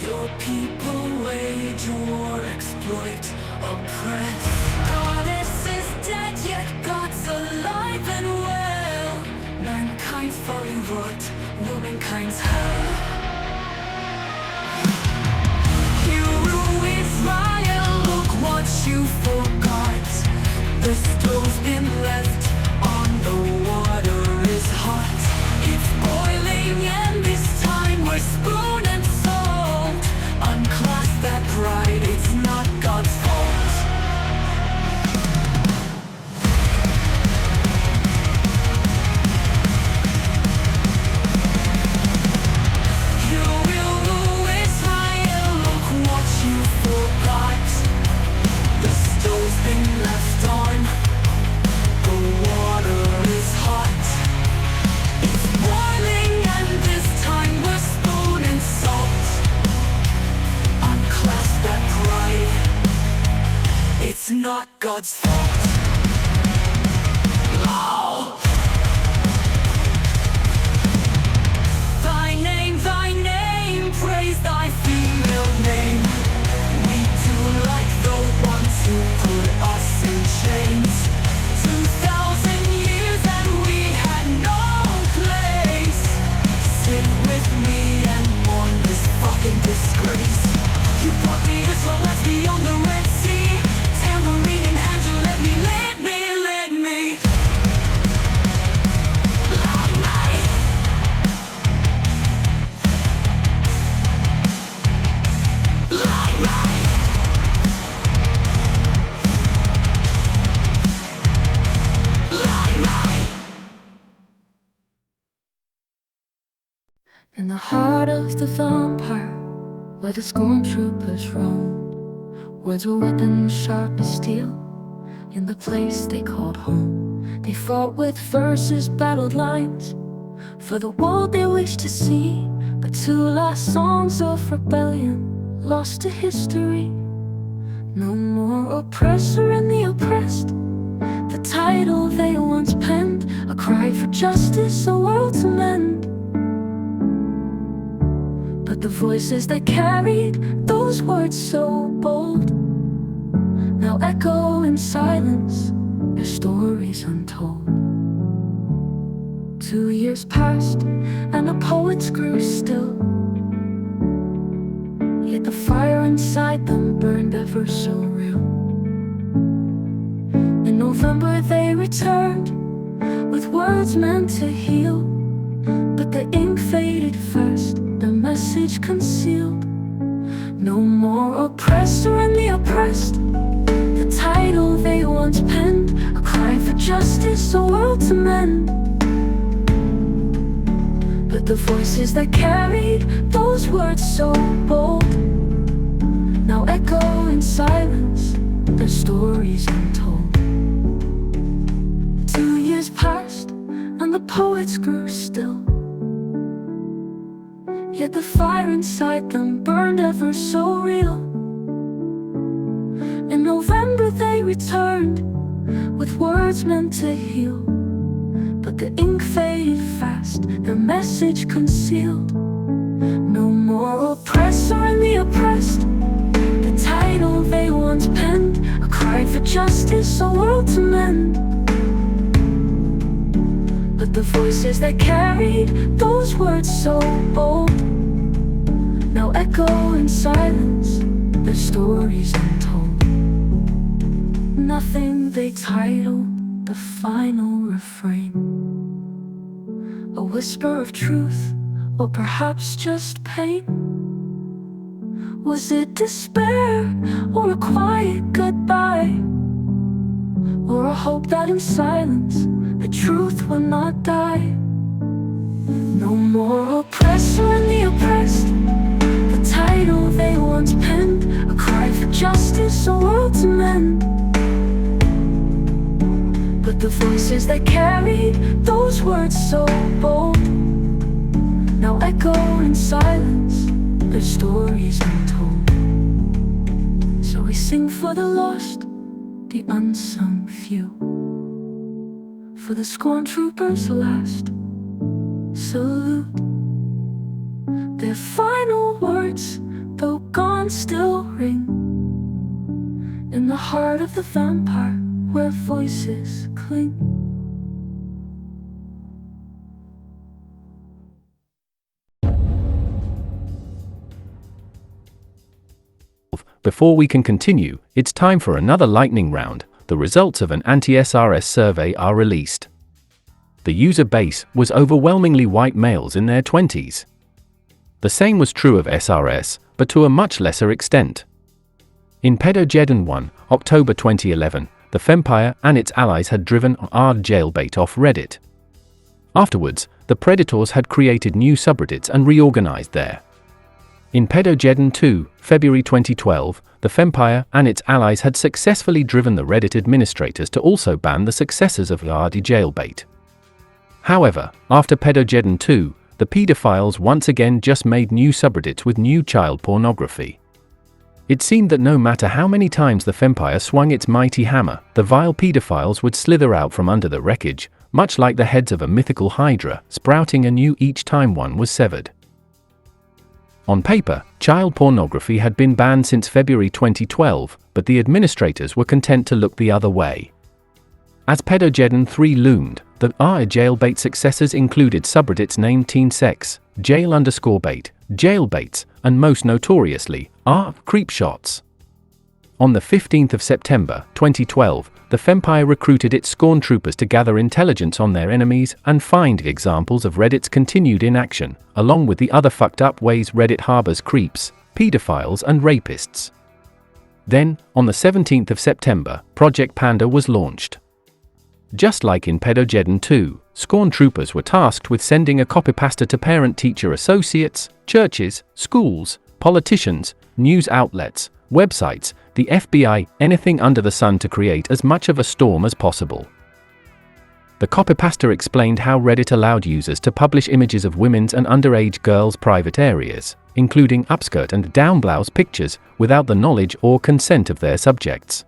Your people wage war, exploit, oppress. Goddess is dead, yet God's alive and well. Mankind's folly wrought, womankind's hell. You rule Israel, look what you forgot. The stove's been left on, the water is hot. It's boiling and this time we're spoon and salt. Unclasp that pride, it's not God's fault. You will rule Israel, look what you forgot. The stove's been left on, the water is hot. It's boiling and this time we're spoon and salt. Unclasp that pride, it's not God's fault. Oh. Thy name, praise thy female name. We do like the ones who put us in chains. 2,000 years and we had no place. Sit with me and mourn this fucking disgrace. You brought me this far, let's be on the Red Sea. Tambourine in hand, you let me. In the heart of the Fempire, where the stormtroopers roamed, words were weapons sharp as steel. In the place they called home, they fought with verses, battled lines for the world they wished to see. But two last songs of rebellion lost to history. No more oppressor and the oppressed, the title they once penned, a cry for justice, a world to mend. But the voices that carried those words so bold now echo in silence, their stories untold. 2 years passed and the poets grew still, yet the fire inside them burned ever so real. In November they returned with words meant to heal, but the ink faded fast, their message concealed. No more oppressor and the oppressed. The title they once penned, a cry for justice, a world to mend. But the voices that carried those words so bold now echo in silence, their stories untold. 2 years passed and the poets grew still, yet the fire inside them burned ever so real. In November they returned with words meant to heal, but the ink faded fast, their message concealed. No more oppressor and the oppressed. The title they once penned, a cry for justice, a world to mend. But the voices that carried those words so bold now echo in silence, their stories untold. Nothing they title the final refrain, a whisper of truth, or perhaps just pain. Was it despair, or a quiet goodbye, or a hope that in silence the truth will not die? No more oppressor and the oppressed. The title they once penned, a cry for justice, a world to mend. But the voices that carried those words so bold now echo in silence, their stories untold. So we sing for the lost, the unsung few, for the scorned troopers last salute. Their final words, though gone, still ring in the heart of the vampire where voices cling. Before we can continue, it's time for another lightning round. The results of an anti-SRS survey are released. The user base was overwhelmingly white males in their 20s. The same was true of SRS, but to a much lesser extent. In Pedogeddon 1, October 2011, the Fempire and its allies had driven our jailbait off Reddit. Afterwards, the Predators had created new subreddits and reorganized there. In Pedogeddon 2, February 2012, the Fempire and its allies had successfully driven the Reddit administrators to also ban the successors of Yardi jailbait. However, after Pedogeddon 2, the pedophiles once again just made new subreddits with new child pornography. It seemed that no matter how many times the Fempire swung its mighty hammer, the vile pedophiles would slither out from under the wreckage, much like the heads of a mythical hydra, sprouting anew each time one was severed. On paper, child pornography had been banned since February 2012, but the administrators were content to look the other way. As Pedogeddon 3 loomed, the jailbait successors included subreddits named Teen Sex, Jail_bait, Jailbaits, and most notoriously, Creepshots. On the 15th of September 2012, the Fempire recruited its scorn troopers to gather intelligence on their enemies and find examples of Reddit's continued inaction, along with the other fucked up ways Reddit harbors creeps, pedophiles and rapists. Then, on the 17th of September, Project Panda was launched. Just like in Pedogeddon 2, scorn troopers were tasked with sending a copypasta to parent-teacher associates, churches, schools, politicians, news outlets, websites, the FBI, anything under the sun to create as much of a storm as possible. The copypasta explained how Reddit allowed users to publish images of women's and underage girls' private areas, including upskirt and downblouse pictures, without the knowledge or consent of their subjects.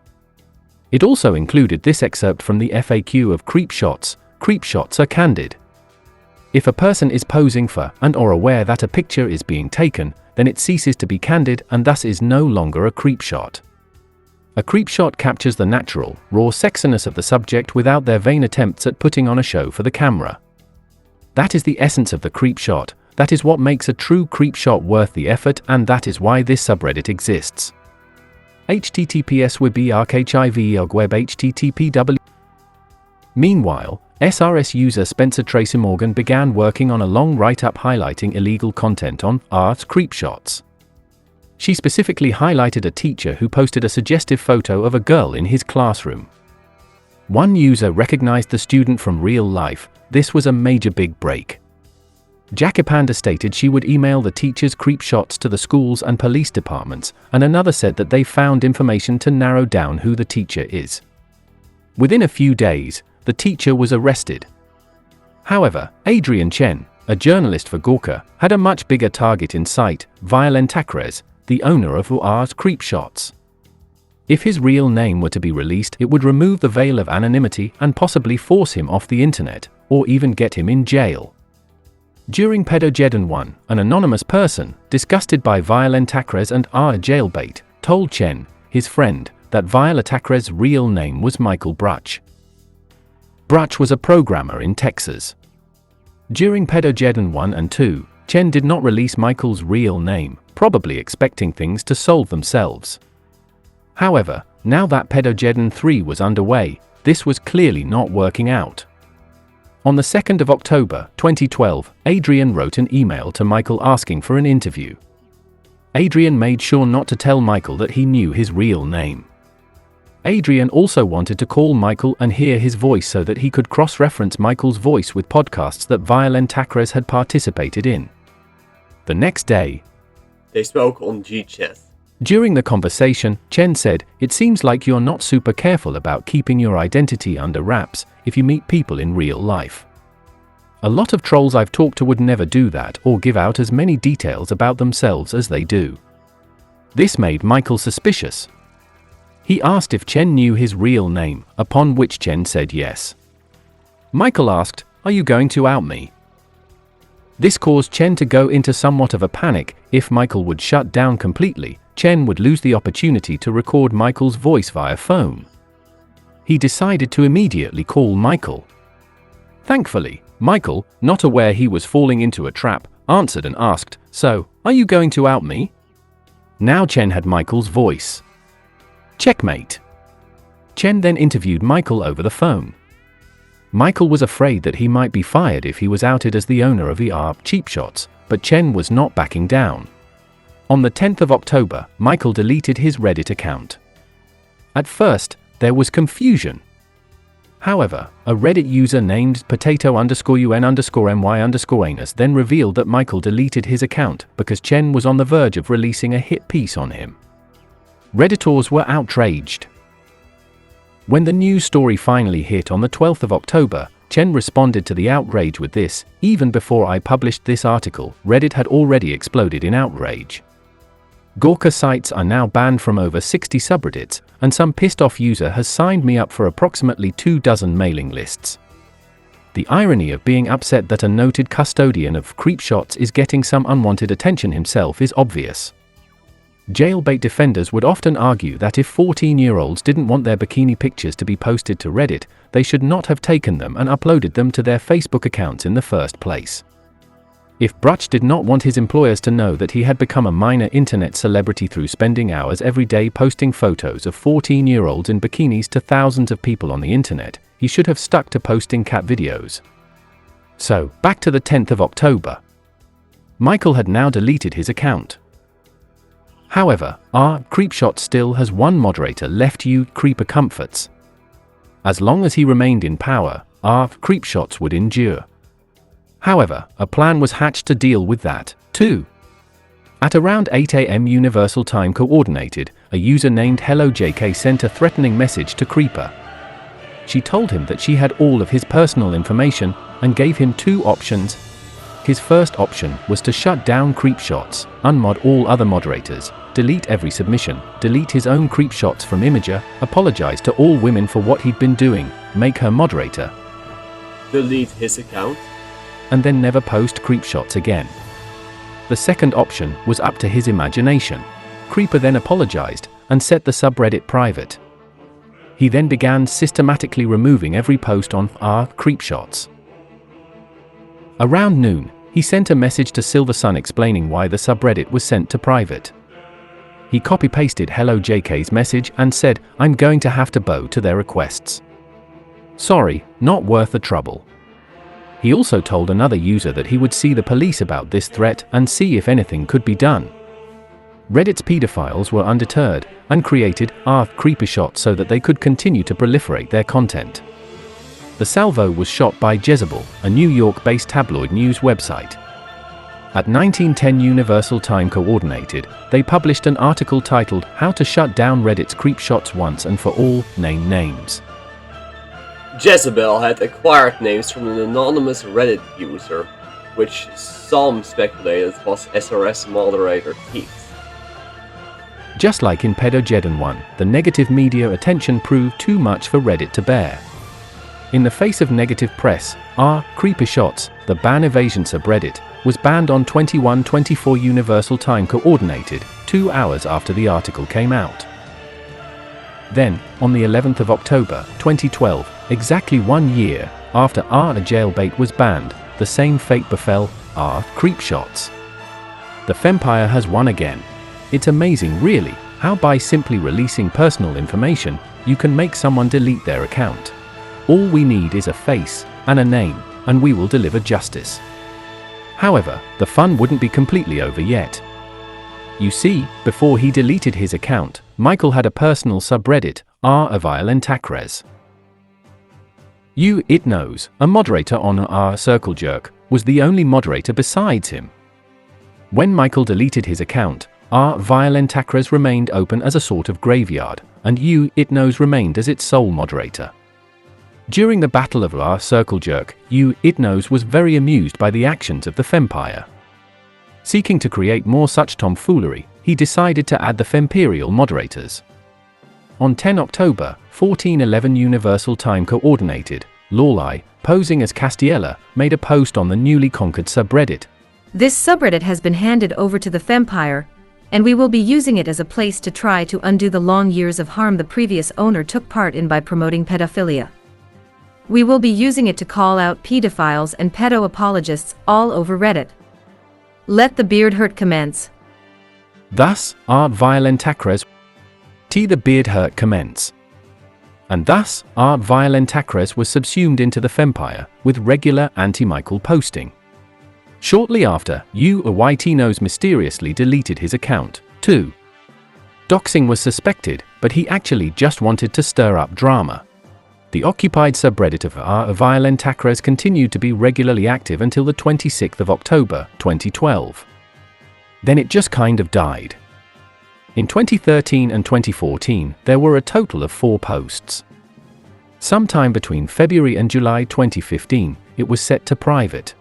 It also included this excerpt from the FAQ of Creepshots. Creepshots are candid. If a person is posing for and/or aware that a picture is being taken, then it ceases to be candid and thus is no longer a creepshot. A creepshot captures the natural, raw sexiness of the subject without their vain attempts at putting on a show for the camera. That is the essence of the creepshot, that is what makes a true creepshot worth the effort, and that is why this subreddit exists. https://web httpw. Meanwhile, SRS user Spencer Tracy Morgan began working on a long write-up highlighting illegal content on Creepshots. She specifically highlighted a teacher who posted a suggestive photo of a girl in his classroom. One user recognized the student from real life. This was a major big break. Jackie stated she would email the teacher's creepshots to the schools and police departments, and another said that they found information to narrow down who the teacher is. Within a few days, the teacher was arrested. However, Adrian Chen, a journalist for Gawker, had a much bigger target in sight, Violentacres, the owner of UR's Creepshots. If his real name were to be released, it would remove the veil of anonymity and possibly force him off the internet, or even get him in jail. During Pedogeddon 1, an anonymous person, disgusted by Violentacres and jailbait, told Chen, his friend, that Violentacres' real name was Michael Bruch. Bruch was a programmer in Texas. During Pedogeddon 1 and 2, Chen did not release Michael's real name, probably expecting things to solve themselves. However, now that Pedogeddon 3 was underway, this was clearly not working out. On the 2nd of October, 2012, Adrian wrote an email to Michael asking for an interview. Adrian made sure not to tell Michael that he knew his real name. Adrian also wanted to call Michael and hear his voice so that he could cross-reference Michael's voice with podcasts that Violentacres had participated in. The next day, they spoke on G-Chat. During the conversation, Chen said, "It seems like you're not super careful about keeping your identity under wraps if you meet people in real life. A lot of trolls I've talked to would never do that or give out as many details about themselves as they do." This made Michael suspicious. He asked if Chen knew his real name, upon which Chen said yes. Michael asked, "Are you going to out me?" This caused Chen to go into somewhat of a panic. If Michael would shut down completely, Chen would lose the opportunity to record Michael's voice via phone. He decided to immediately call Michael. Thankfully, Michael, not aware he was falling into a trap, answered and asked, "So, are you going to out me?" Now Chen had Michael's voice. Checkmate. Chen then interviewed Michael over the phone. Michael was afraid that he might be fired if he was outed as the owner of Cheapshots, but Chen was not backing down. On the 10th of October, Michael deleted his Reddit account. At first, there was confusion. However, a Reddit user named potato_un_my_anus then revealed that Michael deleted his account because Chen was on the verge of releasing a hit piece on him. Redditors were outraged. When the news story finally hit on the 12th of October, Chen responded to the outrage with this: "Even before I published this article, Reddit had already exploded in outrage. Gawker sites are now banned from over 60 subreddits, and some pissed-off user has signed me up for approximately 24 mailing lists." The irony of being upset that a noted custodian of creepshots is getting some unwanted attention himself is obvious. Jailbait defenders would often argue that if 14-year-olds didn't want their bikini pictures to be posted to Reddit, they should not have taken them and uploaded them to their Facebook accounts in the first place. If Bruch did not want his employers to know that he had become a minor internet celebrity through spending hours every day posting photos of 14-year-olds in bikinis to thousands of people on the internet, he should have stuck to posting cat videos. So, back to the 10th of October. Michael had now deleted his account. However, Creepshot still has one moderator left, Creeper Comforts. As long as he remained in power, Creepshots would endure. However, a plan was hatched to deal with that, too. At around 8 AM Universal Time Coordinated, a user named HelloJK sent a threatening message to Creeper. She told him that she had all of his personal information and gave him two options. His first option was to shut down Creepshots, unmod all other moderators, delete every submission, delete his own Creepshots from Imager, apologize to all women for what he'd been doing, make her moderator, delete his account, and then never post Creepshots again. The second option was up to his imagination. Creeper then apologized and set the subreddit private. He then began systematically removing every post on Creepshots. Around noon, he sent a message to Silver Sun explaining why the subreddit was sent to private. He copy-pasted HelloJK's message and said, "I'm going to have to bow to their requests." Sorry, not worth the trouble. He also told another user that he would see the police about this threat and see if anything could be done. Reddit's pedophiles were undeterred and created creepershots so that they could continue to proliferate their content. The salvo was shot by Jezebel, a New York-based tabloid news website. At 1910 Universal Time Coordinated, they published an article titled "How to Shut Down Reddit's Creepshots Once and for All, Name Names." Jezebel had acquired names from an anonymous Reddit user, which some speculated was SRS moderator Keith. Just like in Pedogeddon 1, the negative media attention proved too much for Reddit to bear. In the face of negative press, Creepershots, the ban evasion subreddit, was banned on 21/24 Universal Time Coordinated, 2 hours after the article came out. Then, on the 11th of October, 2012, exactly 1 year after a jailbait was banned, the same fate befell Creepshots. The Fempire has won again. It's amazing, really, how by simply releasing personal information, you can make someone delete their account. All we need is a face and a name, and we will deliver justice. However, the fun wouldn't be completely over yet. You see, before he deleted his account, Michael had a personal subreddit, r/Violentacres. It Knows, a moderator on r/CircleJerk, was the only moderator besides him. When Michael deleted his account, r/Violentacres remained open as a sort of graveyard, and It Knows remained as its sole moderator. During the Battle of r/CircleJerk, It Knows was very amused by the actions of the Fempire. Seeking to create more such tomfoolery, he decided to add the Femperial moderators. On 10 October, 1411 Universal Time Coordinated, Laurelai, posing as Castiella, made a post on the newly conquered subreddit. This subreddit has been handed over to the Fempire, and we will be using it as a place to try to undo the long years of harm the previous owner took part in by promoting pedophilia. We will be using it to call out pedophiles and pedo apologists all over Reddit. Let the beard hurt commence. Thus, r/Violentacres the beard hurt commence. And thus, r/Violentacres was subsumed into the Fempire, with regular anti-Michael posting. Shortly after, It Knows mysteriously deleted his account, too. Doxing was suspected, but he actually just wanted to stir up drama. The occupied subreddit of r/Violentacres continued to be regularly active until the 26th of October, 2012. Then it just kind of died. In 2013 and 2014, there were a total of 4 posts. Sometime between February and July 2015, it was set to private.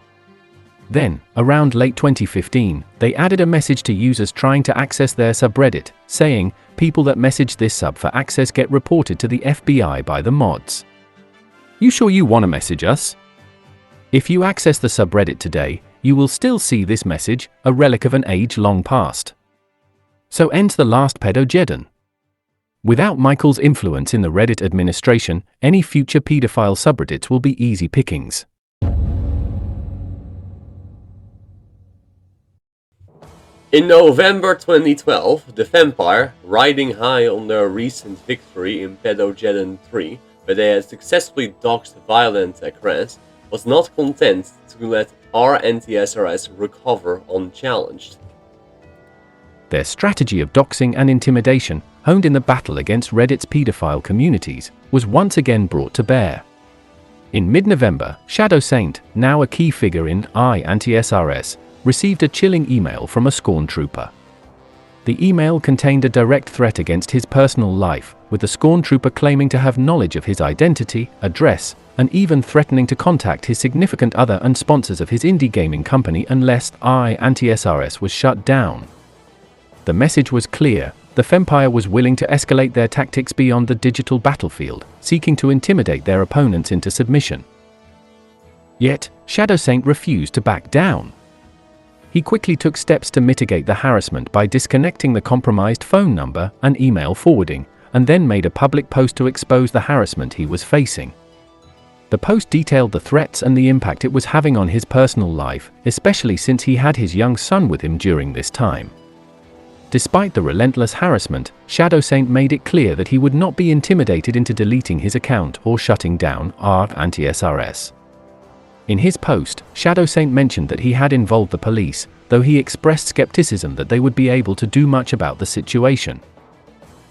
Then, around late 2015, they added a message to users trying to access their subreddit, saying, "People that message this sub for access get reported to the FBI by the mods. You sure you want to message us?" If you access the subreddit today, you will still see this message, a relic of an age long past. So ends the last Pedogeddon. Without Michael's influence in the Reddit administration, any future pedophile subreddits will be easy pickings. In November 2012, the Fempire, riding high on their recent victory in Pedogeddon 3, where they had successfully doxed Violentacres, was not content to let our anti-SRS recover unchallenged. Their strategy of doxing and intimidation, honed in the battle against Reddit's pedophile communities, was once again brought to bear. In mid-November, Shadow Saint, now a key figure in anti-SRS, received a chilling email from a Scorn trooper. The email contained a direct threat against his personal life, with the Scorn trooper claiming to have knowledge of his identity, address, and even threatening to contact his significant other and sponsors of his indie gaming company unless anti-SRS was shut down. The message was clear: the Fempire was willing to escalate their tactics beyond the digital battlefield, seeking to intimidate their opponents into submission. Yet, Shadow Saint refused to back down. He quickly took steps to mitigate the harassment by disconnecting the compromised phone number and email forwarding, and then made a public post to expose the harassment he was facing. The post detailed the threats and the impact it was having on his personal life, especially since he had his young son with him during this time. Despite the relentless harassment, Shadow Saint made it clear that he would not be intimidated into deleting his account or shutting down anti-SRS. In his post, Shadow Saint mentioned that he had involved the police, though he expressed skepticism that they would be able to do much about the situation.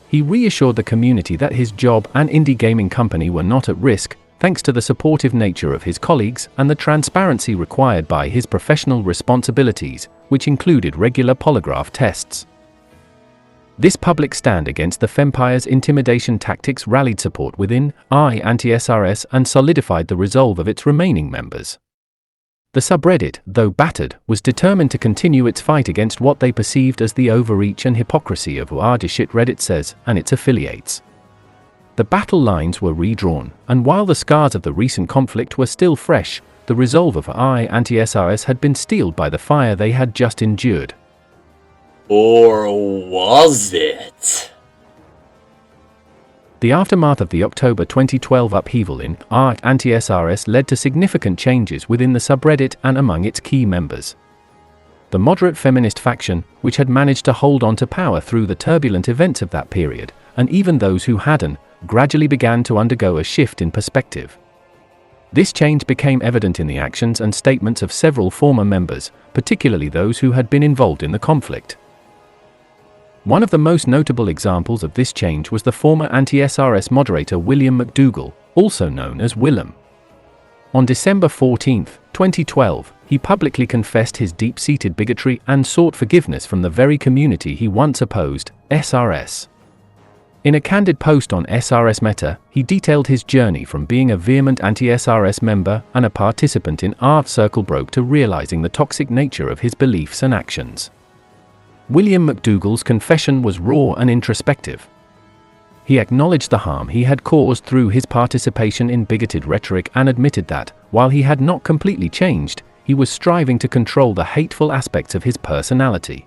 He reassured the community that his job and indie gaming company were not at risk, thanks to the supportive nature of his colleagues and the transparency required by his professional responsibilities, which included regular polygraph tests. This public stand against the Fempire's intimidation tactics rallied support within anti-SRS and solidified the resolve of its remaining members. The subreddit, though battered, was determined to continue its fight against what they perceived as the overreach and hypocrisy of ShitRedditSays and its affiliates. The battle lines were redrawn, and while the scars of the recent conflict were still fresh, the resolve of anti-SRS had been steeled by the fire they had just endured. Or was it? The aftermath of the October 2012 upheaval in anti-SRS led to significant changes within the subreddit and among its key members. The moderate feminist faction, which had managed to hold on to power through the turbulent events of that period, and even those who hadn't, gradually began to undergo a shift in perspective. This change became evident in the actions and statements of several former members, particularly those who had been involved in the conflict. One of the most notable examples of this change was the former anti-SRS moderator William McDougall, also known as Willem. On December 14, 2012, he publicly confessed his deep-seated bigotry and sought forgiveness from the very community he once opposed, SRS. In a candid post on SRS Meta, he detailed his journey from being a vehement anti-SRS member and a participant in Art Circle Broke to realizing the toxic nature of his beliefs and actions. William McDougall's confession was raw and introspective. He acknowledged the harm he had caused through his participation in bigoted rhetoric and admitted that, while he had not completely changed, he was striving to control the hateful aspects of his personality.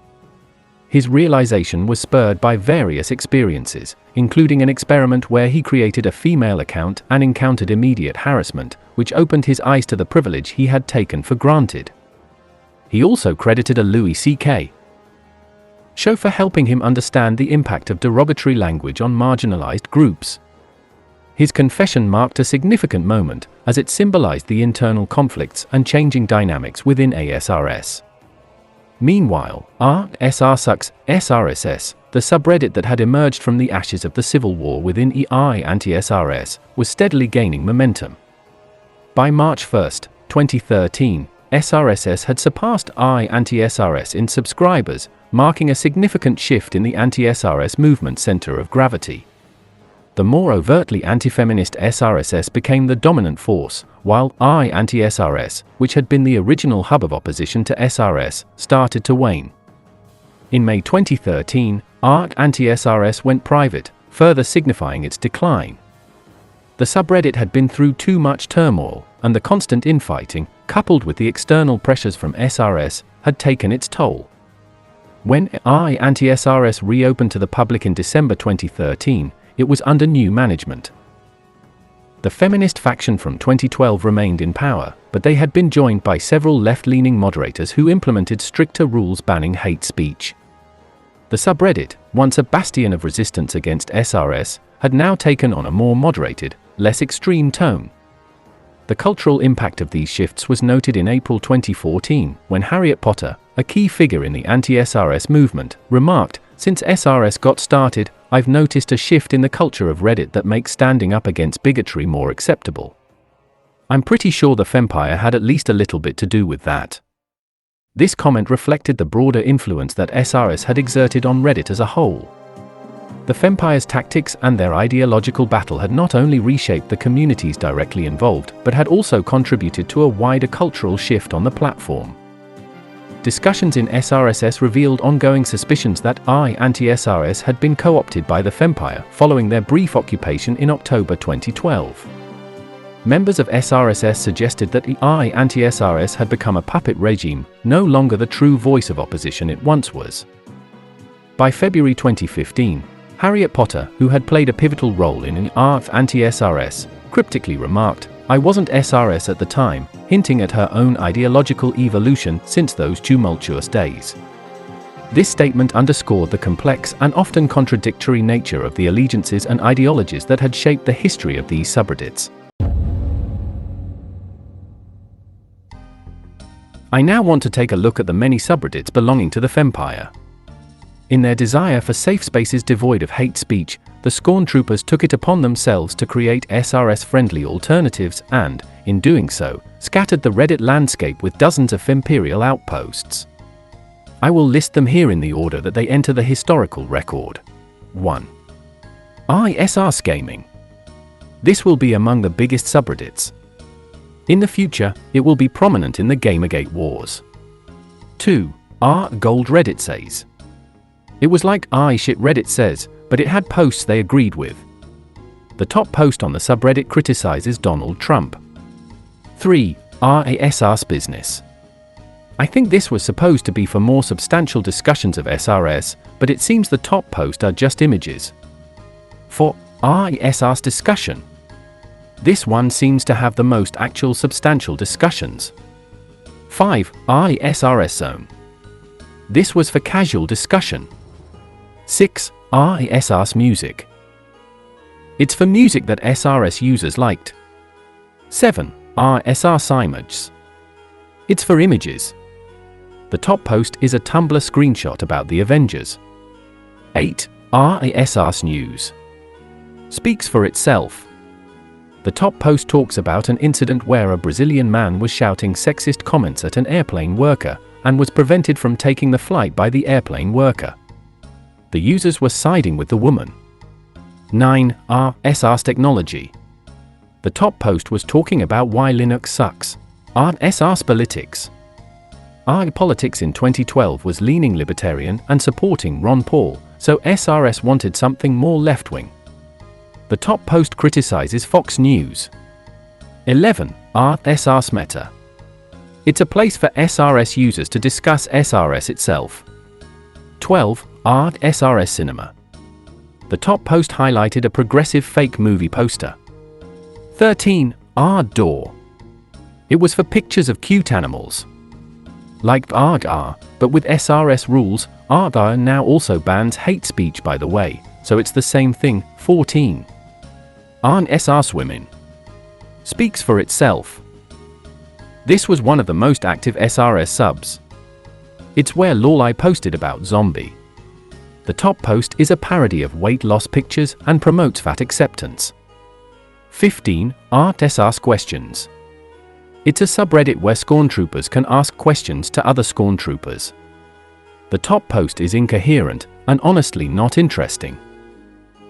His realization was spurred by various experiences, including an experiment where he created a female account and encountered immediate harassment, which opened his eyes to the privilege he had taken for granted. He also credited a Louis C.K. show for helping him understand the impact of derogatory language on marginalized groups. His confession marked a significant moment, as it symbolized the internal conflicts and changing dynamics within SRS. Meanwhile, SRSucks, the subreddit that had emerged from the ashes of the civil war within anti-SRS, was steadily gaining momentum. By March 1, 2013, SRSS had surpassed anti-SRS in subscribers, marking a significant shift in the anti-SRS movement center of gravity. The more overtly anti-feminist SRSS became the dominant force, while anti-SRS, which had been the original hub of opposition to SRS, started to wane. In May 2013, anti-SRS went private, further signifying its decline. The subreddit had been through too much turmoil, and the constant infighting, coupled with the external pressures from SRS, had taken its toll. When anti-SRS reopened to the public in December 2013, it was under new management. The feminist faction from 2012 remained in power, but they had been joined by several left-leaning moderators who implemented stricter rules banning hate speech. The subreddit, once a bastion of resistance against SRS, had now taken on a more moderated, less extreme tone. The cultural impact of these shifts was noted in April 2014, when Harriet Potter, a key figure in the anti-SRS movement, remarked, "Since SRS got started, I've noticed a shift in the culture of Reddit that makes standing up against bigotry more acceptable." I'm pretty sure the Fempire had at least a little bit to do with that. This comment reflected the broader influence that SRS had exerted on Reddit as a whole. The Fempire's tactics and their ideological battle had not only reshaped the communities directly involved, but had also contributed to a wider cultural shift on the platform. Discussions in SRSS revealed ongoing suspicions that anti-SRS had been co-opted by the Fempire following their brief occupation in October 2012. Members of SRSS suggested that anti-SRS had become a puppet regime, no longer the true voice of opposition it once was. By February 2015, Harriet Potter, who had played a pivotal role in anti-SRS, cryptically remarked, "I wasn't SRS at the time," hinting at her own ideological evolution since those tumultuous days. This statement underscored the complex and often contradictory nature of the allegiances and ideologies that had shaped the history of these subreddits. I now want to take a look at the many subreddits belonging to the Fempire. In their desire for safe spaces devoid of hate speech, the Scorn Troopers took it upon themselves to create SRS-friendly alternatives and, in doing so, scattered the Reddit landscape with dozens of Femperial outposts. I will list them here in the order that they enter the historical record. 1. SRS Gaming. This will be among the biggest subreddits. In the future, it will be prominent in the Gamergate wars. 2. GoldRedditSays. It was like ShitRedditSays, but it had posts they agreed with. The top post on the subreddit criticizes Donald Trump. 3. SRS Business. I think this was supposed to be for more substantial discussions of SRS, but it seems the top post are just images. 4. SRS Discussion. This one seems to have the most actual substantial discussions. 5. SRS Zone. This was for casual discussion. 6. SRS Music. It's for music that SRS users liked. 7. SRS Images. It's for images. The top post is a Tumblr screenshot about the Avengers. 8. SRS News. Speaks for itself. The top post talks about an incident where a Brazilian man was shouting sexist comments at an airplane worker and was prevented from taking the flight by the airplane worker. The users were siding with the woman. 9. SRS Technology. The top post was talking about why Linux sucks. SRSpolitics. Politics in 2012 was leaning libertarian and supporting Ron Paul, so SRS wanted something more left-wing. The top post criticizes Fox News. 11. SRS Meta. It's a place for SRS users to discuss SRS itself. 12. SRS Cinema. The top post highlighted a progressive fake movie poster. 13. Door. It was for pictures of cute animals. Like but with SRS rules, now also bans hate speech, by the way, so it's the same thing. 14. SRS Women. Speaks for itself. This was one of the most active SRS subs. It's where Laurelai posted about Zombie. The top post is a parody of weight loss pictures and promotes fat acceptance. 15. SRS Questions. It's a subreddit where Scorn Troopers can ask questions to other Scorn Troopers. The top post is incoherent and honestly not interesting.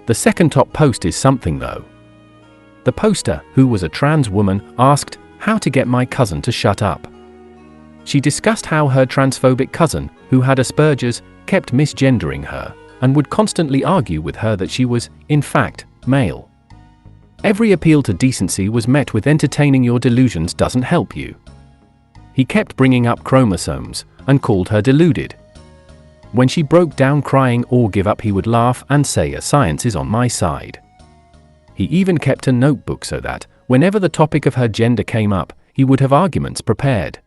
The second top post is something though. The poster, who was a trans woman, asked how to get my cousin to shut up. She discussed how her transphobic cousin, who had Asperger's, kept misgendering her and would constantly argue with her that she was, in fact, male. Every appeal to decency was met with entertaining your delusions doesn't help you. He kept bringing up chromosomes and called her deluded. When she broke down crying or give up, he would laugh and say science is on my side. He even kept a notebook so that, whenever the topic of her gender came up, he would have arguments prepared.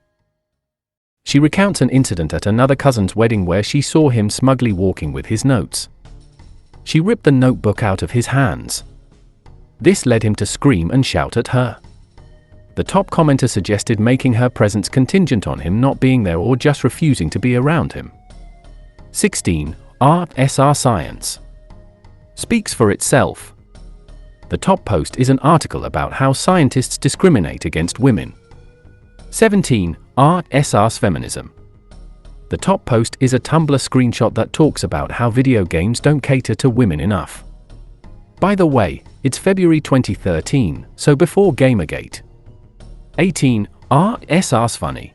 She recounts an incident at another cousin's wedding where she saw him smugly walking with his notes. She ripped the notebook out of his hands. This led him to scream and shout at her. The top commenter suggested making her presence contingent on him not being there or just refusing to be around him. 16. SR Science. Speaks for itself. The top post is an article about how scientists discriminate against women. 17. SR's Feminism. The top post is a Tumblr screenshot that talks about how video games don't cater to women enough. By the way, it's February 2013, so before Gamergate. 18. SR's Funny.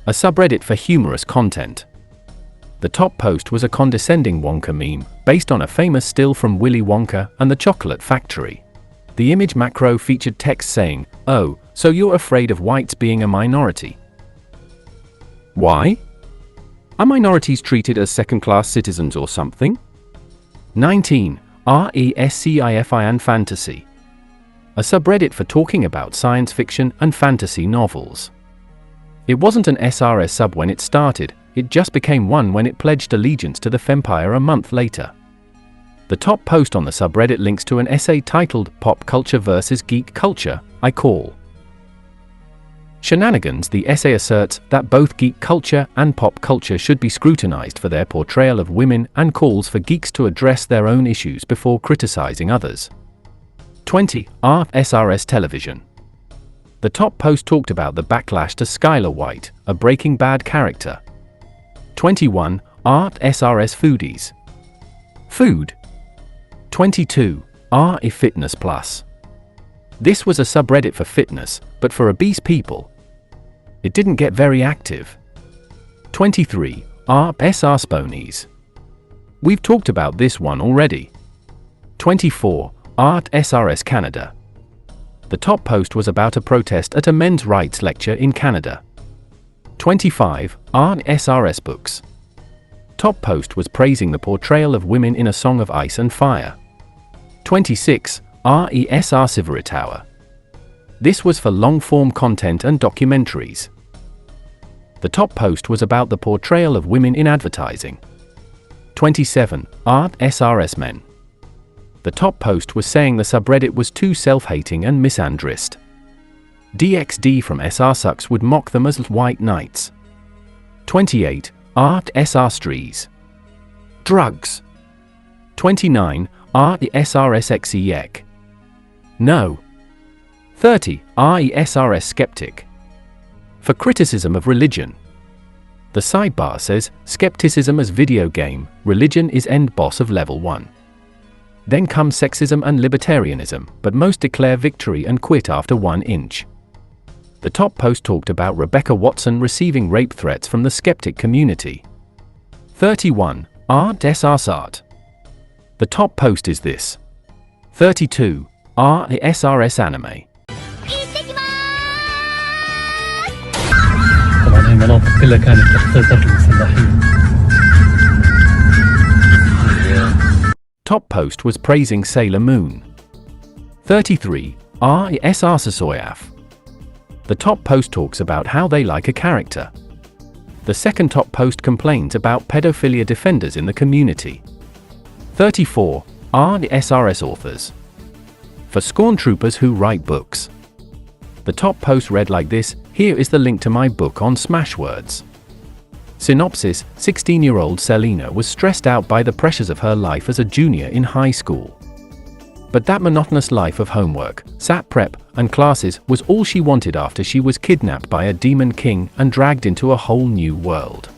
A subreddit for humorous content. The top post was a condescending Wonka meme, based on a famous still from Willy Wonka and the Chocolate Factory. The image macro featured text saying, "Oh, so you're afraid of whites being a minority? Why? Are minorities treated as second-class citizens or something?" 19. RESCIFI and Fantasy. A subreddit for talking about science fiction and fantasy novels. It wasn't an SRS sub when it started, it just became one when it pledged allegiance to the Fempire a month later. The top post on the subreddit links to an essay titled Pop Culture vs. Geek Culture, I Call Shenanigans. The essay asserts that both geek culture and pop culture should be scrutinized for their portrayal of women and calls for geeks to address their own issues before criticizing others. 20. SRS Television. The top post talked about the backlash to Skylar White, a Breaking Bad character. 21. SRS Foodies. Food. 22. Fitness Plus. This was a subreddit for fitness, but for obese people. It didn't get very active. 23. SRSpoetry. We've talked about this one already. 24. SRS Canada. The top post was about a protest at a men's rights lecture in Canada. 25. SRS Books. Top post was praising the portrayal of women in A Song of Ice and Fire. 26. Ivory Tower. This was for long-form content and documentaries. The top post was about the portrayal of women in advertising. 27. SRS Men. The top post was saying the subreddit was too self-hating and misandrist. DXD from SR Sucks would mock them as white knights. 28. SR Strees. Drugs. 29. SRSXEEC. No. 30. SRS Skeptic. For criticism of religion. The sidebar says, skepticism as video game, religion is end boss of level 1. Then comes sexism and libertarianism, but most declare victory and quit after 1 inch. The top post talked about Rebecca Watson receiving rape threats from the skeptic community. 31. SRSart. The top post is this. 32. SRS Anime. Top post was praising Sailor Moon. 33. SRSoyaf. The top post talks about how they like a character. The second top post complains about pedophilia defenders in the community. 34. SRS Authors. For scorn troopers who write books. The top post read like this: here is the link to my book on Smashwords. Synopsis: 16-year-old Selena was stressed out by the pressures of her life as a junior in high school. But that monotonous life of homework, SAT prep, and classes was all she wanted after she was kidnapped by a demon king and dragged into a whole new world.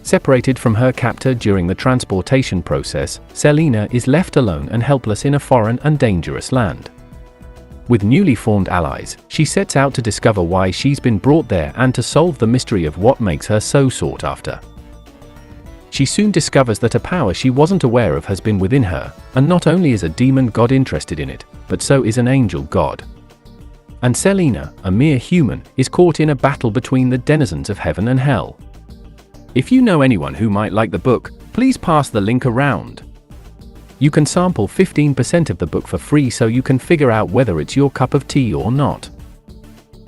Separated from her captor during the transportation process, Selena is left alone and helpless in a foreign and dangerous land. With newly formed allies, she sets out to discover why she's been brought there and to solve the mystery of what makes her so sought after. She soon discovers that a power she wasn't aware of has been within her, and not only is a demon god interested in it, but so is an angel god. And Selena, a mere human, is caught in a battle between the denizens of heaven and hell. If you know anyone who might like the book, please pass the link around. You can sample 15% of the book for free so you can figure out whether it's your cup of tea or not.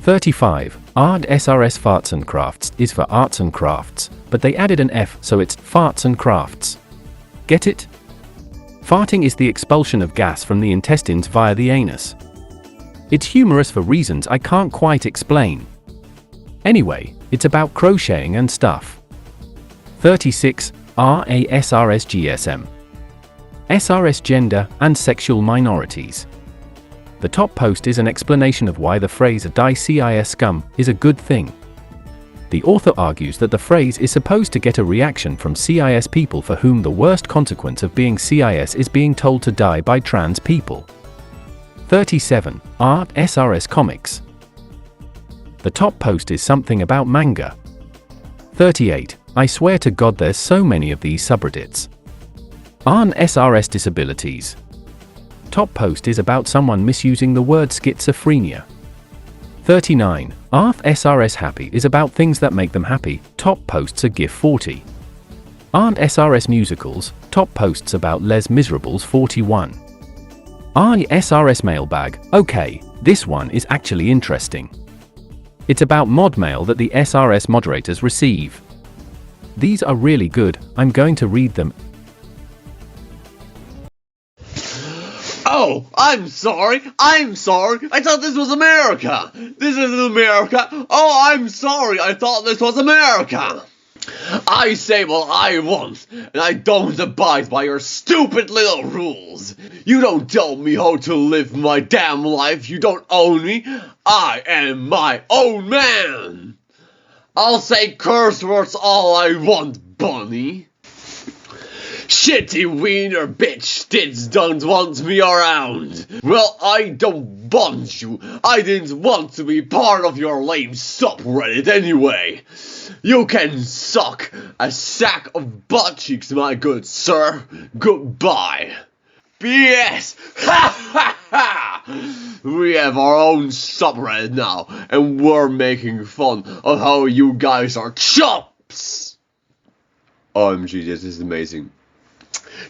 35. SRS Farts and Crafts is for arts and crafts, but they added an F so it's Farts and Crafts. Get it? Farting is the expulsion of gas from the intestines via the anus. It's humorous for reasons I can't quite explain. Anyway, it's about crocheting and stuff. 36. SRS GSM. SRS Gender and Sexual Minorities. The top post is an explanation of why the phrase "die CIS scum" is a good thing. The author argues that the phrase is supposed to get a reaction from CIS people for whom the worst consequence of being CIS is being told to die by trans people. 37. SRS Comics. The top post is something about manga. 38. I swear to God there's so many of these subreddits. SRS Disabilities. Top post is about someone misusing the word schizophrenia. 39. SRS Happy is about things that make them happy. Top posts are GIF 40. SRS Musicals. Top posts about Les Miserables 41. SRS Mailbag. Okay, this one is actually interesting. It's about mod mail that the SRS moderators receive. These are really good, I'm going to read them. Oh, I'm sorry. I thought this was America. This isn't America. Oh, I'm sorry. I thought this was America. I say what I want, and I don't abide by your stupid little rules. You don't tell me how to live my damn life. You don't own me. I am my own man. I'll say curse words all I want, Bunny. Shitty wiener bitch tits don't want me around. Well, I don't want you. I didn't want to be part of your lame subreddit anyway. You can suck a sack of butt cheeks, my good sir. Goodbye. P.S. Ha ha ha! We have our own subreddit now, and we're making fun of how you guys are chops. OMG, this is amazing.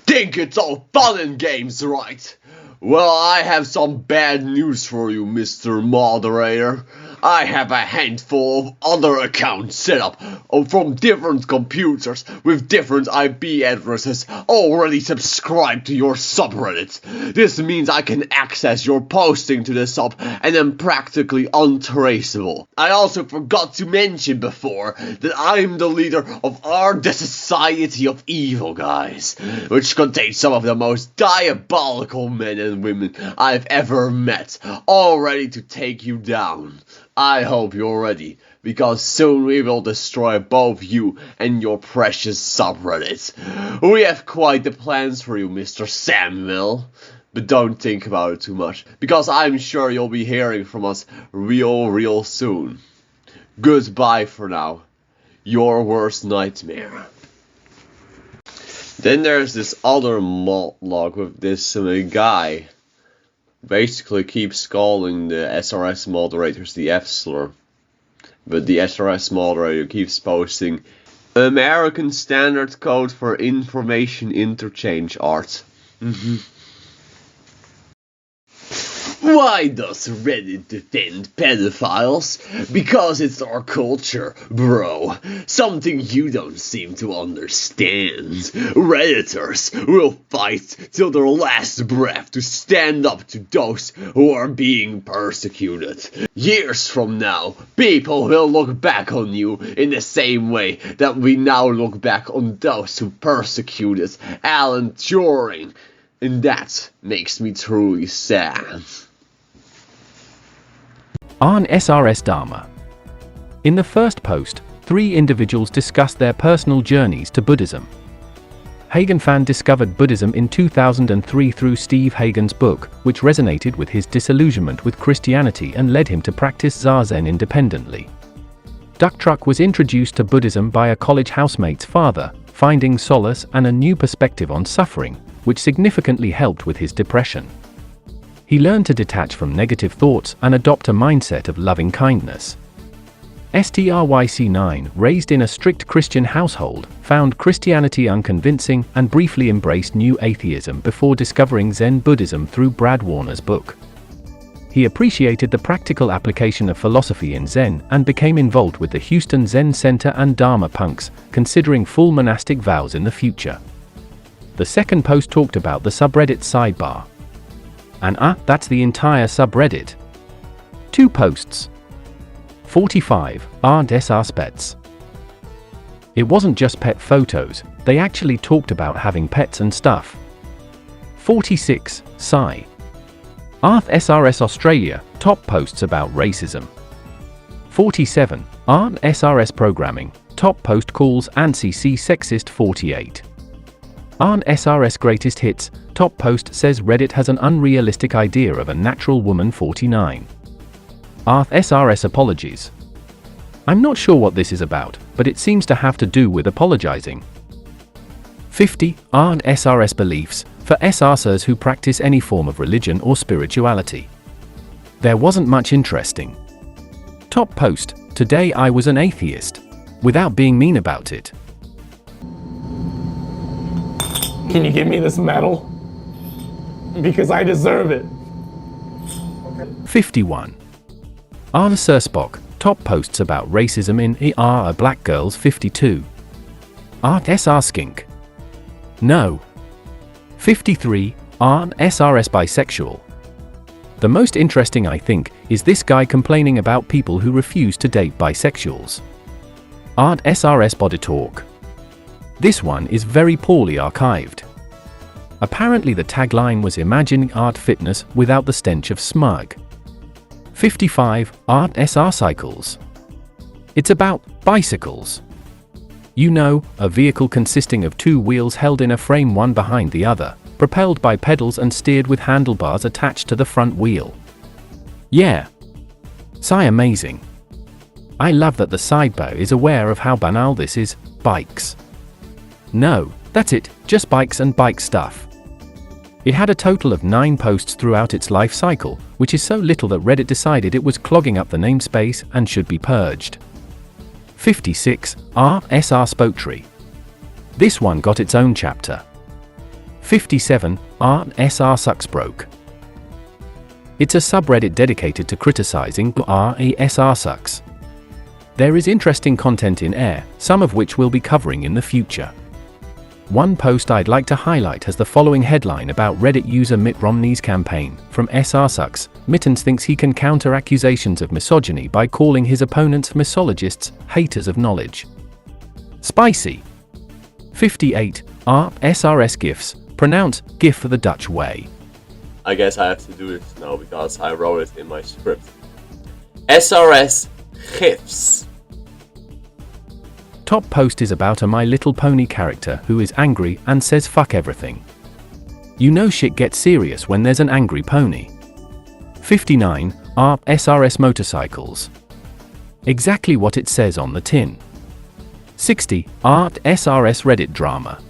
Think it's all fun and games, right? Well, I have some bad news for you, Mr. Moderator. I have a handful of other accounts set up from different computers with different IP addresses already subscribed to your subreddit. This means I can access your posting to the sub and am practically untraceable. I also forgot to mention before that I'm the leader of the Society of Evil Guys, which contains some of the most diabolical men and women I've ever met, all ready to take you down. I hope you're ready, because soon we will destroy both you and your precious subreddit. We have quite the plans for you, Mr. Samuel. But don't think about it too much, because I'm sure you'll be hearing from us real soon. Goodbye for now. Your worst nightmare. Then there's this other monologue with this guy. Basically keeps calling the SRS moderators the F-slur. But the SRS moderator keeps posting American Standard Code for Information Interchange Art. Why does Reddit defend pedophiles? Because it's our culture, bro. Something you don't seem to understand. Redditors will fight till their last breath to stand up to those who are being persecuted. Years from now, people will look back on you in the same way that we now look back on those who persecuted Alan Turing. And that makes me truly sad. On SRS Dharma. In the first post, 3 individuals discussed their personal journeys to Buddhism. Hagen Fan discovered Buddhism in 2003 through Steve Hagen's book, which resonated with his disillusionment with Christianity and led him to practice Zazen independently. Duck Truck was introduced to Buddhism by a college housemate's father, finding solace and a new perspective on suffering, which significantly helped with his depression. He learned to detach from negative thoughts and adopt a mindset of loving kindness. STRYC9, raised in a strict Christian household, found Christianity unconvincing and briefly embraced New Atheism before discovering Zen Buddhism through Brad Warner's book. He appreciated the practical application of philosophy in Zen and became involved with the Houston Zen Center and Dharma Punks, considering full monastic vows in the future. The second post talked about the subreddit sidebar. And that's the entire subreddit. 2 posts. 45, aren't SRS pets. It wasn't just pet photos, they actually talked about having pets and stuff. 46, sigh. Aren't SRS Australia, top posts about racism. 47, aren't SRS programming, top post calls ANSI sexist. 48. Aren't SRS greatest hits, top post says Reddit has an unrealistic idea of a natural woman. 49. Aren't SRS apologies. I'm not sure what this is about, but it seems to have to do with apologizing. 50. Aren't SRS beliefs, for SRSers who practice any form of religion or spirituality. There wasn't much interesting. Top post, today I was an atheist. Without being mean about it. Can you give me this medal? Because I deserve it. 51. Arna Surspock, top posts about racism in ER are black girls. 52. Art SR Skink. No. 53. Art SRS Bisexual. The most interesting, I think, is this guy complaining about people who refuse to date bisexuals. Art SRS Body Talk. This one is very poorly archived. Apparently the tagline was imagining art fitness without the stench of smug. 55. Art SR Cycles. It's about bicycles. You know, a vehicle consisting of two wheels held in a frame one behind the other, propelled by pedals and steered with handlebars attached to the front wheel. Yeah. Sigh amazing. I love that the sidebar is aware of how banal this is. Bikes. No, that's it, just bikes and bike stuff. It had a total of 9 posts throughout its life cycle, which is so little that Reddit decided it was clogging up the namespace and should be purged. 56. SRSpoetry. This one got its own chapter. 57. SR Sucks Broke. It's a subreddit dedicated to criticizing SR Sucks. There is interesting content in air, some of which we'll be covering in the future. One post I'd like to highlight has the following headline about Reddit user Mitt Romney's campaign. From SR Sucks, Mittens thinks he can counter accusations of misogyny by calling his opponents misologists, haters of knowledge. Spicy. 58. SRS GIFs. Pronounce GIF the Dutch way. I guess I have to do this now because I wrote it in my script. SRS GIFs. Top post is about a My Little Pony character who is angry and says fuck everything. You know shit gets serious when there's an angry pony. 59. SRS Motorcycles. Exactly what it says on the tin. 60. SRS Reddit Drama.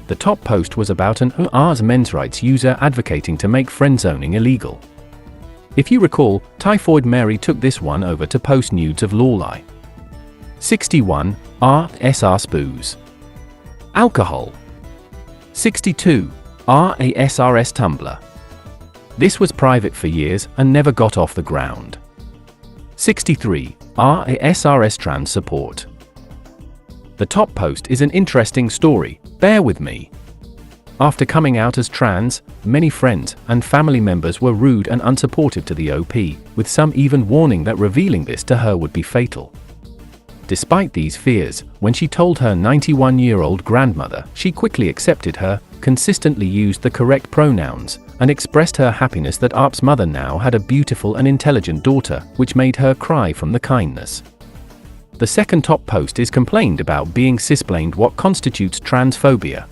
The top post was about an men's rights user advocating to make friendzoning illegal. If you recall, Typhoid Mary took this one over to post nudes of Laurelai. 61. SR Spoos. Alcohol. 62. SRS Tumblr. This was private for years and never got off the ground. 63. SRS Trans Support. The top post is an interesting story, bear with me. After coming out as trans, many friends and family members were rude and unsupportive to the OP, with some even warning that revealing this to her would be fatal. Despite these fears, when she told her 91-year-old grandmother, she quickly accepted her, consistently used the correct pronouns, and expressed her happiness that ARP's mother now had a beautiful and intelligent daughter, which made her cry from the kindness. The second top post is complained about being cisplained what constitutes transphobia.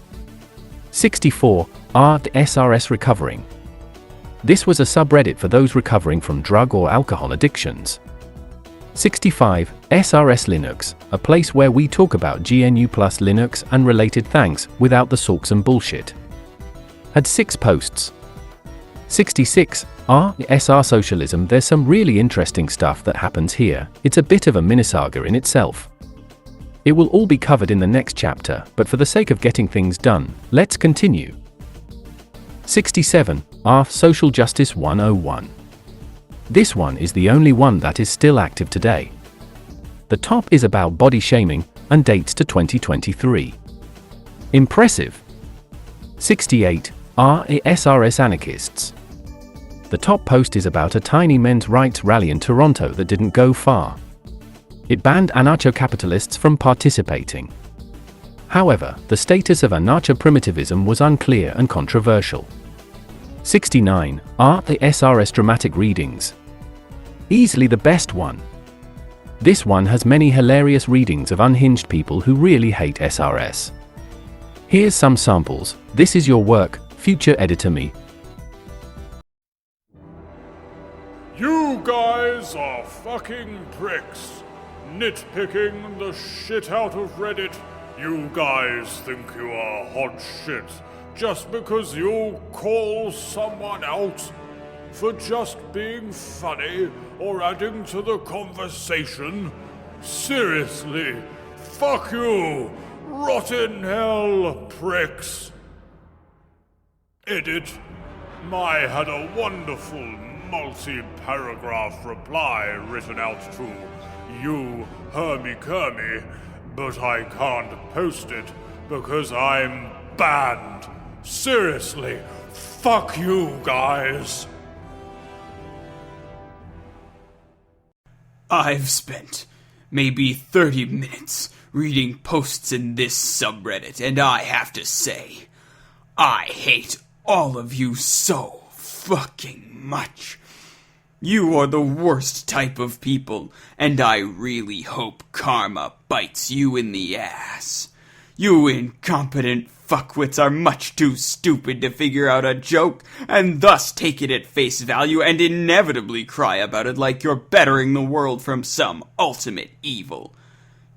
64. SRS Recovering. This was a subreddit for those recovering from drug or alcohol addictions. 65. SRS Linux, a place where we talk about GNU plus Linux and related thanks without the sulks and bullshit. Had 6 posts. 66. SR Socialism. There's some really interesting stuff that happens here. It's a bit of a minisaga in itself. It will all be covered in the next chapter, but for the sake of getting things done, let's continue. 67. Social Justice 101. This one is the only one that is still active today. The top is about body shaming and dates to 2023. Impressive. 68. SRS Anarchists. The top post is about a tiny men's rights rally in Toronto that didn't go far. It banned anarcho-capitalists from participating. However, the status of anarcho-primitivism was unclear and controversial. 69. SRS Dramatic Readings. Easily the best one. This one has many hilarious readings of unhinged people who really hate SRS. Here's some samples. This is your work, future editor me. You guys are fucking pricks. Nitpicking the shit out of Reddit. You guys think you are hot shit just because you call someone out for just being funny or adding to the conversation? Seriously, fuck you, rotten hell pricks. Edit. Mai had a wonderful multi-paragraph reply written out to you, Hermy Kermy, but I can't post it because I'm banned. Seriously, fuck you guys. I've spent maybe 30 minutes reading posts in this subreddit, and I have to say, I hate all of you so fucking much. You are the worst type of people, and I really hope karma bites you in the ass. You incompetent fuckwits are much too stupid to figure out a joke, and thus take it at face value and inevitably cry about it like you're bettering the world from some ultimate evil.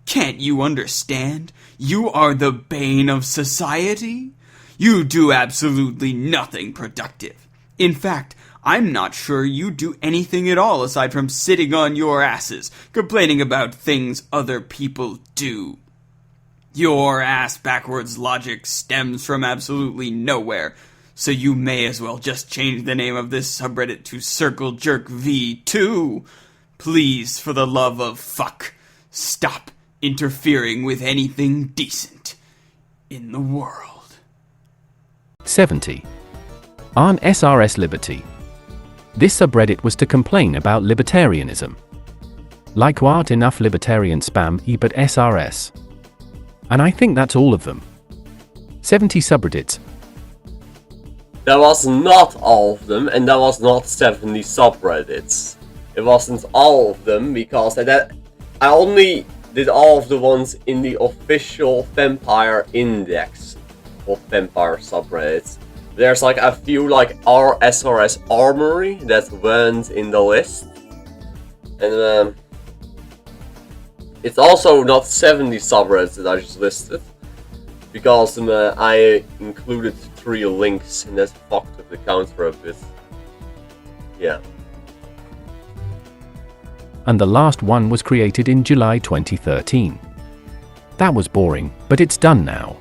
Can't you understand? You are the bane of society. You do absolutely nothing productive. In fact, I'm not sure you do anything at all aside from sitting on your asses, complaining about things other people do. Your ass-backwards logic stems from absolutely nowhere, so you may as well just change the name of this subreddit to CircleJerkV2. Please, for the love of fuck, stop interfering with anything decent in the world. 70. On SRS Liberty. This subreddit was to complain about libertarianism. Like what enough libertarian spam but SRS. And I think that's all of them. 70 subreddits. That was not all of them, and that was not 70 subreddits. It wasn't all of them, because I only did all of the ones in the official Fempire index of Fempire subreddits. There's like a few like our SRS Armory that weren't in the list. And it's also not 70 subreddits that I just listed, because I included 3 links and that fucked up the counter a bit. Yeah. And the last one was created in July 2013. That was boring, but it's done now.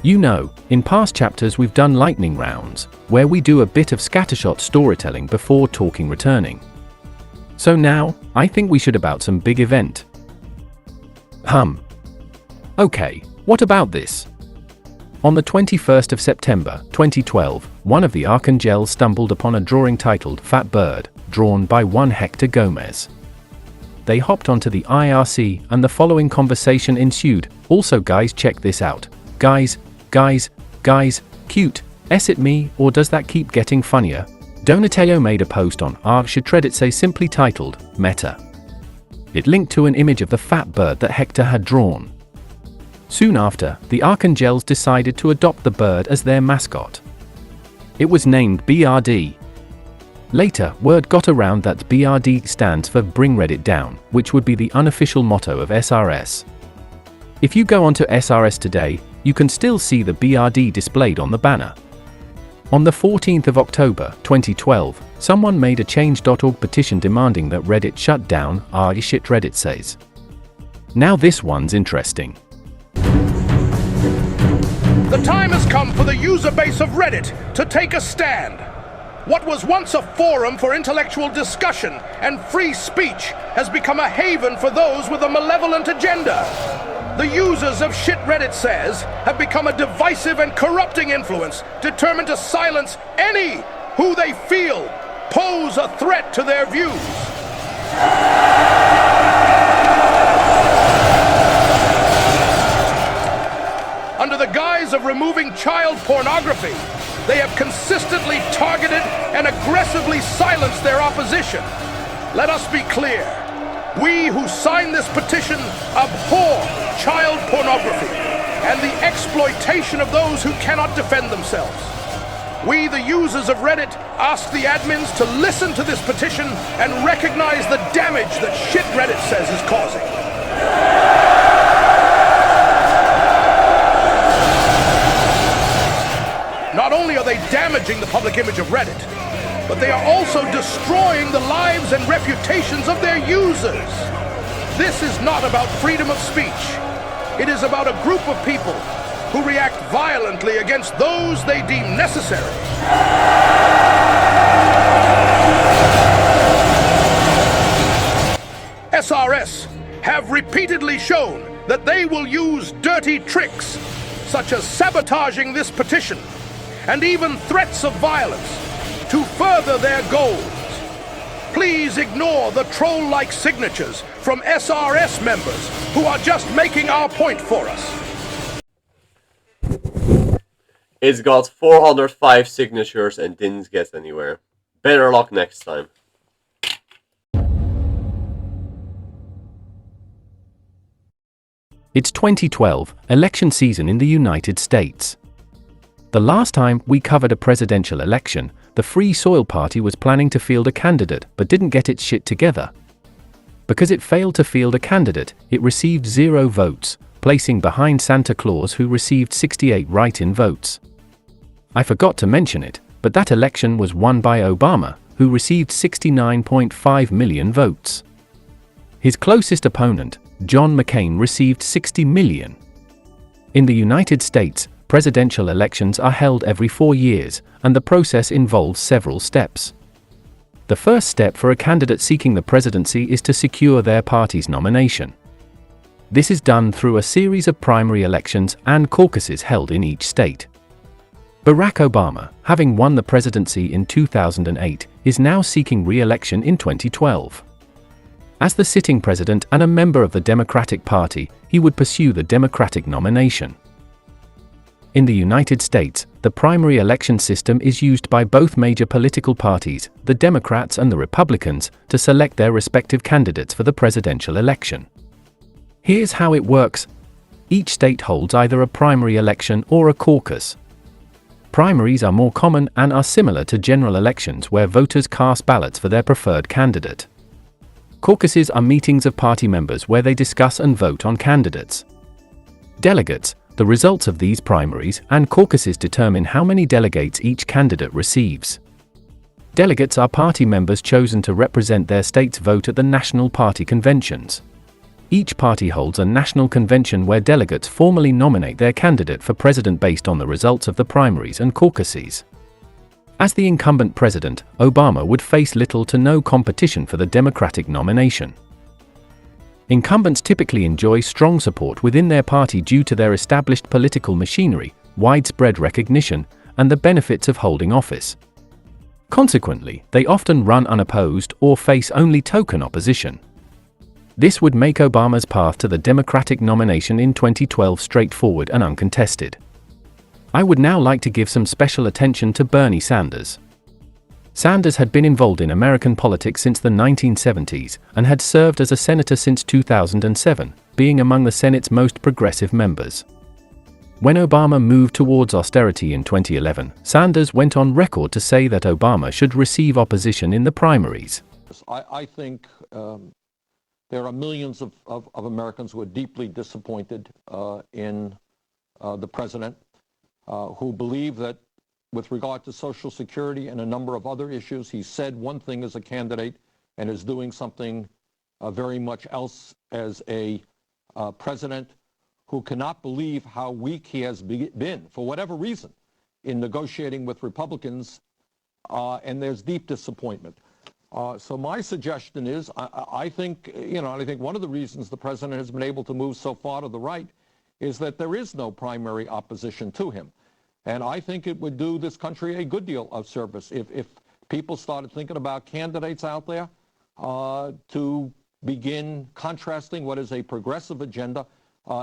You know, in past chapters we've done lightning rounds, where we do a bit of scattershot storytelling before talking returning. So now, I think we should about some big event. Okay, what about this? On the 21st of September, 2012, one of the Archangelles stumbled upon a drawing titled Fat Bird, drawn by one Hector Gomez. They hopped onto the IRC and the following conversation ensued. Also guys, check this out. Guys, cute, is it me, or does that keep getting funnier? Donatello made a post on ShitRedditSays simply titled, Meta. It linked to an image of the fat bird that Hector had drawn. Soon after, the Archangelles decided to adopt the bird as their mascot. It was named BRD. Later, word got around that BRD stands for Bring Reddit Down, which would be the unofficial motto of SRS. If you go onto SRS today, you can still see the BRD displayed on the banner. On the 14th of October, 2012, someone made a change.org petition demanding that Reddit shut down ShitRedditSays. Now this one's interesting. The time has come for the user base of Reddit to take a stand. What was once a forum for intellectual discussion and free speech has become a haven for those with a malevolent agenda. The users of ShitRedditSays have become a divisive and corrupting influence determined to silence any who they feel pose a threat to their views. Under the guise of removing child pornography, they have consistently targeted and aggressively silenced their opposition. Let us be clear. We who sign this petition abhor child pornography and the exploitation of those who cannot defend themselves. We, the users of Reddit, ask the admins to listen to this petition and recognize the damage that ShitRedditSays is causing. Not only are they damaging the public image of Reddit, but they are also destroying the lives and reputations of their users. This is not about freedom of speech. It is about a group of people who react violently against those they deem necessary. SRS have repeatedly shown that they will use dirty tricks, such as sabotaging this petition, and even threats of violence, to further their goals. Please ignore the troll-like signatures from SRS members who are just making our point for us. It's got 405 signatures and didn't get anywhere. Better luck next time. It's 2012, election season in the United States. The last time we covered a presidential election, the Free Soil Party was planning to field a candidate but didn't get its shit together. Because it failed to field a candidate, it received 0 votes, placing behind Santa Claus, who received 68 write-in votes. I forgot to mention it, but that election was won by Obama, who received 69.5 million votes. His closest opponent, John McCain, received 60 million. In the United States, presidential elections are held every 4 years, and the process involves several steps. The first step for a candidate seeking the presidency is to secure their party's nomination. This is done through a series of primary elections and caucuses held in each state. Barack Obama, having won the presidency in 2008, is now seeking re-election in 2012. As the sitting president and a member of the Democratic Party, he would pursue the Democratic nomination. In the United States, the primary election system is used by both major political parties, the Democrats and the Republicans, to select their respective candidates for the presidential election. Here's how it works. Each state holds either a primary election or a caucus. Primaries are more common and are similar to general elections where voters cast ballots for their preferred candidate. Caucuses are meetings of party members where they discuss and vote on candidates. Delegates. The results of these primaries and caucuses determine how many delegates each candidate receives. Delegates are party members chosen to represent their state's vote at the national party conventions. Each party holds a national convention where delegates formally nominate their candidate for president based on the results of the primaries and caucuses. As the incumbent president, Obama would face little to no competition for the Democratic nomination. Incumbents typically enjoy strong support within their party due to their established political machinery, widespread recognition, and the benefits of holding office. Consequently, they often run unopposed or face only token opposition. This would make Obama's path to the Democratic nomination in 2012 straightforward and uncontested. I would now like to give some special attention to Bernie Sanders. Sanders had been involved in American politics since the 1970s and had served as a senator since 2007, being among the Senate's most progressive members. When Obama moved towards austerity in 2011, Sanders went on record to say that Obama should receive opposition in the primaries. I think there are millions of Americans who are deeply disappointed in the president, who believe that with regard to Social Security and a number of other issues, he said one thing as a candidate and is doing something very much else as a president, who cannot believe how weak he has been, for whatever reason, in negotiating with Republicans, and there's deep disappointment. So my suggestion is, I think one of the reasons the president has been able to move so far to the right is that there is no primary opposition to him. And I think it would do this country a good deal of service if people started thinking about candidates out there to begin contrasting what is a progressive agenda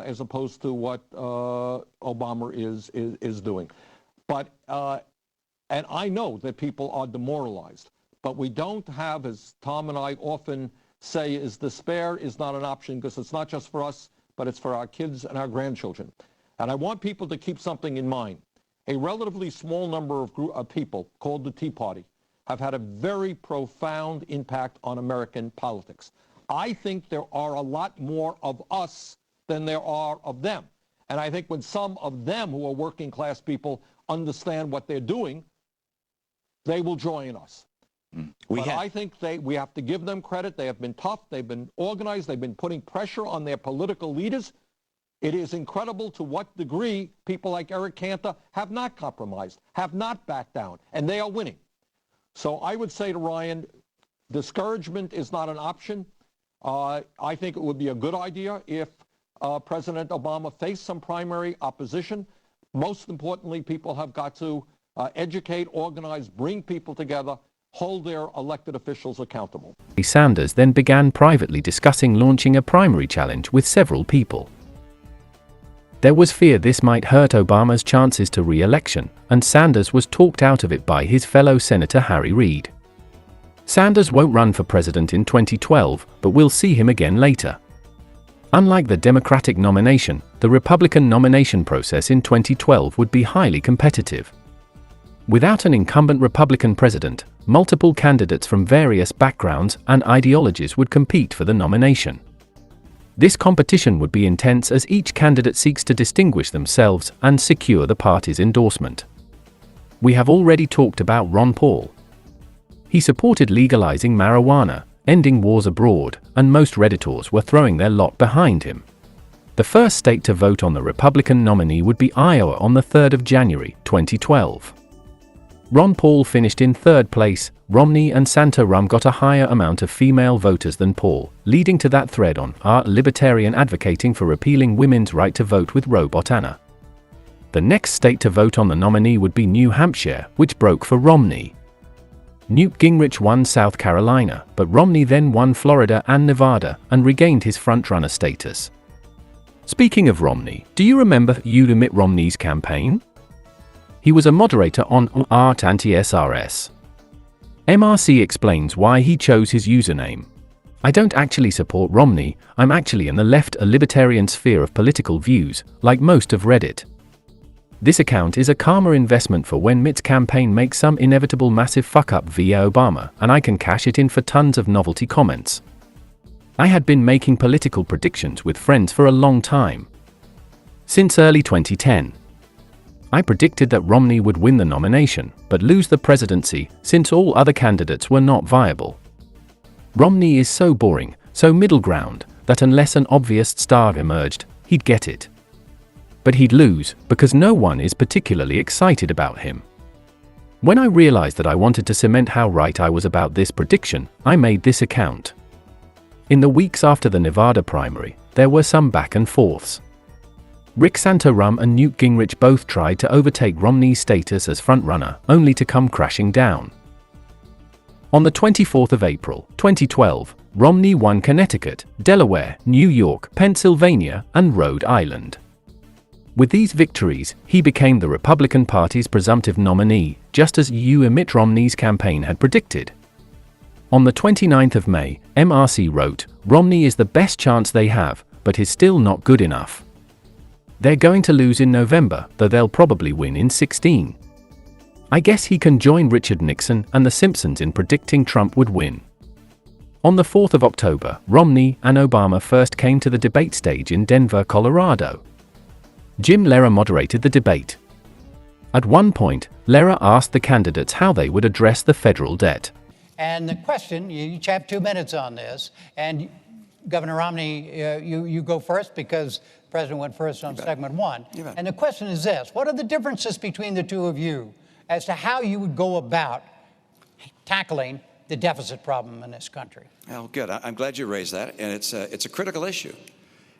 as opposed to what Obama is doing. But, and I know that people are demoralized, but we don't have, as Tom and I often say, is despair is not an option, because it's not just for us, but it's for our kids and our grandchildren. And I want people to keep something in mind. A relatively small number of people, called the Tea Party, have had a very profound impact on American politics. I think there are a lot more of us than there are of them. And I think when some of them, who are working class people, understand what they're doing, they will join us. I think we have to give them credit. They have been tough. They've been organized. They've been putting pressure on their political leaders. It is incredible to what degree people like Eric Cantor have not compromised, have not backed down, and they are winning. So I would say to Ryan, discouragement is not an option. I think it would be a good idea if President Obama faced some primary opposition. Most importantly, people have got to educate, organize, bring people together, hold their elected officials accountable. Sanders then began privately discussing launching a primary challenge with several people. There was fear this might hurt Obama's chances to re-election, and Sanders was talked out of it by his fellow Senator Harry Reid. Sanders won't run for president in 2012, but we'll see him again later. Unlike the Democratic nomination, the Republican nomination process in 2012 would be highly competitive. Without an incumbent Republican president, multiple candidates from various backgrounds and ideologies would compete for the nomination. This competition would be intense as each candidate seeks to distinguish themselves and secure the party's endorsement. We have already talked about Ron Paul. He supported legalizing marijuana, ending wars abroad, and most Redditors were throwing their lot behind him. The first state to vote on the Republican nominee would be Iowa on the 3rd of January, 2012. Ron Paul finished in third place. Romney and Santorum got a higher amount of female voters than Paul, leading to that thread on "Are Libertarian advocating for repealing women's right to vote with RobotAnna?" The next state to vote on the nominee would be New Hampshire, which broke for Romney. Newt Gingrich won South Carolina, but Romney then won Florida and Nevada and regained his frontrunner status. Speaking of Romney, do you remember Mitt Romney's campaign? He was a moderator on Art anti-SRS. MRC explains why he chose his username. "I don't actually support Romney, I'm actually in the left, a libertarian sphere of political views, like most of Reddit. This account is a karma investment for when Mitt's campaign makes some inevitable massive fuck-up via Obama, and I can cash it in for tons of novelty comments. I had been making political predictions with friends for a long time. Since early 2010. I predicted that Romney would win the nomination, but lose the presidency, since all other candidates were not viable. Romney is so boring, so middle ground, that unless an obvious star emerged, he'd get it. But he'd lose, because no one is particularly excited about him. When I realized that I wanted to cement how right I was about this prediction, I made this account. In the weeks after the Nevada primary, there were some back and forths. Rick Santorum and Newt Gingrich both tried to overtake Romney's status as frontrunner, only to come crashing down. On the 24th of April, 2012, Romney won Connecticut, Delaware, New York, Pennsylvania, and Rhode Island. With these victories, he became the Republican Party's presumptive nominee, just as Mitt Romney's campaign had predicted. On the 29th of May, MRC wrote, "Romney is the best chance they have, but is still not good enough. They're going to lose in November, though they'll probably win in 16. I guess he can join Richard Nixon and The Simpsons in predicting Trump would win." On the 4th of October, Romney and Obama first came to the debate stage in Denver, Colorado. Jim Lehrer moderated the debate. At one point, Lehrer asked the candidates how they would address the federal debt. And the question, you each have 2 minutes on this, and Governor Romney, you go first because the President went first on segment one. And the question is this: what are the differences between the two of you as to how you would go about tackling the deficit problem in this country? Well, good. I'm glad you raised that, and it's a critical issue.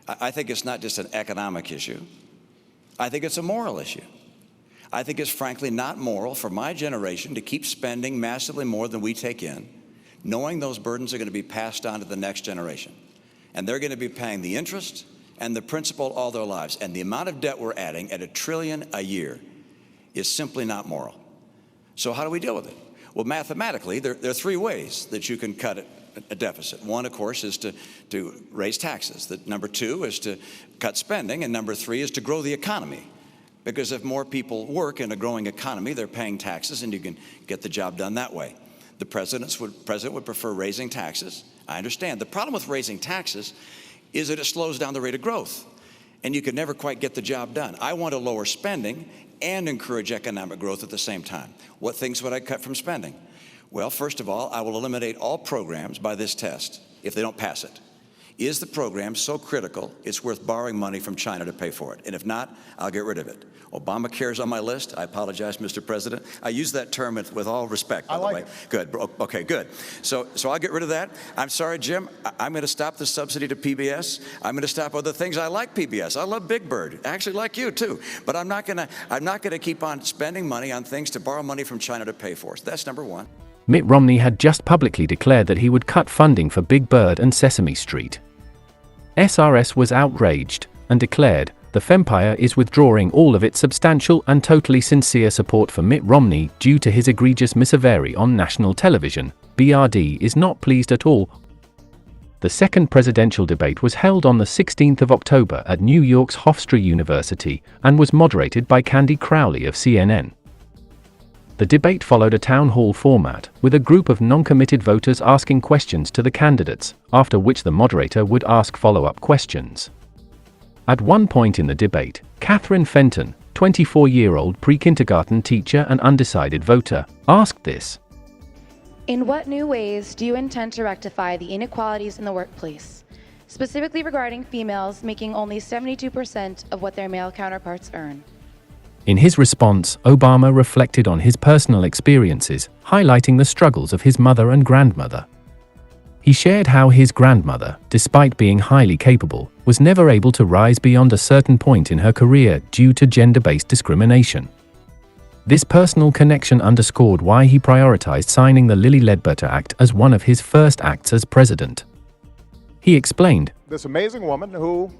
I think it's not just an economic issue. I think it's a moral issue. I think it's frankly not moral for my generation to keep spending massively more than we take in, knowing those burdens are going to be passed on to the next generation. And they're going to be paying the interest and the principal all their lives. And the amount of debt we're adding at $1 trillion a year is simply not moral. So how do we deal with it? Well, mathematically, there are 3 ways that you can cut a deficit. One, of course, is to raise taxes. Number 2 is to cut spending. And number 3 is to grow the economy. Because if more people work in a growing economy, they're paying taxes, and you can get the job done that way. The president would prefer raising taxes. I understand. The problem with raising taxes is that it slows down the rate of growth, and you can never quite get the job done. I want to lower spending and encourage economic growth at the same time. What things would I cut from spending? Well, first of all, I will eliminate all programs by this test if they don't pass it. Is the program so critical it's worth borrowing money from China to pay for it? And if not, I'll get rid of it. Obamacare's on my list. I apologize, Mr. President. I use that term with all respect, by the way. Good. Okay, good. So I'll get rid of that. I'm sorry, Jim. I'm going to stop the subsidy to PBS. I'm going to stop other things. I like PBS. I love Big Bird. I actually like you too. But I'm not going to keep on spending money on things to borrow money from China to pay for. So that's number one. Mitt Romney had just publicly declared that he would cut funding for Big Bird and Sesame Street. SRS was outraged and declared, "The Fempire is withdrawing all of its substantial and totally sincere support for Mitt Romney due to his egregious misavery on national television. BRD is not pleased at all." The second presidential debate was held on the 16th of October at New York's Hofstra University and was moderated by Candy Crowley of CNN. The debate followed a town hall format, with a group of non-committed voters asking questions to the candidates, after which the moderator would ask follow-up questions. At one point in the debate, Catherine Fenton, 24-year-old pre-kindergarten teacher and undecided voter, asked this: "In what new ways do you intend to rectify the inequalities in the workplace, specifically regarding females making only 72% of what their male counterparts earn?" In his response, Obama reflected on his personal experiences, highlighting the struggles of his mother and grandmother. He shared how his grandmother, despite being highly capable, was never able to rise beyond a certain point in her career due to gender-based discrimination. This personal connection underscored why he prioritized signing the Lilly Ledbetter Act as one of his first acts as president. He explained, "This amazing woman who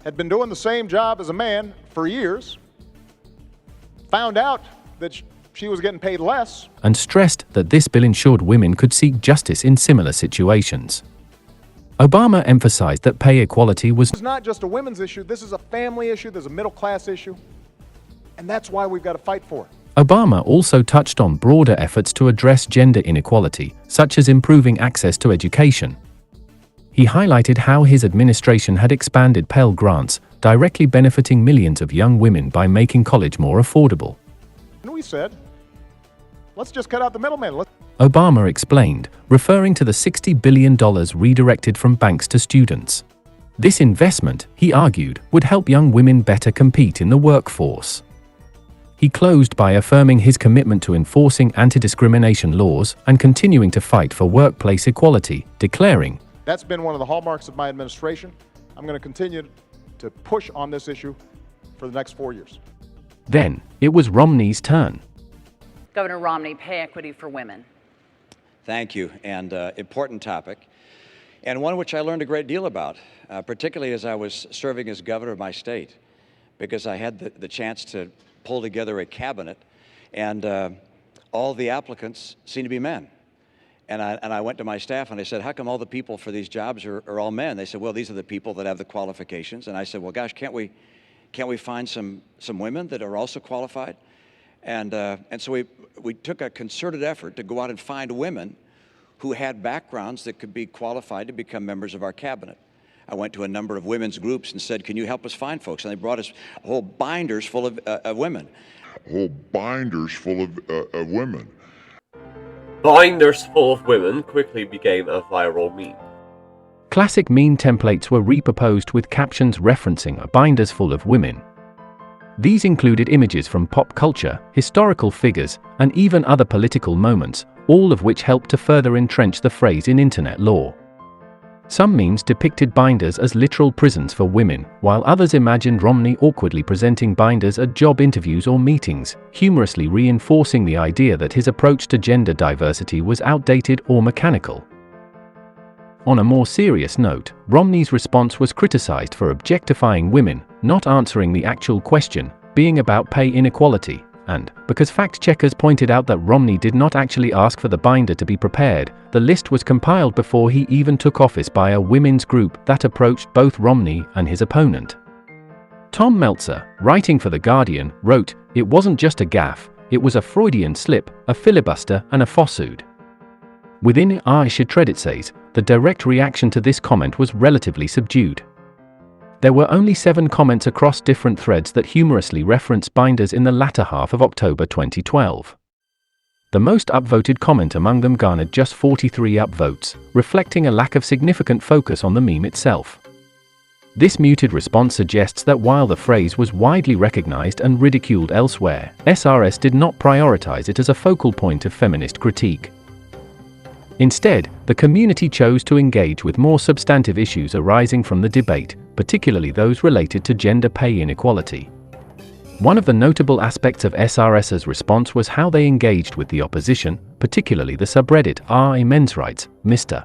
had been doing the same job as a man for years found out that she was getting paid less," and stressed that this bill ensured women could seek justice in similar situations. Obama emphasized that pay equality was not just a women's issue, this is a family issue, there's a middle-class issue, and that's why we've got to fight for it. Obama also touched on broader efforts to address gender inequality, such as improving access to education. He highlighted how his administration had expanded Pell Grants, directly benefiting millions of young women by making college more affordable. And we said, let's just cut out the middleman. Obama explained, referring to the $60 billion redirected from banks to students. This investment, he argued, would help young women better compete in the workforce. He closed by affirming his commitment to enforcing anti-discrimination laws and continuing to fight for workplace equality, declaring, "That's been one of the hallmarks of my administration. I'm going to continue to push on this issue for the next 4 years." Then, it was Romney's turn. Governor Romney, pay equity for women. Thank you, and important topic, and one which I learned a great deal about, particularly as I was serving as governor of my state, because I had the chance to pull together a cabinet, and all the applicants seemed to be men. And I went to my staff and I said, "How come all the people for these jobs are all men?" They said, "Well, these are the people that have the qualifications." And I said, "Well, gosh, can't we find some women that are also qualified?" And so we took a concerted effort to go out and find women who had backgrounds that could be qualified to become members of our cabinet. I went to a number of women's groups and said, "Can you help us find folks?" And they brought us whole binders full of women. Whole binders full of women. Binders full of women quickly became a viral meme. Classic meme templates were reproposed with captions referencing a binders full of women. These included images from pop culture, historical figures, and even other political moments, all of which helped to further entrench the phrase in internet lore. Some memes depicted binders as literal prisons for women, while others imagined Romney awkwardly presenting binders at job interviews or meetings, humorously reinforcing the idea that his approach to gender diversity was outdated or mechanical. On a more serious note, Romney's response was criticized for objectifying women, not answering the actual question, being about pay inequality, and, because fact-checkers pointed out that Romney did not actually ask for the binder to be prepared, the list was compiled before he even took office by a women's group that approached both Romney and his opponent. Tom Meltzer, writing for The Guardian, wrote, "It wasn't just a gaffe, it was a Freudian slip, a filibuster, and a falsehood." Within ShitRedditSays, the direct reaction to this comment was relatively subdued. There were only 7 comments across different threads that humorously reference binders in the latter half of October 2012. The most upvoted comment among them garnered just 43 upvotes, reflecting a lack of significant focus on the meme itself. This muted response suggests that while the phrase was widely recognized and ridiculed elsewhere, SRS did not prioritize it as a focal point of feminist critique. Instead, the community chose to engage with more substantive issues arising from the debate, particularly those related to gender pay inequality. One of the notable aspects of SRS's response was how they engaged with the opposition, particularly the subreddit r men's rights, Mr.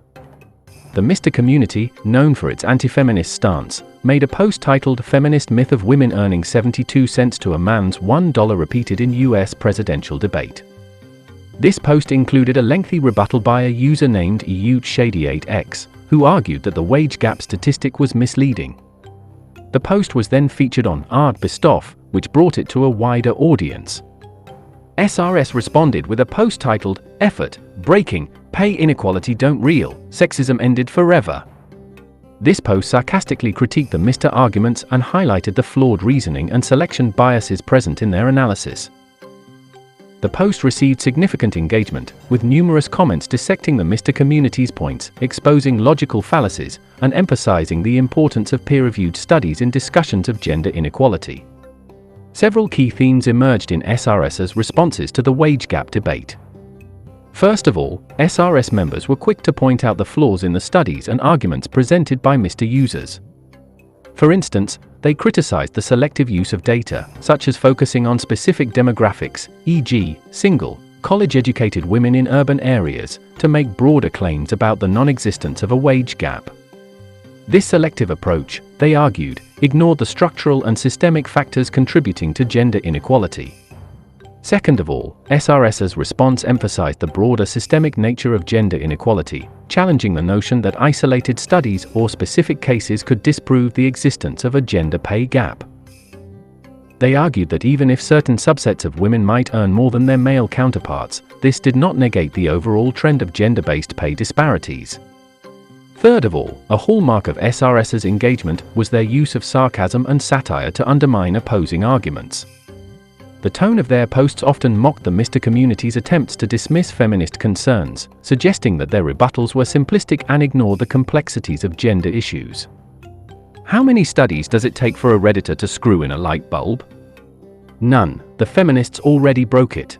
The Mr. community, known for its anti-feminist stance, made a post titled "Feminist Myth of Women Earning 72 Cents to a Man's $1 Repeated in U.S. Presidential Debate." This post included a lengthy rebuttal by a user named EUChady8x, who argued that the wage gap statistic was misleading. The post was then featured on Art Bestoff, which brought it to a wider audience. SRS responded with a post titled, "Effort, Breaking, Pay Inequality Don't Real, Sexism Ended Forever." This post sarcastically critiqued the Mr. arguments and highlighted the flawed reasoning and selection biases present in their analysis. The post received significant engagement, with numerous comments dissecting the Mr. community's points, exposing logical fallacies, and emphasizing the importance of peer-reviewed studies in discussions of gender inequality. Several key themes emerged in SRS's responses to the wage gap debate. First of all, SRS members were quick to point out the flaws in the studies and arguments presented by Mr. users. For instance, they criticized the selective use of data, such as focusing on specific demographics, e.g., single, college-educated women in urban areas, to make broader claims about the non-existence of a wage gap. This selective approach, they argued, ignored the structural and systemic factors contributing to gender inequality. Second of all, SRS's response emphasized the broader systemic nature of gender inequality, challenging the notion that isolated studies or specific cases could disprove the existence of a gender pay gap. They argued that even if certain subsets of women might earn more than their male counterparts, this did not negate the overall trend of gender-based pay disparities. Third of all, a hallmark of SRS's engagement was their use of sarcasm and satire to undermine opposing arguments. The tone of their posts often mocked the Mr. community's attempts to dismiss feminist concerns, suggesting that their rebuttals were simplistic and ignored the complexities of gender issues. How many studies does it take for a Redditor to screw in a light bulb? None. The feminists already broke it.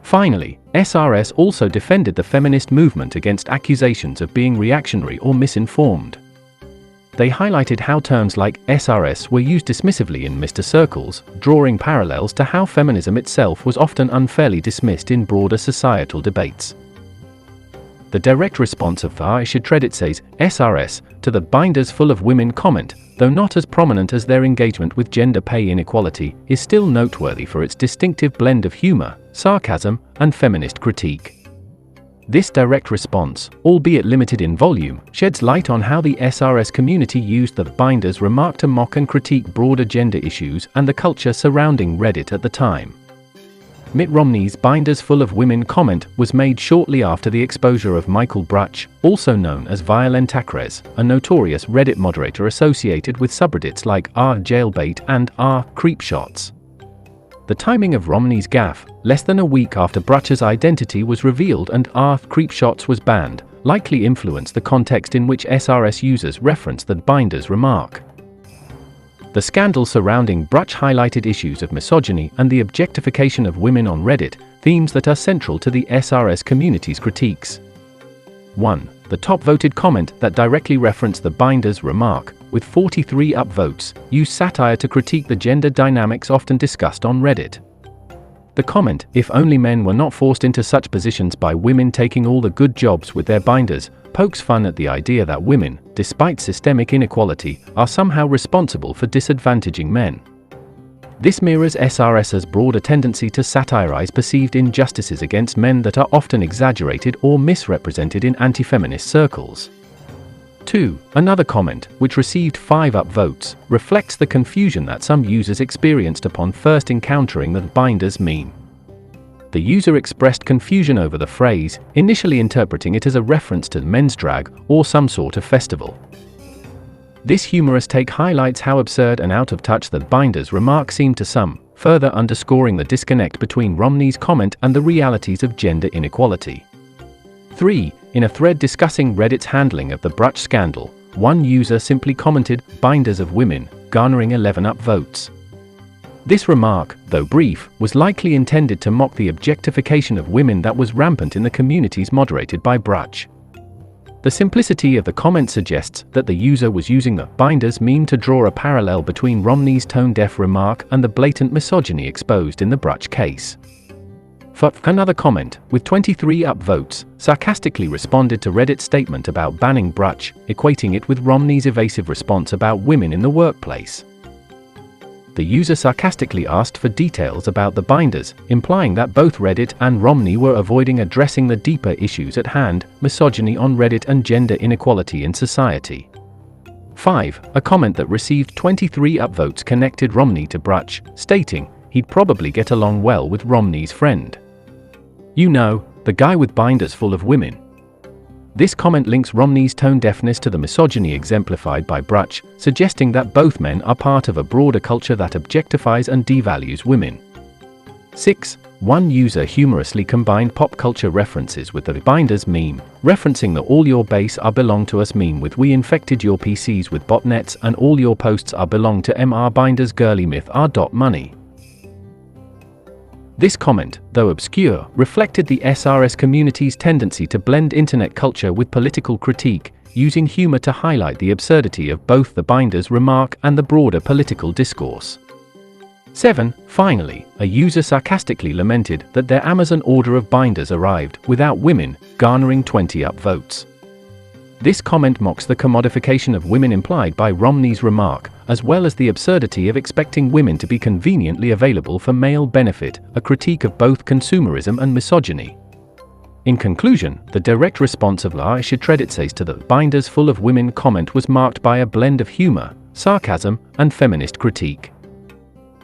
Finally, SRS also defended the feminist movement against accusations of being reactionary or misinformed. They highlighted how terms like SRS were used dismissively in Mr. circles, drawing parallels to how feminism itself was often unfairly dismissed in broader societal debates. The direct response of ShitRedditSays, SRS, to the "binders full of women" comment, though not as prominent as their engagement with gender pay inequality, is still noteworthy for its distinctive blend of humor, sarcasm, and feminist critique. This direct response, albeit limited in volume, sheds light on how the SRS community used the binders remark to mock and critique broader gender issues and the culture surrounding Reddit at the time. Mitt Romney's "binders full of women" comment was made shortly after the exposure of Michael Bruch, also known as Violentacres, a notorious Reddit moderator associated with subreddits like r/jailbait and r/creepshots. The timing of Romney's gaffe, less than a week after Bruch's identity was revealed and r/creepshots was banned, likely influenced the context in which SRS users referenced the binder's remark. The scandal surrounding Bruch highlighted issues of misogyny and the objectification of women on Reddit, themes that are central to the SRS community's critiques. 1. The top-voted comment that directly referenced the binder's remark, with 43 upvotes, used satire to critique the gender dynamics often discussed on Reddit. The comment, "If only men were not forced into such positions by women taking all the good jobs with their binders," pokes fun at the idea that women, despite systemic inequality, are somehow responsible for disadvantaging men. This mirrors SRS's broader tendency to satirize perceived injustices against men that are often exaggerated or misrepresented in anti-feminist circles. 2. Another comment, which received 5 upvotes, reflects the confusion that some users experienced upon first encountering the binders meme. The user expressed confusion over the phrase, initially interpreting it as a reference to men's drag or some sort of festival. This humorous take highlights how absurd and out of touch the binder's remark seemed to some, further underscoring the disconnect between Romney's comment and the realities of gender inequality. 3. In a thread discussing Reddit's handling of the Brutch scandal, one user simply commented, "Binders of women," garnering 11 upvotes. This remark, though brief, was likely intended to mock the objectification of women that was rampant in the communities moderated by Brutch. The simplicity of the comment suggests that the user was using the "binders" meme to draw a parallel between Romney's tone-deaf remark and the blatant misogyny exposed in the Brutch case. Another comment, with 23 upvotes, sarcastically responded to Reddit's statement about banning Brutch, equating it with Romney's evasive response about women in the workplace. The user sarcastically asked for details about the binders, implying that both Reddit and Romney were avoiding addressing the deeper issues at hand, misogyny on Reddit and gender inequality in society. 5. A comment that received 23 upvotes connected Romney to Brutch, stating, he'd probably get along well with Romney's friend. You know, the guy with binders full of women. This comment links Romney's tone deafness to the misogyny exemplified by Brutch, suggesting that both men are part of a broader culture that objectifies and devalues women. 6. One user humorously combined pop culture references with the binders meme, referencing the "all your base are belong to us" meme with "we infected your PCs with botnets" and "all your posts are belong to MR binders girly myth are .money." This comment, though obscure, reflected the SRS community's tendency to blend internet culture with political critique, using humor to highlight the absurdity of both the binders remark and the broader political discourse. 7. Finally, a user sarcastically lamented that their Amazon order of binders arrived without women, garnering 20 upvotes. This comment mocks the commodification of women implied by Romney's remark, as well as the absurdity of expecting women to be conveniently available for male benefit, a critique of both consumerism and misogyny. In conclusion, the direct response of ShitRedditSays to the "binders full of women" comment was marked by a blend of humor, sarcasm, and feminist critique.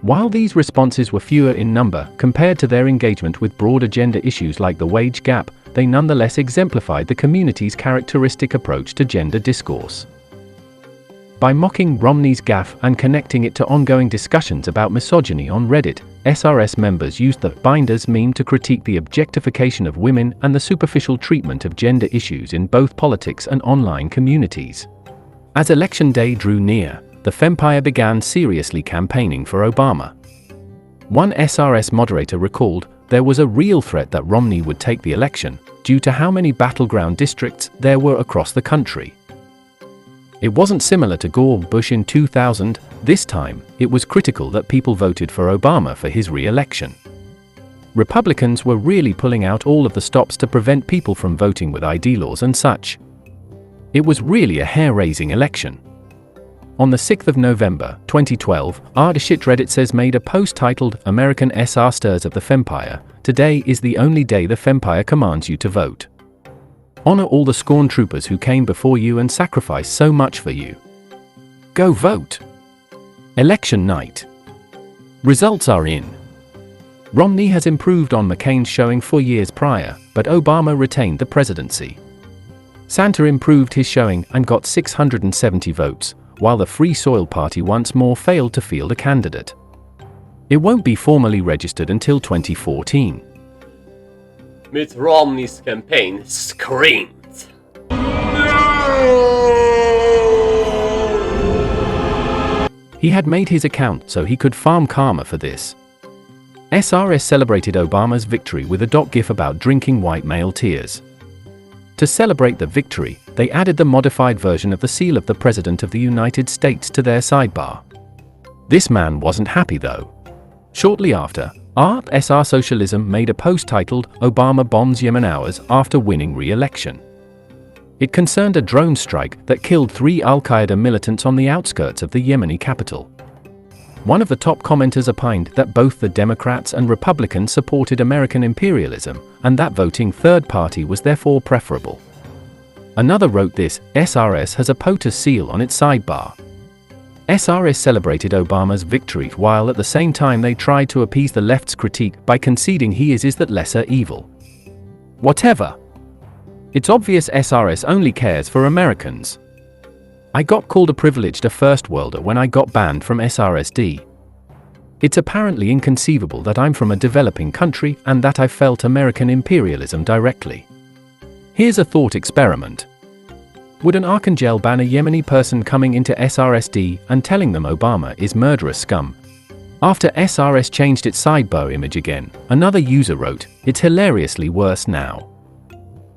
While these responses were fewer in number compared to their engagement with broader gender issues like the wage gap, they nonetheless exemplified the community's characteristic approach to gender discourse. By mocking Romney's gaffe and connecting it to ongoing discussions about misogyny on Reddit, SRS members used the "binders" meme to critique the objectification of women and the superficial treatment of gender issues in both politics and online communities. As Election Day drew near, the Fempire began seriously campaigning for Obama. One SRS moderator recalled, there was a real threat that Romney would take the election, due to how many battleground districts there were across the country. It wasn't similar to Gore-Bush in 2000, this time, it was critical that people voted for Obama for his re-election. Republicans were really pulling out all of the stops to prevent people from voting with ID laws and such. It was really a hair-raising election. On the 6th of November, 2012, ShitRedditSays made a post titled, "American SR Stirs of the Fempire, today is the only day the Fempire commands you to vote. Honor all the scorn troopers who came before you and sacrificed so much for you. Go vote." Election night. Results are in. Romney has improved on McCain's showing 4 years prior, but Obama retained the presidency. Santa improved his showing and got 670 votes, while the Free Soil Party once more failed to field a candidate. It won't be formally registered until 2014. Mitt Romney's campaign screamed. He had made his account so he could farm karma for this. SRS celebrated Obama's victory with a .gif about drinking white male tears. To celebrate the victory, they added the modified version of the seal of the President of the United States to their sidebar. This man wasn't happy though. Shortly after, SR Socialism made a post titled, "Obama bombs Yemen hours after winning re-election." It concerned a drone strike that killed 3 Al-Qaeda militants on the outskirts of the Yemeni capital. One of the top commenters opined that both the Democrats and Republicans supported American imperialism, and that voting third party was therefore preferable. Another wrote this, SRS has a POTUS seal on its sidebar. SRS celebrated Obama's victory while at the same time they tried to appease the left's critique by conceding he is that lesser evil. Whatever. It's obvious SRS only cares for Americans. I got called a privileged first worlder when I got banned from SRSD. It's apparently inconceivable that I'm from a developing country and that I felt American imperialism directly. Here's a thought experiment. Would an Archangel ban a Yemeni person coming into SRSD and telling them Obama is murderous scum? After SRS changed its sidebar image again, another user wrote, "It's hilariously worse now."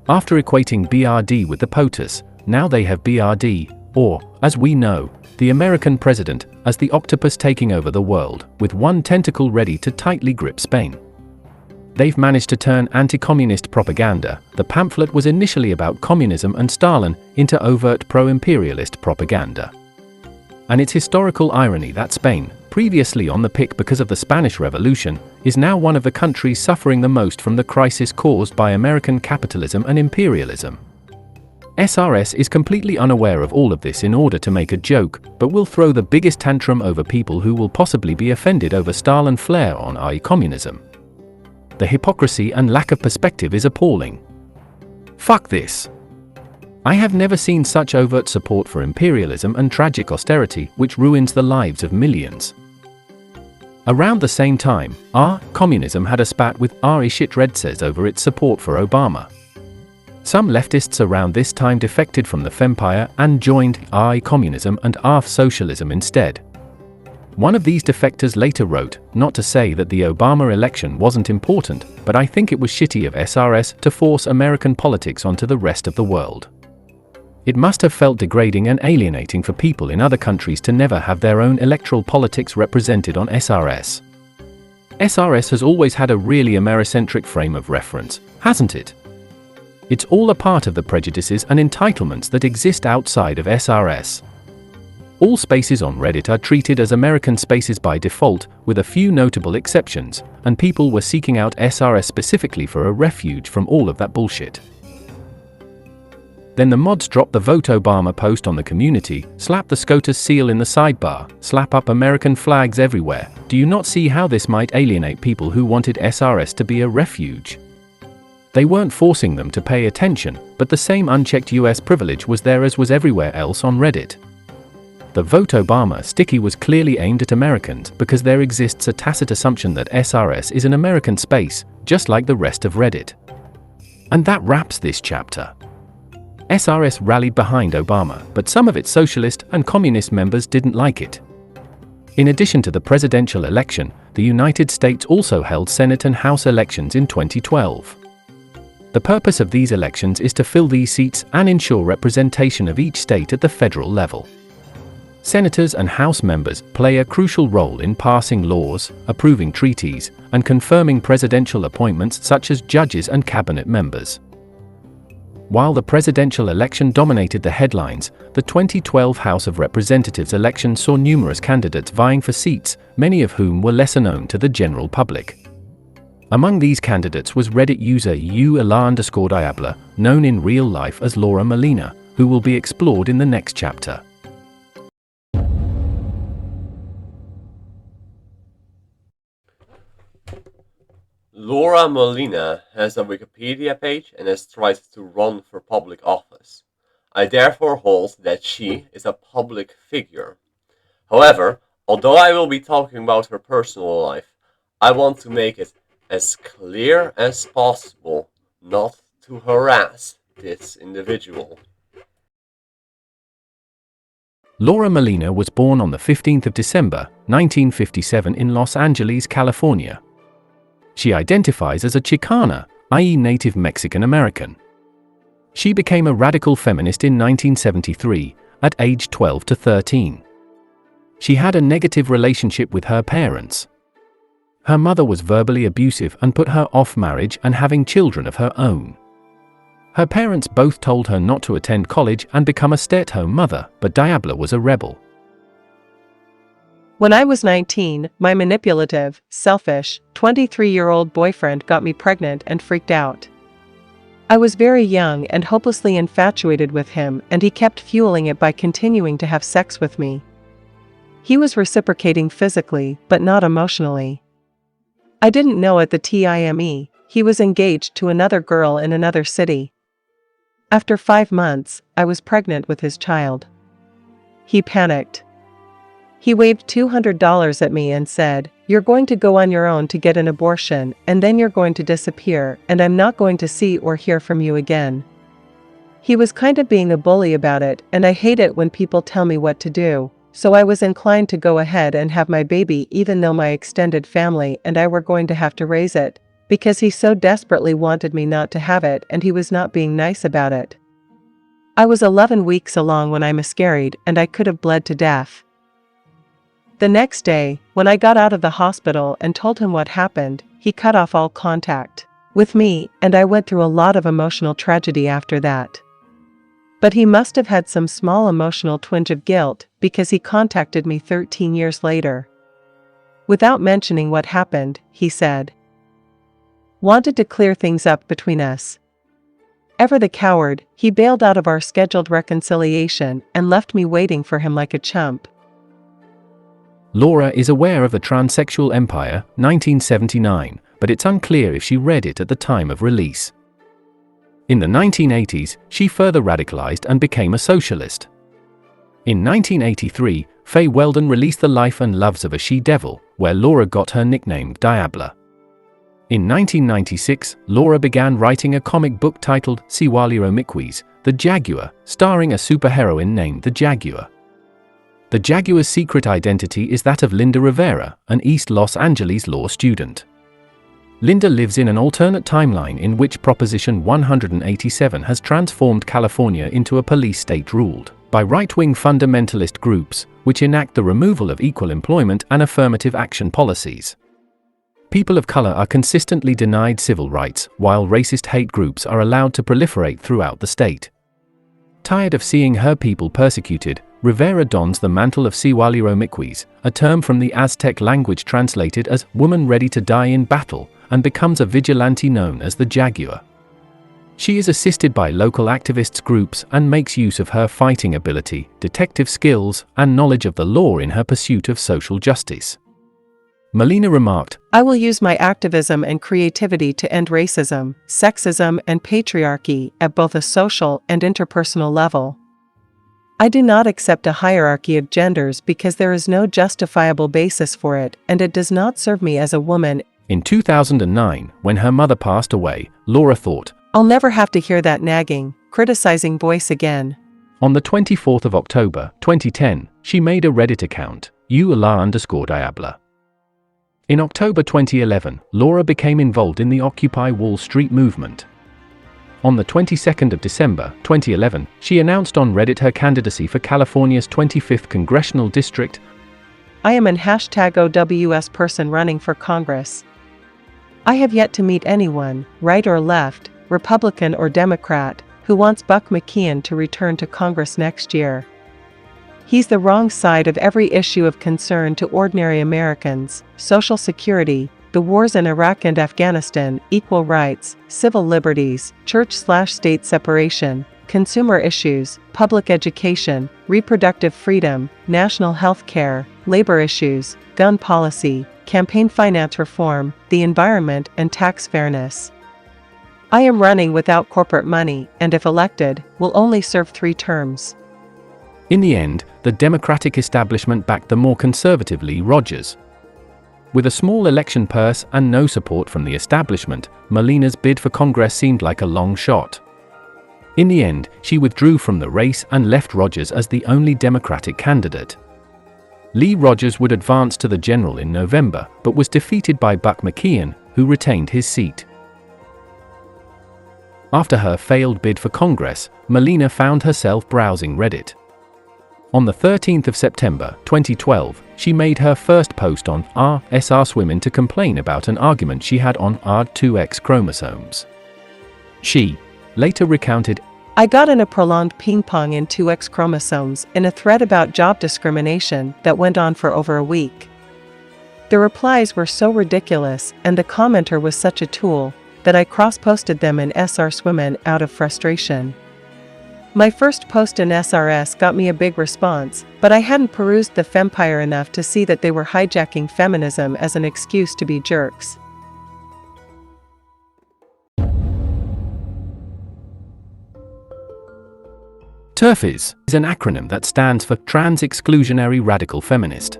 After equating BRD with the POTUS, now they have BRD, or, as we know, the American president, as the octopus taking over the world, with one tentacle ready to tightly grip Spain. They've managed to turn anti-communist propaganda, the pamphlet was initially about communism and Stalin, into overt pro-imperialist propaganda. And it's historical irony that Spain, previously on the pick because of the Spanish Revolution, is now one of the countries suffering the most from the crisis caused by American capitalism and imperialism. SRS is completely unaware of all of this in order to make a joke, but will throw the biggest tantrum over people who will possibly be offended over Stalin flair on i.e. communism. The hypocrisy and lack of perspective is appalling. Fuck this. I have never seen such overt support for imperialism and tragic austerity which ruins the lives of millions. Around the same time, communism had a spat with ShitRedditSays over its support for Obama. Some leftists around this time defected from the Fempire and joined communism and socialism instead. One of these defectors later wrote, "Not to say that the Obama election wasn't important, but I think it was shitty of SRS to force American politics onto the rest of the world. It must have felt degrading and alienating for people in other countries to never have their own electoral politics represented on SRS. SRS has always had a really Americentric frame of reference, hasn't it? It's all a part of the prejudices and entitlements that exist outside of SRS. All spaces on Reddit are treated as American spaces by default, with a few notable exceptions, and people were seeking out SRS specifically for a refuge from all of that bullshit. Then the mods drop the Vote Obama post on the community, slap the SCOTUS seal in the sidebar, slap up American flags everywhere. Do you not see how this might alienate people who wanted SRS to be a refuge? They weren't forcing them to pay attention, but the same unchecked US privilege was there as was everywhere else on Reddit. The Vote Obama sticky was clearly aimed at Americans because there exists a tacit assumption that SRS is an American space, just like the rest of Reddit. And that wraps this chapter. SRS rallied behind Obama, but some of its socialist and communist members didn't like it. In addition to the presidential election, the United States also held Senate and House elections in 2012. The purpose of these elections is to fill these seats and ensure representation of each state at the federal level. Senators and House members play a crucial role in passing laws, approving treaties, and confirming presidential appointments such as judges and cabinet members. While the presidential election dominated the headlines, the 2012 House of Representatives election saw numerous candidates vying for seats, many of whom were lesser known to the general public. Among these candidates was Reddit user _Diabla, known in real life as Laura Molina, who will be explored in the next chapter. Laura Molina has a Wikipedia page and has tried to run for public office. I therefore hold that she is a public figure. However, although I will be talking about her personal life, I want to make it as clear as possible not to harass this individual. Laura Molina was born on the 15th of December, 1957 in Los Angeles, California. She identifies as a Chicana, i.e. Native Mexican American. She became a radical feminist in 1973, at age 12 to 13. She had a negative relationship with her parents. Her mother was verbally abusive and put her off marriage and having children of her own. Her parents both told her not to attend college and become a stay-at-home mother, but Diabla was a rebel. When I was 19, my manipulative, selfish, 23-year-old boyfriend got me pregnant and freaked out. I was very young and hopelessly infatuated with him, and he kept fueling it by continuing to have sex with me. He was reciprocating physically, but not emotionally. I didn't know at the time he was engaged to another girl in another city. After 5 months, I was pregnant with his child. He panicked. He waved $200 at me and said, "You're going to go on your own to get an abortion, and then you're going to disappear, and I'm not going to see or hear from you again." He was kind of being a bully about it, and I hate it when people tell me what to do, so I was inclined to go ahead and have my baby even though my extended family and I were going to have to raise it, because he so desperately wanted me not to have it and he was not being nice about it. I was 11 weeks along when I miscarried and I could have bled to death. The next day, when I got out of the hospital and told him what happened, he cut off all contact with me, and I went through a lot of emotional tragedy after that. But he must have had some small emotional twinge of guilt, because he contacted me 13 years later. Without mentioning what happened, he said, "Wanted to clear things up between us." Ever the coward, he bailed out of our scheduled reconciliation and left me waiting for him like a chump. Laura is aware of the transsexual Empire, 1979, but it's unclear if she read it at the time of release. In the 1980s, she further radicalized and became a socialist. In 1983, Faye Weldon released The Life and Loves of a She-Devil, where Laura got her nickname Diabla. In 1996, Laura began writing a comic book titled Siwaliro Mikwis, The Jaguar, starring a superheroine named the Jaguar. The Jaguar's secret identity is that of Linda Rivera, an East Los Angeles law student. Linda lives in an alternate timeline in which Proposition 187 has transformed California into a police state ruled by right-wing fundamentalist groups, which enact the removal of equal employment and affirmative action policies. People of color are consistently denied civil rights, while racist hate groups are allowed to proliferate throughout the state. Tired of seeing her people persecuted, Rivera dons the mantle of Siwaliro Mikwis, a term from the Aztec language translated as woman ready to die in battle, and becomes a vigilante known as the Jaguar. She is assisted by local activists groups and makes use of her fighting ability, detective skills, and knowledge of the law in her pursuit of social justice. Molina remarked, "I will use my activism and creativity to end racism, sexism, and patriarchy at both a social and interpersonal level. I do not accept a hierarchy of genders because there is no justifiable basis for it, and it does not serve me as a woman." In 2009, when her mother passed away, Laura thought, "I'll never have to hear that nagging, criticizing voice again." On the 24th of October, 2010, she made a Reddit account, _Diabla. In October 2011, Laura became involved in the Occupy Wall Street movement. On the 22nd of December, 2011, she announced on Reddit her candidacy for California's 25th Congressional District. "I am an #OWS person running for Congress. I have yet to meet anyone, right or left, Republican or Democrat, who wants Buck McKeon to return to Congress next year. He's the wrong side of every issue of concern to ordinary Americans: Social Security, the wars in Iraq and Afghanistan, equal rights, civil liberties, church/state separation, consumer issues, public education, reproductive freedom, national health care, labor issues, gun policy, campaign finance reform, the environment, and tax fairness. I am running without corporate money, and if elected, will only serve 3 terms." In the end, the Democratic establishment backed the more conservative Lee Rogers. With a small election purse and no support from the establishment, Molina's bid for Congress seemed like a long shot. In the end, she withdrew from the race and left Rogers as the only Democratic candidate. Lee Rogers would advance to the general in November, but was defeated by Buck McKeon, who retained his seat. After her failed bid for Congress, Molina found herself browsing Reddit. On the 13th of September, 2012, she made her first post on r/SRSwomen to complain about an argument she had on R2X chromosomes. She later recounted, "I got in a prolonged ping-pong in 2X chromosomes in a thread about job discrimination that went on for over a week. The replies were so ridiculous and the commenter was such a tool that I cross-posted them in SRSwomen out of frustration. My first post in SRS got me a big response, but I hadn't perused the Fempire enough to see that they were hijacking feminism as an excuse to be jerks." TERF is an acronym that stands for Trans Exclusionary Radical Feminist.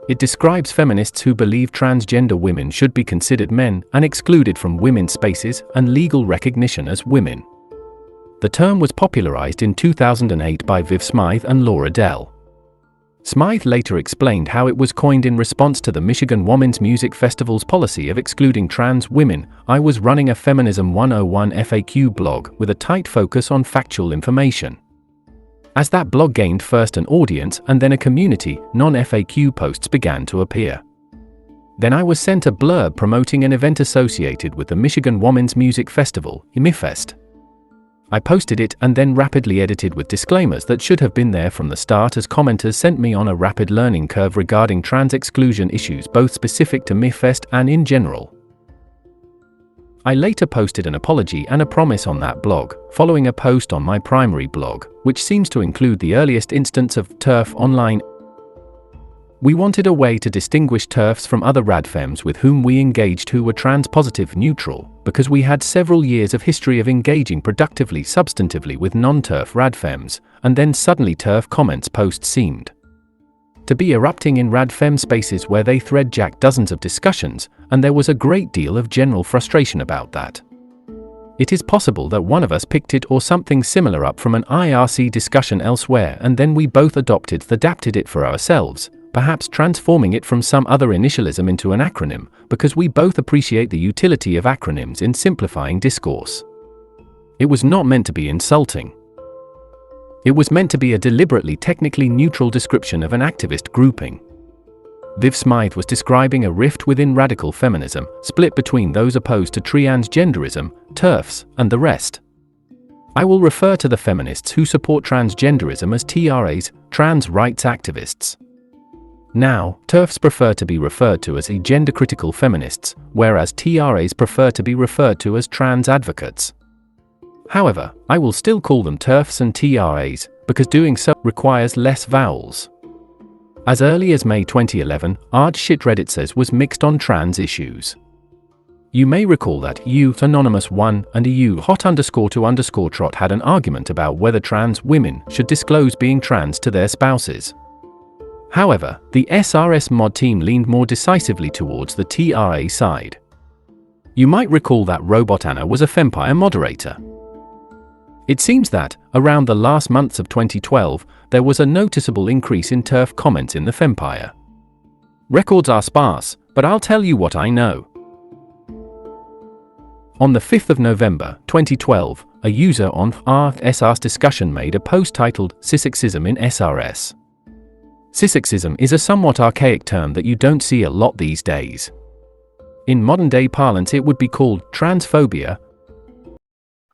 It describes feminists who believe transgender women should be considered men and excluded from women's spaces and legal recognition as women. The term was popularized in 2008 by Viv Smythe and Laura Dell. Smythe later explained how it was coined in response to the Michigan Women's Music Festival's policy of excluding trans women. I was running a Feminism 101 FAQ blog with a tight focus on factual information. As that blog gained first an audience and then a community, non-FAQ posts began to appear. Then I was sent a blurb promoting an event associated with the Michigan Women's Music Festival, MIFest. I posted it and then rapidly edited with disclaimers that should have been there from the start, as commenters sent me on a rapid learning curve regarding trans exclusion issues both specific to MIFest and in general. I later posted an apology and a promise on that blog, following a post on my primary blog, which seems to include the earliest instance of TERF online. We wanted a way to distinguish TERFs from other radfems with whom we engaged who were trans-positive neutral, because we had several years of history of engaging productively substantively with non-TERF radfems, and then suddenly TERF comments posts seemed to be erupting in radfem spaces where they threadjack dozens of discussions, and there was a great deal of general frustration about that. It is possible that one of us picked it or something similar up from an IRC discussion elsewhere, and then we both adapted it for ourselves, perhaps transforming it from some other initialism into an acronym, because we both appreciate the utility of acronyms in simplifying discourse. It was not meant to be insulting. It was meant to be a deliberately technically neutral description of an activist grouping. Viv Smythe was describing a rift within radical feminism, split between those opposed to transgenderism, TERFs, and the rest. I will refer to the feminists who support transgenderism as TRAs, trans rights activists. Now, TERFs prefer to be referred to as gender-critical feminists, whereas TRAs prefer to be referred to as trans advocates. However, I will still call them TERFs and TRAs, because doing so requires less vowels. As early as May 2011, ShitRedditSays was mixed on trans issues. You may recall that Anonymous1 and hot_2_trot had an argument about whether trans women should disclose being trans to their spouses. However, the SRS mod team leaned more decisively towards the TRA side. You might recall that RobotAnna was a Fempire moderator. It seems that, around the last months of 2012, there was a noticeable increase in TERF comments in the Fempire. Records are sparse, but I'll tell you what I know. On the 5th of November, 2012, a user on SRS discussion made a post titled Cissexism in SRS. Cissexism is a somewhat archaic term that you don't see a lot these days. In modern-day parlance it would be called transphobia.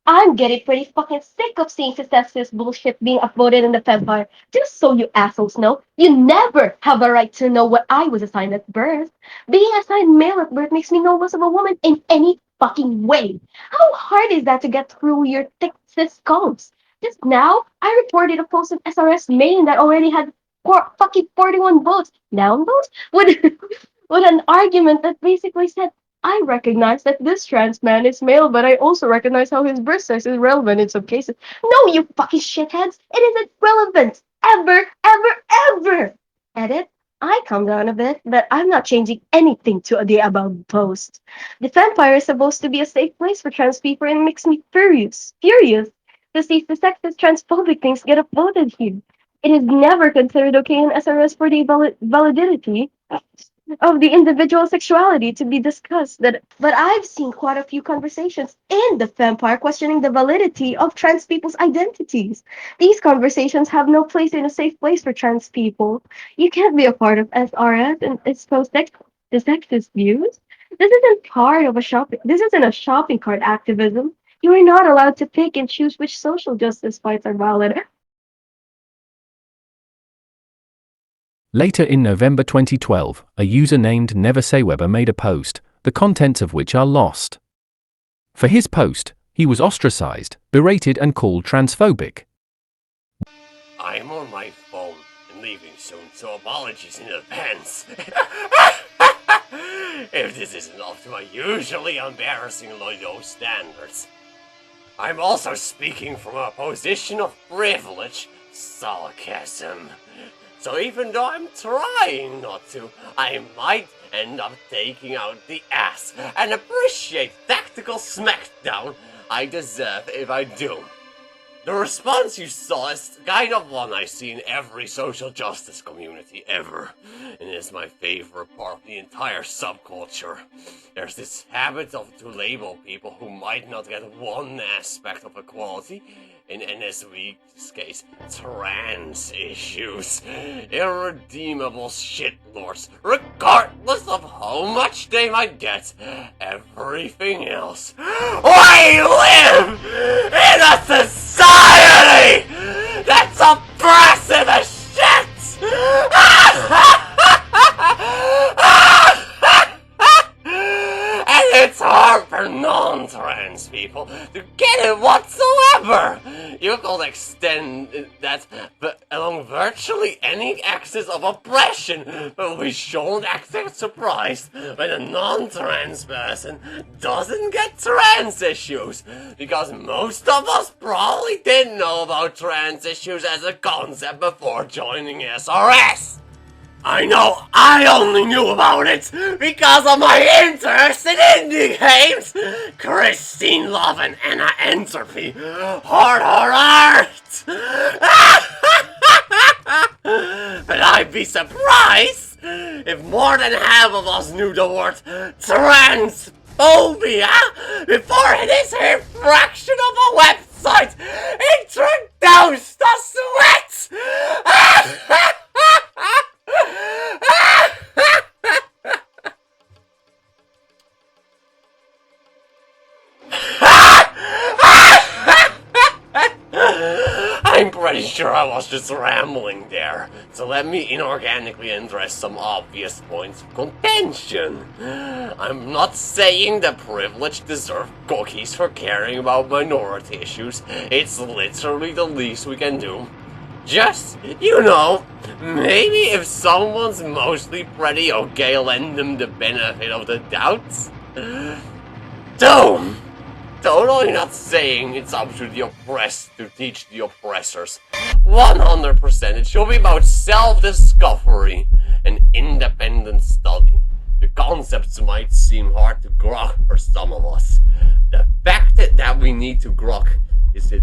I'm getting pretty fucking sick of seeing sexist bullshit being upvoted in the Fempire. Just so you assholes know, you never have a right to know what I was assigned at birth. Being assigned male at birth makes me no less of a woman in any fucking way. How hard is that to get through your thick cis comms? Just now, I reported a post of SRS main that already had fucking 41 votes, down votes, with an argument that basically said, I recognize that this trans man is male, but I also recognize how his birth sex is relevant in some cases. No, you fucking shitheads! It isn't relevant! Ever, ever, ever! Edit, I calm down a bit, but I'm not changing anything to the above post. The Fempire is supposed to be a safe place for trans people, and it makes me furious to see the sexist transphobic things get upvoted here. It is never considered okay in SRS for the validity of the individual sexuality to be discussed. But I've seen quite a few conversations in the Fempire questioning the validity of trans people's identities. These conversations have no place in a safe place for trans people. You can't be a part of SRS and expose the sexist views. This isn't a shopping cart activism. You are not allowed to pick and choose which social justice fights are valid. Later in November 2012, a user named NeverSayWeber made a post, the contents of which are lost. For his post, he was ostracized, berated and called transphobic. I'm on my phone and leaving soon, so apologies in advance. If this isn't up to my usually embarrassingly low standards. I'm also speaking from a position of privilege, sarcasm. So even though I'm trying not to, I might end up taking out the ass and appreciate tactical smackdown I deserve if I do. The response you saw is kind of one I see in every social justice community ever, and it's my favorite part of the entire subculture. There's this habit to label people who might not get one aspect of equality, and in this week's case, trans issues. Irredeemable shitlords, regardless of how much they might get. Everything else. We live in a society that's oppressive as shit! And it's hard for non-trans people to get it whatsoever. You could extend that along virtually any axis of oppression, but we shouldn't act surprised when a non-trans person doesn't get trans issues, because most of us probably didn't know about trans issues as a concept before joining SRS. I know I only knew about it because of my interest in indie games, Christine Love and Anna Entropy, Heart. But I'd be surprised if more than half of us knew the word transphobia before this here fraction of a website introduced us to it. I'm pretty sure I was just rambling there, so let me inorganically address some obvious points of contention. I'm not saying the privileged deserve cookies for caring about minority issues. It's literally the least we can do. Just, maybe if someone's mostly pretty okay, lend them the benefit of the doubt. Totally not saying it's up to the oppressed to teach the oppressors. 100% it should be about self-discovery and independent study. The concepts might seem hard to grok for some of us. The fact that we need to grok it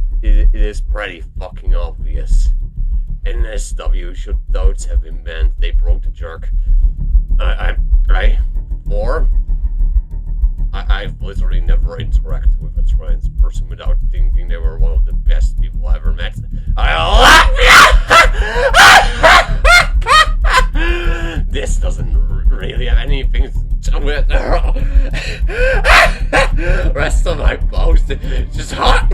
is pretty fucking obvious. NSW should those have been banned. They broke the jerk. I've literally never interacted with a trans person without thinking they were one of the best people I ever met. This doesn't really have anything to do with the rest of my post. It's just hot.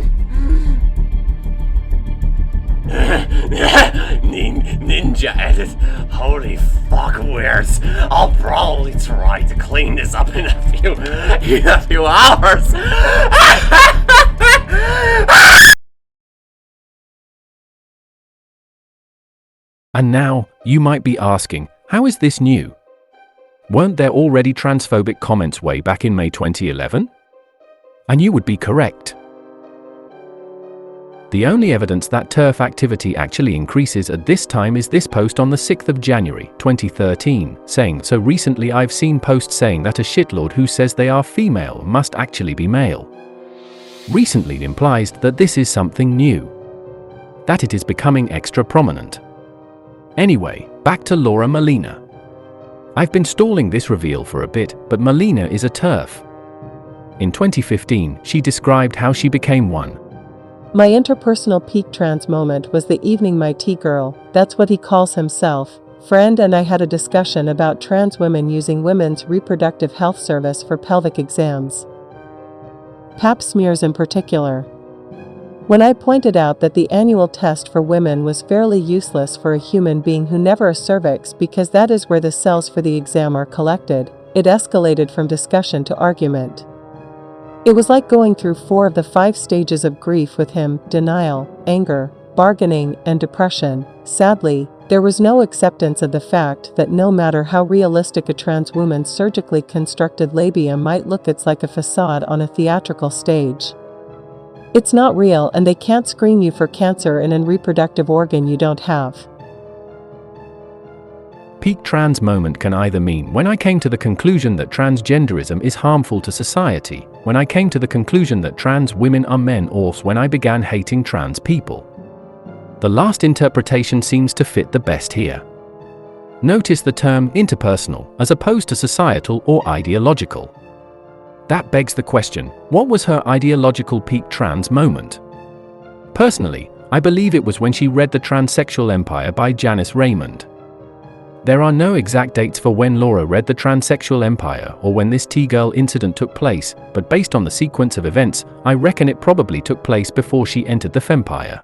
Ninja edit. Holy fuck, weirds. I'll probably try to clean this up in a few hours. And now, you might be asking, how is this new? Weren't there already transphobic comments way back in May 2011? And you would be correct. The only evidence that TERF activity actually increases at this time is this post on the 6th of January, 2013, saying, "So recently I've seen posts saying that a shitlord who says they are female must actually be male." Recently implies that this is something new. That it is becoming extra prominent. Anyway, back to Laura Molina. I've been stalling this reveal for a bit, but Molina is a TERF. In 2015, she described how she became one. My interpersonal peak trans moment was the evening my T-girl, that's what he calls himself, friend and I had a discussion about trans women using Women's Reproductive Health Service for pelvic exams. Pap smears in particular. When I pointed out that the annual test for women was fairly useless for a human being who never a cervix because that is where the cells for the exam are collected, it escalated from discussion to argument. It was like going through 4 of the 5 stages of grief with him: denial, anger, bargaining, and depression. Sadly, there was no acceptance of the fact that no matter how realistic a trans woman's surgically constructed labia might look, it's like a facade on a theatrical stage. It's not real and they can't screen you for cancer in a reproductive organ you don't have. Peak trans moment can either mean when I came to the conclusion that transgenderism is harmful to society, when I came to the conclusion that trans women are men, or when I began hating trans people. The last interpretation seems to fit the best here. Notice the term interpersonal as opposed to societal or ideological. That begs the question, what was her ideological peak trans moment? Personally, I believe it was when she read The Transsexual Empire by Janice Raymond. There are no exact dates for when Laura read The Transsexual Empire or when this T-girl incident took place, but based on the sequence of events, I reckon it probably took place before she entered the Fempire.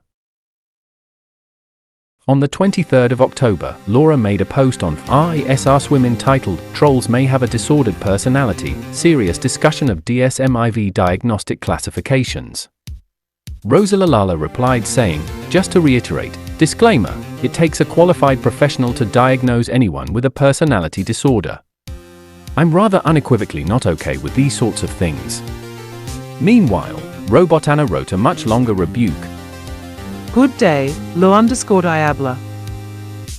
On the 23rd of October, Laura made a post on SRSwomen titled, "Trolls May Have a Disordered Personality, Serious Discussion of DSM-IV Diagnostic Classifications." Rosalalala replied saying, "Just to reiterate, disclaimer, it takes a qualified professional to diagnose anyone with a personality disorder. I'm rather unequivocally not okay with these sorts of things." Meanwhile, RobotAnna wrote a much longer rebuke. Good day, Lo_Diabla.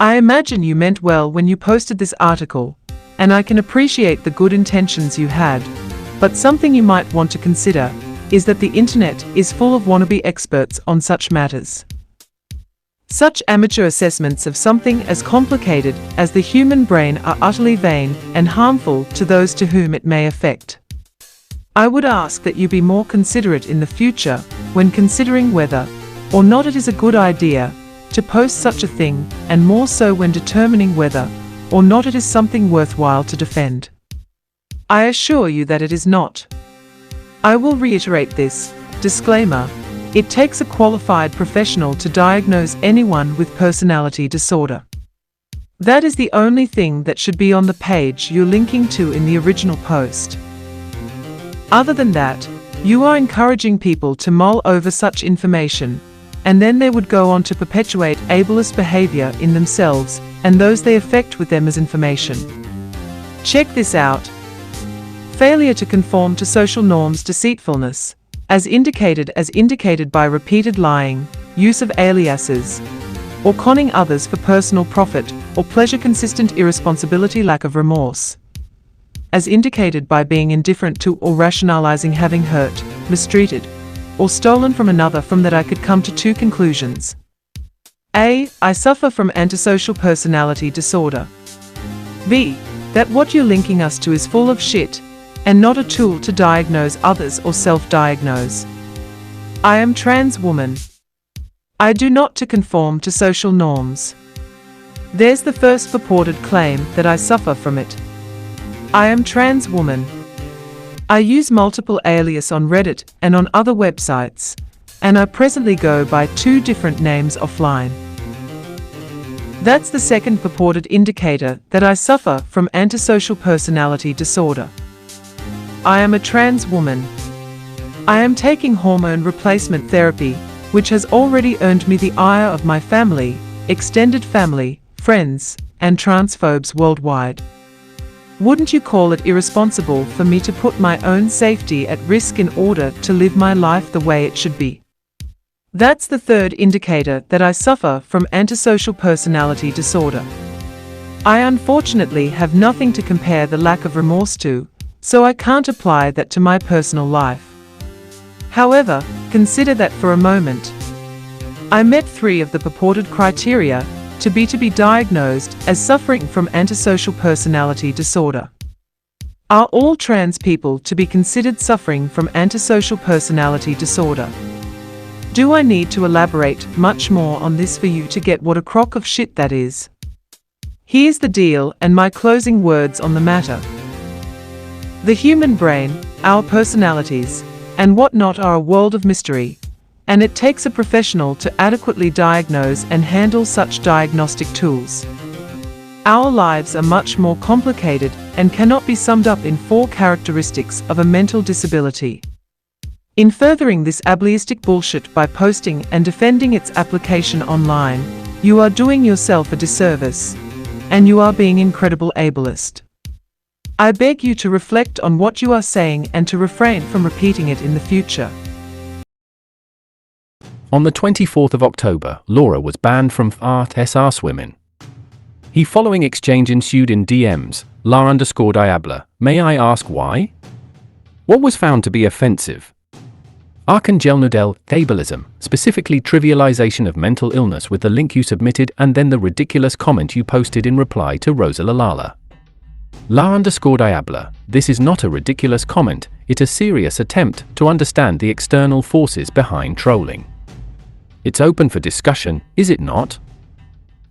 I imagine you meant well when you posted this article, and I can appreciate the good intentions you had, but something you might want to consider is that the internet is full of wannabe experts on such matters. Such amateur assessments of something as complicated as the human brain are utterly vain and harmful to those to whom it may affect. I would ask that you be more considerate in the future when considering whether or not it is a good idea to post such a thing, and more so when determining whether or not it is something worthwhile to defend. I assure you that it is not. I will reiterate this disclaimer. It takes a qualified professional to diagnose anyone with personality disorder. That is the only thing that should be on the page you're linking to in the original post. Other than that, you are encouraging people to mull over such information, and then they would go on to perpetuate ableist behavior in themselves and those they affect with them as information. Check this out. Failure to conform to social norms, deceitfulness, as indicated by repeated lying, use of aliases, or conning others for personal profit or pleasure, consistent irresponsibility, lack of remorse, as indicated by being indifferent to or rationalizing having hurt, mistreated, or stolen from another. From that I could come to two conclusions. A. I suffer from antisocial personality disorder. B. That what you're linking us to is full of shit, and not a tool to diagnose others or self-diagnose. I am trans woman. I do not to conform to social norms. There's the first purported claim that I suffer from it. I am trans woman. I use multiple alias on Reddit and on other websites, and I presently go by 2 different names offline. That's the second purported indicator that I suffer from antisocial personality disorder. I am a trans woman. I am taking hormone replacement therapy, which has already earned me the ire of my family, extended family, friends, and transphobes worldwide. Wouldn't you call it irresponsible for me to put my own safety at risk in order to live my life the way it should be? That's the third indicator that I suffer from antisocial personality disorder. I unfortunately have nothing to compare the lack of remorse to, so I can't apply that to my personal life. However, consider that for a moment. I met 3 of the purported criteria to be diagnosed as suffering from antisocial personality disorder. Are all trans people to be considered suffering from antisocial personality disorder? Do I need to elaborate much more on this for you to get what a crock of shit that is? Here's the deal and my closing words on the matter. The human brain, our personalities, and whatnot are a world of mystery, and it takes a professional to adequately diagnose and handle such diagnostic tools. Our lives are much more complicated and cannot be summed up in 4 characteristics of a mental disability. In furthering this ableistic bullshit by posting and defending its application online, you are doing yourself a disservice, and you are being incredible ableist. I beg you to reflect on what you are saying and to refrain from repeating it in the future. On the 24th of October, Laura was banned from SRSwomen. The following exchange ensued in DMs. La_Diabla, may I ask why? What was found to be offensive? Archangel ableism, specifically trivialization of mental illness with the link you submitted and then the ridiculous comment you posted in reply to Rosalala. La_Diabla, this is not a ridiculous comment, it's a serious attempt to understand the external forces behind trolling. It's open for discussion, is it not?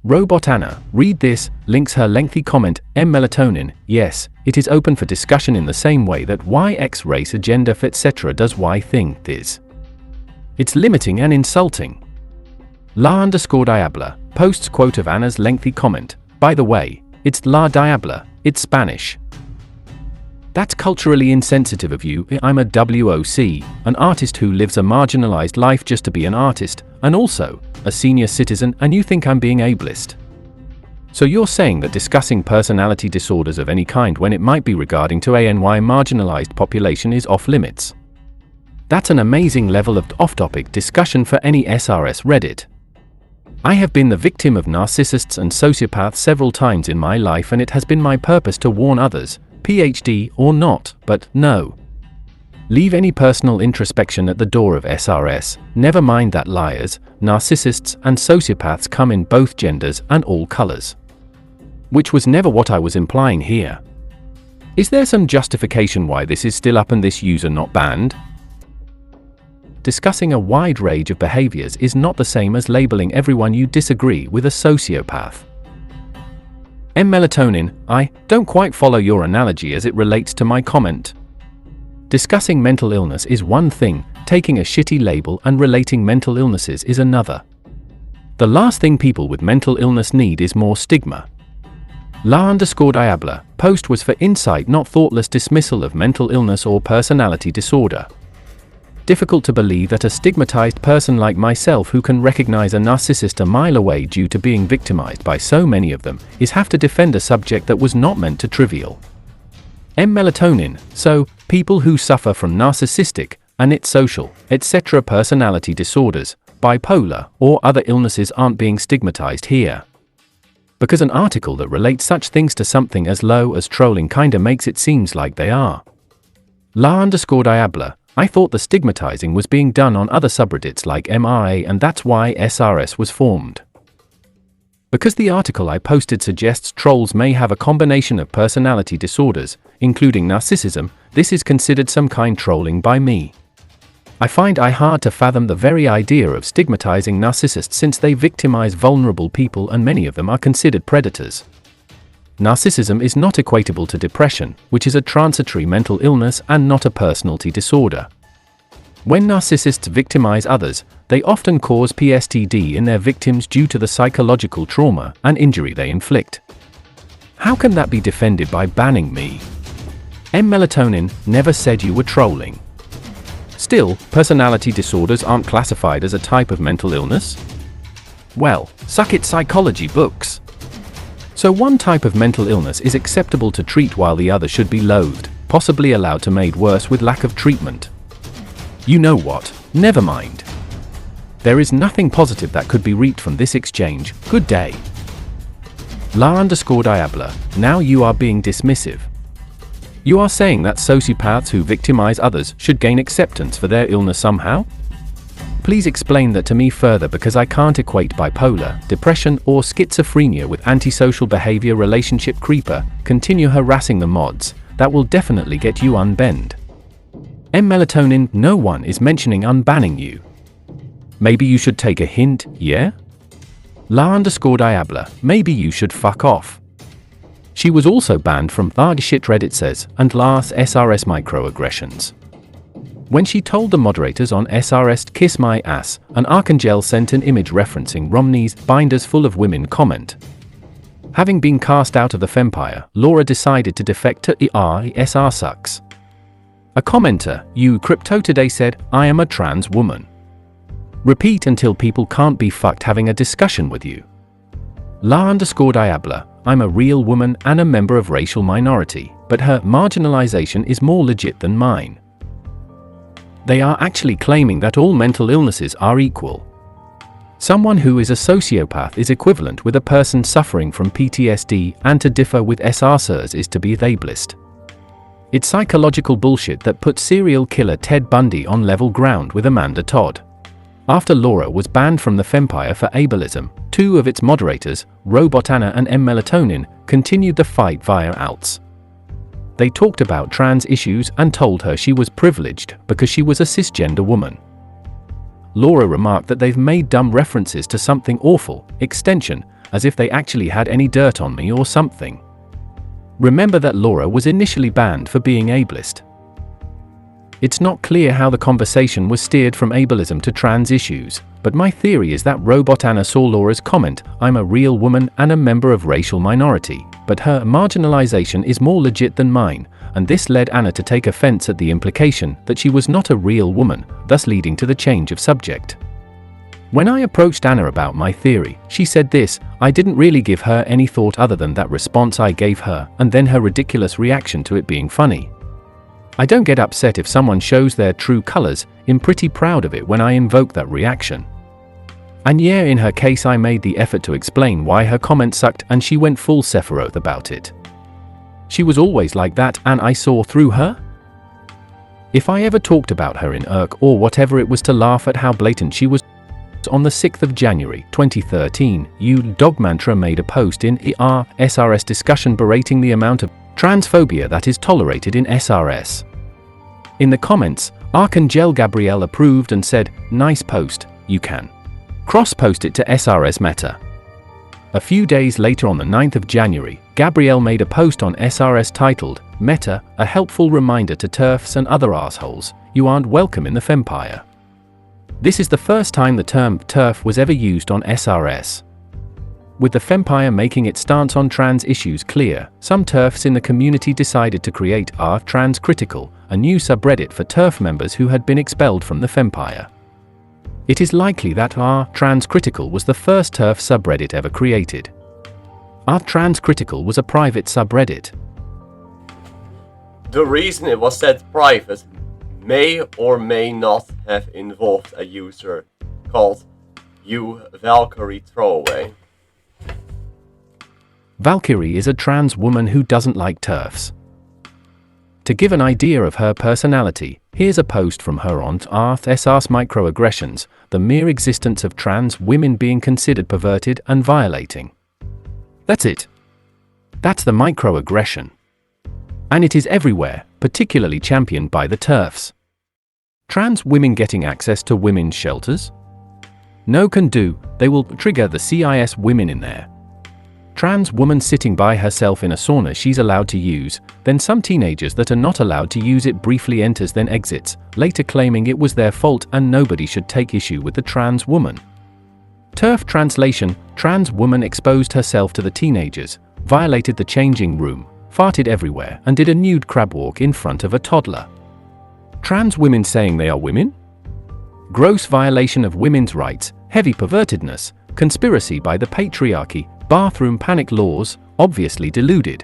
RobotAnna, read this, links her lengthy comment, Melatonin, yes, it is open for discussion in the same way that Y X race agenda etc. does Y thing this. It's limiting and insulting. La_Diabla, posts quote of Anna's lengthy comment, by the way, it's La Diabla, it's Spanish. That's culturally insensitive of you. I'm a WOC, an artist who lives a marginalized life just to be an artist, and also a senior citizen, and you think I'm being ableist. So you're saying that discussing personality disorders of any kind when it might be regarding to ANY marginalized population is off limits. That's an amazing level of off-topic discussion for any SRS Reddit. I have been the victim of narcissists and sociopaths several times in my life, and it has been my purpose to warn others, PhD or not, but no. Leave any personal introspection at the door of SRS, never mind that liars, narcissists and sociopaths come in both genders and all colors. Which was never what I was implying here. Is there some justification why this is still up and this user not banned? Discussing a wide range of behaviors is not the same as labeling everyone you disagree with a sociopath. Melatonin, I don't quite follow your analogy as it relates to my comment. Discussing mental illness is one thing, taking a shitty label and relating mental illnesses is another. The last thing people with mental illness need is more stigma. La_Diabla, post was for insight, not thoughtless dismissal of mental illness or personality disorder. Difficult to believe that a stigmatized person like myself who can recognize a narcissist a mile away due to being victimized by so many of them is have to defend a subject that was not meant to trivial. Melatonin, so, people who suffer from narcissistic, antisocial, etc. personality disorders, bipolar, or other illnesses aren't being stigmatized here. Because an article that relates such things to something as low as trolling kinda makes it seems like they are. La_Diabla, I thought the stigmatizing was being done on other subreddits like MRA, and that's why SRS was formed. Because the article I posted suggests trolls may have a combination of personality disorders, including narcissism, this is considered some kind trolling by me. I find it hard to fathom the very idea of stigmatizing narcissists since they victimize vulnerable people and many of them are considered predators. Narcissism is not equatable to depression, which is a transitory mental illness and not a personality disorder. When narcissists victimize others, they often cause PTSD in their victims due to the psychological trauma and injury they inflict. How can that be defended by banning me? Melatonin, never said you were trolling. Still, personality disorders aren't classified as a type of mental illness? Well, suck it psychology books. So one type of mental illness is acceptable to treat while the other should be loathed, possibly allowed to made worse with lack of treatment. You know what, never mind. There is nothing positive that could be reaped from this exchange, good day. La_Diabla, now you are being dismissive. You are saying that sociopaths who victimize others should gain acceptance for their illness somehow? Please explain that to me further because I can't equate bipolar, depression or schizophrenia with antisocial behavior relationship creeper, continue harassing the mods, that will definitely get you unbanned. Melatonin, no one is mentioning unbanning you. Maybe you should take a hint, yeah? La_Diabla, maybe you should fuck off. She was also banned from ShitRedditSays and last SRS microaggressions. When she told the moderators on SRS kiss my ass, an Archangel sent an image referencing Romney's binders full of women comment. Having been cast out of the Fempire, Laura decided to defect to SR sucks. A commenter, You Crypto Today said, I am a trans woman. Repeat until people can't be fucked having a discussion with you. La_Diabla, I'm a real woman and a member of racial minority, but her marginalization is more legit than mine. They are actually claiming that all mental illnesses are equal. Someone who is a sociopath is equivalent with a person suffering from PTSD, and to differ with SRSers is to be ableist. It's psychological bullshit that put serial killer Ted Bundy on level ground with Amanda Todd. After Laura was banned from the Fempire for ableism, two of its moderators, RobotAnna and M. Melatonin, continued the fight via alts. They talked about trans issues and told her she was privileged because she was a cisgender woman. Laura remarked that they've made dumb references to something awful, extension, as if they actually had any dirt on me or something. Remember that Laura was initially banned for being ableist. It's not clear how the conversation was steered from ableism to trans issues, but my theory is that RobotAnna saw Laura's comment, "I'm a real woman and a member of racial minority, but her marginalization is more legit than mine," and this led Anna to take offense at the implication that she was not a real woman, thus leading to the change of subject. When I approached Anna about my theory, she said this: "I didn't really give her any thought other than that response I gave her, and then her ridiculous reaction to it being funny. I don't get upset if someone shows their true colors, I'm pretty proud of it when I invoke that reaction." And yeah, in her case I made the effort to explain why her comment sucked and she went full Sephiroth about it. She was always like that and I saw through her? If I ever talked about her in irk or whatever, it was to laugh at how blatant she was. On the 6th of January 2013, Dogmantra made a post in SRS discussion berating the amount of transphobia that is tolerated in SRS. In the comments, Archangel Gabrielle approved and said, "Nice post, you can cross-post it to SRS Meta." A few days later, on the 9th of January, Gabrielle made a post on SRS titled, "Meta, a helpful reminder to TERFs and other assholes, you aren't welcome in the Fempire." This is the first time the term TERF was ever used on SRS. With the Fempire making its stance on trans issues clear, some TERFs in the community decided to create r/transcritical, a new subreddit for TERF members who had been expelled from the Fempire. It is likely that r/transcritical was the first TERF subreddit ever created. r/transcritical was a private subreddit. The reason it was set private may or may not have involved a user called Valkyrie Throwaway. Valkyrie is a trans woman who doesn't like TERFs. To give an idea of her personality, here's a post from her on SRS microaggressions, the mere existence of trans women being considered perverted and violating. That's it. That's the microaggression. And it is everywhere, particularly championed by the TERFs. Trans women getting access to women's shelters? No can do, they will trigger the CIS women in there. Trans woman sitting by herself in a sauna she's allowed to use, then some teenagers that are not allowed to use it briefly enters then exits, later claiming it was their fault and nobody should take issue with the trans woman. TERF translation: trans woman exposed herself to the teenagers, violated the changing room, farted everywhere and did a nude crab walk in front of a toddler. Trans women saying they are women? Gross violation of women's rights, heavy pervertedness, conspiracy by the patriarchy, bathroom panic laws, obviously deluded.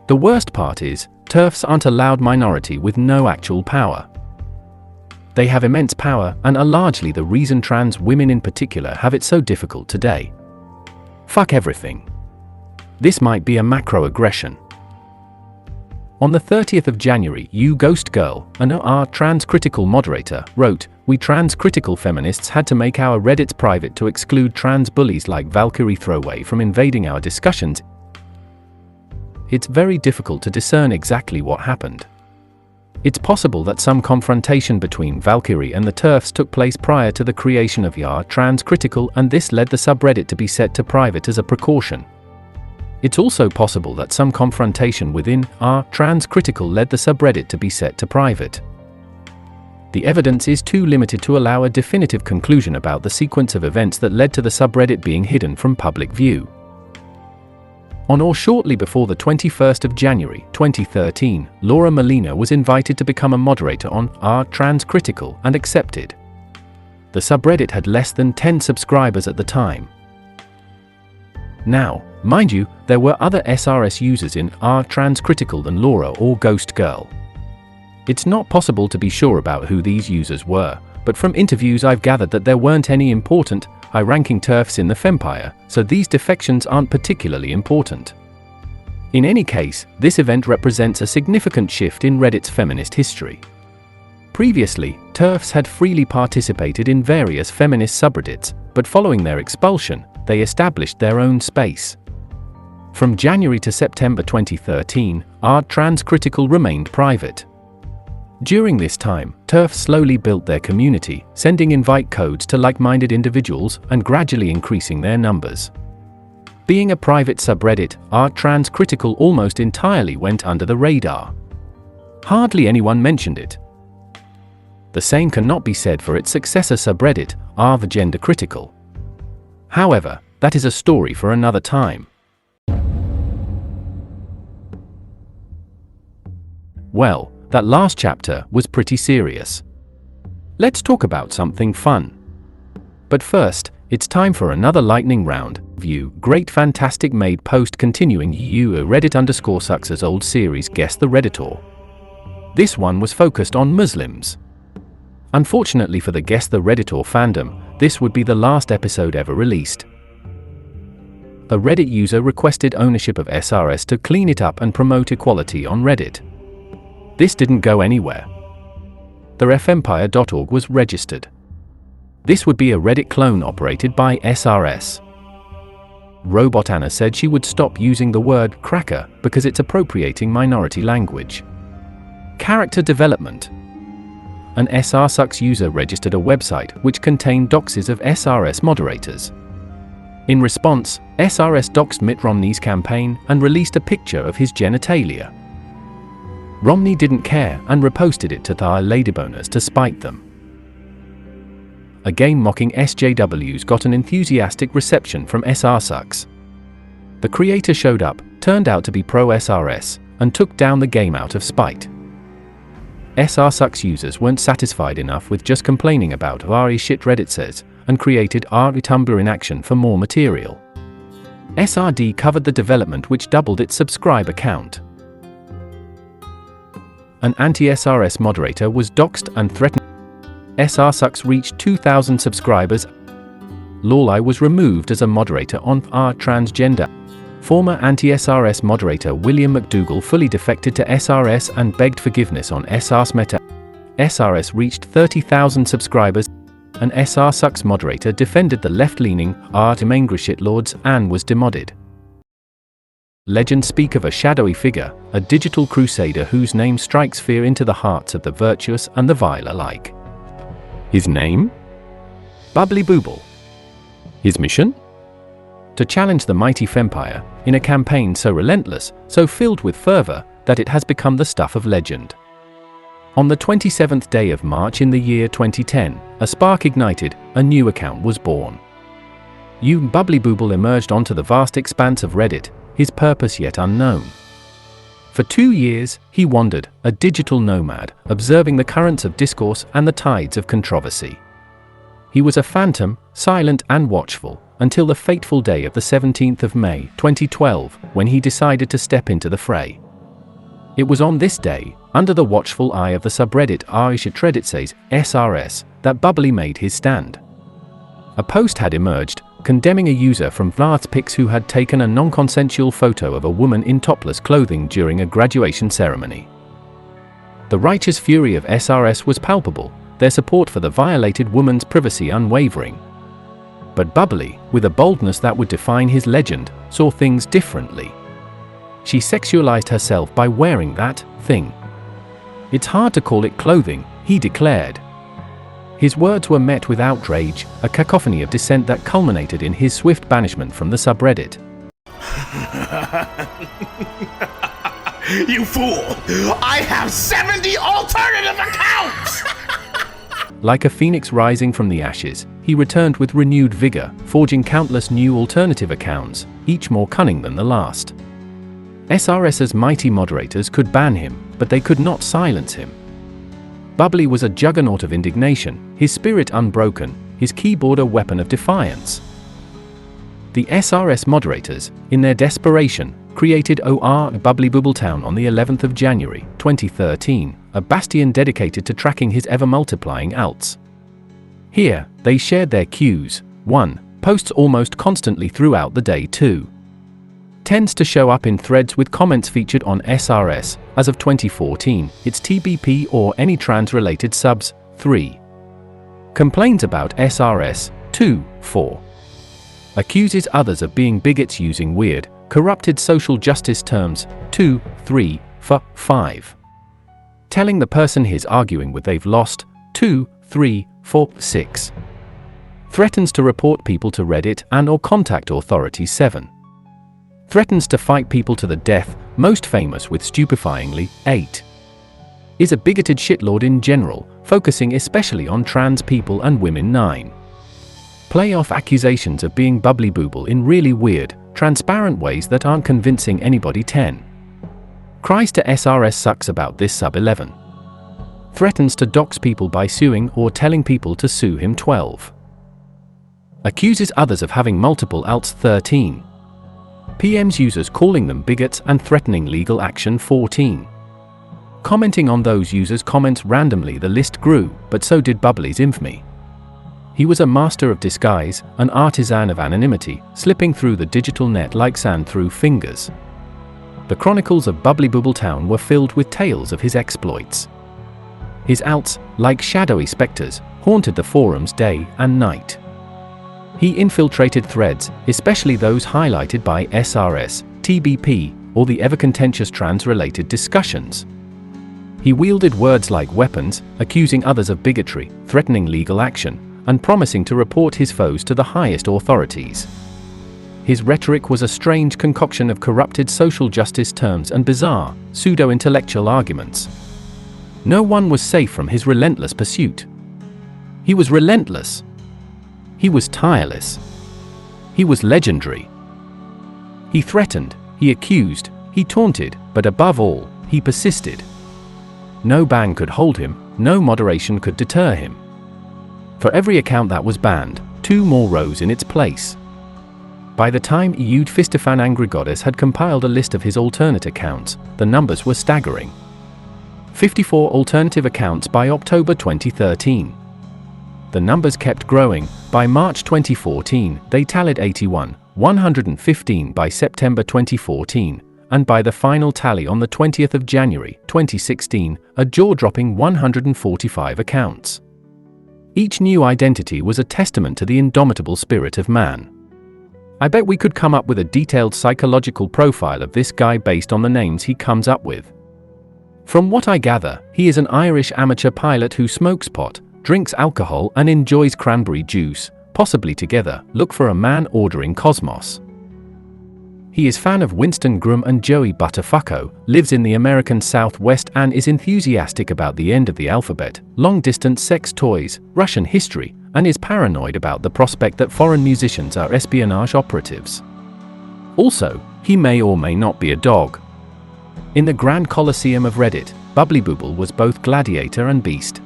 The worst part is, TERFs aren't a loud minority with no actual power. They have immense power and are largely the reason trans women in particular have it so difficult today. Fuck everything. This might be a macroaggression. On the 30th of January, Ghost Girl, an r/transcritical moderator, wrote, "We transcritical feminists had to make our Reddits private to exclude trans bullies like Valkyrie Throwaway from invading our discussions. It's very difficult to discern exactly what happened. It's possible that some confrontation between Valkyrie and the TERFs took place prior to the creation of r/transcritical and this led the subreddit to be set to private as a precaution. It's also possible that some confrontation within r/transcritical led the subreddit to be set to private. The evidence is too limited to allow a definitive conclusion about the sequence of events that led to the subreddit being hidden from public view. On or shortly before the 21st of January 2013, Laura Molina was invited to become a moderator on r/transcritical and accepted. The subreddit had less than 10 subscribers at the time. Now, mind you, there were other SRS users in r/transcritical than Laura or Ghost Girl. It's not possible to be sure about who these users were, but from interviews I've gathered that there weren't any important, high-ranking TERFs in the Fempire, so these defections aren't particularly important. In any case, this event represents a significant shift in Reddit's feminist history. Previously, TERFs had freely participated in various feminist subreddits, but following their expulsion, they established their own space. From January to September 2013, RobotAnna remained private. During this time, TERFs slowly built their community, sending invite codes to like-minded individuals and gradually increasing their numbers. Being a private subreddit, RobotAnna almost entirely went under the radar. Hardly anyone mentioned it. The same cannot be said for its successor subreddit, GenderCritical. However, that is a story for another time. Well, that last chapter was pretty serious. Let's talk about something fun. But first, it's time for another lightning round. View Great Fantastic Made post continuing Reddit_sucks old series Guess the Redditor. This one was focused on Muslims. Unfortunately for the Guess the Redditor fandom, this would be the last episode ever released. A Reddit user requested ownership of SRS to clean it up and promote equality on Reddit. This didn't go anywhere. The Fempire.org was registered. This would be a Reddit clone operated by SRS. RobotAnna said she would stop using the word cracker because it's appropriating minority language. Character development. An SRSucks user registered a website which contained doxes of SRS moderators. In response, SRS doxed Mitt Romney's campaign and released a picture of his genitalia. Romney didn't care and reposted it to their ladyboners to spite them. A game mocking SJWs got an enthusiastic reception from SRSucks. The creator showed up, turned out to be pro-SRS, and took down the game out of spite. SRSucks users weren't satisfied enough with just complaining about ShitRedditSays, and created Tumblr in action for more material. SRD covered the development which doubled its subscriber count. An anti-SRS moderator was doxed and threatened. SRSucks reached 2,000 subscribers. Laurelai was removed as a moderator on Transgender. Former anti-SRS moderator William McDougall fully defected to SRS and begged forgiveness on SRSmeta. SRS reached 30,000 subscribers. An SRSucks moderator defended the left-leaning shitlords and was demodded. Legends speak of a shadowy figure, a digital crusader whose name strikes fear into the hearts of the virtuous and the vile alike. His name? Bubbly Booble. His mission? To challenge the mighty Fempire, in a campaign so relentless, so filled with fervor, that it has become the stuff of legend. On the 27th day of March in the year 2010, a spark ignited, a new account was born. Bubbly Booble emerged onto the vast expanse of Reddit, his purpose yet unknown. For 2 years, he wandered, a digital nomad, observing the currents of discourse and the tides of controversy. He was a phantom, silent and watchful, until the fateful day of the 17th of May, 2012, when he decided to step into the fray. It was on this day, under the watchful eye of the subreddit ShitRedditSays, SRS, that Bubbly made his stand. A post had emerged, condemning a user from VlartsPix who had taken a non-consensual photo of a woman in topless clothing during a graduation ceremony. The righteous fury of SRS was palpable, their support for the violated woman's privacy unwavering. But Bubbly, with a boldness that would define his legend, saw things differently. She sexualized herself by wearing that thing. It's hard to call it clothing, he declared. His words were met with outrage, a cacophony of dissent that culminated in his swift banishment from the subreddit. You fool! I have 70 alternative accounts! Like a phoenix rising from the ashes, he returned with renewed vigor, forging countless new alternative accounts, each more cunning than the last. SRS's mighty moderators could ban him, but they could not silence him. Bubbly was a juggernaut of indignation, his spirit unbroken, his keyboard a weapon of defiance. The SRS moderators, in their desperation, created Bubbly Boobletown on the 11th of January, 2013, a bastion dedicated to tracking his ever-multiplying alts. Here, they shared their cues. 1. posts almost constantly throughout the day too. Tends to show up in threads with comments featured on SRS, as of 2014, its TBP or any trans-related subs, 3. Complains about SRS, 2, 4. Accuses others of being bigots using weird, corrupted social justice terms, 2, 3, 4, 5. Telling the person he's arguing with they've lost, 2, 3, 4, 6. Threatens to report people to Reddit and or contact authorities, 7. Threatens to fight people to the death, most famous with stupefyingly, 8. Is a bigoted shitlord in general, focusing especially on trans people and women, 9. Play off accusations of being bubbly booble in really weird, transparent ways that aren't convincing anybody, 10. Cries to SRS sucks about this, sub, 11. Threatens to dox people by suing or telling people to sue him, 12. Accuses others of having multiple alts, 13. PMs users calling them bigots and threatening legal action, 14. Commenting on those users' comments randomly, the list grew, but so did Bubbly's infamy. He was a master of disguise, an artisan of anonymity, slipping through the digital net like sand through fingers. The chronicles of Bubbly Boobletown were filled with tales of his exploits. His alts, like shadowy specters, haunted the forums day and night. He infiltrated threads, especially those highlighted by SRS, TBP, or the ever-contentious trans-related discussions. He wielded words like weapons, accusing others of bigotry, threatening legal action, and promising to report his foes to the highest authorities. His rhetoric was a strange concoction of corrupted social justice terms and bizarre, pseudo-intellectual arguments. No one was safe from his relentless pursuit. He was relentless. He was tireless. He was legendary. He threatened, he accused, he taunted, but above all, he persisted. No ban could hold him, no moderation could deter him. For every account that was banned, 2 more rose in its place. By the time Eud Fistafan Angry Goddess had compiled a list of his alternate accounts, the numbers were staggering. 54 alternative accounts by October 2013. The numbers kept growing. By March 2014, they tallied 81, 115 by September 2014, and by the final tally on the 20th of January 2016, a jaw-dropping 145 accounts. Each new identity was a testament to the indomitable spirit of man. I bet we could come up with a detailed psychological profile of this guy based on the names he comes up with. From what I gather, he is an Irish amateur pilot who smokes pot, drinks alcohol and enjoys cranberry juice, possibly together. Look for a man ordering Cosmos. He is fan of Winston Groom and Joey Butterfucko, lives in the American Southwest and is enthusiastic about the end of the alphabet, long-distance sex toys, Russian history, and is paranoid about the prospect that foreign musicians are espionage operatives. Also, he may or may not be a dog. In the Grand Coliseum of Reddit, Bubbly Booble was both gladiator and beast.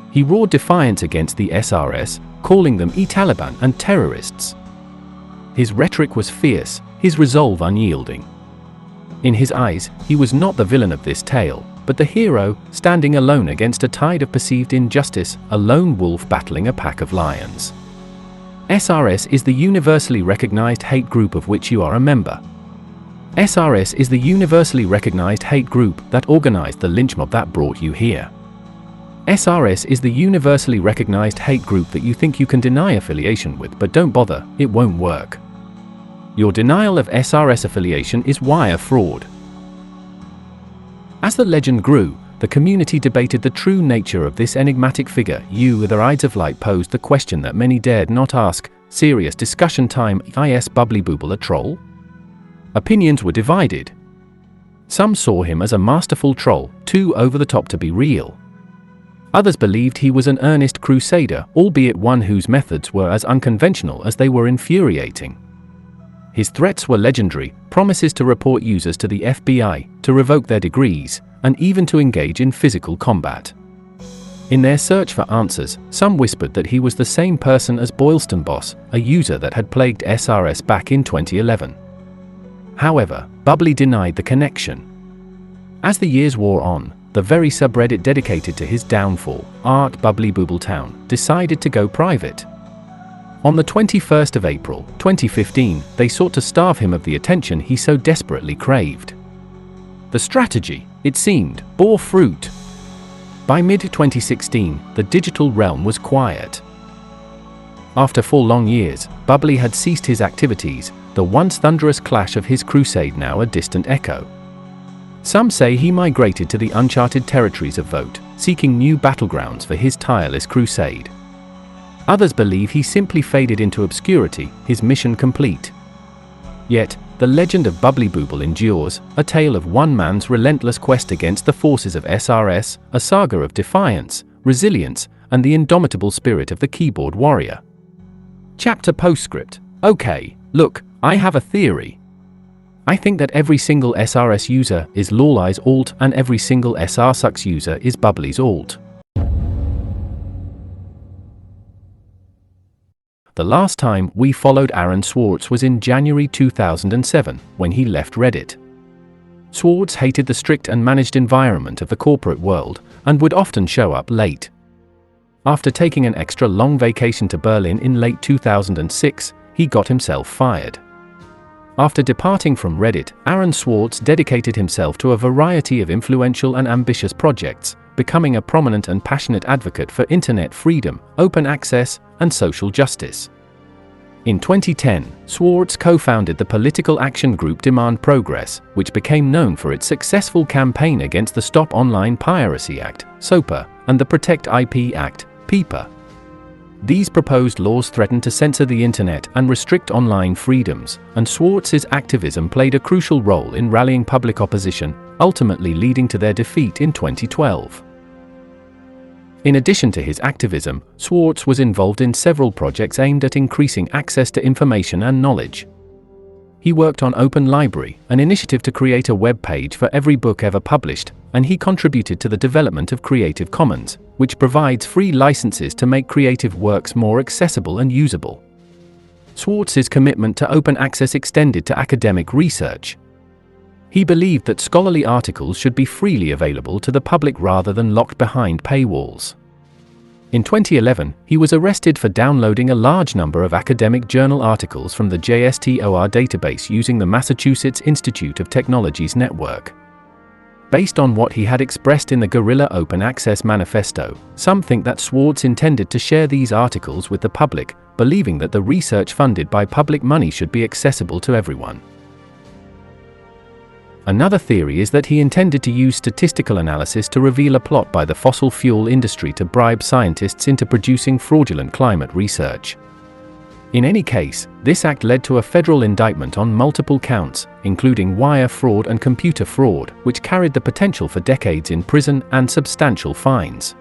He roared defiance against the SRS, calling them e-Taliban and terrorists. His rhetoric was fierce, his resolve unyielding. In his eyes, he was not the villain of this tale, but the hero, standing alone against a tide of perceived injustice, a lone wolf battling a pack of lions. SRS is the universally recognized hate group of which you are a member. SRS is the universally recognized hate group that organized the lynch mob that brought you here. SRS is the universally recognized hate group that you think you can deny affiliation with, but don't bother, it won't work. Your denial of SRS affiliation is wire fraud. As the legend grew, the community debated the true nature of this enigmatic figure. You with the Eyes of Light posed the question that many dared not ask. Serious discussion time. Is Bubbly Booble a troll? Opinions were divided. Some saw him as a masterful troll, too over the top to be real. Others believed he was an earnest crusader, albeit one whose methods were as unconventional as they were infuriating. His threats were legendary, promises to report users to the FBI, to revoke their degrees, and even to engage in physical combat. In their search for answers, some whispered that he was the same person as Boylston Boss, a user that had plagued SRS back in 2011. However, Bubbly denied the connection. As the years wore on, the very subreddit dedicated to his downfall, Bubbly Boobletown, decided to go private. On the 21st of April, 2015, they sought to starve him of the attention he so desperately craved. The strategy, it seemed, bore fruit. By mid-2016, the digital realm was quiet. After 4 long years, Bubbly had ceased his activities, the once thunderous clash of his crusade now a distant echo. Some say he migrated to the uncharted territories of Vote, seeking new battlegrounds for his tireless crusade. Others believe he simply faded into obscurity, his mission complete. Yet, the legend of Bubbly Booble endures, a tale of one man's relentless quest against the forces of SRS, a saga of defiance, resilience, and the indomitable spirit of the keyboard warrior. Chapter postscript. Okay, look, I have a theory. I think that every single SRS user is Laurelai's alt and every single SRSucks user is Bubbly's alt. The last time we followed Aaron Swartz was in January 2007, when he left Reddit. Swartz hated the strict and managed environment of the corporate world, and would often show up late. After taking an extra long vacation to Berlin in late 2006, he got himself fired. After departing from Reddit, Aaron Swartz dedicated himself to a variety of influential and ambitious projects, becoming a prominent and passionate advocate for internet freedom, open access, and social justice. In 2010, Swartz co-founded the political action group Demand Progress, which became known for its successful campaign against the Stop Online Piracy Act, SOPA, and the Protect IP Act, PIPA. These proposed laws threatened to censor the internet and restrict online freedoms, and Swartz's activism played a crucial role in rallying public opposition, ultimately leading to their defeat in 2012. In addition to his activism, Swartz was involved in several projects aimed at increasing access to information and knowledge. He worked on Open Library, an initiative to create a web page for every book ever published, and he contributed to the development of Creative Commons, which provides free licenses to make creative works more accessible and usable. Swartz's commitment to open access extended to academic research. He believed that scholarly articles should be freely available to the public rather than locked behind paywalls. In 2011, he was arrested for downloading a large number of academic journal articles from the JSTOR database using the Massachusetts Institute of Technology's network. Based on what he had expressed in the Guerrilla Open Access Manifesto, some think that Swartz intended to share these articles with the public, believing that the research funded by public money should be accessible to everyone. Another theory is that he intended to use statistical analysis to reveal a plot by the fossil fuel industry to bribe scientists into producing fraudulent climate research. In any case, this act led to a federal indictment on multiple counts, including wire fraud and computer fraud, which carried the potential for decades in prison and substantial fines.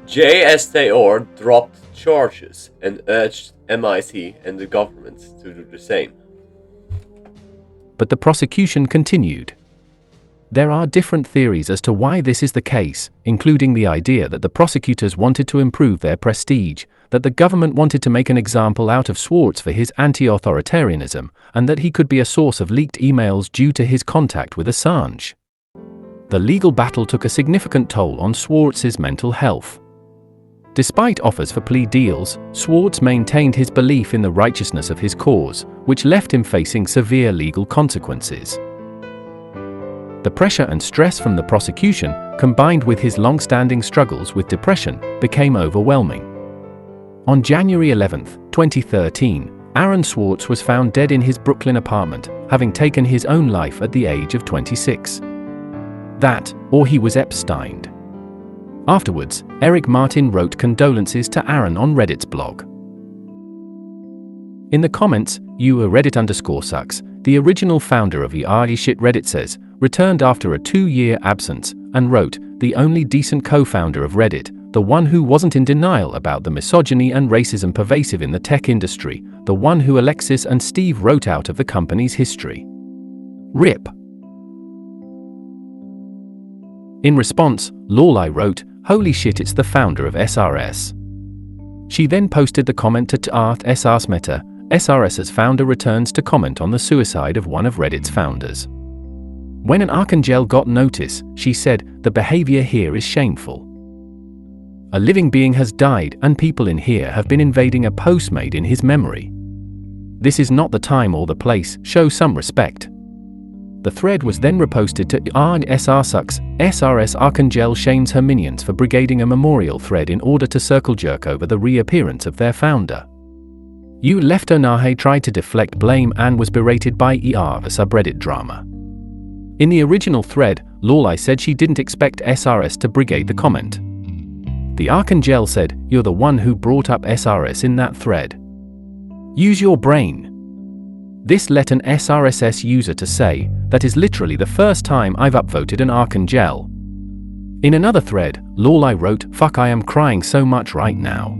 JSTOR dropped charges and urged MIT and the government to do the same. But the prosecution continued. There are different theories as to why this is the case, including the idea that the prosecutors wanted to improve their prestige, that the government wanted to make an example out of Swartz for his anti-authoritarianism, and that he could be a source of leaked emails due to his contact with Assange. The legal battle took a significant toll on Swartz's mental health. Despite offers for plea deals, Swartz maintained his belief in the righteousness of his cause, which left him facing severe legal consequences. The pressure and stress from the prosecution, combined with his long-standing struggles with depression, became overwhelming. On January 11, 2013, Aaron Swartz was found dead in his Brooklyn apartment, having taken his own life at the age of 26. That, or he was Epsteined. Afterwards, Eric Martin wrote condolences to Aaron on Reddit's blog. In the comments, Reddit_sucks, the original founder of ShitRedditSays, returned after a 2-year absence, and wrote, "The only decent co-founder of Reddit, the one who wasn't in denial about the misogyny and racism pervasive in the tech industry, the one who Alexis and Steve wrote out of the company's history. RIP." In response, Laurelai wrote, "Holy shit, it's the founder of SRS." She then posted the comment to SRSmeta, SRS's founder returns to comment on the suicide of one of Reddit's founders. When an Archangel got notice, she said, "The behavior here is shameful." A living being has died and people in here have been invading a post made in his memory. This is not the time or the place, show some respect. The thread was then reposted to SRSucks, SRS Archangelles shames her minions for brigading a memorial thread in order to circle jerk over the reappearance of their founder. You left Onahe tried to deflect blame and was berated by a subreddit drama. In the original thread, Laurelai said she didn't expect SRS to brigade the comment. The Archangel said, "You're the one who brought up SRS in that thread. Use your brain." This led an SRSS user to say, "That is literally the first time I've upvoted an Archangel." In another thread, Laurelai wrote, "Fuck, I am crying so much right now.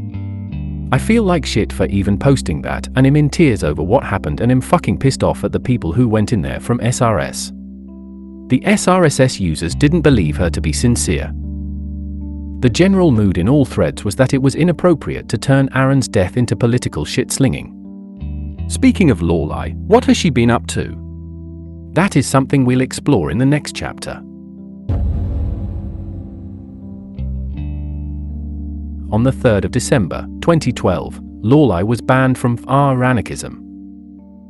I feel like shit for even posting that and am in tears over what happened and am fucking pissed off at the people who went in there from SRS." The SRSS users didn't believe her to be sincere. The general mood in all threads was that it was inappropriate to turn Aaron's death into political shit-slinging. Speaking of Laurelai, what has she been up to? That is something we'll explore in the next chapter. On the 3rd of December, 2012, Laurelai was banned from anarchism.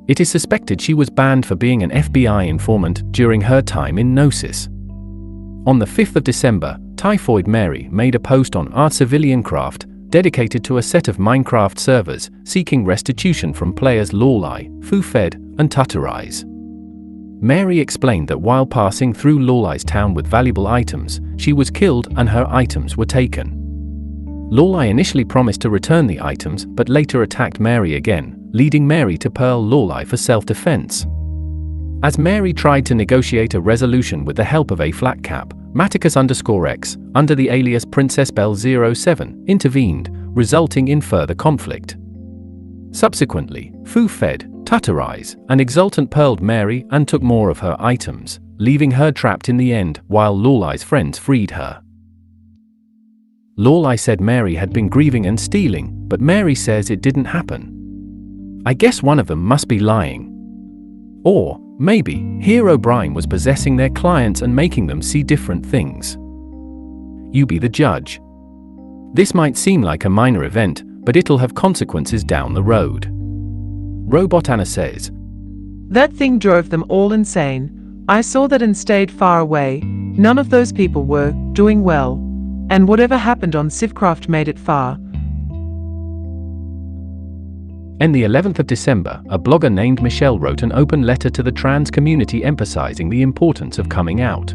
It is suspected she was banned for being an FBI informant during her time in Gnosis. On the 5th of December, Typhoid Mary made a post on Art Civilian Craft dedicated to a set of Minecraft servers seeking restitution from players Laurelai, Fufed, and Tutterize. Mary explained that while passing through Laurelai's town with valuable items, she was killed and her items were taken. Laurelai initially promised to return the items but later attacked Mary again, leading Mary to pearl Laurelai for self-defense. As Mary tried to negotiate a resolution with the help of a flat cap, Maticus_X, under the alias Princess Belle 07, intervened, resulting in further conflict. Subsequently, Fufed, Tutterize, and Exultant pearled Mary and took more of her items, leaving her trapped in the end while Laurelai's friends freed her. Laurelai said Mary had been grieving and stealing, but Mary says it didn't happen. I guess one of them must be lying. Or, maybe, Herobrine was possessing their clients and making them see different things. You be the judge. This might seem like a minor event, but it'll have consequences down the road. RobotAnna says, "That thing drove them all insane. I saw that and stayed far away. None of those people were doing well. And whatever happened on StarCraft made it far." On the 11th of December, a blogger named Michelle wrote an open letter to the trans community emphasizing the importance of coming out.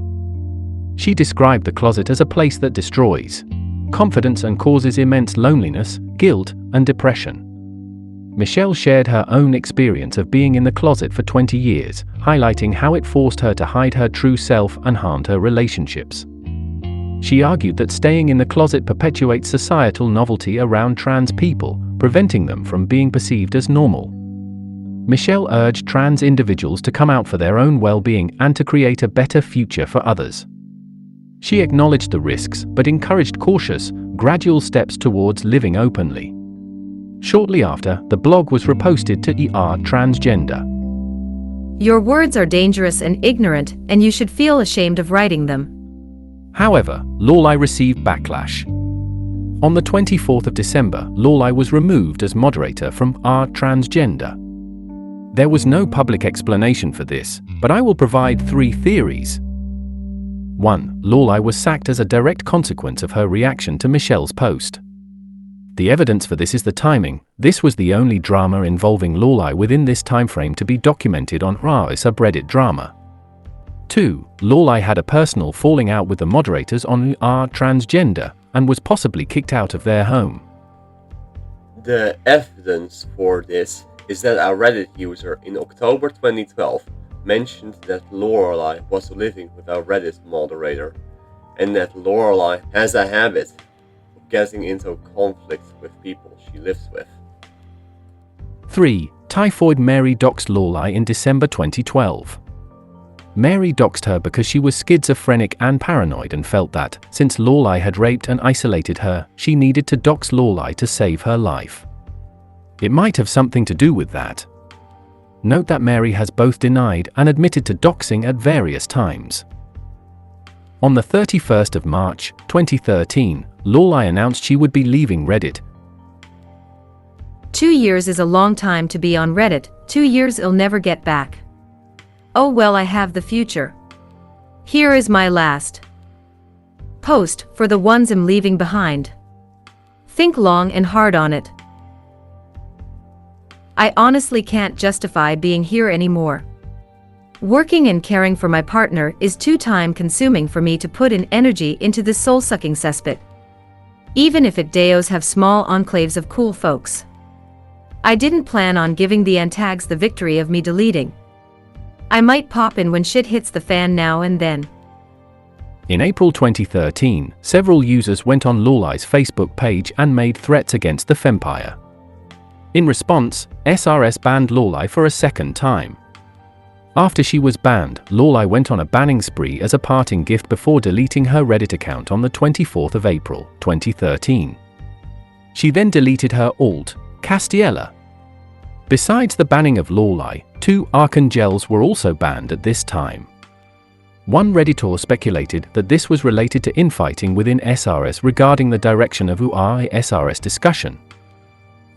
She described the closet as a place that destroys confidence and causes immense loneliness, guilt, and depression. Michelle shared her own experience of being in the closet for 20 years, highlighting how it forced her to hide her true self and harmed her relationships. She argued that staying in the closet perpetuates societal novelty around trans people, preventing them from being perceived as normal. Michelle urged trans individuals to come out for their own well-being and to create a better future for others. She acknowledged the risks but encouraged cautious, gradual steps towards living openly. Shortly after, the blog was reposted to Transgender. Your words are dangerous and ignorant, and you should feel ashamed of writing them. However, Laurelai received backlash. On the 24th of December, Laurelai was removed as moderator from Transgender. There was no public explanation for this, but I will provide 3 theories. 1. Laurelai was sacked as a direct consequence of her reaction to Michelle's post. The evidence for this is the timing. This was the only drama involving Laurelai within this timeframe to be documented on subreddit drama. 2. Laurelai had a personal falling out with the moderators on Transgender and was possibly kicked out of their home. The evidence for this is that a Reddit user in October 2012 mentioned that Laurelai was living with a Reddit moderator, and that Laurelai has a habit of getting into conflict with people she lives with. 3. Typhoid Mary doxed Laurelai in December 2012. Mary doxed her because she was schizophrenic and paranoid and felt that, since Laurelai had raped and isolated her, she needed to dox Laurelai to save her life. It might have something to do with that. Note that Mary has both denied and admitted to doxing at various times. On the 31st of March, 2013, Laurelai announced she would be leaving Reddit. 2 years is a long time to be on Reddit. 2 years I'll never get back. Oh well, I have the future. Here is my last post for the ones I'm leaving behind. Think long and hard on it. I honestly can't justify being here anymore. Working and caring for my partner is too time-consuming for me to put in energy into this soul-sucking cesspit. Even if it does have small enclaves of cool folks. I didn't plan on giving the antags the victory of me deleting. I might pop in when shit hits the fan now and then. In April 2013, several users went on Laurelai's Facebook page and made threats against the Fempire. In response, SRS banned Laurelai for a second time. After she was banned, Laurelai went on a banning spree as a parting gift before deleting her Reddit account on the 24th of April, 2013. She then deleted her alt, Castiella. Besides the banning of Laurelai, 2 Archangelles were also banned at this time. One Redditor speculated that this was related to infighting within SRS regarding the direction of SRS discussion.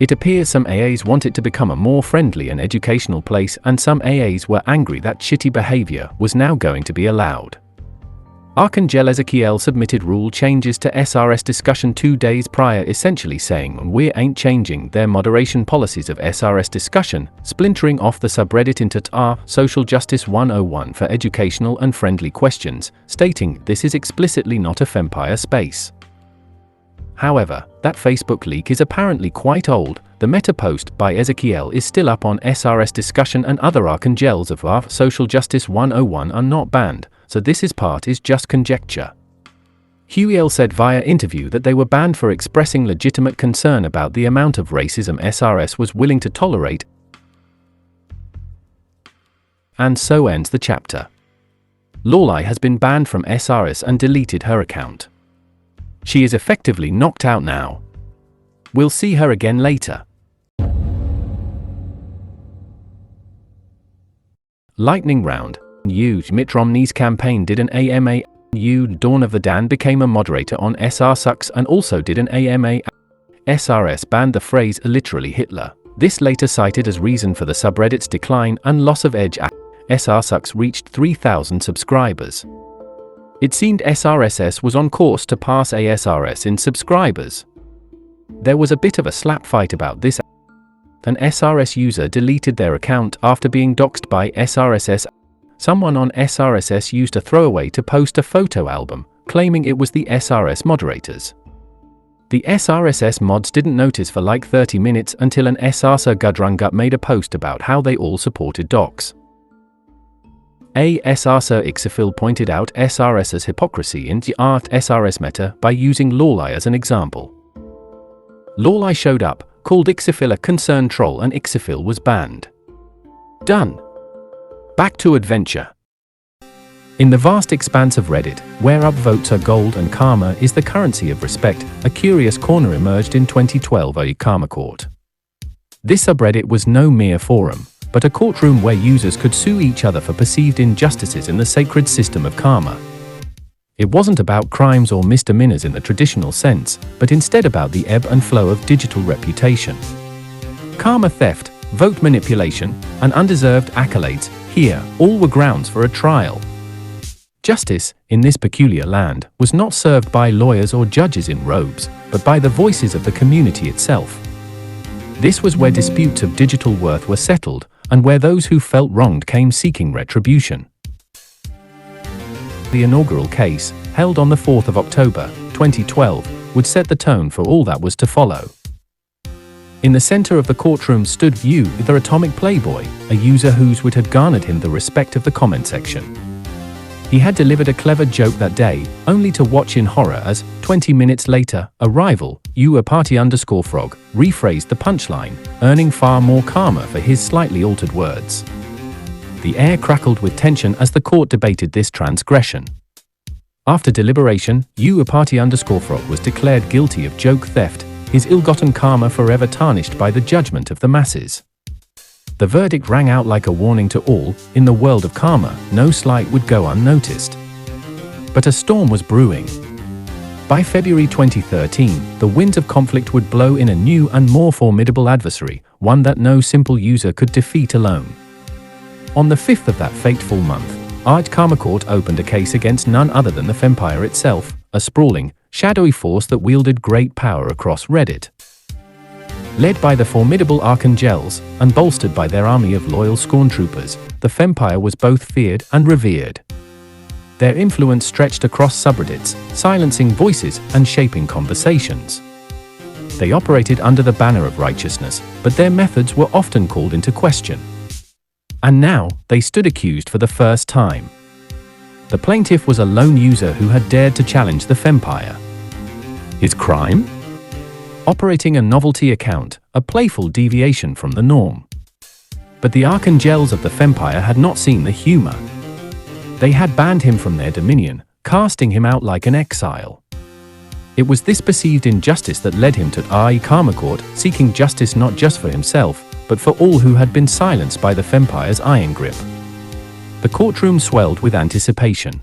It appears some AAs want it to become a more friendly and educational place, and some AAs were angry that shitty behavior was now going to be allowed. Archangel Ezekiel submitted rule changes to SRS discussion 2 days prior, essentially saying we ain't changing their moderation policies of SRS discussion, splintering off the subreddit into TR Social Justice 101 for educational and friendly questions, stating this is explicitly not a Fempire space. However, that Facebook leak is apparently quite old. The meta post by Ezekiel is still up on SRS discussion, and other Archangels of our Social Justice 101 are not banned, so this part is just conjecture. Huiel said via interview that they were banned for expressing legitimate concern about the amount of racism SRS was willing to tolerate. And so ends the chapter. Laurelai has been banned from SRS and deleted her account. She is effectively knocked out now. We'll see her again later. Lightning round. Mitt Romney's campaign did an AMA. Dawn of the Dan became a moderator on SR Sucks and also did an AMA. SRS banned the phrase literally Hitler. This later cited as reason for the subreddit's decline and loss of edge. SR Sucks reached 3,000 subscribers. It seemed SRSS was on course to pass ASRS in subscribers. There was a bit of a slap fight about this. An SRS user deleted their account after being doxed by SRSS. Someone on SRSS used a throwaway to post a photo album, claiming it was the SRS moderators. The SRSS mods didn't notice for like 30 minutes until an SRSA Gudrungut made a post about how they all supported docs. SRSA Ixafil pointed out SRS's hypocrisy in the art SRS meta by using Laurelai as an example. Laurelai showed up, called Ixafil a concerned troll, and Ixafil was banned. Done. Back to adventure. In the vast expanse of Reddit, where upvotes are gold and karma is the currency of respect, a curious corner emerged in 2012, a Karma Court. This subreddit was no mere forum, but a courtroom where users could sue each other for perceived injustices in the sacred system of karma. It wasn't about crimes or misdemeanors in the traditional sense, but instead about the ebb and flow of digital reputation. Karma theft, vote manipulation, and undeserved accolades, here, all were grounds for a trial. Justice, in this peculiar land, was not served by lawyers or judges in robes, but by the voices of the community itself. This was where disputes of digital worth were settled, and where those who felt wronged came seeking retribution. The inaugural case, held on the 4th of October, 2012, would set the tone for all that was to follow. In the center of the courtroom stood View, the atomic playboy, a user whose wit had garnered him the respect of the comment section. He had delivered a clever joke that day, only to watch in horror as, 20 minutes later, a rival, party_frog, rephrased the punchline, earning far more karma for his slightly altered words. The air crackled with tension as the court debated this transgression. After deliberation, party_frog was declared guilty of joke theft, his ill-gotten karma forever tarnished by the judgment of the masses. The verdict rang out like a warning to all, in the world of karma, no slight would go unnoticed. But a storm was brewing. By February 2013, the winds of conflict would blow in a new and more formidable adversary, one that no simple user could defeat alone. On the 5th of that fateful month, Karma Court opened a case against none other than the Fempire itself, a sprawling, shadowy force that wielded great power across Reddit. Led by the formidable Archangelles, and bolstered by their army of loyal stormtroopers, the Fempire was both feared and revered. Their influence stretched across subreddits, silencing voices and shaping conversations. They operated under the banner of righteousness, but their methods were often called into question. And now, they stood accused for the first time. The plaintiff was a lone user who had dared to challenge the Fempire. His crime? Operating a novelty account, a playful deviation from the norm. But the Archangelles of the Fempire had not seen the humor. They had banned him from their dominion, casting him out like an exile. It was this perceived injustice that led him to Karma Court, seeking justice not just for himself, but for all who had been silenced by the Fempire's iron grip. The courtroom swelled with anticipation.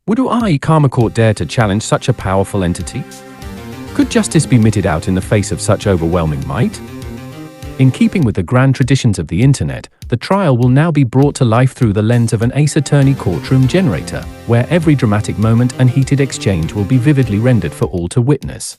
Would Karma Court dare to challenge such a powerful entity? Could justice be meted out in the face of such overwhelming might? In keeping with the grand traditions of the internet, the trial will now be brought to life through the lens of an ace attorney courtroom generator, where every dramatic moment and heated exchange will be vividly rendered for all to witness.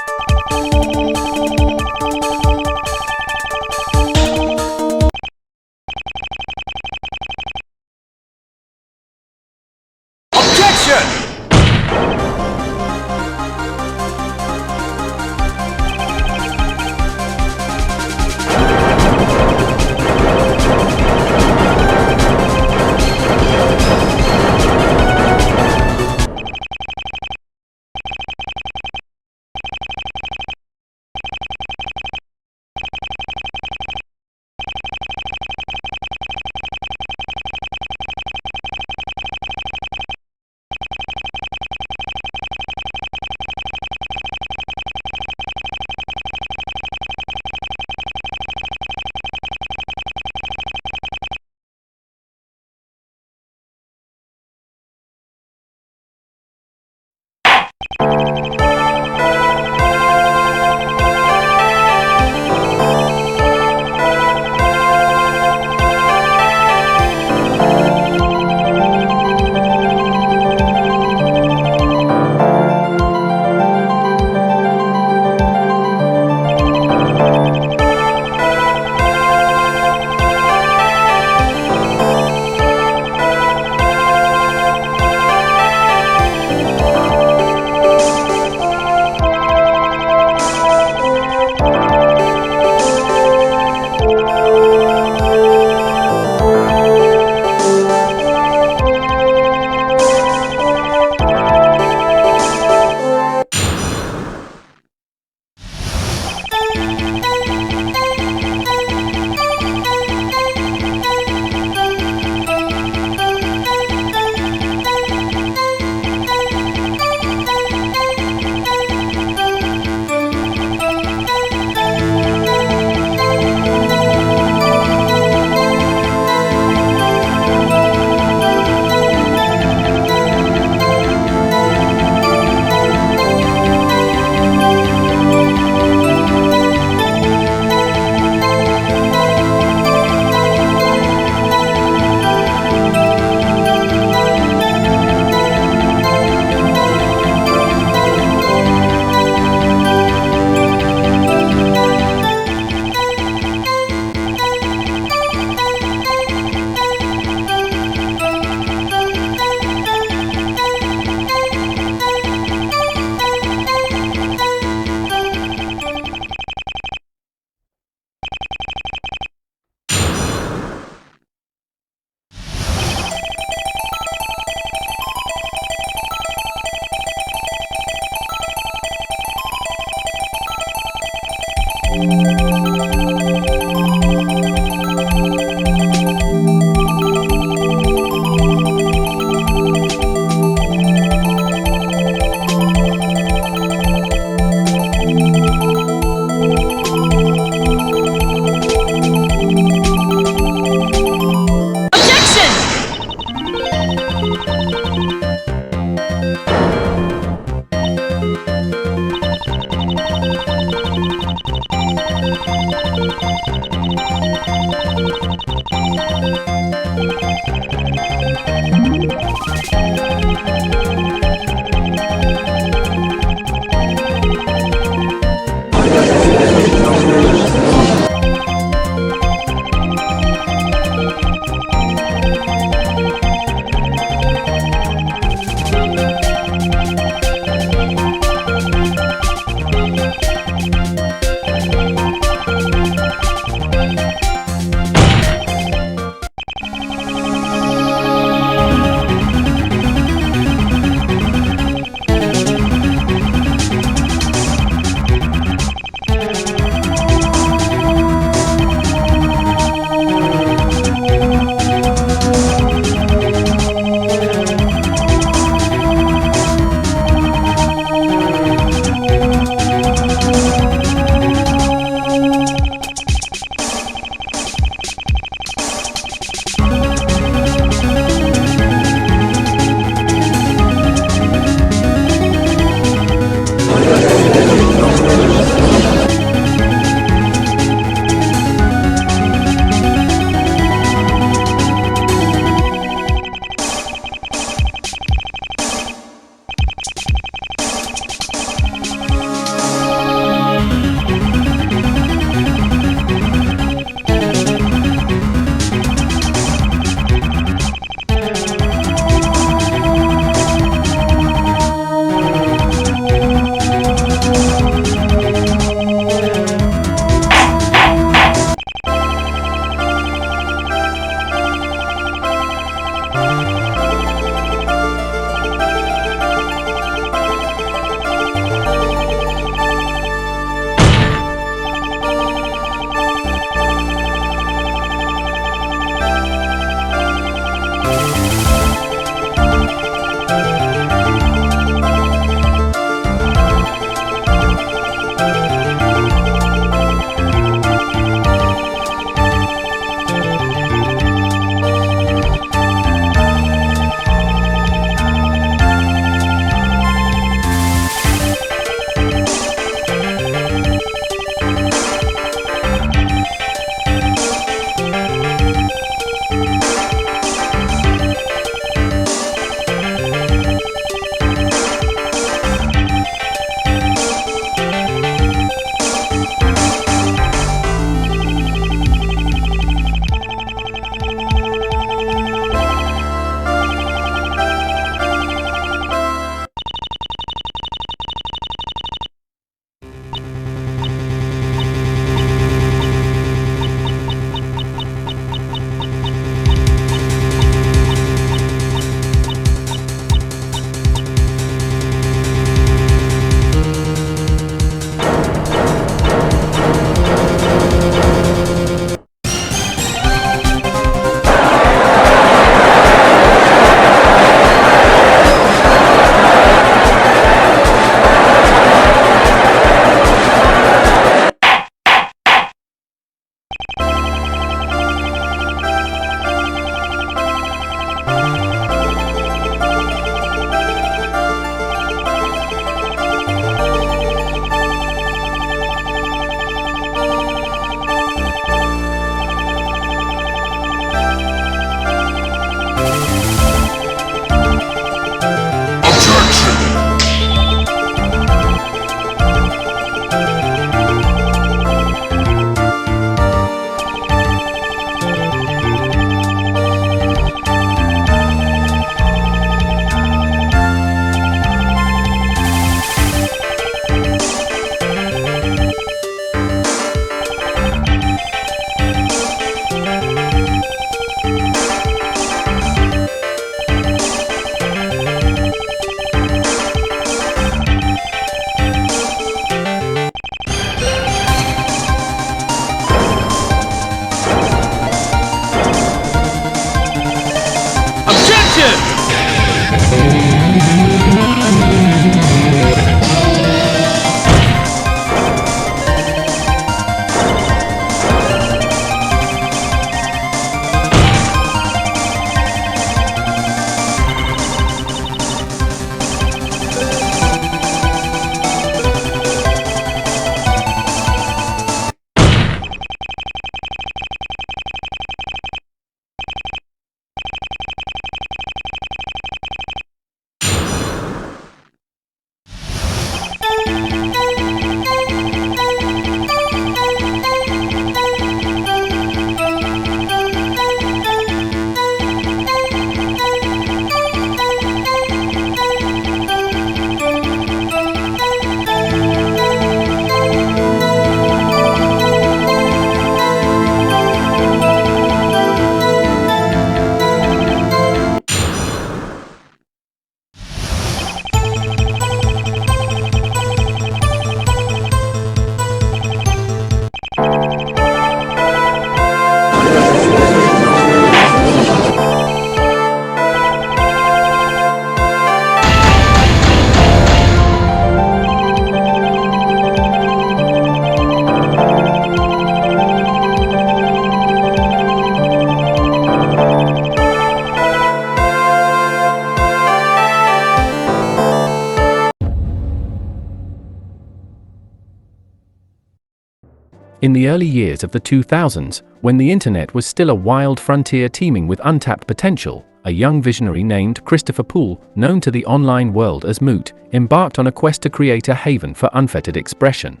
In the early years of the 2000s, when the internet was still a wild frontier teeming with untapped potential, a young visionary named Christopher Poole, known to the online world as Moot, embarked on a quest to create a haven for unfettered expression.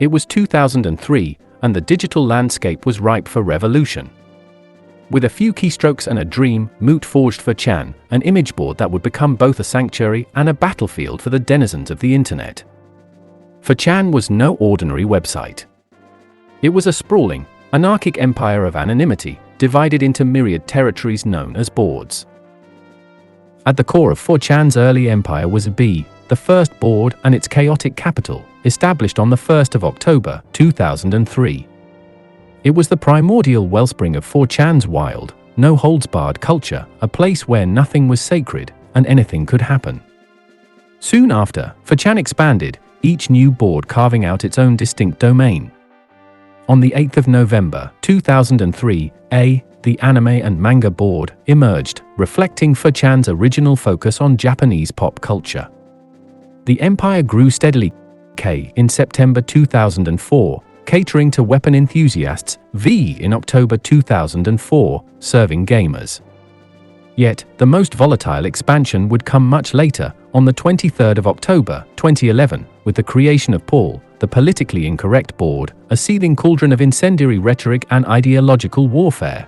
It was 2003, and the digital landscape was ripe for revolution. With a few keystrokes and a dream, Moot forged 4chan, an image board that would become both a sanctuary and a battlefield for the denizens of the internet. 4chan was no ordinary website. It was a sprawling, anarchic empire of anonymity, divided into myriad territories known as boards. At the core of 4chan's early empire was B, the first board and its chaotic capital, established on the 1st of October, 2003. It was the primordial wellspring of 4chan's wild, no-holds-barred culture, a place where nothing was sacred and anything could happen. Soon after, 4chan expanded, each new board carving out its own distinct domain. On the 8th of November, 2003, the anime and manga board emerged, reflecting 4chan's original focus on Japanese pop culture. The empire grew steadily in September 2004, catering to weapon enthusiasts, V in October 2004, serving gamers. Yet, the most volatile expansion would come much later, on the 23rd of October, 2011, with the creation of Paul, the politically incorrect board, a seething cauldron of incendiary rhetoric and ideological warfare.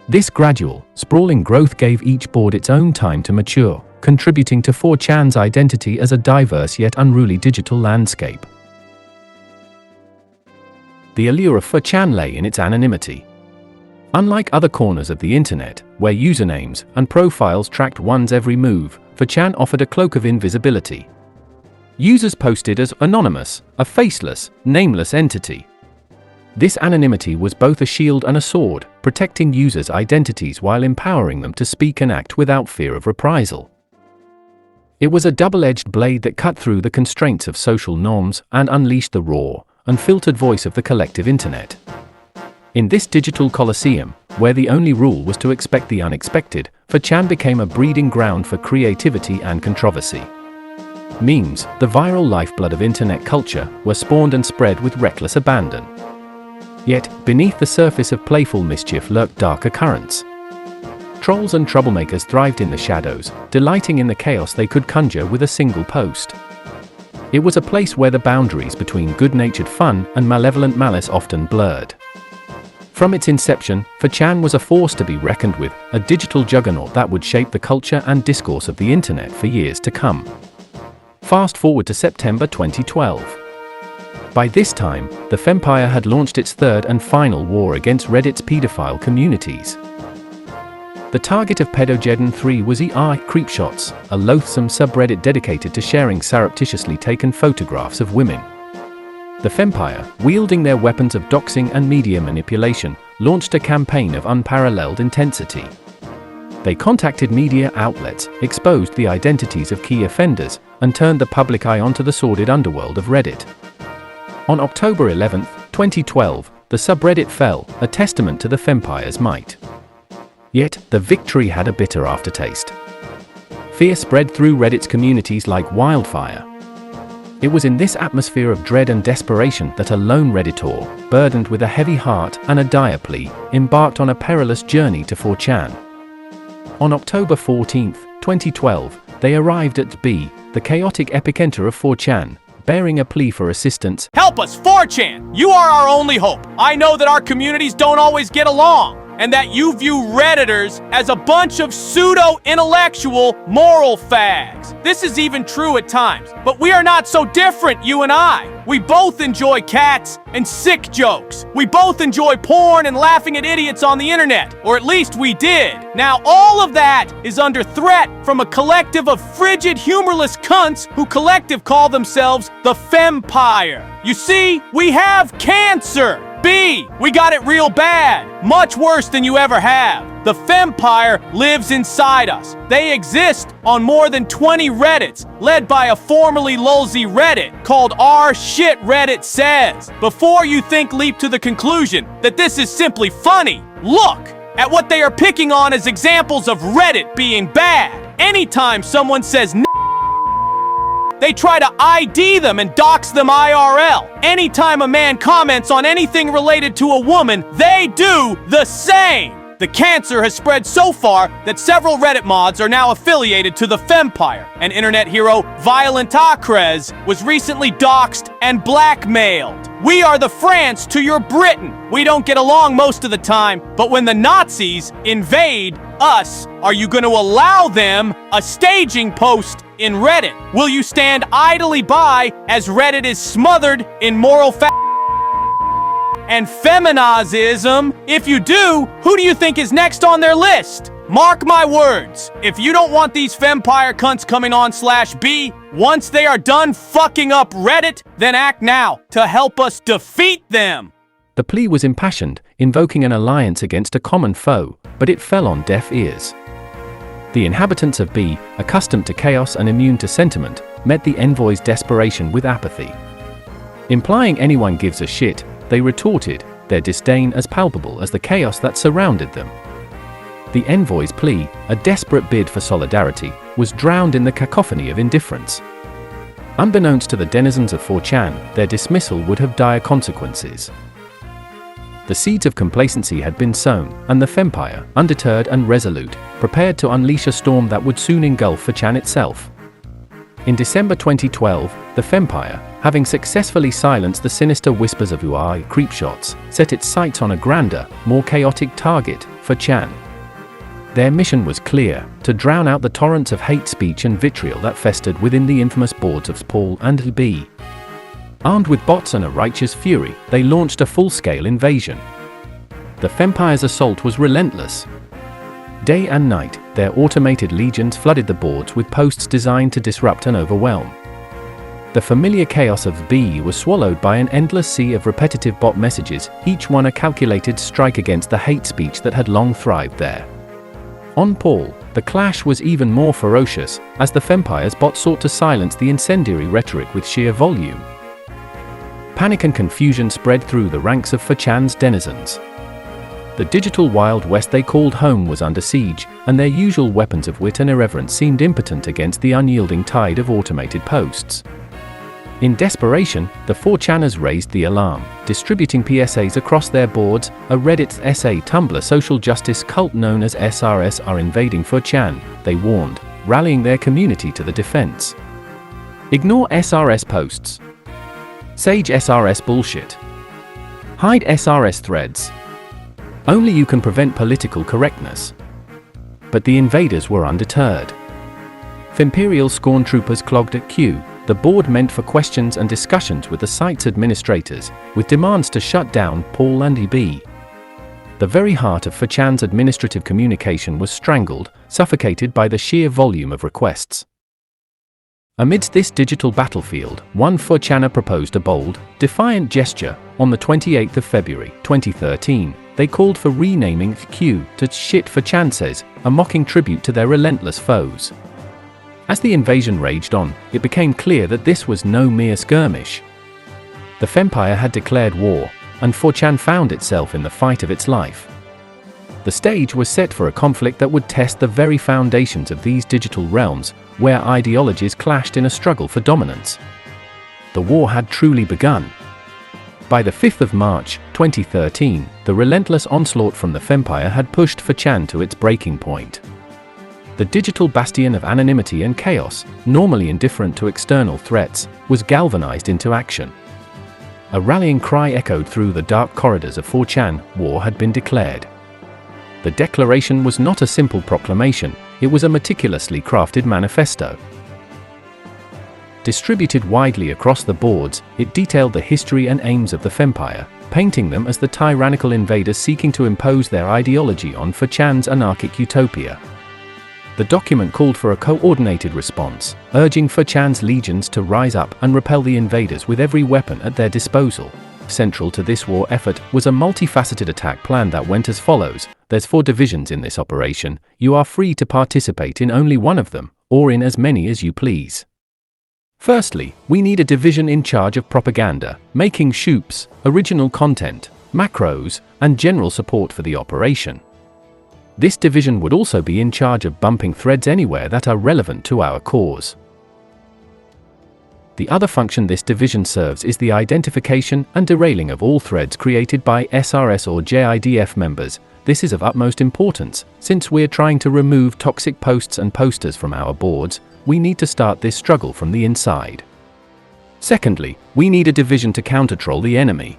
This gradual, sprawling growth gave each board its own time to mature, contributing to 4chan's identity as a diverse yet unruly digital landscape. The allure of 4chan lay in its anonymity. Unlike other corners of the internet, where usernames and profiles tracked one's every move, 4chan offered a cloak of invisibility. Users posted as anonymous, a faceless, nameless entity. This anonymity was both a shield and a sword, protecting users' identities while empowering them to speak and act without fear of reprisal. It was a double-edged blade that cut through the constraints of social norms and unleashed the raw, unfiltered voice of the collective internet. In this digital coliseum, where the only rule was to expect the unexpected, 4chan became a breeding ground for creativity and controversy. Memes, the viral lifeblood of internet culture, were spawned and spread with reckless abandon. Yet, beneath the surface of playful mischief lurked darker currents. Trolls and troublemakers thrived in the shadows, delighting in the chaos they could conjure with a single post. It was a place where the boundaries between good-natured fun and malevolent malice often blurred. From its inception, 4chan was a force to be reckoned with, a digital juggernaut that would shape the culture and discourse of the internet for years to come. Fast forward to September 2012. By this time, the Fempire had launched its third and final war against Reddit's pedophile communities. The target of Pedogeddon 3 was Creepshots, a loathsome subreddit dedicated to sharing surreptitiously taken photographs of women. The Fempire, wielding their weapons of doxing and media manipulation, launched a campaign of unparalleled intensity. They contacted media outlets, exposed the identities of key offenders, and turned the public eye onto the sordid underworld of Reddit. On October 11, 2012, the subreddit fell, a testament to the Fempire's might. Yet, the victory had a bitter aftertaste. Fear spread through Reddit's communities like wildfire. It was in this atmosphere of dread and desperation that a lone Redditor, burdened with a heavy heart and a dire plea, embarked on a perilous journey to 4chan. On October 14, 2012, they arrived at B, the chaotic epicenter of 4chan, bearing a plea for assistance. Help us, 4chan! You are our only hope! I know that our communities don't always get along, and that you view Redditors as a bunch of pseudo-intellectual moral fags. This is even true at times, but we are not so different, you and I. We both enjoy cats and sick jokes. We both enjoy porn and laughing at idiots on the internet, or at least we did. Now all of that is under threat from a collective of frigid, humorless cunts who collective call themselves the Fempire. You see, we have cancer. B, we got it real bad, much worse than you ever have. The Fempire lives inside us. They exist on more than 20 Reddits, led by a formerly lulzy Reddit called ShitRedditSays. Before you think, leap to the conclusion that this is simply funny. Look at what they are picking on as examples of Reddit being bad. Anytime someone says They try to ID them and dox them IRL. Anytime a man comments on anything related to a woman, they do the same. The cancer has spread so far that several Reddit mods are now affiliated to the Fempire, and internet hero Violent Acres was recently doxxed and blackmailed. We are the France to your Britain. We don't get along most of the time, but when the Nazis invade us, are you going to allow them a staging post in Reddit? Will you stand idly by as Reddit is smothered in moral and feminazism? If you do, who do you think is next on their list? Mark my words, if you don't want these Fempire cunts coming on /B, once they are done fucking up Reddit, then act now to help us defeat them. The plea was impassioned, invoking an alliance against a common foe, but it fell on deaf ears. The inhabitants of B, accustomed to chaos and immune to sentiment, met the envoy's desperation with apathy. Implying anyone gives a shit, they retorted, their disdain as palpable as the chaos that surrounded them. The envoy's plea, a desperate bid for solidarity, was drowned in the cacophony of indifference. Unbeknownst to the denizens of 4chan, their dismissal would have dire consequences. The seeds of complacency had been sown, and the Fempire, undeterred and resolute, prepared to unleash a storm that would soon engulf 4chan itself. In December 2012, the Fempire, having successfully silenced the sinister whispers of UI creepshots, set its sights on a grander, more chaotic target, 4chan. Their mission was clear, to drown out the torrents of hate speech and vitriol that festered within the infamous boards of SPL and B. Armed with bots and a righteous fury, they launched a full-scale invasion. The Fempire's assault was relentless. Day and night, their automated legions flooded the boards with posts designed to disrupt and overwhelm. The familiar chaos of B was swallowed by an endless sea of repetitive bot messages, each one a calculated strike against the hate speech that had long thrived there. On Paul, the clash was even more ferocious, as the Fempire's bots sought to silence the incendiary rhetoric with sheer volume. Panic and confusion spread through the ranks of 4chan's denizens. The digital Wild West they called home was under siege, and their usual weapons of wit and irreverence seemed impotent against the unyielding tide of automated posts. In desperation, the 4chaners raised the alarm, distributing PSAs across their boards. A Reddit's essay Tumblr social justice cult known as SRS are invading 4chan, they warned, rallying their community to the defense. Ignore SRS posts. Sage SRS bullshit. Hide SRS threads. Only you can prevent political correctness. But the invaders were undeterred. Femperial scorn troopers clogged at Q, the board meant for questions and discussions with the site's administrators, with demands to shut down Paul and EB. The very heart of 4chan's administrative communication was strangled, suffocated by the sheer volume of requests. Amidst this digital battlefield, one 4chaner proposed a bold, defiant gesture. On the 28th of February, 2013, they called for renaming Q to Shit 4chan, a mocking tribute to their relentless foes. As the invasion raged on, it became clear that this was no mere skirmish. The Fempire had declared war, and 4chan found itself in the fight of its life. The stage was set for a conflict that would test the very foundations of these digital realms, where ideologies clashed in a struggle for dominance. The war had truly begun. By the 5th of March, 2013, the relentless onslaught from the Fempire had pushed 4chan to its breaking point. The digital bastion of anonymity and chaos, normally indifferent to external threats, was galvanized into action. A rallying cry echoed through the dark corridors of 4chan. War had been declared. The declaration was not a simple proclamation, it was a meticulously crafted manifesto. Distributed widely across the boards, it detailed the history and aims of the Fempire, painting them as the tyrannical invaders seeking to impose their ideology on 4chan's anarchic utopia. The document called for a coordinated response, urging 4chan's legions to rise up and repel the invaders with every weapon at their disposal. Central to this war effort was a multifaceted attack plan that went as follows. There's 4 divisions in this operation. You are free to participate in only one of them, or in as many as you please. Firstly, we need a division in charge of propaganda, making shoops, original content, macros, and general support for the operation. This division would also be in charge of bumping threads anywhere that are relevant to our cause. The other function this division serves is the identification and derailing of all threads created by SRS or JIDF members. This is of utmost importance, since we're trying to remove toxic posts and posters from our boards. We need to start this struggle from the inside. Secondly, we need a division to counter-troll the enemy.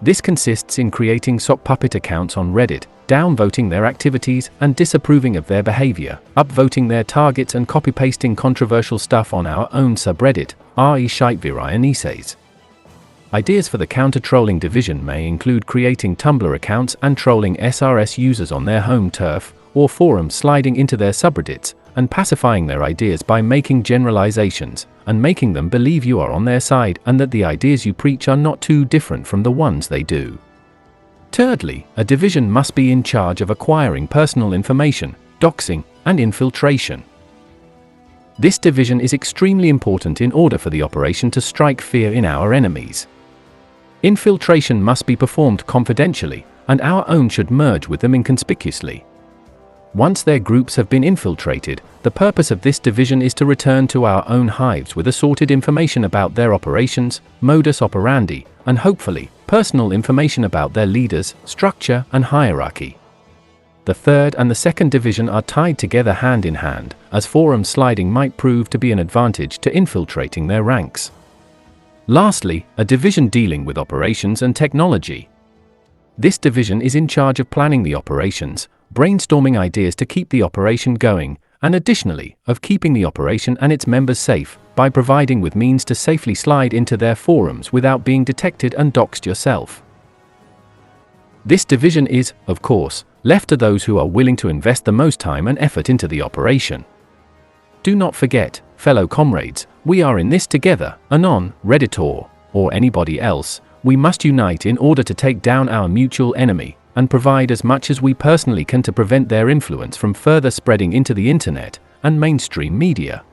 This consists in creating sock puppet accounts on Reddit, downvoting their activities and disapproving of their behavior, upvoting their targets and copy-pasting controversial stuff on our own subreddit, ShitRedditSays. Ideas for the counter-trolling division may include creating Tumblr accounts and trolling SRS users on their home turf or forums, sliding into their subreddits, and pacifying their ideas by making generalizations, and making them believe you are on their side and that the ideas you preach are not too different from the ones they do. Thirdly, a division must be in charge of acquiring personal information, doxing, and infiltration. This division is extremely important in order for the operation to strike fear in our enemies. Infiltration must be performed confidentially, and our own should merge with them inconspicuously. Once their groups have been infiltrated, the purpose of this division is to return to our own hives with assorted information about their operations, modus operandi, and hopefully, personal information about their leaders, structure, and hierarchy. The third and the second division are tied together hand in hand, as forum sliding might prove to be an advantage to infiltrating their ranks. Lastly, a division dealing with operations and technology. This division is in charge of planning the operations, brainstorming ideas to keep the operation going, and additionally, of keeping the operation and its members safe, by providing with means to safely slide into their forums without being detected and doxed yourself. This division is, of course, left to those who are willing to invest the most time and effort into the operation. Do not forget, fellow comrades, we are in this together, anon, Redditor, or anybody else. We must unite in order to take down our mutual enemy, and provide as much as we personally can to prevent their influence from further spreading into the internet and mainstream media.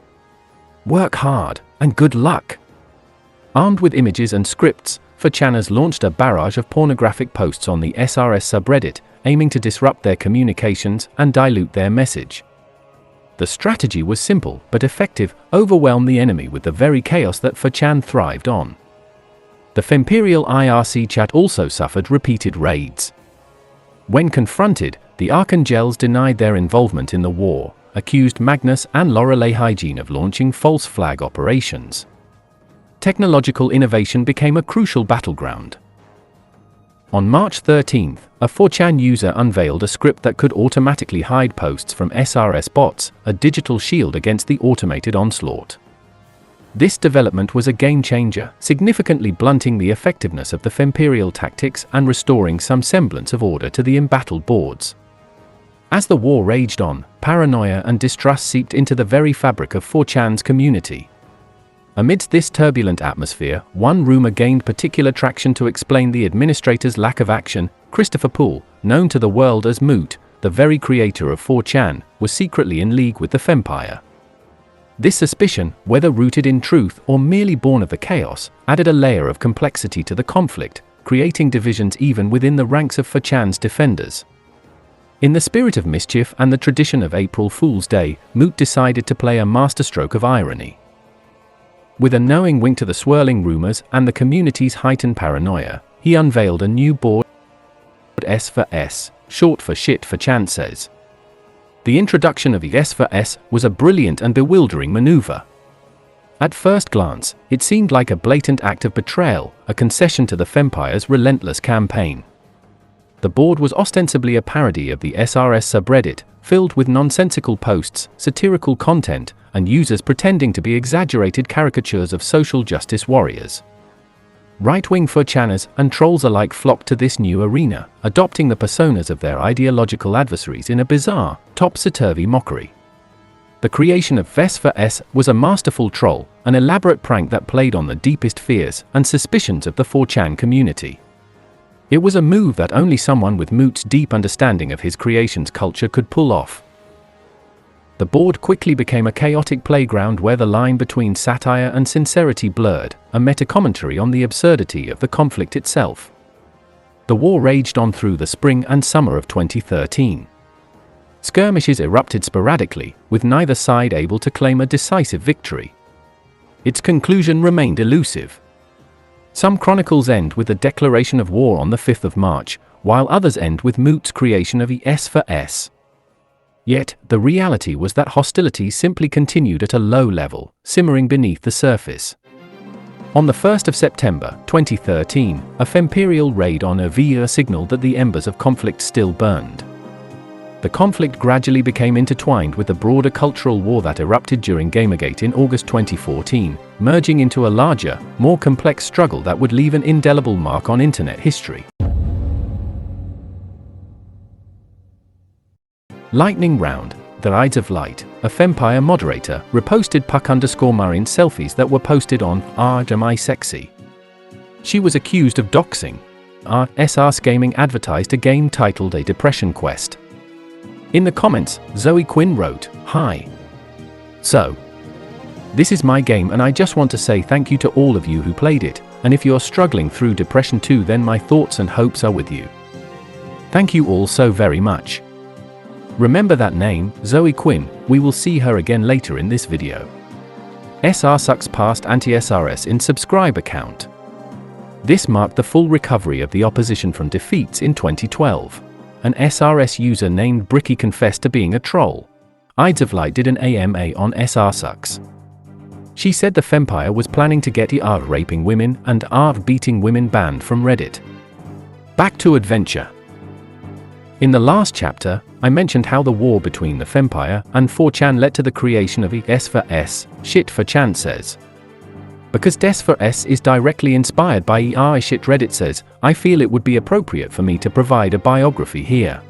Work hard, and good luck! Armed with images and scripts, 4chaners launched a barrage of pornographic posts on the SRS subreddit, aiming to disrupt their communications and dilute their message. The strategy was simple but effective: overwhelm the enemy with the very chaos that 4chan thrived on. The Femperial IRC chat also suffered repeated raids. When confronted, the Archangelles denied their involvement in the war, accused Magnus and Laurelai Hygiene of launching false flag operations. Technological innovation became a crucial battleground. On March 13th, a 4chan user unveiled a script that could automatically hide posts from SRS bots, a digital shield against the automated onslaught. This development was a game-changer, significantly blunting the effectiveness of the Femperial tactics and restoring some semblance of order to the embattled boards. As the war raged on, paranoia and distrust seeped into the very fabric of 4chan's community. Amidst this turbulent atmosphere, one rumor gained particular traction to explain the administrator's lack of action. Christopher Poole, known to the world as Moot, the very creator of 4chan, was secretly in league with the Fempire. This suspicion, whether rooted in truth or merely born of the chaos, added a layer of complexity to the conflict, creating divisions even within the ranks of 4chan's defenders. In the spirit of mischief and the tradition of April Fool's Day, Moot decided to play a masterstroke of irony. With a knowing wink to the swirling rumors and the community's heightened paranoia, he unveiled a new board, S4S, short for Shit for Chances. The introduction of the S4S was a brilliant and bewildering maneuver. At first glance, it seemed like a blatant act of betrayal, a concession to the Fempire's relentless campaign. The board was ostensibly a parody of the SRS subreddit, filled with nonsensical posts, satirical content, and users pretending to be exaggerated caricatures of social justice warriors. Right-wing 4chaners and trolls alike flocked to this new arena, adopting the personas of their ideological adversaries in a bizarre, topsy-turvy mockery. The creation of S4S was a masterful troll, an elaborate prank that played on the deepest fears and suspicions of the 4chan community. It was a move that only someone with Moot's deep understanding of his creation's culture could pull off. The board quickly became a chaotic playground where the line between satire and sincerity blurred, a meta-commentary on the absurdity of the conflict itself. The war raged on through the spring and summer of 2013. Skirmishes erupted sporadically, with neither side able to claim a decisive victory. its conclusion remained elusive. Some chronicles end with the declaration of war on the 5th of March, while others end with Moot's creation of S4S. Yet, the reality was that hostilities simply continued at a low level, simmering beneath the surface. On the 1st of September 2013, a Femperial raid on Avia signaled that the embers of conflict still burned. The conflict gradually became intertwined with the broader cultural war that erupted during Gamergate in August 2014, merging into a larger, more complex struggle that would leave an indelible mark on internet history. Lightning Round, The Ides of Light, a Fempire moderator, reposted Puck_Marine selfies that were posted on r/sexy. She was accused of doxing. SRS Gaming advertised a game titled A Depression Quest. In the comments, Zoe Quinn wrote, "Hi. So, this is my game and I just want to say thank you to all of you who played it, and if you're struggling through depression too, then my thoughts and hopes are with you. Thank you all so very much." Remember that name, Zoe Quinn. We will see her again later in this video. SR sucks past anti-SRS in subscribe account. This marked the full recovery of the opposition from defeats in 2012. An SRS user named Bricky confessed to being a troll. Ides of Light did an AMA on SR sucks. She said the Fempire was planning to get raping women and beating women banned from Reddit. Back to adventure. In the last chapter, I mentioned how the war between the Fempire and 4chan led to the creation of S4S, ShitRedditSays. Because S4S is directly inspired by ShitRedditSays, I feel it would be appropriate for me to provide a biography here.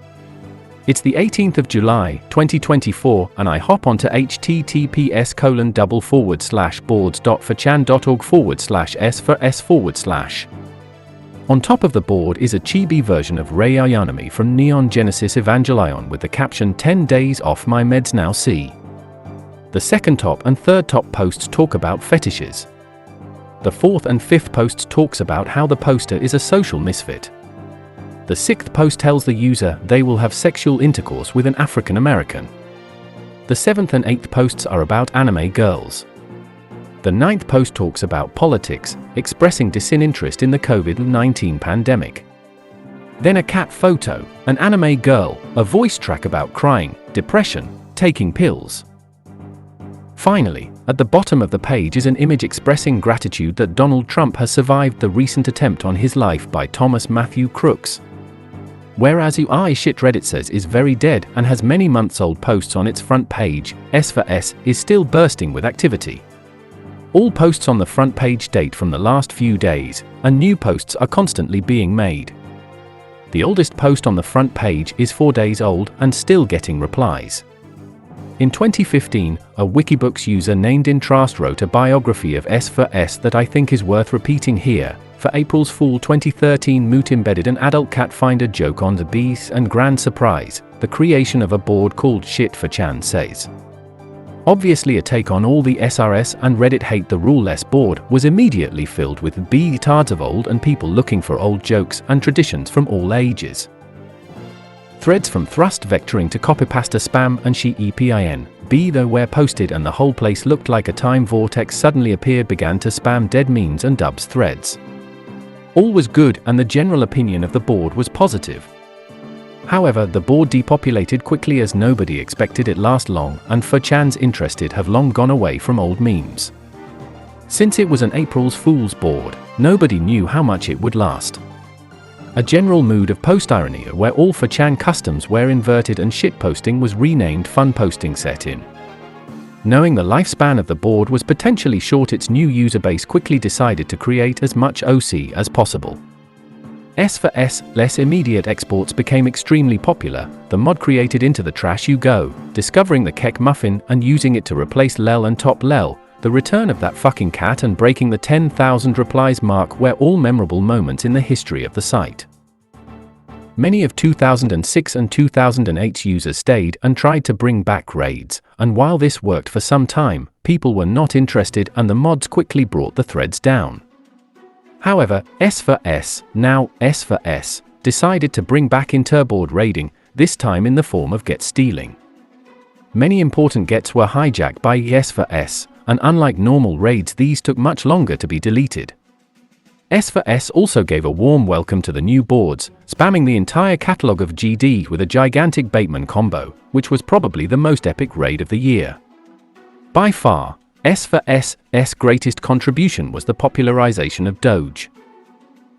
It's the 18th of July, 2024, and I hop onto https://boards.4chan.org/s4s/. On top of the board is a chibi version of Ray Ayanami from Neon Genesis Evangelion with the caption 10 days off my meds now see. The second top and third top posts talk about fetishes. The fourth and fifth posts talks about how the poster is a social misfit. The sixth post tells the user they will have sexual intercourse with an African American. The seventh and eighth posts are about anime girls. The ninth post talks about politics, expressing disinterest in the COVID-19 pandemic. Then a cat photo, an anime girl, a voice track about crying, depression, taking pills. Finally, at the bottom of the page is an image expressing gratitude that Donald Trump has survived the recent attempt on his life by Thomas Matthew Crooks. Whereas ShitRedditSays is very dead and has many months-old posts on its front page, S4S is still bursting with activity. All posts on the front page date from the last few days, and new posts are constantly being made. The oldest post on the front page is 4 days old and still getting replies. In 2015, a Wikibooks user named Intrast wrote a biography of S4S that I think is worth repeating here. For April's Fool 2013, Moot embedded an adult cat finder joke on the bees, and grand surprise, the creation of a board called ShitRedditSays. Obviously a take on all the SRS and Reddit hate the rule-less board was immediately filled with B-tards of old and people looking for old jokes and traditions from all ages. Threads from thrust vectoring to copypasta spam and EPIN, though were posted and the whole place looked like a time vortex suddenly appeared, began to spam dead memes and dubs threads. All was good and the general opinion of the board was positive. However, the board depopulated quickly as nobody expected it last long, and 4chan's interested have long gone away from old memes. Since it was an April's Fool's board, nobody knew how much it would last. A general mood of post-irony where all 4chan customs were inverted and shitposting was renamed fun posting set in. Knowing the lifespan of the board was potentially short, its new user base quickly decided to create as much OC as possible. S4S, less immediate exports became extremely popular. The mod created Into the Trash You Go, discovering the kek muffin and using it to replace lel and top lel, the return of that fucking cat, and breaking the 10,000 replies mark were all memorable moments in the history of the site. Many of 2006 and 2008's users stayed and tried to bring back raids, and while this worked for some time, people were not interested and the mods quickly brought the threads down. However, S4S, now S4S, decided to bring back interboard raiding, this time in the form of get stealing. Many important gets were hijacked by S4S, and unlike normal raids, these took much longer to be deleted. S4S also gave a warm welcome to the new boards, spamming the entire catalogue of GD with a gigantic Bateman combo, which was probably the most epic raid of the year. By far, S4S's greatest contribution was the popularization of Doge.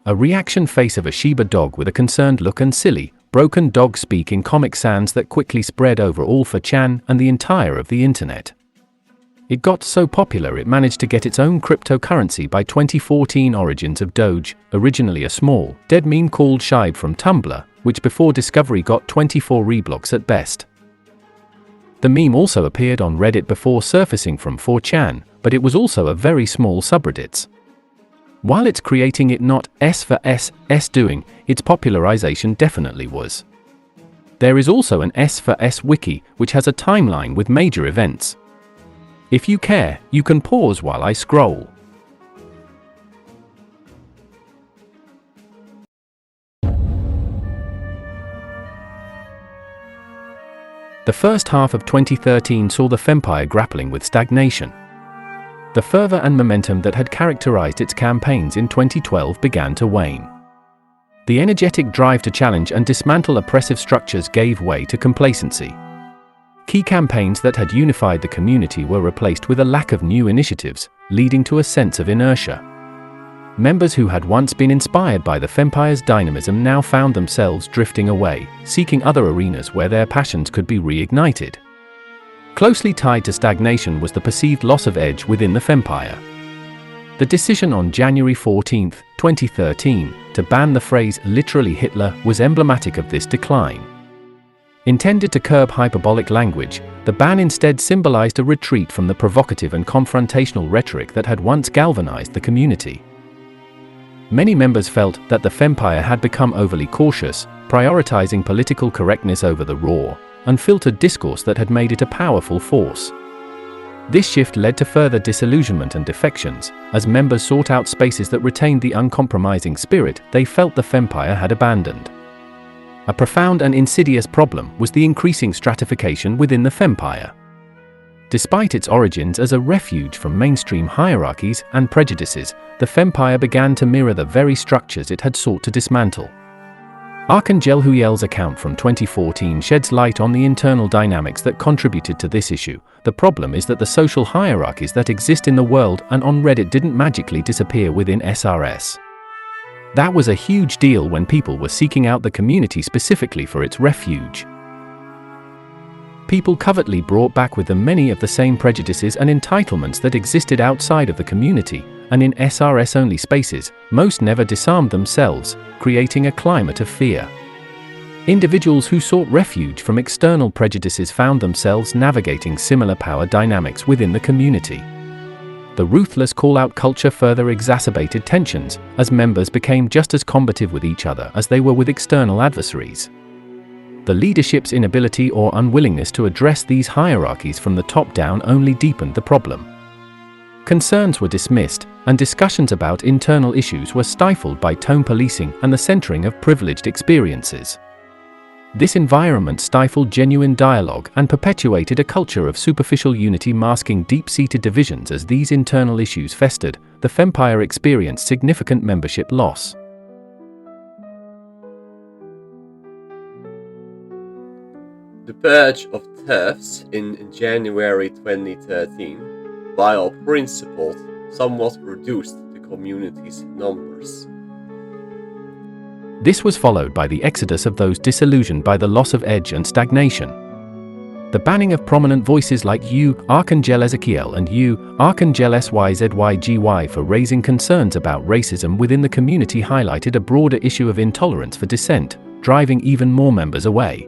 A reaction face of a Shiba dog with a concerned look and silly, broken dog speak in Comic Sans that quickly spread over all 4chan and the entire of the internet. It got so popular it managed to get its own cryptocurrency by 2014. Origins of Doge, originally a small, dead meme called Shibe from Tumblr, which before discovery got 24 reblocks at best. The meme also appeared on Reddit before surfacing from 4chan, but it was also a very small subreddit. While it's creating it not S4S's doing, its popularization definitely was. There is also an S4S wiki, which has a timeline with major events. If you care, you can pause while I scroll. The first half of 2013 saw the Fempire grappling with stagnation. The fervor and momentum that had characterized its campaigns in 2012 began to wane. The energetic drive to challenge and dismantle oppressive structures gave way to complacency. Key campaigns that had unified the community were replaced with a lack of new initiatives, leading to a sense of inertia. Members who had once been inspired by the Fempire's dynamism now found themselves drifting away, seeking other arenas where their passions could be reignited. Closely tied to stagnation was the perceived loss of edge within the Fempire. The decision on January 14, 2013, to ban the phrase "literally Hitler" was emblematic of this decline. Intended to curb hyperbolic language, the ban instead symbolized a retreat from the provocative and confrontational rhetoric that had once galvanized the community. Many members felt that the Fempire had become overly cautious, prioritizing political correctness over the raw, unfiltered discourse that had made it a powerful force. This shift led to further disillusionment and defections, as members sought out spaces that retained the uncompromising spirit they felt the Fempire had abandoned. A profound and insidious problem was the increasing stratification within the Fempire. Despite its origins as a refuge from mainstream hierarchies and prejudices, the Fempire began to mirror the very structures it had sought to dismantle. Archangelles' account from 2014 sheds light on the internal dynamics that contributed to this issue. The problem is that the social hierarchies that exist in the world and on Reddit didn't magically disappear within SRS. That was a huge deal when people were seeking out the community specifically for its refuge. People covertly brought back with them many of the same prejudices and entitlements that existed outside of the community, and in SRS-only spaces, most never disarmed themselves, creating a climate of fear. Individuals who sought refuge from external prejudices found themselves navigating similar power dynamics within the community. The ruthless call-out culture further exacerbated tensions, as members became just as combative with each other as they were with external adversaries. The leadership's inability or unwillingness to address these hierarchies from the top down only deepened the problem. Concerns were dismissed, and discussions about internal issues were stifled by tone policing and the centering of privileged experiences. This environment stifled genuine dialogue and perpetuated a culture of superficial unity masking deep-seated divisions. As these internal issues festered, the Fempire experienced significant membership loss. The purge of TERFs in January 2013, while principled, somewhat reduced the community's numbers. This was followed by the exodus of those disillusioned by the loss of edge and stagnation. The banning of prominent voices like you, Archangel Ezekiel, and you, Archangel SYZYGY, for raising concerns about racism within the community highlighted a broader issue of intolerance for dissent, driving even more members away.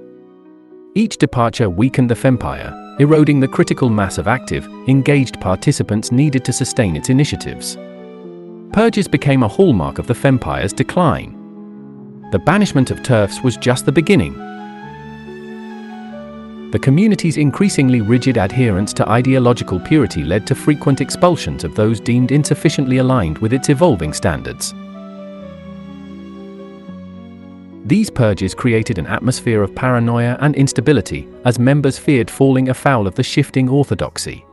Each departure weakened the Fempire, eroding the critical mass of active, engaged participants needed to sustain its initiatives. Purges became a hallmark of the Fempire's decline. The banishment of TERFs was just the beginning. The community's increasingly rigid adherence to ideological purity led to frequent expulsions of those deemed insufficiently aligned with its evolving standards. These purges created an atmosphere of paranoia and instability, as members feared falling afoul of the shifting orthodoxy.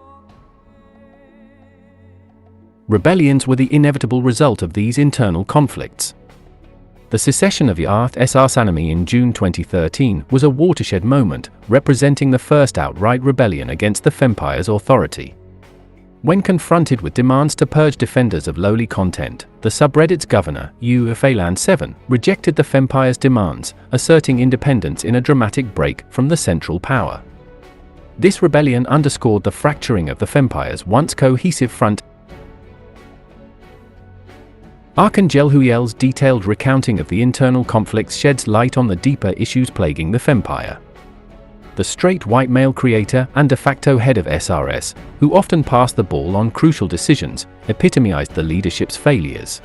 Rebellions were the inevitable result of these internal conflicts. The secession of SRSanami in June 2013 was a watershed moment, representing the first outright rebellion against the Fempire's authority. When confronted with demands to purge defenders of lowly content, the subreddit's governor, Phalan7, rejected the Fempire's demands, asserting independence in a dramatic break from the central power. This rebellion underscored the fracturing of the Fempire's once cohesive front. Archangelles' detailed recounting of the internal conflicts sheds light on the deeper issues plaguing the Fempire. The straight white male creator and de facto head of SRS, who often passed the ball on crucial decisions, epitomized the leadership's failures.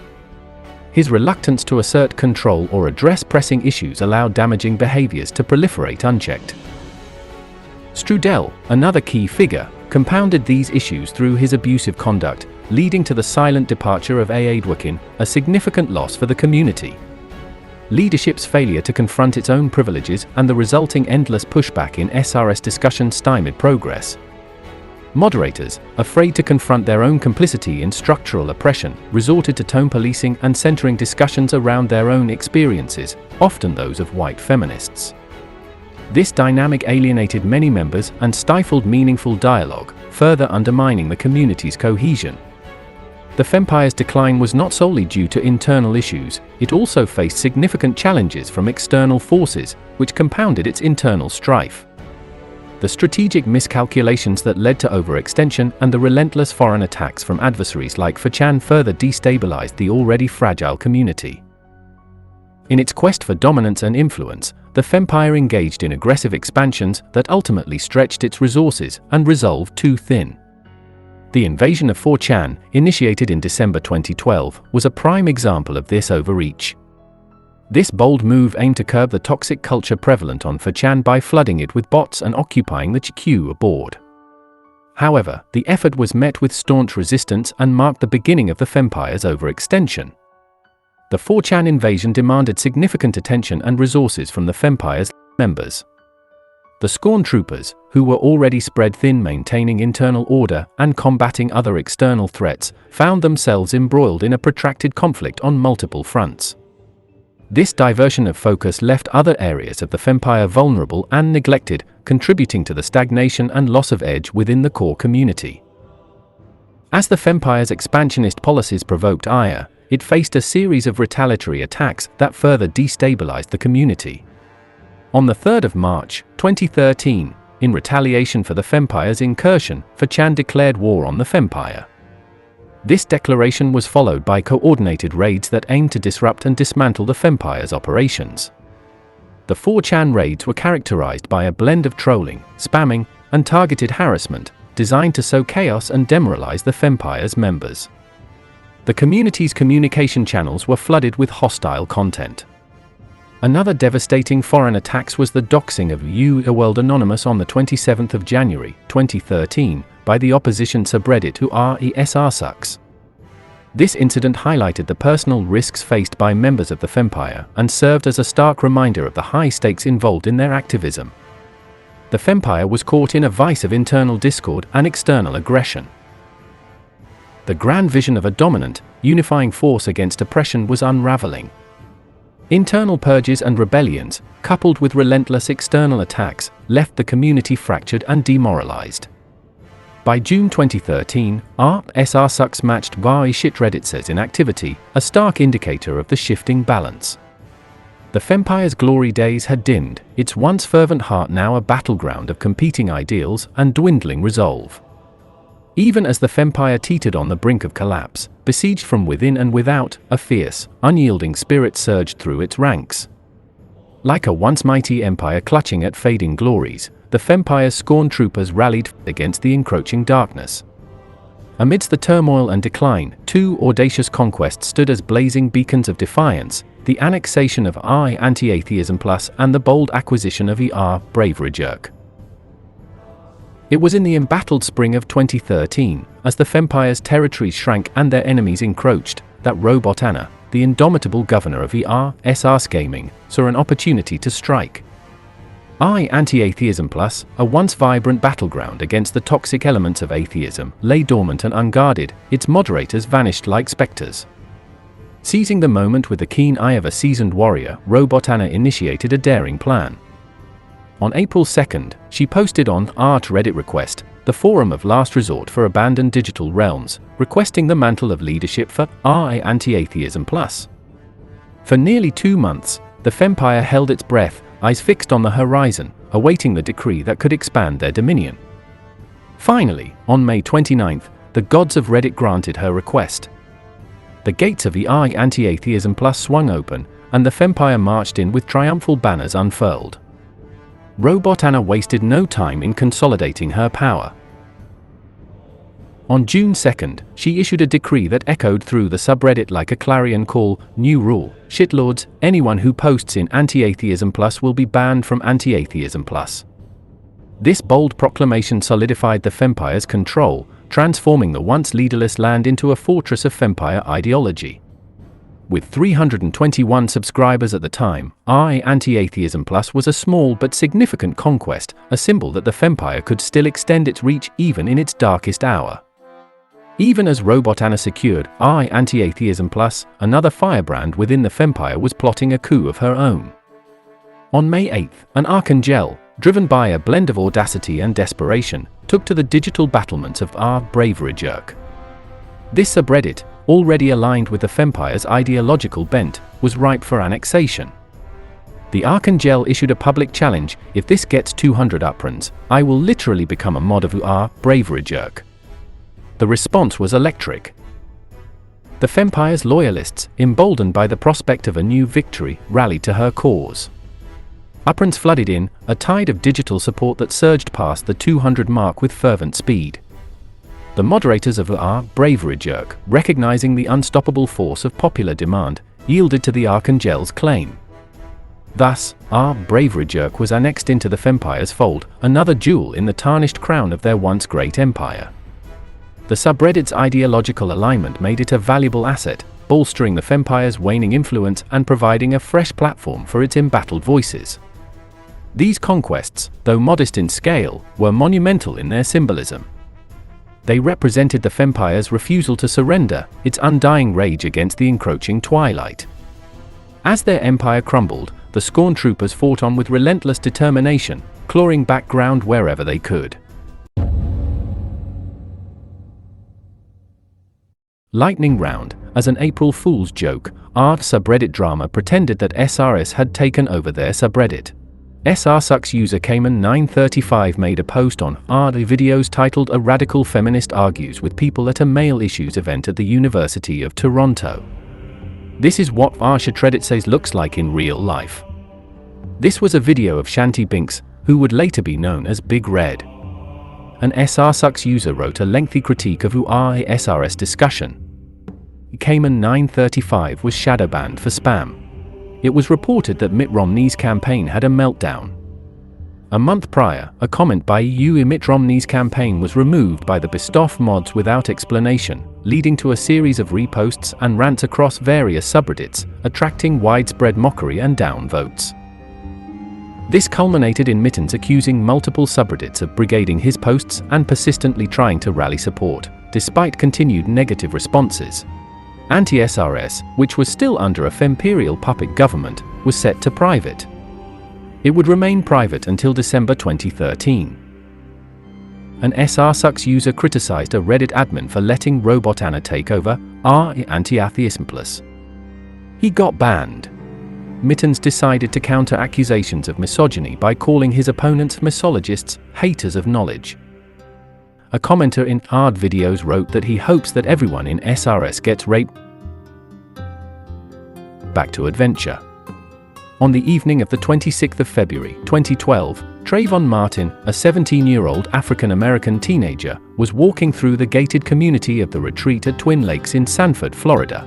His reluctance to assert control or address pressing issues allowed damaging behaviors to proliferate unchecked. Strudel, another key figure, compounded these issues through his abusive conduct, leading to the silent departure of Aedwakin, a significant loss for the community. Leadership's failure to confront its own privileges and the resulting endless pushback in SRS discussion stymied progress. Moderators, afraid to confront their own complicity in structural oppression, resorted to tone policing and centering discussions around their own experiences, often those of white feminists. This dynamic alienated many members and stifled meaningful dialogue, further undermining the community's cohesion. The Fempire's decline was not solely due to internal issues, it also faced significant challenges from external forces, which compounded its internal strife. The strategic miscalculations that led to overextension and the relentless foreign attacks from adversaries like 4chan further destabilized the already fragile community. In its quest for dominance and influence, the Fempire engaged in aggressive expansions that ultimately stretched its resources and resolved too thin. The invasion of 4chan, initiated in December 2012, was a prime example of this overreach. This bold move aimed to curb the toxic culture prevalent on 4chan by flooding it with bots and occupying the queue aboard. However, the effort was met with staunch resistance and marked the beginning of the Fempire's overextension. The 4chan invasion demanded significant attention and resources from the Fempire's members. The Scorn Troopers, who were already spread thin maintaining internal order and combating other external threats, found themselves embroiled in a protracted conflict on multiple fronts. This diversion of focus left other areas of the Fempire vulnerable and neglected, contributing to the stagnation and loss of edge within the core community. As the Fempire's expansionist policies provoked ire, it faced a series of retaliatory attacks that further destabilized the community. On the 3rd of March, 2013, in retaliation for the Fempire's incursion, 4chan declared war on the Fempire. This declaration was followed by coordinated raids that aimed to disrupt and dismantle the Fempire's operations. The 4chan raids were characterized by a blend of trolling, spamming, and targeted harassment, designed to sow chaos and demoralize the Fempire's members. The community's communication channels were flooded with hostile content. Another devastating foreign attack was the doxing of World Anonymous on the 27th of January, 2013, by the opposition subreddit RESRSucks. This incident highlighted the personal risks faced by members of the Fempire and served as a stark reminder of the high stakes involved in their activism. The Fempire was caught in a vice of internal discord and external aggression. The grand vision of a dominant, unifying force against oppression was unraveling. Internal purges and rebellions, coupled with relentless external attacks, left the community fractured and demoralized. By June 2013, SRSucks matched ShitRedditSays in activity, a stark indicator of the shifting balance. The Fempire's glory days had dimmed, its once fervent heart now a battleground of competing ideals and dwindling resolve. Even as the Fempire teetered on the brink of collapse, besieged from within and without, a fierce, unyielding spirit surged through its ranks. Like a once mighty empire clutching at fading glories, the Fempire's Scorn Troopers rallied against the encroaching darkness. Amidst the turmoil and decline, two audacious conquests stood as blazing beacons of defiance: the annexation of Anti-Atheism Plus and the bold acquisition of Bravery Jerk. It was in the embattled spring of 2013, as the Fempire's territories shrank and their enemies encroached, that RobotAnna, the indomitable governor of SRS Gaming, saw an opportunity to strike. Anti-atheism plus, a once vibrant battleground against the toxic elements of atheism, lay dormant and unguarded, its moderators vanished like specters. Seizing the moment with the keen eye of a seasoned warrior, RobotAnna initiated a daring plan. On April 2nd, she posted on Reddit Request, the forum of last resort for abandoned digital realms, requesting the mantle of leadership for Anti-atheism plus. For nearly 2 months, the Fempire held its breath, eyes fixed on the horizon, awaiting the decree that could expand their dominion. Finally, on May 29th, the gods of Reddit granted her request. The gates of the Anti-atheism plus swung open, and the Fempire marched in with triumphal banners unfurled. RobotAnna wasted no time in consolidating her power. On June 2nd, she issued a decree that echoed through the subreddit like a clarion call: new rule, shitlords, anyone who posts in Anti-atheism plus will be banned from Anti-atheism plus. This bold proclamation solidified the Fempire's control, transforming the once leaderless land into a fortress of Fempire ideology. With 321 subscribers at the time, Anti-atheism plus was a small but significant conquest, a symbol that the Fempire could still extend its reach even in its darkest hour. Even as RobotAnna secured Anti-atheism plus, another firebrand within the Fempire was plotting a coup of her own. On May 8th, an Archangel, driven by a blend of audacity and desperation, took to the digital battlements of Bravery Jerk. This subreddit, already aligned with the Fempire's ideological bent, was ripe for annexation. The Archangel issued a public challenge: if this gets 200 upruns, I will literally become a mod of Bravery Jerk. The response was electric. The Fempire's loyalists, emboldened by the prospect of a new victory, rallied to her cause. Upruns flooded in, a tide of digital support that surged past the 200 mark with fervent speed. The moderators of Bravery Jerk, recognizing the unstoppable force of popular demand, yielded to the Archangel's claim. Thus, Bravery Jerk was annexed into the Fempire's fold, another jewel in the tarnished crown of their once great empire. The subreddit's ideological alignment made it a valuable asset, bolstering the Fempire's waning influence and providing a fresh platform for its embattled voices. These conquests, though modest in scale, were monumental in their symbolism. They represented the Fempire's refusal to surrender, its undying rage against the encroaching twilight. As their empire crumbled, the Scorn Troopers fought on with relentless determination, clawing back ground wherever they could. Lightning round, as an April Fool's joke, subreddit drama pretended that SRS had taken over their subreddit. SRSucks user Cayman935 made a post on the videos titled "A Radical Feminist Argues with People at a Male Issues Event at the University of Toronto." This is what ShitRedditSays looks like in real life. This was a video of Shanti Binks, who would later be known as Big Red. An SRSucks user wrote a lengthy critique of a SRS discussion. Cayman935 was shadowbanned for spam. It was reported that Mitt Romney's campaign had a meltdown. A month prior, a comment by Mitt Romney's campaign was removed by the Bistoff mods without explanation, leading to a series of reposts and rants across various subreddits, attracting widespread mockery and downvotes. This culminated in Mittens accusing multiple subreddits of brigading his posts and persistently trying to rally support, despite continued negative responses. Anti-SRS, which was still under a Femperial puppet government, was set to private. It would remain private until December 2013. An SRSucks user criticized a Reddit admin for letting RobotAnna take over Anti-atheism plus. He got banned. Mittens decided to counter accusations of misogyny by calling his opponents misologists, haters of knowledge. A commenter in Ard videos wrote that he hopes that everyone in SRS gets raped. Back to adventure. On the evening of the 26th of February 2012, Trayvon Martin, a 17-year-old African-American teenager, was walking through the gated community of the Retreat at Twin Lakes in Sanford, Florida.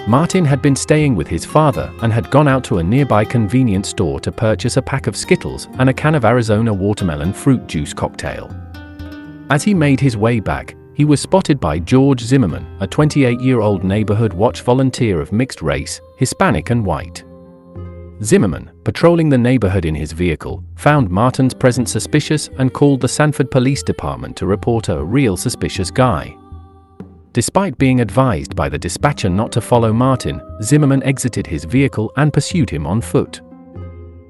Martin had been staying with his father and had gone out to a nearby convenience store to purchase a pack of Skittles and a can of Arizona watermelon fruit juice cocktail. As he made his way back, he was spotted by George Zimmerman, a 28-year-old neighborhood watch volunteer of mixed race, Hispanic and white. Zimmerman, patrolling the neighborhood in his vehicle, found Martin's presence suspicious and called the Sanford Police Department to report a real suspicious guy. Despite being advised by the dispatcher not to follow Martin, Zimmerman exited his vehicle and pursued him on foot.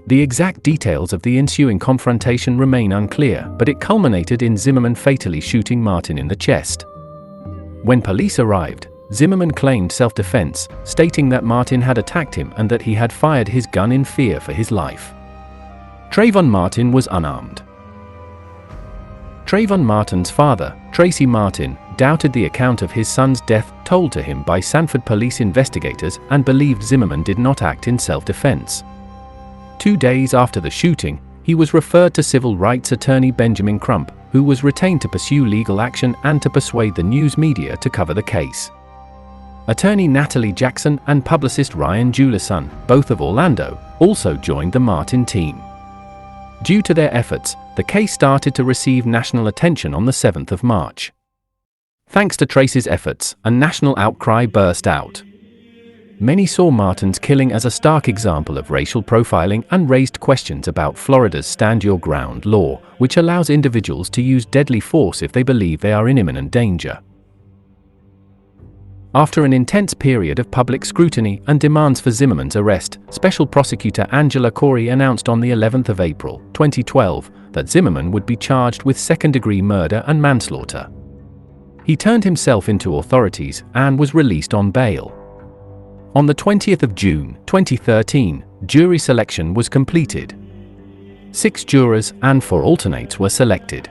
The exact details of the ensuing confrontation remain unclear, but it culminated in Zimmerman fatally shooting Martin in the chest. When police arrived, Zimmerman claimed self-defense, stating that Martin had attacked him and that he had fired his gun in fear for his life. Trayvon Martin was unarmed. Trayvon Martin's father, Tracy Martin, doubted the account of his son's death told to him by Sanford police investigators and believed Zimmerman did not act in self-defense. 2 days after the shooting, he was referred to civil rights attorney Benjamin Crump, who was retained to pursue legal action and to persuade the news media to cover the case. Attorney Natalie Jackson and publicist Ryan Jewelson, both of Orlando, also joined the Martin team. Due to their efforts, the case started to receive national attention on the 7th of March. Thanks to Tracy's efforts, a national outcry burst out. Many saw Martin's killing as a stark example of racial profiling and raised questions about Florida's Stand Your Ground law, which allows individuals to use deadly force if they believe they are in imminent danger. After an intense period of public scrutiny and demands for Zimmerman's arrest, Special Prosecutor Angela Corey announced on the 11th of April, 2012, that Zimmerman would be charged with second-degree murder and manslaughter. He turned himself into authorities and was released on bail. On the 20th of June, 2013, jury selection was completed. 6 jurors and 4 alternates were selected.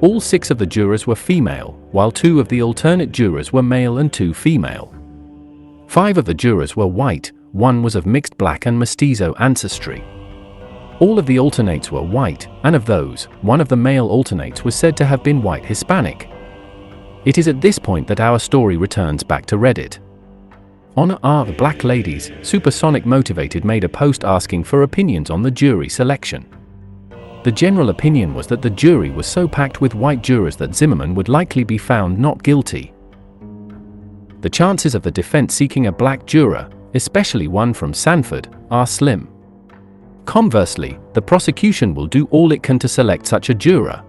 All 6 of the jurors were female, while 2 of the alternate jurors were male and 2 female. 5 of the jurors were white, 1 was of mixed black and mestizo ancestry. All of the alternates were white, and of those, 1 of the male alternates was said to have been white Hispanic. It is at this point that our story returns back to Reddit. On the Black Ladies, Supersonic Motivated made a post asking for opinions on the jury selection. The general opinion was that the jury was so packed with white jurors that Zimmerman would likely be found not guilty. The chances of the defense seeking a black juror, especially one from Sanford, are slim. Conversely, the prosecution will do all it can to select such a juror.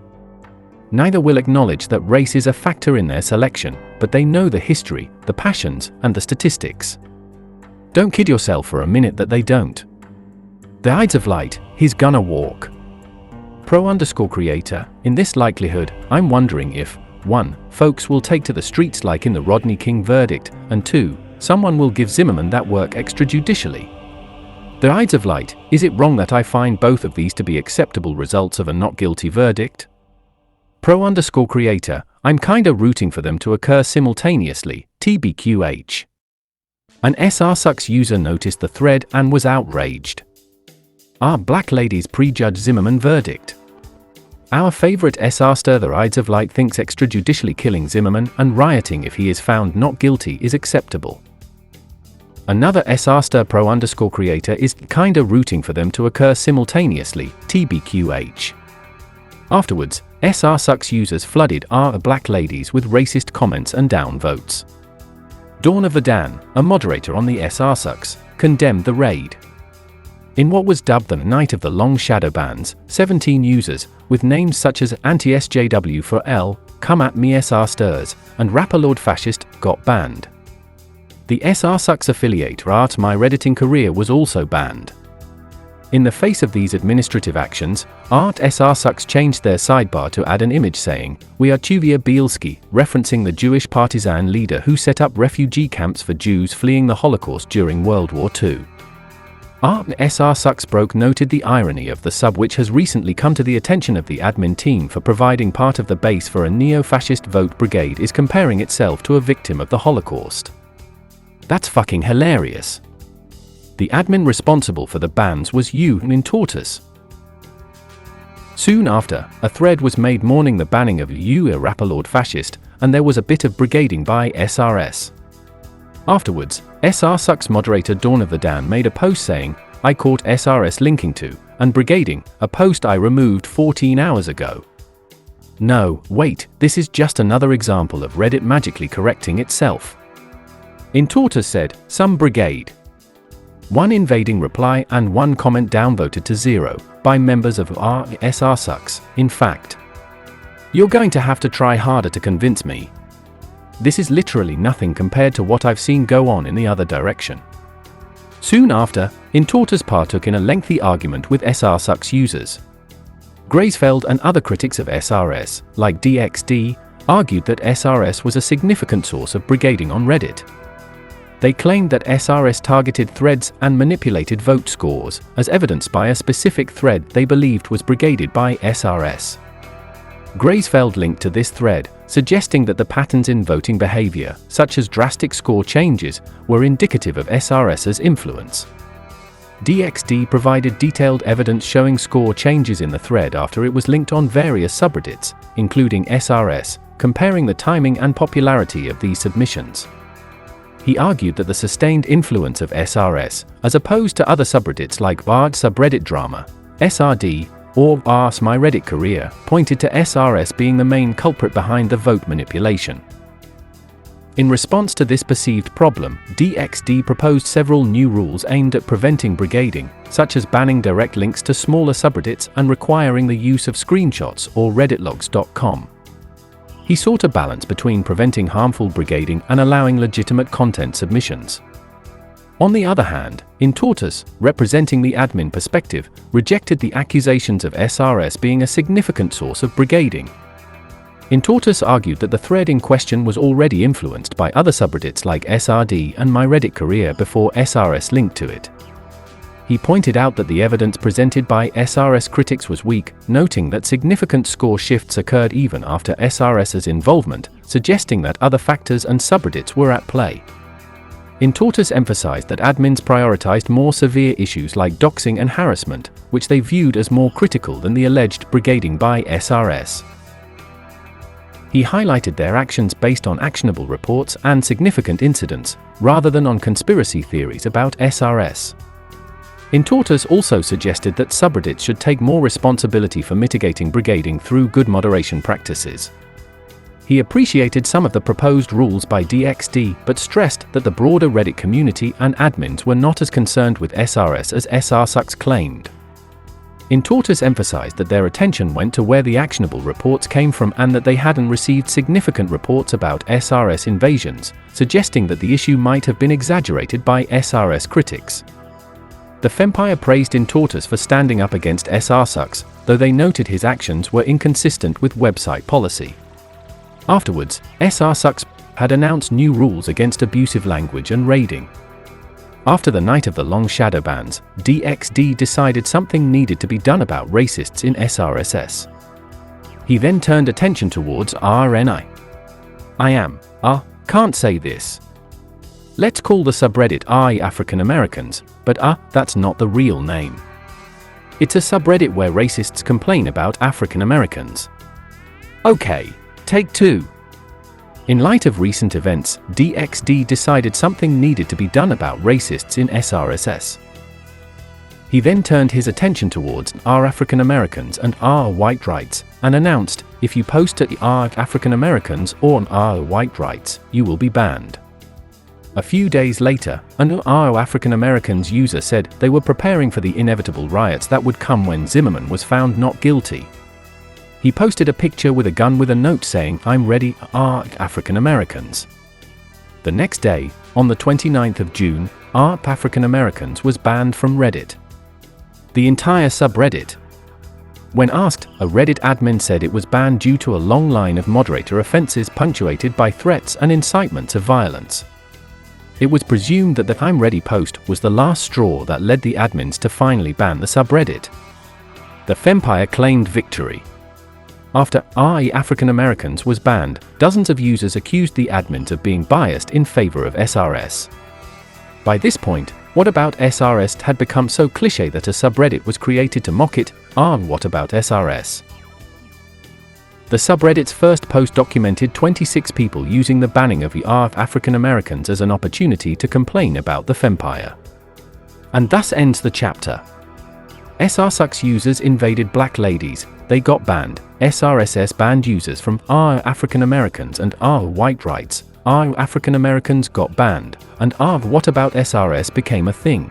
Neither will acknowledge that race is a factor in their selection, but they know the history, the passions, and the statistics. Don't kid yourself for a minute that they don't. The Ides of Light, he's gonna walk. Pro_creator, in this likelihood, I'm wondering if 1. Folks will take to the streets like in the Rodney King verdict, and 2. Someone will give Zimmerman that work extrajudicially. The Ides of Light, is it wrong that I find both of these to be acceptable results of a not guilty verdict? Pro_creator, I'm kinda rooting for them to occur simultaneously, TBQH. An SRSucks user noticed the thread and was outraged. Are Black Ladies prejudge Zimmerman verdict? Our favorite SR the Ides of Light thinks extrajudicially killing Zimmerman and rioting if he is found not guilty is acceptable. Another SR Pro_creator is kinda rooting for them to occur simultaneously, TBQH. Afterwards, SRSucks users flooded the Black Ladies with racist comments and downvotes. Dawn of Verdan, a moderator on the SRSucks, condemned the raid. In what was dubbed the Night of the Long Shadowbans, 17 users, with names such as anti-SJW for L, Come At Me SR and Rapper Lord Fascist, got banned. The SRSucks affiliate Art My Redditing Career was also banned. In the face of these administrative actions, SRSucks changed their sidebar to add an image saying, "We are Tuvia Bielski," referencing the Jewish partisan leader who set up refugee camps for Jews fleeing the Holocaust during World War II. SRSucks broke noted the irony of the sub, which has recently come to the attention of the admin team for providing part of the base for a neo-fascist vote brigade is comparing itself to a victim of the Holocaust. That's fucking hilarious. The admin responsible for the bans was in Tortoise. Soon after, a thread was made mourning the banning of Rapper Lord Fascist, and there was a bit of brigading by SRS. Afterwards, SRSucks moderator Dawn of Verdan made a post saying, "I caught SRS linking to, and brigading, a post I removed 14 hours ago." No, wait, this is just another example of Reddit magically correcting itself. In Tortoise said, "Some brigade." 1 invading reply and 1 comment downvoted to 0 by members of SRSucks. In fact, you're going to have to try harder to convince me. This is literally nothing compared to what I've seen go on in the other direction. Soon after, Intortus partook in a lengthy argument with SRSucks users. Graysfeld and other critics of SRS, like DXD, argued that SRS was a significant source of brigading on Reddit. They claimed that SRS targeted threads and manipulated vote scores, as evidenced by a specific thread they believed was brigaded by SRS. Graysfeld linked to this thread, suggesting that the patterns in voting behavior, such as drastic score changes, were indicative of SRS's influence. DXD provided detailed evidence showing score changes in the thread after it was linked on various subreddits, including SRS, comparing the timing and popularity of these submissions. He argued that the sustained influence of SRS, as opposed to other subreddits like Bard subreddit drama, SRD, or Ask My Reddit Career, pointed to SRS being the main culprit behind the vote manipulation. In response to this perceived problem, DXD proposed several new rules aimed at preventing brigading, such as banning direct links to smaller subreddits and requiring the use of screenshots or redditlogs.com. He sought a balance between preventing harmful brigading and allowing legitimate content submissions. On the other hand, Intortus, representing the admin perspective, rejected the accusations of SRS being a significant source of brigading. Intortus argued that the thread in question was already influenced by other subreddits like SRD and My Reddit Career before SRS linked to it. He pointed out that the evidence presented by SRS critics was weak, noting that significant score shifts occurred even after SRS's involvement, suggesting that other factors and subreddits were at play. Intortus emphasized that admins prioritized more severe issues like doxing and harassment, which they viewed as more critical than the alleged brigading by SRS. He highlighted their actions based on actionable reports and significant incidents, rather than on conspiracy theories about SRS. Intortus also suggested that subreddits should take more responsibility for mitigating brigading through good moderation practices. He appreciated some of the proposed rules by DXD, but stressed that the broader Reddit community and admins were not as concerned with SRS as SRSucks claimed. Intortus emphasized that their attention went to where the actionable reports came from and that they hadn't received significant reports about SRS invasions, suggesting that the issue might have been exaggerated by SRS critics. The Fempire praised Intortus for standing up against SRSucks, though they noted his actions were inconsistent with website policy. Afterwards, SRSucks had announced new rules against abusive language and raiding. After the night of the long Shadowbans, DXD decided something needed to be done about racists in SRSS. He then turned attention towards RNI. Can't say this. Let's call the subreddit African Americans, but that's not the real name. It's a subreddit where racists complain about African Americans. Okay. Take 2. In light of recent events, DXD decided something needed to be done about racists in SRSS. He then turned his attention towards African Americans and white rights, and announced, if you post at African Americans or white rights, you will be banned. A few days later, an African Americans user said they were preparing for the inevitable riots that would come when Zimmerman was found not guilty. He posted a picture with a gun with a note saying, "I'm ready, African Americans." The next day, on the 29th of June, African Americans was banned from Reddit. The entire subreddit. When asked, a Reddit admin said it was banned due to a long line of moderator offenses punctuated by threats and incitement to violence. It was presumed that the "I'm ready" post was the last straw that led the admins to finally ban the subreddit. The Fempire claimed victory. After African Americans was banned, dozens of users accused the admins of being biased in favor of SRS. By this point, what about SRS had become so cliché that a subreddit was created to mock it. What about SRS? The subreddit's first post documented 26 people using the banning of African Americans as an opportunity to complain about the Fempire. And thus ends the chapter. SRSucks users invaded black ladies, they got banned. SRSS banned users from African Americans and white rights. African Americans got banned, and what about SRS became a thing.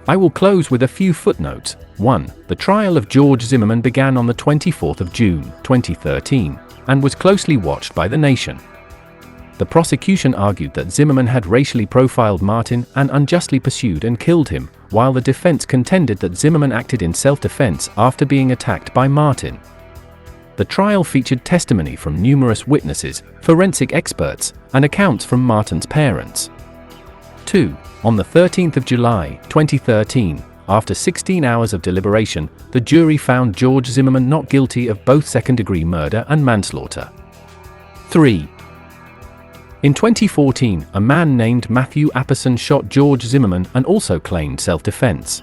I will close with a few footnotes. 1. The trial of George Zimmerman began on the 24th of June, 2013, and was closely watched by the nation. The prosecution argued that Zimmerman had racially profiled Martin and unjustly pursued and killed him, while the defense contended that Zimmerman acted in self-defense after being attacked by Martin. The trial featured testimony from numerous witnesses, forensic experts, and accounts from Martin's parents. 2. On the 13th of July, 2013, after 16 hours of deliberation, the jury found George Zimmerman not guilty of both second-degree murder and manslaughter. 3. In 2014, a man named Matthew Apperson shot George Zimmerman and also claimed self-defense.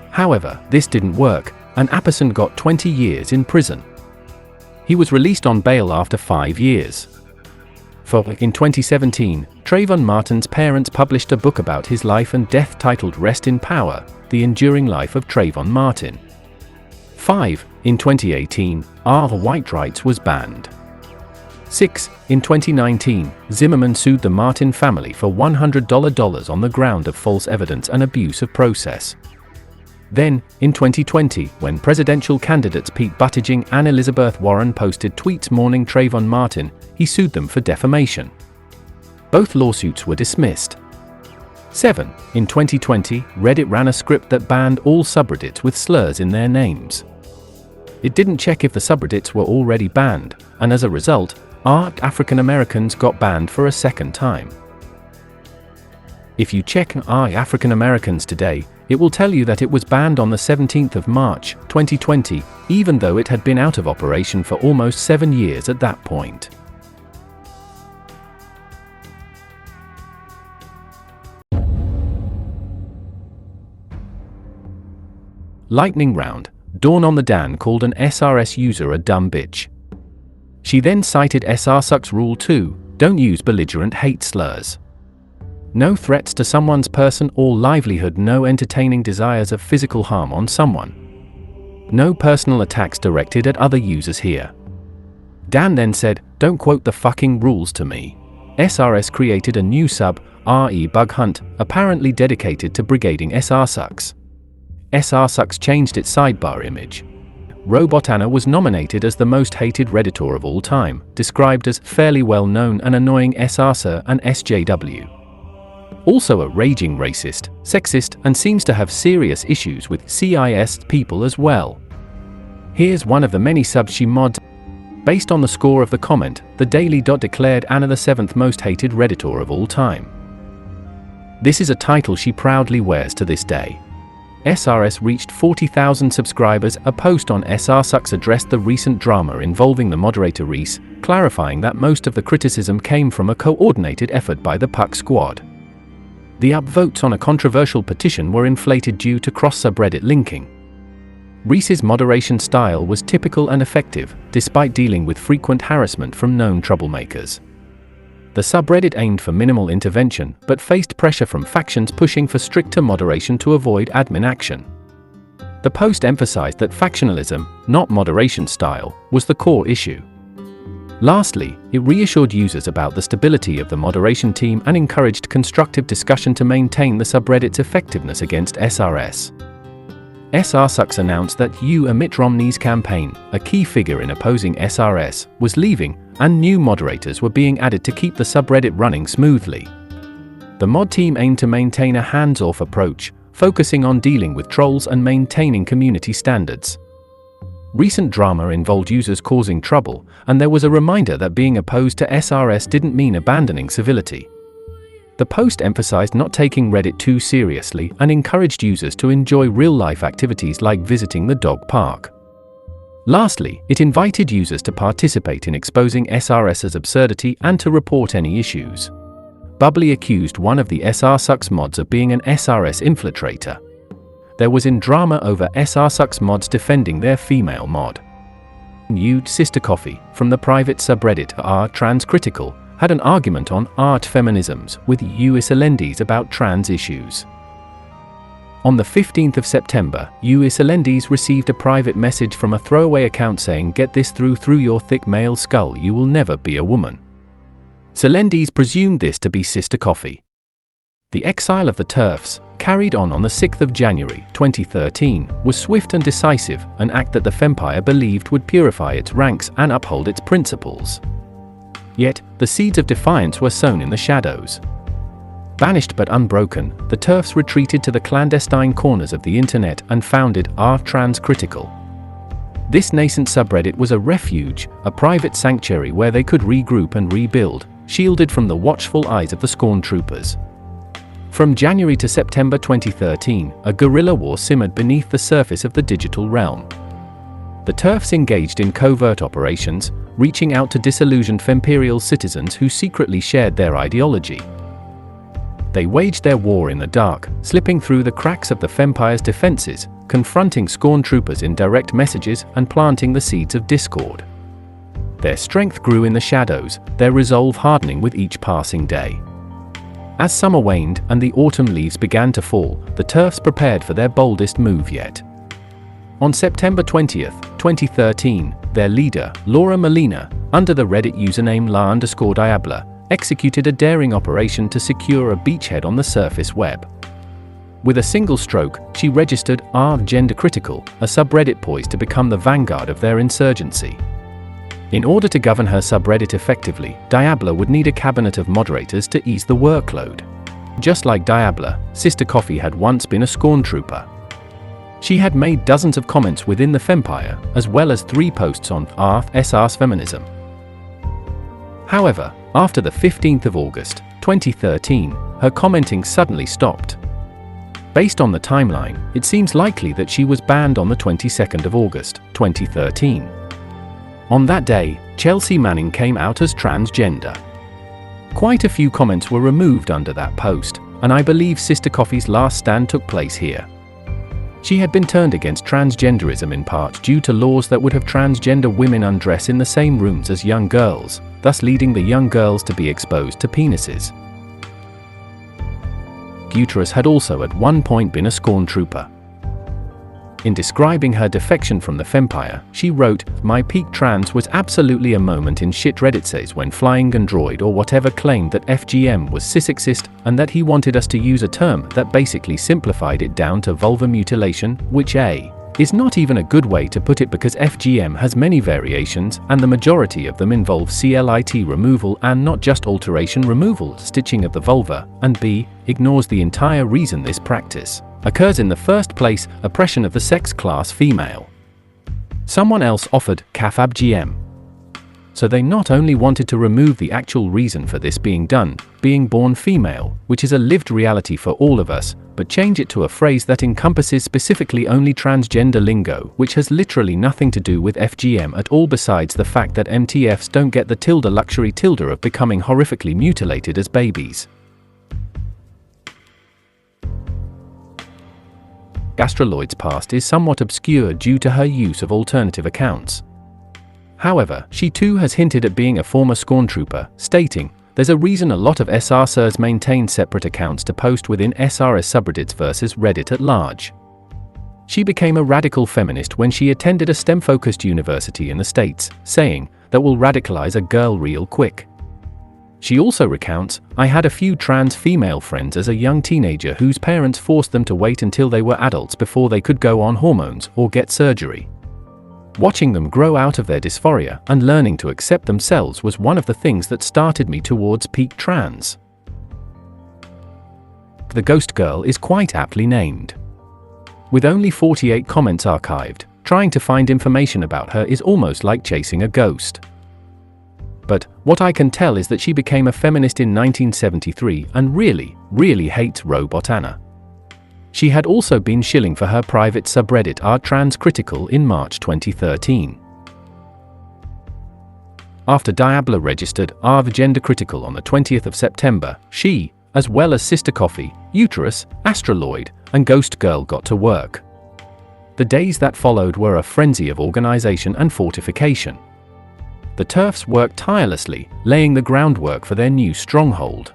However, this didn't work, and Apperson got 20 years in prison. He was released on bail after 5 years. In 2017, Trayvon Martin's parents published a book about his life and death titled Rest in Power: The Enduring Life of Trayvon Martin. 5. In 2018, white rights was banned. 6. In 2019, Zimmerman sued the Martin family for $100 on the ground of false evidence and abuse of process. Then, in 2020, when presidential candidates Pete Buttigieg and Elizabeth Warren posted tweets mourning Trayvon Martin, he sued them for defamation. Both lawsuits were dismissed. 7. In 2020, Reddit ran a script that banned all subreddits with slurs in their names. It didn't check if the subreddits were already banned, and as a result, African Americans got banned for a second time. If you check African Americans today, it will tell you that it was banned on the 17th of March, 2020, even though it had been out of operation for almost 7 years at that point. Lightning round. Dawn on the Dan called an SRS user a dumb bitch. She then cited SRSucks Rule 2, don't use belligerent hate slurs. No threats to someone's person or livelihood, no entertaining desires of physical harm on someone. No personal attacks directed at other users here. Dan then said, don't quote the fucking rules to me. SRS created a new sub, RE Bug Hunt, apparently dedicated to brigading SRSucks. SRSucks changed its sidebar image. RobotAnna was nominated as the most hated Redditor of all time, described as fairly well-known and annoying SRSer and SJW. Also a raging racist, sexist, and seems to have serious issues with CIS people as well. Here's one of the many subs she mods. Based on the score of the comment, the Daily Dot declared Anna the 7th most hated Redditor of all time. This is a title she proudly wears to this day. SRS reached 40,000 subscribers. A post on SRSucks addressed the recent drama involving the moderator Reese, clarifying that most of the criticism came from a coordinated effort by the Puck Squad. The upvotes on a controversial petition were inflated due to cross-subreddit linking. Reese's moderation style was typical and effective, despite dealing with frequent harassment from known troublemakers. The subreddit aimed for minimal intervention, but faced pressure from factions pushing for stricter moderation to avoid admin action. The post emphasized that factionalism, not moderation style, was the core issue. Lastly, it reassured users about the stability of the moderation team and encouraged constructive discussion to maintain the subreddit's effectiveness against SRS. SRSucks announced that Mitt Romney's campaign, a key figure in opposing SRS, was leaving, and new moderators were being added to keep the subreddit running smoothly. The mod team aimed to maintain a hands-off approach, focusing on dealing with trolls and maintaining community standards. Recent drama involved users causing trouble, and there was a reminder that being opposed to SRS didn't mean abandoning civility. The post emphasized not taking Reddit too seriously and encouraged users to enjoy real-life activities like visiting the dog park. Lastly, it invited users to participate in exposing SRS's absurdity and to report any issues. Bubbly accused one of the SRSucks mods of being an SRS infiltrator. There was in drama over SRSucks mods defending their female mod. Sister Coffee, from the private subreddit /TransCritical, had an argument on art feminisms with Elongated about trans issues. On the 15th of September, Elongated received a private message from a throwaway account saying, "Get this through your thick male skull, you will never be a woman." Elongated presumed this to be Sister Coffee. The exile of the TERFs, carried on the 6th of January 2013, was swift and decisive, an act that the Fempire believed would purify its ranks and uphold its principles. Yet, the seeds of defiance were sown in the shadows. Banished but unbroken, the TERFs retreated to the clandestine corners of the internet and founded r/transcritical. This nascent subreddit was a refuge, a private sanctuary where they could regroup and rebuild, shielded from the watchful eyes of the Scorn Troopers. From January to September 2013, a guerrilla war simmered beneath the surface of the digital realm. The TERFs engaged in covert operations, reaching out to disillusioned Femperial citizens who secretly shared their ideology. They waged their war in the dark, slipping through the cracks of the Fempire's defenses, confronting Scorn Troopers in direct messages and planting the seeds of discord. Their strength grew in the shadows, their resolve hardening with each passing day. As summer waned and the autumn leaves began to fall, the TERFs prepared for their boldest move yet. On September 20th, 2013, their leader, Laura Molina, under the Reddit username la_diabla, executed a daring operation to secure a beachhead on the surface web. With a single stroke, she registered r/GenderCritical, a subreddit poised to become the vanguard of their insurgency. In order to govern her subreddit effectively, Diabla would need a cabinet of moderators to ease the workload. Just like Diabla, Sister Coffee had once been a Scorn Trooper. She had made dozens of comments within the Fempire, as well as 3 posts on r/SRS feminism. However, after the 15th of August, 2013, her commenting suddenly stopped. Based on the timeline, it seems likely that she was banned on the 22nd of August, 2013. On that day, Chelsea Manning came out as transgender. Quite a few comments were removed under that post, and I believe Sister Coffee's last stand took place here. She had been turned against transgenderism in part due to laws that would have transgender women undress in the same rooms as young girls, thus leading the young girls to be exposed to penises. Uterus had also at one point been a Scorn Trooper. In describing her defection from the Fempire, she wrote, "My peak trans was absolutely a moment in ShitRedditSays when Flying Android or whatever claimed that FGM was cisexist and that he wanted us to use a term that basically simplified it down to vulva mutilation, which is not even a good way to put it because FGM has many variations and the majority of them involve CLIT removal and not just alteration removal, stitching of the vulva, and b, ignores the entire reason this practice occurs in the first place, oppression of the sex class female. Someone else offered CAFABGM. So they not only wanted to remove the actual reason for this being done, being born female, which is a lived reality for all of us, but change it to a phrase that encompasses specifically only transgender lingo, which has literally nothing to do with FGM at all besides the fact that MTFs don't get the luxury of becoming horrifically mutilated as babies. Astraloid's past is somewhat obscure due to her use of alternative accounts. However, she too has hinted at being a former Scorn Trooper, stating, "There's a reason a lot of SRSers maintain separate accounts to post within SRS subreddits versus Reddit at large." She became a radical feminist when she attended a STEM-focused university in the States, saying, "That will radicalize a girl real quick." She also recounts, "I had a few trans female friends as a young teenager whose parents forced them to wait until they were adults before they could go on hormones or get surgery. Watching them grow out of their dysphoria and learning to accept themselves was one of the things that started me towards peak trans." The Ghost Girl is quite aptly named. With only 48 comments archived, trying to find information about her is almost like chasing a ghost. But what I can tell is that she became a feminist in 1973 and really hates RobotAnna. She had also been shilling for her private subreddit r/transcritical in March 2013. After Diabla registered r/GenderCritical on the 20th of September, she, as well as Sister Coffee, Uterus, Astraloid, and Ghost Girl got to work. The days that followed were a frenzy of organization and fortification. The TERFs worked tirelessly, laying the groundwork for their new stronghold.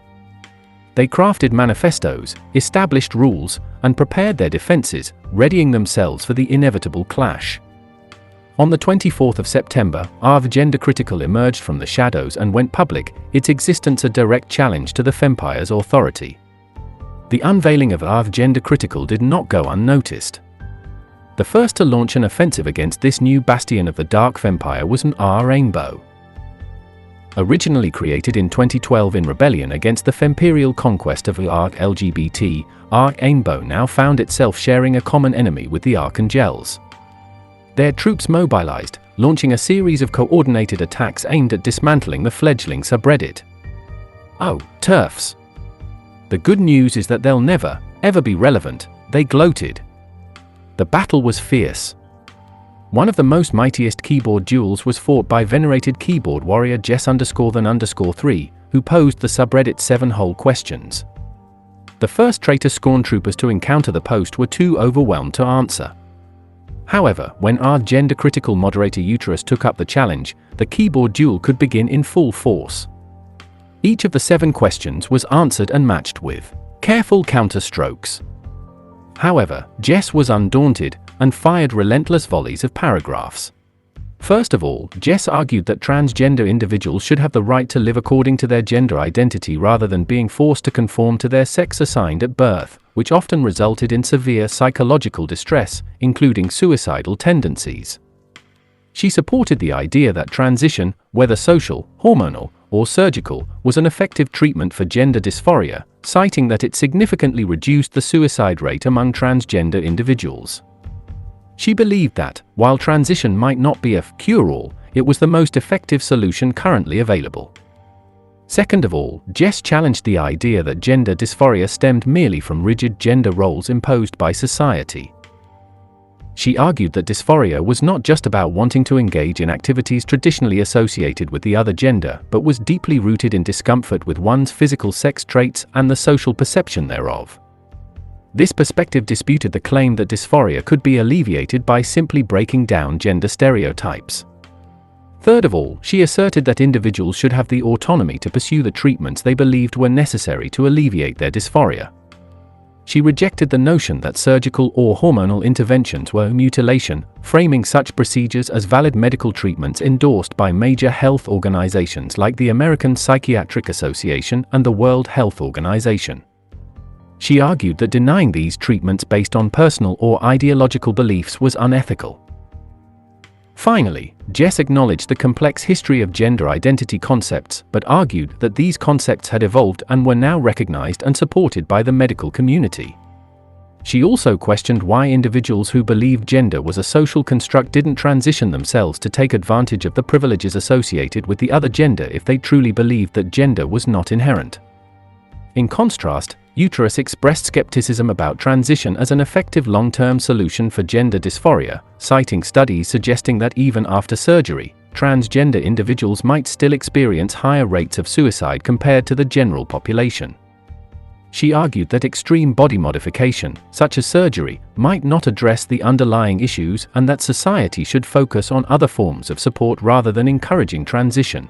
They crafted manifestos, established rules, and prepared their defenses, readying themselves for the inevitable clash. On the 24th of September, r/GenderCritical emerged from the shadows and went public, its existence a direct challenge to the Fempire's authority. The unveiling of GenderCritical did not go unnoticed. The first to launch an offensive against this new bastion of the Dark Fempire was an Rainbow. Originally created in 2012 in rebellion against the Femperial conquest of LGBT, Rainbow now found itself sharing a common enemy with the Archangelles. Their troops mobilized, launching a series of coordinated attacks aimed at dismantling the fledgling subreddit. Oh, TERFs. The good news is that they'll never, ever be relevant, they gloated. The battle was fierce. One of the most mightiest keyboard duels was fought by venerated keyboard warrior Jess_than_3, who posed the subreddit 7 whole questions. The first traitor scorn troopers to encounter the post were too overwhelmed to answer. However, when our GenderCritical moderator Uterus took up the challenge, the keyboard duel could begin in full force. Each of the 7 questions was answered and matched with careful counterstrokes. However, Jess was undaunted and fired relentless volleys of paragraphs. First of all, Jess argued that transgender individuals should have the right to live according to their gender identity rather than being forced to conform to their sex assigned at birth, which often resulted in severe psychological distress, including suicidal tendencies. She supported the idea that transition, whether social, hormonal, or surgical, was an effective treatment for gender dysphoria, citing that it significantly reduced the suicide rate among transgender individuals. She believed that, while transition might not be a cure-all, it was the most effective solution currently available. Second of all, Jess challenged the idea that gender dysphoria stemmed merely from rigid gender roles imposed by society. She argued that dysphoria was not just about wanting to engage in activities traditionally associated with the other gender, but was deeply rooted in discomfort with one's physical sex traits and the social perception thereof. This perspective disputed the claim that dysphoria could be alleviated by simply breaking down gender stereotypes. Third of all, she asserted that individuals should have the autonomy to pursue the treatments they believed were necessary to alleviate their dysphoria. She rejected the notion that surgical or hormonal interventions were mutilation, framing such procedures as valid medical treatments endorsed by major health organizations like the American Psychiatric Association and the World Health Organization. She argued that denying these treatments based on personal or ideological beliefs was unethical. Finally, Jess acknowledged the complex history of gender identity concepts, but argued that these concepts had evolved and were now recognized and supported by the medical community. She also questioned why individuals who believed gender was a social construct didn't transition themselves to take advantage of the privileges associated with the other gender if they truly believed that gender was not inherent. In contrast, Uterus expressed skepticism about transition as an effective long-term solution for gender dysphoria, citing studies suggesting that even after surgery, transgender individuals might still experience higher rates of suicide compared to the general population. She argued that extreme body modification, such as surgery, might not address the underlying issues and that society should focus on other forms of support rather than encouraging transition.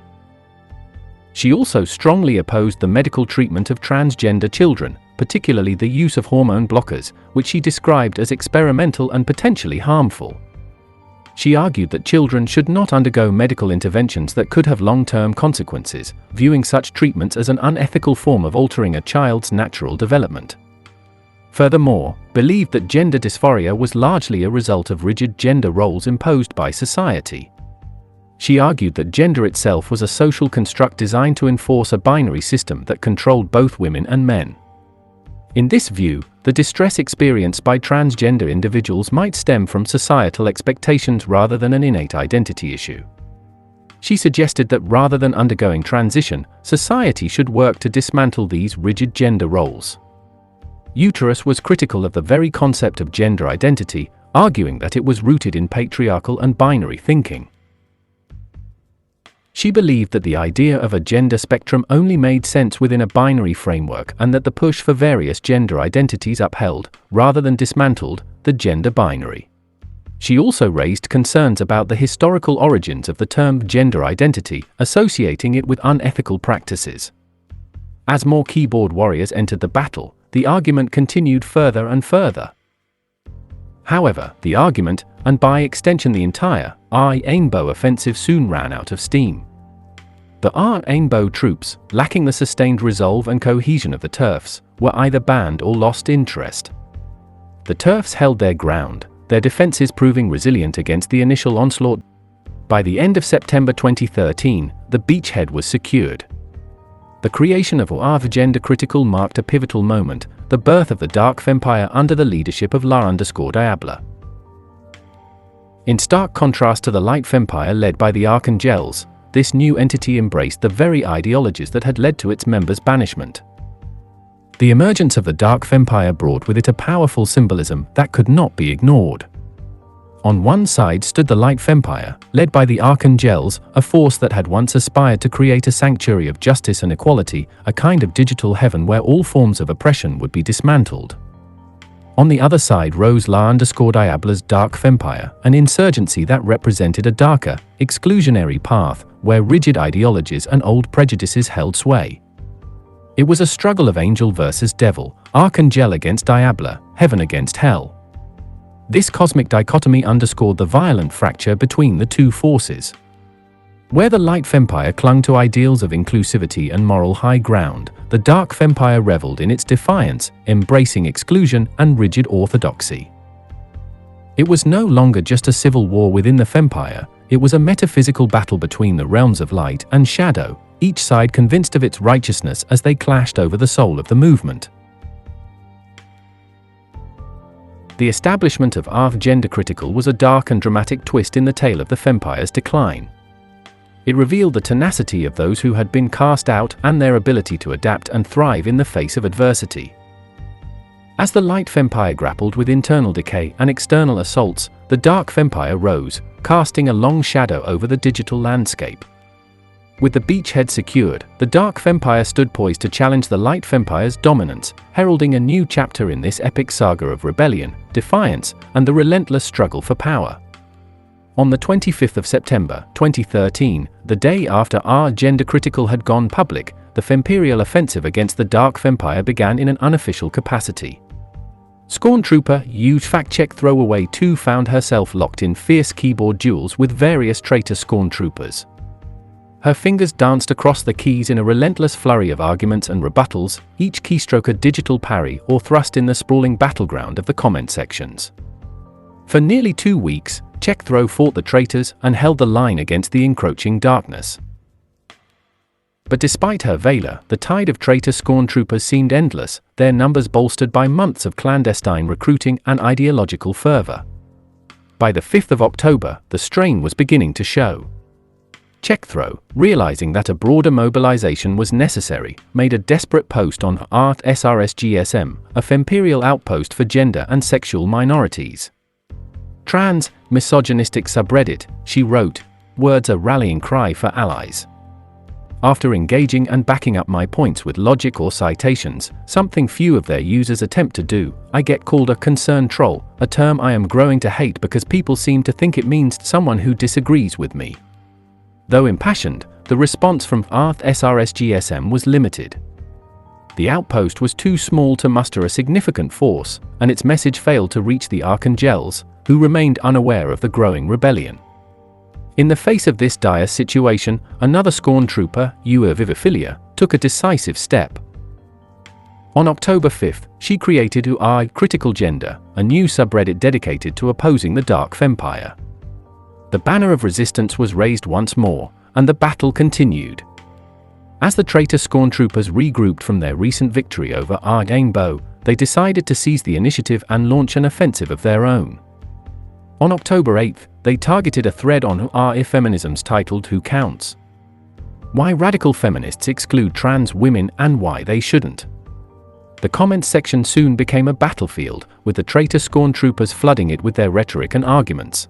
She also strongly opposed the medical treatment of transgender children, particularly the use of hormone blockers, which she described as experimental and potentially harmful. She argued that children should not undergo medical interventions that could have long-term consequences, viewing such treatments as an unethical form of altering a child's natural development. Furthermore, believed that gender dysphoria was largely a result of rigid gender roles imposed by society. She argued that gender itself was a social construct designed to enforce a binary system that controlled both women and men. In this view, the distress experienced by transgender individuals might stem from societal expectations rather than an innate identity issue. She suggested that rather than undergoing transition, society should work to dismantle these rigid gender roles. Uterus was critical of the very concept of gender identity, arguing that it was rooted in patriarchal and binary thinking. She believed that the idea of a gender spectrum only made sense within a binary framework and that the push for various gender identities upheld, rather than dismantled, the gender binary. She also raised concerns about the historical origins of the term gender identity, associating it with unethical practices. As more keyboard warriors entered the battle, the argument continued further and further. However, the argument, and by extension the entire Rainbow offensive soon ran out of steam. The Rainbow troops, lacking the sustained resolve and cohesion of the TERFs, were either banned or lost interest. The TERFs held their ground, their defenses proving resilient against the initial onslaught. By the end of September 2013, the beachhead was secured. The creation of GenderCritical marked a pivotal moment, the birth of the Dark Fempire under the leadership of _Diabla. In stark contrast to the Light Fempire led by the Archangelles, this new entity embraced the very ideologies that had led to its members' banishment. The emergence of the Dark Fempire brought with it a powerful symbolism that could not be ignored. On one side stood the Light Fempire, led by the Archangelles, a force that had once aspired to create a sanctuary of justice and equality, a kind of digital heaven where all forms of oppression would be dismantled. On the other side rose Diabla's Dark Fempire, an insurgency that represented a darker, exclusionary path, where rigid ideologies and old prejudices held sway. It was a struggle of angel versus devil, Archangel against Diabla, heaven against hell. This cosmic dichotomy underscored the violent fracture between the two forces. Where the Light Fempire clung to ideals of inclusivity and moral high ground, the Dark Fempire reveled in its defiance, embracing exclusion and rigid orthodoxy. It was no longer just a civil war within the Fempire, it was a metaphysical battle between the realms of light and shadow, each side convinced of its righteousness as they clashed over the soul of the movement. The establishment of GenderCritical was a dark and dramatic twist in the tale of the Fempire's decline. It revealed the tenacity of those who had been cast out and their ability to adapt and thrive in the face of adversity. As the Light Fempire grappled with internal decay and external assaults, the Dark Fempire rose, casting a long shadow over the digital landscape. With the beachhead secured, the Dark Fempire stood poised to challenge the Light Fempire's dominance, heralding a new chapter in this epic saga of rebellion, defiance, and the relentless struggle for power. On the 25th of September, 2013, the day after GenderCritical had gone public, the Femperial offensive against the Dark Fempire began in an unofficial capacity. Stormtrooper Huge Fact-Check Throwaway 2 found herself locked in fierce keyboard duels with various traitor Stormtroopers. Her fingers danced across the keys in a relentless flurry of arguments and rebuttals, each keystroke a digital parry or thrust in the sprawling battleground of the comment sections. For nearly 2 weeks, Checkthrow fought the traitors and held the line against the encroaching darkness. But despite her valor, the tide of traitor Stormtroopers seemed endless, their numbers bolstered by months of clandestine recruiting and ideological fervor. By the 5th of October, the strain was beginning to show. Checkthrow, realizing that a broader mobilization was necessary, made a desperate post on SRSGSM, a Femperial outpost for gender and sexual minorities. Trans, misogynistic subreddit, she wrote, "Words a rallying cry for allies. After engaging and backing up my points with logic or citations, something few of their users attempt to do, I get called a concerned troll, a term I am growing to hate because people seem to think it means someone who disagrees with me." Though impassioned, the response from SRSGSM was limited. The outpost was too small to muster a significant force, and its message failed to reach the Archangelles, who remained unaware of the growing rebellion. In the face of this dire situation, another Stormtrooper, Viviphilia, took a decisive step. On October 5th, she created Critical Gender, a new subreddit dedicated to opposing the Dark Fempire. The banner of resistance was raised once more, and the battle continued. As the traitor Stormtroopers regrouped from their recent victory over Pao, they decided to seize the initiative and launch an offensive of their own. On October 8th, they targeted a thread on feminisms titled "Who Counts? Why Radical Feminists Exclude Trans Women and Why They Shouldn't." The comments section soon became a battlefield, with the traitor Stormtroopers flooding it with their rhetoric and arguments.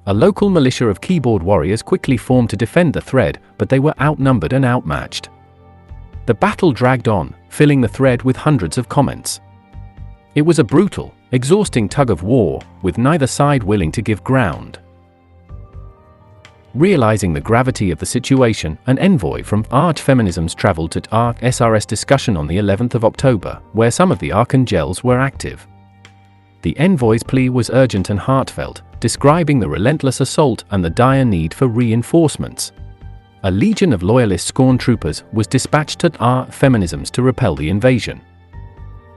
A local militia of keyboard warriors quickly formed to defend the thread, but they were outnumbered and outmatched. The battle dragged on, filling the thread with hundreds of comments. It was a brutal, exhausting tug of war, with neither side willing to give ground. Realizing the gravity of the situation, an envoy from Archfeminisms traveled to SRS discussion on the 11th of October, where some of the Archangelles were active. The envoy's plea was urgent and heartfelt, describing the relentless assault and the dire need for reinforcements. A legion of loyalist Stormtroopers was dispatched to Feminisms to repel the invasion.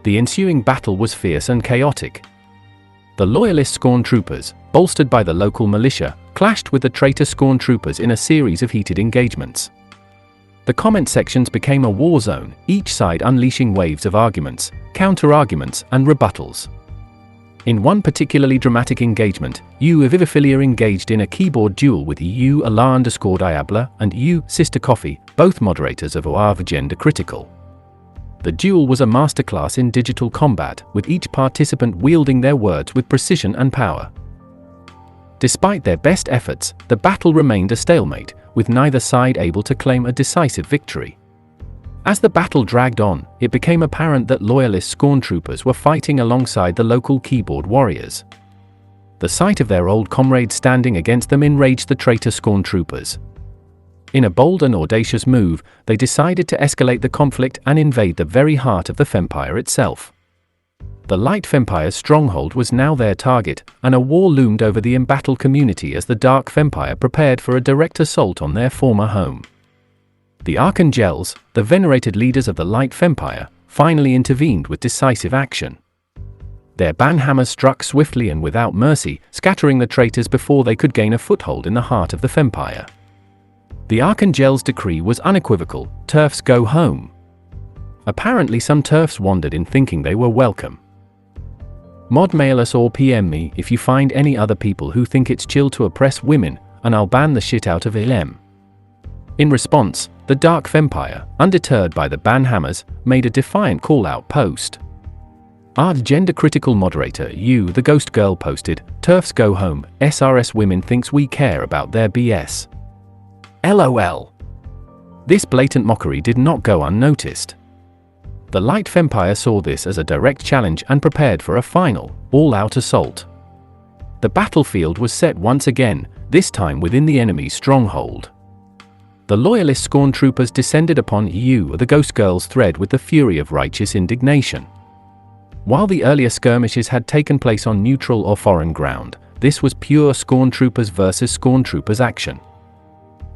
The ensuing battle was fierce and chaotic. The loyalist Scorn troopers, bolstered by the local militia, clashed with the traitor Scorn troopers in a series of heated engagements. The comment sections became a war zone, each side unleashing waves of arguments, counter-arguments, and rebuttals. In one particularly dramatic engagement, Viviphilia engaged in a keyboard duel with Allah_Diabla and Sister Coffee, both moderators of GenderCritical. The duel was a masterclass in digital combat, with each participant wielding their words with precision and power. Despite their best efforts, the battle remained a stalemate, with neither side able to claim a decisive victory. As the battle dragged on, it became apparent that loyalist Scorn troopers were fighting alongside the local keyboard warriors. The sight of their old comrades standing against them enraged the traitor Scorn troopers. In a bold and audacious move, they decided to escalate the conflict and invade the very heart of the Fempire itself. The Light Fempire's stronghold was now their target, and a war loomed over the embattled community as the Dark Fempire prepared for a direct assault on their former home. The Archangelles, the venerated leaders of the Light Fempire, finally intervened with decisive action. Their banhammers struck swiftly and without mercy, scattering the traitors before they could gain a foothold in the heart of the Fempire. The Archangelles' decree was unequivocal: TERFs go home. Apparently some TERFs wandered in thinking they were welcome. Mod mail us or PM me if you find any other people who think it's chill to oppress women, and I'll ban the shit out of LM. In response, the Dark Fempire, undeterred by the banhammers, made a defiant call-out post. Our GenderCritical moderator, the Ghost Girl, posted, "TERFs go home, SRS women thinks we care about their BS. LOL. This blatant mockery did not go unnoticed. The Light Fempire saw this as a direct challenge and prepared for a final, all-out assault. The battlefield was set once again, this time within the enemy's stronghold. The loyalist Scorn troopers descended upon the Ghost Girl's thread with the fury of righteous indignation. While the earlier skirmishes had taken place on neutral or foreign ground, this was pure Scorn troopers versus Scorn troopers action.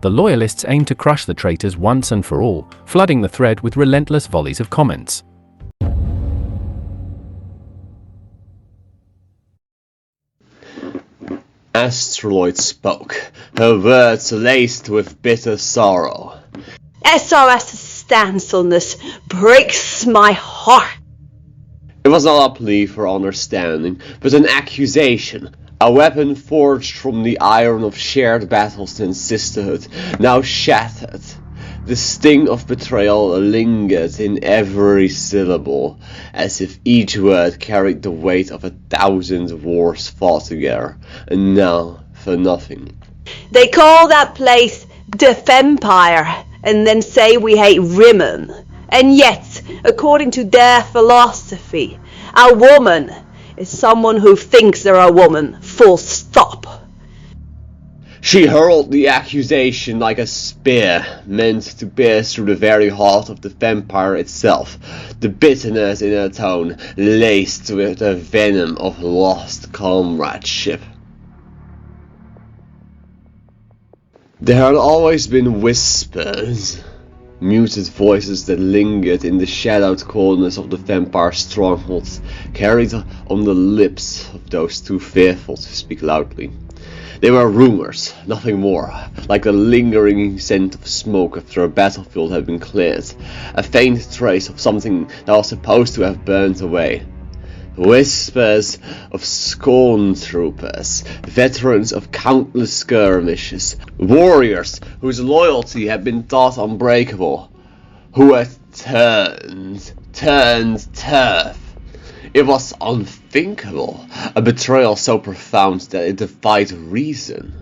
The loyalists aimed to crush the traitors once and for all, flooding the thread with relentless volleys of comments. Astraloid spoke, her words laced with bitter sorrow. SRS's stance on this breaks my heart. It was not a plea for understanding, but an accusation. A weapon forged from the iron of shared battles and sisterhood, now shattered. The sting of betrayal lingered in every syllable, as if each word carried the weight of 1,000 wars fought together, and now for nothing. They call that place the Fempire, and then say we hate women. And yet, according to their philosophy, a woman is someone who thinks they're a woman, full stop. She hurled the accusation like a spear, meant to pierce through the very heart of the Fempire itself, the bitterness in her tone laced with the venom of lost comradeship. There had always been whispers, muted voices that lingered in the shadowed corners of the Fempire strongholds, carried on the lips of those too fearful to speak loudly. They were rumors, nothing more, like the lingering scent of smoke after a battlefield had been cleared, a faint trace of something that was supposed to have burned away. Whispers of Scorn troopers, veterans of countless skirmishes, warriors whose loyalty had been thought unbreakable, who had turned TERF. It was unthinkable, a betrayal so profound that it defied reason.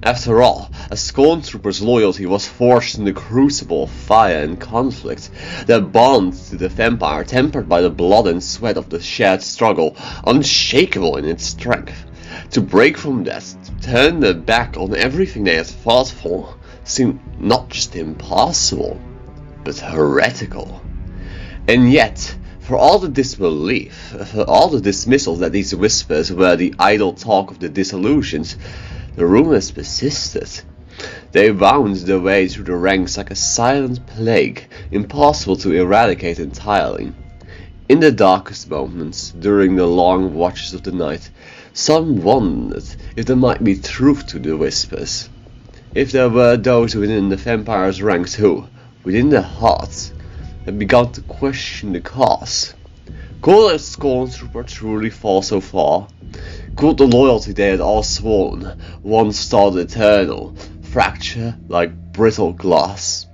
After all, a Scorn trooper's loyalty was forged in the crucible of fire and conflict, the bond to the Fempire tempered by the blood and sweat of the shared struggle, unshakable in its strength. To break from that, to turn their back on everything they had fought for, seemed not just impossible, but heretical. And yet, for all the disbelief, for all the dismissal that these whispers were the idle talk of the disillusioned, the rumors persisted. They wound their way through the ranks like a silent plague, impossible to eradicate entirely. In the darkest moments, during the long watches of the night, some wondered if there might be truth to the whispers. If there were those within the Fempire's ranks who, within their hearts, had begun to question the cause. Could a Stormtrooper truly fall so far? Could the loyalty they had all sworn, once thought eternal, fracture like brittle glass?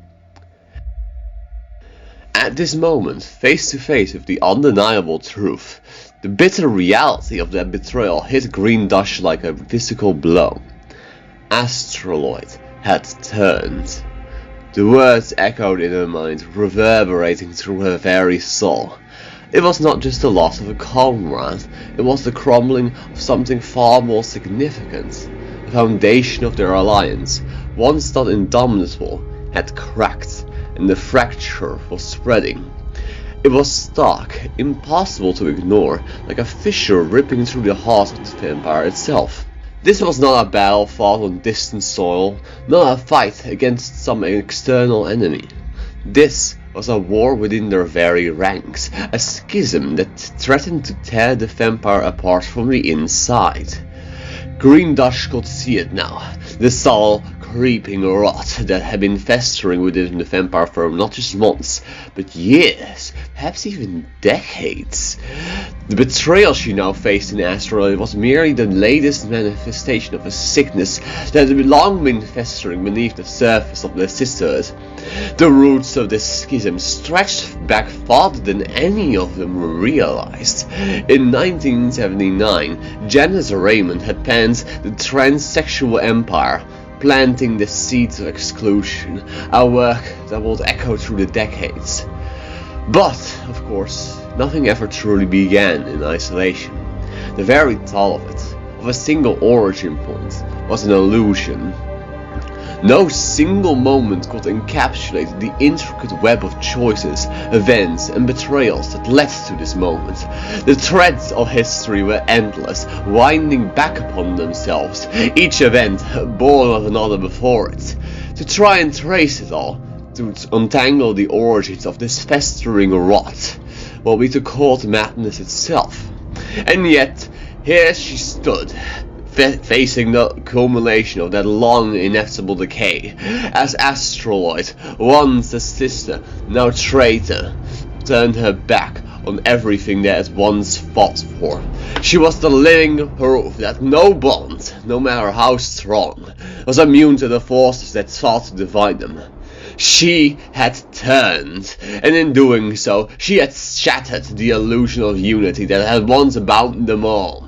At this moment, face to face with the undeniable truth, the bitter reality of that betrayal hit Green Dush like a physical blow. Astraloid had turned. The words echoed in her mind, reverberating through her very soul. It was not just the loss of a comrade, it was the crumbling of something far more significant. The foundation of their alliance, once thought indomitable, had cracked, and the fracture was spreading. It was stark, impossible to ignore, like a fissure ripping through the heart of the Fempire itself. This was not a battle fought on distant soil, not a fight against some external enemy. This was a war within their very ranks, a schism that threatened to tear the Fempire apart from the inside. Green Dush could see it now, the subtle, creeping rot that had been festering within the Fempire for not just months, but years, perhaps even decades. The betrayal she now faced in Astraloid was merely the latest manifestation of a sickness that had long been festering beneath the surface of their sisterhood. The roots of this schism stretched back farther than any of them realized. In 1979, Janice Raymond had penned the Transsexual Empire, planting the seeds of exclusion, a work that would echo through the decades. But, of course, nothing ever truly began in isolation. The very thought of it, of a single origin point, was an illusion. No single moment could encapsulate the intricate web of choices, events, and betrayals that led to this moment. The threads of history were endless, winding back upon themselves, each event born of another before it. To try and trace it all, to untangle the origins of this festering rot, will be to court madness itself. And yet, here she stood, facing the culmination of that long, inevitable decay, as Astraloid, once a sister, now traitor, turned her back on everything they had once fought for. She was the living proof that no bond, no matter how strong, was immune to the forces that sought to divide them. She had turned, and in doing so, she had shattered the illusion of unity that had once bound them all.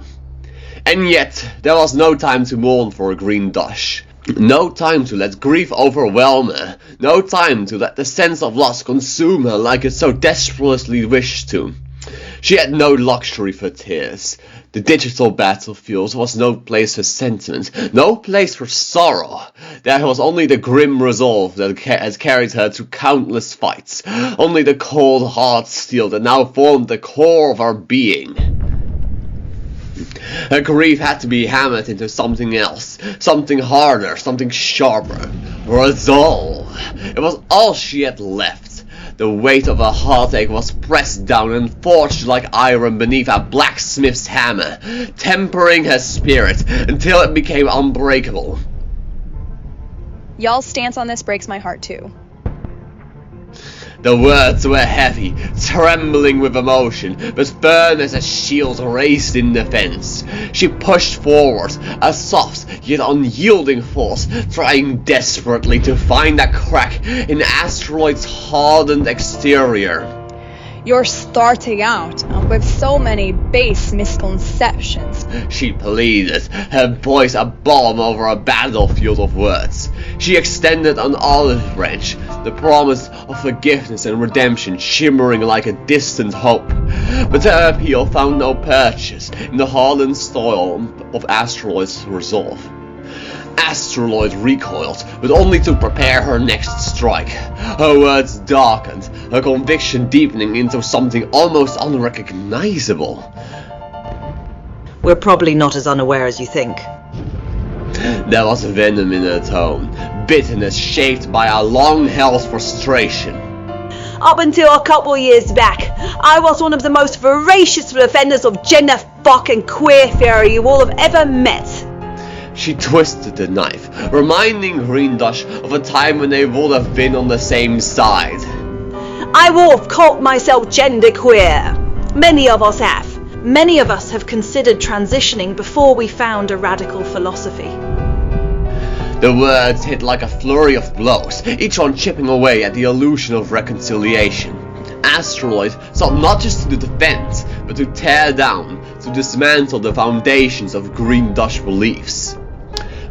And yet, there was no time to mourn for Green Dush. No time to let grief overwhelm her. No time to let the sense of loss consume her like it so desperately wished to. She had no luxury for tears. The digital battlefield was no place for sentiment, no place for sorrow. There was only the grim resolve that had carried her to countless fights, only the cold hard steel that now formed the core of her being. Her grief had to be hammered into something else, something harder, something sharper. Resolve. It was all she had left. The weight of her heartache was pressed down and forged like iron beneath a blacksmith's hammer, tempering her spirit until it became unbreakable. Y'all's stance on this breaks my heart too. The words were heavy, trembling with emotion, but firm as a shield raised in defense. She pushed forward, a soft yet unyielding force, trying desperately to find a crack in Astraloid's hardened exterior. You're starting out with so many base misconceptions, she pleaded, her voice a bomb over a battlefield of words. She extended an olive branch, the promise of forgiveness and redemption shimmering like a distant hope. But her appeal found no purchase in the hardened soil of Astraloid's resolve. Astraloid recoiled, but only to prepare her next strike. Her words darkened, her conviction deepening into something almost unrecognizable. We're probably not as unaware as you think. There was venom in her tone, bitterness shaped by a long-held frustration. Up until a couple years back, I was one of the most voracious defenders of gender fucking queer theory you will have ever met. She twisted the knife, reminding Greendush of a time when they would have been on the same side. I will have called myself genderqueer. Many of us have. Many of us have considered transitioning before we found a radical philosophy. The words hit like a flurry of blows, each one chipping away at the illusion of reconciliation. Astraloid sought not just to defend, but to tear down, to dismantle the foundations of Greendush beliefs.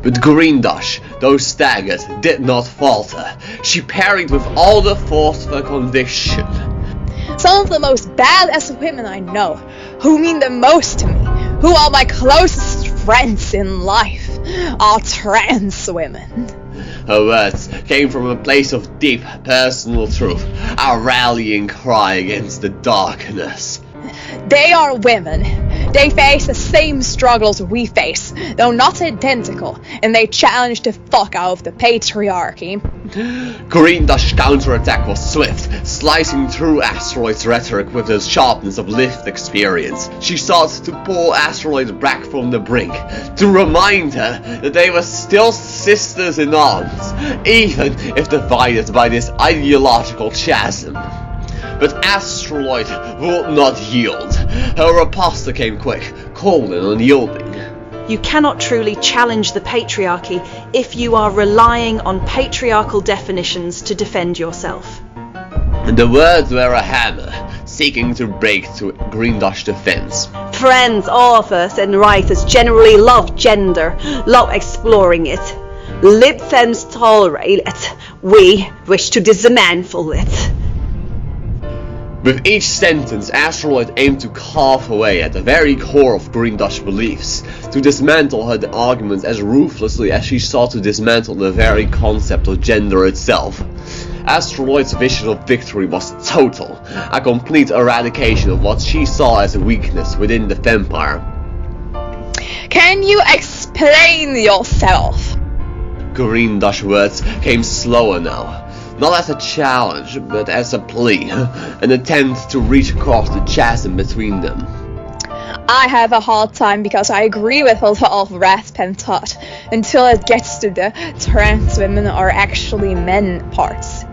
But Greendush, though staggered, did not falter. She parried with all the force of her conviction. Some of the most badass women I know, who mean the most to me, who are my closest friends in life, are trans women. Her words came from a place of deep personal truth, a rallying cry against the darkness. They are women. They face the same struggles we face, though not identical, and they challenge the fuck out of the patriarchy. Greendush's counterattack was swift, slicing through Astraloid's rhetoric with the sharpness of lived experience. She sought to pull Astraloid back from the brink, to remind her that they were still sisters in arms, even if divided by this ideological chasm. But Astraloid would not yield. Her riposte came quick, cold and unyielding. You cannot truly challenge the patriarchy if you are relying on patriarchal definitions to defend yourself. And the words were a hammer, seeking to break through Greendush's defense. Friends, authors and writers generally love gender, love exploring it. Lib femmes tolerate it. We wish to dismantle it. With each sentence, Astraloid aimed to carve away at the very core of Greendush's beliefs, to dismantle her arguments as ruthlessly as she sought to dismantle the very concept of gender itself. Astraloid's vision of victory was total, a complete eradication of what she saw as a weakness within the Fempire. Can you explain yourself? Greendush's words came slower now. Not as a challenge, but as a plea, an attempt to reach across the chasm between them. I have a hard time because I agree with a lot of Rathpen thought, until it gets to the trans women are actually men parts.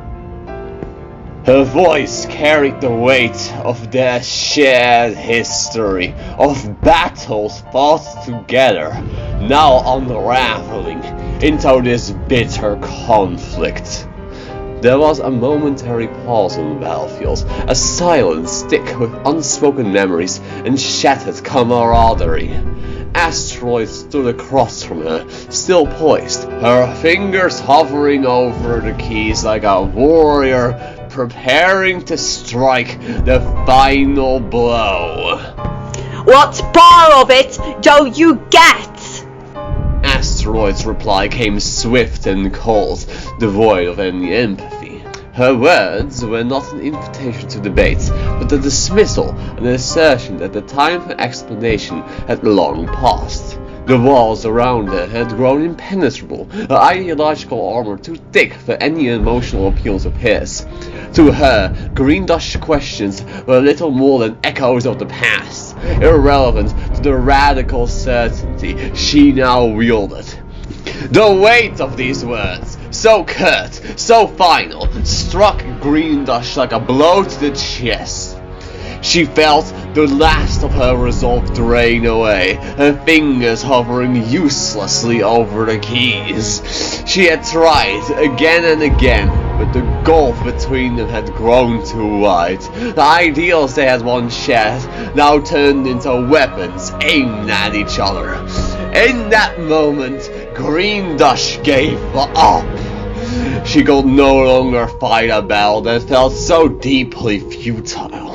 Her voice carried the weight of their shared history, of battles fought together, now unraveling into this bitter conflict. There was a momentary pause on the battlefield, a silence thick with unspoken memories and shattered camaraderie. Astraloid stood across from her, still poised, her fingers hovering over the keys like a warrior preparing to strike the final blow. What part of it do you get? Astraloid's reply came swift and cold, devoid of any empathy. Her words were not an invitation to debate, but a dismissal, an assertion that the time for explanation had long passed. The walls around her had grown impenetrable, her ideological armor too thick for any emotional appeals of his. To her, Greendush's questions were little more than echoes of the past, irrelevant to the radical certainty she now wielded. The weight of these words, so curt, so final, struck Greendush like a blow to the chest. She felt the last of her resolve drain away, her fingers hovering uselessly over the keys. She had tried again and again, but the gulf between them had grown too wide. The ideals they had once shared now turned into weapons aimed at each other. In that moment, Greendush gave up. She could no longer fight a battle that felt so deeply futile.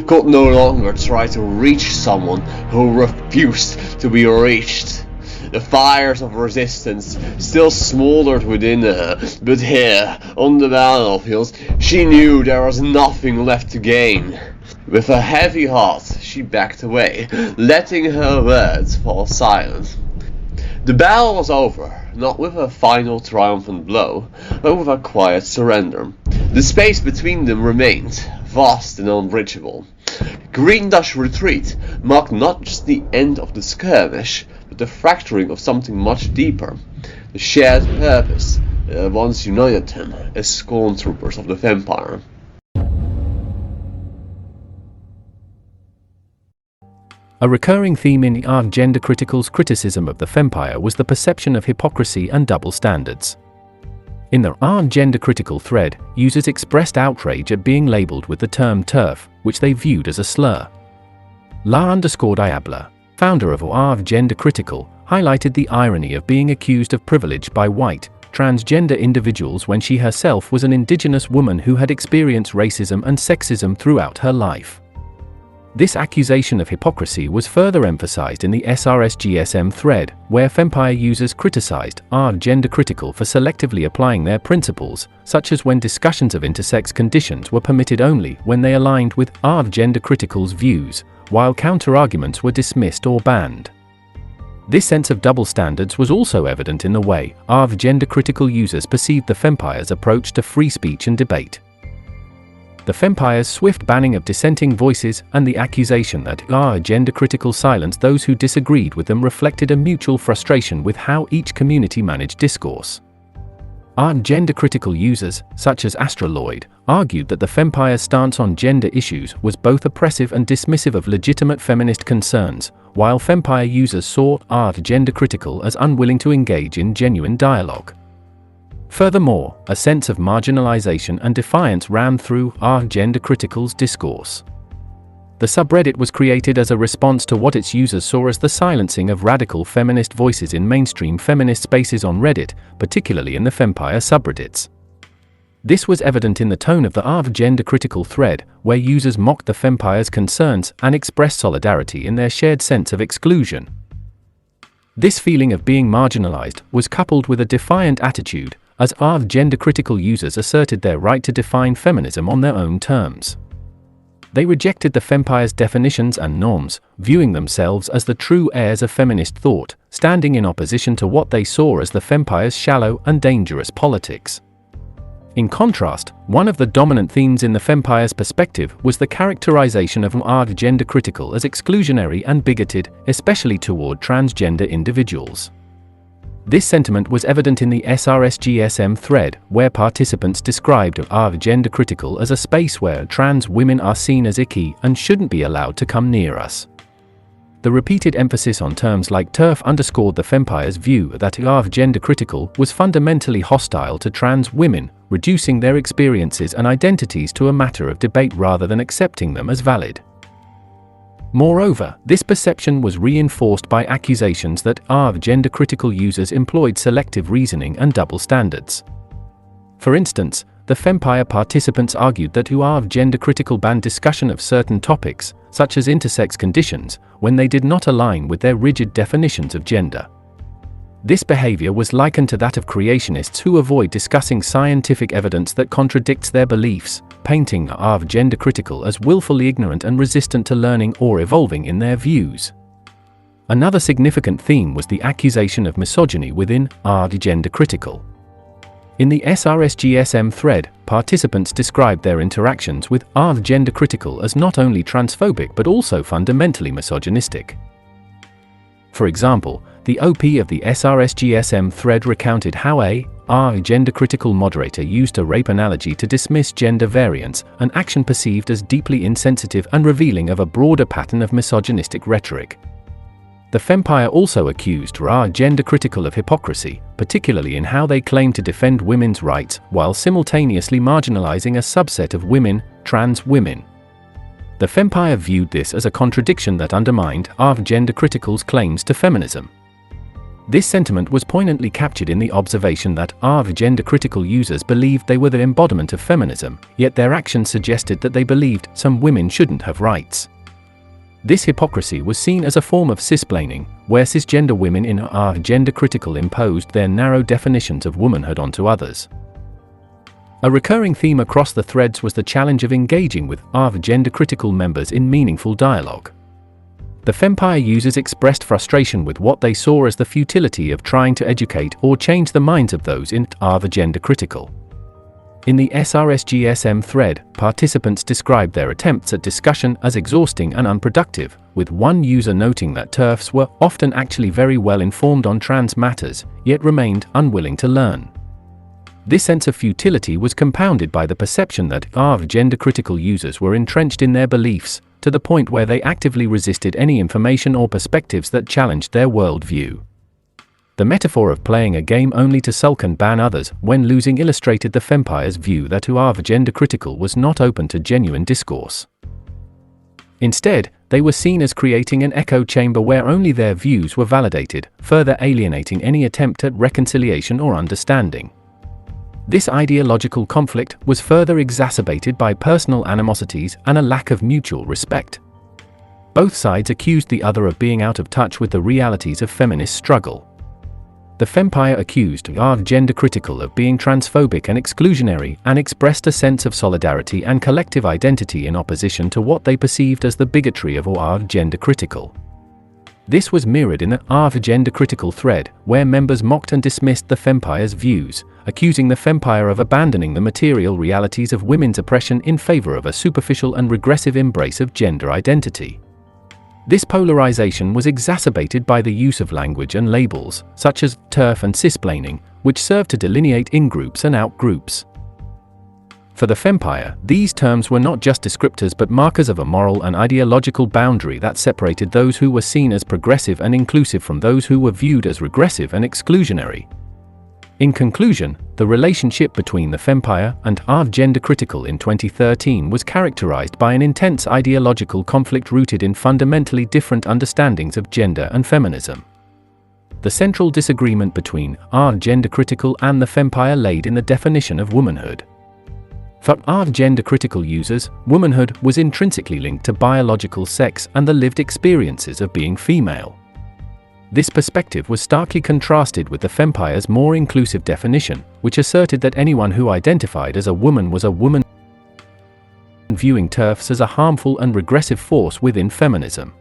Could no longer try to reach someone who refused to be reached. The fires of resistance still smoldered within her, but here, on the battlefield, she knew there was nothing left to gain. With a heavy heart, she backed away, letting her words fall silent. The battle was over, not with a final triumphant blow, but with a quiet surrender. The space between them remained, vast and unbridgeable. Green-retreat marked not just the end of the skirmish, but the fracturing of something much deeper. The shared purpose that once united them as stormtroopers of the Fempire. A recurring theme in GenderCritical's criticism of the Fempire was the perception of hypocrisy and double standards. In the GenderCritical thread, users expressed outrage at being labeled with the term TERF, which they viewed as a slur. La_Diabla, founder of GenderCritical, highlighted the irony of being accused of privilege by white, transgender individuals when she herself was an indigenous woman who had experienced racism and sexism throughout her life. This accusation of hypocrisy was further emphasized in the SRSGSM thread, where Fempire users criticized GenderCritical for selectively applying their principles, such as when discussions of intersex conditions were permitted only when they aligned with GenderCritical's views, while counter-arguments were dismissed or banned. This sense of double standards was also evident in the way GenderCritical users perceived the Fempire's approach to free speech and debate. The Fempire's swift banning of dissenting voices and the accusation that GenderCritical silenced those who disagreed with them reflected a mutual frustration with how each community managed discourse. GenderCritical users, such as Astraloid, argued that the Fempire's stance on gender issues was both oppressive and dismissive of legitimate feminist concerns, while Fempire users saw GenderCritical as unwilling to engage in genuine dialogue. Furthermore, a sense of marginalization and defiance ran through GenderCritical's discourse. The subreddit was created as a response to what its users saw as the silencing of radical feminist voices in mainstream feminist spaces on Reddit, particularly in the Fempire subreddits. This was evident in the tone of the GenderCritical thread, where users mocked the Fempire's concerns and expressed solidarity in their shared sense of exclusion. This feeling of being marginalized was coupled with a defiant attitude, as GenderCritical users asserted their right to define feminism on their own terms. They rejected the Fempire's definitions and norms, viewing themselves as the true heirs of feminist thought, standing in opposition to what they saw as the Fempire's shallow and dangerous politics. In contrast, one of the dominant themes in the Fempire's perspective was the characterization of GenderCritical as exclusionary and bigoted, especially toward transgender individuals. This sentiment was evident in the SRSGSM thread, where participants described GenderCritical as a space where trans women are seen as icky and shouldn't be allowed to come near us. The repeated emphasis on terms like TERF underscored the Fempire's view that GenderCritical was fundamentally hostile to trans women, reducing their experiences and identities to a matter of debate rather than accepting them as valid. Moreover, this perception was reinforced by accusations that GenderCritical users employed selective reasoning and double standards. For instance, the Fempire participants argued that GenderCritical banned discussion of certain topics, such as intersex conditions, when they did not align with their rigid definitions of gender. This behavior was likened to that of creationists who avoid discussing scientific evidence that contradicts their beliefs, painting GenderCritical as willfully ignorant and resistant to learning or evolving in their views. Another significant theme was the accusation of misogyny within GenderCritical. In the SRSGSM thread, participants described their interactions with GenderCritical as not only transphobic but also fundamentally misogynistic. For example, the OP of the SRSGSM thread recounted how a GenderCritical moderator used a rape analogy to dismiss gender variance, an action perceived as deeply insensitive and revealing of a broader pattern of misogynistic rhetoric. The Fempire also accused GenderCritical of hypocrisy, particularly in how they claim to defend women's rights while simultaneously marginalizing a subset of women, trans women. The Fempire viewed this as a contradiction that undermined GenderCritical's claims to feminism. This sentiment was poignantly captured in the observation that GenderCritical users believed they were the embodiment of feminism, yet their actions suggested that they believed some women shouldn't have rights. This hypocrisy was seen as a form of cisplaining, where cisgender women in GenderCritical imposed their narrow definitions of womanhood onto others. A recurring theme across the threads was the challenge of engaging with GenderCritical members in meaningful dialogue. The Fempire users expressed frustration with what they saw as the futility of trying to educate or change the minds of those in GenderCritical. In the SRSGSM thread, participants described their attempts at discussion as exhausting and unproductive, with one user noting that TERFs were often actually very well informed on trans matters, yet remained unwilling to learn. This sense of futility was compounded by the perception that gender-critical users were entrenched in their beliefs, to the point where they actively resisted any information or perspectives that challenged their worldview. The metaphor of playing a game only to sulk and ban others when losing illustrated the Fempire's view that gender-critical was not open to genuine discourse. Instead, they were seen as creating an echo chamber where only their views were validated, further alienating any attempt at reconciliation or understanding. This ideological conflict was further exacerbated by personal animosities and a lack of mutual respect. Both sides accused the other of being out of touch with the realities of feminist struggle. The Fempire accused gender-critical of being transphobic and exclusionary, and expressed a sense of solidarity and collective identity in opposition to what they perceived as the bigotry of gender-critical. This was mirrored in the gender-critical thread, where members mocked and dismissed the Fempire's views, accusing the Fempire of abandoning the material realities of women's oppression in favor of a superficial and regressive embrace of gender identity. This polarization was exacerbated by the use of language and labels, such as TERF and cisplaining, which served to delineate in-groups and out-groups. For the Fempire, these terms were not just descriptors but markers of a moral and ideological boundary that separated those who were seen as progressive and inclusive from those who were viewed as regressive and exclusionary. In conclusion, the relationship between the Fempire and gender-critical in 2013 was characterized by an intense ideological conflict rooted in fundamentally different understandings of gender and feminism. The central disagreement between gender-critical and the Fempire laid in the definition of womanhood. For gender-critical users, womanhood was intrinsically linked to biological sex and the lived experiences of being female. This perspective was starkly contrasted with the Fempire's more inclusive definition, which asserted that anyone who identified as a woman was a woman, viewing TERFs as a harmful and regressive force within feminism.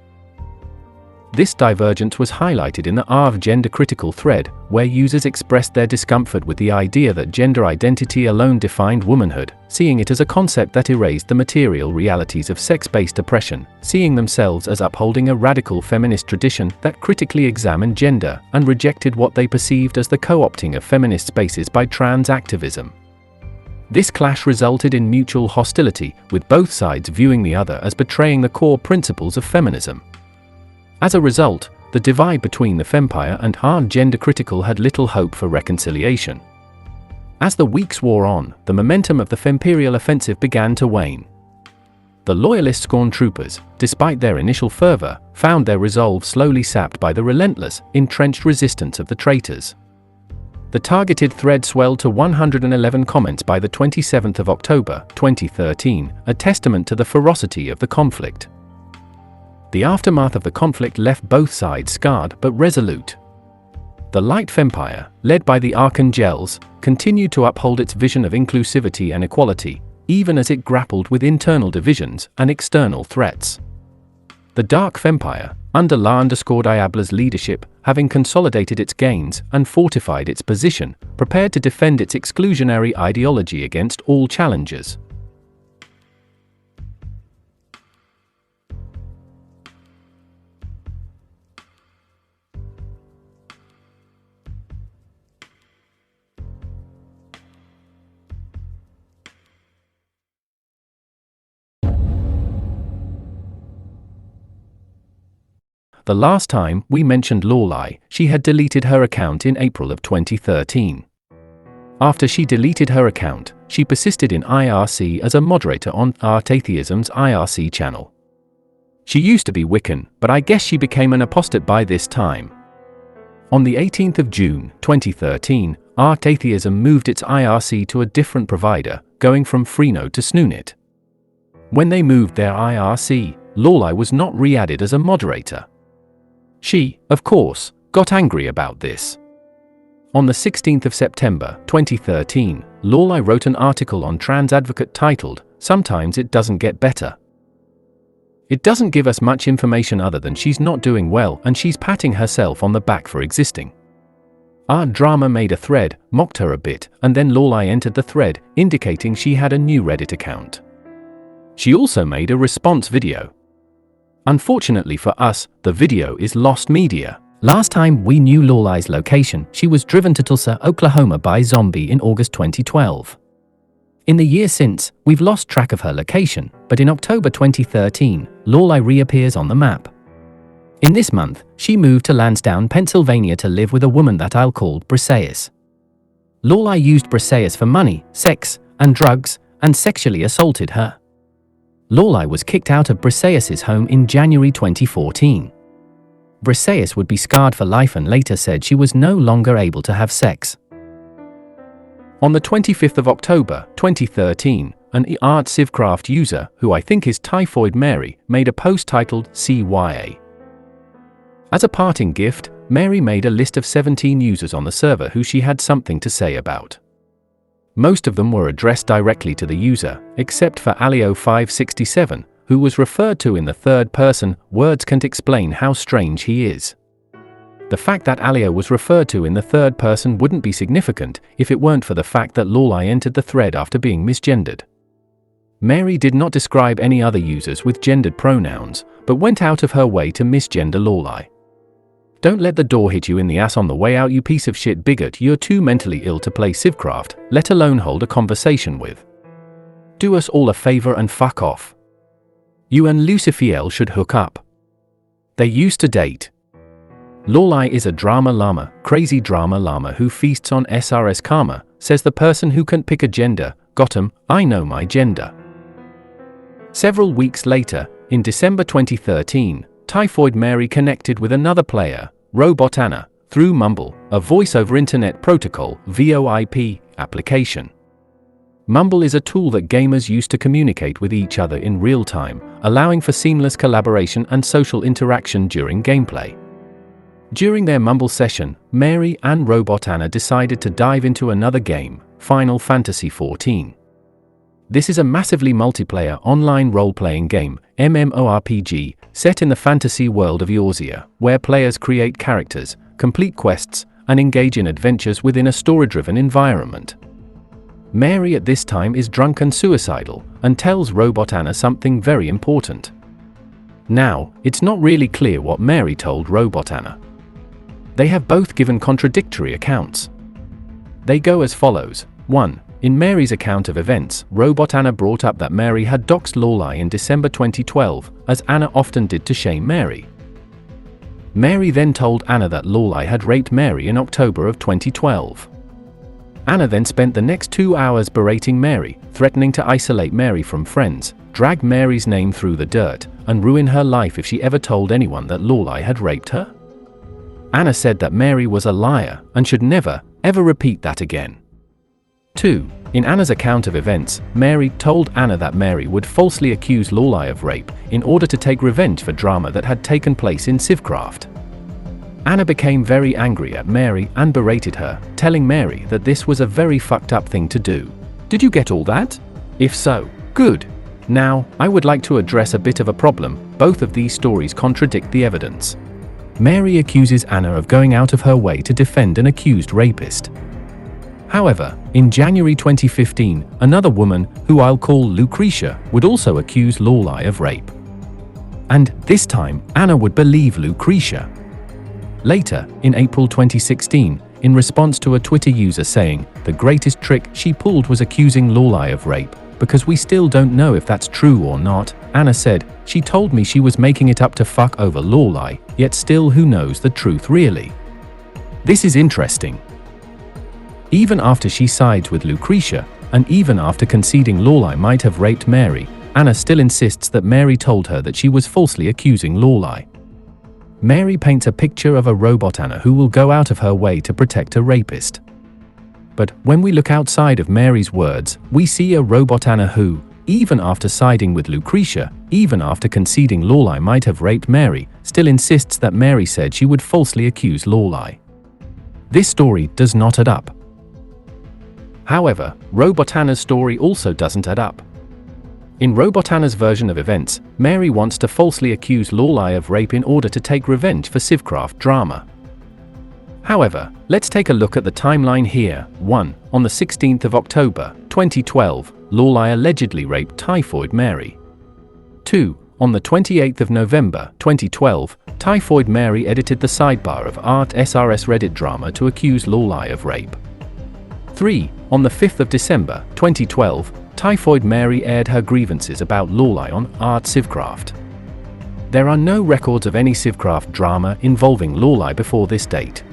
This divergence was highlighted in the gender-critical thread, where users expressed their discomfort with the idea that gender identity alone defined womanhood, seeing it as a concept that erased the material realities of sex-based oppression, seeing themselves as upholding a radical feminist tradition that critically examined gender and rejected what they perceived as the co-opting of feminist spaces by trans activism. This clash resulted in mutual hostility, with both sides viewing the other as betraying the core principles of feminism. As a result, the divide between the Fempire and gender-critical had little hope for reconciliation. As the weeks wore on, the momentum of the Femperial offensive began to wane. The loyalist scorn troopers, despite their initial fervor, found their resolve slowly sapped by the relentless, entrenched resistance of the traitors. The targeted thread swelled to 111 comments by the 27th of October, 2013, a testament to the ferocity of the conflict. The aftermath of the conflict left both sides scarred but resolute. The Light Fempire, led by the Archangelles, continued to uphold its vision of inclusivity and equality, even as it grappled with internal divisions and external threats. The Dark Fempire, under La_Diabla's leadership, having consolidated its gains and fortified its position, prepared to defend its exclusionary ideology against all challengers. The last time we mentioned Laurelai, she had deleted her account in April of 2013. After she deleted her account, she persisted in IRC as a moderator on Artatheism's IRC channel. She used to be Wiccan, but I guess she became an apostate by this time. On the 18th of June, 2013, Artatheism moved its IRC to a different provider, going from Freenode to Snoonit. When they moved their IRC, Laurelai was not re-added as a moderator. She, of course, got angry about this. On the 16th of September, 2013, Laurelai wrote an article on Trans Advocate titled, "Sometimes It Doesn't Get Better." It doesn't give us much information other than she's not doing well and she's patting herself on the back for existing. Audiodrama made a thread, mocked her a bit, and then Laurelai entered the thread, indicating she had a new Reddit account. She also made a response video. Unfortunately for us, the video is lost media. Last time we knew Laurelai's location, she was driven to Tulsa, Oklahoma by Zombie in August 2012. In the year since, we've lost track of her location, but in October 2013, Laurelai reappears on the map. In this month, she moved to Lansdowne, Pennsylvania to live with a woman that I'll call Briseis. Laurelai used Briseis for money, sex, and drugs, and sexually assaulted her. Laurelai was kicked out of Briseis' home in January 2014. Briseis would be scarred for life and later said she was no longer able to have sex. On the 25th of October 2013, an SRSpoetry user, who I think is Typhoid Mary, made a post titled CYA. As a parting gift, Mary made a list of 17 users on the server who she had something to say about. Most of them were addressed directly to the user, except for Alio567, who was referred to in the third person. Words can't explain how strange he is. The fact that Alio was referred to in the third person wouldn't be significant if it weren't for the fact that Laurelai entered the thread after being misgendered. Mary did not describe any other users with gendered pronouns, but went out of her way to misgender Laurelai. Don't let the door hit you in the ass on the way out, you piece of shit bigot. You're too mentally ill to play SRSpoetry, let alone hold a conversation with. Do us all a favor and fuck off. You and Lucifiel should hook up. They used to date. Laurelai is a drama llama, crazy drama llama who feasts on SRS karma, says the person who can't pick a gender. Got 'em, I know my gender. Several weeks later, in December 2013, Typhoid Mary connected with another player, RobotAnna, through Mumble, a voice-over internet protocol (VoIP) application. Mumble is a tool that gamers use to communicate with each other in real time, allowing for seamless collaboration and social interaction during gameplay. During their Mumble session, Mary and RobotAnna decided to dive into another game, Final Fantasy XIV. This is a massively multiplayer online role-playing game, MMORPG, set in the fantasy world of Eorzea, where players create characters, complete quests, and engage in adventures within a story-driven environment. Mary at this time is drunk and suicidal, and tells RobotAnna something very important. Now, it's not really clear what Mary told RobotAnna. They have both given contradictory accounts. They go as follows. 1. In Mary's account of events, RobotAnna brought up that Mary had doxed Laurelai in December 2012, as Anna often did to shame Mary. Mary then told Anna that Laurelai had raped Mary in October of 2012. Anna then spent the next 2 hours berating Mary, threatening to isolate Mary from friends, drag Mary's name through the dirt, and ruin her life if she ever told anyone that Laurelai had raped her. Anna said that Mary was a liar and should never, ever repeat that again. 2. In Anna's account of events, Mary told Anna that Mary would falsely accuse Laurelai of rape in order to take revenge for drama that had taken place in SRSpoetry. Anna became very angry at Mary and berated her, telling Mary that this was a very fucked up thing to do. Did you get all that? If so, good. Now, I would like to address a bit of a problem. Both of these stories contradict the evidence. Mary accuses Anna of going out of her way to defend an accused rapist. However, in January 2015, another woman, who I'll call Lucretia, would also accuse Laurelai of rape. And, this time, Anna would believe Lucretia. Later, in April 2016, in response to a Twitter user saying, the greatest trick she pulled was accusing Laurelai of rape, because we still don't know if that's true or not, Anna said, she told me she was making it up to fuck over Laurelai, yet still who knows the truth really. This is interesting. Even after she sides with Lucretia, and even after conceding Laurelai might have raped Mary, Anna still insists that Mary told her that she was falsely accusing Laurelai. Mary paints a picture of a RobotAnna who will go out of her way to protect a rapist. But when we look outside of Mary's words, we see a RobotAnna who, even after siding with Lucretia, even after conceding Laurelai might have raped Mary, still insists that Mary said she would falsely accuse Laurelai. This story does not add up. However, RobotAnna's story also doesn't add up. In RobotAnna's version of events, Mary wants to falsely accuse Laurelai of rape in order to take revenge for SRSpoetry drama. However, let's take a look at the timeline here. 1. On the 16th of October, 2012, Laurelai allegedly raped Typhoid Mary. 2. On the 28th of November, 2012, Typhoid Mary edited the sidebar of SRS Reddit drama to accuse Laurelai of rape. 3. On the 5th of December, 2012, Typhoid Mary aired her grievances about Laurelai on StarCraft. There are no records of any StarCraft drama involving Laurelai before this date.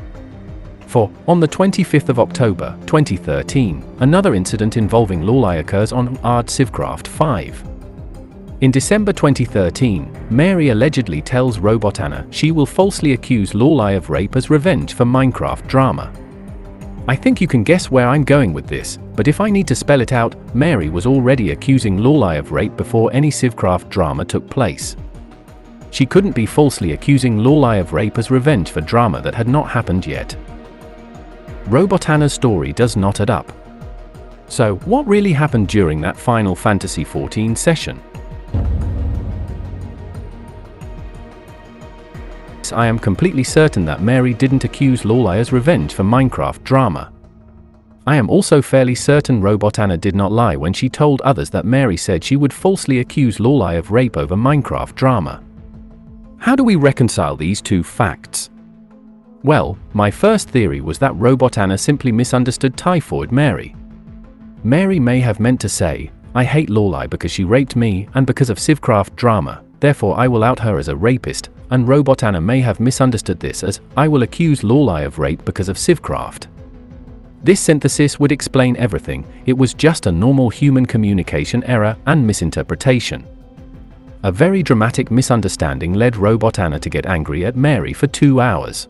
4. On the 25th of October, 2013, another incident involving Laurelai occurs on StarCraft 5. In December 2013, Mary allegedly tells RobotAnna she will falsely accuse Laurelai of rape as revenge for Minecraft drama. I think you can guess where I'm going with this, but if I need to spell it out, Mary was already accusing Laurelai of rape before any StarCraft drama took place. She couldn't be falsely accusing Laurelai of rape as revenge for drama that had not happened yet. RobotAnna's story does not add up. So, what really happened during that Final Fantasy XIV session? I am completely certain that Mary didn't accuse Laurelai as revenge for Minecraft drama. I am also fairly certain RobotAnna did not lie when she told others that Mary said she would falsely accuse Laurelai of rape over Minecraft drama. How do we reconcile these two facts? Well, my first theory was that RobotAnna simply misunderstood Typhoid Mary. Mary may have meant to say, I hate Laurelai because she raped me and because of StarCraft drama, therefore I will out her as a rapist, and RobotAnna may have misunderstood this as, I will accuse Laurelai of rape because of StarCraft. This synthesis would explain everything. It was just a normal human communication error and misinterpretation. A very dramatic misunderstanding led RobotAnna to get angry at Mary for 2 hours.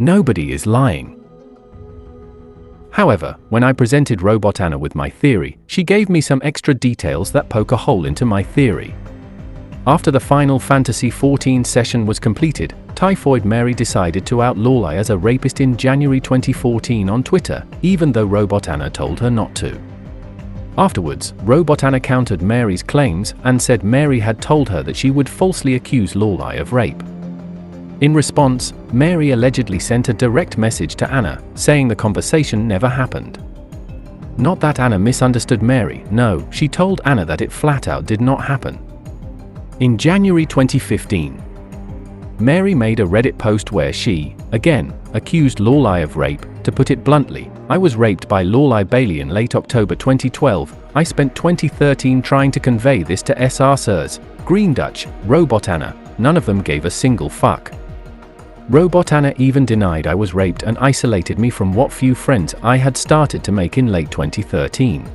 Nobody is lying. However, when I presented RobotAnna with my theory, she gave me some extra details that poke a hole into my theory. After the Final Fantasy XIV session was completed, Typhoid Mary decided to out Laurelai as a rapist in January 2014 on Twitter, even though RobotAnna told her not to. Afterwards, RobotAnna countered Mary's claims and said Mary had told her that she would falsely accuse Laurelai of rape. In response, Mary allegedly sent a direct message to Anna, saying the conversation never happened. Not that Anna misunderstood Mary, no, she told Anna that it flat out did not happen. In January 2015, Mary made a Reddit post where she, again, accused Laurelai of rape. To put it bluntly, I was raped by Laurelai Bailey in late October 2012. I spent 2013 trying to convey this to SRSpoetry, Green Dutch, RobotAnna, none of them gave a single fuck. RobotAnna even denied I was raped and isolated me from what few friends I had started to make in late 2013.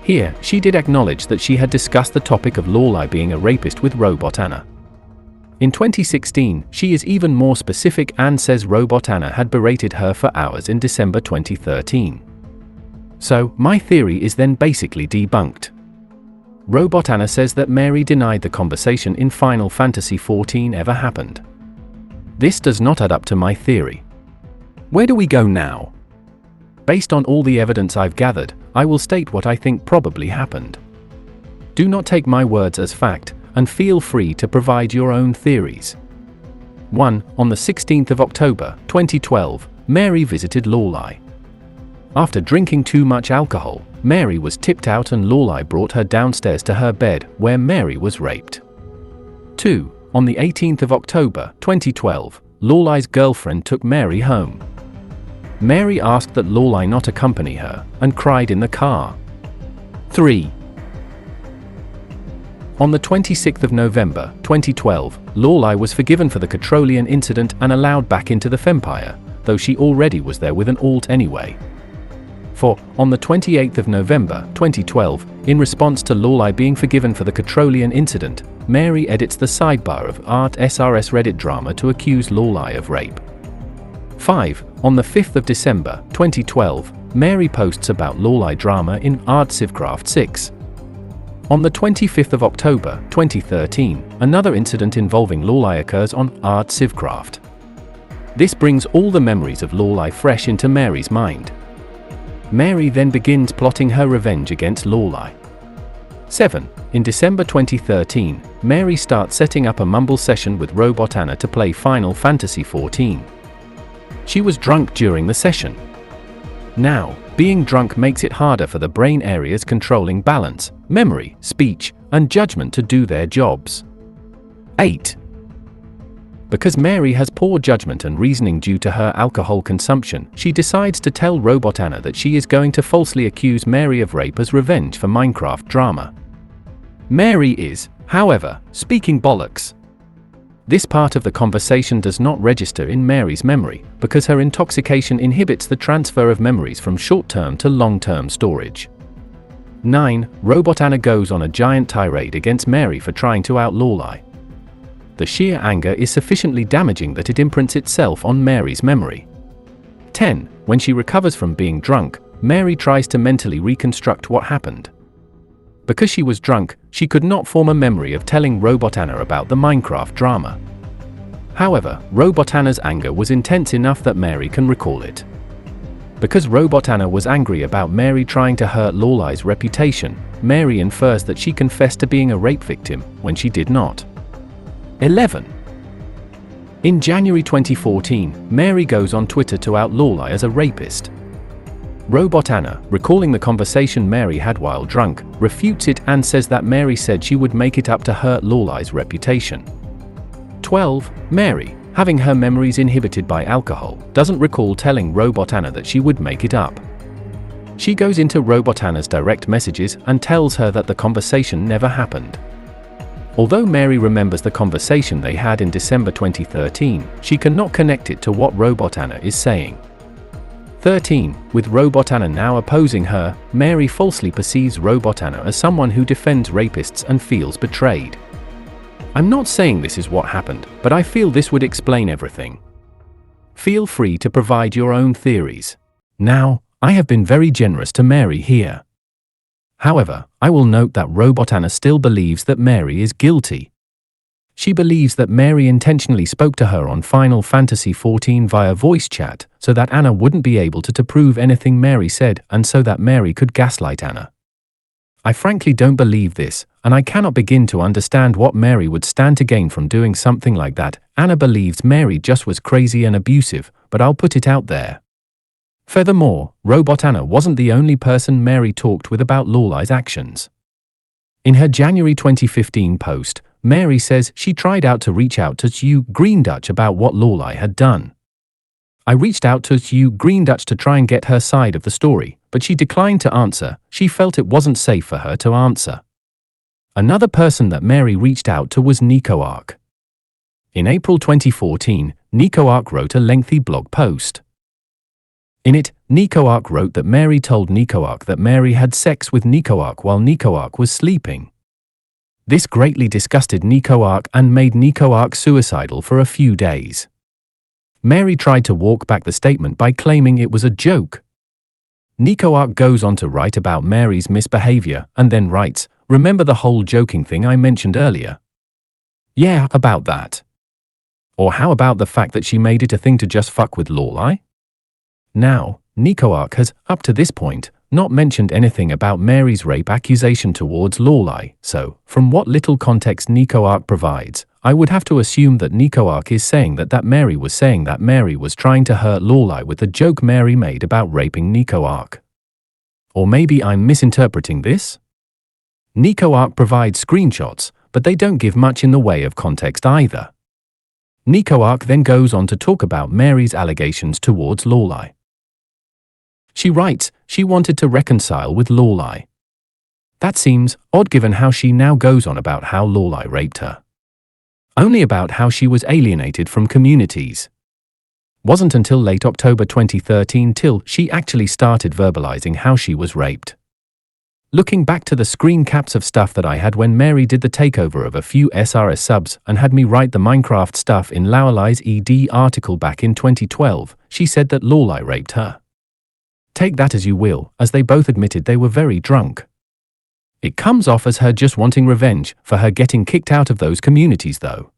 Here, she did acknowledge that she had discussed the topic of Laurelai being a rapist with RobotAnna. In 2016, she is even more specific and says RobotAnna had berated her for hours in December 2013. So, my theory is then basically debunked. RobotAnna says that Mary denied the conversation in Final Fantasy XIV ever happened. This does not add up to my theory. Where do we go now? Based on all the evidence I've gathered, I will state what I think probably happened. Do not take my words as fact, and feel free to provide your own theories. 1. On the 16th of October, 2012, Mary visited Laurelai. After drinking too much alcohol, Mary was tipped out and Laurelai brought her downstairs to her bed, where Mary was raped. 2. On the 18th of October, 2012, Laurelai's girlfriend took Mary home. Mary asked that Laurelai not accompany her, and cried in the car. 3. On the 26th of November, 2012, Laurelai was forgiven for the Catrolian incident and allowed back into the Fempire, though she already was there with an alt anyway. 4. On the 28th of November, 2012, in response to Laurelai being forgiven for the Catrolian incident, Mary edits the sidebar of SRS Reddit drama to accuse Laurelai of rape. 5. On the 5th of December, 2012, Mary posts about Laurelai drama in StarCraft 6. On the 25th of October, 2013, another incident involving Laurelai occurs on StarCraft. This brings all the memories of Laurelai fresh into Mary's mind. Mary then begins plotting her revenge against Laurelai. 7. In December 2013, Mary starts setting up a mumble session with RobotAnna to play Final Fantasy XIV. she was drunk during the session. Now, being drunk makes it harder for the brain areas controlling balance, memory, speech, and judgment to do their jobs. 8. Because Mary has poor judgment and reasoning due to her alcohol consumption, she decides to tell RobotAnna that she is going to falsely accuse Mary of rape as revenge for Minecraft drama. Mary is, however, speaking bollocks. This part of the conversation does not register in Mary's memory, because her intoxication inhibits the transfer of memories from short-term to long-term storage. 9. RobotAnna goes on a giant tirade against Mary for trying to out Laurelai. The sheer anger is sufficiently damaging that it imprints itself on Mary's memory. 10. When she recovers from being drunk, Mary tries to mentally reconstruct what happened. Because she was drunk, she could not form a memory of telling RobotAnna about the Minecraft drama. However, RobotAnna's anger was intense enough that Mary can recall it. Because RobotAnna was angry about Mary trying to hurt Laurelai's reputation, Mary infers that she confessed to being a rape victim when she did not. 11. In January 2014, Mary goes on Twitter to out Laurelai as a rapist. RobotAnna, recalling the conversation Mary had while drunk, refutes it and says that Mary said she would make it up to hurt Laurelai's reputation. 12. Mary, having her memories inhibited by alcohol, doesn't recall telling RobotAnna that she would make it up. She goes into RobotAnna's direct messages and tells her that the conversation never happened. Although Mary remembers the conversation they had in December 2013, she cannot connect it to what RobotAnna is saying. 13. With RobotAnna now opposing her, Mary falsely perceives RobotAnna as someone who defends rapists and feels betrayed. I'm not saying this is what happened, but I feel this would explain everything. Feel free to provide your own theories. Now, I have been very generous to Mary here. However, I will note that RobotAnna still believes that Mary is guilty. She believes that Mary intentionally spoke to her on Final Fantasy XIV via voice chat, so that Anna wouldn't be able to prove anything Mary said and so that Mary could gaslight Anna. I frankly don't believe this, and I cannot begin to understand what Mary would stand to gain from doing something like that. Anna believes Mary just was crazy and abusive, but I'll put it out there. Furthermore, RobotAnna wasn't the only person Mary talked with about Laurelai's actions. In her January 2015 post, Mary says she tried out to reach out to Hugh Greendutch about what Laurelai had done. I reached out to Hugh Greendutch to try and get her side of the story, but she declined to answer. She felt it wasn't safe for her to answer. Another person that Mary reached out to was NicoArc. In April 2014, NicoArc wrote a lengthy blog post. In it, NicoArc wrote that Mary told NicoArc that Mary had sex with NicoArc while NicoArc was sleeping. This greatly disgusted NicoArc and made NicoArc suicidal for a few days. Mary tried to walk back the statement by claiming it was a joke. NicoArc goes on to write about Mary's misbehavior and then writes, "Remember the whole joking thing I mentioned earlier? Yeah, about that. Or how about the fact that she made it a thing to just fuck with Laurelai?" Now, NicoArc has, up to this point, not mentioned anything about Mary's rape accusation towards Laurelai, so, from what little context NicoArc provides, I would have to assume that NicoArc is saying that Mary was saying that Mary was trying to hurt Laurelai with the joke Mary made about raping NicoArc. Or maybe I'm misinterpreting this? NicoArc provides screenshots, but they don't give much in the way of context either. NicoArc then goes on to talk about Mary's allegations towards Laurelai. She writes she wanted to reconcile with Laurelai. That seems odd given how she now goes on about how Laurelai raped her. Only about how she was alienated from communities. Wasn't until late October 2013 till she actually started verbalizing how she was raped. Looking back to the screen caps of stuff that I had when Mary did the takeover of a few SRS subs and had me write the Minecraft stuff in Laurelai's ED article back in 2012, she said that Laurelai raped her. Take that as you will, as they both admitted they were very drunk. It comes off as her just wanting revenge for her getting kicked out of those communities though.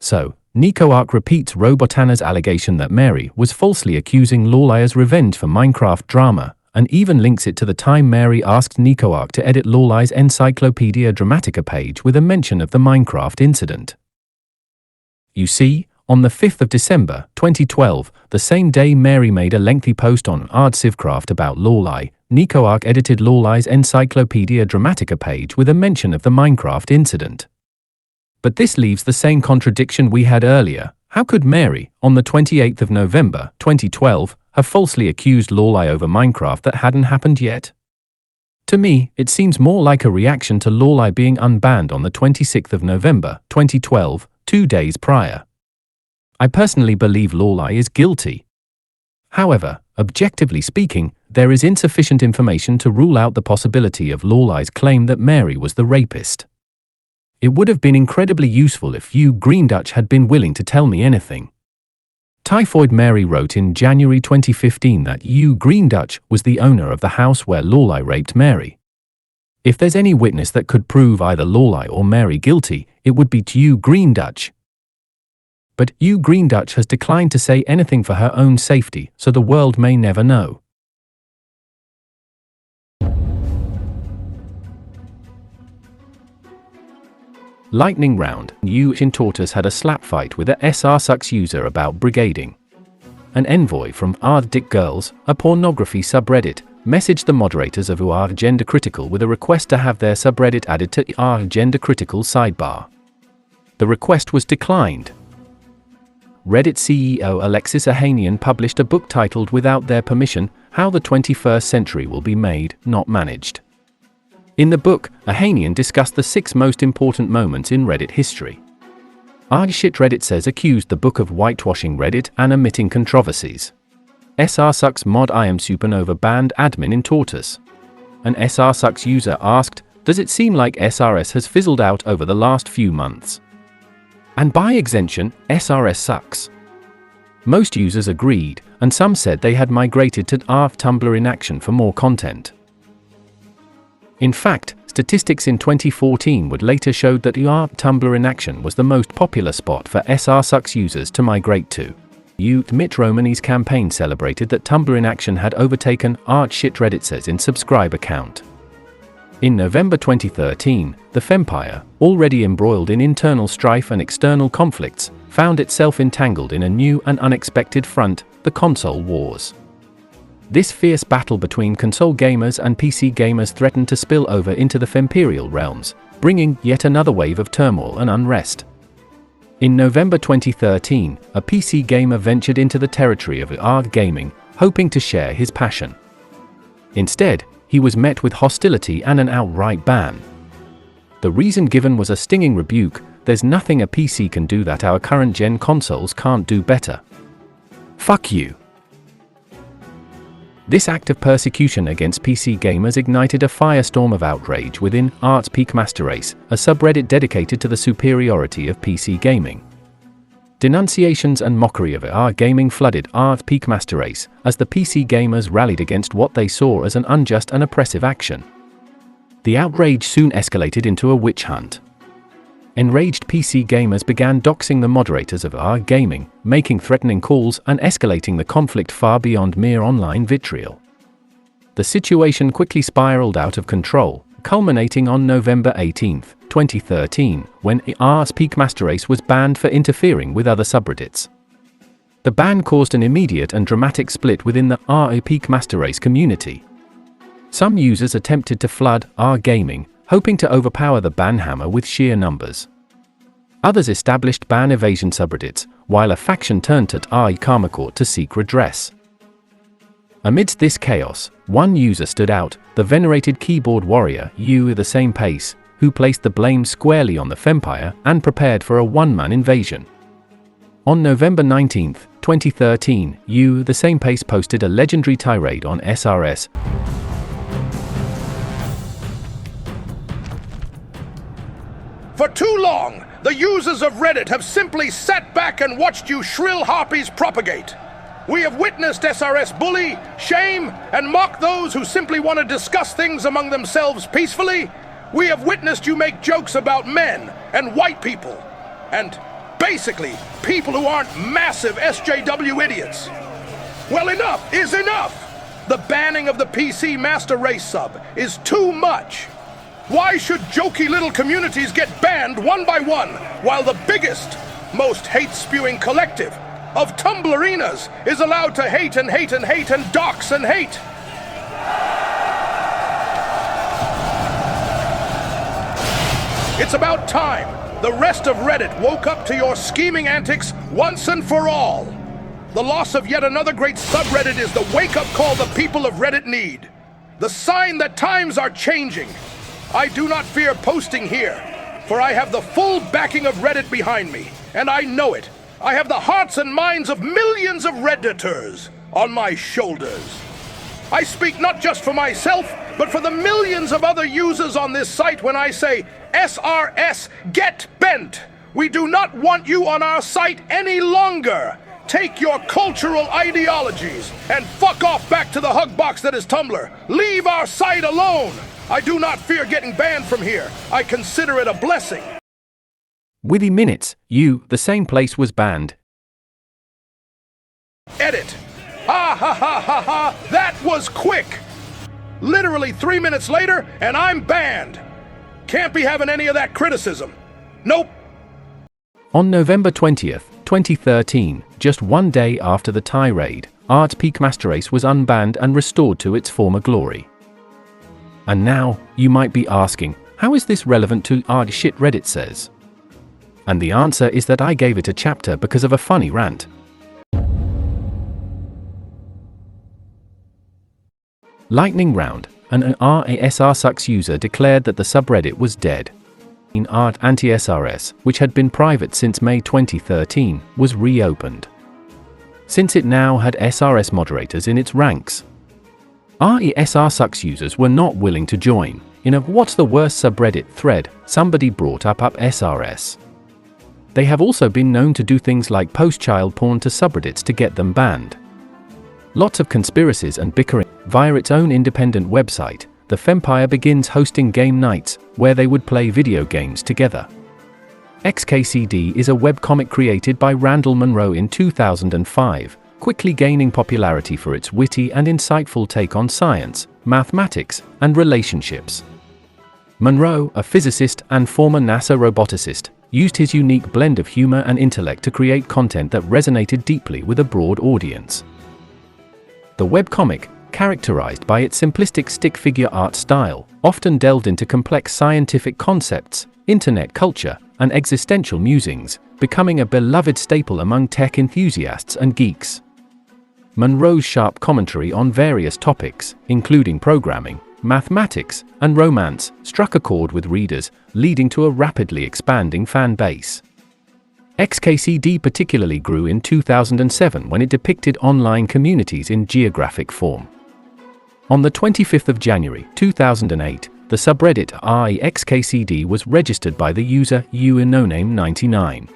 So, NicoArc repeats RobotAnna's allegation that Mary was falsely accusing Laurelai as revenge for Minecraft drama, and even links it to the time Mary asked NicoArc to edit Laurelai's Encyclopedia Dramatica page with a mention of the Minecraft incident. You see, On the 5th of December, 2012, the same day Mary made a lengthy post on Ardsivcraft about Laurelai, Nico edited Laurelai's Encyclopedia Dramatica page with a mention of the Minecraft incident. But this leaves the same contradiction we had earlier. How could Mary, on the 28th of November, 2012, have falsely accused Laurelai over Minecraft that hadn't happened yet? To me, it seems more like a reaction to Laurelai being unbanned on the 26th of November, 2012, 2 days prior. I personally believe Laurelai is guilty. However, objectively speaking, there is insufficient information to rule out the possibility of Laurelai's claim that Mary was the rapist. It would have been incredibly useful if you, Green Dutch, had been willing to tell me anything. Typhoid Mary wrote in January 2015 that you, Green Dutch, was the owner of the house where Laurelai raped Mary. If there's any witness that could prove either Laurelai or Mary guilty, it would be you, Green Dutch. But you, Green Dutch, has declined to say anything for her own safety, so the world may never know. Lightning round, you in Tortoise had a slap fight with a SRSucks user about brigading. An envoy from Dick Girls, a pornography subreddit, messaged the moderators of GenderCritical with a request to have their subreddit added to GenderCritical sidebar. The request was declined. Reddit CEO Alexis Ohanian published a book titled Without Their Permission, How the 21st Century Will Be Made, Not Managed. In the book, Ohanian discussed the 6 most important moments in Reddit history. ShitRedditSays accused the book of whitewashing Reddit and omitting controversies. SRSucks mod I am Supernova banned admin in Tortoise. An SRSucks user asked, does it seem like SRS has fizzled out over the last few months? And by extension, SRS sucks. Most users agreed, and some said they had migrated to Tumblr in action for more content. In fact, statistics in 2014 would later show that Tumblr in action was the most popular spot for SRSucks users to migrate to. Mitt Romney's campaign celebrated that Tumblr in action had overtaken ShitRedditSays in subscriber count. In November 2013, the Fempire, already embroiled in internal strife and external conflicts, found itself entangled in a new and unexpected front, the console wars. This fierce battle between console gamers and PC gamers threatened to spill over into the Femperial realms, bringing yet another wave of turmoil and unrest. In November 2013, a PC gamer ventured into the territory of ARG gaming, hoping to share his passion. Instead, he was met with hostility and an outright ban. The reason given was a stinging rebuke: there's nothing a PC can do that our current gen consoles can't do better. Fuck you. This act of persecution against PC gamers ignited a firestorm of outrage within Art's Peak Master Race, a subreddit dedicated to the superiority of PC gaming. Denunciations and mockery of AR gaming flooded Art's Peak Master Race, as the PC gamers rallied against what they saw as an unjust and oppressive action. The outrage soon escalated into a witch hunt. Enraged PC gamers began doxing the moderators of AR gaming, making threatening calls and escalating the conflict far beyond mere online vitriol. The situation quickly spiraled out of control, culminating on November 18, 2013, when Ar's Peak Master Race was banned for interfering with other subreddits. The ban caused an immediate and dramatic split within the R Peak Master Race community. Some users attempted to flood R gaming, hoping to overpower the ban hammer with sheer numbers. Others established ban evasion subreddits, while a faction turned to R Karma Court to seek redress. Amidst this chaos, one user stood out, the venerated keyboard warrior, the same pace, who placed the blame squarely on the Fempire and prepared for a one-man invasion. On November 19, 2013, the same pace posted a legendary tirade on SRS. For too long, the users of Reddit have simply sat back and watched you shrill harpies propagate. We have witnessed SRS bully, shame, and mock those who simply want to discuss things among themselves peacefully. We have witnessed you make jokes about men and white people, and basically people who aren't massive SJW idiots. Well, enough is enough! The banning of the PC Master Race sub is too much. Why should jokey little communities get banned one by one, while the biggest, most hate-spewing collective of Tumblerinas is allowed to hate and hate and hate and dox and hate. It's about time the rest of Reddit woke up to your scheming antics once and for all. The loss of yet another great subreddit is the wake-up call the people of Reddit need. The sign that times are changing. I do not fear posting here, for I have the full backing of Reddit behind me, and I know it. I have the hearts and minds of millions of Redditors on my shoulders. I speak not just for myself, but for the millions of other users on this site when I say, SRS, get bent! We do not want you on our site any longer! Take your cultural ideologies and fuck off back to the hug box that is Tumblr. Leave our site alone! I do not fear getting banned from here. I consider it a blessing. Within minutes, the same place was banned. Edit. Ha ha ha ha ha! That was quick! Literally 3 minutes later, and I'm banned! Can't be having any of that criticism. Nope. On November 20th, 2013, just one day after the tirade, Art Peak Master Race was unbanned and restored to its former glory. And now, you might be asking, how is this relevant to ShitRedditSays? And the answer is that I gave it a chapter because of a funny rant. Lightning round, an RASRSucks user declared that the subreddit was dead. In Art anti-SRS, which had been private since May 2013, was reopened. Since it now had SRS moderators in its ranks. RASRSucks users were not willing to join. In a What's the Worst subreddit thread, somebody brought up SRS. They have also been known to do things like post child porn to subreddits to get them banned. Lots of conspiracies and bickering. Via its own independent website, the Fempire begins hosting game nights, where they would play video games together. XKCD is a webcomic created by Randall Munroe in 2005, quickly gaining popularity for its witty and insightful take on science, mathematics, and relationships. Munroe, a physicist and former NASA roboticist, used his unique blend of humor and intellect to create content that resonated deeply with a broad audience. The webcomic, characterized by its simplistic stick figure art style, often delved into complex scientific concepts, internet culture, and existential musings, becoming a beloved staple among tech enthusiasts and geeks. Munroe's sharp commentary on various topics, including programming, mathematics, and romance, struck a chord with readers, leading to a rapidly expanding fan base. XKCD particularly grew in 2007 when it depicted online communities in geographic form. On the 25th of January 2008, the subreddit XKCD was registered by the user UNoName99.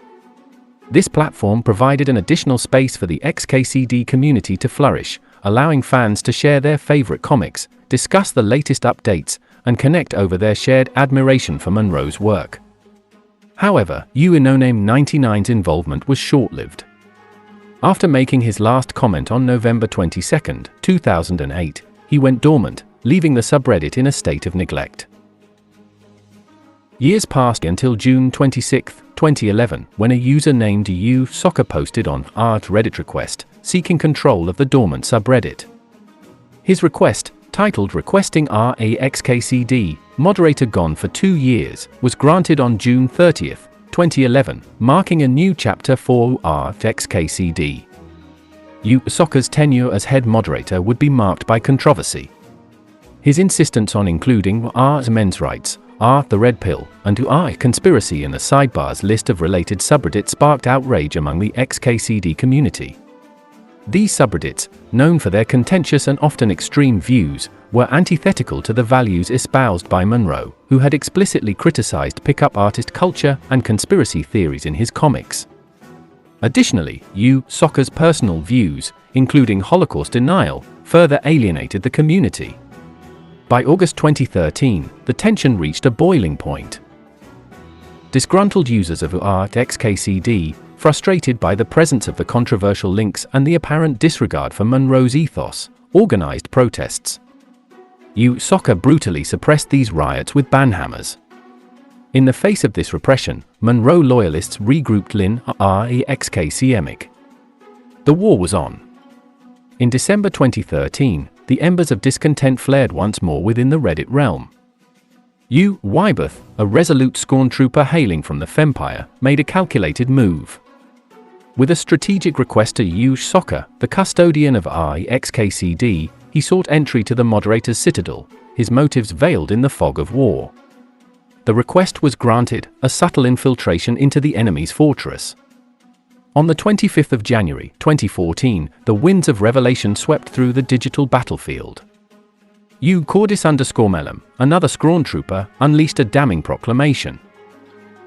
This platform provided an additional space for the XKCD community to flourish, allowing fans to share their favorite comics, discuss the latest updates, and connect over their shared admiration for Munroe's work. However, UNoName99's involvement was short-lived. After making his last comment on November 22, 2008, he went dormant, leaving the subreddit in a state of neglect. Years passed until June 26, 2011, when a user named USoccer posted on Art Reddit request, seeking control of the dormant subreddit. His request, titled Requesting RAXKCD, moderator gone for 2 years, was granted on June 30, 2011, marking a new chapter for RAXKCD. USoccer's tenure as head moderator would be marked by controversy. His insistence on including men's rights, the red pill, and conspiracy in the sidebars list of related subreddits sparked outrage among the XKCD community. These subreddits, known for their contentious and often extreme views, were antithetical to the values espoused by Munroe, who had explicitly criticized pickup artist culture and conspiracy theories in his comics. Additionally, USoccer's personal views, including Holocaust denial, further alienated the community. By August 2013, the tension reached a boiling point. Disgruntled users of XKCD, frustrated by the presence of the controversial links and the apparent disregard for Munroe's ethos, organized protests. USoccer brutally suppressed these riots with banhammers. In the face of this repression, Monroe loyalists regrouped Livin XKCD. The war was on. In December 2013, the embers of discontent flared once more within the Reddit realm. Wyberth, a resolute scorn trooper hailing from the Fempire, made a calculated move. With a strategic request to use Soccer, the custodian of XKCD, he sought entry to the moderator's citadel, his motives veiled in the fog of war. The request was granted, a subtle infiltration into the enemy's fortress. On the 25th of January 2014, the winds of revelation swept through the digital battlefield. Cordis_Melem, another Scrawn trooper, unleashed a damning proclamation.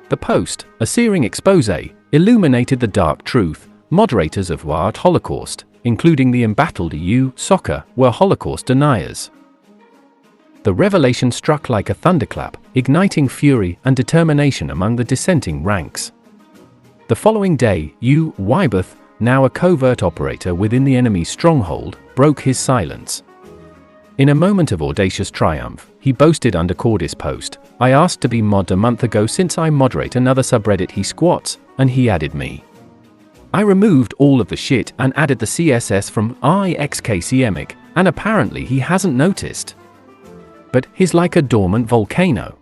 The post, a searing expose, illuminated the dark truth. Moderators of Ward Holocaust, including the embattled Soccer, were Holocaust deniers. The revelation struck like a thunderclap, igniting fury and determination among the dissenting ranks. The following day, Wyberth, now a covert operator within the enemy's stronghold, broke his silence. In a moment of audacious triumph, he boasted under Cordis' post, "I asked to be mod a month ago since I moderate another subreddit he squats, and he added me. I removed all of the shit and added the CSS from XKCD, and apparently he hasn't noticed. But he's like a dormant volcano.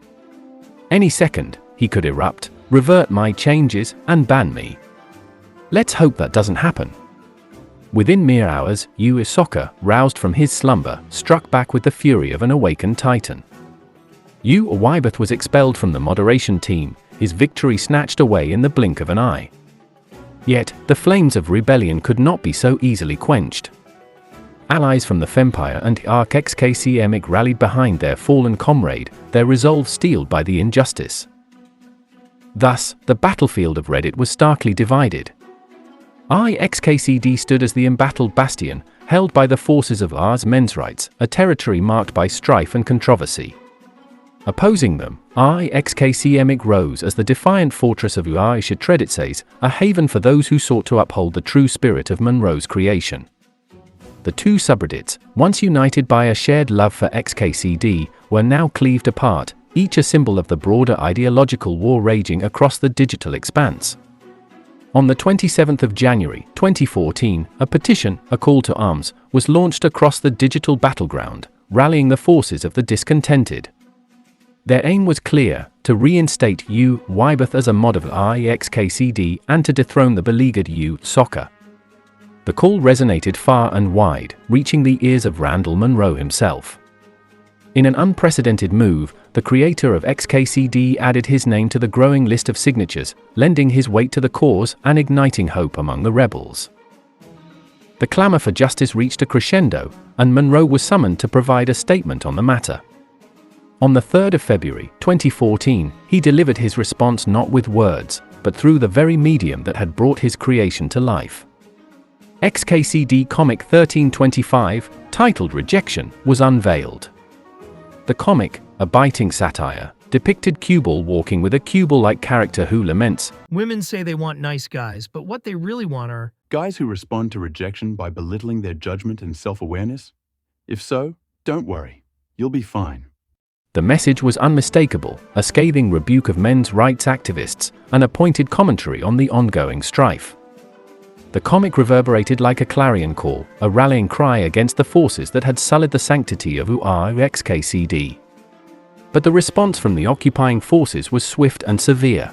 Any second, he could erupt, revert my changes, and ban me. Let's hope that doesn't happen." Within mere hours, Soccer, roused from his slumber, struck back with the fury of an awakened titan. Wyberth was expelled from the moderation team, his victory snatched away in the blink of an eye. Yet, the flames of rebellion could not be so easily quenched. Allies from the Fempire and XKCD rallied behind their fallen comrade, their resolve steeled by the injustice. Thus, the battlefield of Reddit was starkly divided. XKCD stood as the embattled bastion, held by the forces of men's rights, a territory marked by strife and controversy. Opposing them, XKCD rose as the defiant fortress of ShitRedditSays, a haven for those who sought to uphold the true spirit of Monroe's creation. The two subreddits, once united by a shared love for XKCD, were now cleaved apart, each a symbol of the broader ideological war raging across the digital expanse. On the 27th of January 2014, a petition, a call to arms, was launched across the digital battleground, rallying the forces of the discontented. Their aim was clear, to reinstate Wyberth as a mod of XKCD and to dethrone the beleaguered Soccer. The call resonated far and wide, reaching the ears of Randall Monroe himself. In an unprecedented move, the creator of XKCD added his name to the growing list of signatures, lending his weight to the cause and igniting hope among the rebels. The clamor for justice reached a crescendo, and Monroe was summoned to provide a statement on the matter. On the 3rd of February 2014, he delivered his response not with words, but through the very medium that had brought his creation to life. XKCD Comic 1325, titled Rejection, was unveiled. The comic, a biting satire, depicted Cuball walking with a Cuball-like character who laments, "Women say they want nice guys, but what they really want are guys who respond to rejection by belittling their judgment and self-awareness? If so, don't worry, you'll be fine." The message was unmistakable, a scathing rebuke of men's rights activists, and a pointed commentary on the ongoing strife. The comic reverberated like a clarion call, a rallying cry against the forces that had sullied the sanctity of XKCD. But the response from the occupying forces was swift and severe.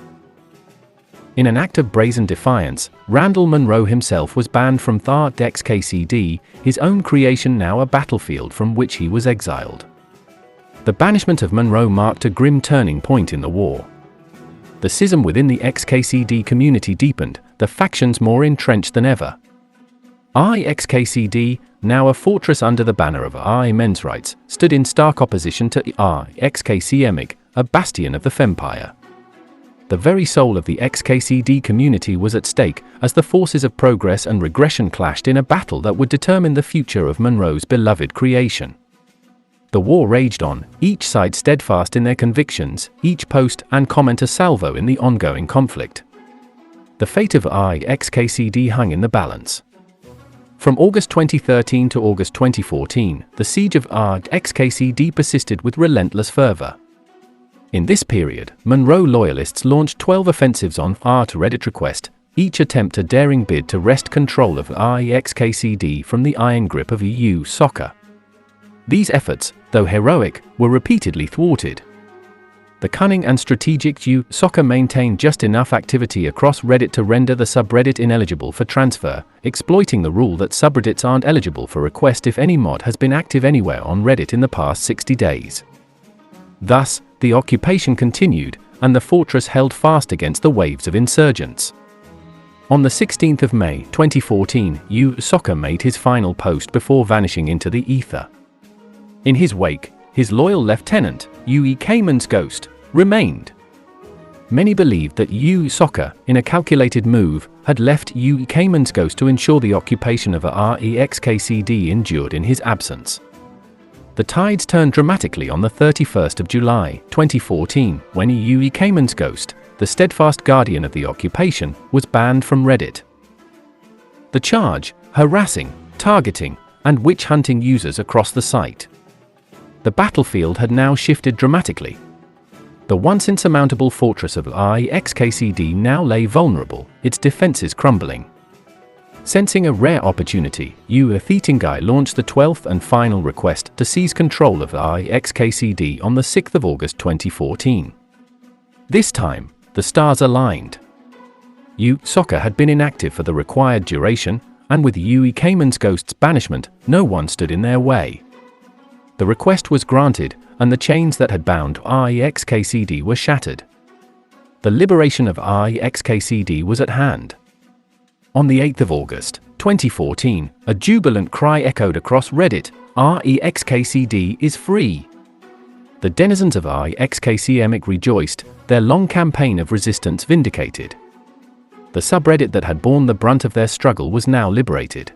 In an act of brazen defiance, Randall Monroe himself was banned from XKCD, his own creation now a battlefield from which he was exiled. The banishment of Monroe marked a grim turning point in the war. The schism within the XKCD community deepened, the factions more entrenched than ever. XKCD, now a fortress under the banner of men's rights, stood in stark opposition to XKCD, a bastion of the Fempire. The very soul of the XKCD community was at stake, as the forces of progress and regression clashed in a battle that would determine the future of Monroe's beloved creation. The war raged on, each side steadfast in their convictions, each post and comment a salvo in the ongoing conflict. The fate of XKCD hung in the balance. From August 2013 to August 2014, the siege of XKCD persisted with relentless fervor. In this period, Monroe loyalists launched 12 offensives on Reddit request, each attempt a daring bid to wrest control of XKCD from the iron grip of EU soccer. These efforts, though heroic, were repeatedly thwarted. The cunning and strategic EU soccer maintained just enough activity across Reddit to render the subreddit ineligible for transfer, exploiting the rule that subreddits aren't eligible for request if any mod has been active anywhere on Reddit in the past 60 days. Thus, the occupation continued, and the fortress held fast against the waves of insurgents. On the 16th of May 2014, Soccer made his final post before vanishing into the ether. In his wake, his loyal lieutenant, Cayman's ghost, remained. Many believed that Soccer, in a calculated move, had left Cayman's ghost to ensure the occupation of XKCD endured in his absence. The tides turned dramatically on the 31st of July 2014, when Cayman's ghost, the steadfast guardian of the occupation, was banned from Reddit. The charge: harassing, targeting, and witch-hunting users across the site. The battlefield had now shifted dramatically. The once insurmountable fortress of XKCD now lay vulnerable, its defenses crumbling. Sensing a rare opportunity, Thetingai launched the 12th and final request to seize control of XKCD on the 6th of August 2014. This time, the stars aligned. Soccer had been inactive for the required duration, and with Cayman's ghost's banishment, no one stood in their way. The request was granted, and the chains that had bound XKCD were shattered. The liberation of XKCD was at hand. On the 8th of August 2014, a jubilant cry echoed across Reddit: XKCD is free. The denizens of XKCD rejoiced, their long campaign of resistance vindicated. The subreddit that had borne the brunt of their struggle was now liberated.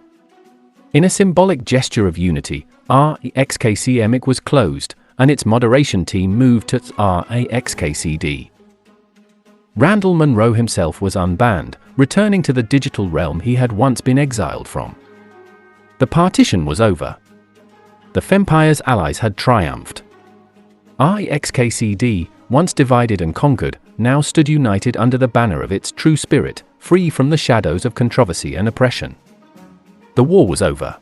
In a symbolic gesture of unity, XKCD was closed, and its moderation team moved to XKCD. Randall Monroe himself was unbanned, returning to the digital realm he had once been exiled from. The partition was over. The Fempire's allies had triumphed. XKCD, once divided and conquered, now stood united under the banner of its true spirit, free from the shadows of controversy and oppression. The war was over.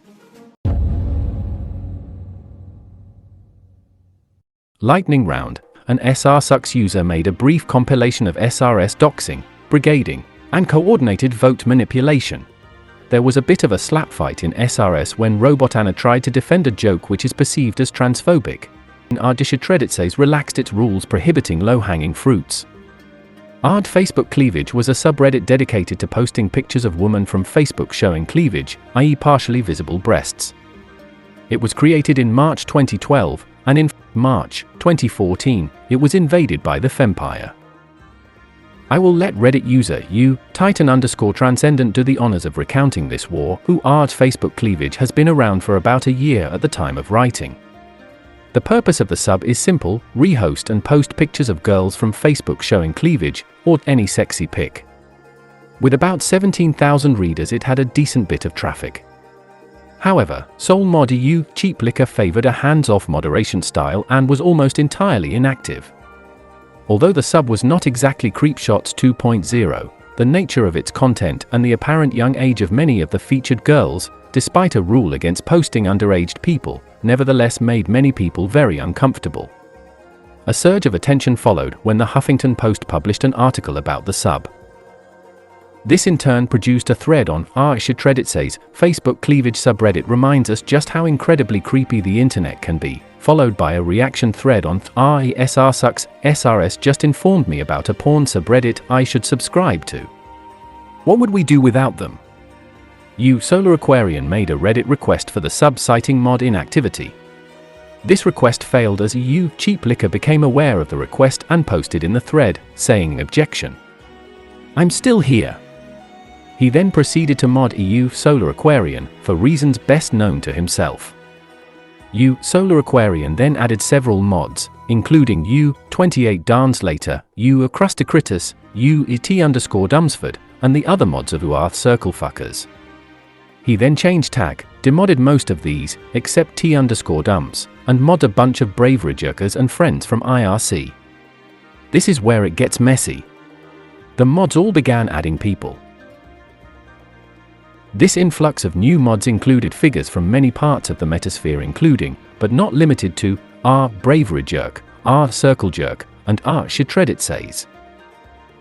Lightning round. An SRSUX user made a brief compilation of SRS doxing, brigading, and coordinated vote manipulation. There was a bit of a slap fight in SRS when RobotAnna tried to defend a joke which is perceived as transphobic. ShitRedditSays relaxed its rules prohibiting low-hanging fruits. Facebook cleavage was a subreddit dedicated to posting pictures of women from Facebook showing cleavage, i.e. partially visible breasts. It was created in March 2012, and in March 2014, it was invaded by the Fempire. I will let Reddit user Titan_Transcendent do the honors of recounting this war, who Facebook cleavage has been around for about a year at the time of writing. The purpose of the sub is simple: rehost and post pictures of girls from Facebook showing cleavage, or any sexy pic. With about 17,000 readers, it had a decent bit of traffic. However, SoulMod Cheap Liquor favored a hands-off moderation style and was almost entirely inactive. Although the sub was not exactly Creepshots 2.0, the nature of its content and the apparent young age of many of the featured girls, despite a rule against posting underaged people, nevertheless made many people very uncomfortable. A surge of attention followed when the Huffington Post published an article about the sub. This in turn produced a thread on ShitRedditSays. Facebook cleavage subreddit reminds us just how incredibly creepy the internet can be, followed by a reaction thread on SRSUX. SRS just informed me about a porn subreddit I should subscribe to. What would we do without them? Solar Aquarian made a Reddit request for the sub citing mod inactivity. This request failed as Cheap Liquor became aware of the request and posted in the thread, saying objection. I'm still here. He then proceeded to mod Solar Aquarian, for reasons best known to himself. Solar Aquarian then added several mods, including 28 Dance Later, Acrusticritus, T_Dumsford, and the other mods of Circle Fuckers. He then changed tag, demodded most of these, except T_Dumps, and mod a bunch of Bravery Jerkers and friends from IRC. This is where it gets messy. The mods all began adding people. This influx of new mods included figures from many parts of the metasphere, including, but not limited to, Bravery Jerk, Circle Jerk, and ShitRedditSays.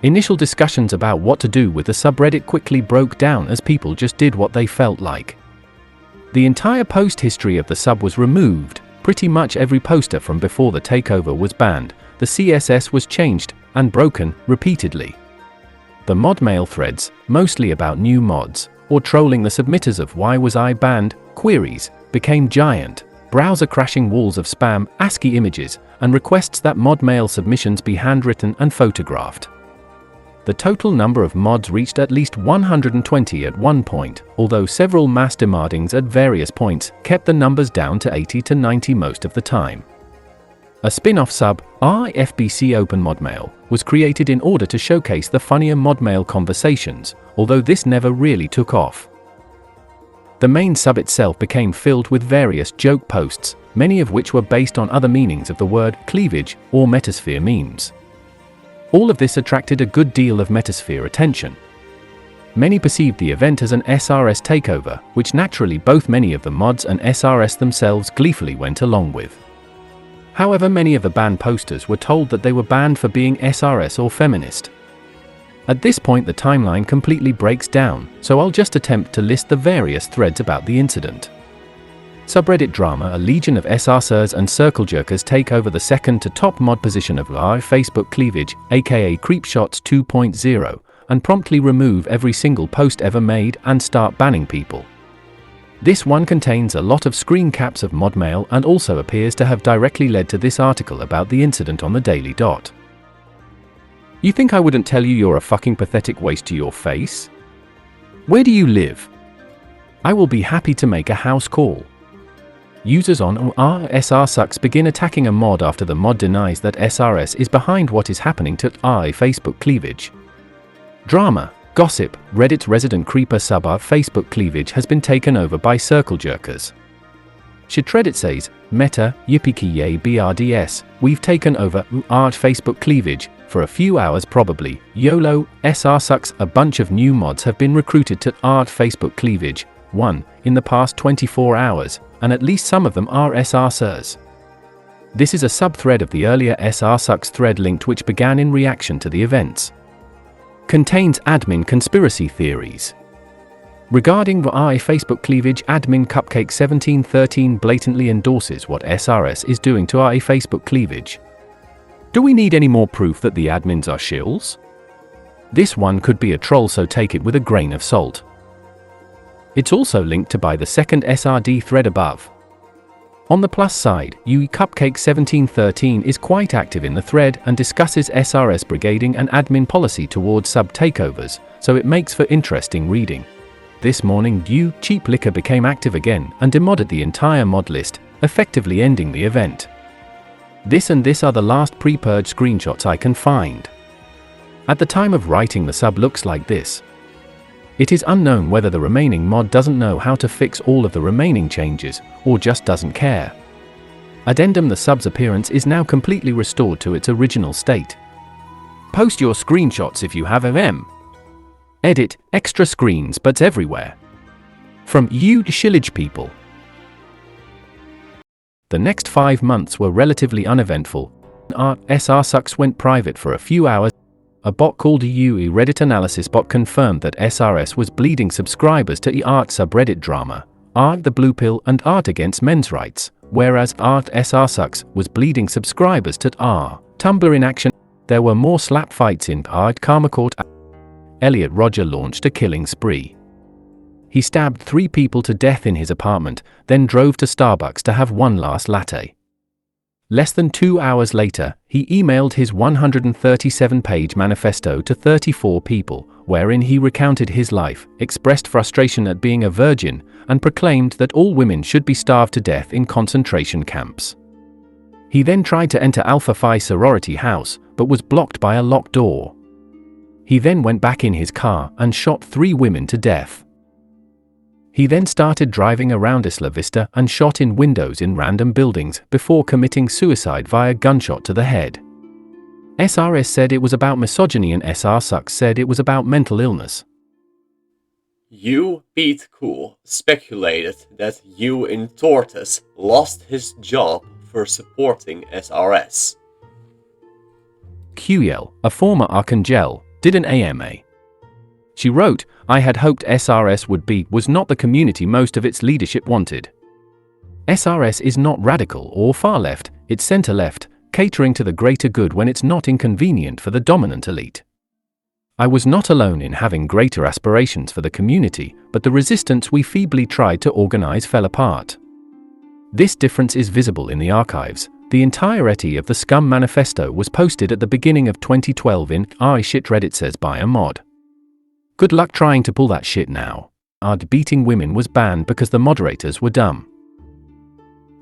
Initial discussions about what to do with the subreddit quickly broke down as people just did what they felt like. The entire post history of the sub was removed, pretty much every poster from before the takeover was banned, the CSS was changed and broken repeatedly. The mod mail threads, mostly about new mods, or trolling the submitters of why was I banned queries, became giant, browser-crashing walls of spam, ASCII images, and requests that mod mail submissions be handwritten and photographed. The total number of mods reached at least 120 at one point, although several mass demandings at various points kept the numbers down to 80 to 90 most of the time. A spin-off sub, FBC Open Mod Mail, was created in order to showcase the funnier mod mail conversations, although this never really took off. The main sub itself became filled with various joke posts, many of which were based on other meanings of the word cleavage or metasphere memes. All of this attracted a good deal of metasphere attention. Many perceived the event as an SRS takeover, which naturally both many of the mods and SRS themselves gleefully went along with. However, many of the banned posters were told that they were banned for being SRS or feminist. At this point the timeline completely breaks down, so I'll just attempt to list the various threads about the incident. Subreddit drama: a legion of SRSers and circle jerkers take over the second to top mod position of Facebook cleavage, aka Creepshots 2.0, and promptly remove every single post ever made and start banning people. This one contains a lot of screen caps of mod mail and also appears to have directly led to this article about the incident on the Daily Dot. You think I wouldn't tell you you're a fucking pathetic waste to your face? Where do you live? I will be happy to make a house call. Users on SRSucks begin attacking a mod after the mod denies that SRS is behind what is happening to Facebook cleavage. Drama, gossip: Reddit's resident creeper sub Facebook cleavage has been taken over by circle jerkers. ShitRedditSays, Meta, yippee BRDS, we've taken over Facebook cleavage, for a few hours probably, YOLO, SRSucks. A bunch of new mods have been recruited to Facebook cleavage, in the past 24 hours, and at least some of them are SRSers. This is a sub-thread of the earlier SRSucks thread linked, which began in reaction to the events. Contains admin conspiracy theories. Regarding Facebook cleavage, admin Cupcake1713 blatantly endorses what SRS is doing to Facebook cleavage. Do we need any more proof that the admins are shills? This one could be a troll, so take it with a grain of salt. It's also linked to by the second SRD thread above. On the plus side, Cupcake1713 is quite active in the thread and discusses SRS brigading and admin policy towards sub-takeovers, so it makes for interesting reading. This morning, Cheap Liquor became active again and demodded the entire mod list, effectively ending the event. This are the last pre-purge screenshots I can find. At the time of writing, the sub looks like this. It is unknown whether the remaining mod doesn't know how to fix all of the remaining changes, or just doesn't care. Addendum: the sub's appearance is now completely restored to its original state. Post your screenshots if you have them. Edit: extra screens but everywhere. From you shillage people. The next 5 months were relatively uneventful. SRSucks went private for a few hours. A bot called UE Reddit Analysis Bot confirmed that SRS was bleeding subscribers to art subreddit drama, Art the Blue Pill and Art Against Men's Rights, whereas Art SRSucks was bleeding subscribers to Tumblr in Action. There were more slap fights in Art Karma Court. Elliot Roger launched a killing spree. He stabbed 3 people to death in his apartment, then drove to Starbucks to have one last latte. Less than 2 hours later, he emailed his 137-page manifesto to 34 people, wherein he recounted his life, expressed frustration at being a virgin, and proclaimed that all women should be starved to death in concentration camps. He then tried to enter Alpha Phi sorority house, but was blocked by a locked door. He then went back in his car and shot 3 women to death. He then started driving around Isla Vista and shot in windows in random buildings before committing suicide via gunshot to the head. SRS said it was about misogyny and SR said it was about mental illness. You, Pete Cool, speculated that you in Tortoise lost his job for supporting SRS. QL, a former Archangel, did an AMA. She wrote, "I had hoped SRS was not the community most of its leadership wanted. SRS is not radical or far left, it's center left, catering to the greater good when it's not inconvenient for the dominant elite. I was not alone in having greater aspirations for the community, but the resistance we feebly tried to organize fell apart. This difference is visible in the archives. The entirety of the Scum Manifesto was posted at the beginning of 2012 in ShitRedditSays by a mod. Good luck trying to pull that shit now. Beating women was banned because the moderators were dumb."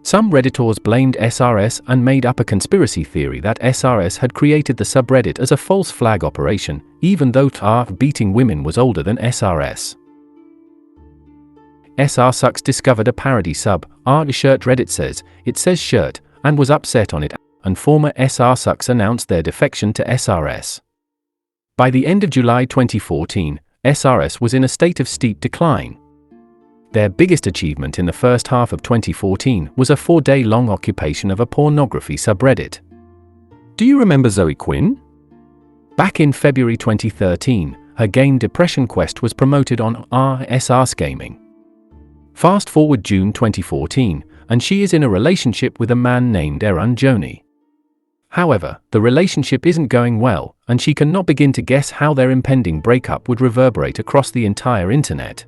Some Redditors blamed SRS and made up a conspiracy theory that SRS had created the subreddit as a false flag operation, even though beating women was older than SRS. SR discovered a parody sub, ShitRedditSays, it says shirt, and was upset on it, and former SR announced their defection to SRS. By the end of July 2014, SRS was in a state of steep decline. Their biggest achievement in the first half of 2014 was a 4-day-long occupation of a pornography subreddit. Do you remember Zoe Quinn? Back in February 2013, her game Depression Quest was promoted on SRS Gaming. Fast forward June 2014, and she is in a relationship with a man named Eran Joni. However, the relationship isn't going well, and she cannot begin to guess how their impending breakup would reverberate across the entire internet.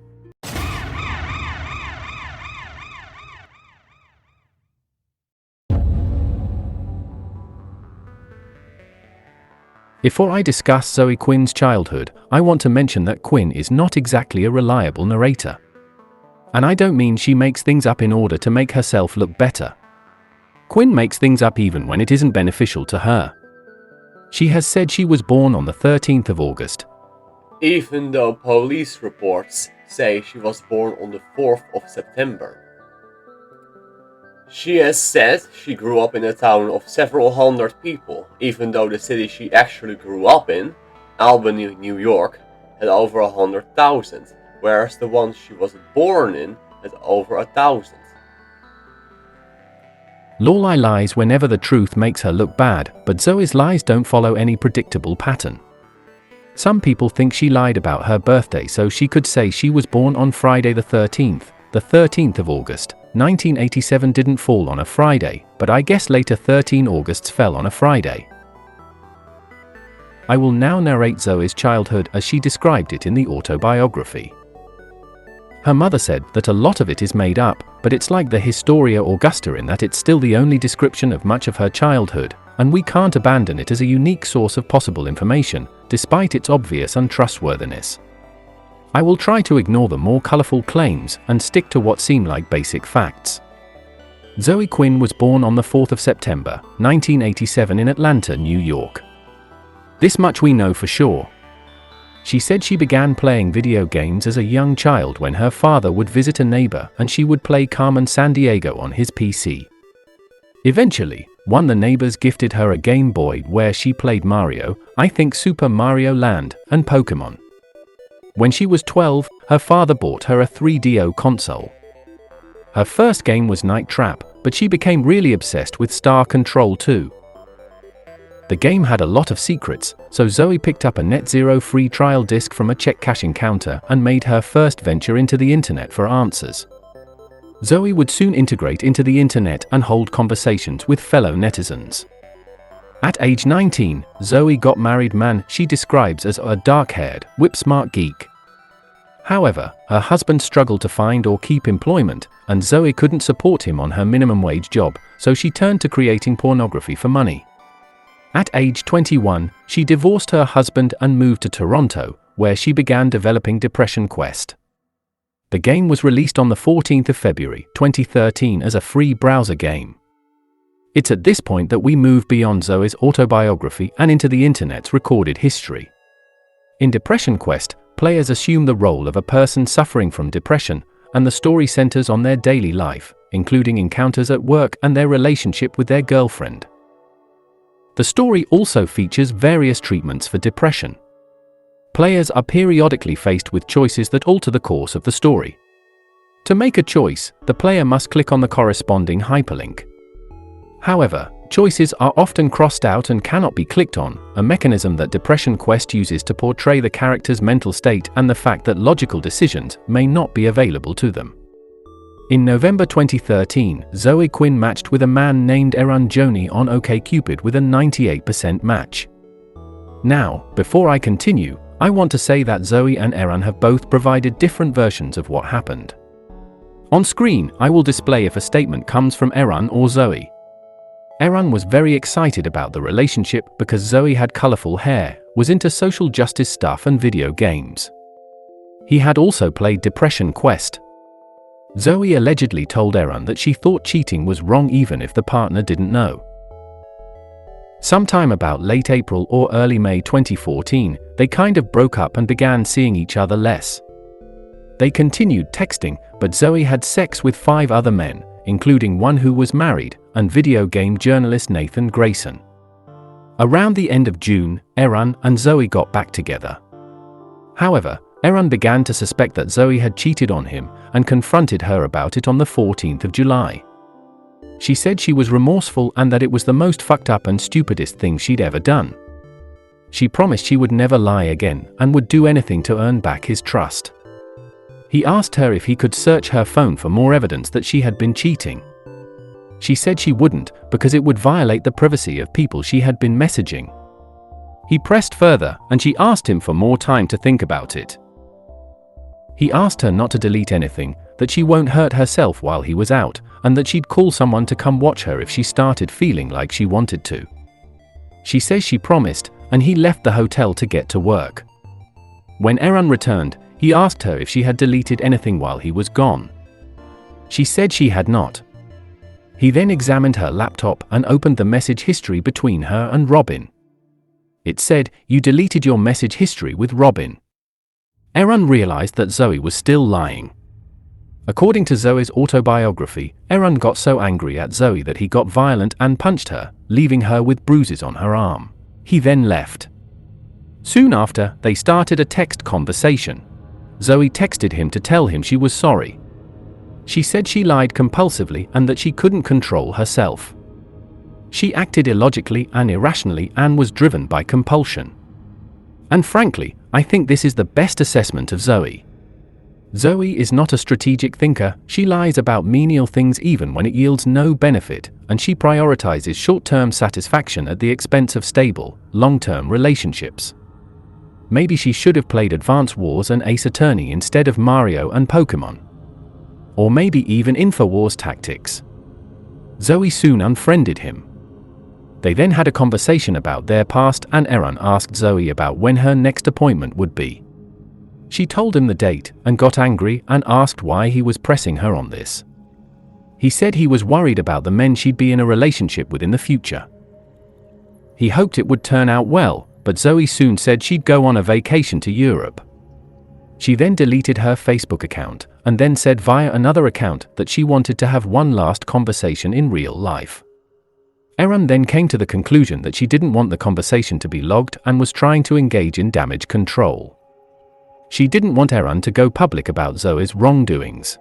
Before I discuss Zoe Quinn's childhood, I want to mention that Quinn is not exactly a reliable narrator. And I don't mean she makes things up in order to make herself look better. Quinn makes things up even when it isn't beneficial to her. She has said she was born on the 13th of August. Even though police reports say she was born on the 4th of September. She has said she grew up in a town of several hundred people, even though the city she actually grew up in, Albany, New York, had over 100,000, whereas the one she was born in had over 1,000. Laurelai lies whenever the truth makes her look bad, but Zoe's lies don't follow any predictable pattern. Some people think she lied about her birthday so she could say she was born on Friday the 13th of August. 1987 didn't fall on a Friday, but I guess later 13 Augusts fell on a Friday. I will now narrate Zoe's childhood as she described it in the autobiography. Her mother said that a lot of it is made up, but it's like the Historia Augusta in that it's still the only description of much of her childhood, and we can't abandon it as a unique source of possible information, despite its obvious untrustworthiness. I will try to ignore the more colorful claims and stick to what seem like basic facts. Zoe Quinn was born on the 4th of September, 1987 in Atlanta, New York. This much we know for sure. She said she began playing video games as a young child when her father would visit a neighbor and she would play Carmen Sandiego on his PC. Eventually, one of the neighbors gifted her a Game Boy where she played Mario, I think Super Mario Land, and Pokemon. When she was 12, her father bought her a 3DO console. Her first game was Night Trap, but she became really obsessed with Star Control 2. The game had a lot of secrets, so Zoe picked up a NetZero free trial disc from a check cashing counter and made her first venture into the internet for answers. Zoe would soon integrate into the internet and hold conversations with fellow netizens. At age 19, Zoe got married man she describes as a dark-haired, whip-smart geek. However, her husband struggled to find or keep employment, and Zoe couldn't support him on her minimum wage job, so she turned to creating pornography for money. At age 21, she divorced her husband and moved to Toronto, where she began developing Depression Quest. The game was released on the 14th of February, 2013 as a free browser game. It's at this point that we move beyond Zoe's autobiography and into the internet's recorded history. In Depression Quest, players assume the role of a person suffering from depression, and the story centers on their daily life, including encounters at work and their relationship with their girlfriend. The story also features various treatments for depression. Players are periodically faced with choices that alter the course of the story. To make a choice, the player must click on the corresponding hyperlink. However, choices are often crossed out and cannot be clicked on, a mechanism that Depression Quest uses to portray the character's mental state and the fact that logical decisions may not be available to them. In November 2013, Zoe Quinn matched with a man named Eran Joni on OkCupid with a 98% match. Now, before I continue, I want to say that Zoe and Eran have both provided different versions of what happened. On screen, I will display if a statement comes from Eran or Zoe. Eran was very excited about the relationship because Zoe had colorful hair, was into social justice stuff and video games. He had also played Depression Quest. Zoe allegedly told Eran that she thought cheating was wrong even if the partner didn't know. Sometime about late April or early May 2014, they kind of broke up and began seeing each other less. They continued texting, but Zoe had sex with 5 other men, including one who was married, and video game journalist Nathan Grayson. Around the end of June, Eran and Zoe got back together. However, Eran began to suspect that Zoe had cheated on him and confronted her about it on the 14th of July. She said she was remorseful and that it was the most fucked up and stupidest thing she'd ever done. She promised she would never lie again and would do anything to earn back his trust. He asked her if he could search her phone for more evidence that she had been cheating. She said she wouldn't because it would violate the privacy of people she had been messaging. He pressed further and she asked him for more time to think about it. He asked her not to delete anything, that she won't hurt herself while he was out, and that she'd call someone to come watch her if she started feeling like she wanted to. She says she promised, and he left the hotel to get to work. When Eran returned, he asked her if she had deleted anything while he was gone. She said she had not. He then examined her laptop and opened the message history between her and Robin. It said, "You deleted your message history with Robin." Eran realized that Zoe was still lying. According to Zoe's autobiography, Eran got so angry at Zoe that he got violent and punched her, leaving her with bruises on her arm. He then left. Soon after, they started a text conversation. Zoe texted him to tell him she was sorry. She said she lied compulsively and that she couldn't control herself. She acted illogically and irrationally and was driven by compulsion. And frankly, I think this is the best assessment of Zoe. Zoe is not a strategic thinker, she lies about menial things even when it yields no benefit, and she prioritizes short-term satisfaction at the expense of stable, long-term relationships. Maybe she should have played Advance Wars and Ace Attorney instead of Mario and Pokemon. Or maybe even InfoWars Tactics. Zoe soon unfriended him. They then had a conversation about their past and Eran asked Zoe about when her next appointment would be. She told him the date and got angry and asked why he was pressing her on this. He said he was worried about the men she'd be in a relationship with in the future. He hoped it would turn out well, but Zoe soon said she'd go on a vacation to Europe. She then deleted her Facebook account and then said via another account that she wanted to have one last conversation in real life. Eran then came to the conclusion that she didn't want the conversation to be logged and was trying to engage in damage control. She didn't want Eran to go public about Zoe's wrongdoings.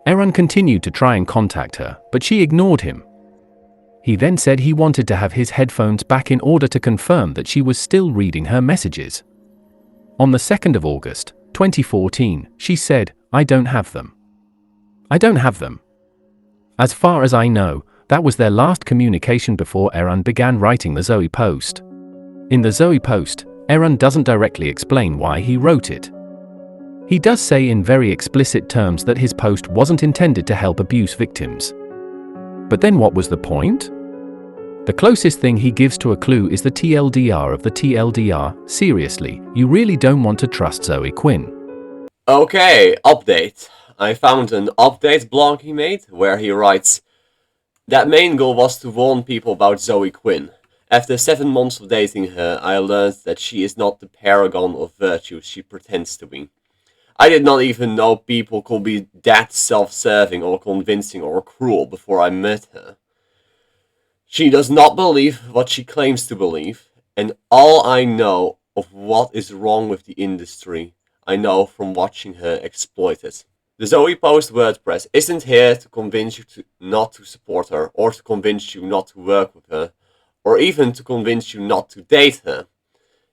Eran continued to try and contact her, but she ignored him. He then said he wanted to have his headphones back in order to confirm that she was still reading her messages. On the 2nd of August, 2014, she said, "I don't have them. I don't have them." As far as I know, that was their last communication before Eran began writing the Zoe post. In the Zoe post, Eran doesn't directly explain why he wrote it. He does say in very explicit terms that his post wasn't intended to help abuse victims. But then what was the point? The closest thing he gives to a clue is the TLDR of the TLDR. Seriously, you really don't want to trust Zoe Quinn. Okay, update. I found an update blog he made where he writes, "That main goal was to warn people about Zoe Quinn. After 7 months of dating her, I learned that she is not the paragon of virtue she pretends to be. I did not even know people could be that self-serving or convincing or cruel before I met her. She does not believe what she claims to believe, and all I know of what is wrong with the industry, I know from watching her exploit it. The Zoe Post WordPress isn't here to convince you not to support her, or to convince you not to work with her, or even to convince you not to date her.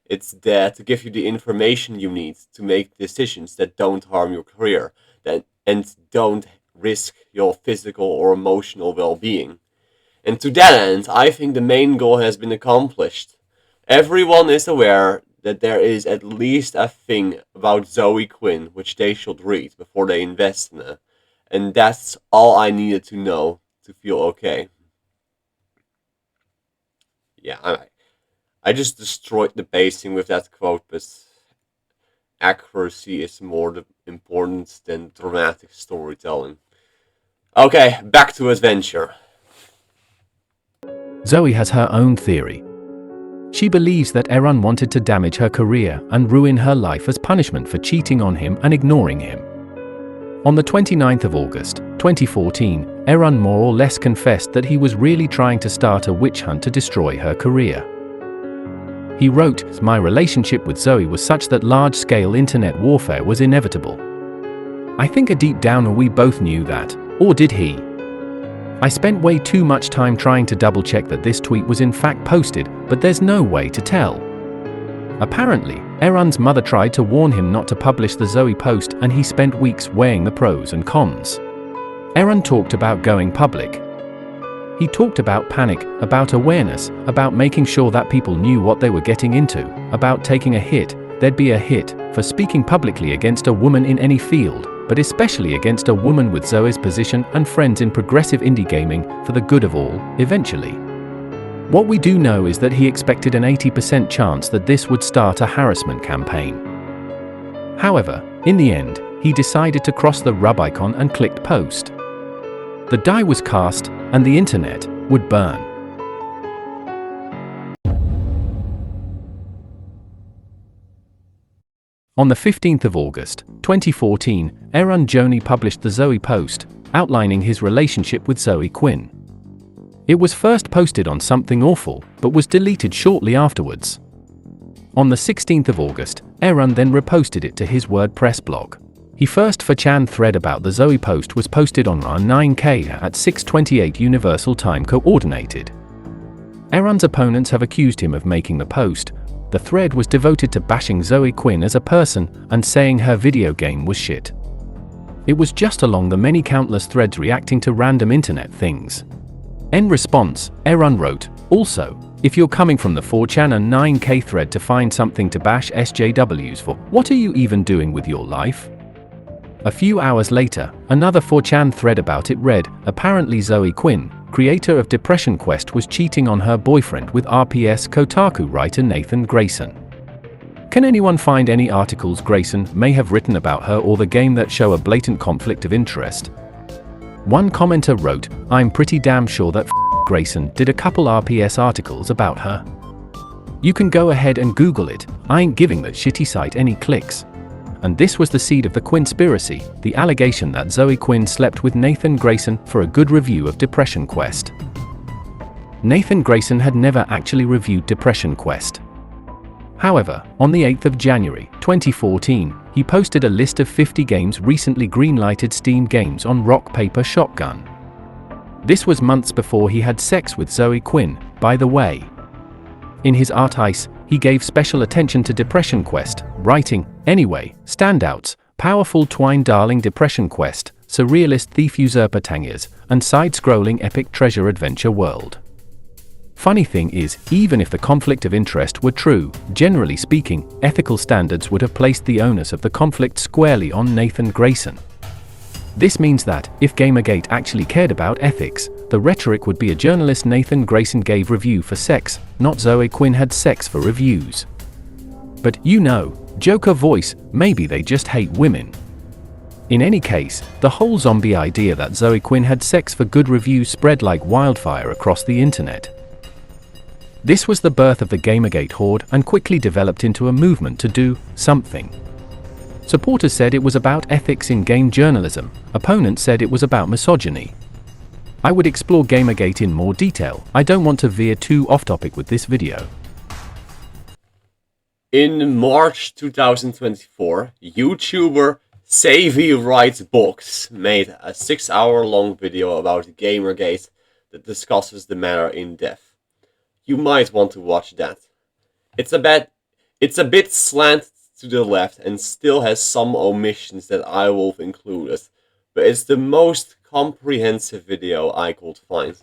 It's there to give you the information you need to make decisions that don't harm your career, and don't risk your physical or emotional well-being. And to that end, I think the main goal has been accomplished. Everyone is aware that there is at least a thing about Zoe Quinn which they should read before they invest in her. And that's all I needed to know to feel okay. Yeah, I just destroyed the pacing with that quote, but accuracy is more important than dramatic storytelling. Okay, back to adventure. Zoe has her own theory. She believes that Aaron wanted to damage her career and ruin her life as punishment for cheating on him and ignoring him. On the 29th of August, 2014, Aaron more or less confessed that he was really trying to start a witch hunt to destroy her career. He wrote, "My relationship with Zoe was such that large-scale internet warfare was inevitable. I think deep down we both knew that, or did he? I spent way too much time trying to double-check that this tweet was in fact posted, but there's no way to tell." Apparently, Aaron's mother tried to warn him not to publish the Zoe post, and he spent weeks weighing the pros and cons. Aaron talked about going public. He talked about panic, about awareness, about making sure that people knew what they were getting into, about taking a hit, there'd be a hit, for speaking publicly against a woman in any field, but especially against a woman with Zoe's position and friends in progressive indie gaming, for the good of all, eventually. What we do know is that he expected an 80% chance that this would start a harassment campaign. However, in the end, he decided to cross the rub icon and clicked post. The die was cast, and the internet would burn. On the 15th of August, 2014, Aaron Joni published the Zoe post, outlining his relationship with Zoe Quinn. It was first posted on Something Awful, but was deleted shortly afterwards. On the 16th of August, Aaron then reposted it to his WordPress blog. He first 4chan thread about the Zoe post was posted on R9K at 6:28 Universal Time Coordinated. Aaron's opponents have accused him of making the post. The thread was devoted to bashing Zoe Quinn as a person and saying her video game was shit. It was just along the many countless threads reacting to random internet things. In response, Aaron wrote, "Also, if you're coming from the 4chan and 9K thread to find something to bash SJWs for, what are you even doing with your life?" A few hours later, another 4chan thread about it read, "Apparently Zoe Quinn, creator of Depression Quest, was cheating on her boyfriend with RPS Kotaku writer Nathan Grayson. Can anyone find any articles Grayson may have written about her or the game that show a blatant conflict of interest?" One commenter wrote, "I'm pretty damn sure that Grayson did a couple RPS articles about her. You can go ahead and Google it, I ain't giving that shitty site any clicks." And this was the seed of the Quinspiracy, the allegation that Zoe Quinn slept with Nathan Grayson for a good review of Depression Quest. Nathan Grayson had never actually reviewed Depression Quest. However, on the 8th of January, 2014, he posted a list of 50 games recently greenlighted Steam games on Rock Paper Shotgun. This was months before he had sex with Zoe Quinn, by the way. In his article, he gave special attention to Depression Quest, writing, "Anyway, standouts, powerful twine darling Depression Quest, surrealist thief usurper tangers, and side-scrolling epic treasure adventure world." Funny thing is, even if the conflict of interest were true, generally speaking, ethical standards would have placed the onus of the conflict squarely on Nathan Grayson. This means that, if Gamergate actually cared about ethics, the rhetoric would be a journalist Nathan Grayson gave review for sex, not Zoe Quinn had sex for reviews. But, you know, Joker voice, maybe they just hate women. In any case, the whole zombie idea that Zoe Quinn had sex for good reviews spread like wildfire across the internet. This was the birth of the Gamergate horde and quickly developed into a movement to do something. Supporters said it was about ethics in game journalism, opponents said it was about misogyny. I would explore Gamergate in more detail. I don't want to veer too off topic with this video. In March 2024, YouTuber Savvy Writes Books made a 6-hour-long video about Gamergate that discusses the matter in depth. You might want to watch that. It's a bit slanted to the left and still has some omissions that I will have included, but it's the most comprehensive video I could find.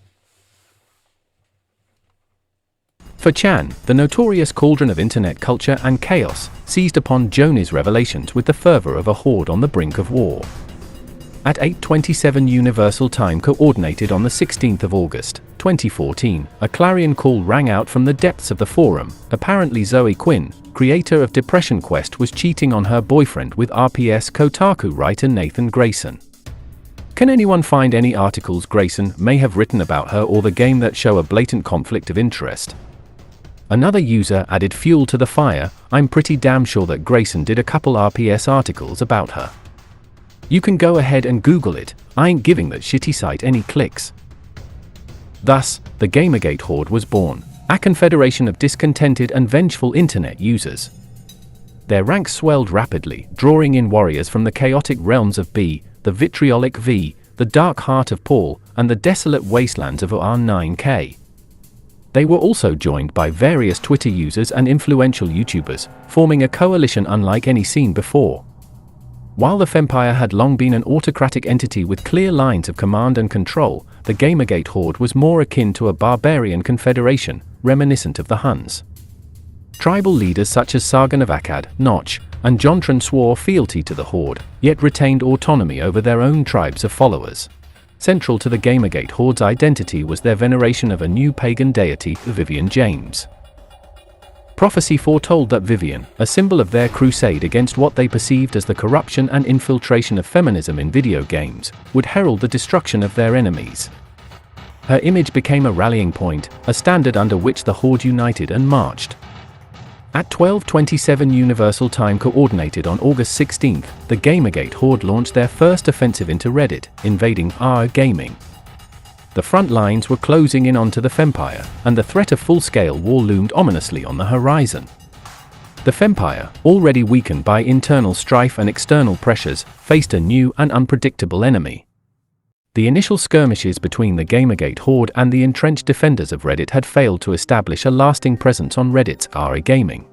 4chan, the notorious cauldron of internet culture and chaos, seized upon Joni's revelations with the fervor of a horde on the brink of war. At 8:27 Universal Time Coordinated on the 16th of August, 2014, a clarion call rang out from the depths of the forum. Apparently Zoe Quinn, creator of Depression Quest, was cheating on her boyfriend with RPS Kotaku writer Nathan Grayson. Can anyone find any articles Grayson may have written about her or the game that show a blatant conflict of interest? Another user added fuel to the fire. I'm pretty damn sure that Grayson did a couple RPS articles about her. You can go ahead and Google it, I ain't giving that shitty site any clicks. Thus, the Gamergate Horde was born, a confederation of discontented and vengeful internet users. Their ranks swelled rapidly, drawing in warriors from the chaotic realms of B, the vitriolic V, the dark heart of Paul, and the desolate wastelands of R9K. They were also joined by various Twitter users and influential YouTubers, forming a coalition unlike any seen before. While the Fempire had long been an autocratic entity with clear lines of command and control, the Gamergate Horde was more akin to a barbarian confederation, reminiscent of the Huns. Tribal leaders such as Sargon of Akkad, Notch, and Jontran swore fealty to the Horde, yet retained autonomy over their own tribes of followers. Central to the Gamergate Horde's identity was their veneration of a new pagan deity, Vivian James. Prophecy foretold that Vivian, a symbol of their crusade against what they perceived as the corruption and infiltration of feminism in video games, would herald the destruction of their enemies. Her image became a rallying point, a standard under which the Horde united and marched. At 12:27 Universal Time Coordinated on August 16th, the Gamergate Horde launched their first offensive into Reddit, invading r/gaming. The front lines were closing in onto the Fempire, and the threat of full-scale war loomed ominously on the horizon. The Fempire, already weakened by internal strife and external pressures, faced a new and unpredictable enemy. The initial skirmishes between the Gamergate Horde and the entrenched defenders of Reddit had failed to establish a lasting presence on Reddit's r/gaming.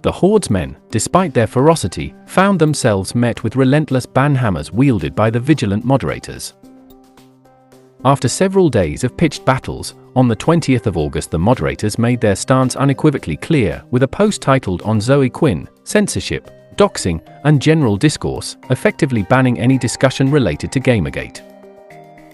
The Horde's men, despite their ferocity, found themselves met with relentless banhammers wielded by the vigilant moderators. After several days of pitched battles, on the 20th of August the moderators made their stance unequivocally clear with a post titled "On Zoe Quinn, Censorship, Doxing, and General Discourse," effectively banning any discussion related to Gamergate.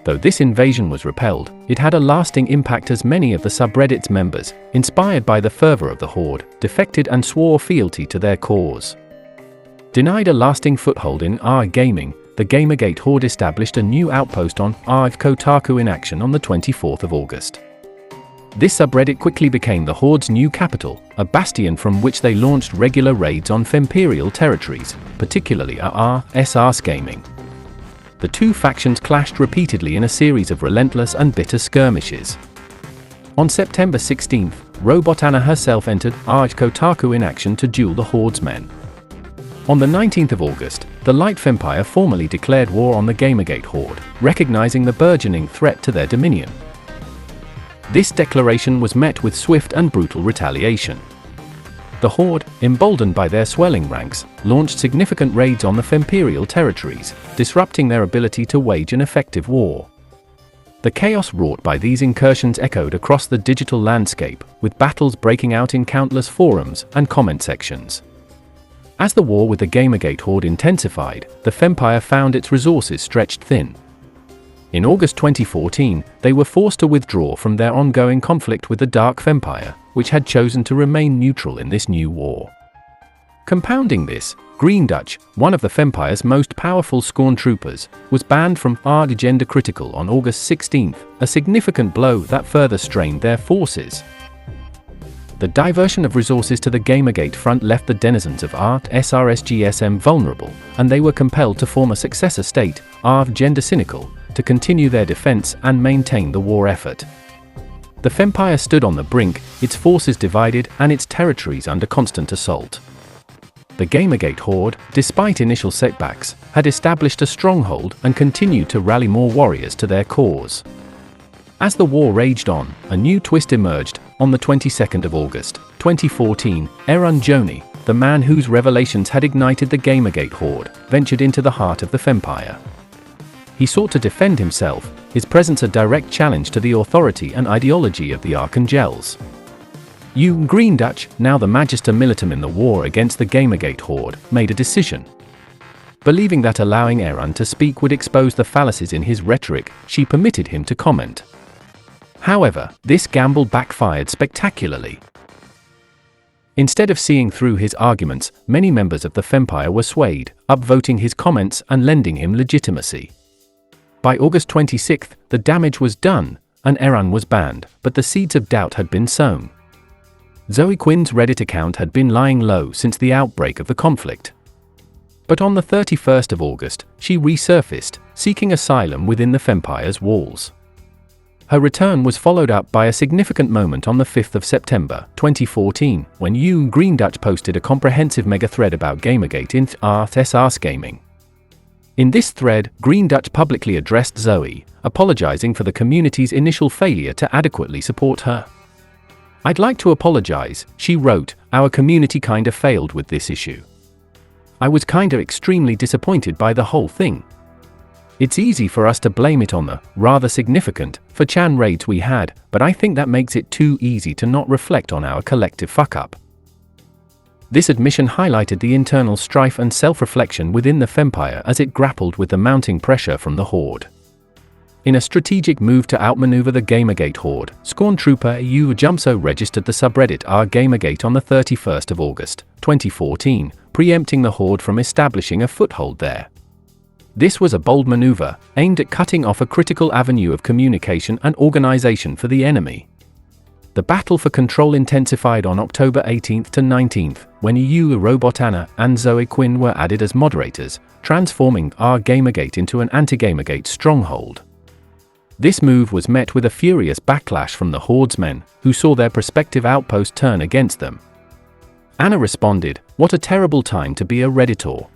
Though this invasion was repelled, it had a lasting impact as many of the subreddit's members, inspired by the fervor of the Horde, defected and swore fealty to their cause. Denied a lasting foothold in r/gaming, the Gamergate Horde established a new outpost on r/Kotaku in action on the 24th of August. This subreddit quickly became the Horde's new capital, a bastion from which they launched regular raids on Femperial territories, particularly SRSgaming. The two factions clashed repeatedly in a series of relentless and bitter skirmishes. On September 16th, RobotAnna herself entered r/Kotaku in action to duel the Horde's men. On the 19th of August, the Light Fempire formally declared war on the Gamergate Horde, recognizing the burgeoning threat to their dominion. This declaration was met with swift and brutal retaliation. The Horde, emboldened by their swelling ranks, launched significant raids on the Femperial territories, disrupting their ability to wage an effective war. The chaos wrought by these incursions echoed across the digital landscape, with battles breaking out in countless forums and comment sections. As the war with the Gamergate Horde intensified, the Fempire found its resources stretched thin. In August 2014, they were forced to withdraw from their ongoing conflict with the Dark Fempire, which had chosen to remain neutral in this new war. Compounding this, Green Dutch, one of the Fempire's most powerful Scorn troopers, was banned from GenderCritical on August 16th, a significant blow that further strained their forces. The diversion of resources to the Gamergate front left the denizens of SRS GSM vulnerable, and they were compelled to form a successor state, GenderCritical, to continue their defense and maintain the war effort. The Fempire stood on the brink, its forces divided and its territories under constant assault. The Gamergate Horde, despite initial setbacks, had established a stronghold and continued to rally more warriors to their cause. As the war raged on, a new twist emerged. On the 22nd of August, 2014, Erun Joni, the man whose revelations had ignited the Gamergate Horde, ventured into the heart of the Fempire. He sought to defend himself, his presence a direct challenge to the authority and ideology of the Archangelles. Green Dutch, now the Magister Militum in the war against the Gamergate Horde, made a decision. Believing that allowing Erun to speak would expose the fallacies in his rhetoric, she permitted him to comment. However, this gamble backfired spectacularly. Instead of seeing through his arguments, many members of the Fempire were swayed, upvoting his comments and lending him legitimacy. By August 26, the damage was done, and Erun was banned, but the seeds of doubt had been sown. Zoe Quinn's Reddit account had been lying low since the outbreak of the conflict. But on the 31st of August, she resurfaced, seeking asylum within the Fempire's walls. Her return was followed up by a significant moment on the 5th of September, 2014, when Green Dutch posted a comprehensive mega-thread about Gamergate in SRS Gaming. In this thread, Green Dutch publicly addressed Zoe, apologizing for the community's initial failure to adequately support her. "I'd like to apologize," she wrote, "our community kinda failed with this issue. I was kinda extremely disappointed by the whole thing. It's easy for us to blame it on the, rather significant, 4chan raids we had, but I think that makes it too easy to not reflect on our collective fuck-up." This admission highlighted the internal strife and self-reflection within the Fempire as it grappled with the mounting pressure from the Horde. In a strategic move to outmaneuver the Gamergate Horde, Scorn Trooper Jumso registered the subreddit Gamergate on the 31st of August, 2014, preempting the Horde from establishing a foothold there. This was a bold maneuver, aimed at cutting off a critical avenue of communication and organization for the enemy. The battle for control intensified on October 18th to 19th, when RobotAnna and Zoe Quinn were added as moderators, transforming Gamergate into an anti-Gamergate stronghold. This move was met with a furious backlash from the Horde's men, who saw their prospective outpost turn against them. Anna responded, "What a terrible time to be a Redditor."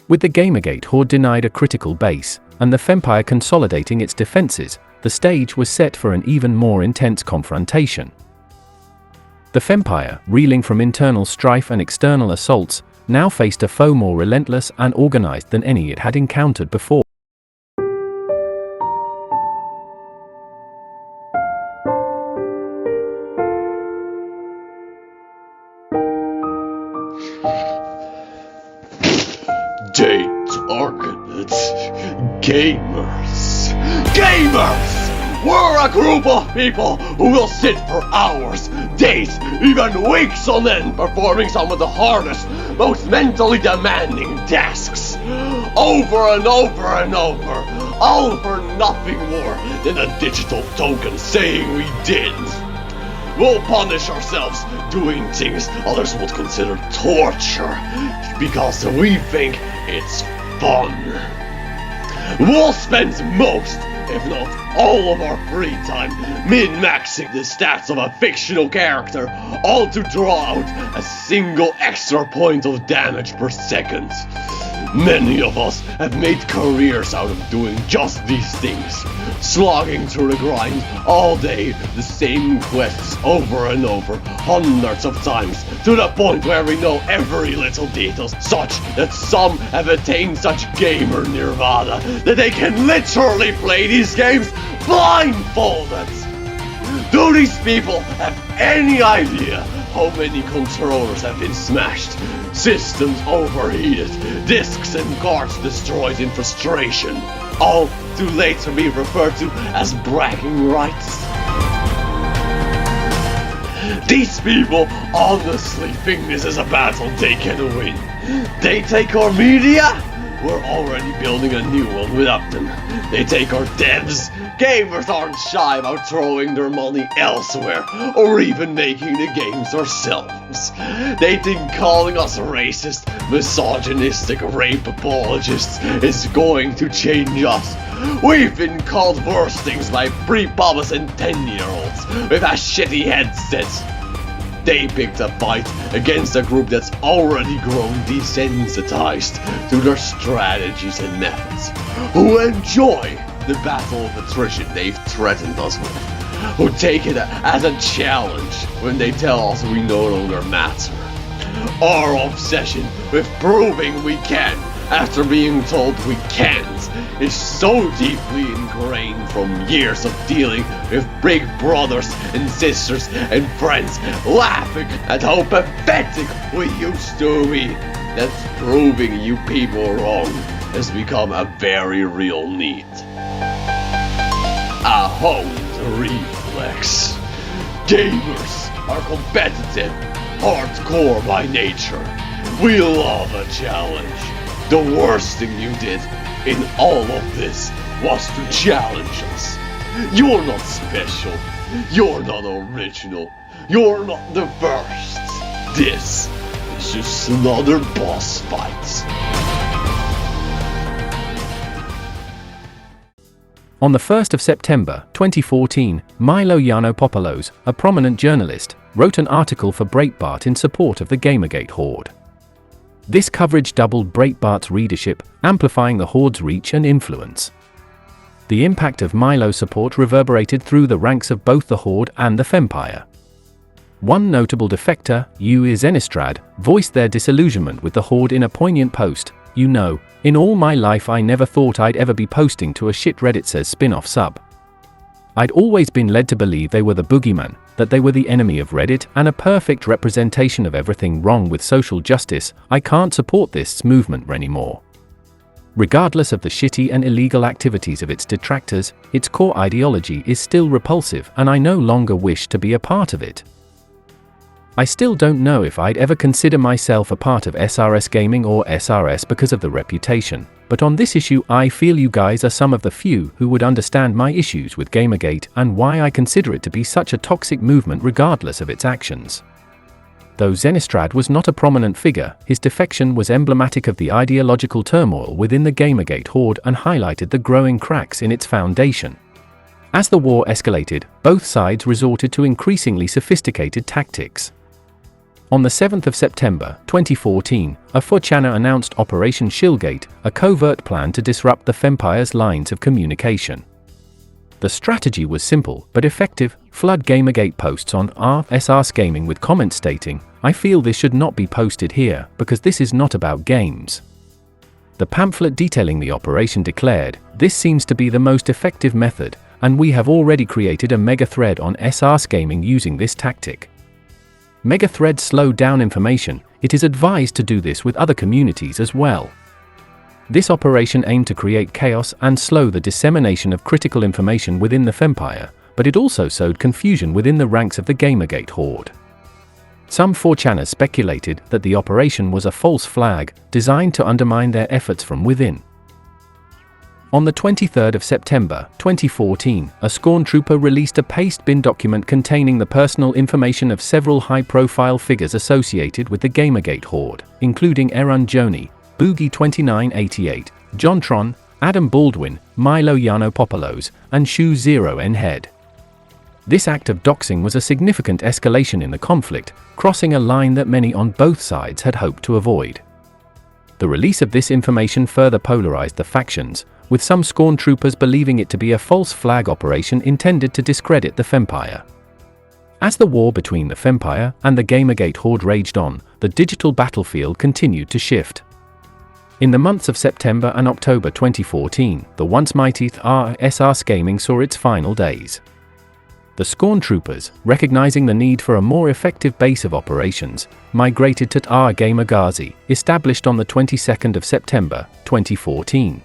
With the Gamergate Horde denied a critical base, and the Fempire consolidating its defenses, the stage was set for an even more intense confrontation. The Fempire, reeling from internal strife and external assaults, now faced a foe more relentless and organized than any it had encountered before. They targeted gamers. Gamers! We're a group of people who will sit for hours, days, even weeks on end performing some of the hardest, most mentally demanding tasks. Over and over and over, all for nothing more than a digital token saying we did. We'll punish ourselves doing things others would consider torture because we think it's fun. We'll spend most, if not all of our free time min-maxing the stats of a fictional character, all to draw out a single extra point of damage per second. Many of us have made careers out of doing just these things, slogging through the grind all day, the same quests over and over, hundreds of times, to the point where we know every little detail, such that some have attained such gamer nirvana that they can literally play these games blindfolded. Do these people have any idea how many controllers have been smashed, systems overheated, disks and cards destroyed in frustration, all to later be referred to as bragging rights? These people honestly think this is a battle they can win. They take our media? We're already building a new one without them. They take our devs. Gamers aren't shy about throwing their money elsewhere, or even making the games ourselves. They think calling us racist, misogynistic rape apologists is going to change us. We've been called worse things by pre-pubs and 10-year-olds with a shitty headset. They picked a fight against a group that's already grown desensitized to their strategies and methods, who enjoy the battle of attrition they've threatened us with, who take it as a challenge when they tell us we no longer matter. Our obsession with proving we can after being told we can't is so deeply ingrained from years of dealing with big brothers and sisters and friends laughing at how pathetic we used to be. That's proving you people wrong has become a very real need. A honed reflex. Gamers are competitive, hardcore by nature. We love a challenge. The worst thing you did in all of this was to challenge us. You're not special. You're not original. You're not the first. This is just another boss fight. On the 1st of September 2014, Milo Yiannopoulos, a prominent journalist, wrote an article for Breitbart in support of the Gamergate Horde. This coverage doubled Breitbart's readership, amplifying the Horde's reach and influence. The impact of Milo's support reverberated through the ranks of both the Horde and the Fempire. One notable defector, Zenistrad, voiced their disillusionment with the Horde in a poignant post. "You know, in all my life I never thought I'd ever be posting to a ShitRedditSays spin-off sub. I'd always been led to believe they were the boogeyman, that they were the enemy of Reddit and a perfect representation of everything wrong with social justice. I can't support this movement anymore. Regardless of the shitty and illegal activities of its detractors, its core ideology is still repulsive and I no longer wish to be a part of it. I still don't know if I'd ever consider myself a part of SRS gaming or SRS because of the reputation, but on this issue I feel you guys are some of the few who would understand my issues with Gamergate and why I consider it to be such a toxic movement regardless of its actions." Though Zenistrad was not a prominent figure, his defection was emblematic of the ideological turmoil within the Gamergate Horde and highlighted the growing cracks in its foundation. As the war escalated, both sides resorted to increasingly sophisticated tactics. On the 7th of September 2014, a 4chan announced Operation Shillgate, a covert plan to disrupt the Fempire's lines of communication. The strategy was simple but effective: flood Gamergate posts on r/SRS Gaming with comments stating, "I feel this should not be posted here, because this is not about games." The pamphlet detailing the operation declared, "This seems to be the most effective method, and we have already created a mega thread on SRS Gaming using this tactic. Mega threads slow down information. It is advised to do this with other communities as well." This operation aimed to create chaos and slow the dissemination of critical information within the Fempire, but it also sowed confusion within the ranks of the Gamergate Horde. Some 4chaners speculated that the operation was a false flag, designed to undermine their efforts from within. On the 23rd of September 2014, a Scorn Trooper released a paste-bin document containing the personal information of several high-profile figures associated with the Gamergate Horde, including Erun Joni, Boogie2988, Jontron, Adam Baldwin, Milo Yiannopoulos, and Shu Zero N Head. This act of doxing was a significant escalation in the conflict, crossing a line that many on both sides had hoped to avoid. The release of this information further polarized the factions, with some Scorn Troopers believing it to be a false flag operation intended to discredit the Fempire. As the war between the Fempire and the Gamergate Horde raged on, the digital battlefield continued to shift. In the months of September and October 2014, the once mighty SRS Gaming saw its final days. The Scorn Troopers, recognizing the need for a more effective base of operations, migrated to Gamagazi, established on the 22nd of September 2014.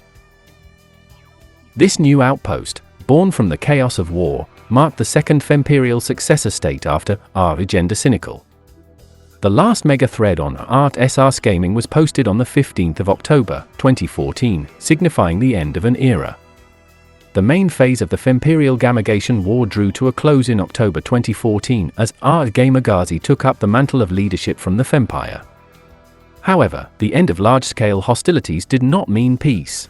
This new outpost, born from the chaos of war, marked the second Femperial successor state after GenderCritical. The last mega thread on art.srs gaming was posted on the 15th of October, 2014, signifying the end of an era. The main phase of the Femperial-Gamagation War drew to a close in October 2014 as Archangelles took up the mantle of leadership from the Fempire. However, the end of large-scale hostilities did not mean peace.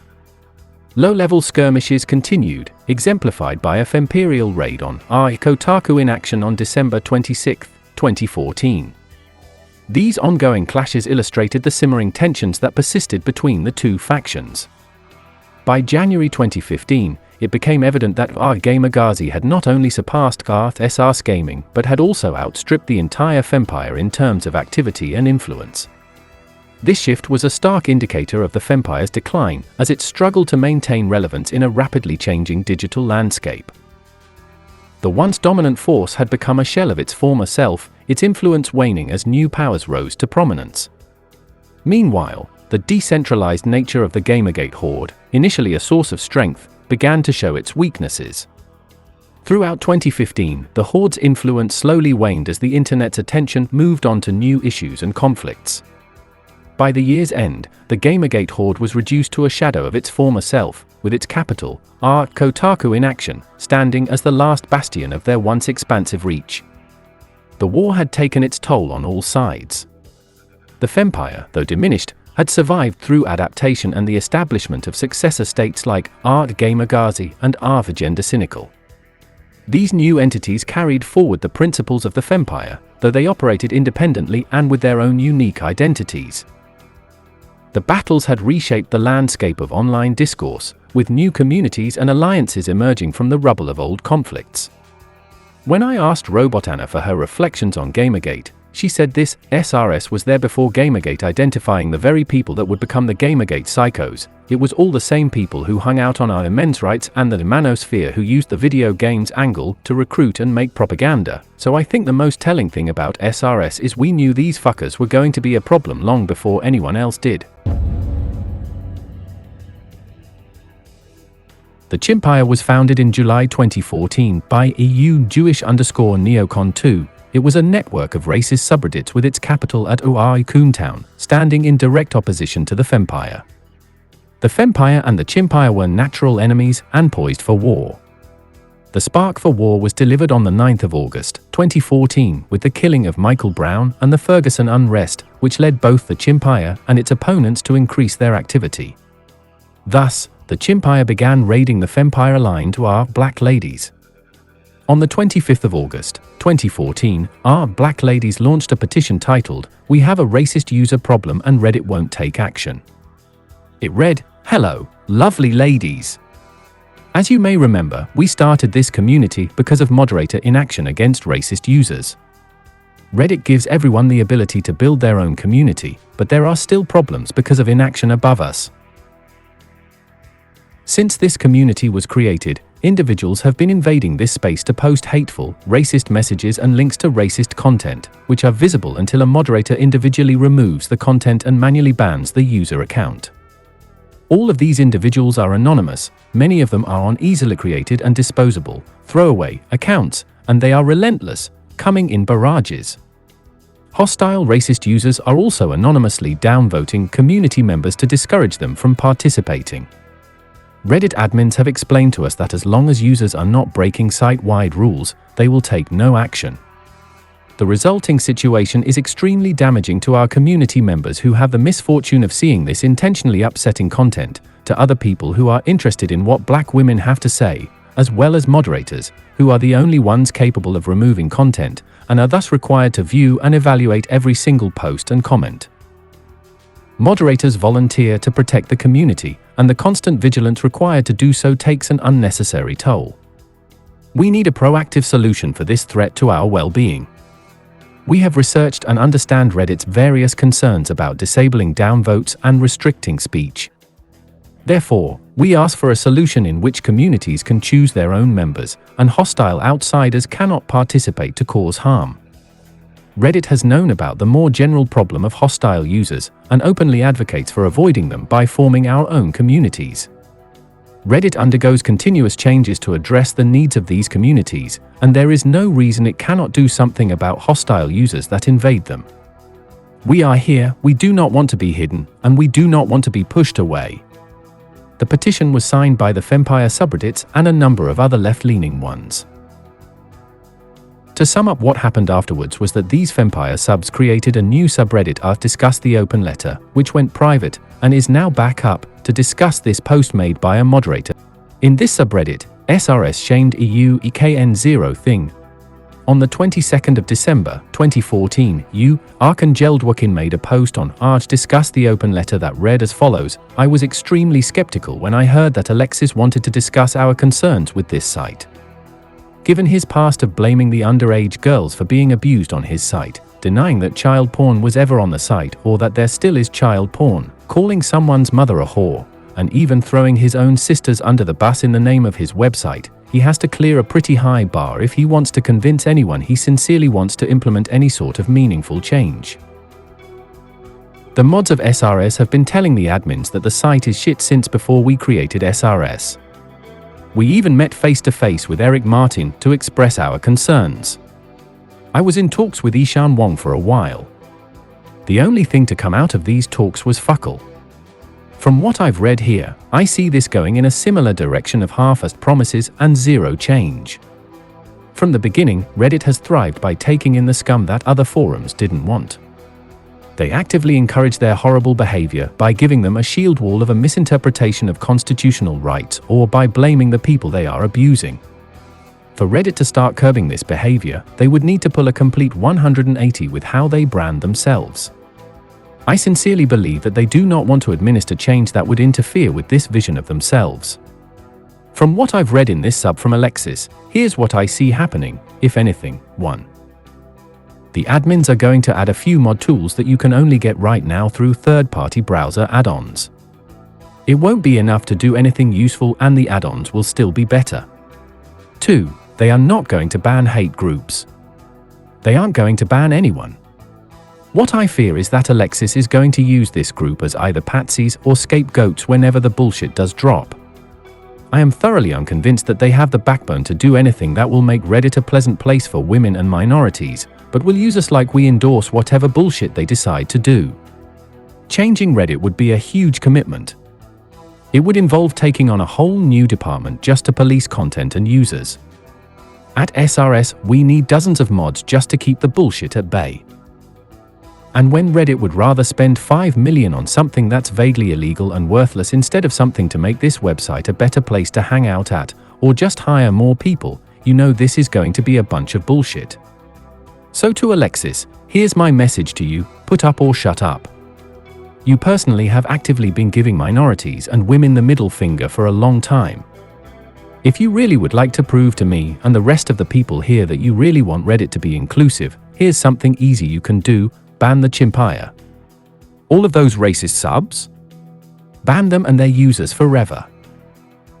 Low-level skirmishes continued, exemplified by a Femperial raid on Kotaku in action on December 26, 2014. These ongoing clashes illustrated the simmering tensions that persisted between the two factions. By January 2015, it became evident that Archangelles had not only surpassed art.srs gaming but had also outstripped the entire Fempire in terms of activity and influence. This shift was a stark indicator of the Fempire's decline, as it struggled to maintain relevance in a rapidly changing digital landscape. The once dominant force had become a shell of its former self, its influence waning as new powers rose to prominence. Meanwhile, the decentralized nature of the Gamergate horde, initially a source of strength, began to show its weaknesses. Throughout 2015, the horde's influence slowly waned as the internet's attention moved on to new issues and conflicts. By the year's end, the Gamergate horde was reduced to a shadow of its former self, with its capital, Kotaku in action, standing as the last bastion of their once expansive reach. The war had taken its toll on all sides. The Fempire, though diminished, had survived through adaptation and the establishment of successor states like Archangelles and GenderCritical. These new entities carried forward the principles of the Fempire, though they operated independently and with their own unique identities. The battles had reshaped the landscape of online discourse, with new communities and alliances emerging from the rubble of old conflicts. When I asked RobotAnna for her reflections on Gamergate, she said this SRS was there before Gamergate, identifying the very people that would become the Gamergate psychos. It was all the same people who hung out on our men's rights and the manosphere who used the video games angle to recruit and make propaganda. So I think the most telling thing about SRS is we knew these fuckers were going to be a problem long before anyone else did. The Chimpire was founded in July 2014 by EU Jewish_Neocon 2. It was a network of racist subreddits with its capital at Coontown, standing in direct opposition to the Fempire. The Fempire and the Chimpire were natural enemies and poised for war. The spark for war was delivered on the 9th of August, 2014, with the killing of Michael Brown and the Ferguson unrest, which led both the Chimpire and its opponents to increase their activity. Thus, the Chimpire began raiding the Fempire line to our black ladies. On the 25th of August, 2014, our black ladies launched a petition titled, "We have a racist user problem and Reddit won't take action." It read, "Hello, lovely ladies. As you may remember, we started this community because of moderator inaction against racist users. Reddit gives everyone the ability to build their own community, but there are still problems because of inaction above us. Since this community was created, individuals have been invading this space to post hateful, racist messages and links to racist content, which are visible until a moderator individually removes the content and manually bans the user account. All of these individuals are anonymous, many of them are on easily created and disposable, throwaway accounts, and they are relentless, coming in barrages. Hostile racist users are also anonymously downvoting community members to discourage them from participating. Reddit admins have explained to us that as long as users are not breaking site-wide rules, they will take no action. The resulting situation is extremely damaging to our community members who have the misfortune of seeing this intentionally upsetting content, to other people who are interested in what black women have to say, as well as moderators, who are the only ones capable of removing content, and are thus required to view and evaluate every single post and comment. Moderators volunteer to protect the community, and the constant vigilance required to do so takes an unnecessary toll. We need a proactive solution for this threat to our well-being. We have researched and understand Reddit's various concerns about disabling downvotes and restricting speech. Therefore, we ask for a solution in which communities can choose their own members, and hostile outsiders cannot participate to cause harm. Reddit has known about the more general problem of hostile users, and openly advocates for avoiding them by forming our own communities. Reddit undergoes continuous changes to address the needs of these communities, and there is no reason it cannot do something about hostile users that invade them. We are here, we do not want to be hidden, and we do not want to be pushed away. The petition was signed by the Fempire subreddits and a number of other left-leaning ones. To sum up, what happened afterwards was that these Fempire subs created a new subreddit to discuss the open letter, which went private, and is now back up, to discuss this post made by a moderator. In this subreddit, SRS shamed EU EKN0 thing. On the 22nd of December, 2014, Archangelles made a post on Arch discussed the open letter that read as follows: I was extremely skeptical when I heard that Alexis wanted to discuss our concerns with this site. Given his past of blaming the underage girls for being abused on his site, denying that child porn was ever on the site or that there still is child porn, calling someone's mother a whore, and even throwing his own sisters under the bus in the name of his website, he has to clear a pretty high bar if he wants to convince anyone he sincerely wants to implement any sort of meaningful change. The mods of SRS have been telling the admins that the site is shit since before we created SRS. We even met face-to-face with Eric Martin to express our concerns. I was in talks with Ishan Wong for a while. The only thing to come out of these talks was fuckle. From what I've read here, I see this going in a similar direction of half-assed promises and zero change. From the beginning, Reddit has thrived by taking in the scum that other forums didn't want. They actively encourage their horrible behavior by giving them a shield wall of a misinterpretation of constitutional rights or by blaming the people they are abusing. For Reddit to start curbing this behavior, they would need to pull a complete 180 with how they brand themselves. I sincerely believe that they do not want to administer change that would interfere with this vision of themselves. From what I've read in this sub from Alexis, here's what I see happening, if anything. 1. The admins are going to add a few mod tools that you can only get right now through third-party browser add-ons. It won't be enough to do anything useful, and the add-ons will still be better. 2. They are not going to ban hate groups. They aren't going to ban anyone. What I fear is that Alexis is going to use this group as either patsies or scapegoats whenever the bullshit does drop. I am thoroughly unconvinced that they have the backbone to do anything that will make Reddit a pleasant place for women and minorities, but will use us like we endorse whatever bullshit they decide to do. Changing Reddit would be a huge commitment. It would involve taking on a whole new department just to police content and users. At SRS, we need dozens of mods just to keep the bullshit at bay. And when Reddit would rather spend $5 million on something that's vaguely illegal and worthless instead of something to make this website a better place to hang out at, or just hire more people, you know this is going to be a bunch of bullshit. So to Alexis, here's my message to you: put up or shut up. You personally have actively been giving minorities and women the middle finger for a long time. If you really would like to prove to me and the rest of the people here that you really want Reddit to be inclusive, here's something easy you can do: ban the Chimpire. All of those racist subs? Ban them and their users forever.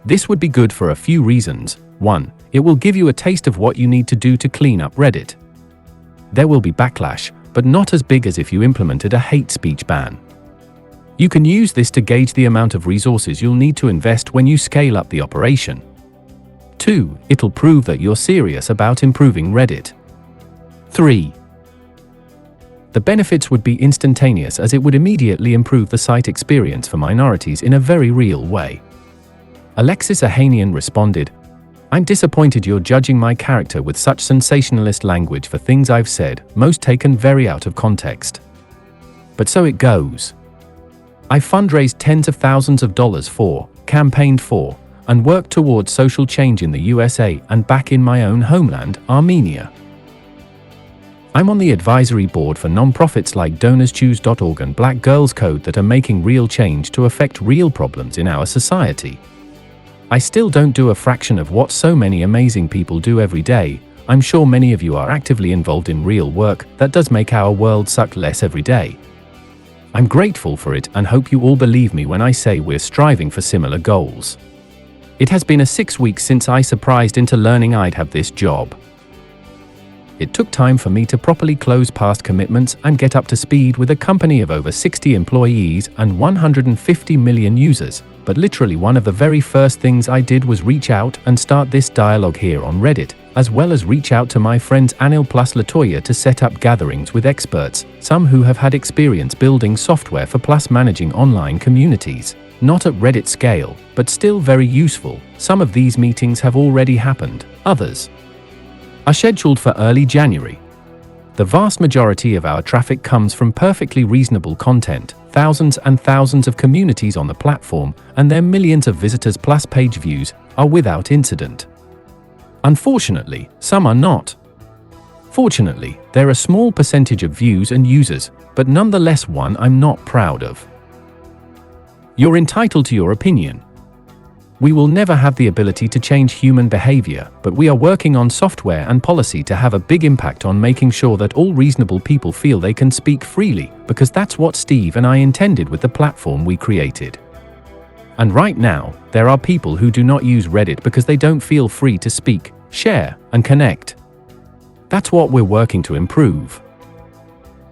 This would be good for a few reasons. 1. It will give you a taste of what you need to do to clean up Reddit. There will be backlash, but not as big as if you implemented a hate speech ban. You can use this to gauge the amount of resources you'll need to invest when you scale up the operation. 2. It'll prove that you're serious about improving Reddit. 3. The benefits would be instantaneous, as it would immediately improve the site experience for minorities in a very real way. Alexis Ahanian responded, "I'm disappointed you're judging my character with such sensationalist language for things I've said, most taken very out of context. But so it goes. I fundraised tens of thousands of dollars for, campaigned for, and worked towards social change in the USA and back in my own homeland, Armenia. I'm on the advisory board for non-profits like DonorsChoose.org and Black Girls Code that are making real change to affect real problems in our society. I still don't do a fraction of what so many amazing people do every day. I'm sure many of you are actively involved in real work that does make our world suck less every day. I'm grateful for it and hope you all believe me when I say we're striving for similar goals. It has been 6 weeks since I surprised into learning I'd have this job. It took time for me to properly close past commitments and get up to speed with a company of over 60 employees and 150 million users, but literally one of the very first things I did was reach out and start this dialogue here on Reddit, as well as reach out to my friends Anil plus Latoya to set up gatherings with experts, some who have had experience building software for plus managing online communities. Not at Reddit scale, but still very useful. Some of these meetings have already happened, others are scheduled for early January. The vast majority of our traffic comes from perfectly reasonable content, thousands and thousands of communities on the platform, and their millions of visitors plus page views are without incident. Unfortunately, some are not. Fortunately, there are a small percentage of views and users, but nonetheless one I'm not proud of. You're entitled to your opinion. We will never have the ability to change human behavior, but we are working on software and policy to have a big impact on making sure that all reasonable people feel they can speak freely, because that's what Steve and I intended with the platform we created. And right now, there are people who do not use Reddit because they don't feel free to speak, share, and connect. That's what we're working to improve.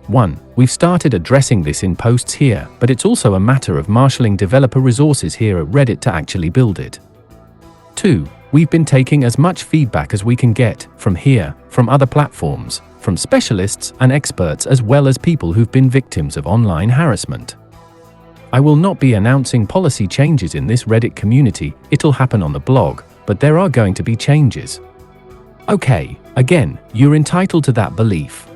1. We've started addressing this in posts here, but it's also a matter of marshalling developer resources here at Reddit to actually build it. 2. We've been taking as much feedback as we can get, from here, from other platforms, from specialists and experts as well as people who've been victims of online harassment. I will not be announcing policy changes in this Reddit community, it'll happen on the blog, but there are going to be changes. Okay, again, you're entitled to that belief.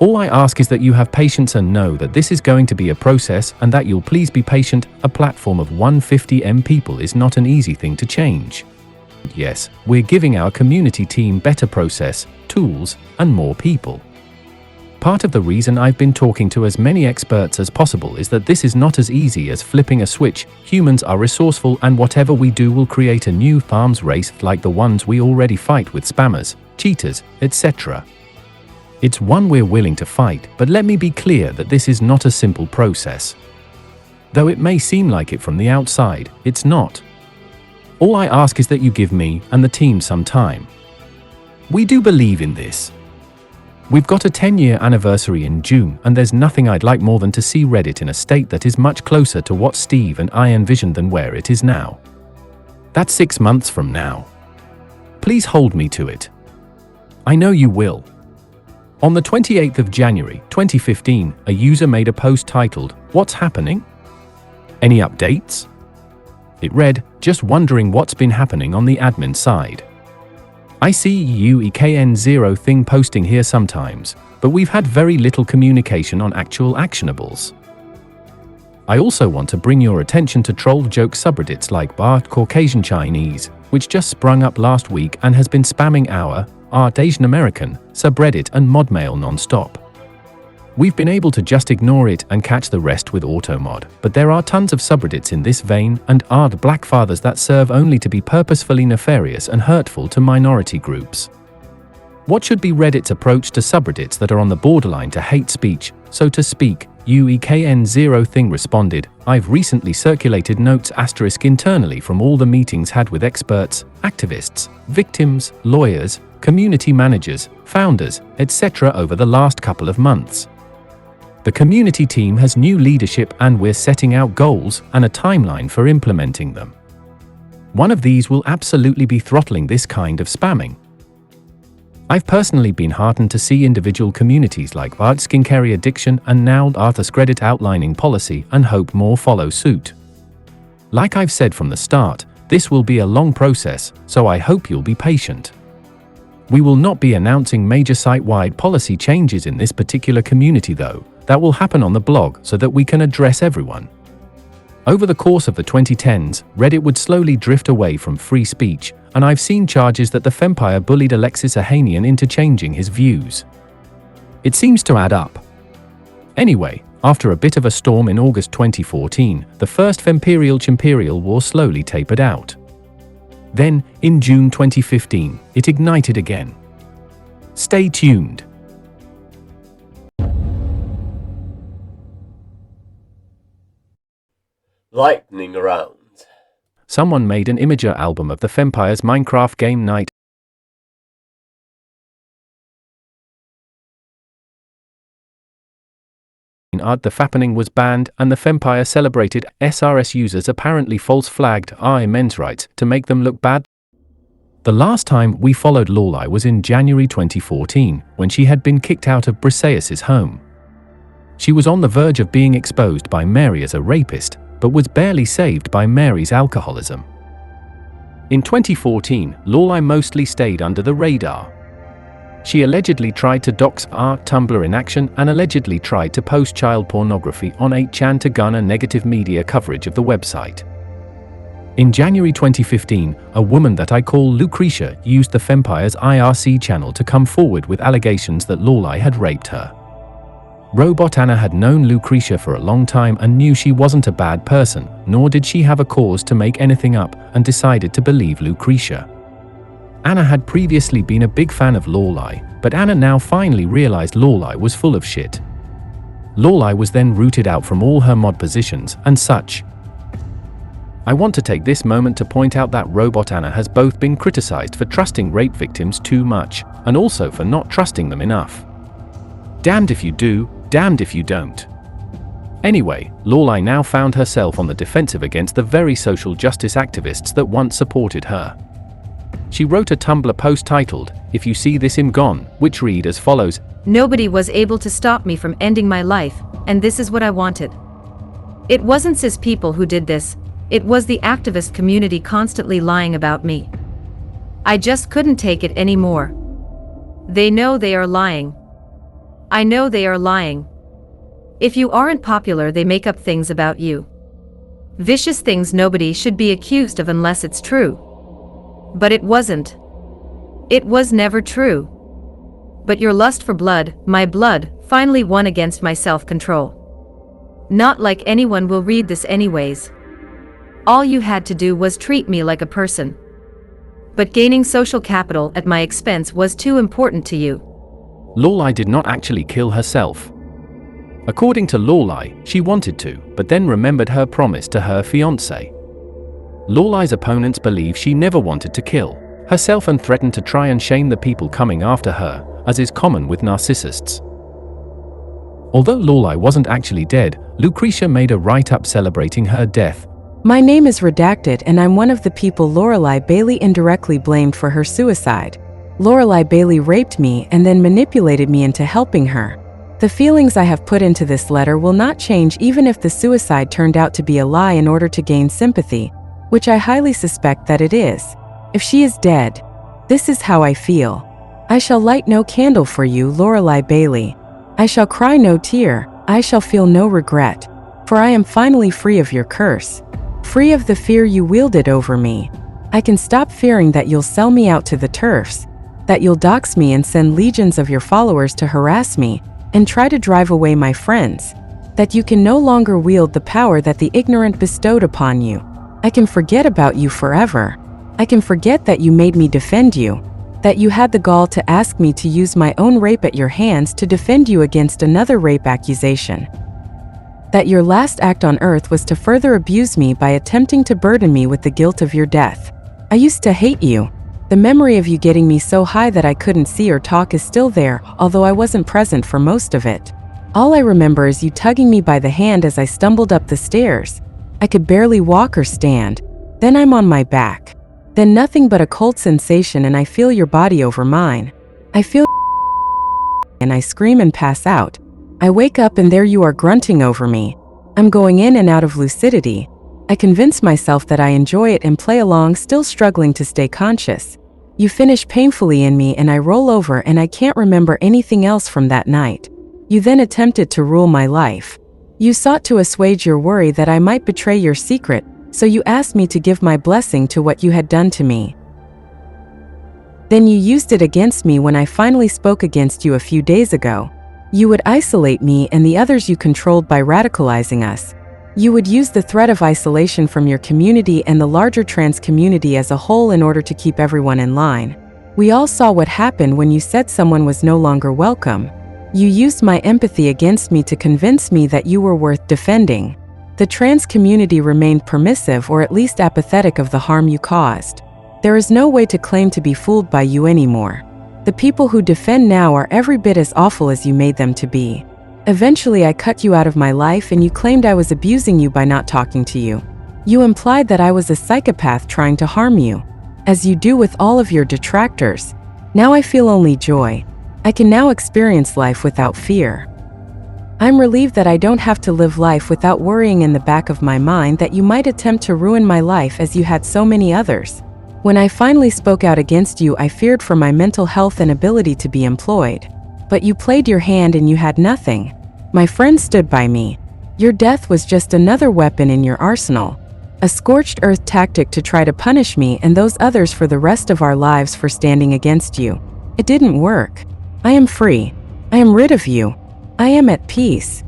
All I ask is that you have patience and know that this is going to be a process and that you'll please be patient. A platform of 150m people is not an easy thing to change. Yes, we're giving our community team better process, tools, and more people. Part of the reason I've been talking to as many experts as possible is that this is not as easy as flipping a switch. Humans are resourceful and whatever we do will create a new arms race like the ones we already fight with spammers, cheaters, etc. It's one we're willing to fight, but let me be clear that this is not a simple process. Though it may seem like it from the outside, it's not. All I ask is that you give me and the team some time. We do believe in this. We've got a 10-year anniversary in June, and there's nothing I'd like more than to see Reddit in a state that is much closer to what Steve and I envisioned than where it is now. That's 6 months from now. Please hold me to it. I know you will. On the 28th of January, 2015, a user made a post titled, "What's happening? Any updates?" It read, "Just wondering what's been happening on the admin side. I see UEKN0 thing posting here sometimes, but we've had very little communication on actual actionables. I also want to bring your attention to troll joke subreddits like Bart Caucasian Chinese, which just sprung up last week and has been spamming our Art Asian American subreddit and modmail non-stop. We've been able to just ignore it and catch the rest with automod, but there are tons of subreddits in this vein and Art Blackfathers that serve only to be purposefully nefarious and hurtful to minority groups. What should be Reddit's approach to subreddits that are on the borderline to hate speech, so to speak? UEKN0 thing responded, "I've recently circulated notes * internally from all the meetings had with experts, activists, victims, lawyers, community managers, founders, etc. over the last couple of months. The community team has new leadership and we're setting out goals and a timeline for implementing them. One of these will absolutely be throttling this kind of spamming. I've personally been heartened to see individual communities like Art Skincare Addiction and now Arthur's Credit outlining policy and hope more follow suit. Like I've said from the start, this will be a long process, so I hope you'll be patient. We will not be announcing major site-wide policy changes in this particular community though. That will happen on the blog so that we can address everyone. Over the course of the 2010s, Reddit would slowly drift away from free speech, and I've seen charges that the Fempire bullied Alexis Ohanian into changing his views. It seems to add up. Anyway, after a bit of a storm in August 2014, the first Femperial-Chimperial War slowly tapered out. Then, in June 2015, it ignited again. Stay tuned. Lightning around. Someone made an Imager album of the Fempire's Minecraft game night. The fappening was banned and the Fempire celebrated. SRS users apparently false flagged our men's rights to make them look bad. The last time we followed Laurelai was in January 2014, when she had been kicked out of Briseis's home. She was on the verge of being exposed by Mary as a rapist, but was barely saved by Mary's alcoholism. In 2014, Laurelai mostly stayed under the radar. She allegedly tried to dox Tumblr in action and allegedly tried to post child pornography on 8chan to garner negative media coverage of the website. In January 2015, a woman that I call Lucretia used the Fempire's IRC channel to come forward with allegations that Laurelai had raped her. RobotAnna had known Lucretia for a long time and knew she wasn't a bad person, nor did she have a cause to make anything up, and decided to believe Lucretia. Anna had previously been a big fan of Laurelai, but Anna now finally realized Laurelai was full of shit. Laurelai was then rooted out from all her mod positions and such. I want to take this moment to point out that RobotAnna has both been criticized for trusting rape victims too much, and also for not trusting them enough. Damned if you do, damned if you don't. Anyway, Laurelai now found herself on the defensive against the very social justice activists that once supported her. She wrote a Tumblr post titled, "If You See This I'm Gone," which read as follows: Nobody was able to stop me from ending my life, and this is what I wanted. It wasn't cis people who did this, it was the activist community constantly lying about me. I just couldn't take it anymore. They know they are lying. I know they are lying. If you aren't popular, they make up things about you. Vicious things nobody should be accused of unless it's true. But it wasn't. It was never true. But your lust for blood, my blood, finally won against my self-control. Not like anyone will read this anyways. All you had to do was treat me like a person. But gaining social capital at my expense was too important to you. Laurelai did not actually kill herself. According to Laurelai, she wanted to, but then remembered her promise to her fiancé. Laurelai's opponents believe she never wanted to kill herself and threatened to try and shame the people coming after her, as is common with narcissists. Although Laurelai wasn't actually dead, Lucretia made a write-up celebrating her death. My name is redacted and I'm one of the people Laurelai Bailey indirectly blamed for her suicide. Laurelai Bailey raped me and then manipulated me into helping her. The feelings I have put into this letter will not change even if the suicide turned out to be a lie in order to gain sympathy, which I highly suspect that it is. If she is dead, this is how I feel. I shall light no candle for you, Laurelai Bailey. I shall cry no tear, I shall feel no regret, for I am finally free of your curse. Free of the fear you wielded over me. I can stop fearing that you'll sell me out to the TERFs, that you'll dox me and send legions of your followers to harass me and try to drive away my friends, that you can no longer wield the power that the ignorant bestowed upon you. I can forget about you forever. I can forget that you made me defend you, that you had the gall to ask me to use my own rape at your hands to defend you against another rape accusation. That your last act on earth was to further abuse me by attempting to burden me with the guilt of your death. I used to hate you. The memory of you getting me so high that I couldn't see or talk is still there, although I wasn't present for most of it. All I remember is you tugging me by the hand as I stumbled up the stairs. I could barely walk or stand. Then I'm on my back. Then nothing but a cold sensation and I feel your body over mine. I feel and I scream and pass out. I wake up and there you are grunting over me. I'm going in and out of lucidity. I convince myself that I enjoy it and play along, still struggling to stay conscious. You finish painfully in me and I roll over and I can't remember anything else from that night. You then attempted to rule my life. You sought to assuage your worry that I might betray your secret, so you asked me to give my blessing to what you had done to me. Then you used it against me when I finally spoke against you a few days ago. You would isolate me and the others you controlled by radicalizing us. You would use the threat of isolation from your community and the larger trans community as a whole in order to keep everyone in line. We all saw what happened when you said someone was no longer welcome. You used my empathy against me to convince me that you were worth defending. The trans community remained permissive or at least apathetic of the harm you caused. There is no way to claim to be fooled by you anymore. The people who defend now are every bit as awful as you made them to be. Eventually I cut you out of my life and you claimed I was abusing you by not talking to you. You implied that I was a psychopath trying to harm you. as you do with all of your detractors. Now I feel only joy. I can now experience life without fear. I'm relieved that I don't have to live life without worrying in the back of my mind that you might attempt to ruin my life as you had so many others. When I finally spoke out against you, I feared for my mental health and ability to be employed. But you played your hand and you had nothing. My friends stood by me. Your death was just another weapon in your arsenal. A scorched earth tactic to try to punish me and those others for the rest of our lives for standing against you. It didn't work. I am free. I am rid of you. I am at peace.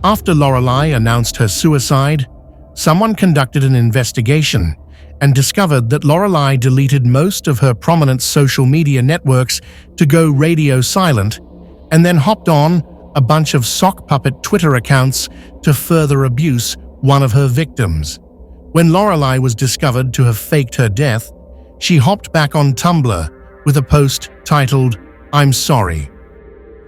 After Laurelai announced her suicide, someone conducted an investigation and discovered that Laurelai deleted most of her prominent social media networks to go radio silent, and then hopped on a bunch of sock puppet Twitter accounts to further abuse one of her victims. When Laurelai was discovered to have faked her death, she hopped back on Tumblr with a post titled, "I'm sorry.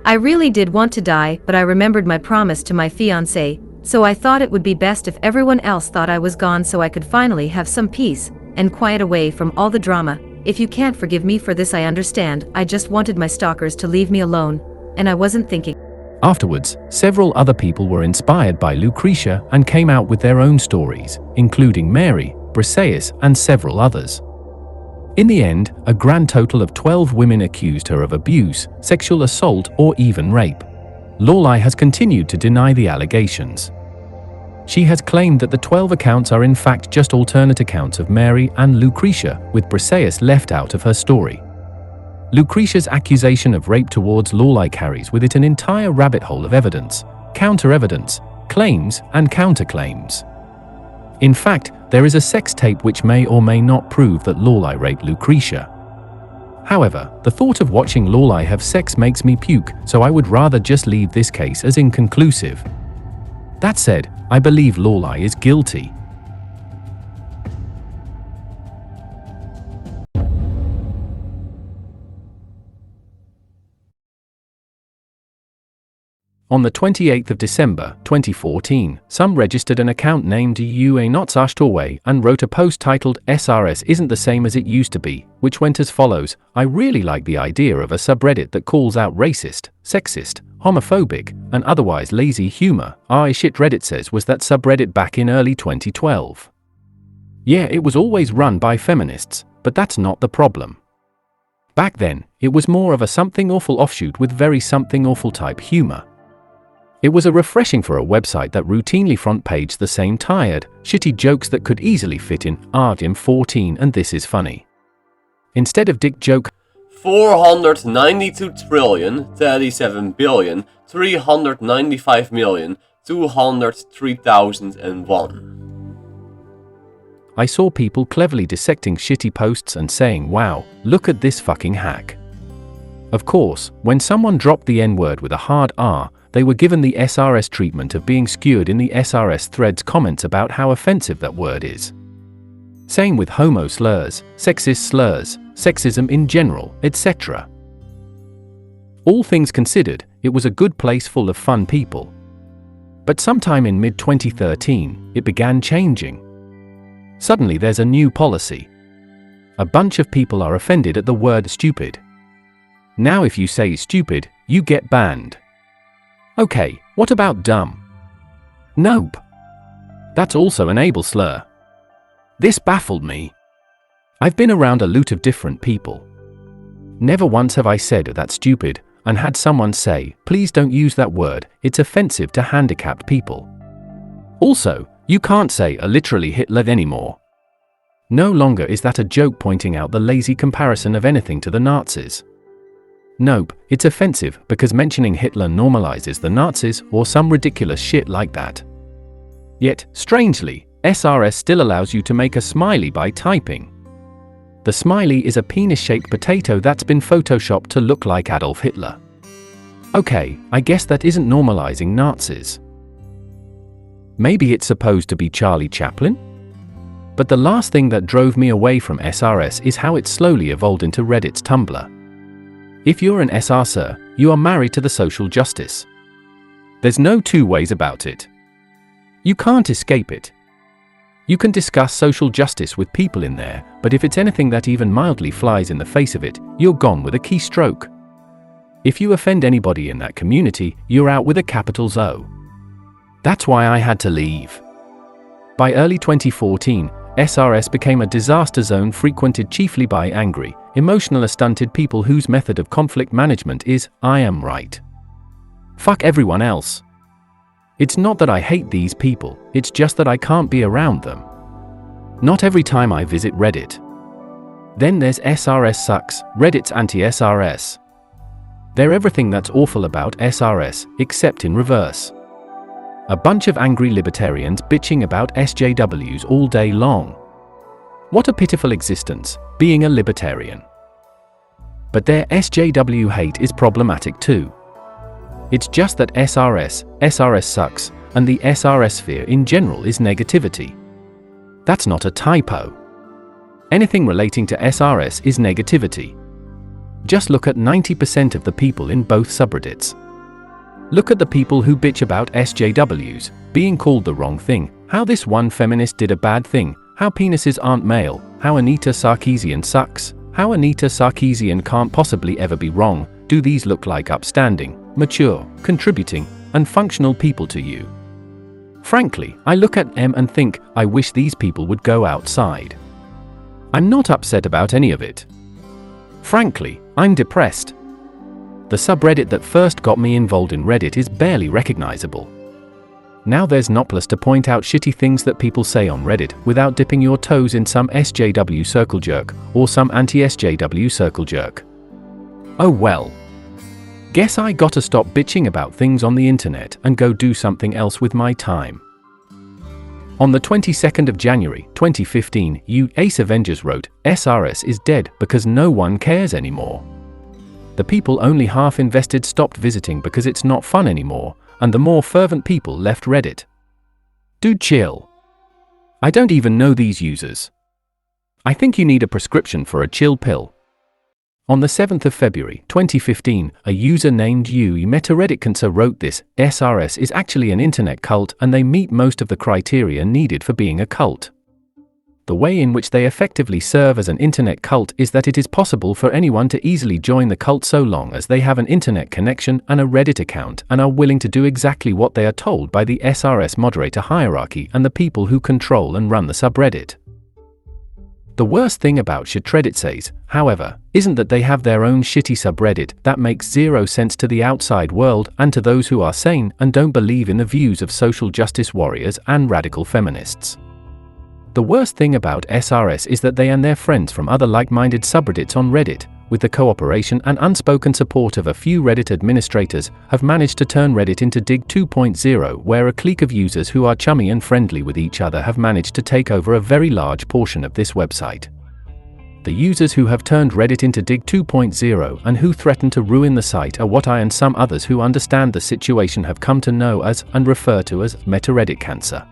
I really did want to die, but I remembered my promise to my fiancé, so I thought it would be best if everyone else thought I was gone so I could finally have some peace and quiet away from all the drama. If you can't forgive me for this, I understand. I just wanted my stalkers to leave me alone, and I wasn't thinking." Afterwards, several other people were inspired by Lucretia and came out with their own stories, including Mary, Briseis, and several others. In the end, a grand total of 12 women accused her of abuse, sexual assault, or even rape. Laurelai has continued to deny the allegations. She has claimed that the 12 accounts are in fact just alternate accounts of Mary and Lucretia, with Briseis left out of her story. Lucretia's accusation of rape towards Laurelai carries with it an entire rabbit hole of evidence, counter-evidence, claims, and counterclaims. In fact, there is a sex tape which may or may not prove that Laurelai raped Lucretia. However, the thought of watching Laurelai have sex makes me puke, so I would rather just leave this case as inconclusive. That said, I believe Laurelai is guilty. On the 28th of December, 2014, some registered an account named UA and wrote a post titled "SRS isn't the same as it used to be," which went as follows: "I really like the idea of a subreddit that calls out racist, sexist, homophobic, and otherwise lazy humor. ShitRedditSays was that subreddit back in early 2012. Yeah, it was always run by feminists, but that's not the problem. Back then, it was more of a something awful offshoot with very something awful type humor. It was a refreshing for a website that routinely front-paged the same tired, shitty jokes that could easily fit in Ardim 14 and This Is Funny. Instead of dick joke 492,337,295,203,001. I saw people cleverly dissecting shitty posts and saying, "Wow, look at this fucking hack." Of course, when someone dropped the N-word with a hard R, they were given the SRS treatment of being skewered in the SRS threads comments about how offensive that word is. Same with homo slurs, sexist slurs, sexism in general, etc. All things considered, it was a good place full of fun people. But sometime in mid-2013, it began changing. Suddenly there's a new policy. A bunch of people are offended at the word stupid. Now if you say stupid, you get banned. Okay, what about dumb? Nope. That's also an able slur. This baffled me. I've been around a lot of different people. Never once have I said "that's stupid" and had someone say, "Please don't use that word, it's offensive to handicapped people." Also, you can't say "a literally Hitler" anymore. No longer is that a joke pointing out the lazy comparison of anything to the Nazis. Nope, it's offensive because mentioning Hitler normalizes the Nazis or some ridiculous shit like that. Yet, strangely, SRS still allows you to make a smiley by typing. The smiley is a penis-shaped potato that's been photoshopped to look like Adolf Hitler. Okay, I guess that isn't normalizing Nazis. Maybe it's supposed to be Charlie Chaplin? But the last thing that drove me away from SRS is how it slowly evolved into Reddit's Tumblr. If you're an SRSer, you are married to the social justice. There's no two ways about it. You can't escape it. You can discuss social justice with people in there, but if it's anything that even mildly flies in the face of it, you're gone with a keystroke. If you offend anybody in that community, you're out with a capital O. That's why I had to leave. By early 2014, SRS became a disaster zone frequented chiefly by angry, emotional stunted people whose method of conflict management is, I am right. Fuck everyone else. It's not that I hate these people, it's just that I can't be around them. Not every time I visit Reddit. Then there's SRS sucks, Reddit's anti-SRS. They're everything that's awful about SRS, except in reverse. A bunch of angry libertarians bitching about SJWs all day long. What a pitiful existence, being a libertarian. But their SJW hate is problematic too. It's just that SRS sucks, and the SRS sphere in general is negativity. That's not a typo. Anything relating to SRS is negativity. Just look at 90% of the people in both subreddits. Look at the people who bitch about SJWs, being called the wrong thing, how this one feminist did a bad thing, how penises aren't male, how Anita Sarkeesian sucks, how Anita Sarkeesian can't possibly ever be wrong. Do these look like upstanding, mature, contributing, and functional people to you? Frankly, I look at them and think, I wish these people would go outside. I'm not upset about any of it. Frankly, I'm depressed. The subreddit that first got me involved in Reddit is barely recognizable. Now there's Noplus to point out shitty things that people say on Reddit without dipping your toes in some SJW circle jerk or some anti-SJW circle jerk. Oh well. Guess I gotta stop bitching about things on the internet and go do something else with my time. On the 22nd of January, 2015, Ace Avengers wrote, SRS is dead because no one cares anymore. The people only half invested stopped visiting because it's not fun anymore, and the more fervent people left Reddit. Dude, chill. I don't even know these users. I think you need a prescription for a chill pill. On the 7th of February, 2015, a user named MetaRedditConsa wrote this, SRS is actually an internet cult and they meet most of the criteria needed for being a cult. The way in which they effectively serve as an internet cult is that it is possible for anyone to easily join the cult so long as they have an internet connection and a Reddit account and are willing to do exactly what they are told by the SRS moderator hierarchy and the people who control and run the subreddit. The worst thing about ShitRedditSays, however, isn't that they have their own shitty subreddit that makes zero sense to the outside world and to those who are sane and don't believe in the views of social justice warriors and radical feminists. The worst thing about SRS is that they and their friends from other like-minded subreddits on Reddit, with the cooperation and unspoken support of a few Reddit administrators, have managed to turn Reddit into Dig 2.0, where a clique of users who are chummy and friendly with each other have managed to take over a very large portion of this website. The users who have turned Reddit into Dig 2.0 and who threaten to ruin the site are what I and some others who understand the situation have come to know as and refer to as MetaReddit cancer.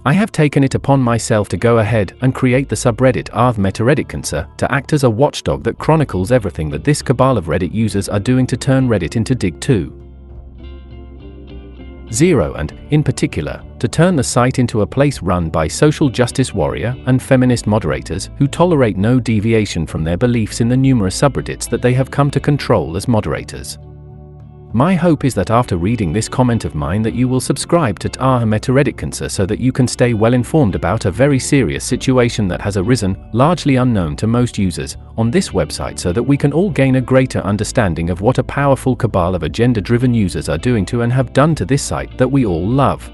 I have taken it upon myself to go ahead and create the subreddit r/MetaRedditConsa to act as a watchdog that chronicles everything that this cabal of Reddit users are doing to turn Reddit into Dig 2.0 and, in particular, to turn the site into a place run by social justice warrior and feminist moderators who tolerate no deviation from their beliefs in the numerous subreddits that they have come to control as moderators. My hope is that after reading this comment of mine that you will subscribe to r/MetaRedditConsa so that you can stay well informed about a very serious situation that has arisen, largely unknown to most users, on this website so that we can all gain a greater understanding of what a powerful cabal of agenda-driven users are doing to and have done to this site that we all love.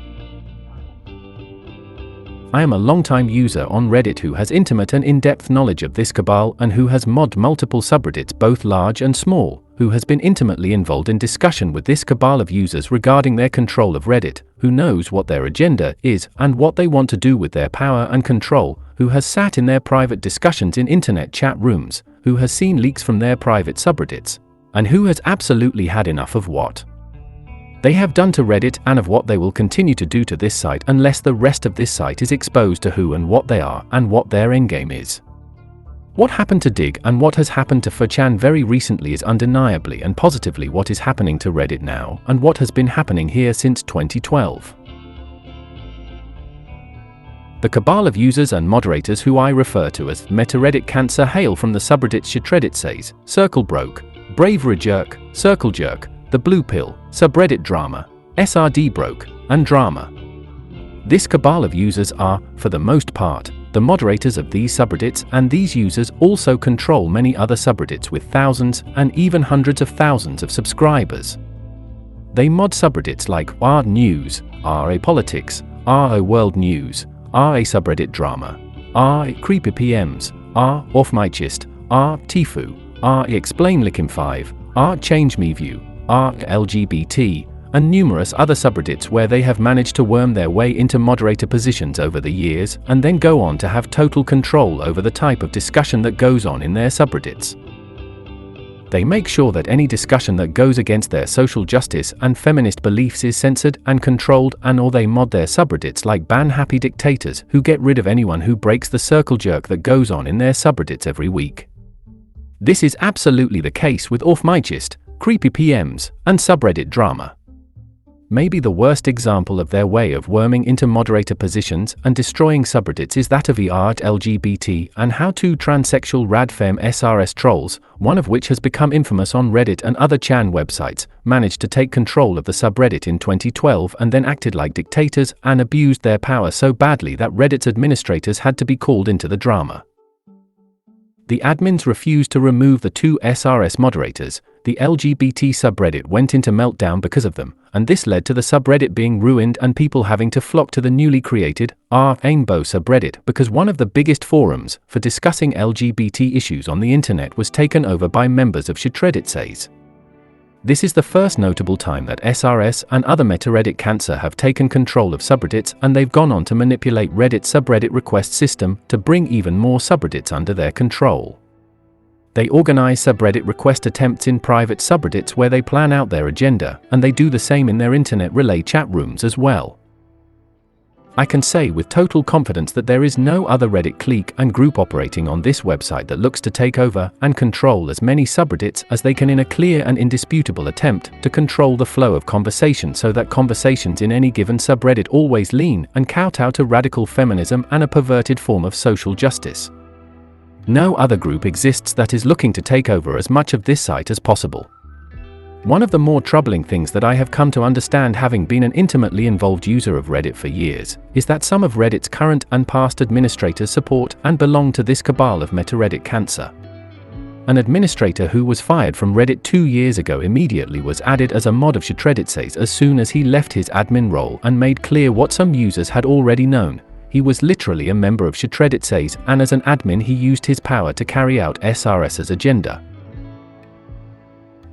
I am a long-time user on Reddit who has intimate and in-depth knowledge of this cabal and who has modded multiple subreddits both large and small, who has been intimately involved in discussion with this cabal of users regarding their control of Reddit, who knows what their agenda is and what they want to do with their power and control, who has sat in their private discussions in internet chat rooms, who has seen leaks from their private subreddits, and who has absolutely had enough of what they have done to Reddit and of what they will continue to do to this site unless the rest of this site is exposed to who and what they are and what their endgame is. What happened to Dig and what has happened to 4chan very recently is undeniably and positively what is happening to Reddit now and what has been happening here since 2012. The cabal of users and moderators who I refer to as meta-Reddit cancer hail from the subreddits ShitRedditSays, Circle Broke, Bravery Jerk, Circle Jerk, The Blue Pill, Subreddit Drama, SRD Broke, and Drama. This cabal of users are, for the most part, the moderators of these subreddits, and these users also control many other subreddits with thousands and even hundreds of thousands of subscribers. They mod subreddits like R News, RA Politics, RA World News, RA Subreddit Drama, RA Creepy PMs, R Off My Chest, R Tifu, R Explain Lickim 5, R Change Me View, R LGBT, and numerous other subreddits where they have managed to worm their way into moderator positions over the years and then go on to have total control over the type of discussion that goes on in their subreddits. They make sure that any discussion that goes against their social justice and feminist beliefs is censored and controlled, and or they mod their subreddits like ban happy dictators who get rid of anyone who breaks the circle jerk that goes on in their subreddits every week. This is absolutely the case with Off My Chest, Creepy PMs, and Subreddit Drama. Maybe the worst example of their way of worming into moderator positions and destroying subreddits is that of LGBT and How To Transsexual Radfem SRS trolls, one of which has become infamous on Reddit and other Chan websites, managed to take control of the subreddit in 2012 and then acted like dictators and abused their power so badly that Reddit's administrators had to be called into the drama. The admins refused to remove the two SRS moderators. The LGBT subreddit went into meltdown because of them, and this led to the subreddit being ruined and people having to flock to the newly created Rainbow subreddit because one of the biggest forums for discussing LGBT issues on the internet was taken over by members of ShitRedditSays. This is the first notable time that SRS and other meta-Reddit cancer have taken control of subreddits, and they've gone on to manipulate Reddit's subreddit request system to bring even more subreddits under their control. They organize subreddit request attempts in private subreddits where they plan out their agenda, and they do the same in their internet relay chat rooms as well. I can say with total confidence that there is no other Reddit clique and group operating on this website that looks to take over and control as many subreddits as they can in a clear and indisputable attempt to control the flow of conversation so that conversations in any given subreddit always lean and kowtow to radical feminism and a perverted form of social justice. No other group exists that is looking to take over as much of this site as possible. One of the more troubling things that I have come to understand, having been an intimately involved user of Reddit for years, is that some of Reddit's current and past administrators support and belong to this cabal of meta-Reddit cancer. An administrator who was fired from Reddit 2 years ago immediately was added as a mod of ShitRedditSays as soon as he left his admin role and made clear what some users had already known. He was literally a member of ShitRedditSays, and as an admin he used his power to carry out SRS's agenda.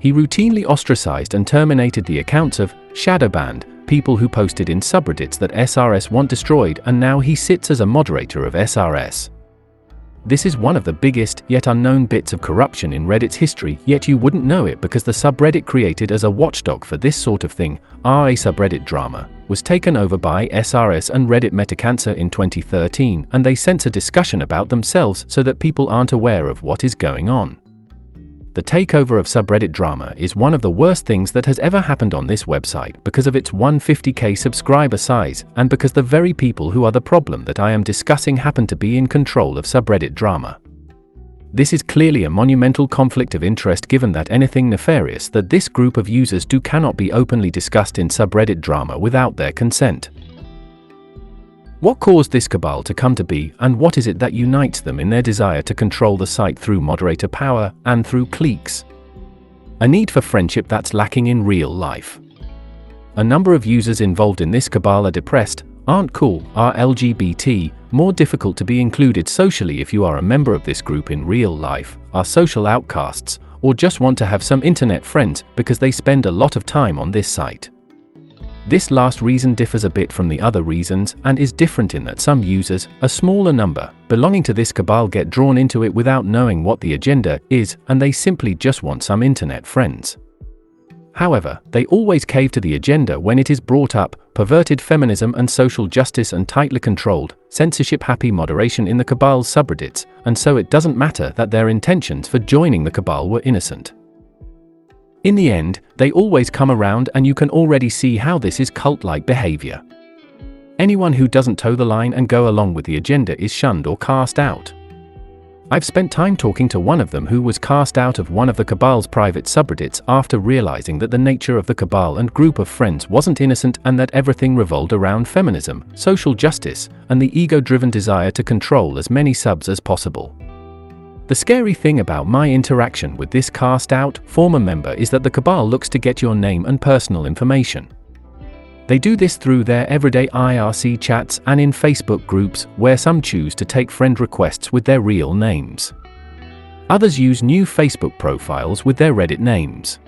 He routinely ostracized and terminated the accounts of Shadowbans, people who posted in subreddits that SRS want destroyed, and now he sits as a moderator of SRS. This is one of the biggest, yet unknown bits of corruption in Reddit's history, yet you wouldn't know it because the subreddit created as a watchdog for this sort of thing, RA Subreddit Drama, was taken over by SRS and Reddit Metacancer in 2013, and they censor discussion about themselves so that people aren't aware of what is going on. The takeover of subreddit Drama is one of the worst things that has ever happened on this website because of its 150k subscriber size, and because the very people who are the problem that I am discussing happen to be in control of subreddit Drama. This is clearly a monumental conflict of interest, given that anything nefarious that this group of users do cannot be openly discussed in subreddit Drama without their consent. What caused this cabal to come to be, and what is it that unites them in their desire to control the site through moderator power and through cliques? A need for friendship that's lacking in real life. A number of users involved in this cabal are depressed, aren't cool, are LGBT, more difficult to be included socially if you are a member of this group in real life, are social outcasts, or just want to have some internet friends because they spend a lot of time on this site. This last reason differs a bit from the other reasons and is different in that some users, a smaller number, belonging to this cabal get drawn into it without knowing what the agenda is, and they simply just want some internet friends. However, they always cave to the agenda when it is brought up: perverted feminism and social justice and tightly controlled, censorship-happy moderation in the cabal's subreddits, and so it doesn't matter that their intentions for joining the cabal were innocent. In the end, they always come around, and you can already see how this is cult-like behavior. Anyone who doesn't toe the line and go along with the agenda is shunned or cast out. I've spent time talking to one of them who was cast out of one of the Cabal's private subreddits after realizing that the nature of the Cabal and group of friends wasn't innocent and that everything revolved around feminism, social justice, and the ego-driven desire to control as many subs as possible. The scary thing about my interaction with this cast-out former member is that the Cabal looks to get your name and personal information. They do this through their everyday IRC chats and in Facebook groups, where some choose to take friend requests with their real names. Others use new Facebook profiles with their Reddit names.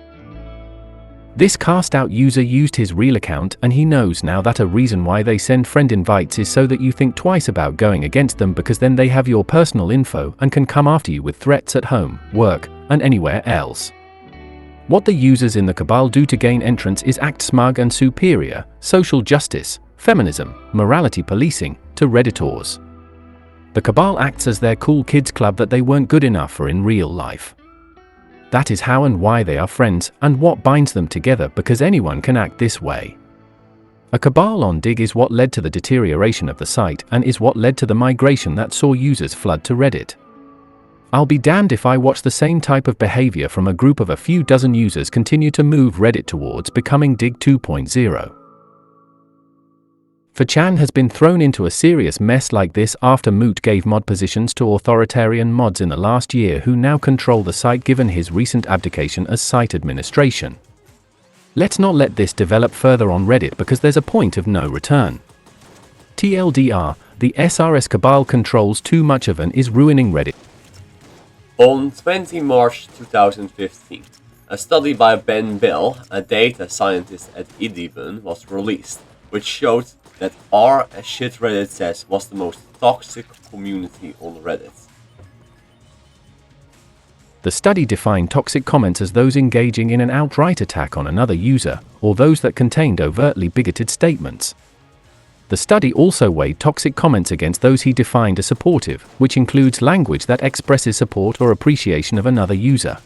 This cast-out user used his real account, and he knows now that a reason why they send friend invites is so that you think twice about going against them, because then they have your personal info and can come after you with threats at home, work, and anywhere else. What the users in the Cabal do to gain entrance is act smug and superior, social justice, feminism, morality policing, to Redditors. The Cabal acts as their cool kids club that they weren't good enough for in real life. That is how and why they are friends, and what binds them together, because anyone can act this way. A Cabal on Dig is what led to the deterioration of the site and is what led to the migration that saw users flood to Reddit. I'll be damned if I watch the same type of behavior from a group of a few dozen users continue to move Reddit towards becoming Dig 2.0. 4chan has been thrown into a serious mess like this after Moot gave mod positions to authoritarian mods in the last year who now control the site given his recent abdication as site administration. Let's not let this develop further on Reddit because there's a point of no return. TLDR, the SRS Cabal controls too much of and is ruining Reddit. On 20 March 2015, a study by Ben Bell, a data scientist at Livin, was released, which showed that ShitRedditSays was the most toxic community on Reddit. The study defined toxic comments as those engaging in an outright attack on another user, or those that contained overtly bigoted statements. The study also weighed toxic comments against those he defined as supportive, which includes language that expresses support or appreciation of another user.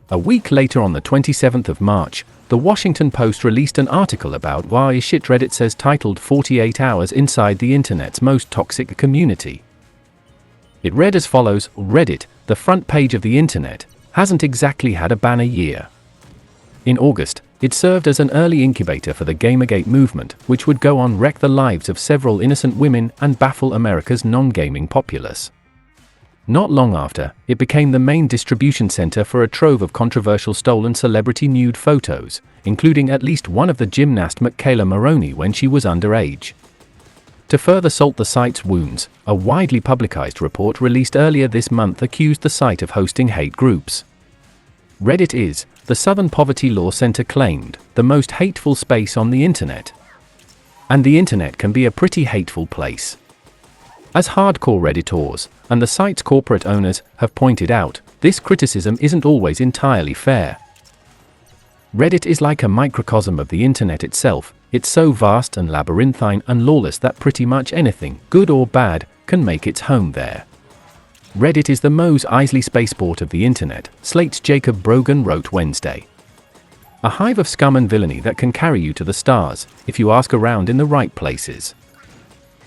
A week later, on the 27th of March, the Washington Post released an article about why ShitRedditSays titled 48 Hours Inside the Internet's Most Toxic Community. It read as follows: Reddit, the front page of the internet, hasn't exactly had a banner year. In August, it served as an early incubator for the Gamergate movement, which would go on wreck the lives of several innocent women and baffle America's non-gaming populace. Not long after, it became the main distribution center for a trove of controversial stolen celebrity nude photos, including at least one of the gymnast Michaela Maroney when she was underage. To further salt the site's wounds, a widely publicized report released earlier this month accused the site of hosting hate groups. Reddit is, the Southern Poverty Law Center claimed, the most hateful space on the internet. And the internet can be a pretty hateful place. As hardcore Redditors, and the site's corporate owners, have pointed out, this criticism isn't always entirely fair. Reddit is like a microcosm of the internet itself. It's so vast and labyrinthine and lawless that pretty much anything, good or bad, can make its home there. Reddit is the Mos Eisley spaceport of the internet, Slate's Jacob Brogan wrote Wednesday. A hive of scum and villainy that can carry you to the stars, if you ask around in the right places.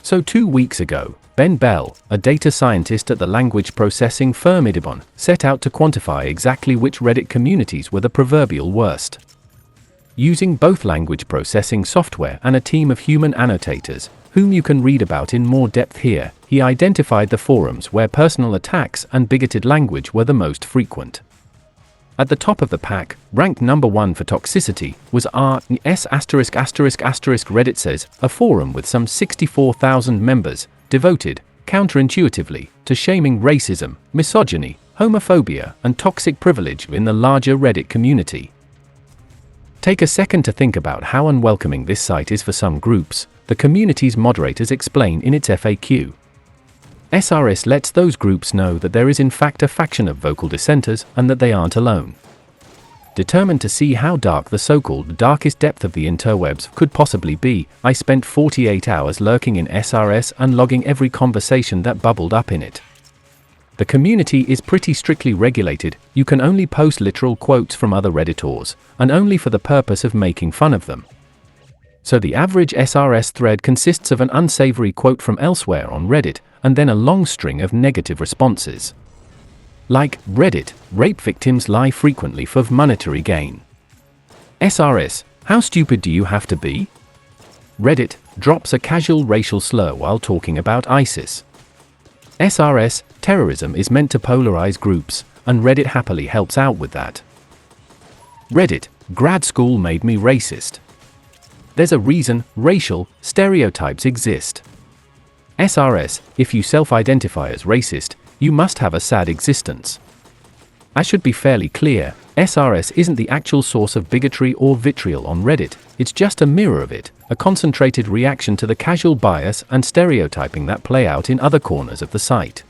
So 2 weeks ago, Ben Bell, a data scientist at the language processing firm Idibon, set out to quantify exactly which Reddit communities were the proverbial worst. Using both language processing software and a team of human annotators, whom you can read about in more depth here, he identified the forums where personal attacks and bigoted language were the most frequent. At the top of the pack, ranked number 1 for toxicity, was r/****Redditsays, a forum with some 64,000 members, devoted, counterintuitively, to shaming racism, misogyny, homophobia, and toxic privilege in the larger Reddit community. Take a second to think about how unwelcoming this site is for some groups, the community's moderators explain in its FAQ. SRS lets those groups know that there is in fact a faction of vocal dissenters and that they aren't alone. Determined to see how dark the so-called darkest depth of the interwebs could possibly be, I spent 48 hours lurking in SRS and logging every conversation that bubbled up in it. The community is pretty strictly regulated. You can only post literal quotes from other Redditors, and only for the purpose of making fun of them. So the average SRS thread consists of an unsavory quote from elsewhere on Reddit, and then a long string of negative responses. Like, Reddit, rape victims lie frequently for monetary gain. SRS, how stupid do you have to be? Reddit, drops a casual racial slur while talking about ISIS. SRS, terrorism is meant to polarize groups, and Reddit happily helps out with that. Reddit, grad school made me racist. There's a reason racial stereotypes exist. SRS, if you self-identify as racist, you must have a sad existence. I should be fairly clear, SRS isn't the actual source of bigotry or vitriol on Reddit, it's just a mirror of it, a concentrated reaction to the casual bias and stereotyping that play out in other corners of the site.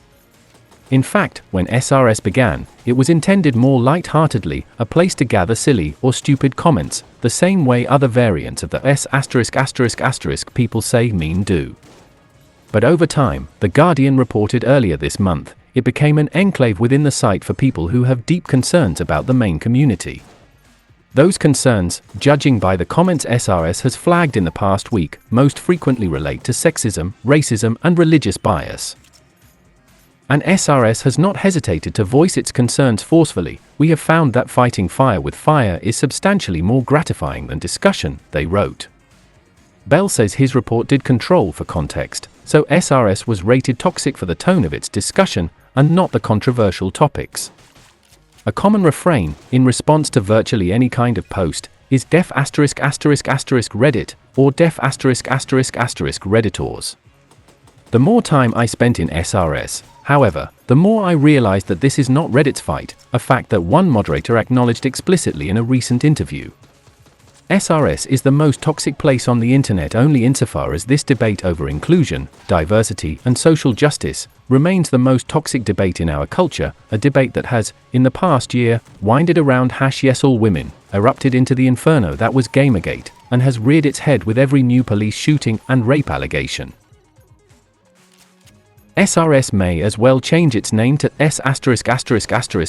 In fact, when SRS began, it was intended more light-heartedly, a place to gather silly or stupid comments, the same way other variants of the S*** people say mean do. But over time, The Guardian reported earlier this month, it became an enclave within the site for people who have deep concerns about the main community. Those concerns, judging by the comments SRS has flagged in the past week, most frequently relate to sexism, racism, and religious bias. And SRS has not hesitated to voice its concerns forcefully. We have found that fighting fire with fire is substantially more gratifying than discussion, they wrote. Bell says his report did control for context, so SRS was rated toxic for the tone of its discussion, and not the controversial topics. A common refrain, in response to virtually any kind of post, is def **** Reddit, **** or def **** Redditors. The more time I spent in SRS, however, the more I realized that this is not Reddit's fight, a fact that one moderator acknowledged explicitly in a recent interview. SRS is the most toxic place on the internet only insofar as this debate over inclusion, diversity, and social justice remains the most toxic debate in our culture, a debate that has, in the past year, winded around #YesAllWomen, erupted into the inferno that was Gamergate, and has reared its head with every new police shooting and rape allegation. SRS may as well change its name to S****,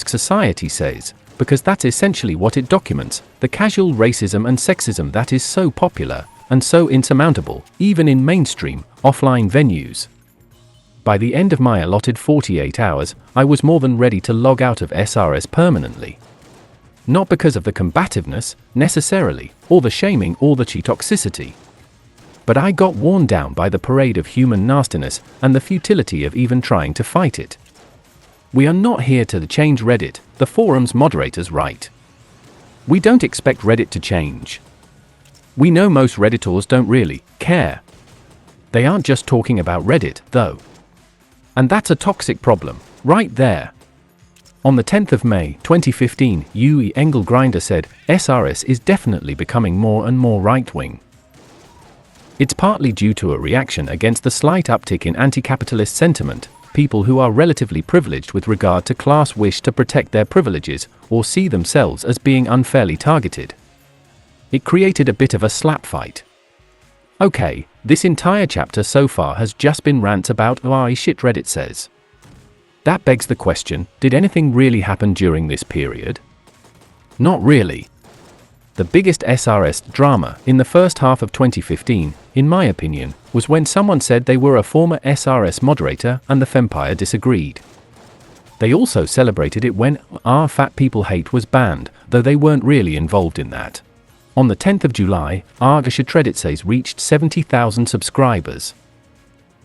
Society says, because that's essentially what it documents, the casual racism and sexism that is so popular, and so insurmountable, even in mainstream, offline venues. By the end of my allotted 48 hours, I was more than ready to log out of SRS permanently. Not because of the combativeness, necessarily, or the shaming or the toxicity. But I got worn down by the parade of human nastiness and the futility of even trying to fight it. We are not here to change Reddit, the forum's moderators write. We don't expect Reddit to change. We know most Redditors don't really care. They aren't just talking about Reddit, though. And that's a toxic problem, right there. On the 10th of May, 2015, Ue Engelgrinder said, SRS is definitely becoming more and more right-wing. It's partly due to a reaction against the slight uptick in anti-capitalist sentiment. People who are relatively privileged with regard to class wish to protect their privileges, or see themselves as being unfairly targeted. It created a bit of a slap fight. Okay, this entire chapter so far has just been rants about why ShitRedditSays. That begs the question, did anything really happen during this period? Not really. The biggest SRS drama in the first half of 2015, in my opinion, was when someone said they were a former SRS moderator and the Fempire disagreed. They also celebrated it when "Our Fat People Hate" was banned, though they weren't really involved in that. On the 10th of July, ShitRedditSays reached 70,000 subscribers.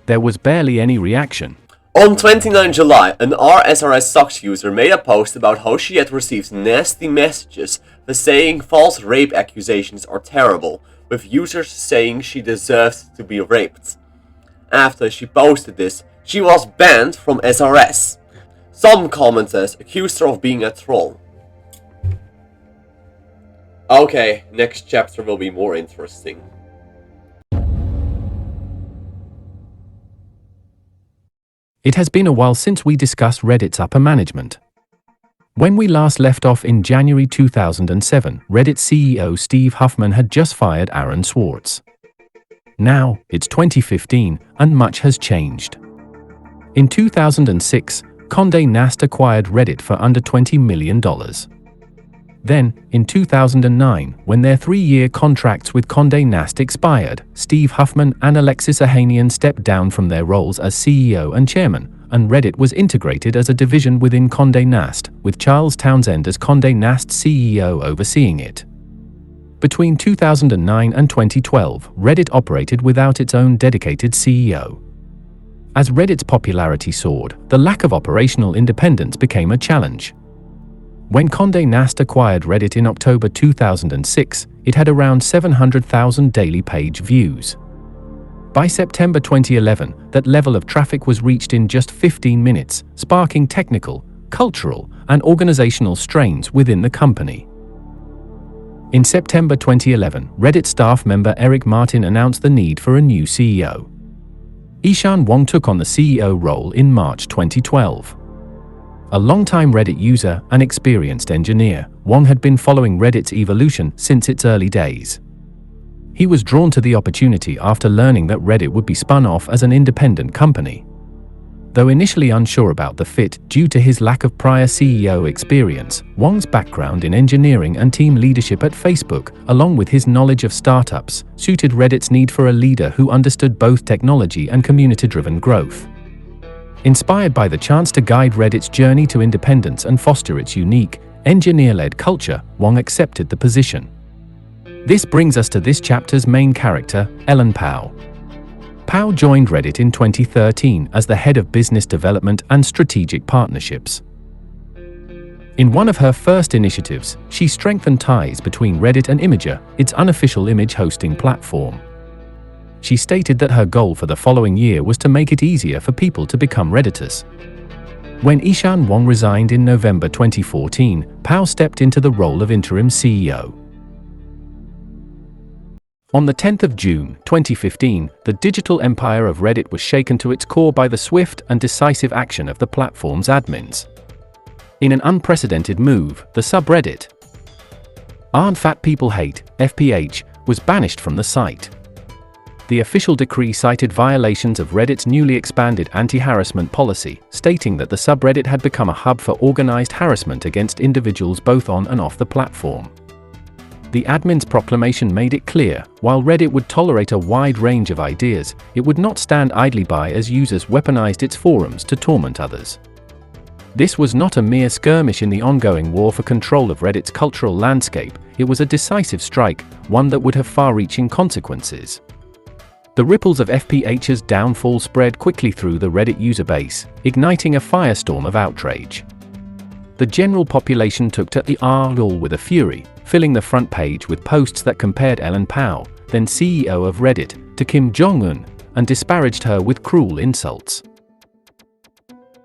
There was barely any reaction. On 29 July, an RSRS Socks user made a post about how she had received nasty messages for saying false rape accusations are terrible, with users saying she deserved to be raped. After she posted this, she was banned from SRS. Some commenters accused her of being a troll. Okay, next chapter will be more interesting. It has been a while since we discussed Reddit's upper management. When we last left off in January 2007, Reddit CEO Steve Huffman had just fired Aaron Swartz. Now, it's 2015, and much has changed. In 2006, Condé Nast acquired Reddit for under $20 million. Then, in 2009, when their 3-year contracts with Condé Nast expired, Steve Huffman and Alexis Ohanian stepped down from their roles as CEO and chairman, and Reddit was integrated as a division within Condé Nast, with Charles Townsend as Condé Nast CEO overseeing it. Between 2009 and 2012, Reddit operated without its own dedicated CEO. As Reddit's popularity soared, the lack of operational independence became a challenge. When Condé Nast acquired Reddit in October 2006, it had around 700,000 daily page views. By September 2011, that level of traffic was reached in just 15 minutes, sparking technical, cultural, and organizational strains within the company. In September 2011, Reddit staff member Eric Martin announced the need for a new CEO. Ishan Wong took on the CEO role in March 2012. A longtime Reddit user and experienced engineer, Wong had been following Reddit's evolution since its early days. He was drawn to the opportunity after learning that Reddit would be spun off as an independent company. Though initially unsure about the fit due to his lack of prior CEO experience, Wong's background in engineering and team leadership at Facebook, along with his knowledge of startups, suited Reddit's need for a leader who understood both technology and community-driven growth. Inspired by the chance to guide Reddit's journey to independence and foster its unique, engineer-led culture, Wong accepted the position. This brings us to this chapter's main character, Ellen Pao. Pao joined Reddit in 2013 as the head of business development and strategic partnerships. In one of her first initiatives, she strengthened ties between Reddit and Imager, its unofficial image hosting platform. She stated that her goal for the following year was to make it easier for people to become Redditors. When Ishan Wong resigned in November 2014, Pao stepped into the role of interim CEO. On the 10th of June 2015, the digital empire of Reddit was shaken to its core by the swift and decisive action of the platform's admins. In an unprecedented move, the subreddit Aren't Fat People Hate, FPH, was banished from the site. The official decree cited violations of Reddit's newly expanded anti-harassment policy, stating that the subreddit had become a hub for organized harassment against individuals both on and off the platform. The admin's proclamation made it clear, while Reddit would tolerate a wide range of ideas, it would not stand idly by as users weaponized its forums to torment others. This was not a mere skirmish in the ongoing war for control of Reddit's cultural landscape, it was a decisive strike, one that would have far-reaching consequences. The ripples of FPH's downfall spread quickly through the Reddit user base, igniting a firestorm of outrage. The general population took to the R-Law with a fury, filling the front page with posts that compared Ellen Pao, then CEO of Reddit, to Kim Jong-un, and disparaged her with cruel insults.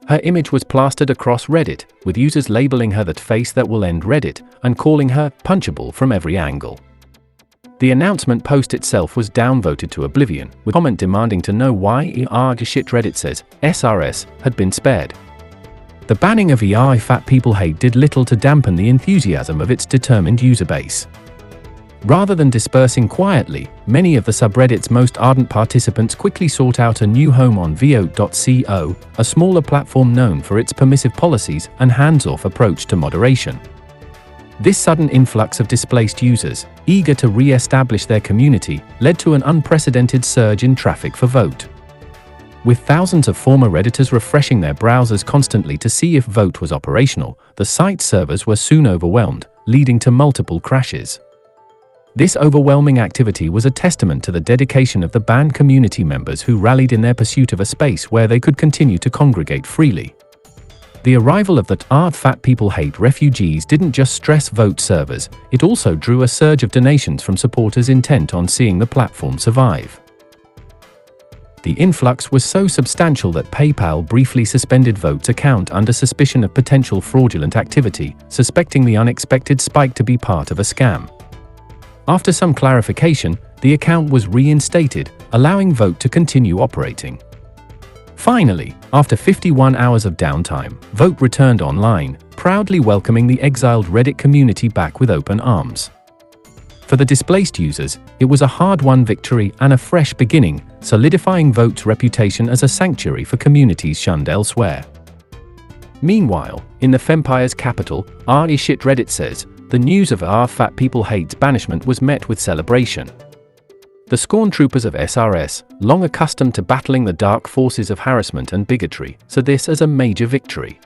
Her image was plastered across Reddit, with users labeling her that face that will end Reddit, and calling her punchable from every angle. The announcement post itself was downvoted to oblivion, with comment demanding to know why ShitRedditSays, SRS, had been spared. The banning of Fat People Hate did little to dampen the enthusiasm of its determined user base. Rather than dispersing quietly, many of the subreddit's most ardent participants quickly sought out a new home on Vote.co, a smaller platform known for its permissive policies and hands-off approach to moderation. This sudden influx of displaced users, eager to re-establish their community, led to an unprecedented surge in traffic for Vote. With thousands of former Redditors refreshing their browsers constantly to see if Vote was operational, the site's servers were soon overwhelmed, leading to multiple crashes. This overwhelming activity was a testament to the dedication of the banned community members who rallied in their pursuit of a space where they could continue to congregate freely. The arrival of the Aren't Fat People Hate refugees didn't just stress Vote servers, it also drew a surge of donations from supporters intent on seeing the platform survive. The influx was so substantial that PayPal briefly suspended Vote's account under suspicion of potential fraudulent activity, suspecting the unexpected spike to be part of a scam. After some clarification, the account was reinstated, allowing Vote to continue operating. Finally, after 51 hours of downtime, Vote returned online, proudly welcoming the exiled Reddit community back with open arms. For the displaced users, it was a hard-won victory and a fresh beginning, solidifying Vote's reputation as a sanctuary for communities shunned elsewhere. Meanwhile, in the Fempire's capital, ShitRedditSays, the news of our Fat People Hate's banishment was met with celebration. The scorn troopers of SRS, long accustomed to battling the dark forces of harassment and bigotry, saw this as a major victory.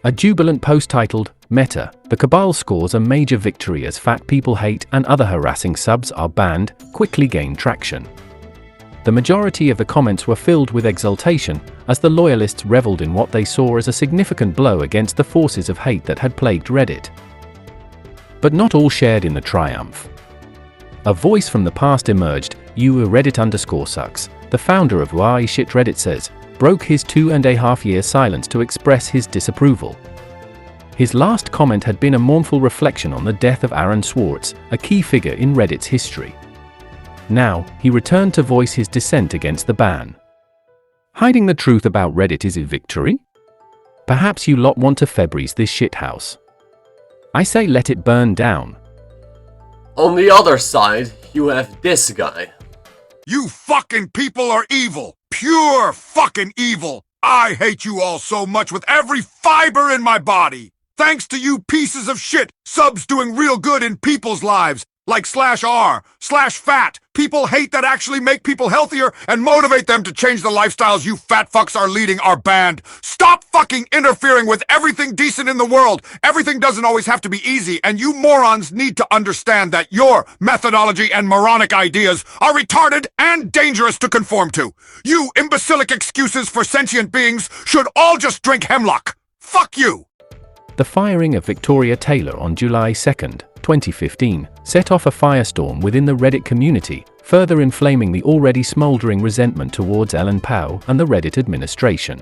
A jubilant post titled, Meta, the Cabal scores a major victory as Fat People Hate and other harassing subs are banned, quickly gained traction. The majority of the comments were filled with exultation, as the loyalists reveled in what they saw as a significant blow against the forces of hate that had plagued Reddit. But not all shared in the triumph. A voice from the past emerged. Reddit_sucks, the founder of ShitRedditSays, broke his 2.5-year silence to express his disapproval. His last comment had been a mournful reflection on the death of Aaron Swartz, a key figure in Reddit's history. Now, he returned to voice his dissent against the ban. Hiding the truth about Reddit is a victory? Perhaps you lot want to Febreze this shithouse. I say let it burn down. On the other side, you have this guy. You fucking people are evil. Pure fucking evil. I hate you all so much with every fiber in my body. Thanks to you pieces of shit, subs doing real good in people's lives. Like /r/fat. People hate that actually make people healthier and motivate them to change the lifestyles you fat fucks are leading are banned. Stop fucking interfering with everything decent in the world. Everything doesn't always have to be easy, and you morons need to understand that your methodology and moronic ideas are retarded and dangerous to conform to. You imbecilic excuses for sentient beings should all just drink hemlock. Fuck you! The firing of Victoria Taylor on July 2, 2015, set off a firestorm within the Reddit community, further inflaming the already smoldering resentment towards Ellen Pao and the Reddit administration.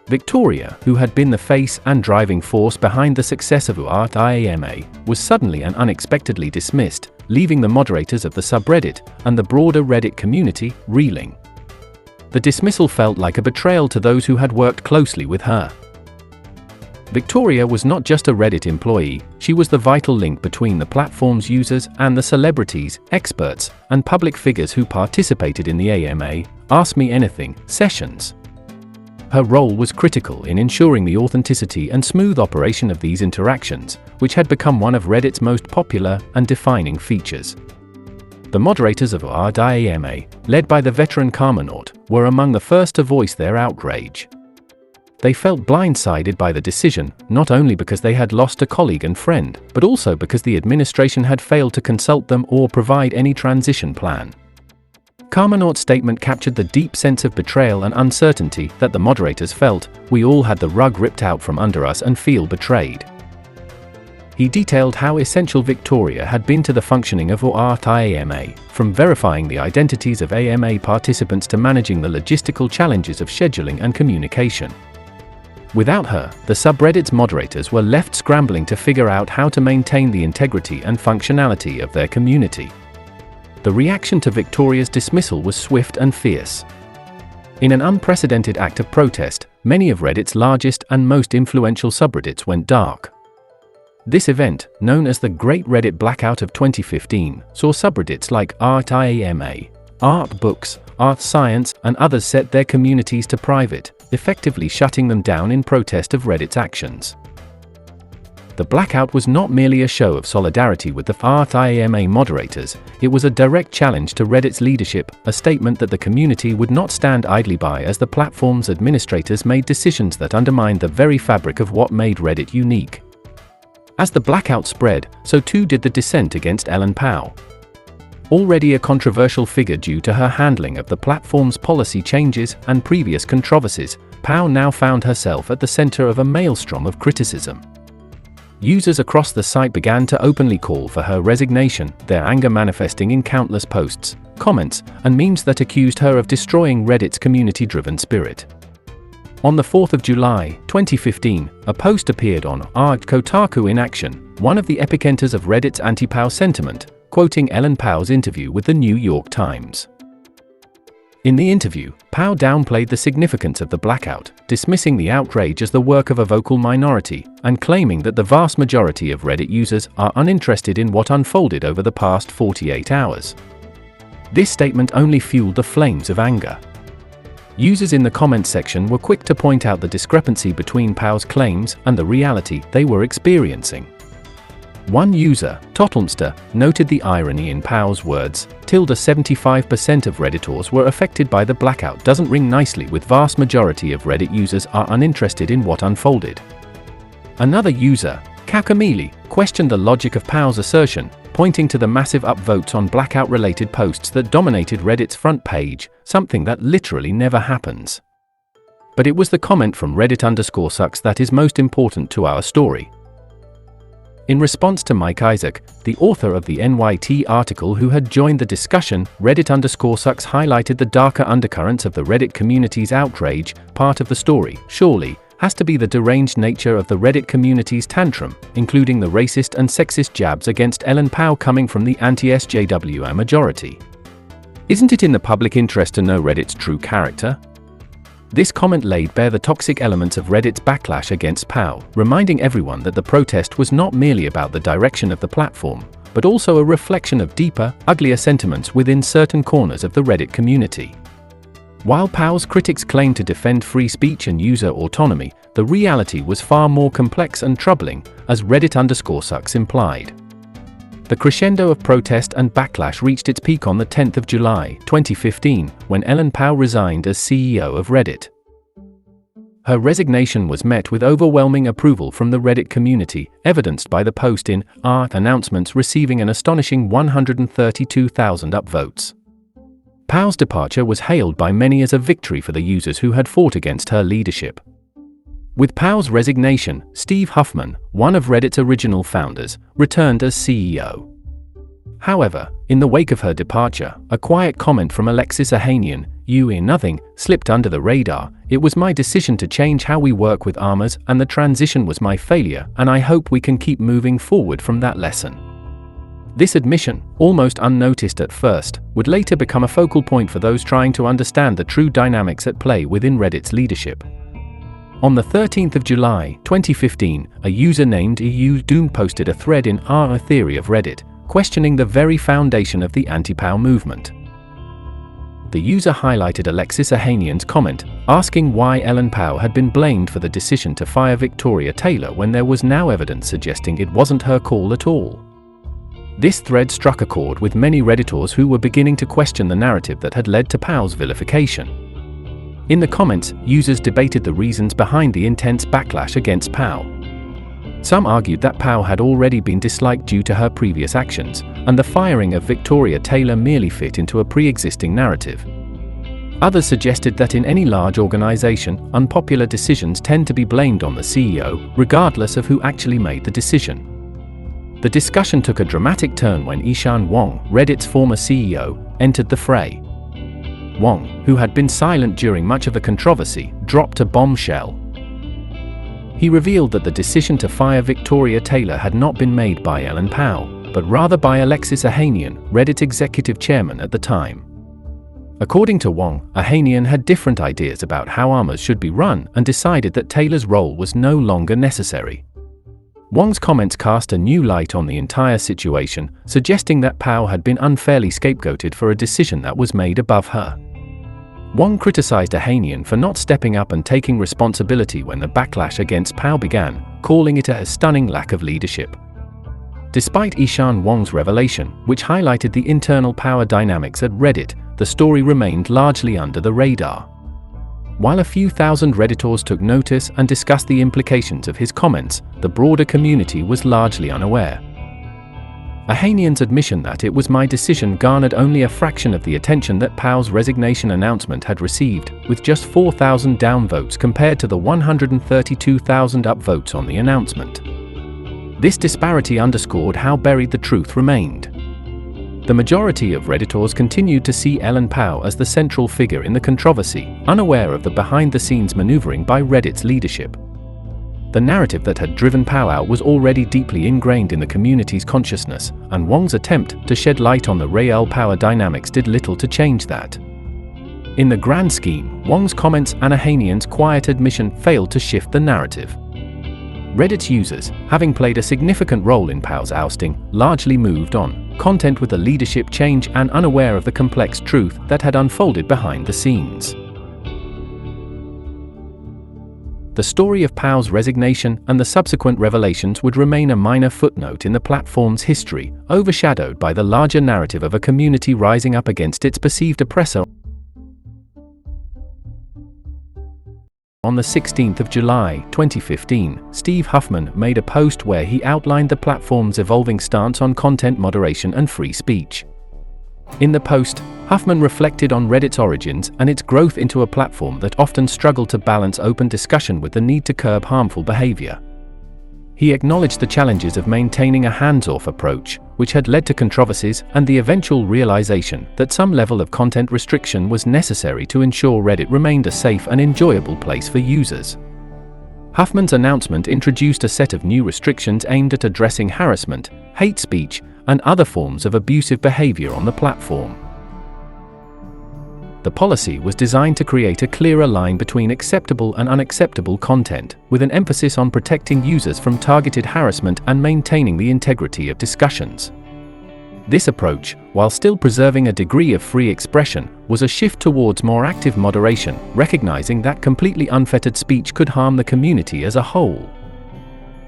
Victoria, who had been the face and driving force behind the success of Archangelles, was suddenly and unexpectedly dismissed, leaving the moderators of the subreddit and the broader Reddit community reeling. The dismissal felt like a betrayal to those who had worked closely with her. Victoria was not just a Reddit employee, she was the vital link between the platform's users and the celebrities, experts, and public figures who participated in the AMA Ask Me Anything sessions. Her role was critical in ensuring the authenticity and smooth operation of these interactions, which had become one of Reddit's most popular and defining features. The moderators of AMA, led by the veteran Karmanaut, were among the first to voice their outrage. They felt blindsided by the decision, not only because they had lost a colleague and friend, but also because the administration had failed to consult them or provide any transition plan. Karmanaut's statement captured the deep sense of betrayal and uncertainty that the moderators felt. We all had the rug ripped out from under us and feel betrayed. He detailed how essential Victoria had been to the functioning of AMA, from verifying the identities of AMA participants to managing the logistical challenges of scheduling and communication. Without her, the subreddit's moderators were left scrambling to figure out how to maintain the integrity and functionality of their community. The reaction to Victoria's dismissal was swift and fierce. In an unprecedented act of protest, many of Reddit's largest and most influential subreddits went dark. This event, known as the Great Reddit Blackout of 2015, saw subreddits like ART-AMA, Art Books, Art Science, and others set their communities to private, effectively shutting them down in protest of Reddit's actions. The blackout was not merely a show of solidarity with the ART-AMA moderators, it was a direct challenge to Reddit's leadership, a statement that the community would not stand idly by as the platform's administrators made decisions that undermined the very fabric of what made Reddit unique. As the blackout spread, so too did the dissent against Ellen Pao. Already a controversial figure due to her handling of the platform's policy changes and previous controversies, Pao now found herself at the center of a maelstrom of criticism. Users across the site began to openly call for her resignation, their anger manifesting in countless posts, comments, and memes that accused her of destroying Reddit's community-driven spirit. On the 4th of July, 2015, a post appeared on Kotaku in Action, one of the epicenters of Reddit's anti-Pao sentiment, quoting Ellen Pao's interview with the New York Times. In the interview, Pao downplayed the significance of the blackout, dismissing the outrage as the work of a vocal minority, and claiming that the vast majority of Reddit users are uninterested in what unfolded over the past 48 hours. This statement only fueled the flames of anger. Users in the comments section were quick to point out the discrepancy between Pao's claims and the reality they were experiencing. One user, Totlmster, noted the irony in Pao's words, 75% of Redditors were affected by the blackout doesn't ring nicely with vast majority of Reddit users are uninterested in what unfolded. Another user, Kakamili, questioned the logic of Pao's assertion, pointing to the massive upvotes on blackout-related posts that dominated Reddit's front page, something that literally never happens. But it was the comment from Reddit_sucks that is most important to our story. In response to Mike Isaac, the author of the NYT article who had joined the discussion, Reddit_sucks highlighted the darker undercurrents of the Reddit community's outrage. Part of the story, surely, has to be the deranged nature of the Reddit community's tantrum, including the racist and sexist jabs against Ellen Pao coming from the anti-SJWR majority. Isn't it in the public interest to know Reddit's true character? This comment laid bare the toxic elements of Reddit's backlash against Pao, reminding everyone that the protest was not merely about the direction of the platform, but also a reflection of deeper, uglier sentiments within certain corners of the Reddit community. While Pao's critics claimed to defend free speech and user autonomy, the reality was far more complex and troubling, as Reddit_sucks implied. The crescendo of protest and backlash reached its peak on the 10th of July, 2015, when Ellen Pao resigned as CEO of Reddit. Her resignation was met with overwhelming approval from the Reddit community, evidenced by the post in announcements receiving an astonishing 132,000 upvotes. Pao's departure was hailed by many as a victory for the users who had fought against her leadership. With Pao's resignation, Steve Huffman, one of Reddit's original founders, returned as CEO. However, in the wake of her departure, a quiet comment from Alexis Ohanian, "You in nothing," slipped under the radar. "It was my decision to change how we work with armors, and the transition was my failure, and I hope we can keep moving forward from that lesson." This admission, almost unnoticed at first, would later become a focal point for those trying to understand the true dynamics at play within Reddit's leadership. On the 13th of July, 2015, a user named EU Doom posted a thread in A Theory of Reddit, questioning the very foundation of the anti-Pao movement. The user highlighted Alexis Ohanian's comment, asking why Ellen Pao had been blamed for the decision to fire Victoria Taylor when there was now evidence suggesting it wasn't her call at all. This thread struck a chord with many Redditors who were beginning to question the narrative that had led to Pao's vilification. In the comments, users debated the reasons behind the intense backlash against Pao. Some argued that Pao had already been disliked due to her previous actions, and the firing of Victoria Taylor merely fit into a pre-existing narrative. Others suggested that in any large organization, unpopular decisions tend to be blamed on the CEO, regardless of who actually made the decision. The discussion took a dramatic turn when Ishan Wong, Reddit's former CEO, entered the fray. Wong, who had been silent during much of the controversy, dropped a bombshell. He revealed that the decision to fire Victoria Taylor had not been made by Ellen Pao, but rather by Alexis Ohanian, Reddit executive chairman at the time. According to Wong, Ohanian had different ideas about how armors should be run and decided that Taylor's role was no longer necessary. Wong's comments cast a new light on the entire situation, suggesting that Pao had been unfairly scapegoated for a decision that was made above her. Wong criticized Ohanian for not stepping up and taking responsibility when the backlash against Pao began, calling it a stunning lack of leadership. Despite Ishan Wong's revelation, which highlighted the internal power dynamics at Reddit, the story remained largely under the radar. While a few thousand Redditors took notice and discussed the implications of his comments, the broader community was largely unaware. Ohanian's admission that "it was my decision" garnered only a fraction of the attention that Pao's resignation announcement had received, with just 4,000 downvotes compared to the 132,000 upvotes on the announcement. This disparity underscored how buried the truth remained. The majority of Redditors continued to see Ellen Pao as the central figure in the controversy, unaware of the behind-the-scenes maneuvering by Reddit's leadership. The narrative that had driven Pao out was already deeply ingrained in the community's consciousness, and Wong's attempt to shed light on the real power dynamics did little to change that. In the grand scheme, Wong's comments and Ohanian's quiet admission failed to shift the narrative. Reddit's users, having played a significant role in Pao's ousting, largely moved on, content with the leadership change and unaware of the complex truth that had unfolded behind the scenes. the story of Pao's resignation and the subsequent revelations would remain a minor footnote in the platform's history, overshadowed by the larger narrative of a community rising up against its perceived oppressor. On the 16th of July, 2015, Steve Huffman made a post where he outlined the platform's evolving stance on content moderation and free speech. In the post, Huffman reflected on Reddit's origins and its growth into a platform that often struggled to balance open discussion with the need to curb harmful behavior. He acknowledged the challenges of maintaining a hands-off approach, which had led to controversies and the eventual realization that some level of content restriction was necessary to ensure Reddit remained a safe and enjoyable place for users. Huffman's announcement introduced a set of new restrictions aimed at addressing harassment, hate speech, and other forms of abusive behavior on the platform. The policy was designed to create a clearer line between acceptable and unacceptable content, with an emphasis on protecting users from targeted harassment and maintaining the integrity of discussions. This approach, while still preserving a degree of free expression, was a shift towards more active moderation, recognizing that completely unfettered speech could harm the community as a whole.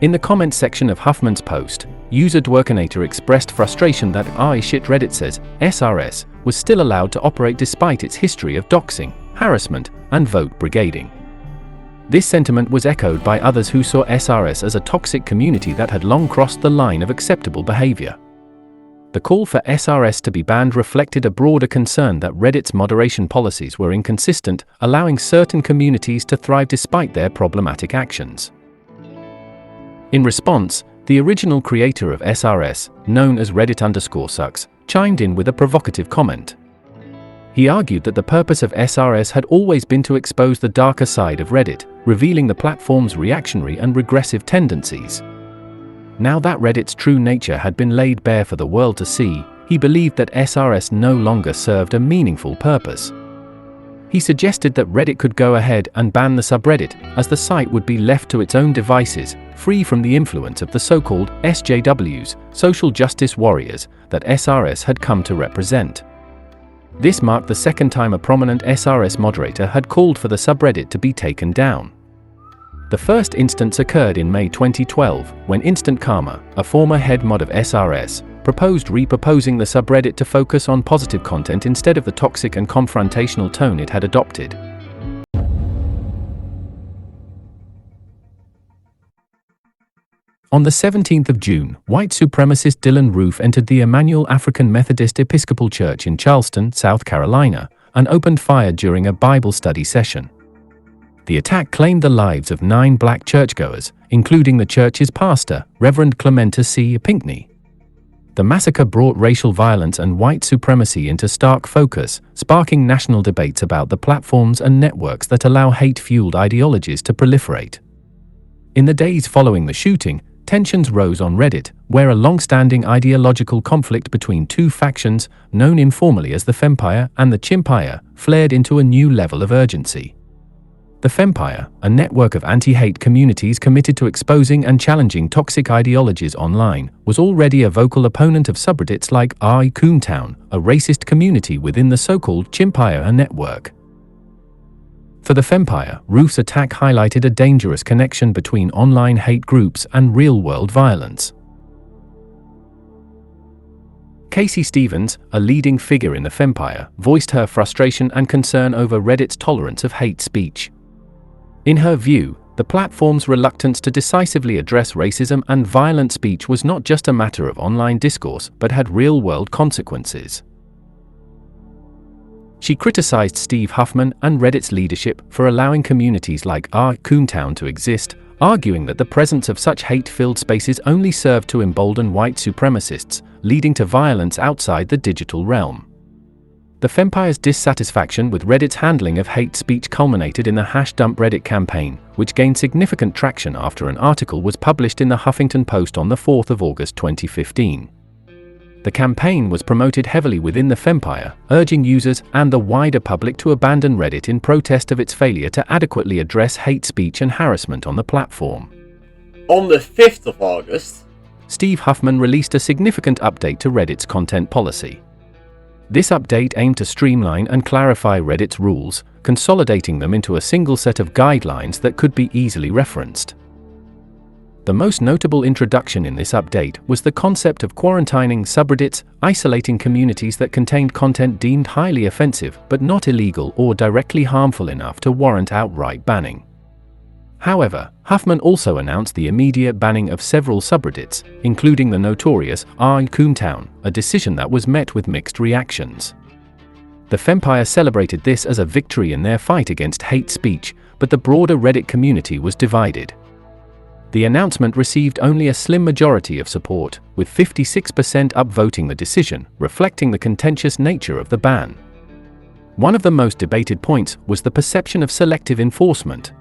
In the comments section of Huffman's post, user Dwerkinator expressed frustration that ShitRedditSays, SRS, was still allowed to operate despite its history of doxing, harassment, and vote brigading. This sentiment was echoed by others who saw SRS as a toxic community that had long crossed the line of acceptable behavior. The call for SRS to be banned reflected a broader concern that Reddit's moderation policies were inconsistent, allowing certain communities to thrive despite their problematic actions. In response, the original creator of SRS, known as Reddit_sucks, chimed in with a provocative comment. He argued that the purpose of SRS had always been to expose the darker side of Reddit, revealing the platform's reactionary and regressive tendencies. Now that Reddit's true nature had been laid bare for the world to see, he believed that SRS no longer served a meaningful purpose. He suggested that Reddit could go ahead and ban the subreddit, as the site would be left to its own devices, free from the influence of the so-called SJWs, social justice warriors, that SRS had come to represent. This marked the second time a prominent SRS moderator had called for the subreddit to be taken down. The first instance occurred in May 2012, when Instant Karma, a former head mod of SRS, proposed repurposing the subreddit to focus on positive content instead of the toxic and confrontational tone it had adopted. On the 17th of June, white supremacist Dylan Roof entered the Emmanuel African Methodist Episcopal Church in Charleston, South Carolina, and opened fire during a Bible study session. The attack claimed the lives of 9 black churchgoers, including the church's pastor, Reverend Clementa C. Pinckney. The massacre brought racial violence and white supremacy into stark focus, sparking national debates about the platforms and networks that allow hate-fueled ideologies to proliferate. In the days following the shooting, tensions rose on Reddit, where a long-standing ideological conflict between two factions, known informally as the Fempire and the Chimpire, flared into a new level of urgency. The Fempire, a network of anti-hate communities committed to exposing and challenging toxic ideologies online, was already a vocal opponent of subreddits like Coontown, a racist community within the so-called Chimpire network. For the Fempire, Roof's attack highlighted a dangerous connection between online hate groups and real-world violence. Casey Stevens, a leading figure in the Fempire, voiced her frustration and concern over Reddit's tolerance of hate speech. In her view, the platform's reluctance to decisively address racism and violent speech was not just a matter of online discourse, but had real-world consequences. She criticized Steve Huffman and Reddit's leadership for allowing communities like Coontown to exist, arguing that the presence of such hate-filled spaces only served to embolden white supremacists, leading to violence outside the digital realm. The Fempire's dissatisfaction with Reddit's handling of hate speech culminated in the #DumpReddit campaign, which gained significant traction after an article was published in the Huffington Post on the 4th of August 2015. The campaign was promoted heavily within the Fempire, urging users and the wider public to abandon Reddit in protest of its failure to adequately address hate speech and harassment on the platform. On the 5th of August, Steve Huffman released a significant update to Reddit's content policy. This update aimed to streamline and clarify Reddit's rules, consolidating them into a single set of guidelines that could be easily referenced. The most notable introduction in this update was the concept of quarantining subreddits, isolating communities that contained content deemed highly offensive but not illegal or directly harmful enough to warrant outright banning. However, Huffman also announced the immediate banning of several subreddits, including the notorious r/Coomtown, a decision that was met with mixed reactions. The Fempire celebrated this as a victory in their fight against hate speech, but the broader Reddit community was divided. The announcement received only a slim majority of support, with 56% upvoting the decision, reflecting the contentious nature of the ban. One of the most debated points was the perception of selective enforcement.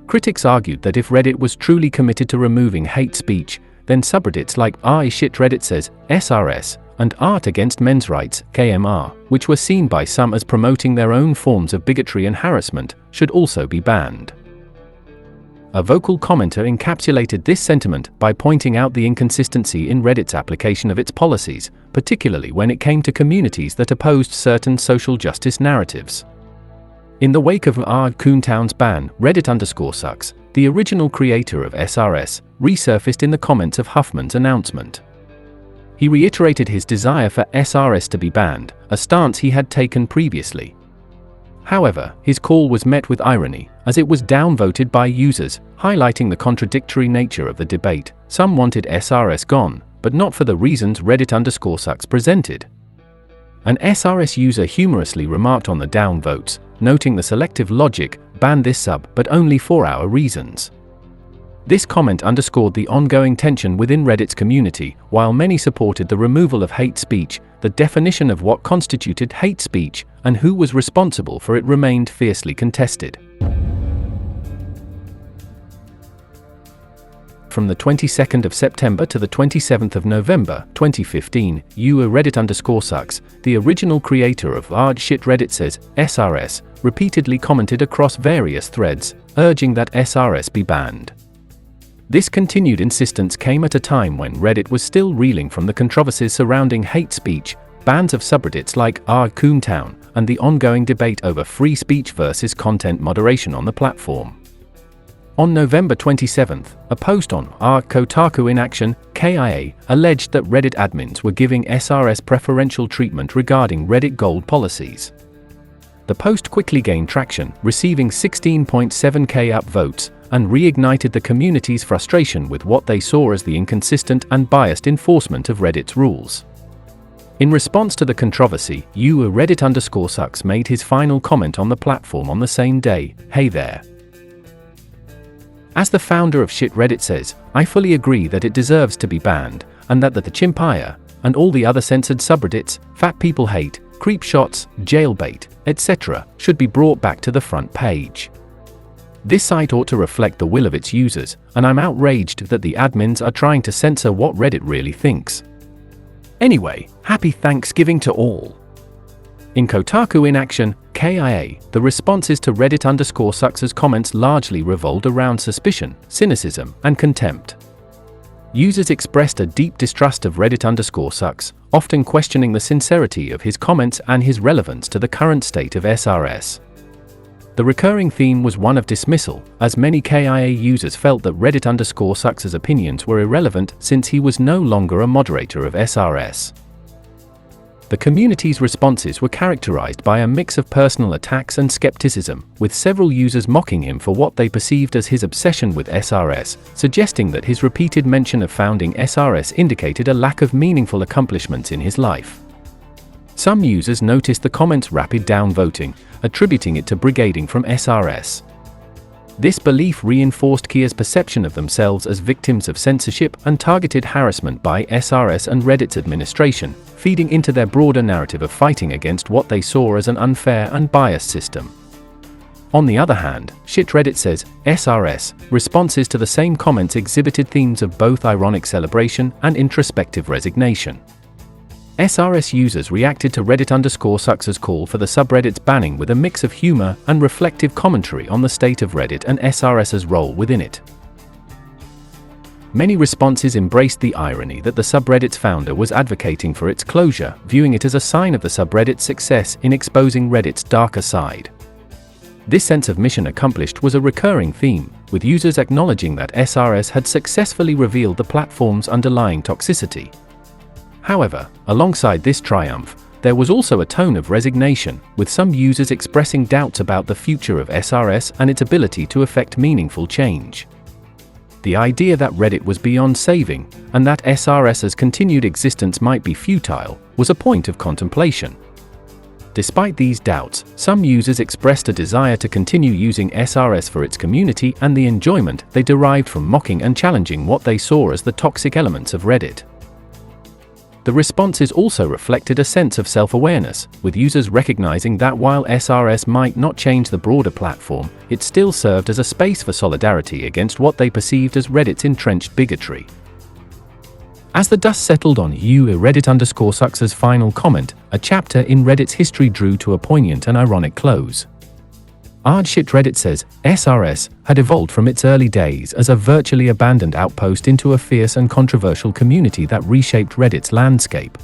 Critics argued that if Reddit was truly committed to removing hate speech, then subreddits like ShitRedditSays, SRS, and Art Against Men's Rights, KMR, which were seen by some as promoting their own forms of bigotry and harassment, should also be banned. A vocal commenter encapsulated this sentiment by pointing out the inconsistency in Reddit's application of its policies, particularly when it came to communities that opposed certain social justice narratives. In the wake of r/Coomtown's ban, Reddit_sucks, the original creator of SRS, resurfaced in the comments of Huffman's announcement. He reiterated his desire for SRS to be banned, a stance he had taken previously. However, his call was met with irony, as it was downvoted by users, highlighting the contradictory nature of the debate. Some wanted SRS gone, but not for the reasons Reddit_sucks presented. An SRS user humorously remarked on the downvotes, noting the selective logic, ban this sub but only for our reasons. This comment underscored the ongoing tension within Reddit's community. While many supported the removal of hate speech, the definition of what constituted hate speech and who was responsible for it remained fiercely contested. From the 22nd of September to the 27th of November 2015, Reddit_sucks, the original creator of ShitRedditSays, SRS, repeatedly commented across various threads, urging that SRS be banned. This continued insistence came at a time when Reddit was still reeling from the controversies surrounding hate speech, bans of subreddits like r/Coomtown, and the ongoing debate over free speech versus content moderation on the platform. On November 27th, a post on Kotaku in Action, KIA, alleged that Reddit admins were giving SRS preferential treatment regarding Reddit Gold policies. The post quickly gained traction, receiving 16.7k upvotes, and reignited the community's frustration with what they saw as the inconsistent and biased enforcement of Reddit's rules. In response to the controversy, Reddit_sucks made his final comment on the platform on the same day. Hey there. As the founder of ShitRedditSays, I fully agree that it deserves to be banned, and that the Chimpire, and all the other censored subreddits, fat people hate, creep shots, jailbait, etc., should be brought back to the front page. This site ought to reflect the will of its users, and I'm outraged that the admins are trying to censor what Reddit really thinks. Anyway, happy Thanksgiving to all. In Kotaku in Action, KIA, the responses to Reddit_sucks' comments largely revolved around suspicion, cynicism, and contempt. Users expressed a deep distrust of Reddit_sucks, often questioning the sincerity of his comments and his relevance to the current state of SRS. The recurring theme was one of dismissal, as many KIA users felt that Reddit_sucks' opinions were irrelevant since he was no longer a moderator of SRS. The community's responses were characterized by a mix of personal attacks and skepticism, with several users mocking him for what they perceived as his obsession with SRS, suggesting that his repeated mention of founding SRS indicated a lack of meaningful accomplishments in his life. Some users noticed the comment's rapid downvoting, attributing it to brigading from SRS. This belief reinforced Kia's perception of themselves as victims of censorship and targeted harassment by SRS and Reddit's administration, feeding into their broader narrative of fighting against what they saw as an unfair and biased system. On the other hand, ShitRedditSays, SRS, responses to the same comments exhibited themes of both ironic celebration and introspective resignation. SRS users reacted to Reddit_sucks' call for the subreddit's banning with a mix of humor and reflective commentary on the state of Reddit and SRS's role within it. Many responses embraced the irony that the subreddit's founder was advocating for its closure, viewing it as a sign of the subreddit's success in exposing Reddit's darker side. This sense of mission accomplished was a recurring theme, with users acknowledging that SRS had successfully revealed the platform's underlying toxicity. However, alongside this triumph, there was also a tone of resignation, with some users expressing doubts about the future of SRS and its ability to effect meaningful change. The idea that Reddit was beyond saving, and that SRS's continued existence might be futile, was a point of contemplation. Despite these doubts, some users expressed a desire to continue using SRS for its community and the enjoyment they derived from mocking and challenging what they saw as the toxic elements of Reddit. The responses also reflected a sense of self-awareness, with users recognizing that while SRS might not change the broader platform, it still served as a space for solidarity against what they perceived as Reddit's entrenched bigotry. As the dust settled on Reddit_Sucks's final comment, a chapter in Reddit's history drew to a poignant and ironic close. ShitRedditSays, SRS, had evolved from its early days as a virtually abandoned outpost into a fierce and controversial community that reshaped Reddit's landscape.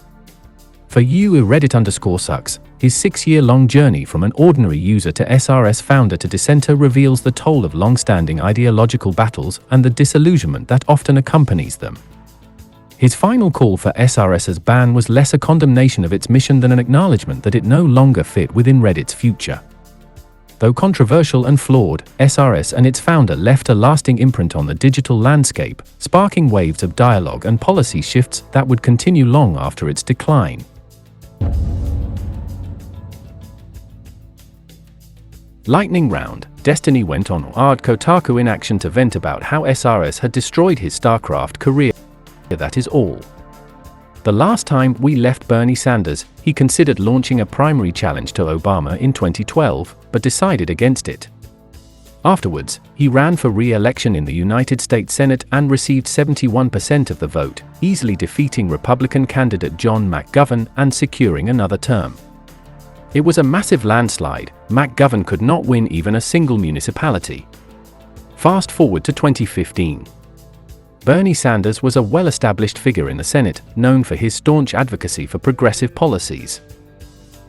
For Reddit_Sucks, his 6-year-long journey from an ordinary user to SRS founder to dissenter reveals the toll of long-standing ideological battles and the disillusionment that often accompanies them. His final call for SRS's ban was less a condemnation of its mission than an acknowledgement that it no longer fit within Reddit's future. Though controversial and flawed, SRS and its founder left a lasting imprint on the digital landscape, sparking waves of dialogue and policy shifts that would continue long after its decline. Lightning round, Destiny went on Kotaku in action to vent about how SRS had destroyed his StarCraft career. That is all. The last time we left Bernie Sanders, he considered launching a primary challenge to Obama in 2012, but decided against it. Afterwards, he ran for re-election in the United States Senate and received 71% of the vote, easily defeating Republican candidate John McGovern and securing another term. It was a massive landslide. McGovern could not win even a single municipality. Fast forward to 2015. Bernie Sanders was a well-established figure in the Senate, known for his staunch advocacy for progressive policies.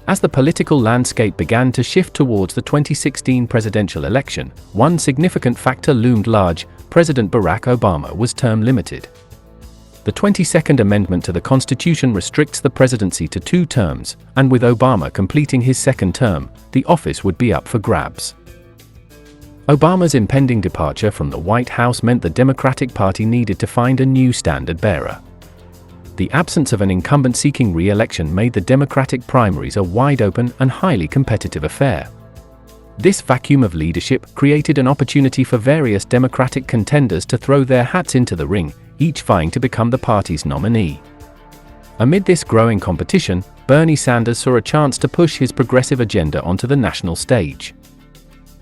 As the political landscape began to shift towards the 2016 presidential election, one significant factor loomed large: President Barack Obama was term-limited. The 22nd Amendment to the Constitution restricts the presidency to 2 terms, and with Obama completing his second term, the office would be up for grabs. Obama's impending departure from the White House meant the Democratic Party needed to find a new standard-bearer. The absence of an incumbent seeking re-election made the Democratic primaries a wide-open and highly competitive affair. This vacuum of leadership created an opportunity for various Democratic contenders to throw their hats into the ring, each vying to become the party's nominee. Amid this growing competition, Bernie Sanders saw a chance to push his progressive agenda onto the national stage.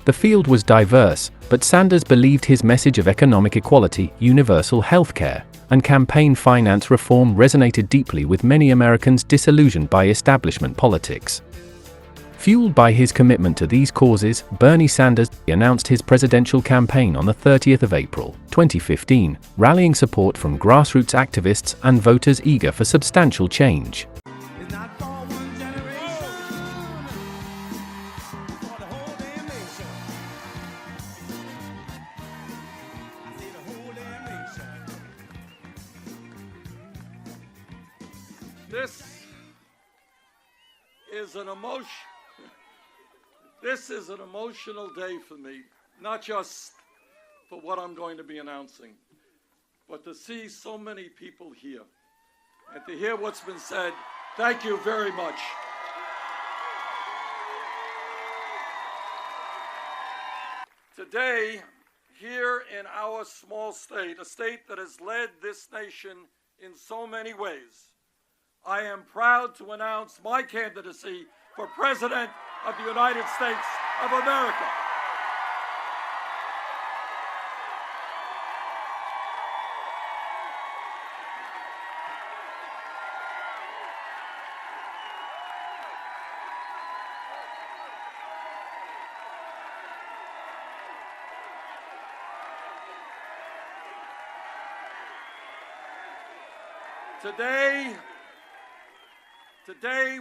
The field was diverse, but Sanders believed his message of economic equality, universal health care, and campaign finance reform resonated deeply with many Americans disillusioned by establishment politics. Fueled by his commitment to these causes, Bernie Sanders announced his presidential campaign on the 30th of April, 2015, rallying support from grassroots activists and voters eager for substantial change. This is an emotional day for me, not just for what I'm going to be announcing, but to see so many people here and to hear what's been said. Thank you very much. Today, here in our small state, a state that has led this nation in so many ways, I am proud to announce my candidacy for President of the United States of America. Today,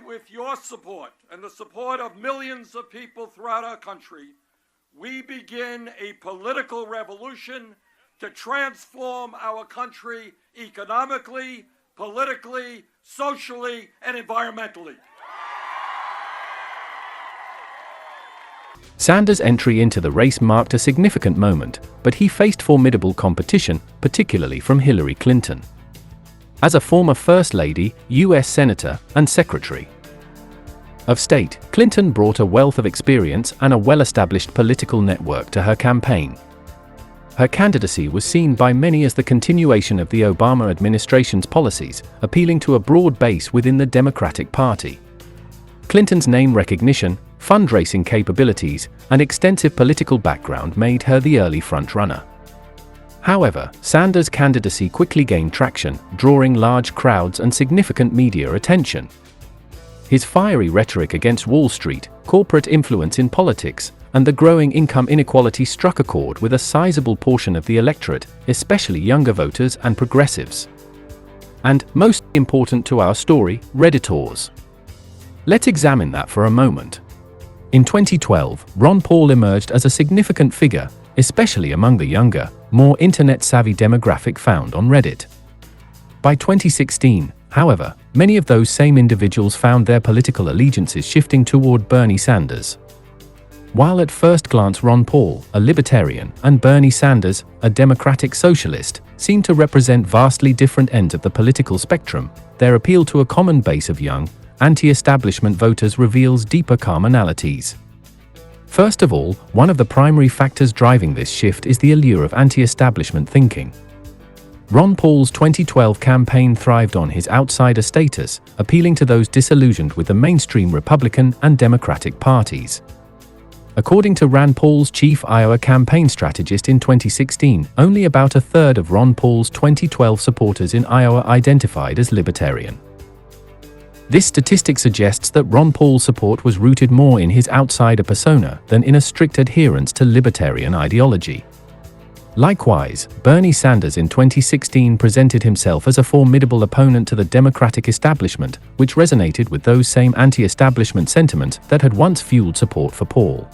with your support and the support of millions of people throughout our country, we begin a political revolution to transform our country economically, politically, socially, and environmentally. Sanders' entry into the race marked a significant moment, but he faced formidable competition, particularly from Hillary Clinton. As a former First Lady, U.S. Senator, and Secretary of State, Clinton brought a wealth of experience and a well-established political network to her campaign. Her candidacy was seen by many as the continuation of the Obama administration's policies, appealing to a broad base within the Democratic Party. Clinton's name recognition, fundraising capabilities, and extensive political background made her the early frontrunner. However, Sanders' candidacy quickly gained traction, drawing large crowds and significant media attention. His fiery rhetoric against Wall Street, corporate influence in politics, and the growing income inequality struck a chord with a sizable portion of the electorate, especially younger voters and progressives. And, most important to our story, Redditors. Let's examine that for a moment. In 2012, Ron Paul emerged as a significant figure, especially among the younger, more internet-savvy demographic found on Reddit. By 2016, however, many of those same individuals found their political allegiances shifting toward Bernie Sanders. While at first glance Ron Paul, a libertarian, and Bernie Sanders, a democratic socialist, seem to represent vastly different ends of the political spectrum, their appeal to a common base of young, anti-establishment voters reveals deeper commonalities. First of all, one of the primary factors driving this shift is the allure of anti-establishment thinking. Ron Paul's 2012 campaign thrived on his outsider status, appealing to those disillusioned with the mainstream Republican and Democratic parties. According to Rand Paul's chief Iowa campaign strategist in 2016, only about a third of Ron Paul's 2012 supporters in Iowa identified as libertarian. This statistic suggests that Ron Paul's support was rooted more in his outsider persona than in a strict adherence to libertarian ideology. Likewise, Bernie Sanders in 2016 presented himself as a formidable opponent to the Democratic establishment, which resonated with those same anti-establishment sentiments that had once fueled support for Paul.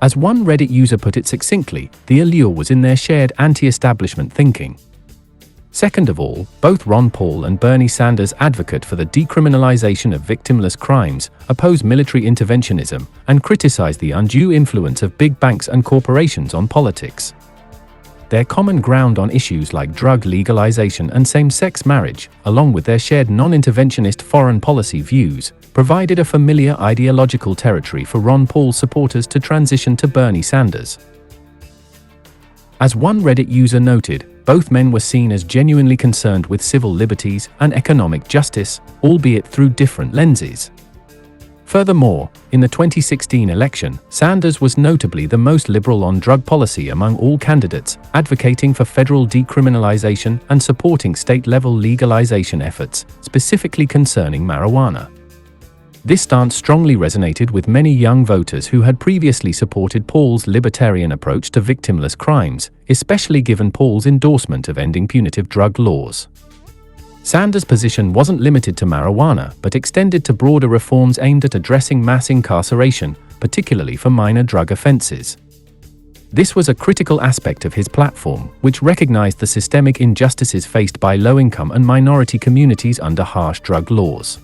As one Reddit user put it succinctly, the allure was in their shared anti-establishment thinking. Second of all, both Ron Paul and Bernie Sanders advocate for the decriminalization of victimless crimes, oppose military interventionism, and criticize the undue influence of big banks and corporations on politics. Their common ground on issues like drug legalization and same-sex marriage, along with their shared non-interventionist foreign policy views, provided a familiar ideological territory for Ron Paul's supporters to transition to Bernie Sanders. As one Reddit user noted, both men were seen as genuinely concerned with civil liberties and economic justice, albeit through different lenses. Furthermore, in the 2016 election, Sanders was notably the most liberal on drug policy among all candidates, advocating for federal decriminalization and supporting state-level legalization efforts, specifically concerning marijuana. This stance strongly resonated with many young voters who had previously supported Paul's libertarian approach to victimless crimes, especially given Paul's endorsement of ending punitive drug laws. Sanders' position wasn't limited to marijuana, but extended to broader reforms aimed at addressing mass incarceration, particularly for minor drug offenses. This was a critical aspect of his platform, which recognized the systemic injustices faced by low-income and minority communities under harsh drug laws.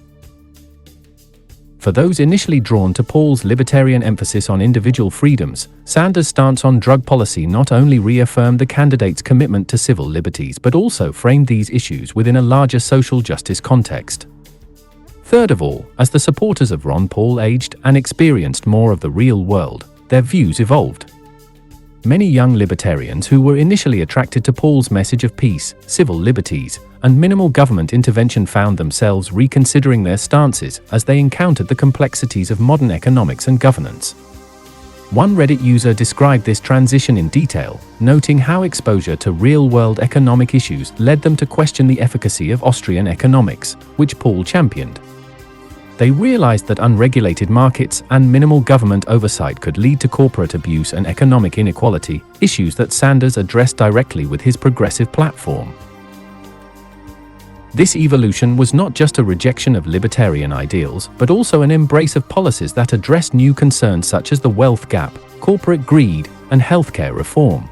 For those initially drawn to Paul's libertarian emphasis on individual freedoms, Sanders' stance on drug policy not only reaffirmed the candidate's commitment to civil liberties but also framed these issues within a larger social justice context. Third of all, as the supporters of Ron Paul aged and experienced more of the real world, their views evolved. Many young libertarians who were initially attracted to Paul's message of peace, civil liberties, and minimal government intervention found themselves reconsidering their stances as they encountered the complexities of modern economics and governance. One Reddit user described this transition in detail, noting how exposure to real-world economic issues led them to question the efficacy of Austrian economics, which Paul championed. They realized that unregulated markets and minimal government oversight could lead to corporate abuse and economic inequality, issues that Sanders addressed directly with his progressive platform. This evolution was not just a rejection of libertarian ideals, but also an embrace of policies that address new concerns such as the wealth gap, corporate greed, and healthcare reform.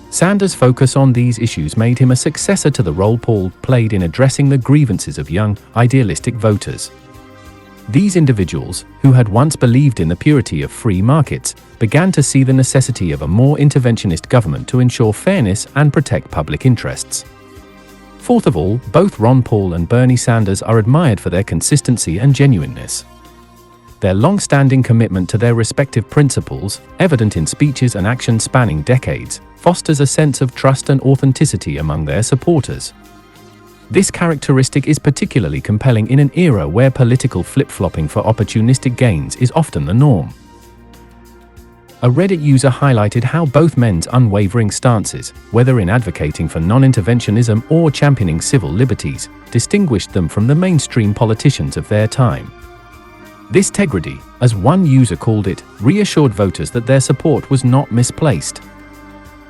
Sanders' focus on these issues made him a successor to the role Paul played in addressing the grievances of young, idealistic voters. These individuals, who had once believed in the purity of free markets, began to see the necessity of a more interventionist government to ensure fairness and protect public interests. Fourth of all, both Ron Paul and Bernie Sanders are admired for their consistency and genuineness. Their long-standing commitment to their respective principles, evident in speeches and actions spanning decades, fosters a sense of trust and authenticity among their supporters. This characteristic is particularly compelling in an era where political flip-flopping for opportunistic gains is often the norm. A Reddit user highlighted how both men's unwavering stances, whether in advocating for non-interventionism or championing civil liberties, distinguished them from the mainstream politicians of their time. This integrity, as one user called it, reassured voters that their support was not misplaced.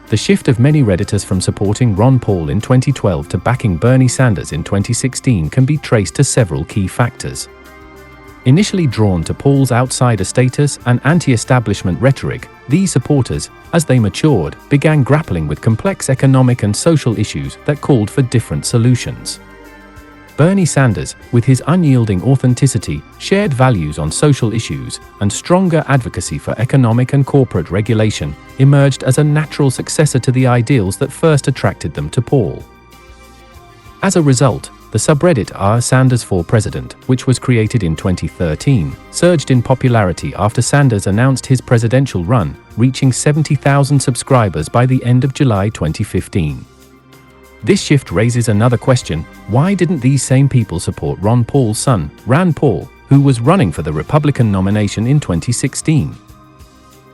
The shift of many Redditors from supporting Ron Paul in 2012 to backing Bernie Sanders in 2016 can be traced to several key factors. Initially drawn to Paul's outsider status and anti-establishment rhetoric, these supporters, as they matured, began grappling with complex economic and social issues that called for different solutions. Bernie Sanders, with his unyielding authenticity, shared values on social issues, and stronger advocacy for economic and corporate regulation, emerged as a natural successor to the ideals that first attracted them to Paul. As a result, the subreddit r/Sanders for President, which was created in 2013, surged in popularity after Sanders announced his presidential run, reaching 70,000 subscribers by the end of July 2015. This shift raises another question: why didn't these same people support Ron Paul's son, Rand Paul, who was running for the Republican nomination in 2016?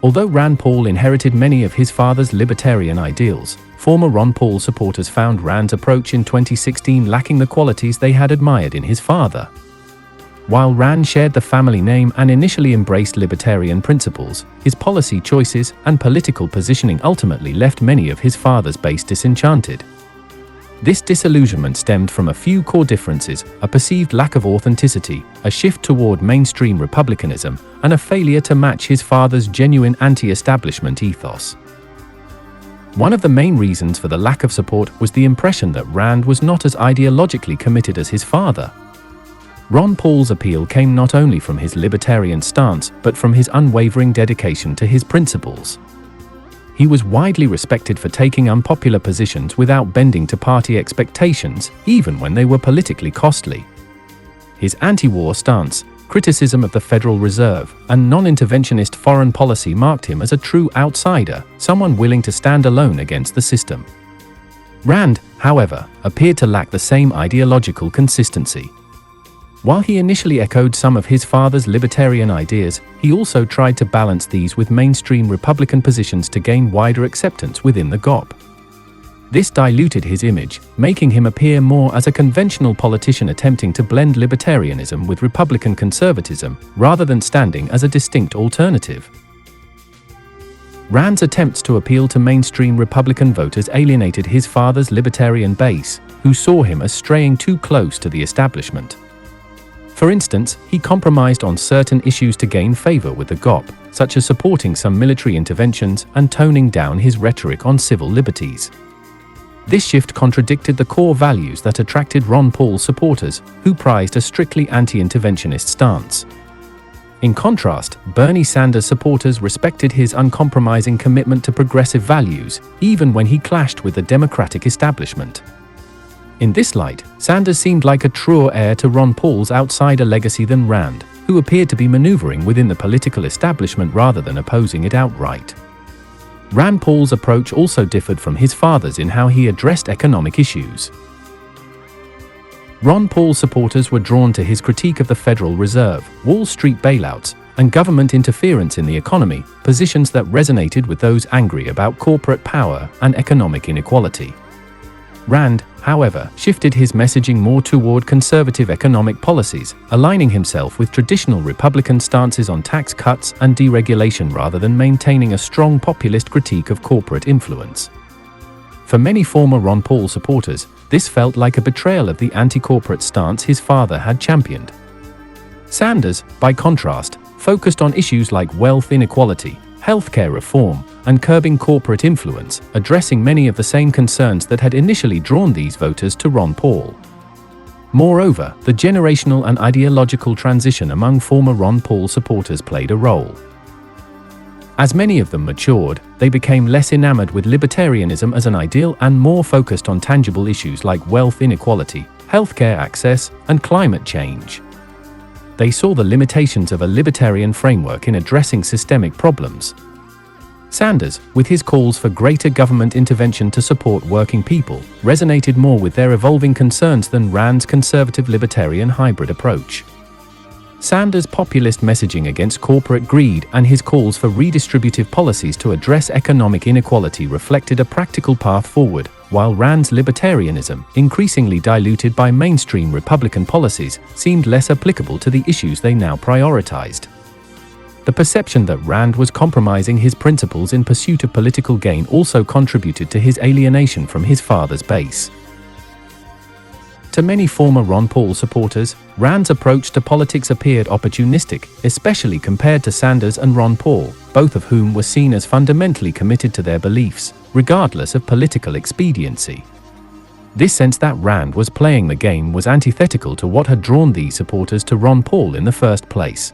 Although Rand Paul inherited many of his father's libertarian ideals, former Ron Paul supporters found Rand's approach in 2016 lacking the qualities they had admired in his father. While Rand shared the family name and initially embraced libertarian principles, his policy choices and political positioning ultimately left many of his father's base disenchanted. This disillusionment stemmed from a few core differences: a perceived lack of authenticity, a shift toward mainstream republicanism, and a failure to match his father's genuine anti-establishment ethos. One of the main reasons for the lack of support was the impression that Rand was not as ideologically committed as his father. Ron Paul's appeal came not only from his libertarian stance, but from his unwavering dedication to his principles. He was widely respected for taking unpopular positions without bending to party expectations, even when they were politically costly. His anti-war stance, criticism of the Federal Reserve, and non-interventionist foreign policy marked him as a true outsider, someone willing to stand alone against the system. Rand, however, appeared to lack the same ideological consistency. While he initially echoed some of his father's libertarian ideas, he also tried to balance these with mainstream Republican positions to gain wider acceptance within the GOP. This diluted his image, making him appear more as a conventional politician attempting to blend libertarianism with Republican conservatism, rather than standing as a distinct alternative. Rand's attempts to appeal to mainstream Republican voters alienated his father's libertarian base, who saw him as straying too close to the establishment. For instance, he compromised on certain issues to gain favor with the GOP, such as supporting some military interventions and toning down his rhetoric on civil liberties. This shift contradicted the core values that attracted Ron Paul's supporters, who prized a strictly anti-interventionist stance. In contrast, Bernie Sanders supporters respected his uncompromising commitment to progressive values, even when he clashed with the Democratic establishment. In this light, Sanders seemed like a truer heir to Ron Paul's outsider legacy than Rand, who appeared to be maneuvering within the political establishment rather than opposing it outright. Rand Paul's approach also differed from his father's in how he addressed economic issues. Ron Paul supporters were drawn to his critique of the Federal Reserve, Wall Street bailouts, and government interference in the economy, positions that resonated with those angry about corporate power and economic inequality. Rand, however, shifted his messaging more toward conservative economic policies, aligning himself with traditional Republican stances on tax cuts and deregulation rather than maintaining a strong populist critique of corporate influence. For many former Ron Paul supporters, this felt like a betrayal of the anti-corporate stance his father had championed. Sanders, by contrast, focused on issues like wealth inequality, healthcare reform, and curbing corporate influence, addressing many of the same concerns that had initially drawn these voters to Ron Paul. Moreover, the generational and ideological transition among former Ron Paul supporters played a role. As many of them matured, they became less enamored with libertarianism as an ideal and more focused on tangible issues like wealth inequality, healthcare access, and climate change. They saw the limitations of a libertarian framework in addressing systemic problems. Sanders, with his calls for greater government intervention to support working people, resonated more with their evolving concerns than Rand's conservative libertarian hybrid approach. Sanders' populist messaging against corporate greed and his calls for redistributive policies to address economic inequality reflected a practical path forward, while Rand's libertarianism, increasingly diluted by mainstream Republican policies, seemed less applicable to the issues they now prioritized. The perception that Rand was compromising his principles in pursuit of political gain also contributed to his alienation from his father's base. To many former Ron Paul supporters, Rand's approach to politics appeared opportunistic, especially compared to Sanders and Ron Paul, both of whom were seen as fundamentally committed to their beliefs, regardless of political expediency. This sense that Rand was playing the game was antithetical to what had drawn these supporters to Ron Paul in the first place.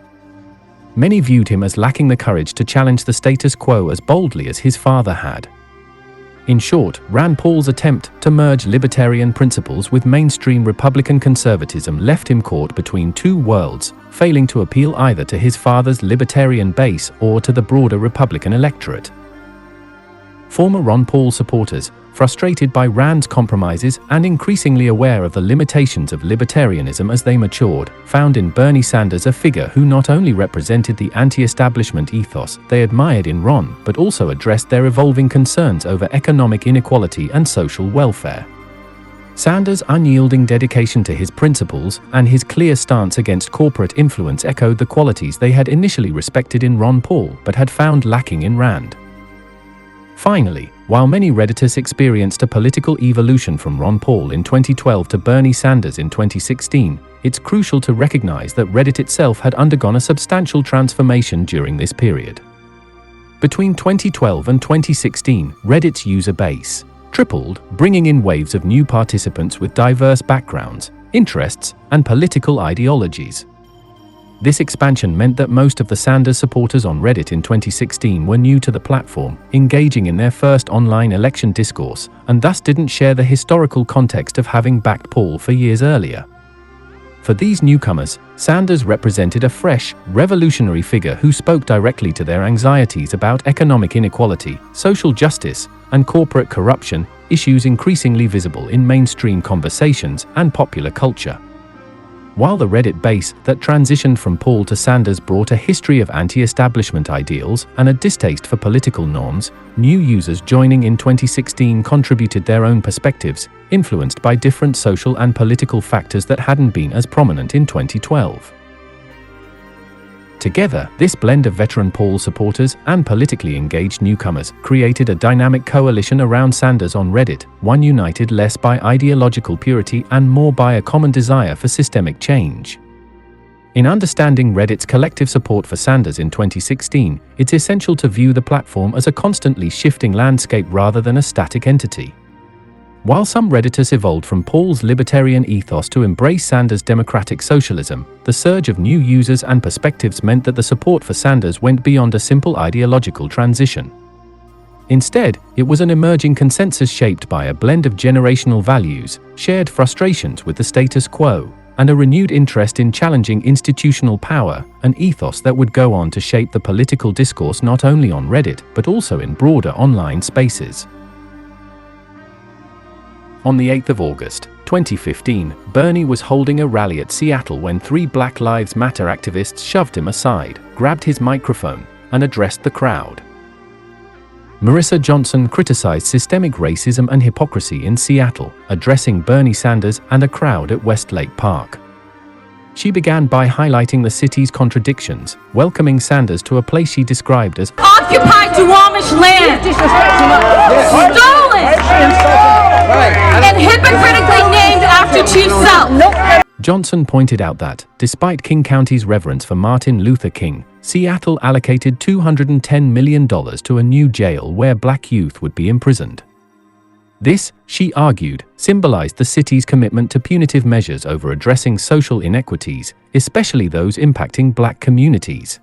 Many viewed him as lacking the courage to challenge the status quo as boldly as his father had. In short, Rand Paul's attempt to merge libertarian principles with mainstream Republican conservatism left him caught between two worlds, failing to appeal either to his father's libertarian base or to the broader Republican electorate. Former Ron Paul supporters, frustrated by Rand's compromises and increasingly aware of the limitations of libertarianism as they matured, found in Bernie Sanders a figure who not only represented the anti-establishment ethos they admired in Ron, but also addressed their evolving concerns over economic inequality and social welfare. Sanders' unyielding dedication to his principles and his clear stance against corporate influence echoed the qualities they had initially respected in Ron Paul but had found lacking in Rand. Finally, while many Redditors experienced a political evolution from Ron Paul in 2012 to Bernie Sanders in 2016, it's crucial to recognize that Reddit itself had undergone a substantial transformation during this period. Between 2012 and 2016, Reddit's user base tripled, bringing in waves of new participants with diverse backgrounds, interests, and political ideologies. This expansion meant that most of the Sanders supporters on Reddit in 2016 were new to the platform, engaging in their first online election discourse, and thus didn't share the historical context of having backed Paul for years earlier. For these newcomers, Sanders represented a fresh, revolutionary figure who spoke directly to their anxieties about economic inequality, social justice, and corporate corruption, issues increasingly visible in mainstream conversations and popular culture. While the Reddit base that transitioned from Paul to Sanders brought a history of anti-establishment ideals and a distaste for political norms, new users joining in 2016 contributed their own perspectives, influenced by different social and political factors that hadn't been as prominent in 2012. Together, this blend of veteran Paul supporters and politically engaged newcomers created a dynamic coalition around Sanders on Reddit, one united less by ideological purity and more by a common desire for systemic change. In understanding Reddit's collective support for Sanders in 2016, it's essential to view the platform as a constantly shifting landscape rather than a static entity. While some Redditors evolved from Paul's libertarian ethos to embrace Sanders' democratic socialism, the surge of new users and perspectives meant that the support for Sanders went beyond a simple ideological transition. Instead, it was an emerging consensus shaped by a blend of generational values, shared frustrations with the status quo, and a renewed interest in challenging institutional power, an ethos that would go on to shape the political discourse not only on Reddit but also in broader online spaces. On the 8th of August, 2015, Bernie was holding a rally at Seattle when 3 Black Lives Matter activists shoved him aside, grabbed his microphone, and addressed the crowd. Marissa Johnson criticized systemic racism and hypocrisy in Seattle, addressing Bernie Sanders and a crowd at Westlake Park. She began by highlighting the city's contradictions, welcoming Sanders to a place she described as occupied Duwamish land, stolen, and hypocritically named after Chief Self. Johnson pointed out that, despite King County's reverence for Martin Luther King, Seattle allocated $210 million to a new jail where black youth would be imprisoned. This, she argued, symbolized the city's commitment to punitive measures over addressing social inequities, especially those impacting black communities.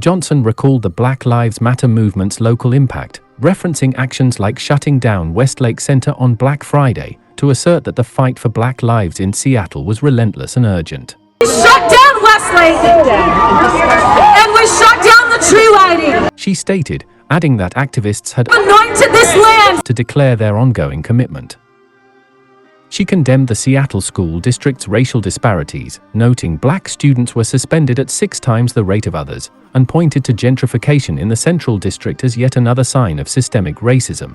Johnson recalled the Black Lives Matter movement's local impact, referencing actions like shutting down Westlake Center on Black Friday, to assert that the fight for black lives in Seattle was relentless and urgent. We shut down Westlake, and we shut down the tree lighting. She stated, adding that activists had anointed this land to declare their ongoing commitment. She condemned the Seattle school district's racial disparities, noting black students were suspended at 6 times the rate of others, and pointed to gentrification in the Central District as yet another sign of systemic racism.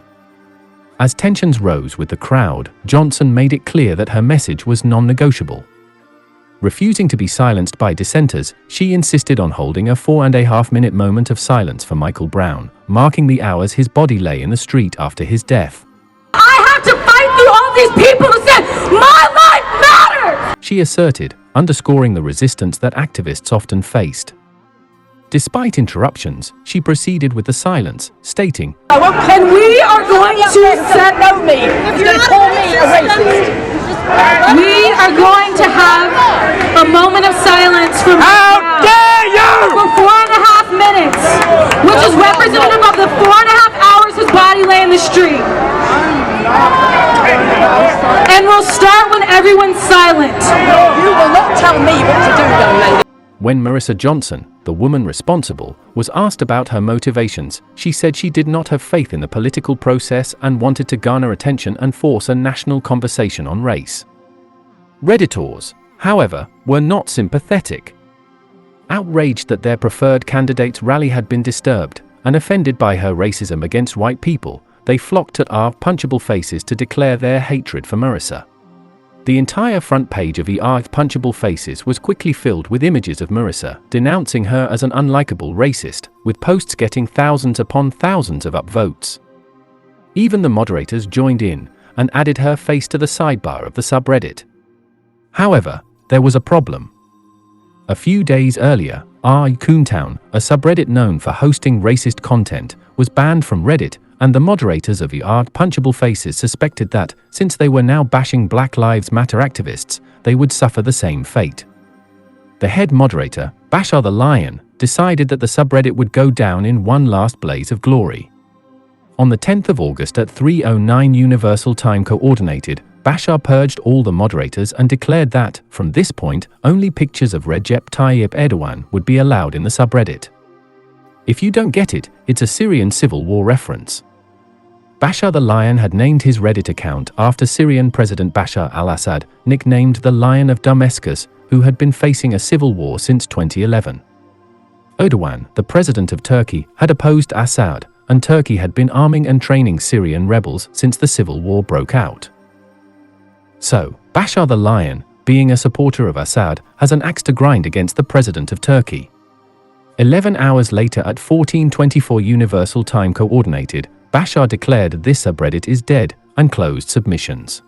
As tensions rose with the crowd, Johnson made it clear that her message was non-negotiable. Refusing to be silenced by dissenters, she insisted on holding a 4.5-minute moment of silence for Michael Brown, marking the hours his body lay in the street after his death. I have to fight through all these people who said, my life matters! She asserted, underscoring the resistance that activists often faced. Despite interruptions, she proceeded with the silence, stating, and we are going to set me. You're going to call me a racist. We are going to have a moment of silence from How dare you! For 4.5 minutes, which is representative of the 4.5 hours his body lay in the street. And we'll start when everyone's silent. You will not tell me what to do, young lady. When Marissa Johnson, the woman responsible, was asked about her motivations, she said she did not have faith in the political process and wanted to garner attention and force a national conversation on race. Redditors, however, were not sympathetic. Outraged that their preferred candidate's rally had been disturbed, and offended by her racism against white people, they flocked at our punchable faces to declare their hatred for Marissa. The entire front page of ER's Punchable Faces was quickly filled with images of Marissa, denouncing her as an unlikable racist, with posts getting thousands upon thousands of upvotes. Even the moderators joined in, and added her face to the sidebar of the subreddit. However, there was a problem. A few days earlier, Coontown, a subreddit known for hosting racist content, was banned from Reddit, and the moderators of Punchable Faces suspected that, since they were now bashing Black Lives Matter activists, they would suffer the same fate. The head moderator, Bashar the Lion, decided that the subreddit would go down in one last blaze of glory. On the 10th of August at 3:09 Universal Time Coordinated, Bashar purged all the moderators and declared that, from this point, only pictures of Recep Tayyip Erdogan would be allowed in the subreddit. If you don't get it, it's a Syrian civil war reference. Bashar the Lion had named his Reddit account after Syrian President Bashar al-Assad, nicknamed the Lion of Damascus, who had been facing a civil war since 2011. Erdogan, the president of Turkey, had opposed Assad, and Turkey had been arming and training Syrian rebels since the civil war broke out. So, Bashar the Lion, being a supporter of Assad, has an axe to grind against the president of Turkey. 11 hours later at 14:24 Universal Time Coordinated, Bashar declared this subreddit is dead, and closed submissions.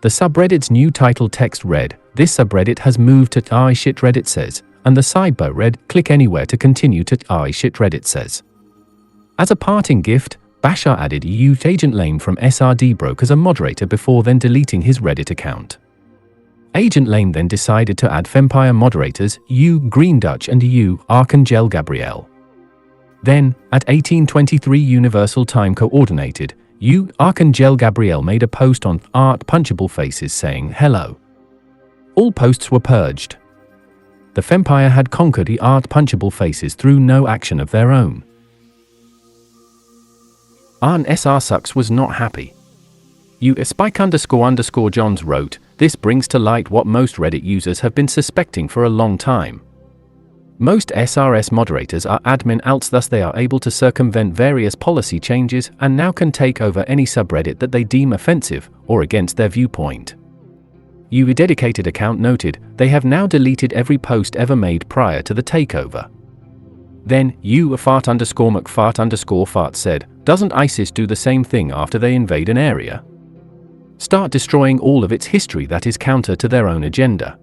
The subreddit's new title text read, "This subreddit has moved to ShitRedditSays," and the sidebar read, "Click anywhere to continue to ShitRedditSays." As a parting gift, Bashar added Agent Lane from SRD Broke as a moderator before then deleting his Reddit account. Agent Lane then decided to add Fempire moderators Green Dutch and Archangel Gabrielle. Then, at 18:23 Universal Time Coordinated, Archangel Gabrielle made a post on Punchable Faces saying hello. All posts were purged. The Fempire had conquered the Punchable Faces through no action of their own. SR was not happy. Spike__Johns wrote, "This brings to light what most Reddit users have been suspecting for a long time. Most SRS moderators are admin alts, thus they are able to circumvent various policy changes and now can take over any subreddit that they deem offensive or against their viewpoint. You dedicated account noted, they have now deleted every post ever made prior to the takeover. Then, you _McFart_fart said, doesn't ISIS do the same thing after they invade an area? Start destroying all of its history that is counter to their own agenda.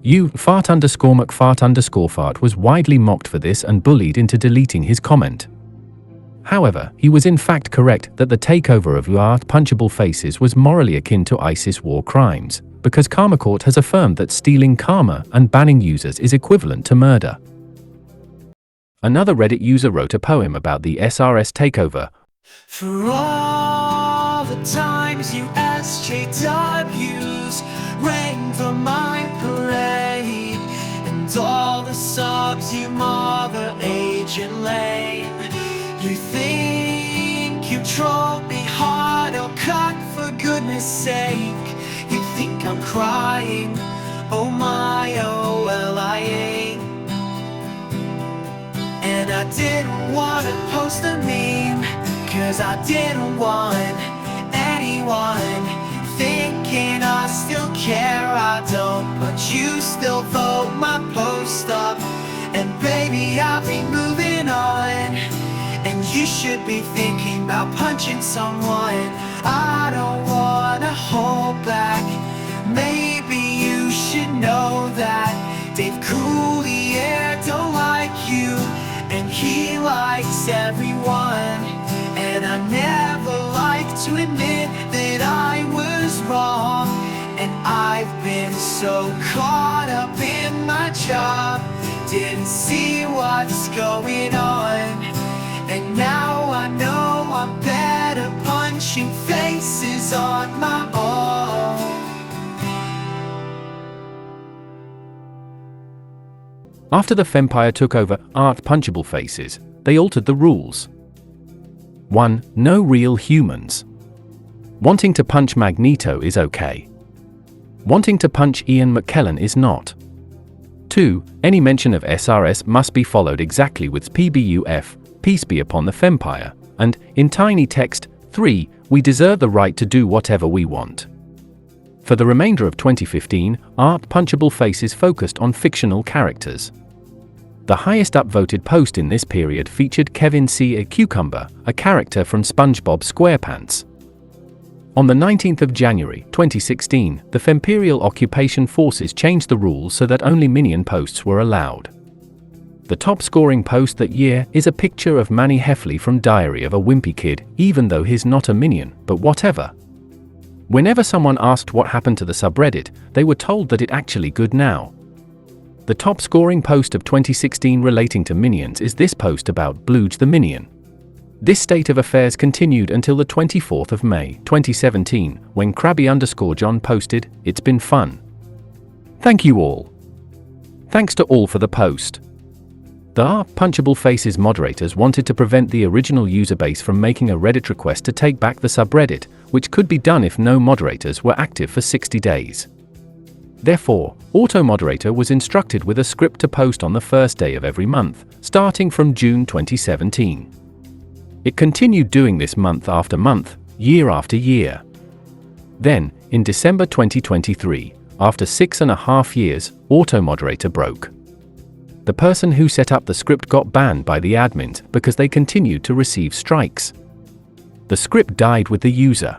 You _McFart_fart was widely mocked for this and bullied into deleting his comment. However, he was in fact correct that the takeover of punchable faces was morally akin to ISIS war crimes, because Karma Court has affirmed that stealing karma and banning users is equivalent to murder. Another Reddit user wrote a poem about the SRS takeover. For all the times you SJWs rang for my parade, and all the subs you mother agent lame. You think you trolled me hard or cut, for goodness sake. You think I'm crying, oh my, oh well I ain't. And I didn't want to post a meme, cause I didn't want anyone thinking I still care. I don't, but you still vote my post up. And baby, I'll be moving on, and you should be thinking about punching someone. I don't wanna hold back. Maybe you should know that Dave Coulier don't like you, and he likes everyone. And I never like to admit that I was wrong, and I've been so caught up in my job, didn't see what's going on. And now I know I'm better punching faces on my own. After the Fempire took over punchable faces, they altered the rules. 1. No real humans. Wanting to punch Magneto is okay. Wanting to punch Ian McKellen is not. 2. Any mention of SRS must be followed exactly with PBUF, peace be upon the Fempire, and, in tiny text, 3. We deserve the right to do whatever we want. For the remainder of 2015, punchable faces focused on fictional characters. The highest upvoted post in this period featured Kevin C. a Cucumber, a character from SpongeBob SquarePants. On the 19th of January, 2016, the Femperial Occupation Forces changed the rules so that only minion posts were allowed. The top-scoring post that year is a picture of Manny Heffley from Diary of a Wimpy Kid, even though he's not a minion, but whatever. Whenever someone asked what happened to the subreddit, they were told that it actually good now. The top-scoring post of 2016 relating to minions is this post about Bluge the Minion. This state of affairs continued until the 24th of May, 2017, when Krabby_John posted, "It's been fun. Thank you all. Thanks to all for the post." The punchable faces moderators wanted to prevent the original user base from making a Reddit request to take back the subreddit, which could be done if no moderators were active for 60 days. Therefore, Auto-Moderator was instructed with a script to post on the first day of every month, starting from June 2017. It continued doing this month after month, year after year. Then, in December 2023, after 6.5 years, Auto-Moderator broke. The person who set up the script got banned by the admins because they continued to receive strikes. The script died with the user.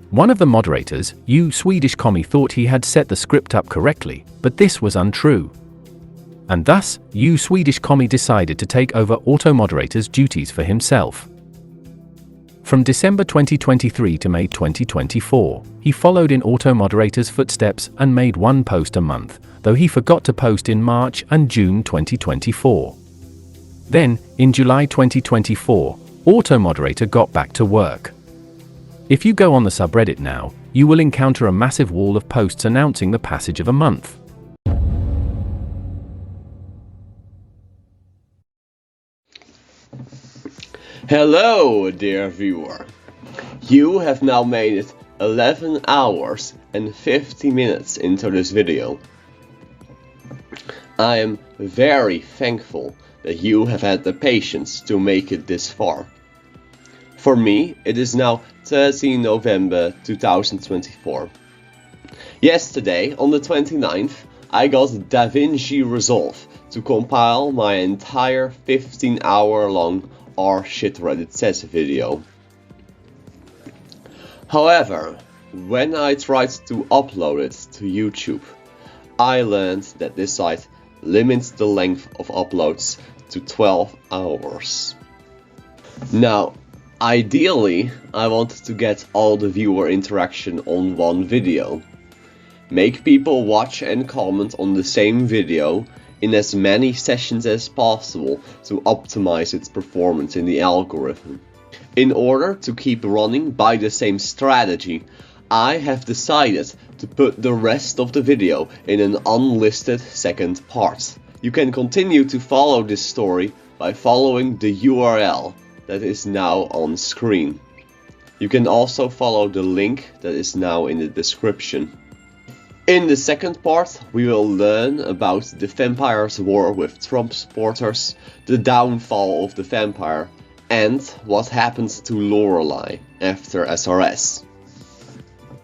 One of the moderators, Swedish Commie, thought he had set the script up correctly, but this was untrue. And thus, Swedish Commie decided to take over Auto-Moderator's duties for himself. From December 2023 to May 2024, he followed in Auto-Moderator's footsteps and made one post a month, though he forgot to post in March and June 2024. Then, in July 2024, Auto-Moderator got back to work. If you go on the subreddit now, you will encounter a massive wall of posts announcing the passage of a month. Hello, dear viewer. You have now made it 11 hours and 50 minutes into this video. I am very thankful that you have had the patience to make it this far. For me, it is now 13 November 2024. Yesterday, on the 29th, I got DaVinci Resolve to compile my entire 15-hour long ShitRedditSays video. However, when I tried to upload it to YouTube, I learned that this site limits the length of uploads to 12 hours. Now, ideally, I wanted to get all the viewer interaction on one video. Make people watch and comment on the same video in as many sessions as possible to optimize its performance in the algorithm. In order to keep running by the same strategy, I have decided to put the rest of the video in an unlisted second part. You can continue to follow this story by following the URL that is now on screen. You can also follow the link that is now in the description. In the second part, we will learn about the Fempire's war with Trump supporters, the downfall of the Fempire, and what happens to Laurelai after SRS.